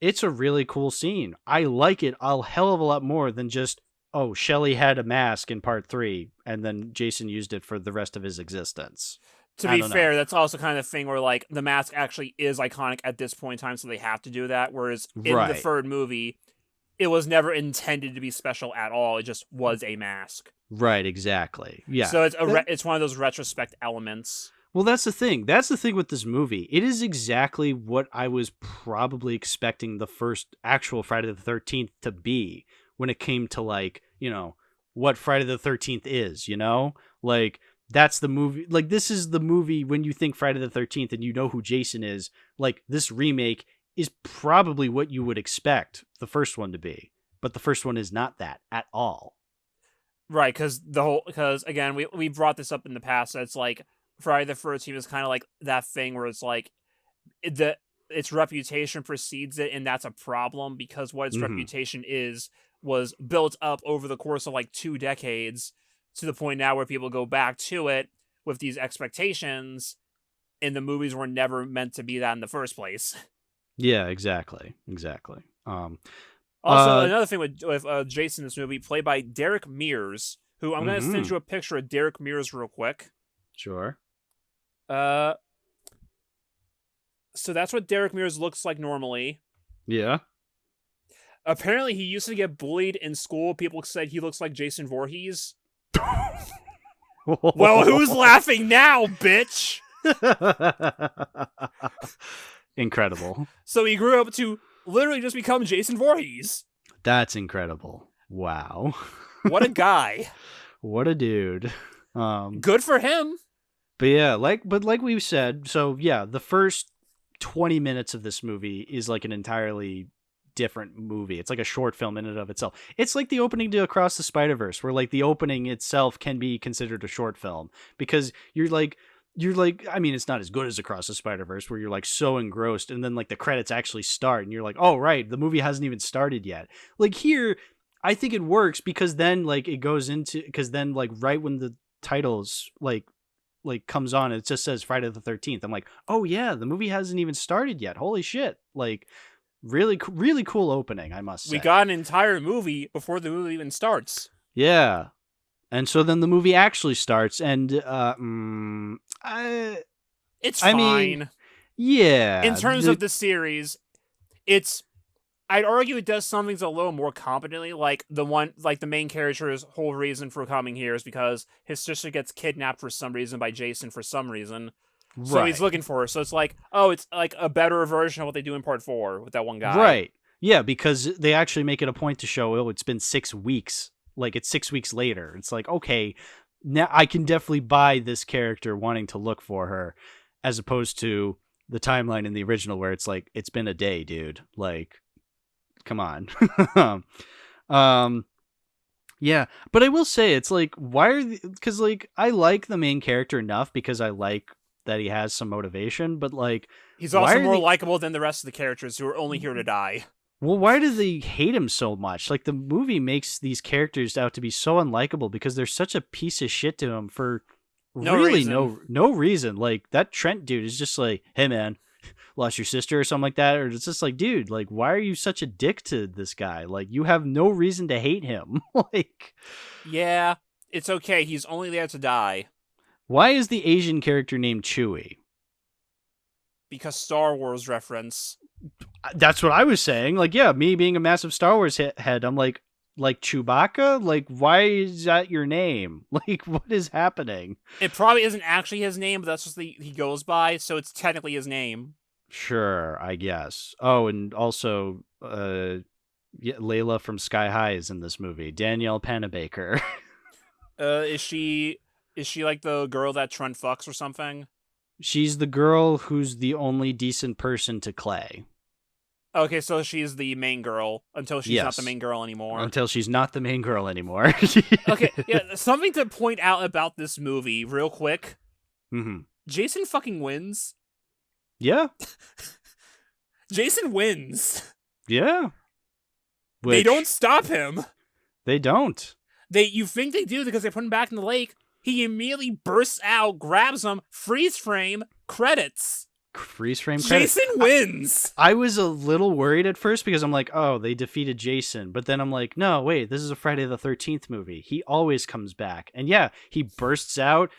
[SPEAKER 1] it's a really cool scene. I like it a hell of a lot more than just, oh, Shelley had a mask in part 3 and then Jason used it for the rest of his existence.
[SPEAKER 2] To be fair, that's also kind of thing where, like, the mask actually is iconic at this point in time, so they have to do that, whereas in the third movie, it was never intended to be special at all. It just was a mask.
[SPEAKER 1] Right, exactly. Yeah.
[SPEAKER 2] So it's one of those retrospect elements.
[SPEAKER 1] Well, that's the thing. That's the thing with this movie. It is exactly what I was probably expecting the first actual Friday the 13th to be when it came to, like, you know, what Friday the 13th is, you know? Like, that's the movie. Like, this is the movie when you think Friday the 13th and you know who Jason is. Like, this remake is probably what you would expect the first one to be. But the first one is not that at all.
[SPEAKER 2] Right, because again, we brought this up in the past. So it's like Friday the 13th is kind of like that thing where it's like its reputation precedes it, and that's a problem because what its reputation was built up over the course of like 2 decades. To the point now where people go back to it with these expectations, and the movies were never meant to be that in the first place.
[SPEAKER 1] Yeah, exactly.
[SPEAKER 2] Also, another thing with Jason in this movie, played by Derek Mears, who I'm going to send you a picture of Derek Mears real quick.
[SPEAKER 1] Sure.
[SPEAKER 2] So that's what Derek Mears looks like normally.
[SPEAKER 1] Yeah.
[SPEAKER 2] Apparently, he used to get bullied in school. People said he looks like Jason Voorhees. Well, who's laughing now, bitch?
[SPEAKER 1] Incredible.
[SPEAKER 2] So he grew up to literally just become Jason Voorhees.
[SPEAKER 1] That's incredible. Wow.
[SPEAKER 2] What a guy.
[SPEAKER 1] What a dude.
[SPEAKER 2] Good for him.
[SPEAKER 1] But yeah, like we said, so yeah, the first 20 minutes of this movie is like an entirely different movie. It's like a short film in and of itself. It's like the opening to Across the Spider-Verse, where like the opening itself can be considered a short film because you're like, I mean, it's not as good as Across the Spider-Verse where you're like so engrossed and then like the credits actually start and you're like, oh right, the movie hasn't even started yet. Like here, I think it works because then like it goes into, because then like right when the titles like comes on, it just says Friday the 13th. I'm like, oh yeah, the movie hasn't even started yet. Holy shit. Like, really cool opening, I must say.
[SPEAKER 2] We got an entire movie before the movie even starts.
[SPEAKER 1] Yeah. And so then the movie actually starts, and
[SPEAKER 2] it's fine.
[SPEAKER 1] Mean, yeah.
[SPEAKER 2] In terms of the series, I'd argue it does some things a little more competently, like the main character's whole reason for coming here is because his sister gets kidnapped for some reason by Jason for some reason. So he's looking for her. So it's like, oh, it's like a better version of what they do in part 4 with that one guy.
[SPEAKER 1] Right. Yeah, because they actually make it a point to show, oh, it's been 6 weeks. Like, it's 6 weeks later. It's like, okay, now I can definitely buy this character wanting to look for her, as opposed to the timeline in the original where it's like, it's been a day, dude. Like, come on. Yeah, but I will say, it's like, because like, I like the main character enough because I like that he has some motivation, but like
[SPEAKER 2] he's also more likable than the rest of the characters who are only here to die.
[SPEAKER 1] Well, why do they hate him so much? Like the movie makes these characters out to be so unlikable because they're such a piece of shit to him for
[SPEAKER 2] No
[SPEAKER 1] really
[SPEAKER 2] reason.
[SPEAKER 1] no reason. Like that Trent dude is just like, hey man, lost your sister or something like that, or it's just like, dude, like why are you such a dick to this guy? Like you have no reason to hate him. Like,
[SPEAKER 2] Yeah, it's okay. He's only there to die.
[SPEAKER 1] why is the Asian character named Chewie?
[SPEAKER 2] Because Star Wars reference.
[SPEAKER 1] That's what I was saying. Like, yeah, me being a massive Star Wars head, I'm like Chewbacca? Like, why is that your name? Like, what is happening?
[SPEAKER 2] It probably isn't actually his name, but that's just he goes by, so it's technically his name.
[SPEAKER 1] Sure, I guess. Oh, and also, Layla from Sky High is in this movie. Danielle Panabaker.
[SPEAKER 2] Is she like the girl that Trent fucks or something?
[SPEAKER 1] She's the girl who's the only decent person to Clay.
[SPEAKER 2] Okay, so she's the main girl until she's not the main girl anymore.
[SPEAKER 1] Until she's not the main girl anymore.
[SPEAKER 2] Okay, yeah, something to point out about this movie, real quick.
[SPEAKER 1] Mm-hmm.
[SPEAKER 2] Jason fucking wins.
[SPEAKER 1] Yeah.
[SPEAKER 2] Jason wins.
[SPEAKER 1] Yeah.
[SPEAKER 2] They don't stop him.
[SPEAKER 1] They don't.
[SPEAKER 2] You think they do because they put him back in the lake. He immediately bursts out, grabs him, freeze frame, credits.
[SPEAKER 1] Freeze frame credits.
[SPEAKER 2] Jason wins.
[SPEAKER 1] I was a little worried at first because I'm like, oh, they defeated Jason. But then I'm like, no, wait, this is a Friday the 13th movie. He always comes back. And yeah, he bursts out,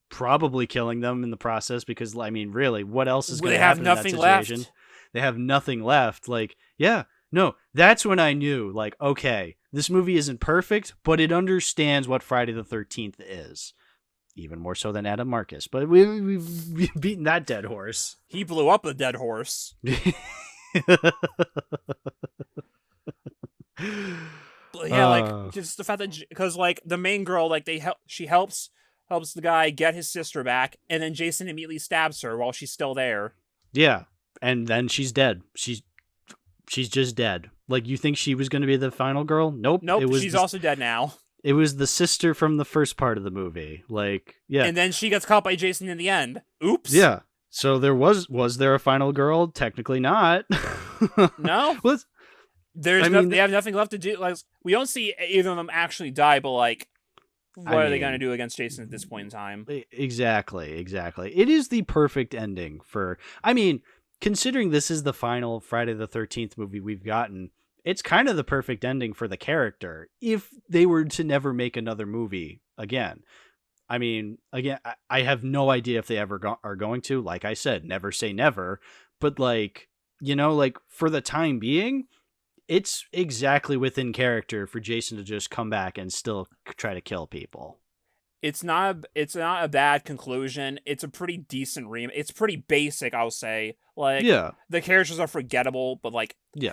[SPEAKER 1] probably killing them in the process because, I mean, really, what else is going to happen in that situation?
[SPEAKER 2] Left.
[SPEAKER 1] They have nothing left. Like, yeah, no, that's when I knew, like, okay, this movie isn't perfect, but it understands what Friday the 13th is. Even more so than Adam Marcus. But we've beaten that dead horse.
[SPEAKER 2] He blew up a dead horse. But yeah, like, just the fact that, because, like, the main girl, like, she helps the guy get his sister back, and then Jason immediately stabs her while she's still there.
[SPEAKER 1] Yeah, and then she's dead. She's just dead. Like, you think she was going to be the final girl? Nope.
[SPEAKER 2] She's also dead now.
[SPEAKER 1] It was the sister from the first part of the movie. Like, yeah.
[SPEAKER 2] And then she gets caught by Jason in the end. Oops.
[SPEAKER 1] Yeah. So there was there a final girl? Technically not.
[SPEAKER 2] No. They have nothing left to do. Like, we don't see either of them actually die, but, like, what are they going to do against Jason at this point in time?
[SPEAKER 1] Exactly. It is the perfect ending for, I mean, considering this is the final Friday the 13th movie we've gotten, it's kind of the perfect ending for the character if they were to never make another movie again. I mean, again, I have no idea if they ever are going to. Like I said, never say never. But, like, you know, like, for the time being, it's exactly within character for Jason to just come back and still try to kill people.
[SPEAKER 2] It's not a bad conclusion. It's a pretty decent remake. It's pretty basic, I'll say. Like,
[SPEAKER 1] yeah,
[SPEAKER 2] the characters are forgettable, but, like,
[SPEAKER 1] yeah,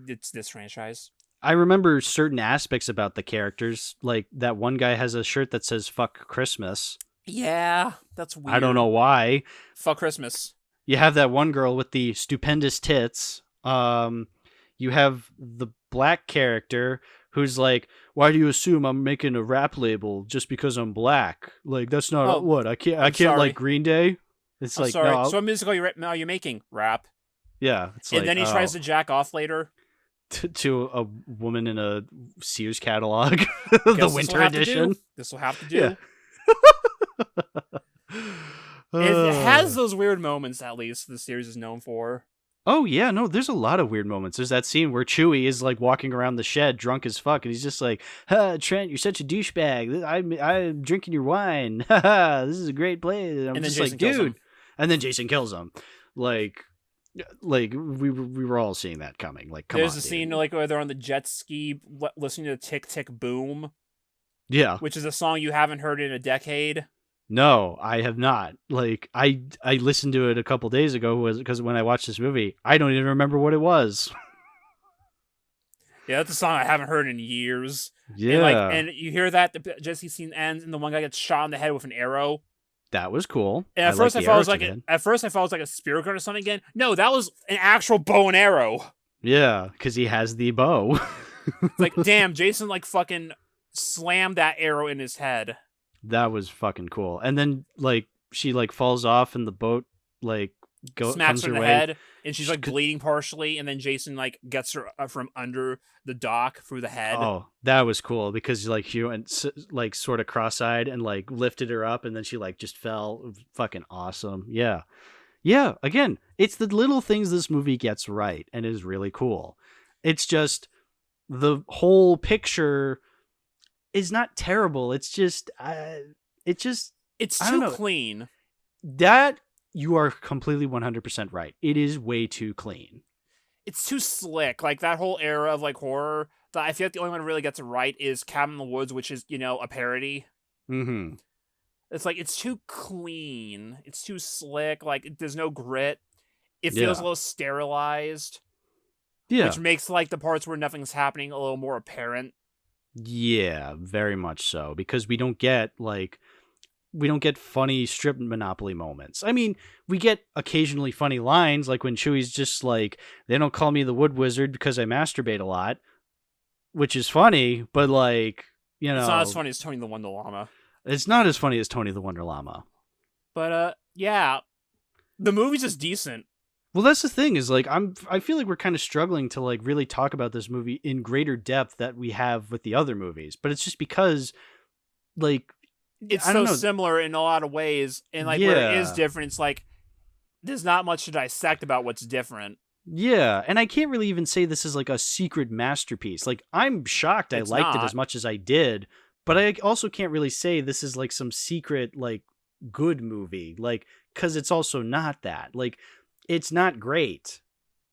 [SPEAKER 2] it's this franchise.
[SPEAKER 1] I remember certain aspects about the characters. Like, that one guy has a shirt that says "Fuck Christmas."
[SPEAKER 2] Yeah, that's weird.
[SPEAKER 1] I don't know why.
[SPEAKER 2] Fuck Christmas.
[SPEAKER 1] You have that one girl with the stupendous tits. You have the black character who's like, why do you assume I'm making a rap label just because I'm black? Like, that's not what I can't like Green Day. It's
[SPEAKER 2] I'm
[SPEAKER 1] like,
[SPEAKER 2] sorry.
[SPEAKER 1] no,
[SPEAKER 2] so what music are you making? Rap.
[SPEAKER 1] Yeah, it's
[SPEAKER 2] and then he tries to jack off later
[SPEAKER 1] to a woman in a Sears catalog, the winter edition.
[SPEAKER 2] This will have to do. Yeah. It has those weird moments, at least, the series is known for.
[SPEAKER 1] Oh, yeah, no, there's a lot of weird moments. There's that scene where Chewie is, like, walking around the shed drunk as fuck, and he's just like, Trent, you're such a douchebag. I'm drinking your wine. This is a great place. I'm just like, dude. And then Jason kills him. Like we were all seeing that coming. Like, come on,
[SPEAKER 2] there's a scene, like, where they're on the jet ski listening to Tick Tick Boom.
[SPEAKER 1] Yeah.
[SPEAKER 2] Which is a song you haven't heard in a decade.
[SPEAKER 1] No, I have not. Like, I listened to it a couple days ago because when I watched this movie, I don't even remember what it was.
[SPEAKER 2] Yeah, that's a song I haven't heard in years.
[SPEAKER 1] Yeah.
[SPEAKER 2] And you hear that, the jet ski scene ends, and the one guy gets shot in the head with an arrow.
[SPEAKER 1] That was cool.
[SPEAKER 2] And at first I thought it was like a spear gun or something again. No, that was an actual bow and arrow.
[SPEAKER 1] Yeah, because he has the bow.
[SPEAKER 2] It's like, damn, Jason, like, fucking slammed that arrow in his head.
[SPEAKER 1] That was fucking cool. And then, like, she, like, falls off and the boat, like,
[SPEAKER 2] smacks
[SPEAKER 1] comes
[SPEAKER 2] her in
[SPEAKER 1] her
[SPEAKER 2] the
[SPEAKER 1] way.
[SPEAKER 2] head, and she's like bleeding partially, and then Jason like gets her from under the dock through the head.
[SPEAKER 1] Oh, that was cool because like she went like sort of cross-eyed and like lifted her up, and then she like just fell. Fucking awesome. Yeah. Yeah, again, it's the little things this movie gets right and is really cool. It's just the whole picture is not terrible. It's just
[SPEAKER 2] It's
[SPEAKER 1] I don't
[SPEAKER 2] too
[SPEAKER 1] know.
[SPEAKER 2] clean.
[SPEAKER 1] That you are completely 100% right. It is way too clean.
[SPEAKER 2] It's too slick. Like that whole era of like horror. I feel like the only one who really gets it right is Cabin in the Woods, which is, a parody.
[SPEAKER 1] Mm-hmm.
[SPEAKER 2] It's like it's too clean. It's too slick. Like there's no grit. It feels a little sterilized.
[SPEAKER 1] Yeah.
[SPEAKER 2] Which makes like the parts where nothing's happening a little more apparent.
[SPEAKER 1] Yeah, very much so. Because we don't get funny strip Monopoly moments. I mean, we get occasionally funny lines, like when Chewie's just like, they don't call me the Wood Wizard because I masturbate a lot, which is funny, but like,
[SPEAKER 2] It's not as funny as Tony the Wonder Llama.
[SPEAKER 1] It's not as funny as Tony the Wonder Llama.
[SPEAKER 2] But yeah, the movie's just decent.
[SPEAKER 1] Well, that's the thing is like I feel like we're kind of struggling to like really talk about this movie in greater depth that we have with the other movies, but it's just because like
[SPEAKER 2] it's
[SPEAKER 1] I don't
[SPEAKER 2] so
[SPEAKER 1] know.
[SPEAKER 2] similar in a lot of ways, and like where it is different, it's like there's not much to dissect about what's different.
[SPEAKER 1] Yeah, and I can't really even say this is like a secret masterpiece. Like I'm shocked I liked it as much as I did, but I also can't really say this is like some secret like good movie, like cuz it's also not that. Like it's not great,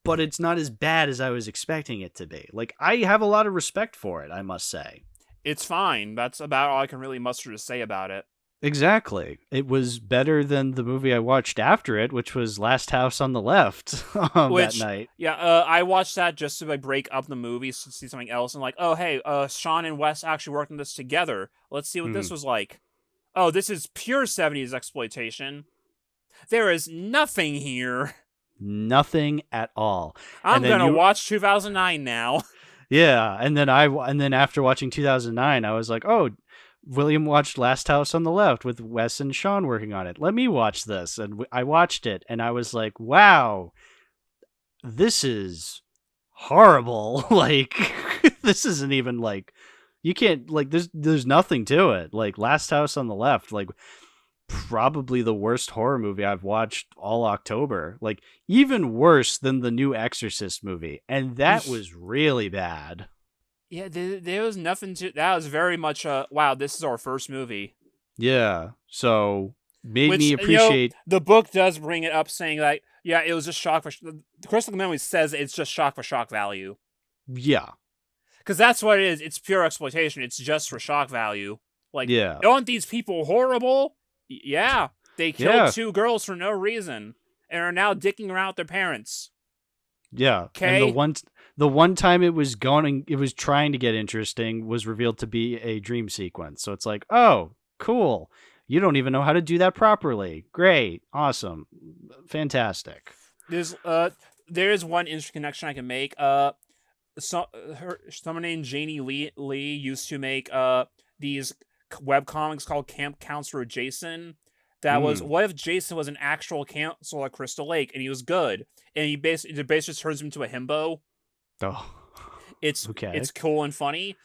[SPEAKER 1] but it's not as bad as I was expecting it to be. Like I have a lot of respect for it, I must say.
[SPEAKER 2] It's fine. That's about all I can really muster to say about it.
[SPEAKER 1] Exactly. It was better than the movie I watched after it, which was Last House on the Left that night.
[SPEAKER 2] Yeah, I watched that just to like break up the movie to see something else, and like, oh hey, Sean and Wes actually worked on this together. Let's see what this was like. Oh, this is pure 70s exploitation. There is nothing here.
[SPEAKER 1] Nothing at all.
[SPEAKER 2] I'm gonna watch 2009 now.
[SPEAKER 1] Yeah, and then after watching 2009, I was like, oh, William watched Last House on the Left with Wes and Sean working on it. Let me watch this. And I watched it, and I was like, wow, this is horrible. Like, this isn't even like, you can't, like, there's nothing to it. Like, Last House on the Left, like, probably the worst horror movie I've watched all October. Like, even worse than the new Exorcist movie. And that was really bad.
[SPEAKER 2] Yeah, there was nothing to... That was very much wow, this is our first movie.
[SPEAKER 1] Yeah, so made me appreciate...
[SPEAKER 2] the book does bring it up saying, like, yeah, it was just shock for... The Crystal Memory says it's just shock for shock value.
[SPEAKER 1] Yeah.
[SPEAKER 2] Because that's what it is. It's pure exploitation. It's just for shock value. Like, aren't these people horrible? Yeah. They killed 2 girls for no reason and are now dicking around with their parents.
[SPEAKER 1] Yeah.
[SPEAKER 2] Okay.
[SPEAKER 1] And the one time it was trying to get interesting was revealed to be a dream sequence. So it's like, oh, cool. You don't even know how to do that properly. Great. Awesome. Fantastic.
[SPEAKER 2] There is one interesting connection I can make. Someone named Janie Lee used to make these webcomics called Camp Counselor Jason. That was, what if Jason was an actual counselor at Crystal Lake and he was good, and he basically just turns him into a himbo.
[SPEAKER 1] Oh,
[SPEAKER 2] it's cool and funny.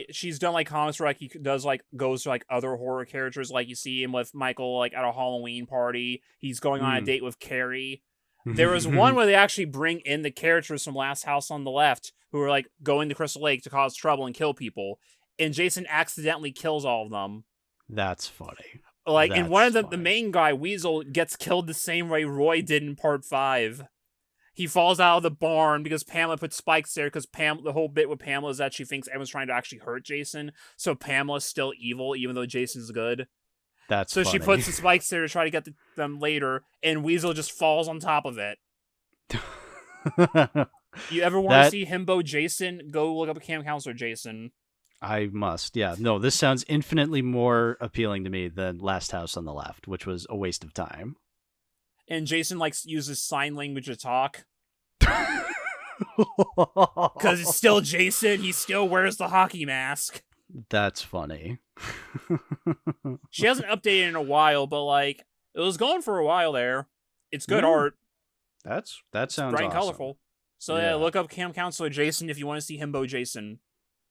[SPEAKER 2] She's done like comics where like he does like goes to like other horror characters, like you see him with Michael like at a Halloween party. He's going on a date with Carrie. There was one where they actually bring in the characters from Last House on the Left who are like going to Crystal Lake to cause trouble and kill people, and Jason accidentally kills all of them.
[SPEAKER 1] That's funny.
[SPEAKER 2] Like, and one of them, the main guy, Weasel, gets killed the same way Roy did in part 5. He falls out of the barn because Pamela put spikes there, because the whole bit with Pamela is that she thinks everyone's trying to actually hurt Jason, so Pamela's still evil, even though Jason's good.
[SPEAKER 1] That's
[SPEAKER 2] so
[SPEAKER 1] funny.
[SPEAKER 2] She puts the spikes there to try to get them later, and Weasel just falls on top of it. You ever want to see Himbo Jason? Go look up Camp Counselor Jason.
[SPEAKER 1] I must. Yeah. No, this sounds infinitely more appealing to me than Last House on the Left, which was a waste of time.
[SPEAKER 2] And Jason uses sign language to talk. Because it's still Jason. He still wears the hockey mask.
[SPEAKER 1] That's funny.
[SPEAKER 2] She hasn't updated in a while, but like it was going for a while there. It's good
[SPEAKER 1] Yeah.
[SPEAKER 2] art.
[SPEAKER 1] That sounds
[SPEAKER 2] Bright and
[SPEAKER 1] awesome.
[SPEAKER 2] colorful. So yeah, look up Camp Counselor Jason if you want to see Himbo Jason.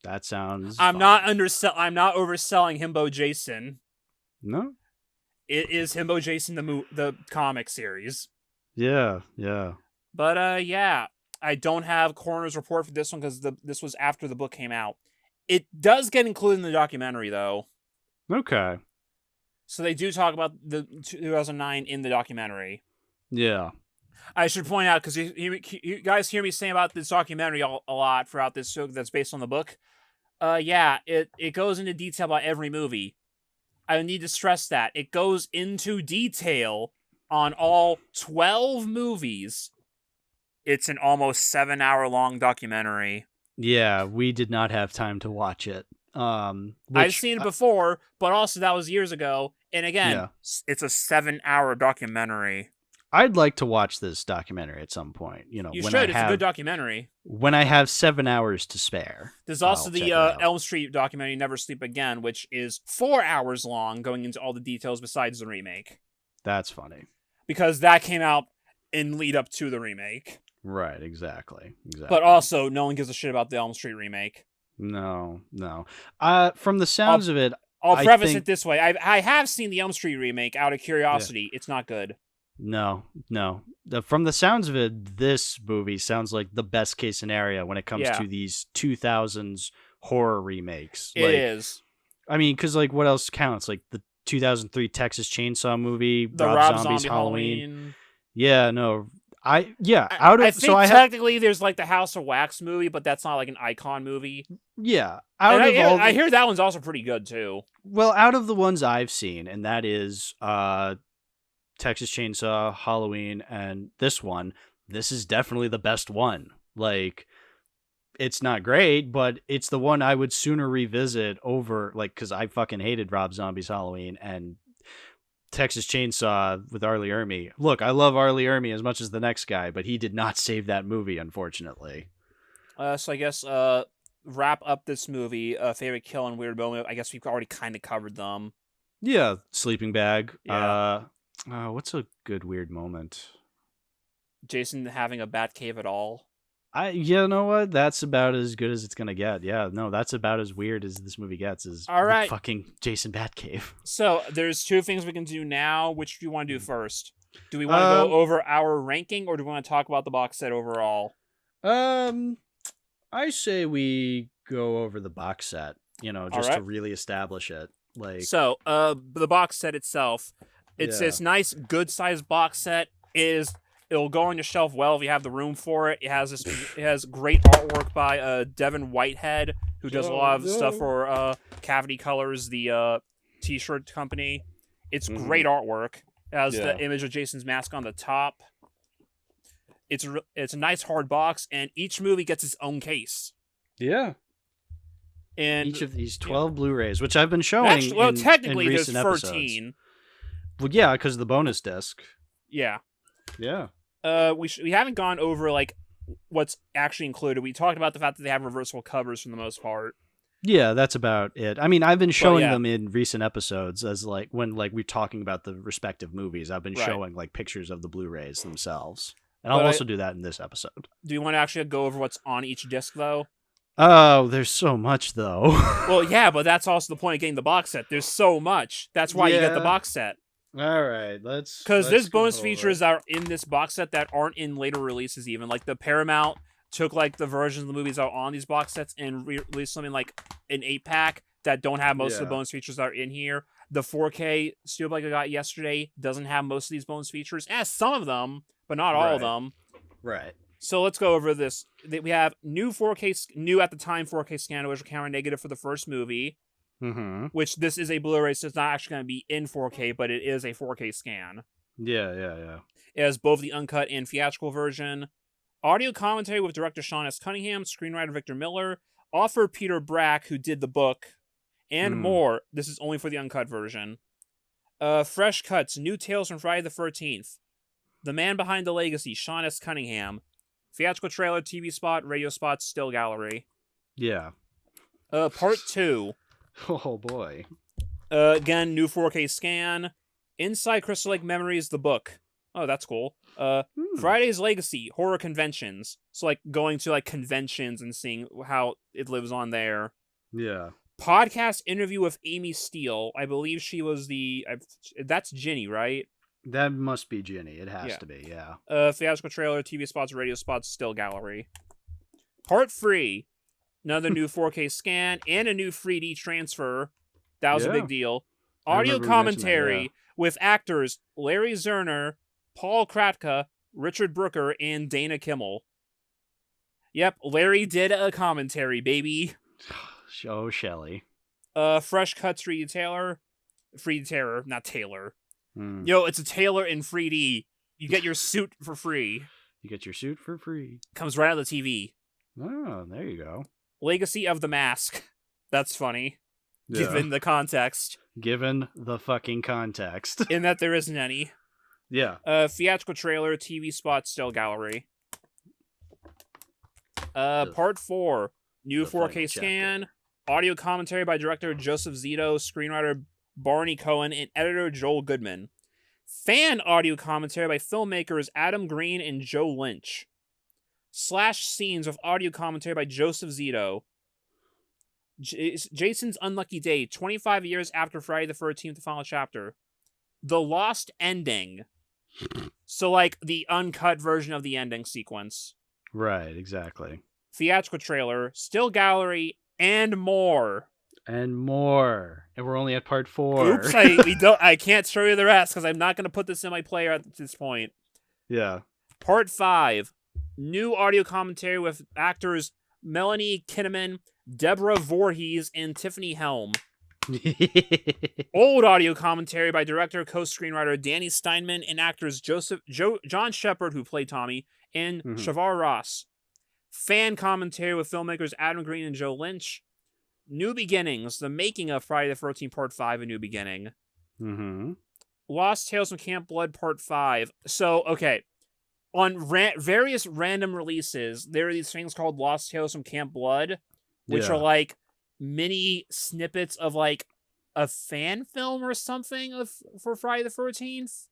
[SPEAKER 1] That sounds.
[SPEAKER 2] I'm
[SPEAKER 1] fun.
[SPEAKER 2] not overselling Himbo Jason.
[SPEAKER 1] No.
[SPEAKER 2] It is Himbo Jason the comic series.
[SPEAKER 1] Yeah.
[SPEAKER 2] But yeah, I don't have Coroner's Report for this one because this was after the book came out. It does get included in the documentary though.
[SPEAKER 1] Okay.
[SPEAKER 2] So they do talk about the 2009 in the documentary.
[SPEAKER 1] Yeah.
[SPEAKER 2] I should point out, because you guys hear me saying about this documentary a lot throughout this show that's based on the book. Yeah, it goes into detail about every movie. I need to stress that. It goes into detail on all 12 movies. It's an almost 7-hour-long documentary.
[SPEAKER 1] Yeah, we did not have time to watch it.
[SPEAKER 2] I've seen it before, but also that was years ago. And again, it's a 7-hour documentary.
[SPEAKER 1] I'd like to watch this documentary at some point. You should.
[SPEAKER 2] It's a good documentary.
[SPEAKER 1] When I have 7 hours to spare.
[SPEAKER 2] There's also the Elm Street documentary, Never Sleep Again, which is 4 hours long, going into all the details besides the remake.
[SPEAKER 1] That's funny.
[SPEAKER 2] Because that came out in lead up to the remake.
[SPEAKER 1] Right, exactly.
[SPEAKER 2] But also, no one gives a shit about the Elm Street remake.
[SPEAKER 1] No. From the sounds of it,
[SPEAKER 2] I'll preface it this way. I have seen the Elm Street remake out of curiosity. Yeah. It's not good.
[SPEAKER 1] No. From the sounds of it, this movie sounds like the best case scenario when it comes to these 2000s horror remakes.
[SPEAKER 2] It is.
[SPEAKER 1] I mean, because what else counts? Like the 2003 Texas Chainsaw movie,
[SPEAKER 2] the Rob Zombie Halloween.
[SPEAKER 1] Yeah, no. I think
[SPEAKER 2] technically there's the House of Wax movie, but that's not an icon movie.
[SPEAKER 1] Yeah.
[SPEAKER 2] I hear that one's also pretty good too.
[SPEAKER 1] Well, out of the ones I've seen, and that is Texas Chainsaw, Halloween, and this one, this is definitely the best one. It's not great, but it's the one I would sooner revisit over, because I fucking hated Rob Zombie's Halloween and Texas Chainsaw with Arlie Ermey. Look, I love Arlie Ermey as much as the next guy, but he did not save that movie, unfortunately.
[SPEAKER 2] So I guess wrap up this movie. Favorite kill and weird moment. I guess we've already kind of covered them.
[SPEAKER 1] Yeah, sleeping bag.
[SPEAKER 2] Yeah.
[SPEAKER 1] What's a good weird moment?
[SPEAKER 2] Jason having a bat cave at all.
[SPEAKER 1] You know what? That's about as good as it's gonna get. Yeah, no, that's about as weird as this movie gets. Is
[SPEAKER 2] all right.
[SPEAKER 1] Fucking Jason Batcave.
[SPEAKER 2] So there's two things we can do now. Which do you want to do first? Do we want to go over our ranking, or do we want to talk about the box set overall?
[SPEAKER 1] I say we go over the box set. Just to really establish it.
[SPEAKER 2] So, the box set itself, it's this nice, good-sized box set. It'll go on your shelf well if you have the room for it. It has great artwork by Devin Whitehead, who does a lot of stuff for Cavity Colors, the t-shirt company. It's great artwork. It has the image of Jason's mask on the top. It's a nice hard box, and each movie gets its own case.
[SPEAKER 1] Yeah.
[SPEAKER 2] And
[SPEAKER 1] each of these 12 Blu-rays, which I've been showing
[SPEAKER 2] technically
[SPEAKER 1] in
[SPEAKER 2] there's
[SPEAKER 1] recent
[SPEAKER 2] 13.
[SPEAKER 1] Episodes. Well, yeah, because of the bonus disc.
[SPEAKER 2] Yeah.
[SPEAKER 1] Yeah.
[SPEAKER 2] We haven't gone over what's actually included. We talked about the fact that they have reversible covers for the most part.
[SPEAKER 1] Yeah, that's about it. I mean, I've been showing them in recent episodes as when we're talking about the respective movies. I've been showing pictures of the Blu-rays themselves. And I'll also do that in this episode.
[SPEAKER 2] Do you want to actually go over what's on each disc though?
[SPEAKER 1] Oh, there's so much though.
[SPEAKER 2] Well, yeah, but that's also the point of getting the box set. There's so much. That's why you get the box set.
[SPEAKER 1] All right,
[SPEAKER 2] because there's bonus features that are in this box set that aren't in later releases. Even the Paramount took the versions of the movies that are on these box sets and released them in an 8-pack that don't have most of the bonus features that are in here. The 4K Steelbook I got yesterday doesn't have most of these bonus features. It has some of them, but not all of them.
[SPEAKER 1] Right.
[SPEAKER 2] So let's go over this. We have new at the time 4K scan visual camera negative for the first movie.
[SPEAKER 1] Mm-hmm.
[SPEAKER 2] Which this is a Blu-ray, so it's not actually going to be in 4K, but it is a 4K scan.
[SPEAKER 1] Yeah.
[SPEAKER 2] It has both the uncut and theatrical version. Audio commentary with director Sean S. Cunningham, screenwriter Victor Miller, author Peter Brack, who did the book, and more. This is only for the uncut version. Fresh cuts, new tales from Friday the 13th. The man behind the legacy, Sean S. Cunningham. Theatrical trailer, TV spot, radio spot, still gallery.
[SPEAKER 1] Yeah.
[SPEAKER 2] Part 2.
[SPEAKER 1] Oh boy.
[SPEAKER 2] Again, new 4K scan. Inside Crystal Lake Memories, the book. Oh, that's cool. Friday's Legacy, horror conventions. So, like, going to, like, conventions and seeing how it lives on there.
[SPEAKER 1] Yeah.
[SPEAKER 2] Podcast interview with Amy Steele. I believe she was that's Ginny, right?
[SPEAKER 1] That must be Ginny. It has to be, yeah.
[SPEAKER 2] Theatrical trailer, TV spots, radio spots, still gallery. Part 3. Another new 4K scan and a new 3D transfer. That was a big deal. Audio commentary with actors Larry Zerner, Paul Kratka, Richard Brooker, and Dana Kimmel. Yep, Larry did a commentary, baby.
[SPEAKER 1] Oh, Shelley.
[SPEAKER 2] Fresh cuts 3D Terror, not Taylor. Yo, it's a Taylor in 3D. You get your suit for free.
[SPEAKER 1] You get your suit for free.
[SPEAKER 2] Comes right out of the TV.
[SPEAKER 1] Oh, there you go.
[SPEAKER 2] Legacy of the Mask. That's funny. Given the context.
[SPEAKER 1] Given the fucking context.
[SPEAKER 2] In that there isn't any.
[SPEAKER 1] Yeah.
[SPEAKER 2] Theatrical trailer, TV spot, still gallery. Part 4. New 4K scan. Audio commentary by director Joseph Zito, screenwriter Barney Cohen, and editor Joel Goodman. Fan audio commentary by filmmakers Adam Green and Joe Lynch. Slash scenes of audio commentary by Joseph Zito. Jason's Unlucky Day, 25 years after Friday the 13th, the final chapter. The Lost Ending. So, like, the uncut version of the ending sequence.
[SPEAKER 1] Right, exactly.
[SPEAKER 2] Theatrical trailer, still gallery, and more.
[SPEAKER 1] And more. And we're only at part 4.
[SPEAKER 2] Oops, I can't show you the rest because I'm not going to put this in my player at this point.
[SPEAKER 1] Yeah.
[SPEAKER 2] Part 5. New audio commentary with actors Melanie Kinnaman, Deborah Voorhees, and Tiffany Helm. Old audio commentary by director, co-screenwriter Danny Steinman and actors John Shepard, who played Tommy, and Shavar Ross. Fan commentary with filmmakers Adam Green and Joe Lynch. New Beginnings, the making of Friday the 13th Part 5, A New Beginning. Lost Tales from Camp Blood Part 5. So, okay. On various random releases, there are these things called Lost Tales from Camp Blood, which are like mini snippets of like a fan film or something for Friday the 13th.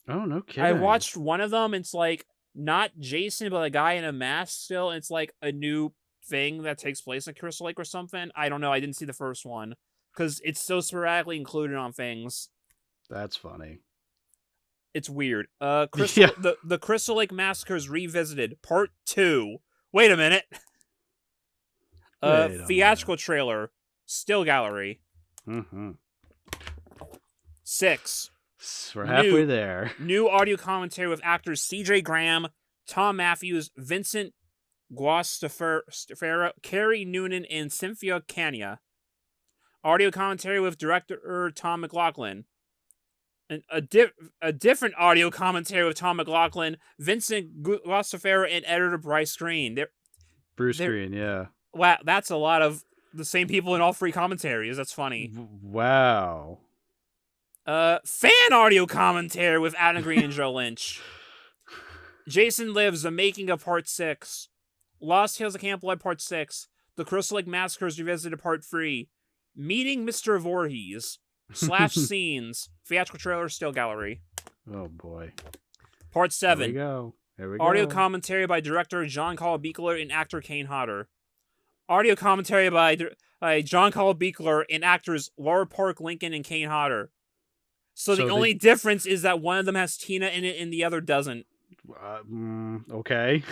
[SPEAKER 1] Oh, no kidding.
[SPEAKER 2] I watched one of them. It's like not Jason, but a guy in a mask still. And it's like a new thing that takes place in Crystal Lake or something. I don't know. I didn't see the first one because it's so sporadically included on things.
[SPEAKER 1] That's funny.
[SPEAKER 2] It's weird. The Crystal Lake Massacres Revisited, Part 2. Wait a minute. Theatrical trailer, still gallery. 6.
[SPEAKER 1] We're halfway there.
[SPEAKER 2] New audio commentary with actors CJ Graham, Tom Matthews, Vincent Guastafera, Carrie Noonan, and Cynthia Kanya. Audio commentary with director Tom McLaughlin. And a different audio commentary with Tom McLaughlin, Vincent Guastafera, and editor Bryce Green.
[SPEAKER 1] Bruce Green, yeah.
[SPEAKER 2] Wow, that's a lot of the same people in all 3 commentaries. That's funny.
[SPEAKER 1] Wow.
[SPEAKER 2] Fan audio commentary with Adam Green and Joe Lynch. Jason Lives, the making of Part 6. Lost Tales of Camp Blood Part 6. The Crystal Lake Massacres Revisited Part 3. Meeting Mr. Voorhees. Slash scenes. Theatrical trailer, still gallery.
[SPEAKER 1] Oh boy.
[SPEAKER 2] Part 7.
[SPEAKER 1] Here we go.
[SPEAKER 2] Audio commentary by director John Carl Beekler and actor Kane Hodder. Audio commentary by John Carl Beekler and actors Laura Park Lincoln and Kane Hodder. So the only difference is that one of them has Tina in it and the other doesn't.
[SPEAKER 1] Okay.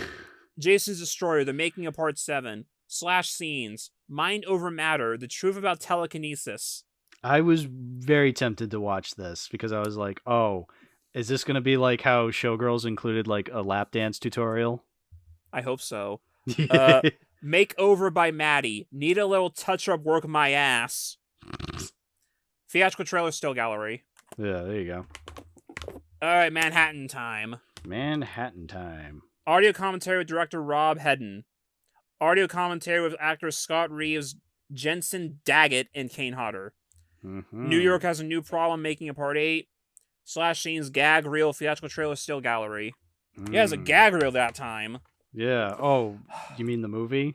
[SPEAKER 2] Jason's Destroyer, the making of Part 7. Slash scenes. Mind over matter. The truth about telekinesis.
[SPEAKER 1] I was very tempted to watch this because I was like, oh, is this going to be like how Showgirls included like a lap dance tutorial?
[SPEAKER 2] I hope so. Makeover by Maddie. Need a little touch-up work my ass. Theatrical trailer, still gallery.
[SPEAKER 1] Yeah, there you go.
[SPEAKER 2] Alright, Manhattan time.
[SPEAKER 1] Manhattan time.
[SPEAKER 2] Audio commentary with director Rob Hedden. Audio commentary with actors Scott Reeves, Jensen Daggett, and Kane Hodder. New York has a new problem making a Part 8. Slash scenes, gag reel, theatrical trailer, still gallery. Yeah, it's a gag reel that time.
[SPEAKER 1] Yeah. Oh, you mean the movie?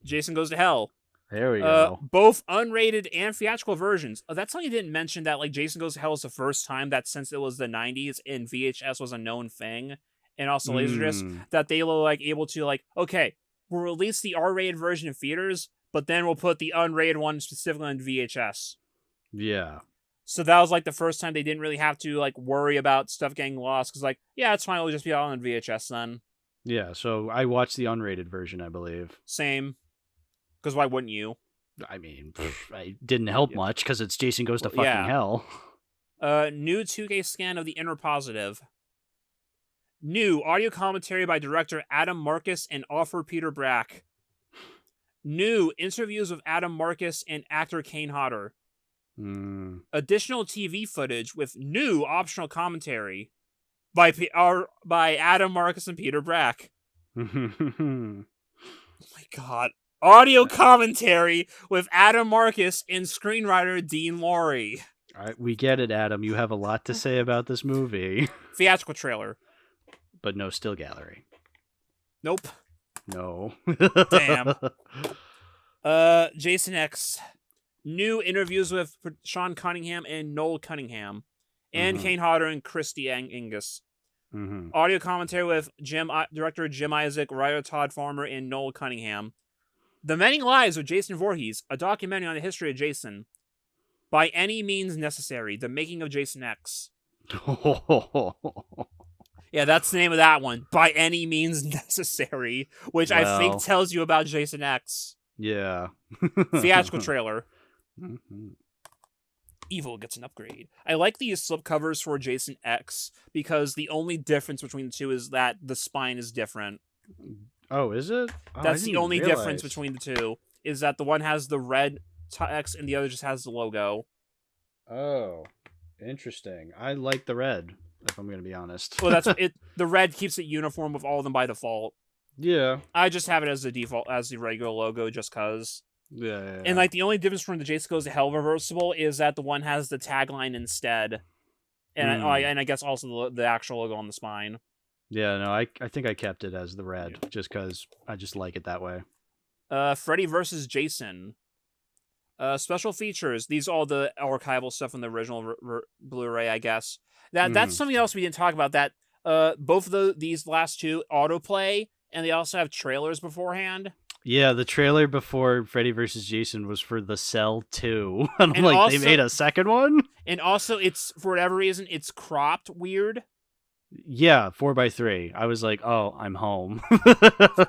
[SPEAKER 2] Jason Goes to Hell.
[SPEAKER 1] There we go.
[SPEAKER 2] Both unrated and theatrical versions. That's something you didn't mention, that like Jason Goes to Hell is the first time that since it was the 90s and VHS was a known thing, and also Laserdisc, that they were like able to like, okay, we'll release the R-rated version in theaters, but then we'll put the unrated one specifically on VHS.
[SPEAKER 1] Yeah.
[SPEAKER 2] So that was like the first time they didn't really have to like worry about stuff getting lost, because like, yeah, it's fine, it'll just be all on VHS then.
[SPEAKER 1] Yeah, so I watched the unrated version, I believe.
[SPEAKER 2] Same. Because why wouldn't you?
[SPEAKER 1] I mean, it didn't help much because it's Jason Goes to fucking hell.
[SPEAKER 2] New 2K scan of the Inner Positive. New audio commentary by director Adam Marcus and author Peter Brack. New interviews with Adam Marcus and actor Kane Hodder. Additional TV footage with new optional commentary by Adam Marcus and Peter Brack. Oh my god. Audio commentary with Adam Marcus and screenwriter Dean Lorey.
[SPEAKER 1] All right, we get it, Adam. You have a lot to say about this movie.
[SPEAKER 2] Theatrical trailer.
[SPEAKER 1] But no still gallery.
[SPEAKER 2] Nope.
[SPEAKER 1] No.
[SPEAKER 2] Damn. Jason X. New interviews with Sean Cunningham and Noel Cunningham. And Kane Hodder and Christy Angus. Audio commentary with director Jim Isaac, writer Todd Farmer, and Noel Cunningham. The Many Lives of Jason Voorhees, a documentary on the history of Jason. By Any Means Necessary, The Making of Jason X. Yeah, that's the name of that one. By Any Means Necessary, which I think tells you about Jason X.
[SPEAKER 1] Yeah.
[SPEAKER 2] Theatrical trailer. Evil gets an upgrade. I like these slipcovers for Jason X because the only difference between the two is that the spine is different.
[SPEAKER 1] Oh, is it? Oh,
[SPEAKER 2] That's the only difference between the two, is that the one has the red text and the other just has the logo.
[SPEAKER 1] Oh, interesting. I like the red, if I'm going to be honest.
[SPEAKER 2] Well, that's it. The red keeps it uniform with all of them by default.
[SPEAKER 1] Yeah.
[SPEAKER 2] I just have it as the default, as the regular logo, just cause.
[SPEAKER 1] Yeah.
[SPEAKER 2] And like the only difference from the Jason Goes to Hell reversible is that the one has the tagline instead, and I guess also the actual logo on the spine.
[SPEAKER 1] Yeah, no, I think I kept it as the red, just because I just like it that way.
[SPEAKER 2] Freddy vs. Jason. Special features. These are all the archival stuff from the original Blu-ray, I guess. That's something else we didn't talk about. That both of these last two autoplay, and they also have trailers beforehand.
[SPEAKER 1] Yeah, the trailer before Freddy vs. Jason was for The Cell 2. And I'm like,
[SPEAKER 2] also,
[SPEAKER 1] they made a second one?
[SPEAKER 2] And also, it's, for whatever reason, it's cropped weird.
[SPEAKER 1] Yeah, 4:3. I was like, oh, I'm home.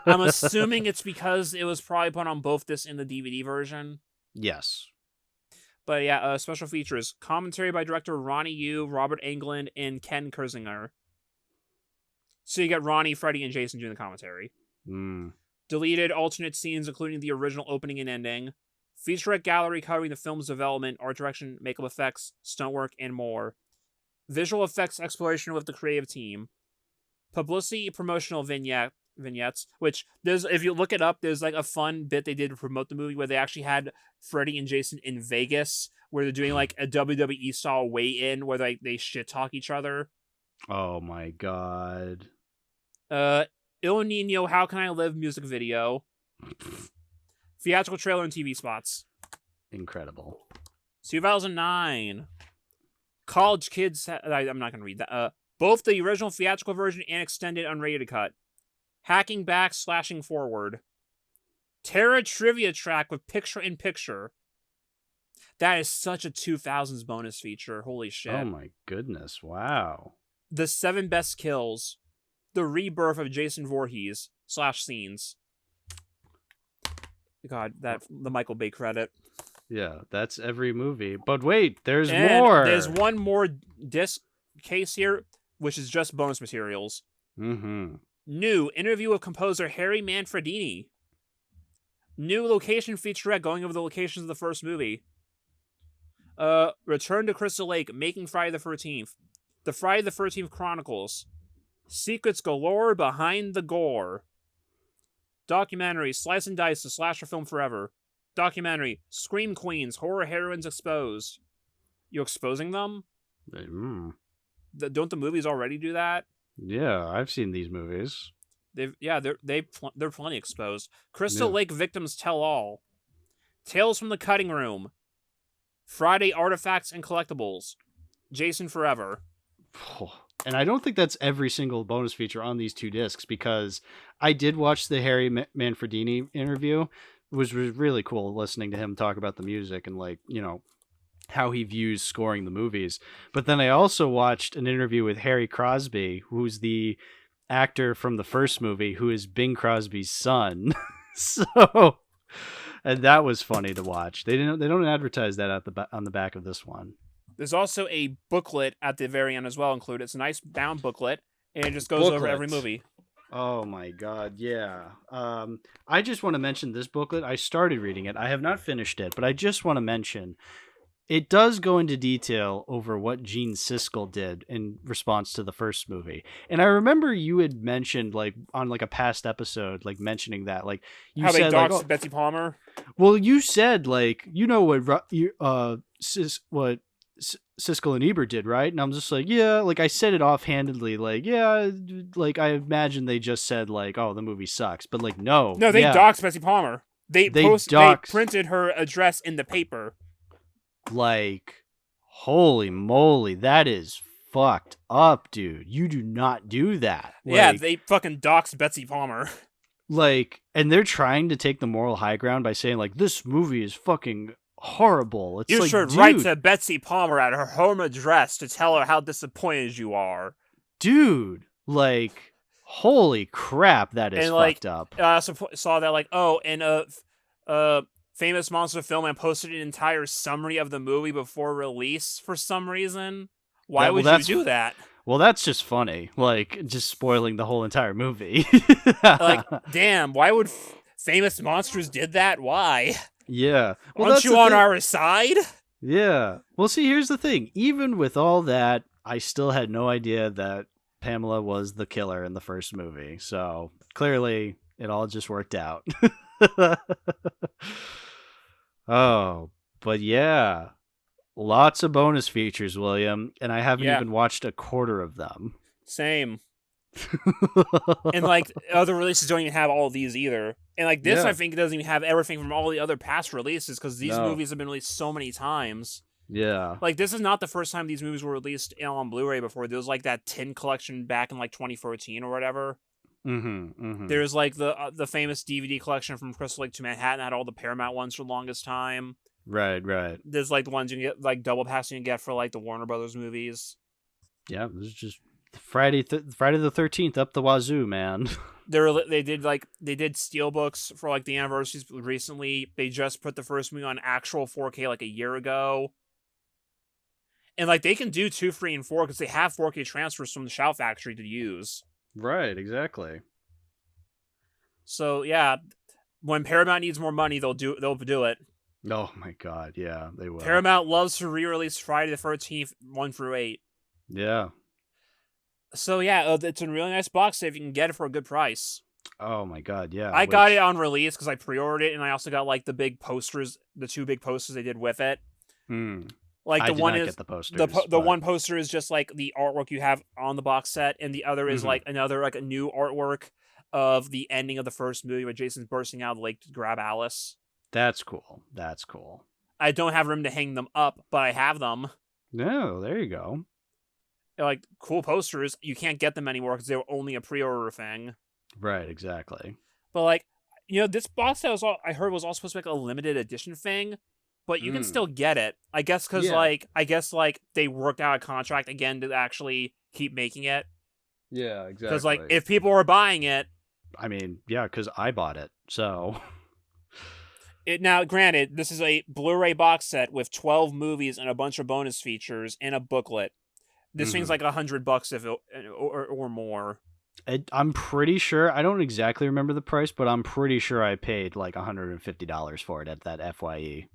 [SPEAKER 2] I'm assuming it's because it was probably put on both this and the DVD version.
[SPEAKER 1] Yes.
[SPEAKER 2] But yeah, special features. Commentary by director Ronnie Yu, Robert Englund, and Ken Kersinger. So you get Ronnie, Freddy, and Jason doing the commentary. Deleted alternate scenes, including the original opening and ending. Featurette gallery covering the film's development, art direction, makeup effects, stunt work, and more. Visual effects exploration with the creative team. Publicity promotional vignettes, which there's, if you look it up, there's like a fun bit they did to promote the movie where they actually had Freddy and Jason in Vegas, where they're doing like a WWE style weigh-in where they shit talk each other.
[SPEAKER 1] Oh my god.
[SPEAKER 2] Il Nino, How Can I Live music video. Theatrical trailer and TV spots.
[SPEAKER 1] Incredible.
[SPEAKER 2] 2009. College Kids... I'm not going to read that. Both the original theatrical version and extended unrated cut. Hacking back, slashing forward. Terror trivia track with picture-in-picture. That is such a 2000s bonus feature. Holy shit.
[SPEAKER 1] Oh my goodness. Wow.
[SPEAKER 2] The 7 best kills. The rebirth of Jason Voorhees / scenes. God, the Michael Bay credit.
[SPEAKER 1] Yeah, that's every movie. But wait, there's more.
[SPEAKER 2] There's one more disc case here, which is just bonus materials. New interview with composer Harry Manfredini. New location featurette going over the locations of the first movie. Return to Crystal Lake, making Friday the 13th. The Friday the 13th Chronicles. Secrets galore behind the gore. Documentary, Slice and Dice, the slasher film forever. Documentary, Scream Queens, horror heroines exposed. You exposing them? Don't the movies already do that?
[SPEAKER 1] Yeah, I've seen these movies.
[SPEAKER 2] They're plenty exposed. Crystal Lake Victims Tell All. Tales from the Cutting Room, Friday Artifacts and Collectibles, Jason Forever.
[SPEAKER 1] And I don't think that's every single bonus feature on these 2 discs, because I did watch the Harry Manfredini interview. It was really cool listening to him talk about the music and, like, you know, how he views scoring the movies. But then I also watched an interview with Harry Crosby, who's the actor from the first movie, who is Bing Crosby's son. So, and that was funny to watch. They don't advertise that on the back of this one.
[SPEAKER 2] There's also a booklet at the very end as well included. It's a nice bound booklet, and it just goes over every movie.
[SPEAKER 1] Oh my god, yeah. I just want to mention this booklet. I started reading it. I have not finished it, but I just want to mention it does go into detail over what Gene Siskel did in response to the first movie. And I remember you had mentioned, like, on like a past episode, like mentioning that, like, you
[SPEAKER 2] how
[SPEAKER 1] said,
[SPEAKER 2] they doxed
[SPEAKER 1] like,
[SPEAKER 2] Betsy Palmer.
[SPEAKER 1] Well, you said, like, you know what Siskel and Ebert did, right? And I'm just like, yeah, like, I said it offhandedly, like, yeah, like, I imagine they just said, like, oh, the movie sucks, but, like, no,
[SPEAKER 2] they doxed Betsy Palmer. They printed her address in the paper.
[SPEAKER 1] Like, holy moly, that is fucked up, dude. You do not do that. Like,
[SPEAKER 2] yeah, they fucking doxed Betsy Palmer.
[SPEAKER 1] Like, and they're trying to take the moral high ground by saying, like, this movie is fucking horrible. It's
[SPEAKER 2] you
[SPEAKER 1] like,
[SPEAKER 2] should write to Betsy Palmer at her home address to tell her how disappointed you are.
[SPEAKER 1] Dude, like, holy crap, that is fucked up.
[SPEAKER 2] I also saw that, like, Famous Monster Film and posted an entire summary of the movie before release for some reason. Why would you do that?
[SPEAKER 1] Well, that's just funny. Like, just spoiling the whole entire movie.
[SPEAKER 2] Like, damn, why would Famous Monsters did that? Why?
[SPEAKER 1] Yeah.
[SPEAKER 2] Well, aren't you on our side?
[SPEAKER 1] Yeah. Well, see, here's the thing. Even with all that, I still had no idea that Pamela was the killer in the first movie. So, clearly, it all just worked out. Oh, but yeah, lots of bonus features, William, and I haven't even watched a quarter of them.
[SPEAKER 2] Same. And, like, other releases don't even have all of these either. And, like, this, I think, doesn't even have everything from all the other past releases, because these movies have been released so many times.
[SPEAKER 1] Yeah.
[SPEAKER 2] Like, this is not the first time these movies were released on Blu-ray before. There was, like, that 10 collection back in, like, 2014 or whatever. There's, like, the famous DVD collection from Crystal Lake to Manhattan had all the Paramount ones for the longest time.
[SPEAKER 1] Right.
[SPEAKER 2] There's, like, the ones you can get, like, double pass you can get for, like, the Warner Brothers movies.
[SPEAKER 1] Yeah, this is just Friday the 13th up the wazoo, man.
[SPEAKER 2] They did steelbooks for, like, the anniversaries recently. They just put the first movie on actual 4K like a year ago. And, like, they can do 2, 3, and 4 because they have 4K transfers from the Shout Factory to use.
[SPEAKER 1] Right, exactly.
[SPEAKER 2] So yeah, when Paramount needs more money, they'll do it.
[SPEAKER 1] Oh my god, yeah, they will.
[SPEAKER 2] Paramount loves to re-release Friday the 13th 1 through 8.
[SPEAKER 1] Yeah.
[SPEAKER 2] So yeah, it's a really nice box set if you can get it for a good price.
[SPEAKER 1] Oh my god, yeah.
[SPEAKER 2] I got it on release because I pre-ordered it, and I also got, like, the big posters, the 2 big posters they did with it. Like, the one is
[SPEAKER 1] the posters,
[SPEAKER 2] the one poster is just, like, the artwork you have on the box set, and the other is like another, like, a new artwork of the ending of the first movie where Jason's bursting out of the lake to grab Alice.
[SPEAKER 1] That's cool.
[SPEAKER 2] I don't have room to hang them up, but I have them.
[SPEAKER 1] No, there you go.
[SPEAKER 2] They're, like, cool posters. You can't get them anymore because they were only a pre-order thing.
[SPEAKER 1] Right, exactly.
[SPEAKER 2] But, like, you know, this box set I heard was also supposed to be, like, a limited edition thing. But you can still get it. I guess because, like, they worked out a contract again to actually keep making it.
[SPEAKER 1] Yeah, exactly.
[SPEAKER 2] Because, like, if people were buying it...
[SPEAKER 1] I mean, yeah, because I bought it, so...
[SPEAKER 2] Now, granted, this is a Blu-ray box set with 12 movies and a bunch of bonus features and a booklet. This thing's like $100 or more.
[SPEAKER 1] I'm pretty sure, I don't exactly remember the price, but I'm pretty sure I paid, like, $150 for it at that FYE.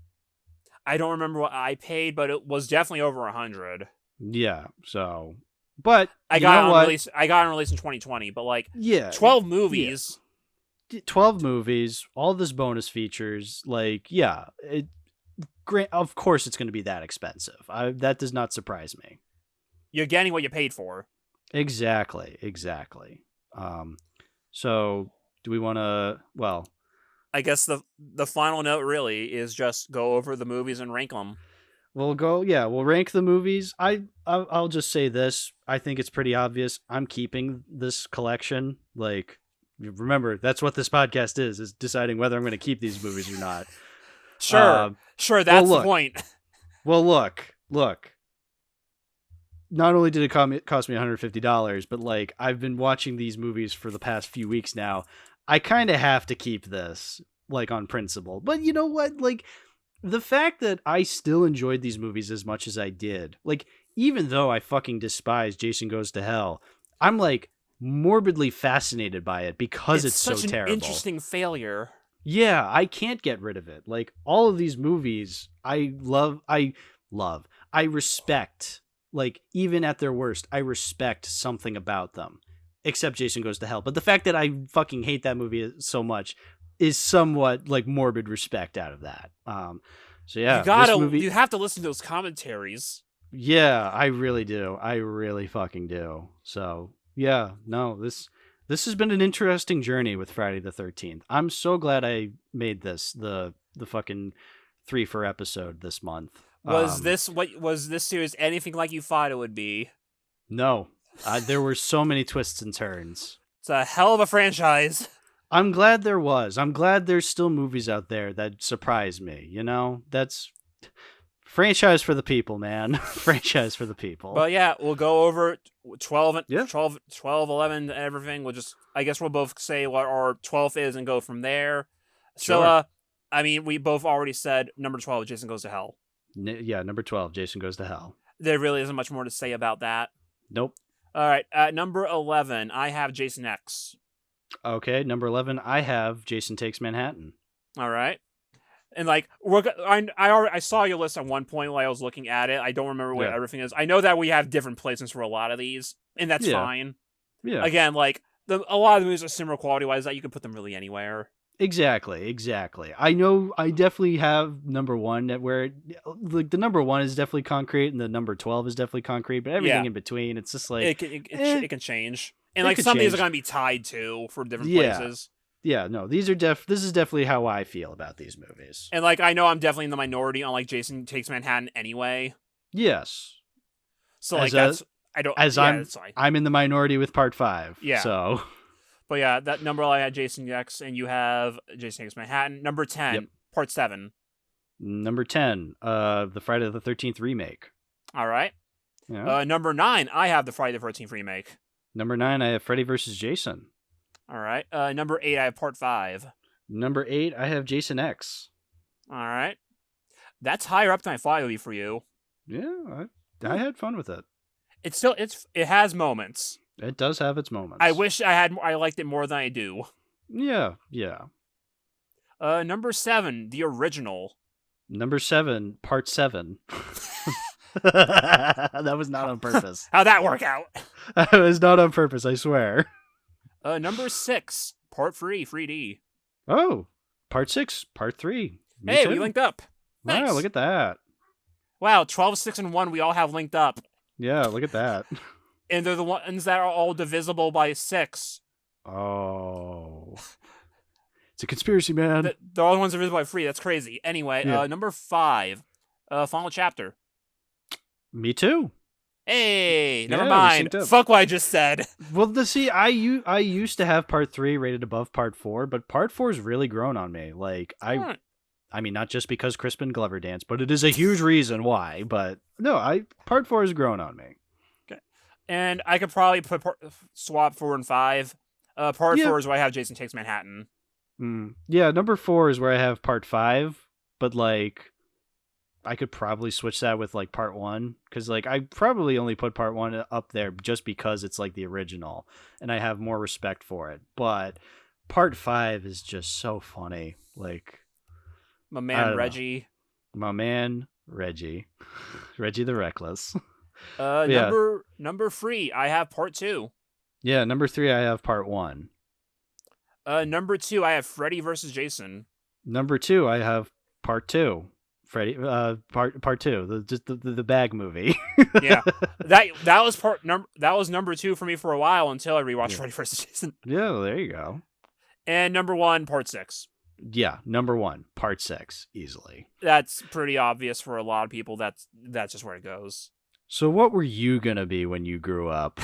[SPEAKER 2] I don't remember what I paid, but it was definitely over 100.
[SPEAKER 1] Yeah, so, but
[SPEAKER 2] I got it on release in 2020, but, like, 12 movies.
[SPEAKER 1] Yeah. 12 movies, all this bonus features, like, yeah, of course it's going to be that expensive. That does not surprise me.
[SPEAKER 2] You're getting what you paid for.
[SPEAKER 1] Exactly. So, do we want to, well,
[SPEAKER 2] I guess the final note really is just go over the movies and rank them.
[SPEAKER 1] We'll rank the movies. I'll just say this. I think it's pretty obvious. I'm keeping this collection. Like, remember, that's what this podcast is deciding whether I'm going to keep these movies or not.
[SPEAKER 2] Sure, that's the point.
[SPEAKER 1] Well, look. Not only did it cost me $150, but like I've been watching these movies for the past few weeks now. I kind of have to keep this, like, on principle. But you know what? Like, the fact that I still enjoyed these movies as much as I did, like, even though I fucking despise Jason Goes to Hell, I'm like morbidly fascinated by it because it's so
[SPEAKER 2] such an
[SPEAKER 1] terrible.
[SPEAKER 2] Interesting failure.
[SPEAKER 1] Yeah, I can't get rid of it. Like, all of these movies, I respect. Like, even at their worst, I respect something about them. Except Jason Goes to Hell. But the fact that I fucking hate that movie so much is somewhat, like, morbid respect out of that. So yeah,
[SPEAKER 2] you have to listen to those commentaries.
[SPEAKER 1] Yeah, I really do. I really fucking do. So yeah, no, this has been an interesting journey with Friday the 13th. I'm so glad I made this the fucking 3 for episode this month.
[SPEAKER 2] Was this series anything like you thought it would be?
[SPEAKER 1] No. There were so many twists and turns.
[SPEAKER 2] It's a hell of a franchise.
[SPEAKER 1] I'm glad there was. I'm glad there's still movies out there that surprise me, you know? That's franchise for the people, man. Franchise for the people.
[SPEAKER 2] But yeah, we'll go over 12, 11, everything. I guess we'll both say what our 12th is and go from there.
[SPEAKER 1] Sure.
[SPEAKER 2] So, I mean, we both already said number 12, Jason Goes to Hell.
[SPEAKER 1] Yeah, number 12, Jason Goes to Hell.
[SPEAKER 2] There really isn't much more to say about that.
[SPEAKER 1] Nope.
[SPEAKER 2] All right, at number 11, I have Jason X.
[SPEAKER 1] Okay, number 11, I have Jason Takes Manhattan.
[SPEAKER 2] All right. And like, I saw your list at one point while I was looking at it. I don't remember what everything is. I know that we have different placements for a lot of these, and that's fine.
[SPEAKER 1] Yeah.
[SPEAKER 2] Again, like, a lot of the movies are similar quality-wise that you can put them really anywhere.
[SPEAKER 1] Exactly. I know I definitely have number 1 where like the number 1 is definitely concrete and the number 12 is definitely concrete, but everything in between, it's just like
[SPEAKER 2] it can change. And like some of these are going to be tied to for different places.
[SPEAKER 1] Yeah, no, this is definitely how I feel about these movies.
[SPEAKER 2] And like I know I'm definitely in the minority on like Jason Takes Manhattan anyway.
[SPEAKER 1] Yes.
[SPEAKER 2] So like
[SPEAKER 1] I'm in the minority with part 5.
[SPEAKER 2] Yeah.
[SPEAKER 1] So
[SPEAKER 2] but yeah, that number I had Jason X, and you have Jason Takes Manhattan. Number 10, Part 7.
[SPEAKER 1] Number 10, the Friday the 13th remake.
[SPEAKER 2] All right.
[SPEAKER 1] Yeah.
[SPEAKER 2] Number 9, I have the Friday the 13th remake.
[SPEAKER 1] Number 9, I have Freddy vs. Jason.
[SPEAKER 2] All right. Number 8, I have Part 5.
[SPEAKER 1] Number 8, I have Jason X.
[SPEAKER 2] All right. That's higher up than I thought it would be for you.
[SPEAKER 1] Yeah, I had fun with it.
[SPEAKER 2] It has moments.
[SPEAKER 1] It does have its moments.
[SPEAKER 2] I wish I liked it more than I do.
[SPEAKER 1] Yeah.
[SPEAKER 2] Number 7, the original.
[SPEAKER 1] Number 7, Part 7. That was not on purpose.
[SPEAKER 2] How'd that work out?
[SPEAKER 1] It was not on purpose, I swear.
[SPEAKER 2] Number 6, Part 3, 3D.
[SPEAKER 1] Oh, Part 6, Part 3.
[SPEAKER 2] Hey, we linked up.
[SPEAKER 1] Wow,
[SPEAKER 2] Nice.
[SPEAKER 1] look at that.
[SPEAKER 2] Wow, 12, 6, and 1 we all have linked up.
[SPEAKER 1] Yeah, look at that.
[SPEAKER 2] And they're the ones that are all divisible by 6.
[SPEAKER 1] Oh. It's a conspiracy, man.
[SPEAKER 2] The other ones are divisible by 3. That's crazy. Anyway, number 5, Final Chapter.
[SPEAKER 1] Me too.
[SPEAKER 2] Hey, never mind. Fuck what I just said.
[SPEAKER 1] Well, I used to have Part 3 rated above Part 4, but Part 4's really grown on me. Like, I mean, not just because Crispin Glover danced, but it is a huge reason why. But no, Part 4 has grown on me.
[SPEAKER 2] Okay, and I could probably swap 4 and 5. Part 4 is where I have Jason Takes Manhattan.
[SPEAKER 1] Yeah, number 4 is where I have Part 5, but like, I could probably switch that with like Part 1, because like I probably only put Part 1 up there just because it's like the original, and I have more respect for it. But Part 5 is just so funny. Like,
[SPEAKER 2] my man Reggie.
[SPEAKER 1] Reggie the Reckless.
[SPEAKER 2] Number 3, I have Part 2.
[SPEAKER 1] Yeah, number 3, I have Part 1.
[SPEAKER 2] Number 2, I have Freddy versus Jason.
[SPEAKER 1] Number 2, I have Part 2. Freddy, part 2, the bag movie.
[SPEAKER 2] Yeah, that was number 2 for me for a while until I rewatched Freddy vs. Jason.
[SPEAKER 1] Yeah, well, there you go.
[SPEAKER 2] And number 1, Part 6.
[SPEAKER 1] Yeah, number 1, part 6, easily.
[SPEAKER 2] That's pretty obvious for a lot of people. That's just where it goes.
[SPEAKER 1] So what were you gonna be when you grew up?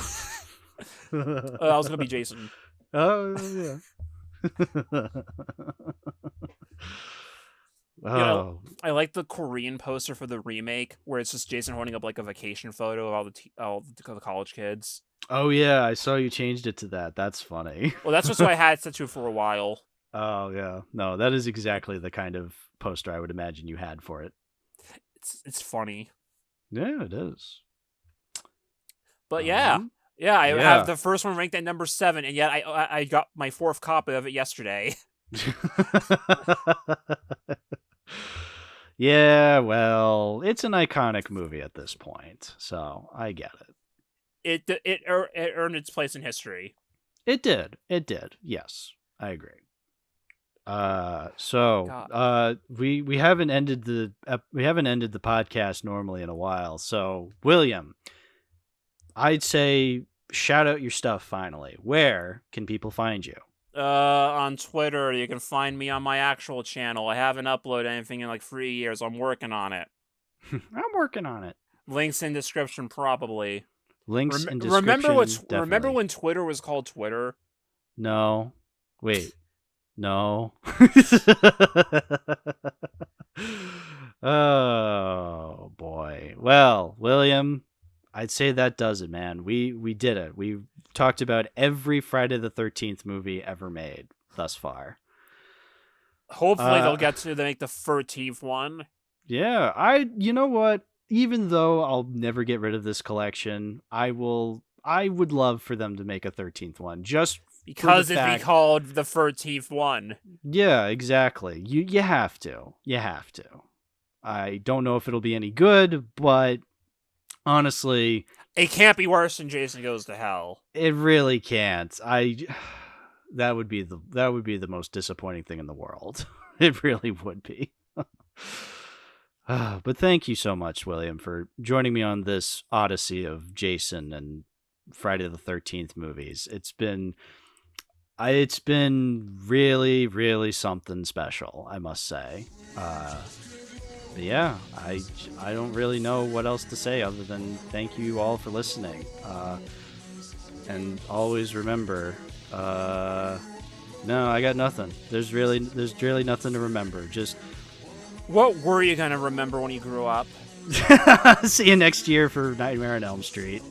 [SPEAKER 2] I was gonna be Jason.
[SPEAKER 1] Oh, yeah.
[SPEAKER 2] Oh, I like the Korean poster for the remake where it's just Jason holding up like a vacation photo of all the college kids.
[SPEAKER 1] Oh yeah, I saw you changed it to that. That's funny.
[SPEAKER 2] Well, that's just what I had set to for a while.
[SPEAKER 1] Oh yeah, no, that is exactly the kind of poster I would imagine you had for it.
[SPEAKER 2] It's funny.
[SPEAKER 1] Yeah, it is.
[SPEAKER 2] But yeah, I have the first one ranked at number 7, and yet I got my 4th copy of it yesterday.
[SPEAKER 1] Yeah, well, it's an iconic movie at this point, so I get it.
[SPEAKER 2] It earned its place in history.
[SPEAKER 1] It did. Yes, I agree. We haven't ended the podcast normally in a while. So, William, I'd say shout out your stuff finally. Where can people find you?
[SPEAKER 2] On Twitter, you can find me on my actual channel. I haven't uploaded anything in like 3 years. I'm working on it.
[SPEAKER 1] I'm working on it.
[SPEAKER 2] Links in description, probably.
[SPEAKER 1] Links in description.
[SPEAKER 2] Remember when Twitter was called Twitter?
[SPEAKER 1] No. Wait. No. Oh boy. Well, William, I'd say that does it, man. We did it. We talked about every Friday the 13th movie ever made thus far.
[SPEAKER 2] Hopefully they'll get to make the 13th one.
[SPEAKER 1] Yeah, you know what? Even though I'll never get rid of this collection, I would love for them to make a 13th one, just
[SPEAKER 2] because it'd be called the 13th one.
[SPEAKER 1] Yeah, exactly. You have to. You have to. I don't know if it'll be any good, but honestly,
[SPEAKER 2] it can't be worse than Jason Goes to Hell.
[SPEAKER 1] It really can't. That would be the most disappointing thing in the world. It really would be. But thank you so much, William, for joining me on this odyssey of Jason and Friday the 13th movies. It's been really, really something special, I must say. But yeah, I don't really know what else to say other than thank you all for listening. And always remember, no, I got nothing. There's really nothing to remember. Just
[SPEAKER 2] what were you gonna remember when you grew up?
[SPEAKER 1] See you next year for Nightmare on Elm Street.